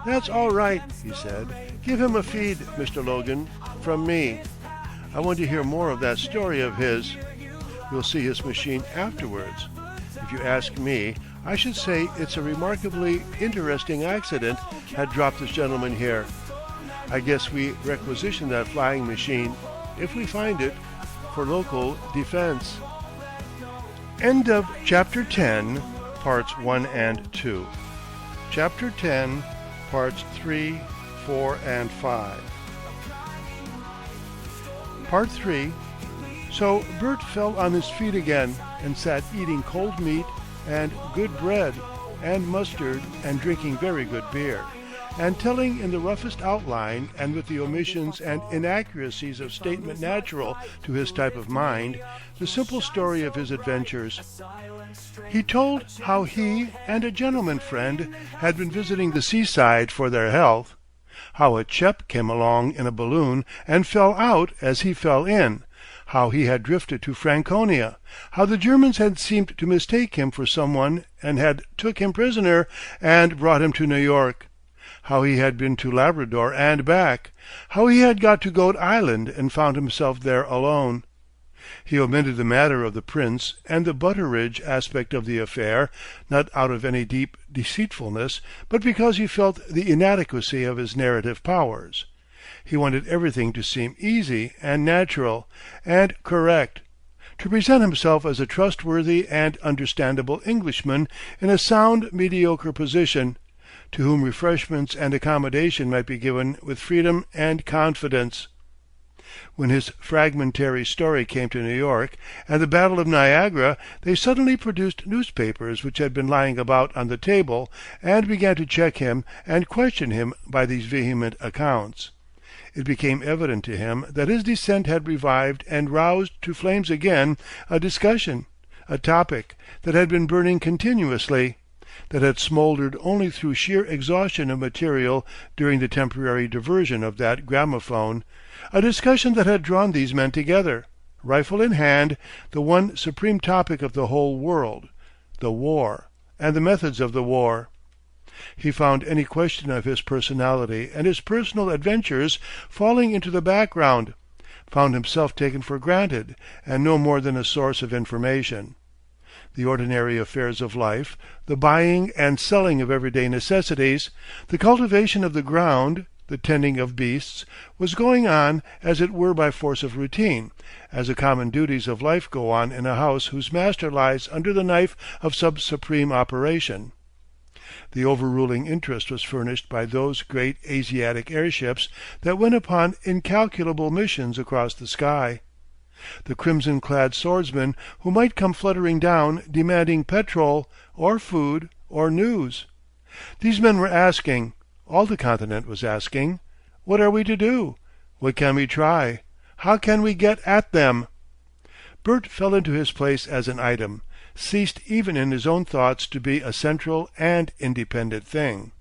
"That's all right," he said. "Give him a feed, Mr. Logan, from me. I want to hear more of that story of his. We'll see his machine afterwards. If you ask me, I should say it's a remarkably interesting accident had dropped this gentleman here. I guess we requisition that flying machine, if we find it, for local defense." End of Chapter 10, Parts 1 and 2. Chapter 10, Parts 3, 4, and 5. Part 3. So Bert fell on his feet again and sat eating cold meat and good bread and mustard and drinking very good beer, and telling in the roughest outline and with the omissions and inaccuracies of statement natural to his type of mind, the simple story of his adventures. He told how he and a gentleman friend had been visiting the seaside for their health, how a chap came along in a balloon and fell out as he fell in, how he had drifted to Franconia, how the Germans had seemed to mistake him for someone and had took him prisoner and brought him to New York, how he had been to Labrador and back, how he had got to Goat Island and found himself there alone. He omitted the matter of the Prince and the Butteridge aspect of the affair, not out of any deep deceitfulness, but because he felt the inadequacy of his narrative powers. He wanted everything to seem easy and natural and correct, to present himself as a trustworthy and understandable Englishman in a sound mediocre position, to whom refreshments and accommodation might be given with freedom and confidence. When his fragmentary story came to New York and the Battle of Niagara, they suddenly produced newspapers which had been lying about on the table, and began to check him and question him by these vehement accounts. It became evident to him that his descent had revived and roused to flames again a discussion, a topic, that had been burning continuously, that had smouldered only through sheer exhaustion of material during the temporary diversion of that gramophone, a discussion that had drawn these men together, rifle in hand, the one supreme topic of the whole world, the war, and the methods of the war. He found any question of his personality and his personal adventures falling into the background, found himself taken for granted and no more than a source of information. The ordinary affairs of life, the buying and selling of everyday necessities, the cultivation of the ground, the tending of beasts, was going on as it were by force of routine, as the common duties of life go on in a house whose master lies under the knife of some supreme operation. The overruling interest was furnished by those great Asiatic airships that went upon incalculable missions across the sky. The crimson-clad swordsmen who might come fluttering down demanding petrol, or food, or news. These men were asking, all the continent was asking, what are we to do? What can we try? How can we get at them? Bert fell into his place as an item, ceased even in his own thoughts to be a central and independent thing.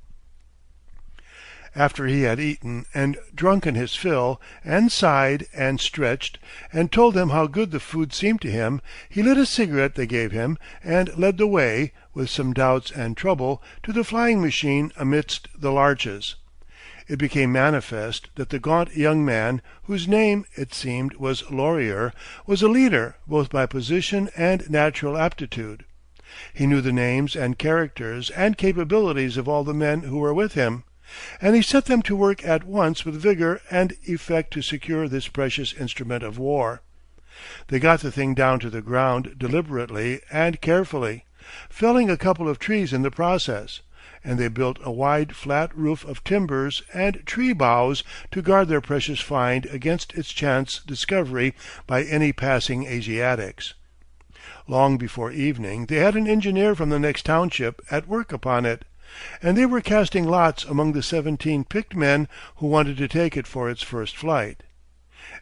After he had eaten and drunken his fill, and sighed and stretched, and told them how good the food seemed to him, he lit a cigarette they gave him, and led the way, with some doubts and trouble, to the flying machine amidst the larches. It became manifest that the gaunt young man, whose name, it seemed, was Laurier, was a leader both by position and natural aptitude. He knew the names and characters and capabilities of all the men who were with him, and he set them to work at once with vigor and effect to secure this precious instrument of war. They got the thing down to the ground deliberately and carefully, felling a couple of trees in the process, and they built a wide flat roof of timbers and tree boughs to guard their precious find against its chance discovery by any passing Asiatics. Long before evening they had an engineer from the next township at work upon it, and they were casting lots among the 17 picked men who wanted to take it for its first flight.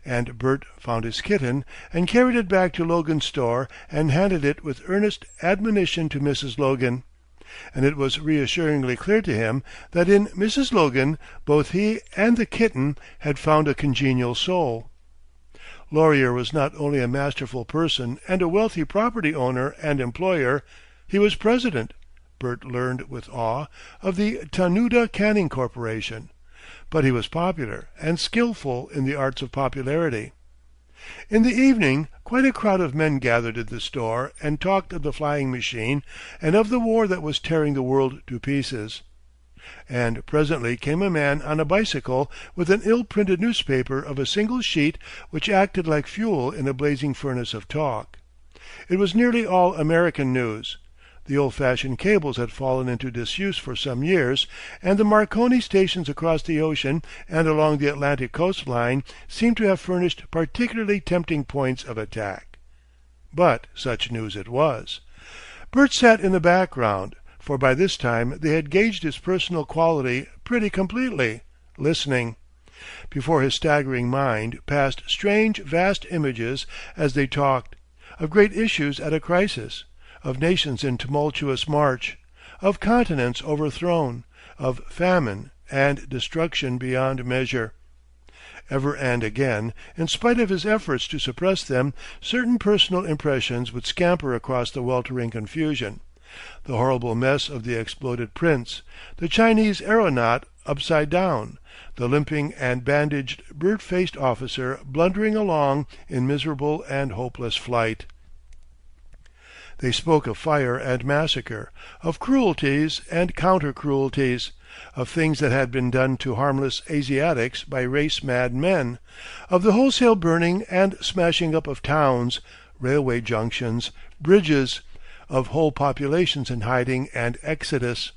And Bert found his kitten and carried it back to Logan's store and handed it with earnest admonition to Mrs. Logan. And it was reassuringly clear to him that in Mrs. Logan both he and the kitten had found a congenial soul. Laurier was not only a masterful person and a wealthy property owner and employer, he was president, Bert learned with awe, of the Tanuda Canning Corporation, but he was popular and skillful in the arts of popularity. In the evening quite a crowd of men gathered in the store and talked of the flying machine and of the war that was tearing the world to pieces. And presently came a man on a bicycle with an ill-printed newspaper of a single sheet which acted like fuel in a blazing furnace of talk. It was nearly all American news. The old-fashioned cables had fallen into disuse for some years, and the Marconi stations across the ocean and along the Atlantic coastline seemed to have furnished particularly tempting points of attack. But such news it was. Bert sat in the background, for by this time they had gauged his personal quality pretty completely, listening. Before his staggering mind passed strange vast images as they talked, of great issues at a crisis, of nations in tumultuous march, of continents overthrown, of famine and destruction beyond measure. Ever and again, in spite of his efforts to suppress them, certain personal impressions would scamper across the weltering confusion. The horrible mess of the exploded prince, the Chinese aeronaut upside down, the limping and bandaged bird-faced officer blundering along in miserable and hopeless flight. They spoke of fire and massacre, of cruelties and counter-cruelties, of things that had been done to harmless Asiatics by race-mad men, of the wholesale burning and smashing up of towns, railway junctions, bridges, of whole populations in hiding and exodus.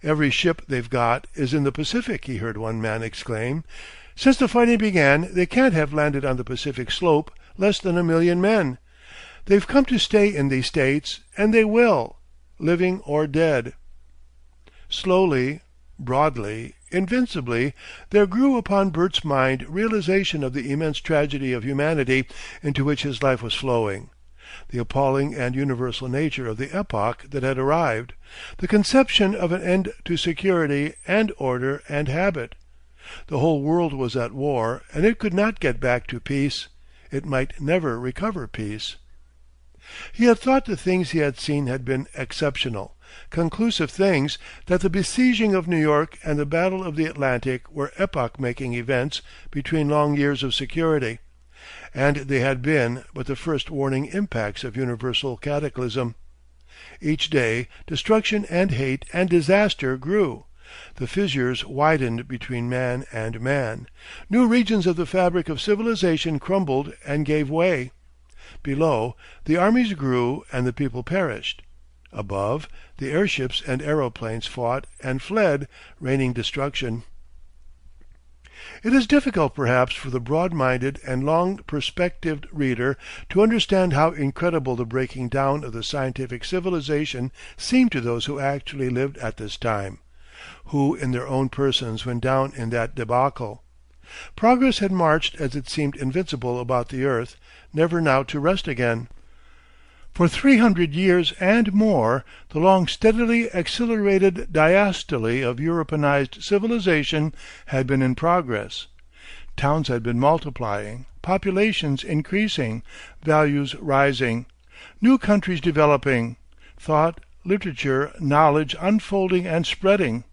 "Every ship they've got is in the Pacific," he heard one man exclaim. "Since the fighting began they can't have landed on the Pacific slope less than 1,000,000 men. They've come to stay in these States, and they will, living or dead." Slowly, broadly, invincibly, there grew upon Bert's mind realization of the immense tragedy of humanity into which his life was flowing, the appalling and universal nature of the epoch that had arrived, the conception of an end to security and order and habit. The whole world was at war, and it could not get back to peace. it might never recover peace. He had thought the things he had seen had been exceptional, conclusive things, that the besieging of New York and the Battle of the Atlantic were epoch-making events between long years of security, and they had been but the first warning impacts of universal cataclysm. Each day destruction and hate and disaster grew. The fissures widened between man and man. New regions of the fabric of civilization crumbled and gave way. Below, the armies grew and the people perished. Above, the airships and aeroplanes fought and fled, raining destruction. It is difficult perhaps for the broad-minded and long-perspectived reader to understand how incredible the breaking down of the scientific civilization seemed to those who actually lived at this time, who in their own persons went down in that debacle. Progress had marched as it seemed invincible about the earth, never now to rest again. For 300 years and more, the long steadily accelerated diastole of Europeanized civilization had been in progress. Towns had been multiplying, populations increasing, values rising, new countries developing, thought, literature, knowledge unfolding and spreading.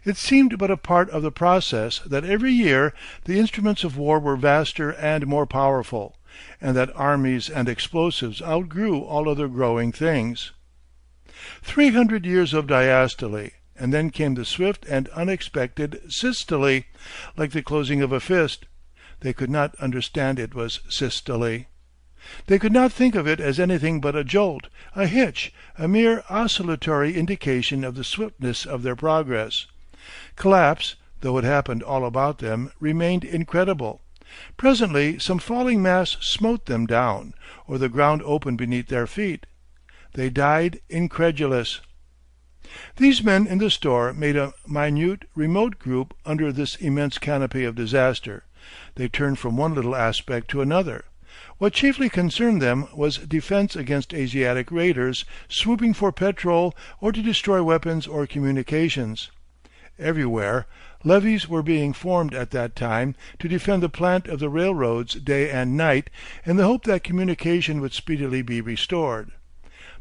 It seemed but a part of the process that every year the instruments of war were vaster and more powerful, and that armies and explosives outgrew all other growing things. 300 years of diastole, and then came the swift and unexpected systole, like the closing of a fist. They could not understand it was systole. They could not think of it as anything but a jolt, a hitch, a mere oscillatory indication of the swiftness of their progress. Collapse, though it happened all about them, remained incredible. Presently some falling mass smote them down, or the ground opened beneath their feet. They died incredulous. These men in the store made a minute, remote group under this immense canopy of disaster. They turned from one little aspect to another. What chiefly concerned them was defense against Asiatic raiders swooping for petrol or to destroy weapons or communications. Everywhere, levies were being formed at that time to defend the plant of the railroads day and night in the hope that communication would speedily be restored.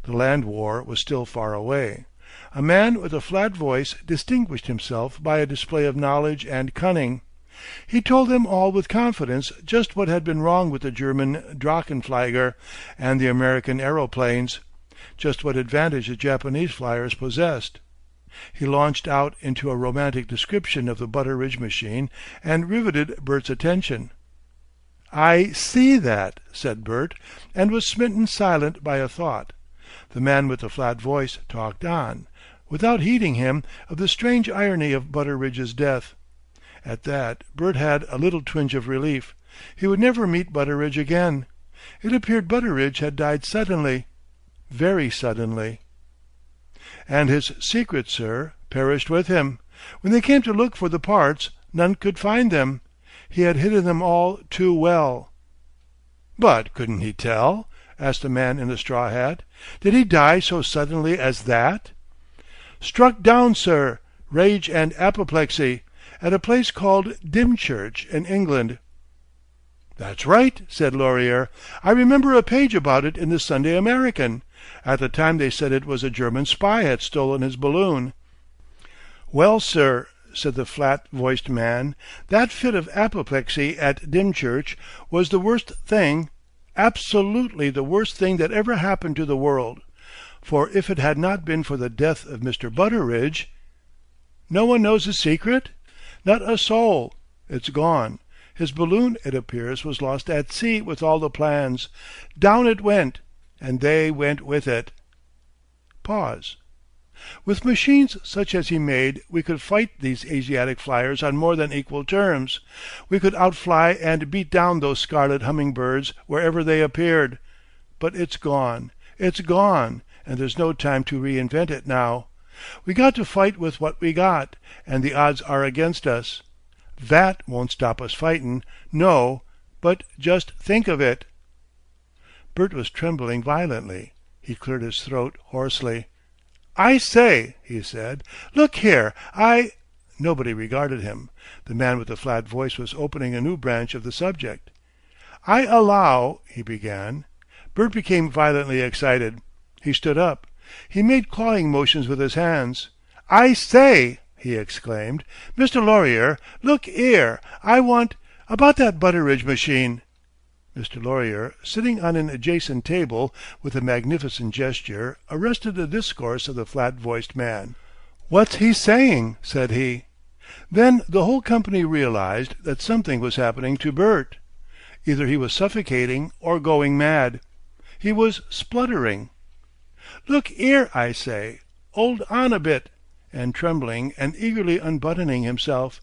The land war was still far away. A man with a flat voice distinguished himself by a display of knowledge and cunning. He told them all with confidence just what had been wrong with the German Drachenflieger and the American aeroplanes, just what advantage the Japanese flyers possessed. He launched out into a romantic description of the Butteridge machine and riveted Bert's attention. "I see that," said Bert, and was smitten silent by a thought. The man with the flat voice talked on, without heeding him, of the strange irony of Butteridge's death. At that Bert had a little twinge of relief. He would never meet Butteridge again. It appeared Butteridge had died suddenly, very suddenly. And his secret, sir, perished with him. When they came to look for the parts, none could find them. He had hidden them all too well. "But couldn't he tell?" asked the man in the straw hat. "Did he die so suddenly as that?" "Struck down, sir, rage and apoplexy, at a place called Dymchurch in England." "That's right," said Laurier. "I remember a page about it in the Sunday American. At the time they said it was a German spy had stolen his balloon." "Well, sir," said the flat-voiced man, "that fit of apoplexy at Dymchurch was the worst thing, absolutely the worst thing that ever happened to the world. For if it had not been for the death of Mr. Butteridge—" "No one knows his secret?" "Not a soul. It's gone. His balloon, it appears, was lost at sea with all the plans. Down it went, and they went with it." Pause. "With machines such as he made we could fight these Asiatic flyers on more than equal terms. We could outfly and beat down those scarlet humming-birds wherever they appeared. But it's gone. It's gone, and there's no time to reinvent it now. We got to fight with what we got, and the odds are against us. That won't stop us fightin', no, but just think of it." Bert was trembling violently. He cleared his throat hoarsely. "I say," he said, "look here, Nobody regarded him. The man with the flat voice was opening a new branch of the subject. "I allow—" he began. Bert became violently excited. He stood up. He made clawing motions with his hands. "I say!" he exclaimed. "Mr. Laurier, look 'ere! I want—about that Butteridge machine." Mr. Laurier, sitting on an adjacent table with a magnificent gesture, arrested the discourse of the flat-voiced man. "What's he saying?" said he. Then the whole company realized that something was happening to Bert. Either he was suffocating or going mad. He was spluttering. "Look 'ere, I say! 'Old on a bit!" And trembling and eagerly unbuttoning himself,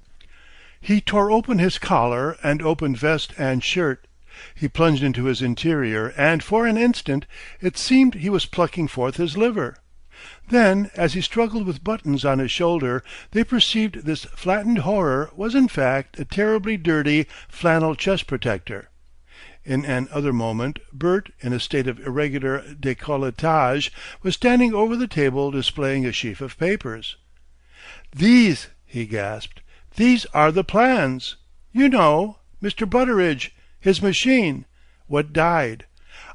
he tore open his collar and opened vest and shirt. He plunged into his interior, and for an instant it seemed he was plucking forth his liver. Then, as he struggled with buttons on his shoulder, they perceived this flattened horror was in fact a terribly dirty flannel chest protector. In an other moment Bert, in a state of irregular décolletage, was standing over the table displaying a sheaf of papers. "These," he gasped, "these are the plans. You know, Mr. Butteridge, his machine, what died.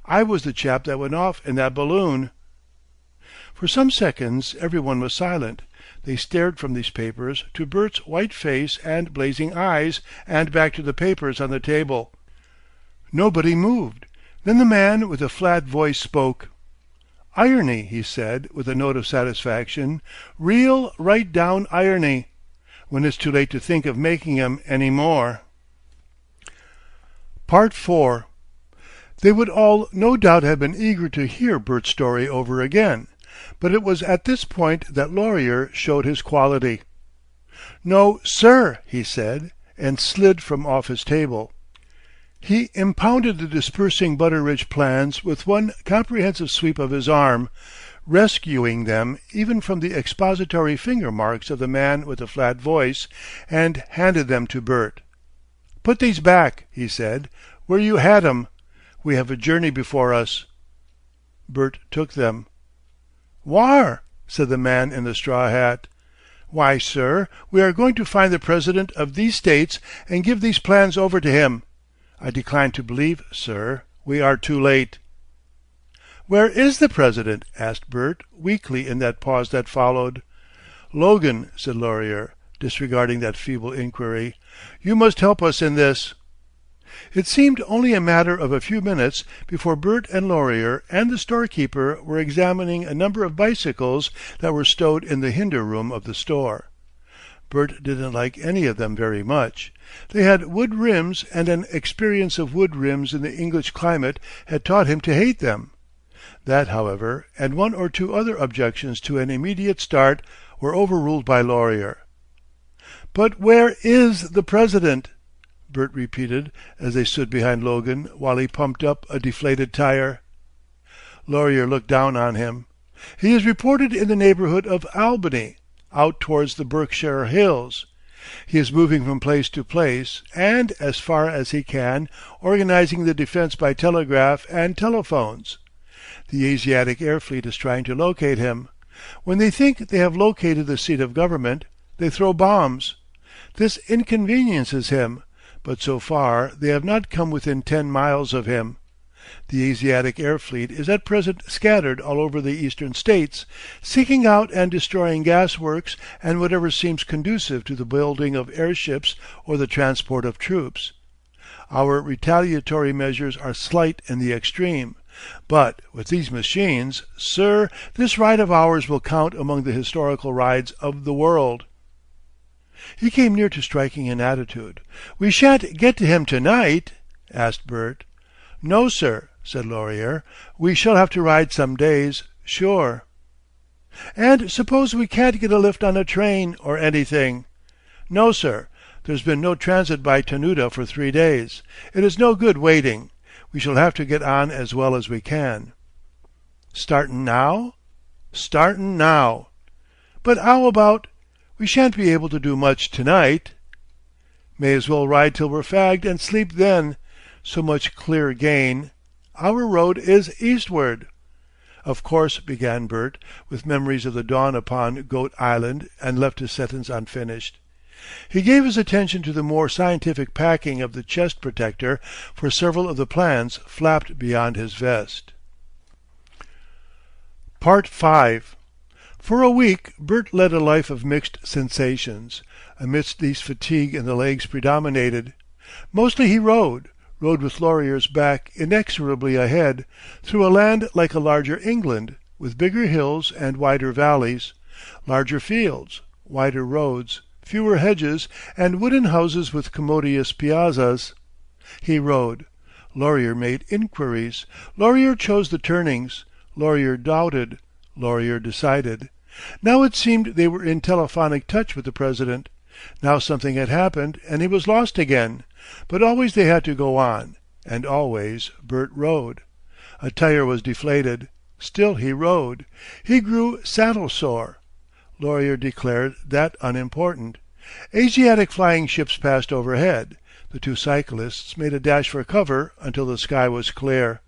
I was the chap that went off in that balloon." For some seconds every one was silent. They stared from these papers to Bert's white face and blazing eyes, and back to the papers on the table. Nobody moved. Then the man with the flat voice spoke. "Irony," he said, with a note of satisfaction. "Real, right down irony. When it's too late to think of making 'em any more." Part 4. They would all no doubt have been eager to hear Bert's story over again, but it was at this point that Laurier showed his quality. "No, sir," he said, and slid from off his table. He impounded the dispersing Butteridge plans with one comprehensive sweep of his arm, rescuing them even from the expository finger marks of the man with the flat voice, and handed them to Bert. "Put these back," he said, "where you had 'em. We have a journey before us." Bert took them. "Whar?" said the man in the straw hat. "Why, sir, we are going to find the President of these States and give these plans over to him. I decline to believe, sir, we are too late." "Where is the President?" asked Bert, weakly in that pause that followed. "Logan," said Laurier, disregarding that feeble inquiry, "you must help us in this." It seemed only a matter of a few minutes before Bert and Laurier and the storekeeper were examining a number of bicycles that were stowed in the hinder room of the store. Bert didn't like any of them very much. They had wood rims, and an experience of wood rims in the English climate had taught him to hate them. That, however, and one or two other objections to an immediate start, were overruled by Laurier. "But where is the President?" Bert repeated as they stood behind Logan while he pumped up a deflated tire. Laurier looked down on him. "He is reported in the neighborhood of Albany, out towards the Berkshire Hills. He is moving from place to place, and, as far as he can, organizing the defense by telegraph and telephones. The Asiatic air fleet is trying to locate him. When they think they have located the seat of government, they throw bombs. This inconveniences him, but so far they have not come within 10 miles of him. The Asiatic air fleet is at present scattered all over the eastern states, seeking out and destroying gasworks and whatever seems conducive to the building of airships or the transport of troops. Our retaliatory measures are slight in the extreme, but with these machines, sir, this ride of ours will count among the historical rides of the world." He came near to striking an attitude. "We shan't get to him to-night?" asked Bert. "No, sir," said Laurier. "We shall have to ride some days, sure." "And suppose we can't get a lift on a train or anything?" "No, sir. There's been no transit by Tanuda for 3 days. It is no good waiting. We shall have to get on as well as we can." "Startin' now?" "Startin' now." "But 'ow about? We shan't be able to do much to-night." "May as well ride till we're fagged and sleep then. So much clear gain. Our road is eastward." "Of course," began Bert, with memories of the dawn upon Goat Island, and left his sentence unfinished. He gave his attention to the more scientific packing of the chest protector, for several of the plans flapped beyond his vest. Part 5. For a week Bert led a life of mixed sensations. Amidst these fatigue in the legs predominated. Mostly he rode with Laurier's back inexorably ahead, through a land like a larger England, with bigger hills and wider valleys, larger fields, wider roads, fewer hedges, and wooden houses with commodious piazzas. He rode. Laurier made inquiries. Laurier chose the turnings. Laurier doubted. Laurier decided. Now it seemed they were in telephonic touch with the President. Now something had happened, and he was lost again. But always they had to go on, and always Bert rode. A tire was deflated. Still he rode. He grew saddle-sore. Laurier declared that unimportant. Asiatic flying ships passed overhead. The two cyclists made a dash for cover until the sky was clear.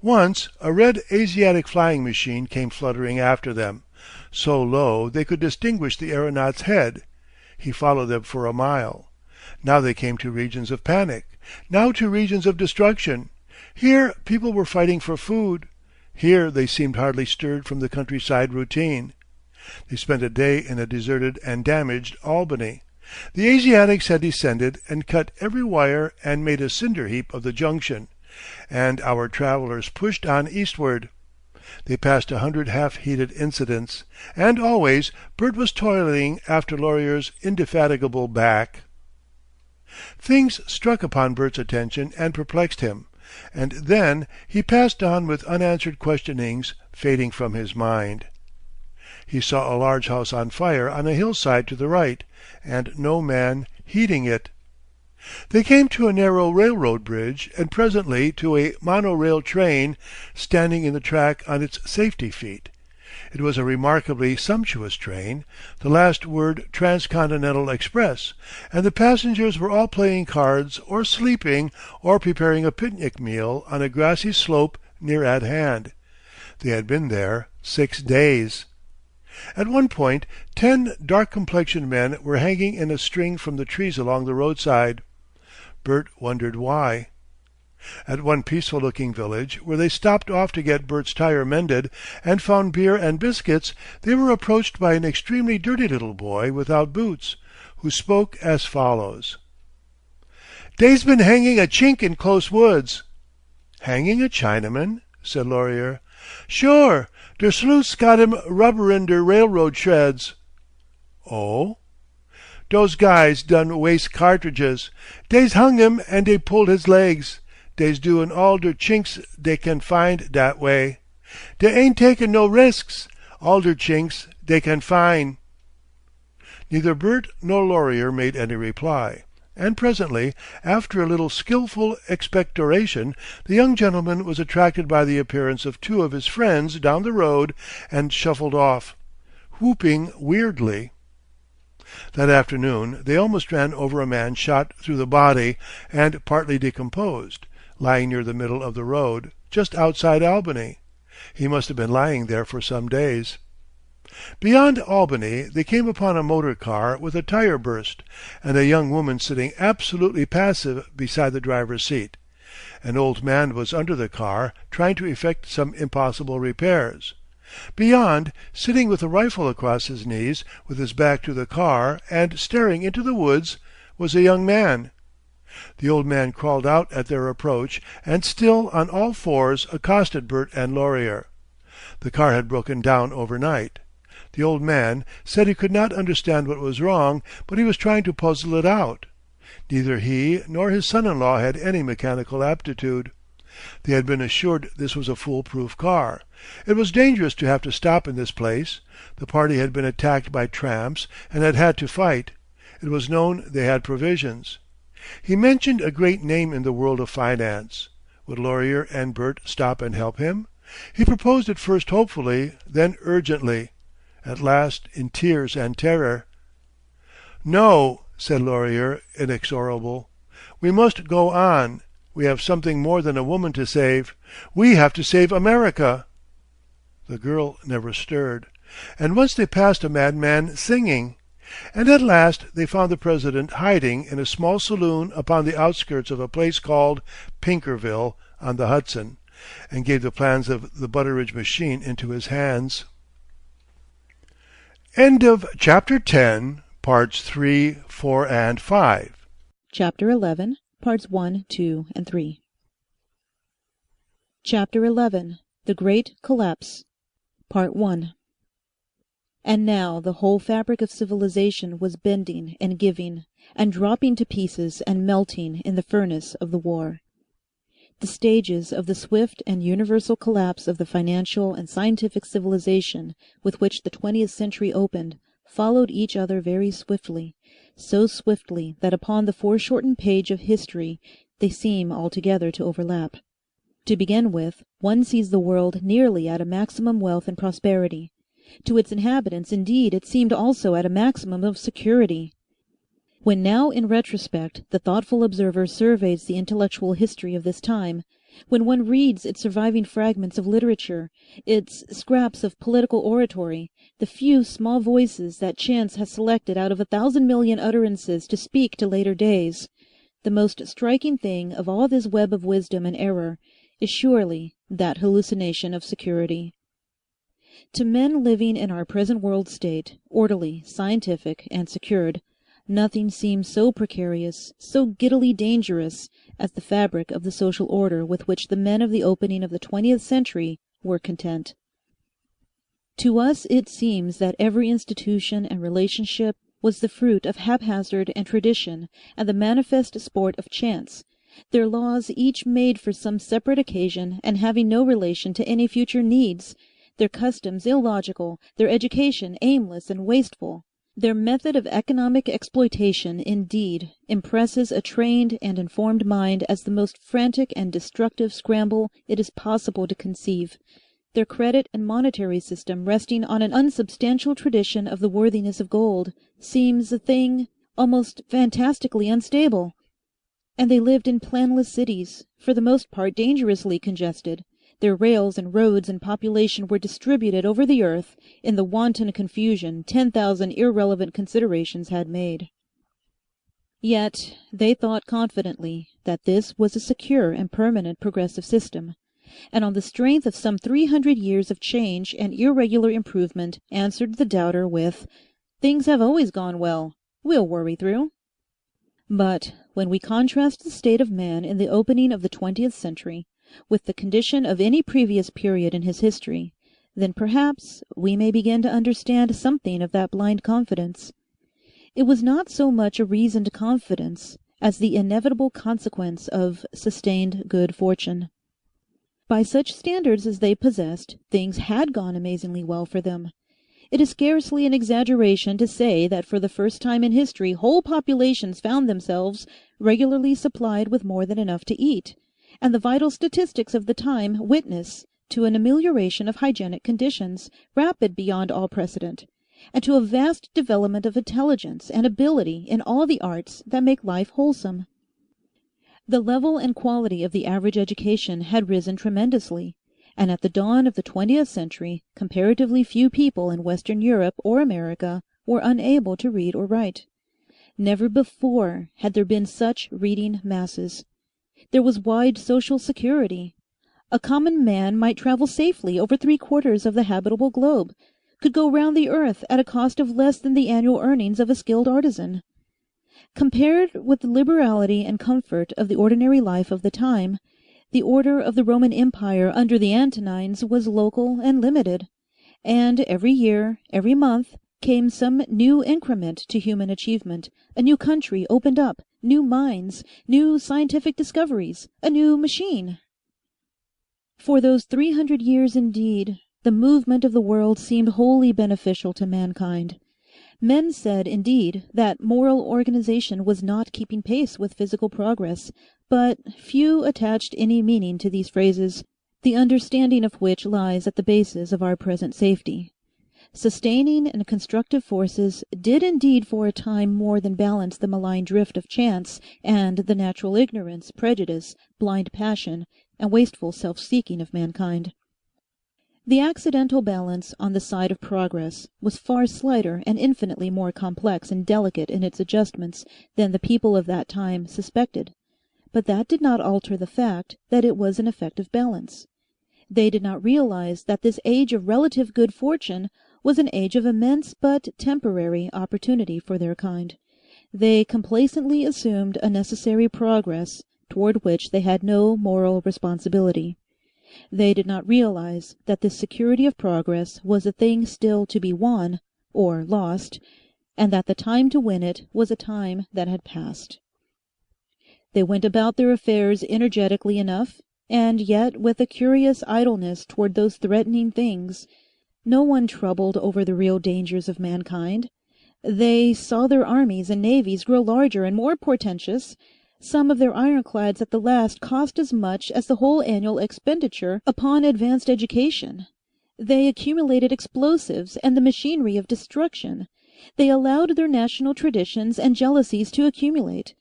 Once a red Asiatic flying machine came fluttering after them, so low they could distinguish the aeronaut's head. He followed them for a mile. Now they came to regions of panic, now to regions of destruction. Here people were fighting for food. Here they seemed hardly stirred from the countryside routine. They spent a day in a deserted and damaged Albany. The Asiatics had descended and cut every wire and made a cinder heap of the junction, and our travellers pushed on eastward. They passed 100 half-heated incidents, and always Bert was toiling after Laurier's indefatigable back. Things struck upon Bert's attention and perplexed him, and then he passed on with unanswered questionings fading from his mind. He saw a large house on fire on a hillside to the right, and no man heeding it. They came to a narrow railroad bridge, and presently to a monorail train standing in the track on its safety feet. It was a remarkably sumptuous train, the last word Transcontinental Express, and the passengers were all playing cards or sleeping or preparing a picnic meal on a grassy slope near at hand. They had been there 6 days. At one point 10 dark-complexioned men were hanging in a string from the trees along the roadside. Bert wondered why. At one peaceful-looking village, where they stopped off to get Bert's tire mended and found beer and biscuits, they were approached by an extremely dirty little boy without boots, who spoke as follows. "Dey's been hanging a Chink in close woods." "Hanging a Chinaman?" said Laurier. "Sure. Der sleuths got him rubberin' der railroad sheds." "Oh?" "Dose guys done waste cartridges. Dey's hung him and dey pulled his legs. Dey's doin' all der Chinks dey can find dat way. Dey ain't takin' no risks. All der Chinks dey can find." Neither Bert nor Laurier made any reply, and presently, after a little skilful expectoration, the young gentleman was attracted by the appearance of 2 of his friends down the road and shuffled off, whooping weirdly. That afternoon they almost ran over a man shot through the body and partly decomposed, lying near the middle of the road, just outside Albany. He must have been lying there for some days. Beyond Albany they came upon a motor car with a tire burst, and a young woman sitting absolutely passive beside the driver's seat. An old man was under the car, trying to effect some impossible repairs. Beyond, sitting with a rifle across his knees, with his back to the car and staring into the woods, was a young man. The old man crawled out at their approach, and still on all fours accosted Bert and Laurier. The car had broken down overnight. The old man said he could not understand what was wrong, but he was trying to puzzle it out. Neither he nor his son-in-law had any mechanical aptitude. They had been assured this was a fool-proof car. It was dangerous to have to stop in this place. The party had been attacked by tramps and had had to fight. It was known they had provisions. He mentioned a great name in the world of finance. Would Laurier and Bert stop and help him? He proposed it first hopefully, then urgently, at last in tears and terror. "No," said Laurier, inexorable. "We must go on. We have something more than a woman to save. We have to save America." The girl never stirred. And once they passed a madman singing. and at last they found the President hiding in a small saloon upon the outskirts of a place called Pinkerville on the Hudson, and gave the plans of the Butteridge machine into his hands. End of Chapter 10, Parts 3, 4, and 5. Chapter 11, Parts 1, 2, and 3. Chapter 11, The Great Collapse, Part 1. And now the whole fabric of civilization was bending and giving, and dropping to pieces and melting in the furnace of the war. The stages of the swift and universal collapse of the financial and scientific civilization with which the 20th century opened followed each other very swiftly, so swiftly that upon the foreshortened page of history they seem altogether to overlap. To begin with, one sees the world nearly at a maximum wealth and prosperity. To its inhabitants, indeed, it seemed also at a maximum of security. When now, in retrospect, the thoughtful observer surveys the intellectual history of this time, when one reads its surviving fragments of literature, its scraps of political oratory, the few small voices that chance has selected out of 1,000,000,000 utterances to speak to later days, the most striking thing of all this web of wisdom and error is surely that hallucination of security. To men living in our present world state, orderly, scientific, and secured, nothing seems so precarious, so giddily dangerous, as the fabric of the social order with which the men of the opening of the 20th century were content. To us it seems that every institution and relationship was the fruit of haphazard and tradition and the manifest sport of chance, their laws each made for some separate occasion and having no relation to any future needs, their customs illogical, their education aimless and wasteful. Their method of economic exploitation, indeed, impresses a trained and informed mind as the most frantic and destructive scramble it is possible to conceive. Their credit and monetary system, resting on an unsubstantial tradition of the worthiness of gold, seems a thing almost fantastically unstable. And they lived in planless cities, for the most part dangerously congested. Their rails and roads and population were distributed over the earth in the wanton confusion 10,000 irrelevant considerations had made. Yet they thought confidently that this was a secure and permanent progressive system, and on the strength of some 300 years of change and irregular improvement answered the doubter with, "Things have always gone well. We'll worry through." But when we contrast the state of man in the opening of the 20th century with the condition of any previous period in his history, then perhaps we may begin to understand something of that blind confidence. It was not so much a reasoned confidence as the inevitable consequence of sustained good fortune. By such standards as they possessed, things had gone amazingly well for them. It is scarcely an exaggeration to say that for the first time in history whole populations found themselves regularly supplied with more than enough to eat, and the vital statistics of the time witness to an amelioration of hygienic conditions rapid beyond all precedent, and to a vast development of intelligence and ability in all the arts that make life wholesome. The level and quality of the average education had risen tremendously, and at the dawn of the 20th century comparatively few people in Western Europe or America were unable to read or write. Never before had there been such reading masses. There was wide social security. A common man might travel safely over 3/4 of the habitable globe, could go round the earth at a cost of less than the annual earnings of a skilled artisan. Compared with the liberality and comfort of the ordinary life of the time, the order of the Roman Empire under the Antonines was local and limited, and every year, every month, came some new increment to human achievement, a new country opened up, new mines, new scientific discoveries, a new machine. For those 300 years indeed, the movement of the world seemed wholly beneficial to mankind. Men said, indeed, that moral organization was not keeping pace with physical progress, but few attached any meaning to these phrases, the understanding of which lies at the basis of our present safety. Sustaining and constructive forces did indeed for a time more than balance the malign drift of chance and the natural ignorance, prejudice, blind passion, and wasteful self-seeking of mankind. The accidental balance on the side of progress was far slighter and infinitely more complex and delicate in its adjustments than the people of that time suspected, but that did not alter the fact that it was an effective balance. They did not realize that this age of relative good fortune was an age of immense but temporary opportunity for their kind. They complacently assumed a necessary progress toward which they had no moral responsibility. They did not realize that this security of progress was a thing still to be won, or lost, and that the time to win it was a time that had passed. They went about their affairs energetically enough, and yet with a curious idleness toward those threatening things. No one troubled over the real dangers of mankind. They saw their armies and navies grow larger and more portentous. Some of their ironclads at the last cost as much as the whole annual expenditure upon advanced education. They accumulated explosives and the machinery of destruction. They allowed their national traditions and jealousies to accumulate.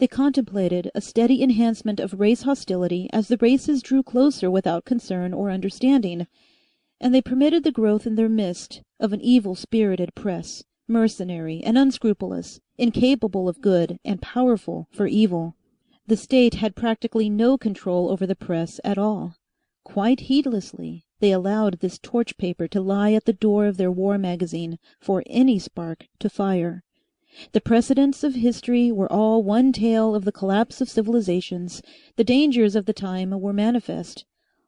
They contemplated a steady enhancement of race hostility as the races drew closer without concern or understanding, and they permitted the growth in their midst of an evil-spirited press, mercenary and unscrupulous, incapable of good and powerful for evil. The state had practically no control over the press at all. Quite heedlessly, they allowed this torch paper to lie at the door of their war magazine for any spark to fire. The precedents of history were all one tale of the collapse of civilizations. The dangers of the time were manifest.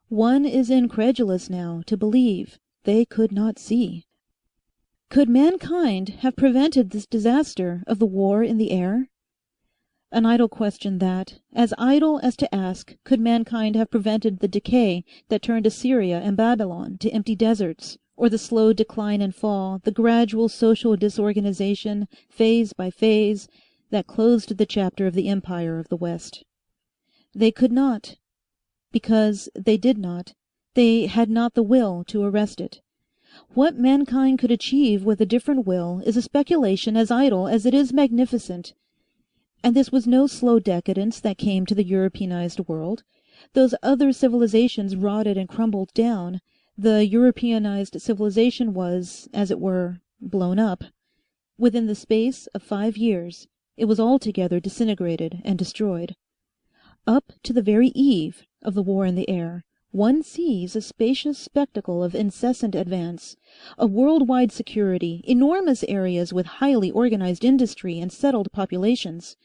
One is incredulous now to believe they could not see. Could mankind have prevented this disaster of the war in the air? An idle question that, as idle as to ask, could mankind have prevented the decay that turned Assyria and Babylon to empty deserts, or the slow decline and fall, the gradual social disorganization, phase by phase, that closed the chapter of the empire of the West? They could not. Because they did not. They had not the will to arrest it. What mankind could achieve with a different will is a speculation as idle as it is magnificent. And this was no slow decadence that came to the Europeanized world. Those other civilizations rotted and crumbled down. The Europeanized civilization was, as it were, blown up. Within the space of 5 years, it was altogether disintegrated and destroyed. Up to the very eve of the war in the air, one sees a spacious spectacle of incessant advance, a worldwide security, enormous areas with highly organized industry and settled populations,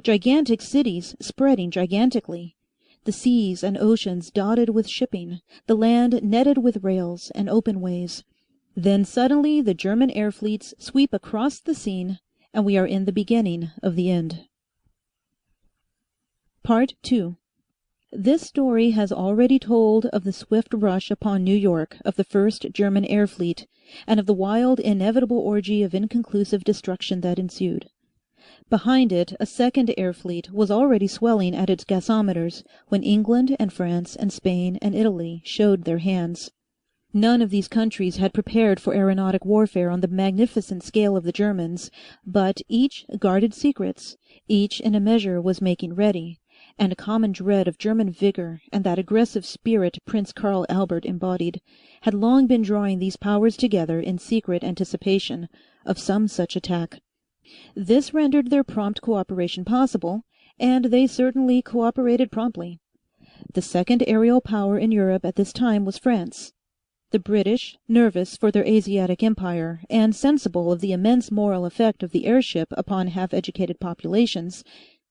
gigantic cities spreading gigantically, the seas and oceans dotted with shipping, the land netted with rails and open ways. Then suddenly the German air fleets sweep across the scene, and we are in the beginning of the end. Part 2. This story has already told of the swift rush upon New York of the first German air fleet, and of the wild, inevitable orgy of inconclusive destruction that ensued. Behind it a second air fleet was already swelling at its gasometers when England and France and Spain and Italy showed their hands. None of these countries had prepared for aeronautic warfare on the magnificent scale of the Germans, but each guarded secrets, each in a measure was making ready, and a common dread of German vigor and that aggressive spirit Prince Karl Albert embodied had long been drawing these powers together in secret anticipation of some such attack. This rendered their prompt cooperation possible, and they certainly cooperated promptly. The second aerial power in Europe at this time was France. The British, nervous for their Asiatic empire, and sensible of the immense moral effect of the airship upon half-educated populations,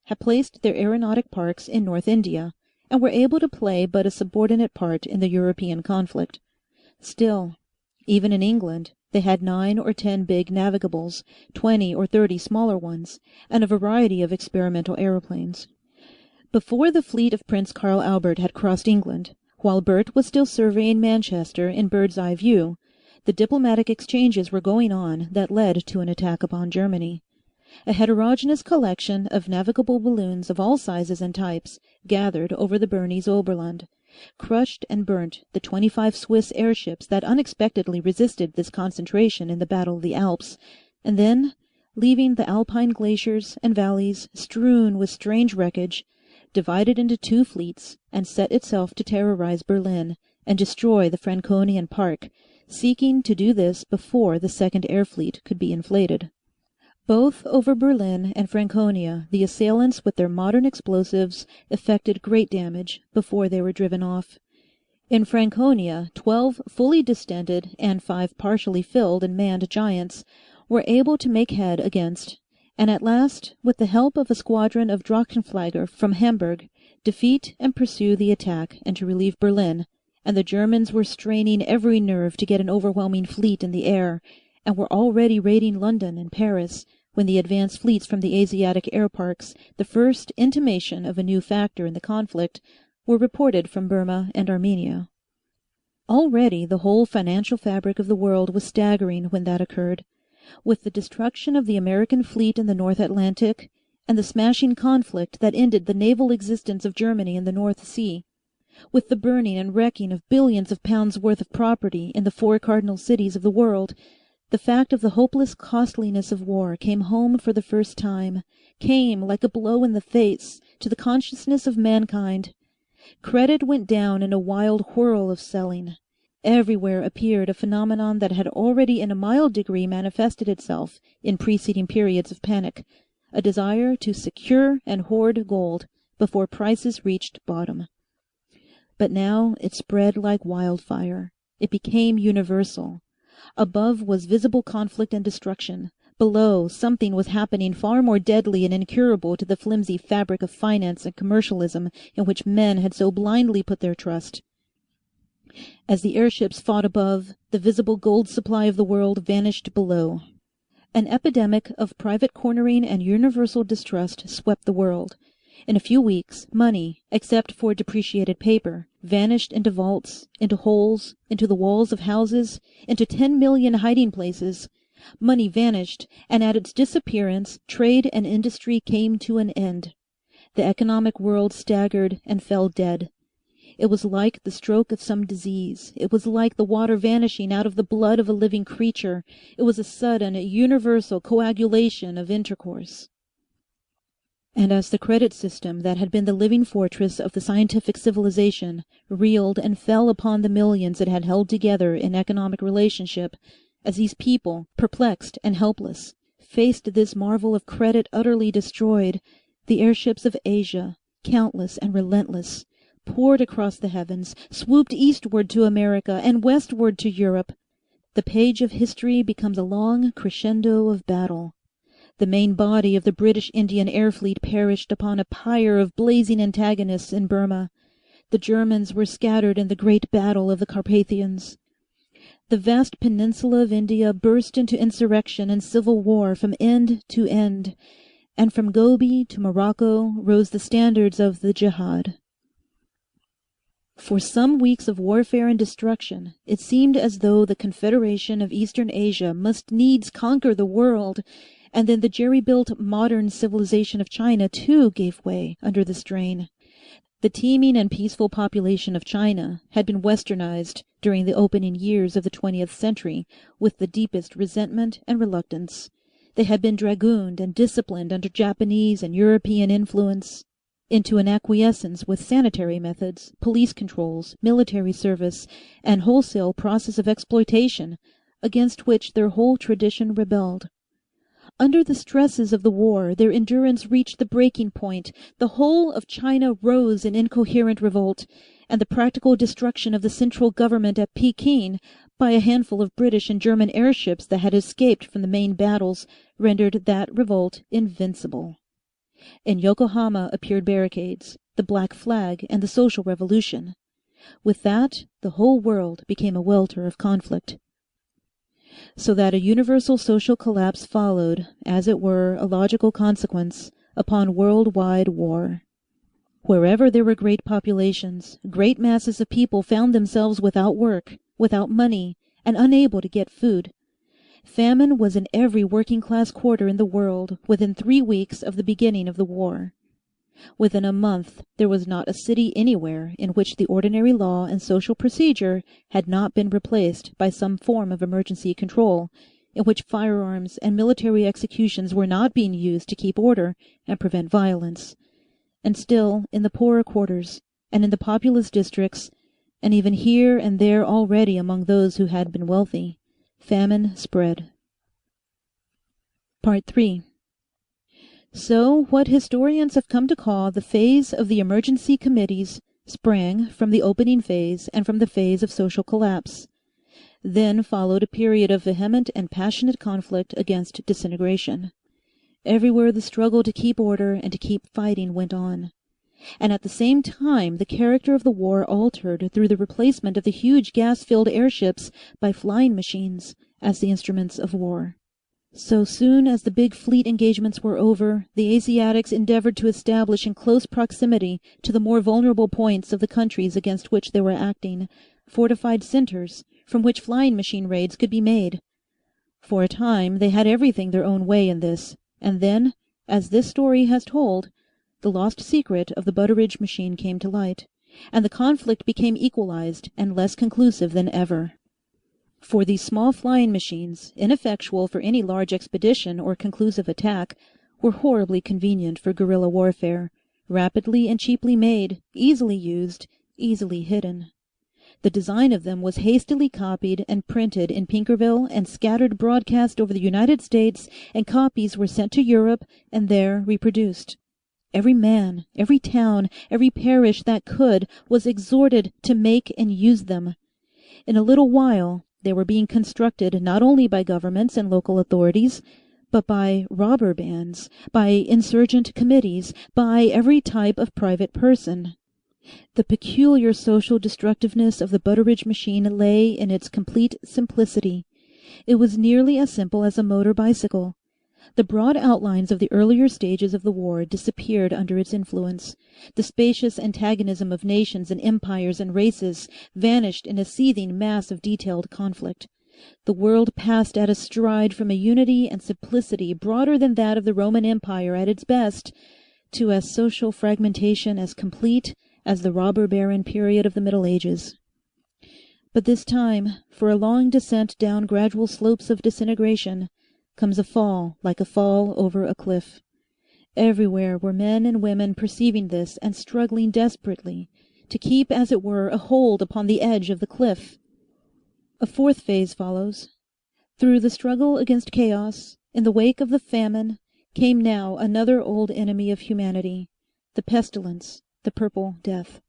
had placed their aeronautic parks in North India, and were able to play but a subordinate part in the European conflict. Still, even in England, they had 9 or 10 big navigables, 20 or 30 smaller ones, and a variety of experimental aeroplanes. Before the fleet of Prince Karl Albert had crossed England, while Bert was still surveying Manchester in bird's eye view, the diplomatic exchanges were going on that led to an attack upon Germany. A heterogeneous collection of navigable balloons of all sizes and types gathered over the Bernese Oberland, crushed and burnt the 25 Swiss airships that unexpectedly resisted this concentration in the Battle of the Alps, and then, leaving the Alpine glaciers and valleys strewn with strange wreckage, divided into 2 fleets and set itself to terrorize Berlin and destroy the Franconian Park, seeking to do this before the Second Air Fleet could be inflated. Both over Berlin and Franconia, the assailants with their modern explosives effected great damage before they were driven off. In Franconia, 12 fully distended and 5 partially filled and manned giants were able to make head against, and at last, with the help of a squadron of Drachenflieger from Hamburg, defeat and pursue the attack and to relieve Berlin, and the Germans were straining every nerve to get an overwhelming fleet in the air, and were already raiding London and Paris, when the advance fleets from the Asiatic air parks, the first intimation of a new factor in the conflict, were reported from Burma and Armenia. Already the whole financial fabric of the world was staggering when that occurred. With the destruction of the American fleet in the North Atlantic, and the smashing conflict that ended the naval existence of Germany in the North Sea, with the burning and wrecking of billions of pounds worth of property in the 4 cardinal cities of the world, the fact of the hopeless costliness of war came home for the first time, came like a blow in the face to the consciousness of mankind. Credit went down in a wild whirl of selling. Everywhere appeared a phenomenon that had already in a mild degree manifested itself in preceding periods of panic, a desire to secure and hoard gold before prices reached bottom. But now it spread like wildfire. It became universal. Above was visible conflict and destruction. Below, something was happening far more deadly and incurable to the flimsy fabric of finance and commercialism in which men had so blindly put their trust. As the airships fought above, the visible gold supply of the world vanished below. An epidemic of private cornering and universal distrust swept the world. In a few weeks, money, except for depreciated paper, vanished into vaults, into holes, into the walls of houses, into 10 million hiding places. Money vanished, and at its disappearance trade and industry came to an end. The economic world staggered and fell dead. It was like the stroke of some disease. It was like the water vanishing out of the blood of a living creature. It was a sudden, universal coagulation of intercourse. And as the credit system that had been the living fortress of the scientific civilization reeled and fell upon the millions it had held together in economic relationship, as these people, perplexed and helpless, faced this marvel of credit utterly destroyed, the airships of Asia, countless and relentless, poured across the heavens, swooped eastward to America and westward to Europe. The page of history becomes a long crescendo of battle. The main body of the British Indian Air Fleet perished upon a pyre of blazing antagonists in Burma. The Germans were scattered in the great battle of the Carpathians. The vast peninsula of India burst into insurrection and civil war from end to end, and from Gobi to Morocco rose the standards of the Jihad. For some weeks of warfare and destruction, it seemed as though the Confederation of Eastern Asia must needs conquer the world, and then the jerry-built modern civilization of China too gave way under the strain. The teeming and peaceful population of China had been westernized during the opening years of the 20th century with the deepest resentment and reluctance. They had been dragooned and disciplined under Japanese and European influence into an acquiescence with sanitary methods, police controls, military service, and wholesale process of exploitation, against which their whole tradition rebelled. Under the stresses of the war, their endurance reached the breaking point. The whole of China rose in incoherent revolt, and the practical destruction of the central government at Peking by a handful of British and German airships that had escaped from the main battles rendered that revolt invincible. In Yokohama appeared barricades, the Black Flag, and the social revolution. With that, the whole world became a welter of conflict. So that a universal social collapse followed, as it were a logical consequence, upon world-wide war. Wherever there were great populations, great masses of people found themselves without work, without money, and unable to get food. Famine was in every working-class quarter in the world within 3 weeks of the beginning of the war. Within a month there was not a city anywhere in which the ordinary law and social procedure had not been replaced by some form of emergency control, in which firearms and military executions were not being used to keep order and prevent violence. And still, in the poorer quarters, and in the populous districts, and even here and there already among those who had been wealthy, famine spread. Part 3. So, what historians have come to call the phase of the emergency committees sprang from the opening phase and from the phase of social collapse. Then followed a period of vehement and passionate conflict against disintegration. Everywhere the struggle to keep order and to keep fighting went on. And at the same time the character of the war altered through the replacement of the huge gas-filled airships by flying machines as the instruments of war. So soon as the big fleet engagements were over, the Asiatics endeavored to establish in close proximity to the more vulnerable points of the countries against which they were acting, fortified centers from which flying machine raids could be made. For a time they had everything their own way in this, and then, as this story has told, the lost secret of the Butteridge machine came to light, and the conflict became equalized and less conclusive than ever. For these small flying machines, ineffectual for any large expedition or conclusive attack, were horribly convenient for guerrilla warfare, rapidly and cheaply made, easily used, easily hidden. The design of them was hastily copied and printed in Pinkerville and scattered broadcast over the United States, and copies were sent to Europe and there reproduced. Every man, every town, every parish that could was exhorted to make and use them. In a little while they were being constructed not only by governments and local authorities, but by robber bands, by insurgent committees, by every type of private person. The peculiar social destructiveness of the Butteridge machine lay in its complete simplicity. It was nearly as simple as a motor bicycle. The broad outlines of the earlier stages of the war disappeared under its influence. The spacious antagonism of nations and empires and races vanished in a seething mass of detailed conflict. The world passed at a stride from a unity and simplicity broader than that of the Roman Empire at its best, to a social fragmentation as complete as the robber baron period of the Middle Ages. But this time, for a long descent down gradual slopes of disintegration, comes a fall like a fall over a cliff. Everywhere were men and women perceiving this and struggling desperately to keep, as it were, a hold upon the edge of the cliff. A fourth phase follows. Through the struggle against chaos, in the wake of the famine, came now another old enemy of humanity, the pestilence, the Purple Death.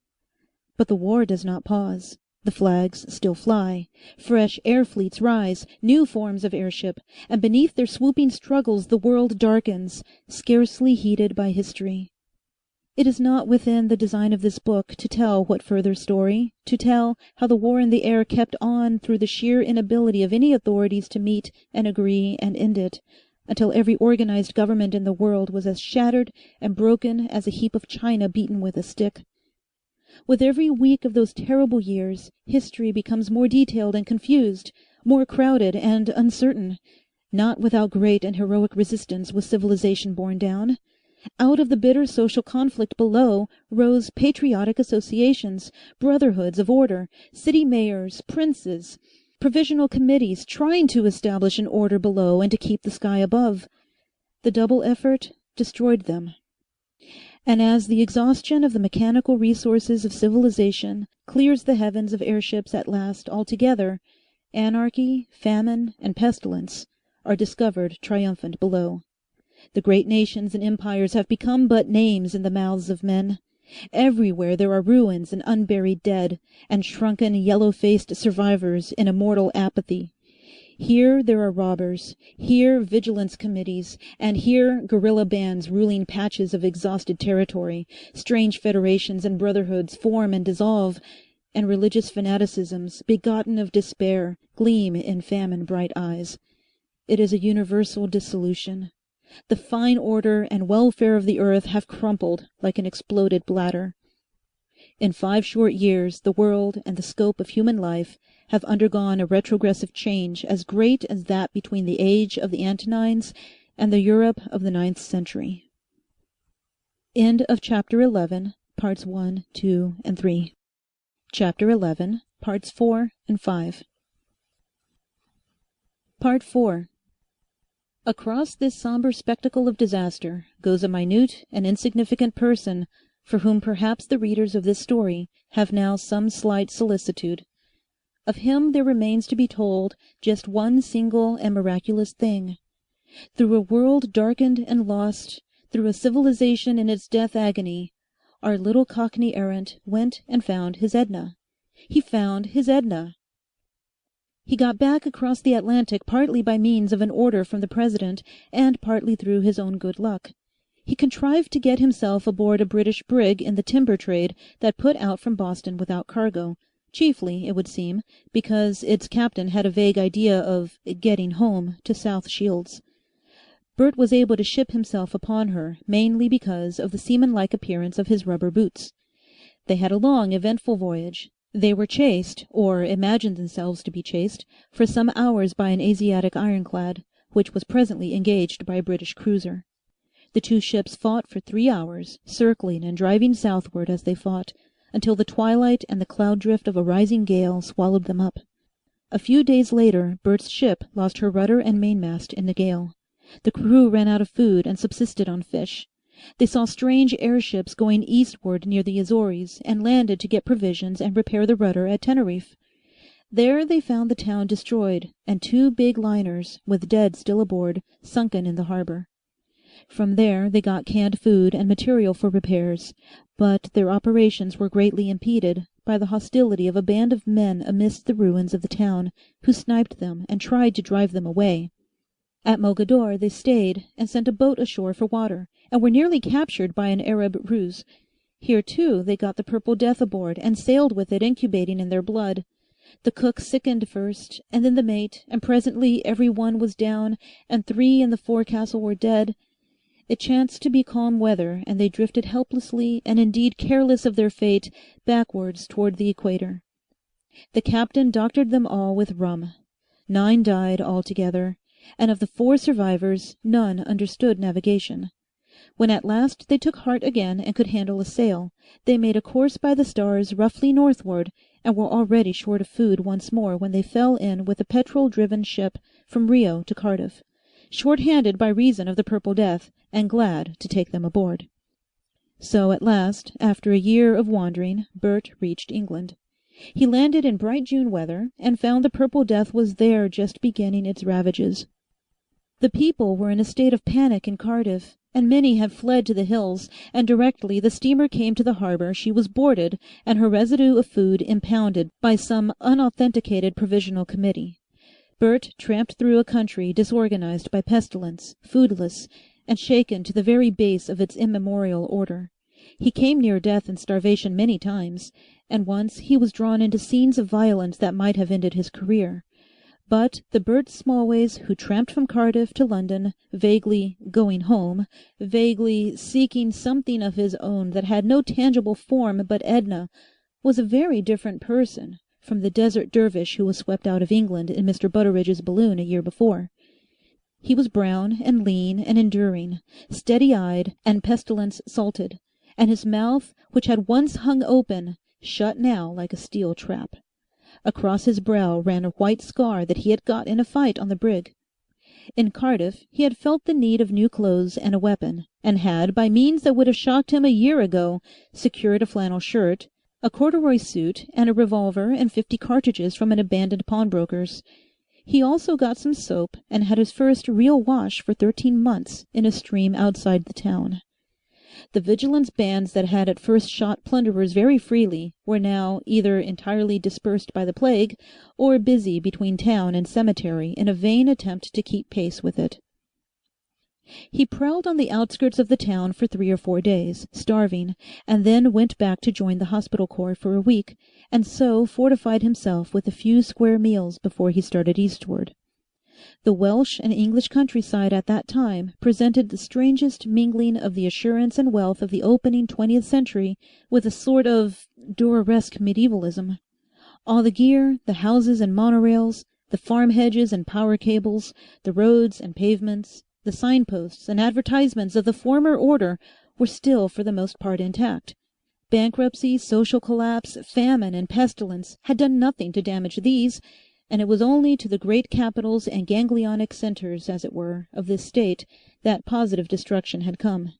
But the war does not pause. The flags still fly, fresh air fleets rise, new forms of airship, and beneath their swooping struggles the world darkens, scarcely heeded by history. It is not within the design of this book to tell what further story, to tell how the war in the air kept on through the sheer inability of any authorities to meet and agree and end it, until every organized government in the world was as shattered and broken as a heap of china beaten with a stick. With every week of those terrible years, history becomes more detailed and confused, more crowded and uncertain. Not without great and heroic resistance was civilization borne down. Out of the bitter social conflict below rose patriotic associations, brotherhoods of order, city mayors, princes, provisional committees trying to establish an order below and to keep the sky above. The double effort destroyed them. And as the exhaustion of the mechanical resources of civilization clears the heavens of airships at last altogether, anarchy, famine, and pestilence are discovered triumphant below. The great nations and empires have become but names in the mouths of men. Everywhere there are ruins and unburied dead, and shrunken, yellow-faced survivors in immortal apathy. Here there are robbers, here vigilance committees, and here guerrilla bands ruling patches of exhausted territory. Strange federations and brotherhoods form and dissolve, and religious fanaticisms, begotten of despair, gleam in famine-bright eyes. It is a universal dissolution. The fine order and welfare of the earth have crumpled like an exploded bladder. In 5 short years the world and the scope of human life have undergone a retrogressive change as great as that between the age of the Antonines and the Europe of the 9th century. End of Chapter 11, Parts 1, 2, and 3. Chapter 11, Parts 4 and 5. Part 4. Across this somber spectacle of disaster goes a minute and insignificant person for whom perhaps the readers of this story have now some slight solicitude. Of him there remains to be told just one single and miraculous thing. Through a world darkened and lost, through a civilization in its death agony, our little Cockney errant went and found his Edna. He found his Edna. He got back across the Atlantic partly by means of an order from the President, and partly through his own good luck. He contrived to get himself aboard a British brig in the timber trade that put out from Boston without cargo, chiefly, it would seem, because its captain had a vague idea of "getting home" to South Shields. Bert was able to ship himself upon her, mainly because of the seaman-like appearance of his rubber boots. They had a long, eventful voyage. They were chased, or imagined themselves to be chased, for some hours by an Asiatic ironclad, which was presently engaged by a British cruiser. The two ships fought for 3 hours, circling and driving southward as they fought, until the twilight and the cloud drift of a rising gale swallowed them up. A few days later Bert's ship lost her rudder and mainmast in the gale. The crew ran out of food and subsisted on fish. They saw strange airships going eastward near the Azores, and landed to get provisions and repair the rudder at Tenerife. There they found the town destroyed, and 2 big liners, with dead still aboard, sunken in the harbor. From there they got canned food and material for repairs, but their operations were greatly impeded by the hostility of a band of men amidst the ruins of the town, who sniped them and tried to drive them away. At Mogador they stayed and sent a boat ashore for water, and were nearly captured by an Arab ruse. Here, too, they got the Purple Death aboard and sailed with it incubating in their blood. The cook sickened first, and then the mate, and presently every one was down, and 3 in the forecastle were dead. It chanced to be calm weather, and they drifted helplessly, and indeed careless of their fate, backwards toward the equator. The captain doctored them all with rum. 9 died altogether, and of the 4 survivors none understood navigation. When at last they took heart again and could handle a sail, they made a course by the stars roughly northward, and were already short of food once more when they fell in with a petrol-driven ship from Rio to Cardiff, short-handed by reason of the Purple Death, and glad to take them aboard. So at last, after a year of wandering, Bert reached England. He landed in bright June weather, and found the Purple Death was there just beginning its ravages. The people were in a state of panic in Cardiff, and many had fled to the hills, and directly the steamer came to the harbor she was boarded and her residue of food impounded by some unauthenticated provisional committee. Bert tramped through a country disorganized by pestilence, foodless, and shaken to the very base of its immemorial order. He came near death and starvation many times, and once he was drawn into scenes of violence that might have ended his career. But the Bert Smallways who tramped from Cardiff to London, vaguely going home, vaguely seeking something of his own that had no tangible form but Edna, was a very different person from the desert dervish who was swept out of England in Mr. Butteridge's balloon a year before. He was brown and lean and enduring, steady-eyed and pestilence-salted, and his mouth, which had once hung open, shut now like a steel trap. Across his brow ran a white scar that he had got in a fight on the brig. In Cardiff he had felt the need of new clothes and a weapon, and had, by means that would have shocked him a year ago, secured a flannel shirt, a corduroy suit, and a revolver and 50 cartridges from an abandoned pawnbroker's. He also got some soap, and had his first real wash for 13 months in a stream outside the town. The vigilance bands that had at first shot plunderers very freely were now either entirely dispersed by the plague, or busy between town and cemetery in a vain attempt to keep pace with it. He prowled on the outskirts of the town for 3 or 4 days, starving, and then went back to join the hospital corps for a week, and so fortified himself with a few square meals before he started eastward. The Welsh and English countryside at that time presented the strangest mingling of the assurance and wealth of the opening 20th century with a sort of Dureresque medievalism. All the gear, the houses and monorails, the farm hedges and power cables, the roads and pavements, the signposts and advertisements of the former order were still for the most part intact. Bankruptcy, social collapse, famine, and pestilence had done nothing to damage these, and it was only to the great capitals and ganglionic centres, as it were, of this state, that positive destruction had come.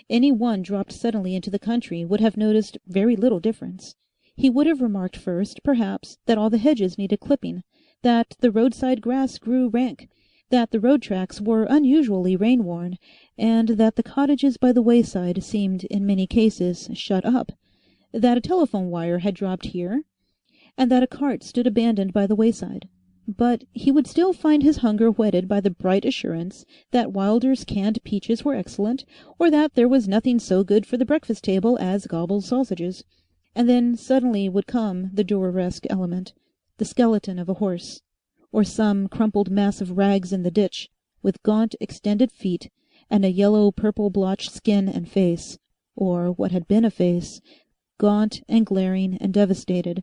Any one dropped suddenly into the country would have noticed very little difference. He would have remarked first, perhaps, that all the hedges needed clipping, that the roadside grass grew rank, that the road tracks were unusually rain-worn, and that the cottages by the wayside seemed in many cases shut up, that a telephone wire had dropped here, and that a cart stood abandoned by the wayside. But he would still find his hunger whetted by the bright assurance that Wilder's canned peaches were excellent, or that there was nothing so good for the breakfast table as gobbled sausages. And then suddenly would come the Düreresque element, the skeleton of a horse, or some crumpled mass of rags in the ditch, with gaunt extended feet and a yellow-purple blotched skin and face, or what had been a face, gaunt and glaring and devastated.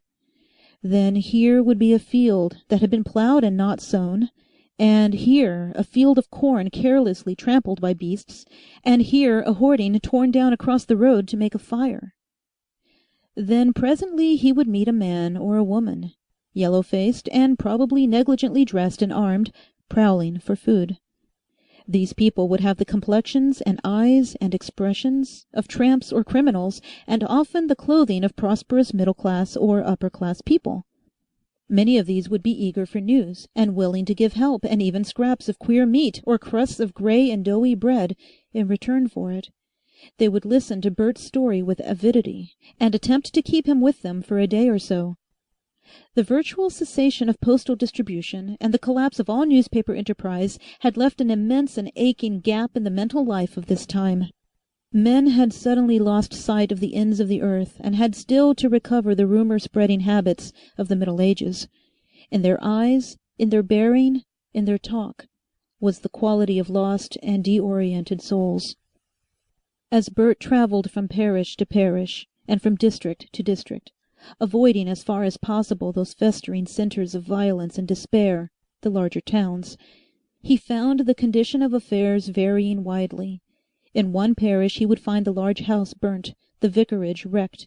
Then here would be a field that had been ploughed and not sown, and here a field of corn carelessly trampled by beasts, and here a hoarding torn down across the road to make a fire. Then presently he would meet a man or a woman, yellow-faced and probably negligently dressed and armed, prowling for food. These people would have the complexions and eyes and expressions of tramps or criminals, and often the clothing of prosperous middle-class or upper-class people. Many of these would be eager for news, and willing to give help and even scraps of queer meat or crusts of grey and doughy bread in return for it. They would listen to Bert's story with avidity, and attempt to keep him with them for a day or so. The virtual cessation of postal distribution and the collapse of all newspaper enterprise had left an immense and aching gap in the mental life of this time. Men had suddenly lost sight of the ends of the earth, and had still to recover the rumour-spreading habits of the Middle Ages. In their eyes, in their bearing, in their talk, was the quality of lost and deoriented souls. As Bert travelled from parish to parish, and from district to district, avoiding as far as possible those festering centres of violence and despair, the larger towns, he found the condition of affairs varying widely. In one parish he would find the large house burnt, the vicarage wrecked,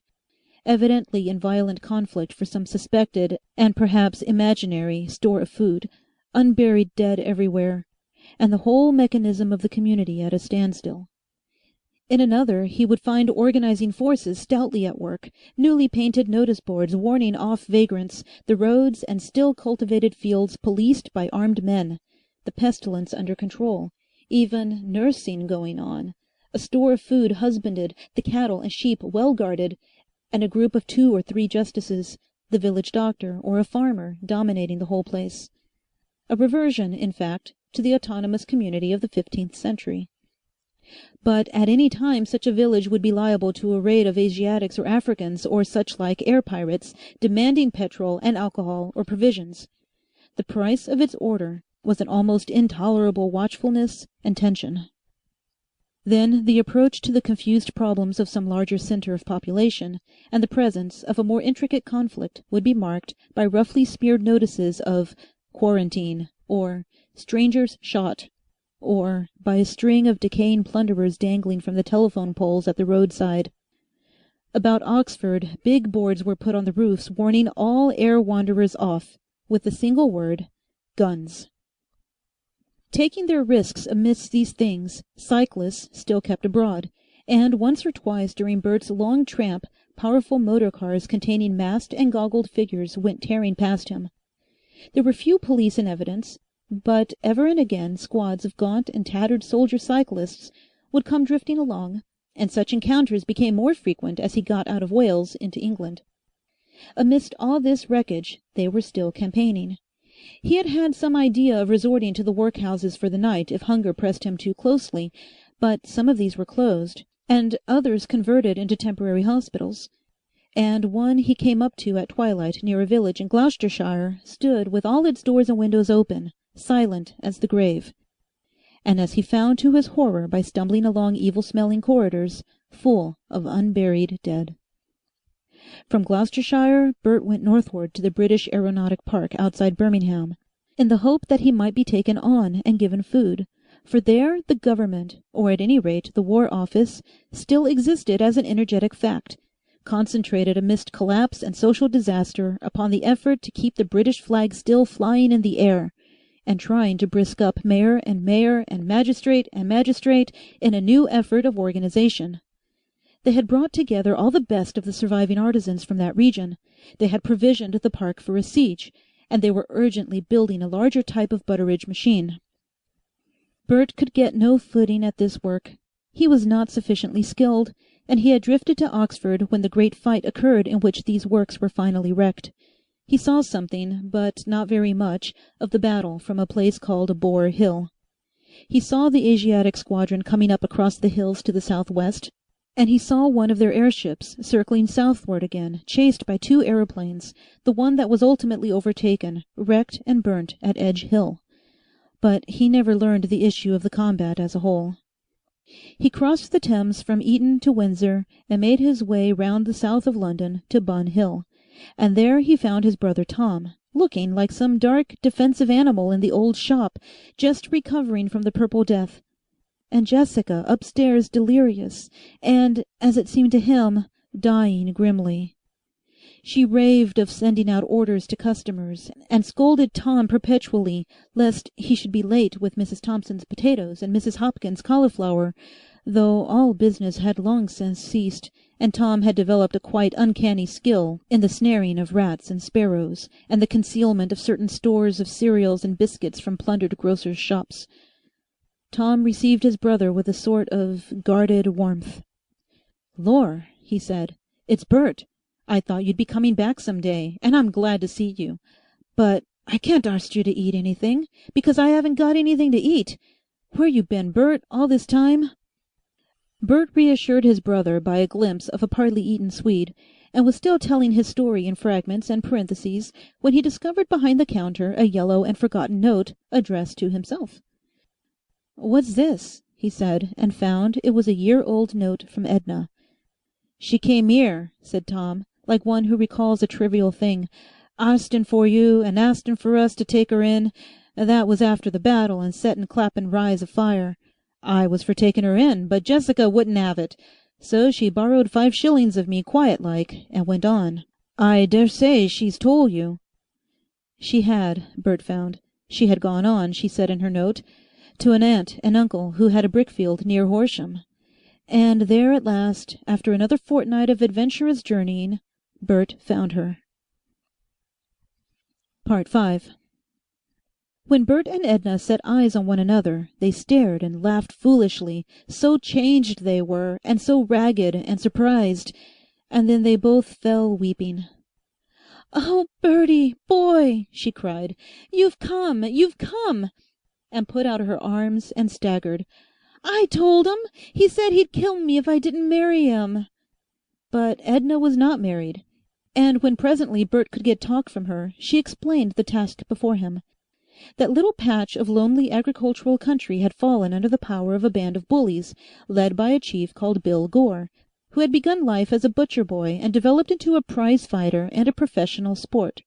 evidently in violent conflict for some suspected, and perhaps imaginary, store of food, unburied dead everywhere, and the whole mechanism of the community at a standstill. In another he would find organizing forces stoutly at work, newly painted notice boards warning off vagrants, the roads and still cultivated fields policed by armed men, the pestilence under control, even nursing going on, a store of food husbanded, the cattle and sheep well guarded, and a group of 2 or 3 justices, the village doctor or a farmer dominating the whole place. A reversion, in fact, to the autonomous community of the 15th century. But at any time such a village would be liable to a raid of Asiatics or Africans or such-like air pirates, demanding petrol and alcohol or provisions. The price of its order was an almost intolerable watchfulness and tension. Then the approach to the confused problems of some larger centre of population, and the presence of a more intricate conflict would be marked by roughly smeared notices of "Quarantine," or "Strangers shot," or by a string of decaying plunderers dangling from the telephone poles at the roadside. About Oxford big boards were put on the roofs warning all air wanderers off, with the single word, "Guns." Taking their risks amidst these things, cyclists still kept abroad, and once or twice during Bert's long tramp powerful motor cars containing masked and goggled figures went tearing past him. There were few police in evidence, but ever and again squads of gaunt and tattered soldier cyclists would come drifting along, and such encounters became more frequent as he got out of Wales into England. Amidst all this wreckage they were still campaigning. He had had some idea of resorting to the workhouses for the night if hunger pressed him too closely, but some of these were closed, and others converted into temporary hospitals. And one he came up to at twilight near a village in Gloucestershire stood with all its doors and windows open, silent as the grave. And as he found to his horror by stumbling along evil-smelling corridors, full of unburied dead. From Gloucestershire Bert went northward to the British Aeronautic Park outside Birmingham, in the hope that he might be taken on and given food, for there the government, or at any rate the War Office, still existed as an energetic fact, concentrated amidst collapse and social disaster upon the effort to keep the British flag still flying in the air, and trying to brisk up mayor and mayor and magistrate in a new effort of organization. They had brought together all the best of the surviving artisans from that region. They had provisioned the park for a siege, and they were urgently building a larger type of Butteridge machine. Bert could get no footing at this work. He was not sufficiently skilled, and he had drifted to Oxford when the great fight occurred in which these works were finally wrecked. He saw something, but not very much, of the battle from a place called Boar Hill. He saw the Asiatic squadron coming up across the hills to the southwest, and he saw one of their airships circling southward again, chased by 2 aeroplanes, the one that was ultimately overtaken, wrecked and burnt at Edge Hill. But he never learned the issue of the combat as a whole. He crossed the Thames from Eton to Windsor and made his way round the south of London to Bun Hill, and there he found his brother Tom, looking like some dark defensive animal in the old shop, just recovering from the Purple Death, and Jessica upstairs delirious, and, as it seemed to him, dying grimly. She raved of sending out orders to customers, and scolded Tom perpetually, lest he should be late with Mrs. Thompson's potatoes and Mrs. Hopkins' cauliflower, though all business had long since ceased, and Tom had developed a quite uncanny skill in the snaring of rats and sparrows, and the concealment of certain stores of cereals and biscuits from plundered grocers' shops. Tom received his brother with a sort of guarded warmth. "Lor," he said, "it's Bert. I thought you'd be coming back some day, and I'm glad to see you. But I can't arst you to eat anything, because I haven't got anything to eat. Where you been, Bert, all this time?" Bert reassured his brother by a glimpse of a partly eaten Swede, and was still telling his story in fragments and parentheses when he discovered behind the counter a yellow and forgotten note addressed to himself. "What's this?" he said, and found it was a year-old note from Edna. "She came here," said Tom, like one who recalls a trivial thing, "astin' for you, and astin' for us to take her in. That was after the battle, and settin' clappin' rise of fire. I was for taking her in, but Jessica wouldn't have it, so she borrowed 5 shillings of me quiet-like, and went on. I dare say she's told you." She had, Bert found. She had gone on, she said in her note, to an aunt and uncle who had a brickfield near Horsham. And there at last, after another fortnight of adventurous journeying, Bert found her. Part 5. When Bert and Edna set eyes on one another, they stared and laughed foolishly, so changed they were, and so ragged and surprised, and then they both fell weeping. "Oh, Bertie, boy!" she cried, you've come, and put out her arms and staggered. "I told him! He said he'd kill me if I didn't marry him." But Edna was not married, and when presently Bert could get talk from her, she explained the task before him. That little patch of lonely agricultural country had fallen under the power of a band of bullies, led by a chief called Bill Gore, who had begun life as a butcher boy and developed into a prize fighter and a professional sport.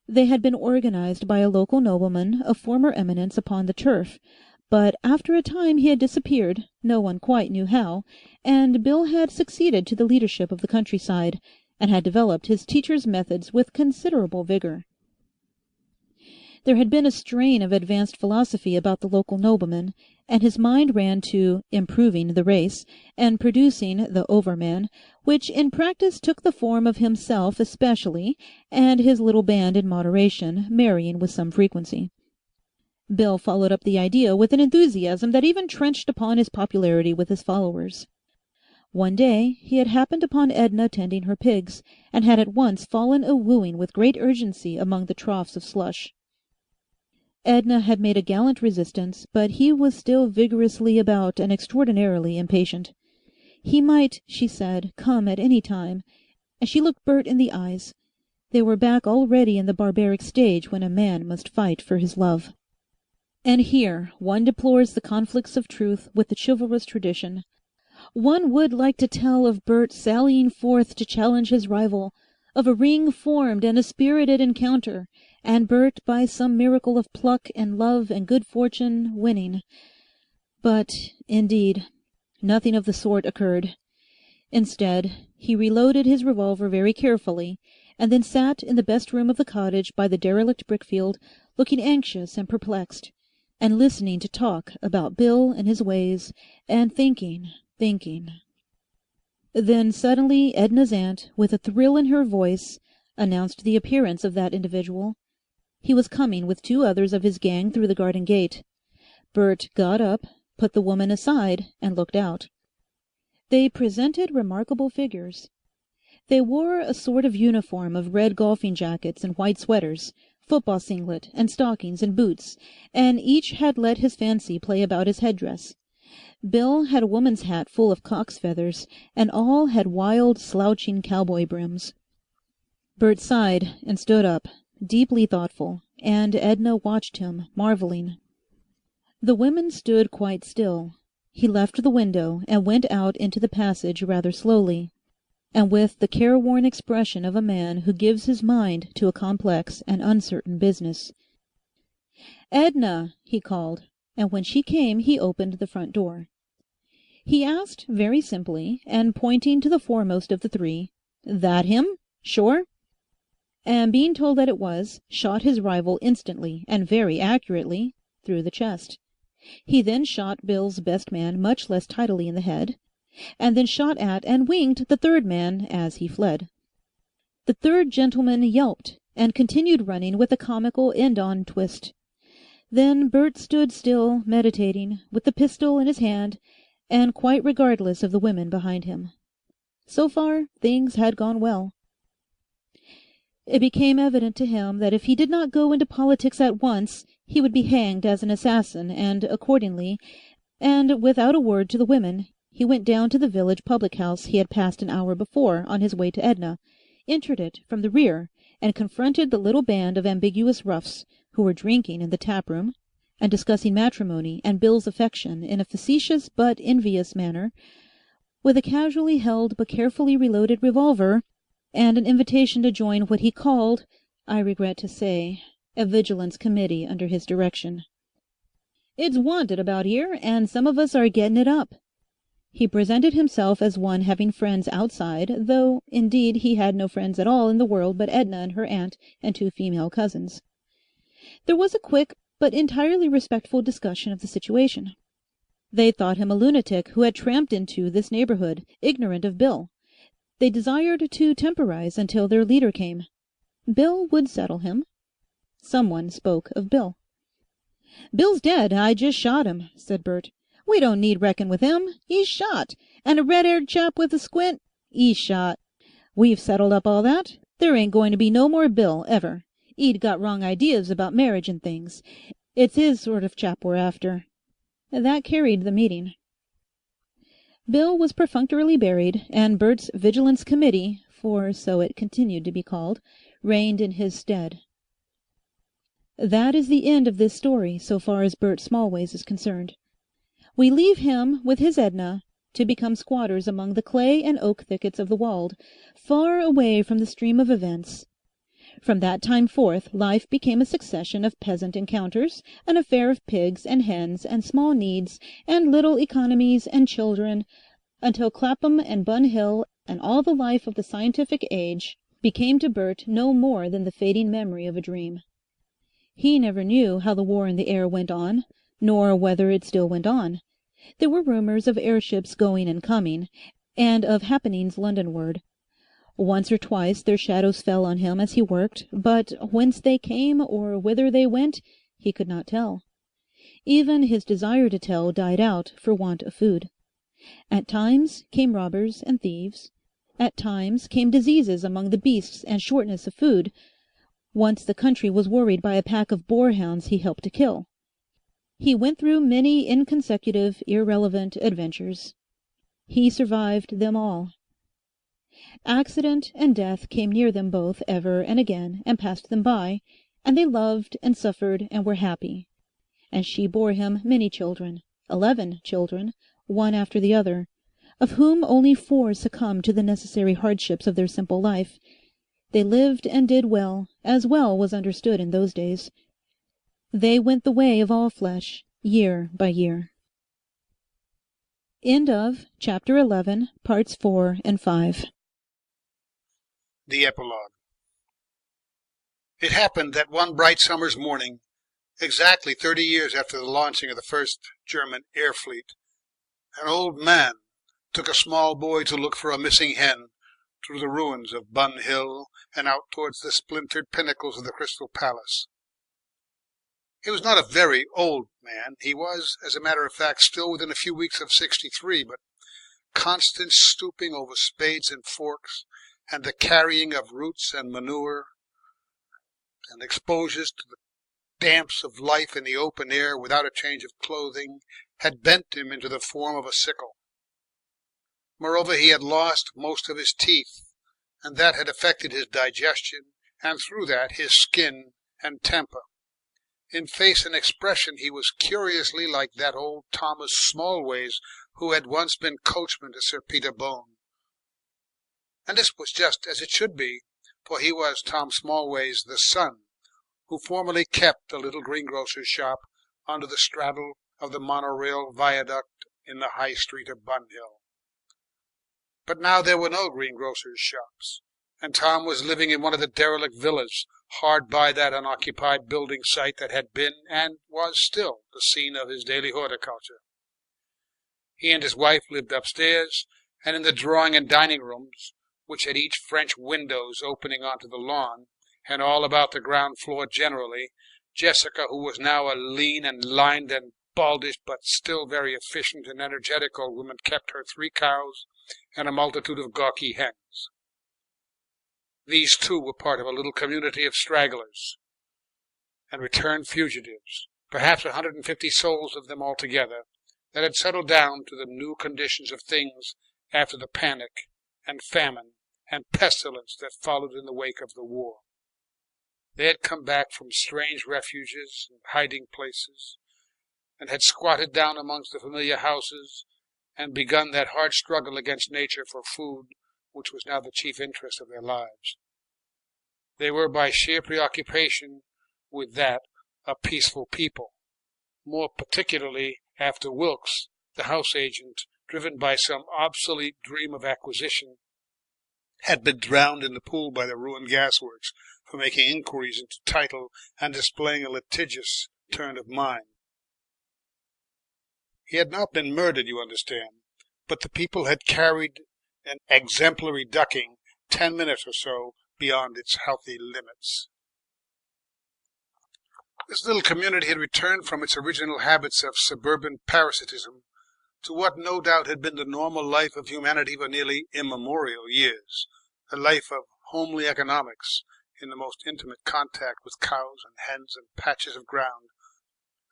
They had been organized by a local nobleman of former eminence upon the turf, but after a time he had disappeared, no one quite knew how, and Bill had succeeded to the leadership of the countryside, and had developed his teacher's methods with considerable vigor. There had been a strain of advanced philosophy about the local nobleman, and his mind ran to improving the race, and producing the Overman, which in practice took the form of himself especially, and his little band in moderation, marrying with some frequency. Bill followed up the idea with an enthusiasm that even trenched upon his popularity with his followers. One day he had happened upon Edna tending her pigs, and had at once fallen a-wooing with great urgency among the troughs of slush. Edna had made a gallant resistance, but he was still vigorously about and extraordinarily impatient. He might, she said, come at any time, and she looked Bert in the eyes. They were back already in the barbaric stage when a man must fight for his love. And here one deplores the conflicts of truth with the chivalrous tradition. One would like to tell of Bert sallying forth to challenge his rival, of a ring formed and a spirited encounter, and Bert, by some miracle of pluck and love and good fortune, winning. But, indeed, nothing of the sort occurred. Instead, he reloaded his revolver very carefully, and then sat in the best room of the cottage by the derelict brickfield, looking anxious and perplexed, and listening to talk about Bill and his ways, and thinking. Then suddenly Edna's aunt, with a thrill in her voice, announced the appearance of that individual. He was coming with 2 others of his gang through the garden gate. Bert got up, put the woman aside, and looked out. They presented remarkable figures. They wore a sort of uniform of red golfing jackets and white sweaters, football singlet and stockings and boots, and each had let his fancy play about his headdress. Bill had a woman's hat full of cock's feathers, and all had wild, slouching cowboy brims. Bert sighed and stood up, deeply thoughtful, and Edna watched him, marveling. The women stood quite still. He left the window and went out into the passage rather slowly, and with the careworn expression of a man who gives his mind to a complex and uncertain business. "Edna!" he called, and when she came he opened the front door. He asked very simply, and pointing to the foremost of the 3, "That him? Sure?" And being told that it was, shot his rival instantly, and very accurately, through the chest. He then shot Bill's best man much less tidily in the head, and then shot at and winged the 3rd man as he fled. The 3rd gentleman yelped, and continued running with a comical end-on twist. Then Bert stood still, meditating, with the pistol in his hand, and quite regardless of the women behind him. So far, things had gone well. It became evident to him that if he did not go into politics at once, he would be hanged as an assassin, and accordingly, and without a word to the women, he went down to the village public-house he had passed an hour before on his way to Edna, entered it from the rear, and confronted the little band of ambiguous roughs who were drinking in the tap-room, and discussing matrimony and Bill's affection in a facetious but envious manner, with a casually held but carefully reloaded revolver, and an invitation to join what he called, I regret to say, a vigilance committee under his direction. "It's wanted about here, and some of us are getting it up." He presented himself as one having friends outside, though, indeed, he had no friends at all in the world but Edna and her aunt and 2 female cousins. There was a quick but entirely respectful discussion of the situation. They thought him a lunatic who had tramped into this neighborhood, ignorant of Bill. They desired to temporize until their leader came. Bill would settle him. Someone spoke of Bill. "Bill's dead. I just shot him," said Bert. "We don't need reckon with him. He's shot. And a red-haired chap with a squint, he's shot. We've settled up all that. There ain't going to be no more Bill, ever. He'd got wrong ideas about marriage and things. It's his sort of chap we're after." That carried the meeting. Bill was perfunctorily buried, and Bert's Vigilance Committee, for so it continued to be called, reigned in his stead. That is the end of this story so far as Bert Smallways is concerned. We leave him, with his Edna, to become squatters among the clay and oak thickets of the Wold, far away from the stream of events. From that time forth life became a succession of peasant encounters, an affair of pigs and hens and small needs and little economies and children, until Clapham and Bun Hill and all the life of the scientific age became to Bert no more than the fading memory of a dream. He never knew how the war in the air went on, nor whether it still went on. There were rumors of airships going and coming, and of happenings Londonward. Once or twice their shadows fell on him as he worked, but whence they came or whither they went, he could not tell. Even his desire to tell died out for want of food. At times came robbers and thieves. At times came diseases among the beasts and shortness of food. Once the country was worried by a pack of boarhounds he helped to kill. He went through many inconsecutive, irrelevant adventures. He survived them all. Accident and death came near them both ever and again and passed them by, and they loved and suffered and were happy. And she bore him many children, 11 children, one after the other, of whom only 4 succumbed to the necessary hardships of their simple life. They lived and did well, as well was understood in those days. They went the way of all flesh, year by year. End of Chapter 11, Parts 4 and 5. The Epilogue. It happened that one bright summer's morning, exactly 30 years after the launching of the first German air fleet, an old man took a small boy to look for a missing hen through the ruins of Bun Hill and out towards the splintered pinnacles of the Crystal Palace. He was not a very old man. He was, as a matter of fact, still within a few weeks of 63, but constant stooping over spades and forks, and the carrying of roots and manure, and exposures to the damps of life in the open air without a change of clothing, had bent him into the form of a sickle. Moreover, he had lost most of his teeth, and that had affected his digestion, and through that his skin and temper. In face and expression he was curiously like that old Thomas Smallways who had once been coachman to Sir Peter Bone. And this was just as it should be, for he was Tom Smallways the son, who formerly kept a little greengrocer's shop under the straddle of the monorail viaduct in the High Street of Bun Hill. But now there were no greengrocers' shops, and Tom was living in one of the derelict villas hard by that unoccupied building site that had been, and was still, the scene of his daily horticulture. He and his wife lived upstairs, and in the drawing and dining rooms, which had each French windows opening onto the lawn, and all about the ground floor generally, Jessica, who was now a lean and lined and baldish but still very efficient and energetic old woman, kept her 3 cows and a multitude of gawky hens. These, too, were part of a little community of stragglers and returned fugitives, perhaps 150 souls of them altogether, that had settled down to the new conditions of things after the panic and famine and pestilence that followed in the wake of the war. They had come back from strange refuges and hiding places, and had squatted down amongst the familiar houses, and begun that hard struggle against nature for food, which was now the chief interest of their lives. They were, by sheer preoccupation with that, a peaceful people, more particularly after Wilkes, the house agent, driven by some obsolete dream of acquisition, had been drowned in the pool by the ruined gasworks for making inquiries into title and displaying a litigious turn of mind. He had not been murdered, you understand, but the people had carried an exemplary ducking 10 minutes or so beyond its healthy limits. This little community had returned from its original habits of suburban parasitism to what no doubt had been the normal life of humanity for nearly immemorial years, a life of homely economics in the most intimate contact with cows and hens and patches of ground,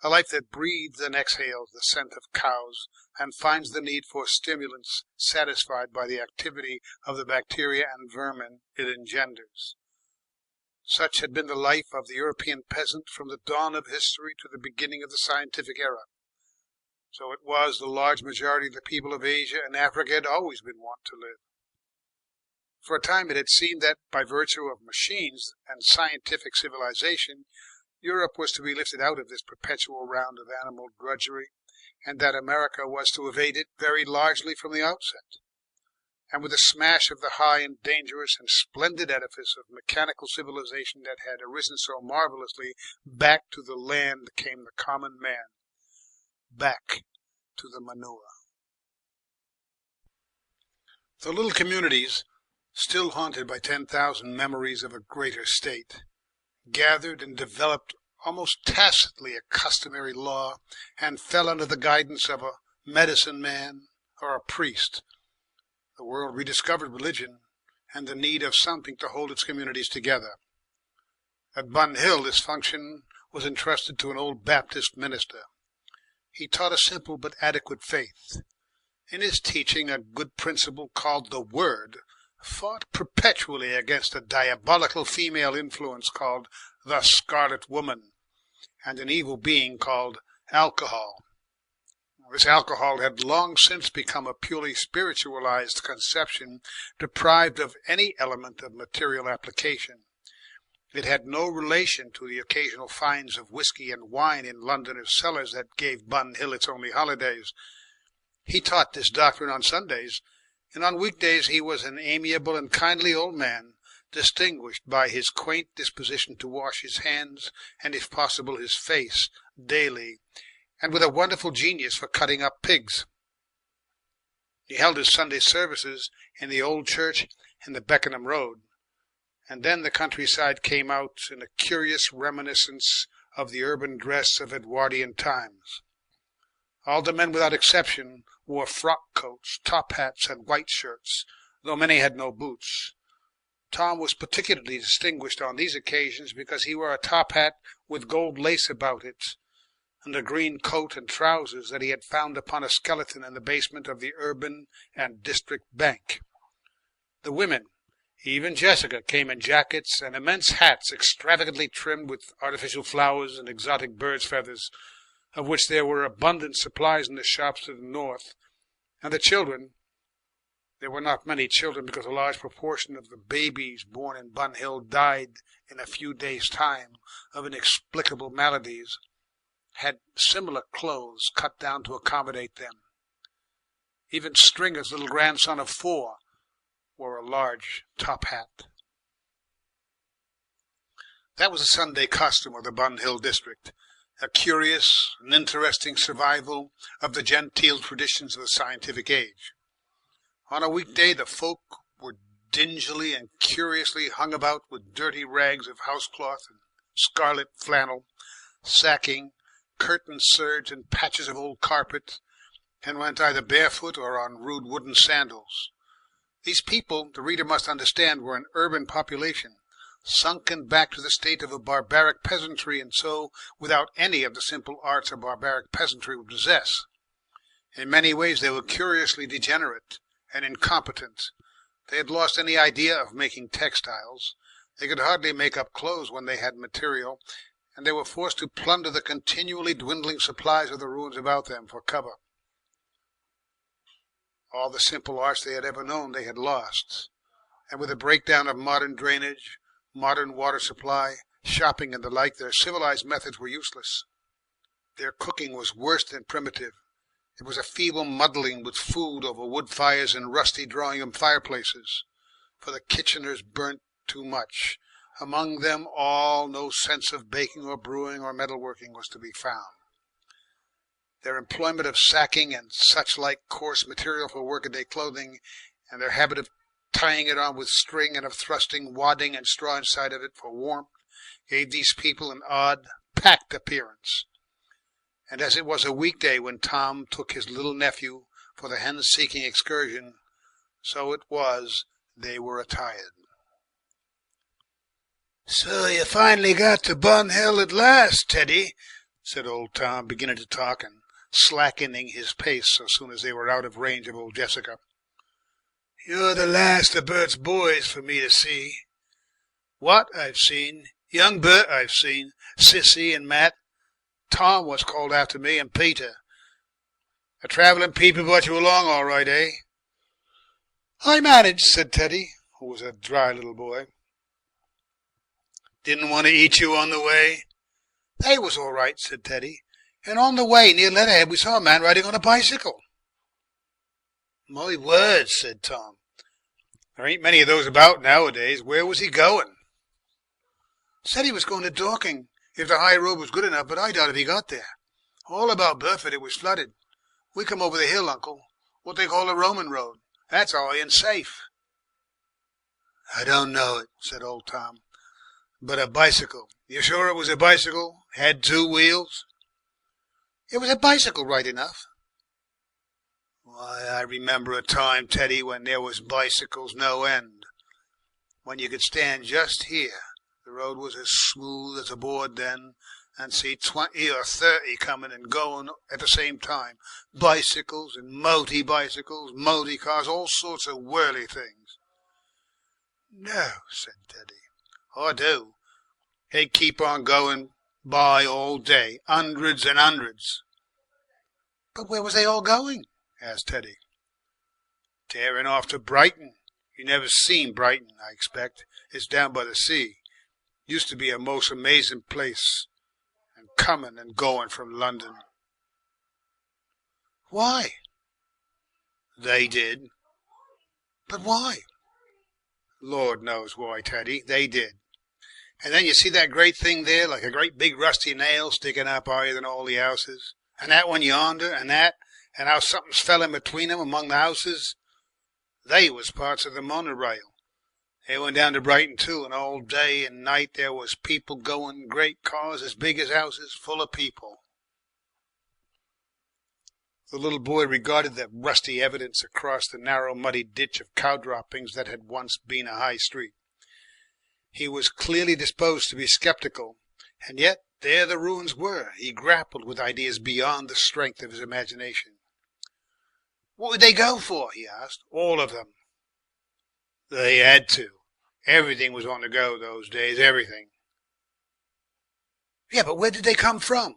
a life that breathes and exhales the scent of cows and finds the need for stimulants satisfied by the activity of the bacteria and vermin it engenders. Such had been the life of the European peasant from the dawn of history to the beginning of the scientific era. So it was the large majority of the people of Asia and Africa had always been wont to live. For a time it had seemed that, by virtue of machines and scientific civilization, Europe was to be lifted out of this perpetual round of animal drudgery, and that America was to evade it very largely from the outset. And with the smash of the high and dangerous and splendid edifice of mechanical civilization that had arisen so marvelously, back to the land came the common man, back to the manure. The little communities, still haunted by 10,000 memories of a greater state, gathered and developed almost tacitly a customary law, and fell under the guidance of a medicine man or a priest. The world rediscovered religion and the need of something to hold its communities together. At Bun Hill this function was entrusted to an old Baptist minister. He taught a simple but adequate faith. In his teaching a good principle called the Word fought perpetually against a diabolical female influence called the Scarlet Woman, and an evil being called alcohol. This alcohol had long since become a purely spiritualized conception, deprived of any element of material application. It had no relation to the occasional finds of whiskey and wine in Londoners' cellars that gave Bun Hill its only holidays. He taught this doctrine on Sundays, and on weekdays he was an amiable and kindly old man, distinguished by his quaint disposition to wash his hands, and if possible his face, daily, and with a wonderful genius for cutting up pigs. He held his Sunday services in the old church in the Beckenham Road, and then the countryside came out in a curious reminiscence of the urban dress of Edwardian times. All the men without exception wore frock coats, top hats, and white shirts, though many had no boots. Tom was particularly distinguished on these occasions because he wore a top hat with gold lace about it, and a green coat and trousers that he had found upon a skeleton in the basement of the Urban and District Bank. The women, even Jessica, came in jackets and immense hats extravagantly trimmed with artificial flowers and exotic birds' feathers, of which there were abundant supplies in the shops to the north, and the children. There were not many children because a large proportion of the babies born in Bun Hill died in a few days' time of inexplicable maladies, had similar clothes cut down to accommodate them. Even Stringer's little grandson of 4 wore a large top hat. That was the Sunday costume of the Bun Hill district, a curious and interesting survival of the genteel traditions of the scientific age. On a weekday the folk were dingily and curiously hung about with dirty rags of housecloth and scarlet flannel, sacking, curtain serge, and patches of old carpet, and went either barefoot or on rude wooden sandals. These people, the reader must understand, were an urban population, sunken back to the state of a barbaric peasantry, and so without any of the simple arts a barbaric peasantry would possess. In many ways they were curiously degenerate and incompetent. They had lost any idea of making textiles. They could hardly make up clothes when they had material, and they were forced to plunder the continually dwindling supplies of the ruins about them for cover. All the simple arts they had ever known they had lost, and with the breakdown of modern drainage, modern water supply, shopping, and the like, their civilized methods were useless. Their cooking was worse than primitive. It was a feeble muddling with food over wood fires and rusty drawing-room fireplaces, for the kitcheners burnt too much. Among them all no sense of baking or brewing or metalworking was to be found. Their employment of sacking and such like coarse material for workaday clothing, and their habit of tying it on with string and of thrusting wadding and straw inside of it for warmth, gave these people an odd, packed appearance. And as it was a weekday when Tom took his little nephew for the hen-seeking excursion, so it was they were attired. "So you finally got to Bun Hill at last, Teddy," said old Tom, beginning to talk and slackening his pace so soon as they were out of range of old Jessica. "You're the last of Bert's boys for me to see." "What I've seen? Young Bert I've seen, Sissy and Matt. Tom was called after me, and Peter. A travelling people brought you along all right, eh?" "I managed," said Teddy, who was a dry little boy. "Didn't want to eat you on the way?" "They was all right," said Teddy. "And on the way near Leatherhead we saw a man riding on a bicycle." "My word," said Tom. "There ain't many of those about nowadays. Where was he going?" "Said he was going to Dorking, if the high road was good enough, but I doubt if he got there. All about Burford it was flooded. We come over the hill, uncle, what they call the Roman road. That's high and safe." "I don't know it," said old Tom. "But a bicycle. You sure it was a bicycle? Had 2 wheels?" "It was a bicycle, right enough." "Why, I remember a time, Teddy, when there was bicycles no end. When you could stand just here, the road was as smooth as a board then, and see 20 or 30 coming and going at the same time. Bicycles and moty-bicycles, moty-cars, all sorts of whirly things." "No," said Teddy. "I do. They'd keep on going by all day, hundreds and hundreds." "But where was they all going?" asked Teddy. "Tearing off to Brighton. You never seen Brighton, I expect. It's down by the sea. Used to be a most amazing place, and coming and going from London." "Why?" "They did." "But why?" Lord knows why, Teddy, they did. And then you see that great thing there, like a great big rusty nail sticking up higher than all the houses, and that one yonder, and that, and how something's fell in between them among the houses. They was parts of the monorail. They went down to Brighton too, and all day and night there was people going, great cars as big as houses, full of people. The little boy regarded the rusty evidence across the narrow muddy ditch of cow droppings that had once been a high street. He was clearly disposed to be sceptical, and yet there the ruins were. He grappled with ideas beyond the strength of his imagination. What would they go for? He asked. All of them. They had to. Everything was on the go those days, everything. Yeah, but where did they come from?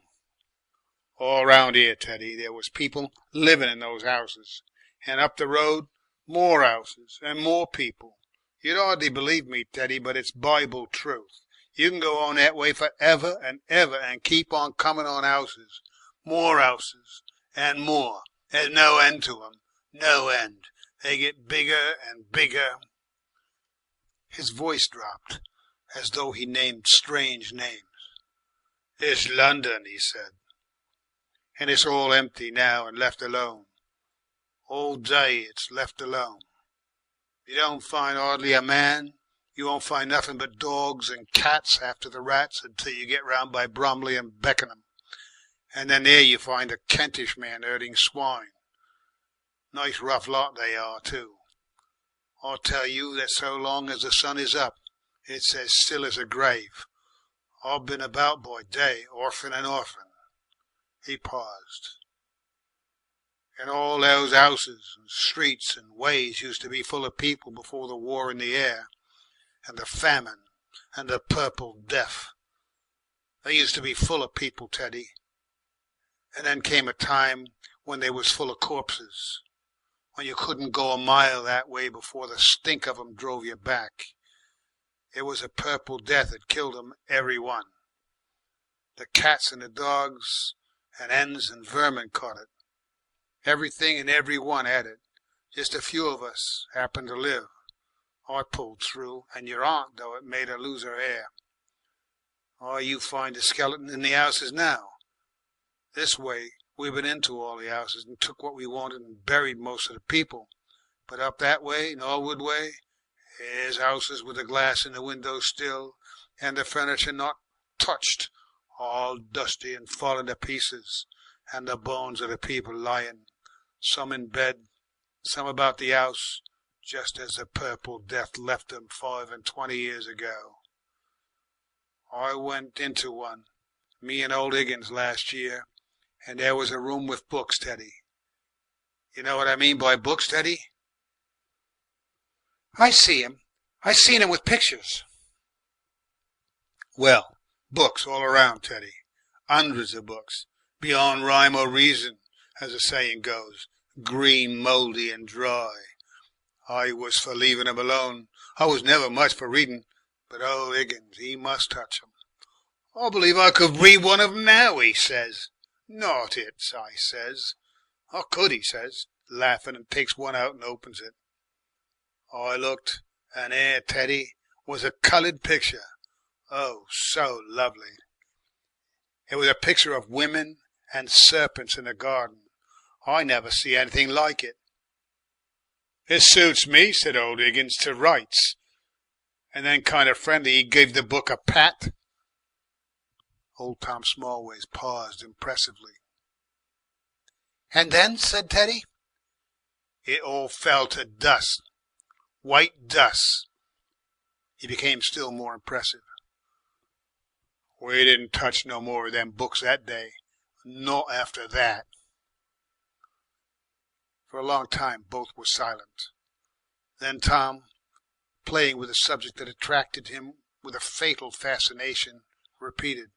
All round here, Teddy. There was people living in those houses. And up the road, more houses and more people. You'd hardly believe me, Teddy, but it's Bible truth. You can go on that way for ever and keep on coming on houses. More houses and more. There's no end to 'em. No end. They get bigger and bigger. His voice dropped, as though he named strange names. It's London, he said. And it's all empty now and left alone. All day it's left alone. You don't find hardly a man. You won't find nothing but dogs and cats after the rats until you get round by Bromley and Beckenham. And then there you find a Kentish man herding swine. Nice rough lot they are, too. I'll tell you that so long as the sun is up, it's as still as a grave. I've been about by day, orphan and orphan. He paused. And all those houses and streets and ways used to be full of people before the war in the air, and the famine, and the Purple Death. They used to be full of people, Teddy. And then came a time when they was full of corpses, when you couldn't go a mile that way before the stink of 'em drove you back. It was a Purple Death that killed 'em, every one. The cats and the dogs and hens and vermin caught it. Everything and every one had it. Just a few of us happened to live. I pulled through, and your aunt, though, it made her lose her hair. Oh, you find a skeleton in the houses now. This way, we've been into all the houses and took what we wanted and buried most of the people. But up that way, Norwood way, there's houses with the glass in the windows still, and the furniture not touched, all dusty and fallen to pieces, and the bones of the people lying, some in bed, some about the house, just as the Purple Death left them 25 years ago. I went into one, me and old Higgins, last year, and there was a room with books, Teddy. You know what I mean by books, Teddy? I see 'em. I seen 'em with pictures. Well, books all around, Teddy. Hundreds of books, beyond rhyme or reason, as the saying goes, green, mouldy, and dry. I was for leaving 'em alone. I was never much for reading, but old Higgins, he must touch 'em. I believe I could read one of 'em now, he says. Not it, I says. I could, he says, laughing, and takes one out and opens it. I looked, and there, Teddy, was a coloured picture. Oh, so lovely. It was a picture of women and serpents in a garden. I never see anything like it. It suits me, said old Higgins, to rights. And then, kind of friendly, he gave the book a pat. Old Tom Smallways paused impressively. And then, said Teddy, it all fell to dust, white dust. He became still more impressive. We didn't touch no more of them books that day, not after that. For a long time both were silent. Then Tom, playing with a subject that attracted him with a fatal fascination, repeated,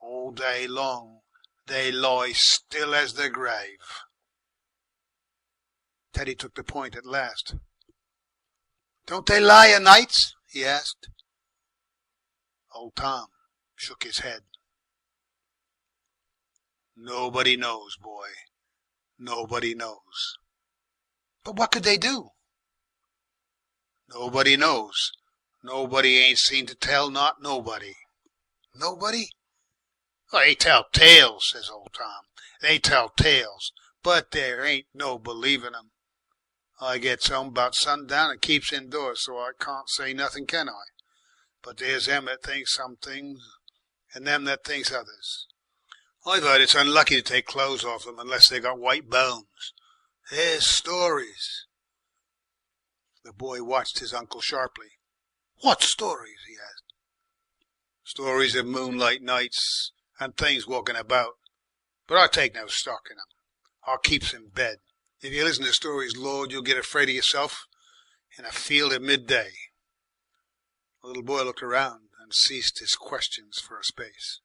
all day long they lie still as the grave. Teddy took the point at last. Don't they lie o' nights? He asked. Old Tom shook his head. Nobody knows, boy. Nobody knows. But what could they do? Nobody knows. Nobody ain't seen to tell, not nobody. Nobody? Well, they tell tales, says old Tom. They tell tales, but there ain't no believing 'em. I gets home about sundown and keeps indoors, so I can't say nothing, can I? But there's them that thinks some things, and them that thinks others. I've heard it's unlucky to take clothes off them unless they got white bones. There's stories. The boy watched his uncle sharply. What stories? He asked. Stories of moonlight nights and things walking about. But I take no stock in 'em. I keeps in bed. If you listen to stories, Lord, you'll get afraid of yourself in a field at midday. The little boy looked around and ceased his questions for a space.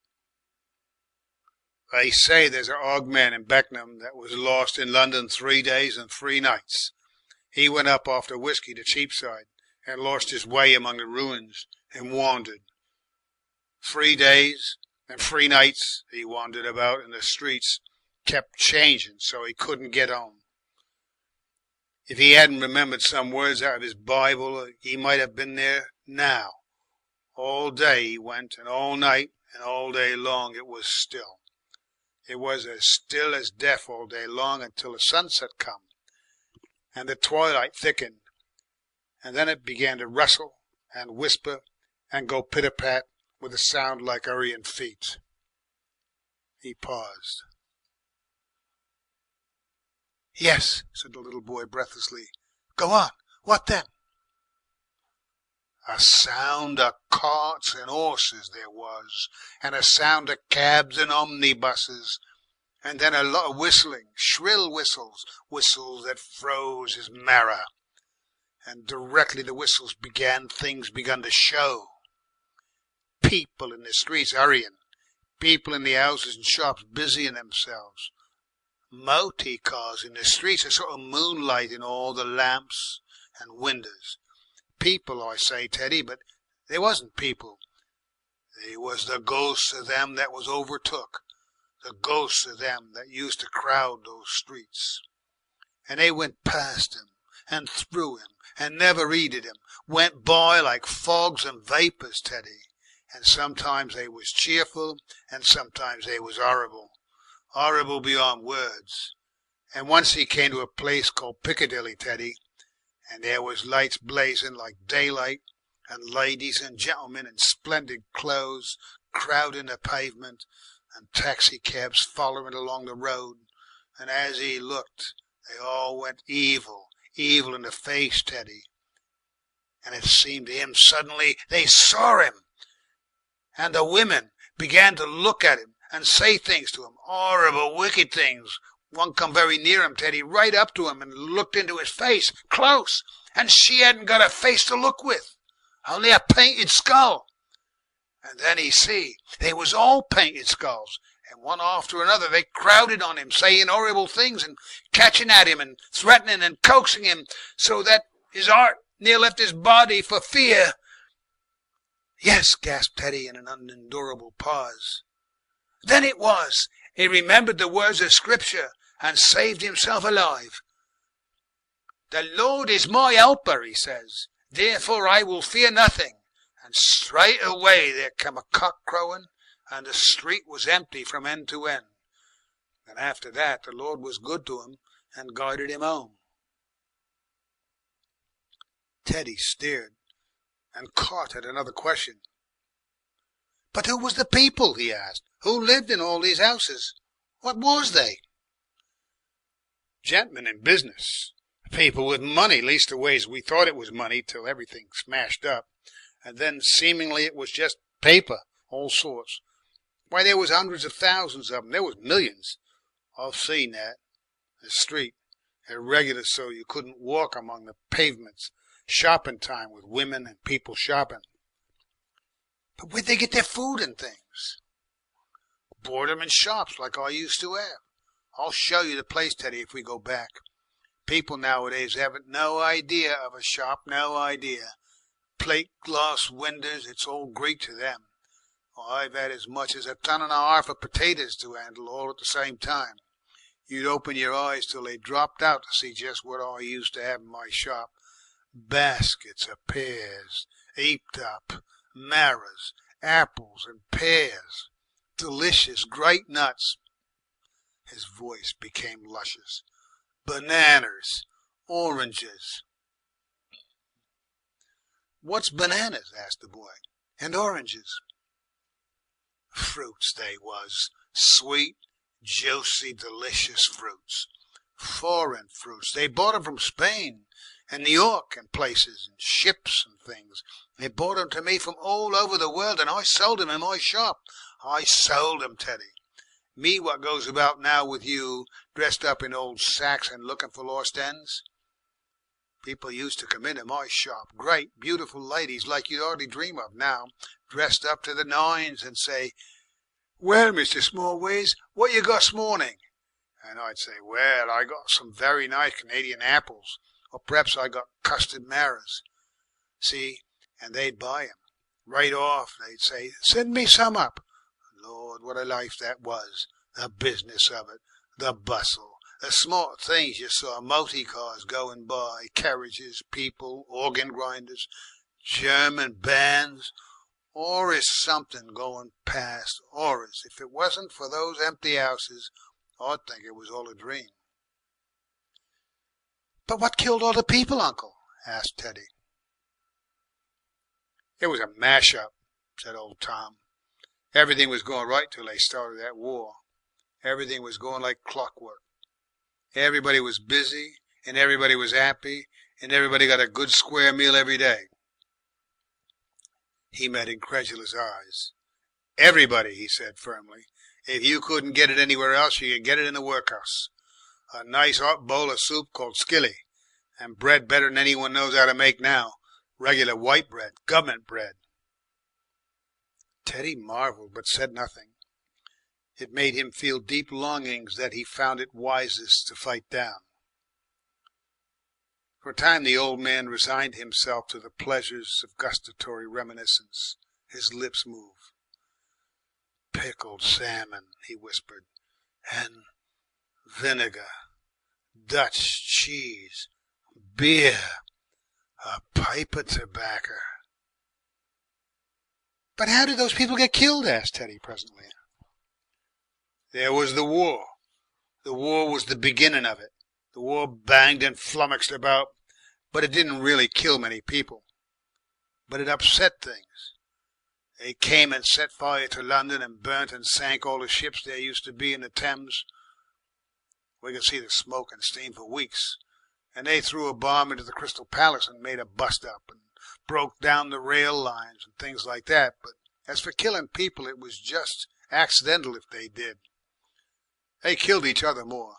They say there's an odd man in Beckenham that was lost in London 3 days and 3 nights. He went up after whiskey to Cheapside and lost his way among the ruins and wandered. 3 days and 3 nights he wandered about in the streets, kept changing so he couldn't get home. If he hadn't remembered some words out of his Bible, he might have been there now. All day he went, and all night, and all day long it was still. It was as still as death all day long until the sunset come, and the twilight thickened, and then it began to rustle and whisper and go pit-a-pat with a sound like hurrying feet. He paused. "Yes," said the little boy breathlessly. "Go on. What then?" A sound of carts and horses there was, and a sound of cabs and omnibuses, and then a lot of whistling, shrill whistles, whistles that froze his marrow. And directly the whistles began, things begun to show. People in the streets hurrying, people in the houses and shops busying themselves. Motor cars in the streets, a sort of moonlight in all the lamps and windows. People, I say, Teddy, but they wasn't people. They was the ghosts of them that was overtook, the ghosts of them that used to crowd those streets. And they went past him and through him and never heeded him, went by like fogs and vapours, Teddy. And sometimes they was cheerful and sometimes they was horrible. Horrible beyond words. And once he came to a place called Piccadilly, Teddy, and there was lights blazing like daylight, and ladies and gentlemen in splendid clothes crowding the pavement, and taxicabs following along the road, and as he looked, they all went evil, evil in the face, Teddy. And it seemed to him suddenly they saw him, and the women began to look at him and say things to him, horrible, wicked things. One come very near him, Teddy, right up to him, and looked into his face, close, and she hadn't got a face to look with, only a painted skull. And then he see, they was all painted skulls, and one after another they crowded on him, saying horrible things, and catching at him, and threatening and coaxing him, so that his heart near left his body for fear. Yes, gasped Teddy in an unendurable pause. Then it was, he remembered the words of Scripture, and saved himself alive. The Lord is my helper, he says, therefore I will fear nothing. And straight away there came a cock crowing, and the street was empty from end to end. And after that the Lord was good to him, and guided him home. Teddy stared, and caught at another question. But who was the people, he asked, who lived in all these houses? What was they? Gentlemen in business, people with money, leastways we thought it was money till everything smashed up, and then seemingly it was just paper, all sorts. Why, there was hundreds of thousands of them, there was millions. I've seen that, the street, irregular so you couldn't walk among the pavements, shopping time with women and people shopping. But where'd they get their food and things? Board 'em in shops like I used to have. I'll show you the place, Teddy, if we go back. People nowadays haven't no idea of a shop, no idea. Plate glass windows, it's all Greek to them. I've had as much as 1.5 tons of potatoes to handle all at the same time. You'd open your eyes till they dropped out to see just what I used to have in my shop. baskets of pears, heaped up, maras, apples and pears, delicious great nuts. His voice became luscious. Bananas, oranges. What's bananas? Asked the boy. And oranges. Fruits they was, sweet, juicy, delicious fruits. Foreign fruits. They bought 'em from Spain and New York and places, and ships and things. They brought 'em to me from all over the world, and I sold 'em in my shop. I sold 'em, Teddy. Me what goes about now with you, dressed up in old sacks and looking for lost ends. People used to come into my shop, great, beautiful ladies like you'd hardly dream of now, dressed up to the nines, and say, "Well, Mr. Smallways, what you got 's morning?" And I'd say, "Well, I got some very nice Canadian apples, or perhaps I got custard maras." See, and they'd buy 'em. Right off, they'd say, "Send me some up." Lord, what a life that was. The business of it, the bustle. The smart things you saw, motor cars going by, carriages, people, organ grinders, German bands. Or is something going past, or is, if it wasn't for those empty houses, I'd think it was all a dream. "But what killed all the people, Uncle?" asked Teddy. "It was a mash-up," said old Tom. "Everything was going right till they started that war. Everything was going like clockwork. Everybody was busy, and everybody was happy, and everybody got a good square meal every day." He met incredulous eyes. "Everybody," he said firmly. "If you couldn't get it anywhere else, you could get it in the workhouse. A nice hot bowl of soup called skilly, and bread better than anyone knows how to make now. Regular white bread, government bread." Teddy marvelled, but said nothing. It made him feel deep longings that he found it wisest to fight down. For a time the old man resigned himself to the pleasures of gustatory reminiscence. His lips moved. "Pickled salmon," he whispered, "and vinegar, Dutch cheese, beer, a pipe of tobacco." "But how did those people get killed?" asked Teddy presently. "There was the war. The war was the beginning of it. The war banged and flummoxed about, but it didn't really kill many people. But it upset things. They came and set fire to London and burnt and sank all the ships there used to be in the Thames. We could see the smoke and steam for weeks. And they threw a bomb into the Crystal Palace and made a bust-up and broke down the rail lines and things like that. But as for killing people, it was just accidental if they did. They killed each other more.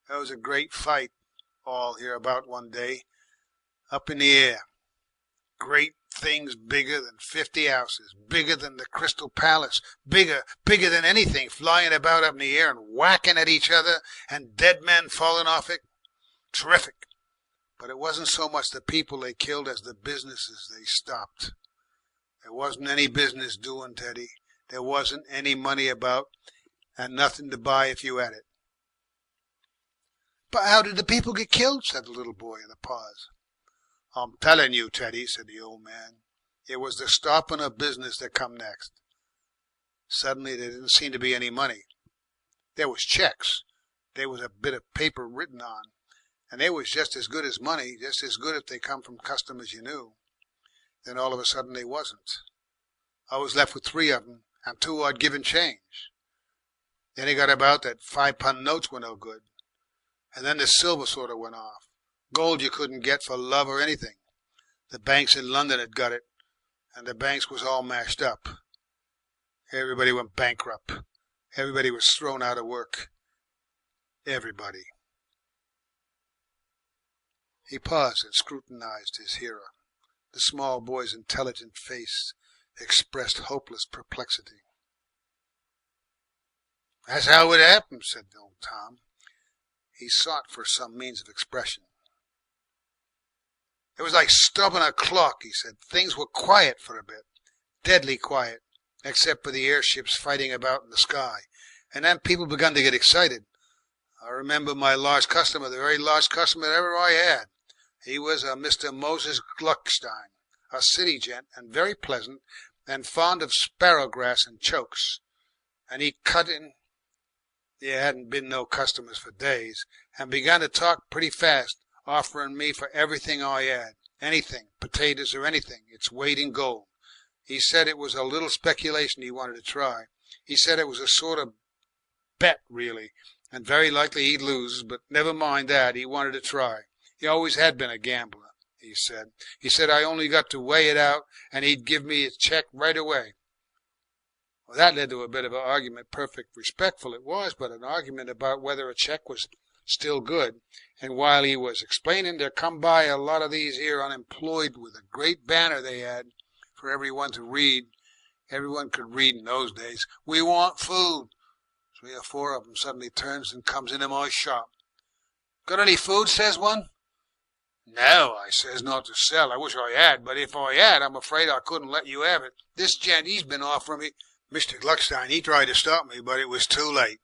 There was a great fight all hereabout one day, up in the air. Great things bigger than 50 houses, bigger than the Crystal Palace, bigger than anything, flying about up in the air and whacking at each other, and dead men falling off it. Terrific. But it wasn't so much the people they killed as the businesses they stopped. There wasn't any business doing, Teddy. There wasn't any money about, and nothing to buy if you had it. "But how did the people get killed?" said the little boy in a pause. "I'm telling you, Teddy," said the old man. "It was the stopping of business that come next. Suddenly there didn't seem to be any money. There was checks. There was a bit of paper written on. And they was just as good as money, just as good if they come from customers you knew. Then all of a sudden they wasn't. I was left with 3 of 'em, and 2 I'd given change. Then it got about that 5-pound notes were no good. And then the silver sort of went off. Gold you couldn't get for love or anything. The banks in London had got it, and the banks was all mashed up. Everybody went bankrupt. Everybody was thrown out of work. Everybody." He paused and scrutinized his hearer. The small boy's intelligent face expressed hopeless perplexity. "That's how it happened," said old Tom. He sought for some means of expression. "It was like stopping a clock," he said. "Things were quiet for a bit, deadly quiet, except for the airships fighting about in the sky. And then people begun to get excited. I remember my large customer, the very largest customer that ever I had. He was a Mr. Moses Gluckstein, a city gent, and very pleasant, and fond of sparrow-grass and chokes. And he cut in. There hadn't been no customers for days, and began to talk pretty fast, offering me for everything I had, anything, potatoes or anything, its weight in gold. He said it was a little speculation he wanted to try. He said it was a sort of bet, really, and very likely he'd lose, but never mind that, he wanted to try. He always had been a gambler, he said. He said I only got to weigh it out, and he'd give me a check right away. Well, that led to a bit of an argument, perfect respectful it was, but an argument about whether a check was still good. And while he was explaining, there come by a lot of these here unemployed with a great banner they had for everyone to read. Everyone could read in those days. "We want food." 3 or 4 of them suddenly turns and comes into my shop. "Got any food?" says one. "No," I says, "not to sell. I wish I had, but if I had, I'm afraid I couldn't let you have it. This gent, he's been offering me—" Mr. Gluckstein, he tried to stop me, but it was too late.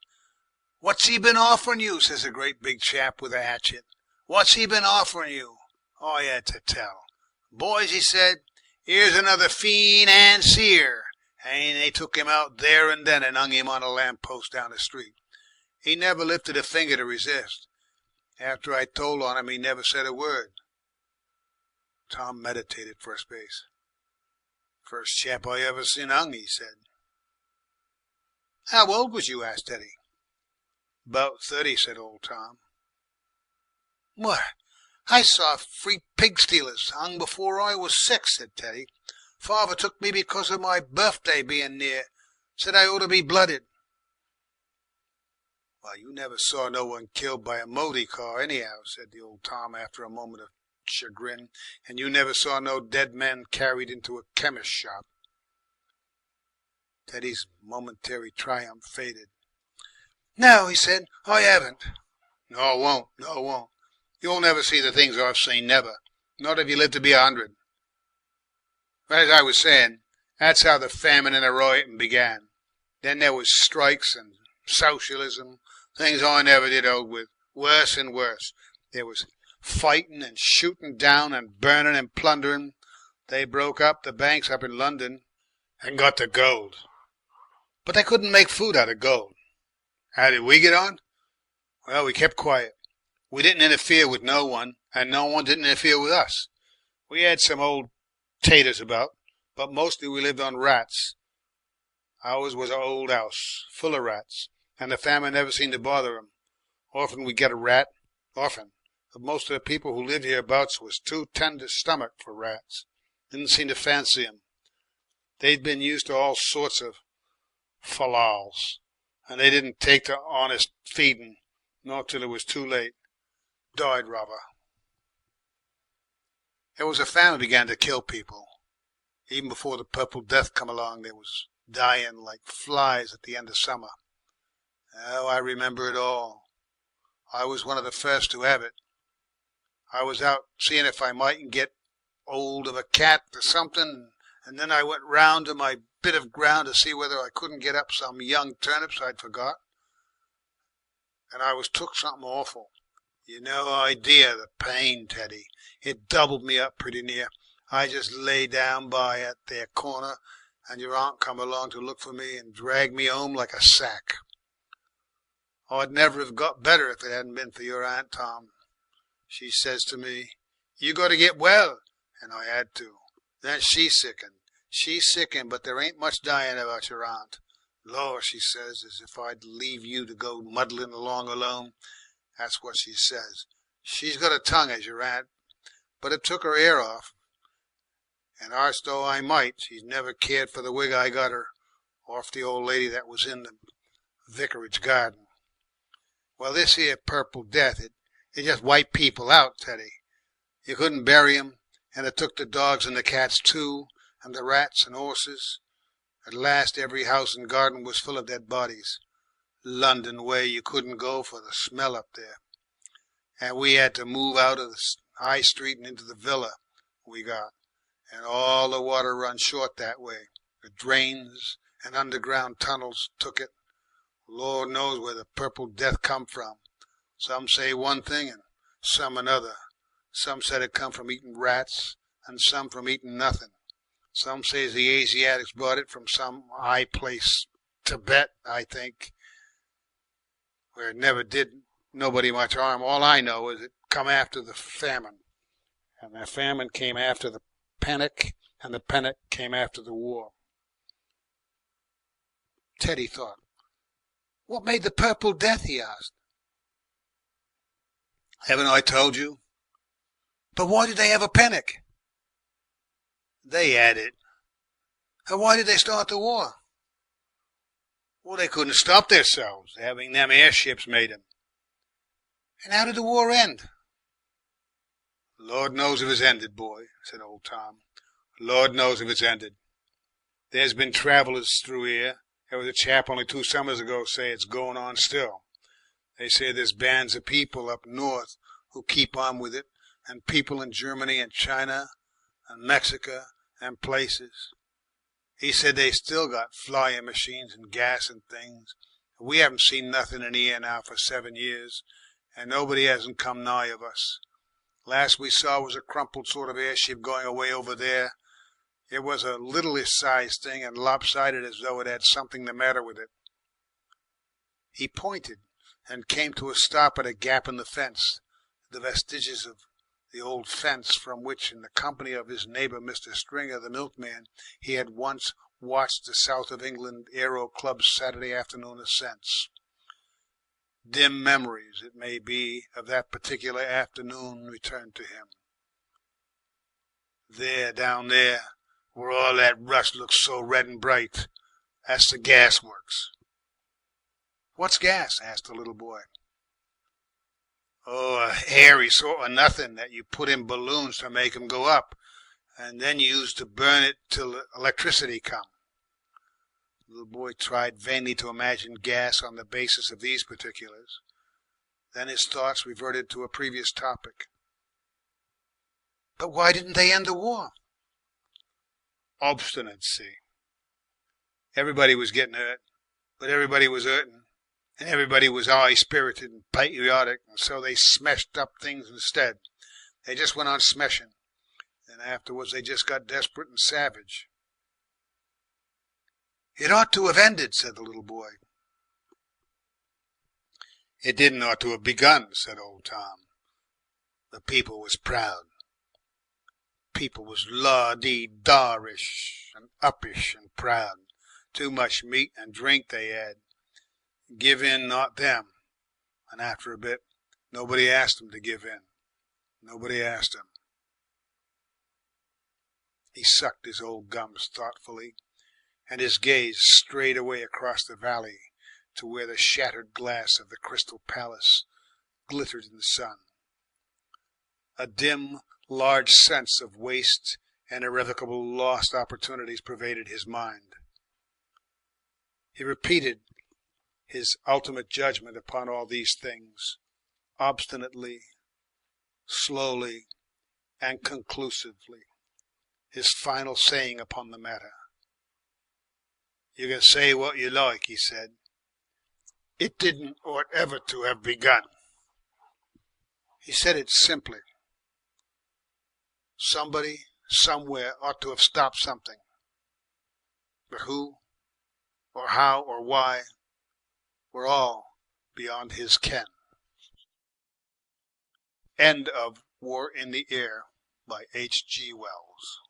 "What's he been offering you?" says a great big chap with a hatchet. "What's he been offering you?" I had to tell. "Boys," he said, "here's another financier." And they took him out there and then and hung him on a lamp-post down the street. He never lifted a finger to resist. After I told on him, he never said a word. Tom meditated for a space. "First chap I ever seen hung," he said. "How old was you?" asked Teddy. "'Bout 30, said old Tom. "Why, I saw 3 pig stealers hung before I was 6, said Teddy. "Father took me because of my birthday being near. Said I ought to be blooded." "Well, you never saw no one killed by a motor car, anyhow," said the old Tom after a moment of chagrin, "and you never saw no dead men carried into a chemist's shop." Teddy's momentary triumph faded. "No," he said, "I haven't." "No, I won't. No, I won't. You'll never see the things I've seen, never. Not if you live to be 100. But as I was saying, that's how the famine and the rioting began. Then there was strikes and socialism, things I never did hold with, worse and worse. There was fighting and shooting down and burning and plundering. They broke up the banks up in London and got the gold. But they couldn't make food out of gold. How did we get on? Well, we kept quiet. We didn't interfere with no one, and no one didn't interfere with us. We had some old taters about, but mostly we lived on rats. Ours was an old house, full of rats, and the famine never seemed to bother 'em. Often we'd get a rat, often, but most of the people who lived hereabouts was too tender-stomached for rats. Didn't seem to fancy 'em. They'd been used to all sorts of fallals, and they didn't take to honest feeding, not till it was too late. Died robber. There was a famine began to kill people. Even before the Purple Death come along, there was dying like flies at the end of summer. Oh, I remember it all. I was one of the first to have it. I was out seeing if I mightn't get hold of a cat or something, and then I went round to my bit of ground to see whether I couldn't get up some young turnips I'd forgot. And I was took something awful. You no idea the pain, Teddy. It doubled me up pretty near. I just lay down by at their corner, and your aunt come along to look for me and drag me home like a sack. I'd never have got better if it hadn't been for your Aunt Tom. She says to me, "You got to get well," and I had to. Then she sickened. She's sickened, but there ain't much dying about your aunt. Lord, she says, as if I'd leave you to go muddling along alone. That's what she says. She's got a tongue as your aunt, but it took her ear off. And arst though I might, she's never cared for the wig I got her, off the old lady that was in the vicarage garden. Well, this here Purple Death, it just wiped people out, Teddy. You couldn't bury 'em, and it took the dogs and the cats too, and the rats and horses. At last every house and garden was full of dead bodies. London way you couldn't go for the smell up there. And we had to move out of the high street and into the villa we got. And all the water run short that way. The drains and underground tunnels took it. Lord knows where the Purple Death come from. Some say one thing and some another. Some said it come from eating rats, and some from eating nothing. Some says the Asiatics brought it from some high place, Tibet, I think, where it never did nobody much harm. All I know is it come after the famine, and the famine came after the panic, and the panic came after the war. Teddy thought. What made the Purple Death, he asked. Haven't I told you? But why did they have a panic? They had it. And why did they start the war? Well, they couldn't stop themselves, having them airships made 'em. And how did the war end? Lord knows if it's ended, boy, said old Tom. Lord knows if it's ended. There's been travellers through here. There was a chap only 2 summers ago say it's going on still. They say there's bands of people up north who keep on with it, and people in Germany and China and Mexico and places. He said they still got flying machines and gas and things. We haven't seen nothing in the air now for 7 years, and nobody hasn't come nigh of us. Last we saw was a crumpled sort of airship going away over there. It was a littleish sized thing and lopsided as though it had something the matter with it. He pointed and came to a stop at a gap in the fence, the vestiges of the old fence from which, in the company of his neighbour Mr. Stringer, the milkman, he had once watched the South of England Aero Club's Saturday afternoon ascents. Dim memories, it may be, of that particular afternoon returned to him. There, down there, where all that rust looks so red and bright, that's the gas works. What's gas? Asked the little boy. Oh, a hairy sort of nothing that you put in balloons to make 'em go up, and then you use to burn it till electricity come. The little boy tried vainly to imagine gas on the basis of these particulars. Then his thoughts reverted to a previous topic. But why didn't they end the war? Obstinacy. Everybody was getting hurt, but everybody was hurting, and everybody was high-spirited and patriotic, and so they smashed up things instead. They just went on smashing, and afterwards they just got desperate and savage. It ought to have ended, said the little boy. It didn't ought to have begun, said old Tom. The people was proud. People was la-dee-darish and uppish and proud. Too much meat and drink they had. Give in, not them. And after a bit, nobody asked them to give in. Nobody asked them. He sucked his old gums thoughtfully, and his gaze strayed away across the valley to where the shattered glass of the Crystal Palace glittered in the sun. A dim, large sense of waste and irrevocable lost opportunities pervaded his mind. He repeated his ultimate judgment upon all these things, obstinately, slowly, and conclusively, his final saying upon the matter. You can say what you like, he said. It didn't ought ever to have begun. He said it simply. Somebody, somewhere, ought to have stopped something. But who, or how, or why, were all beyond his ken. End of War in the Air by H.G. Wells.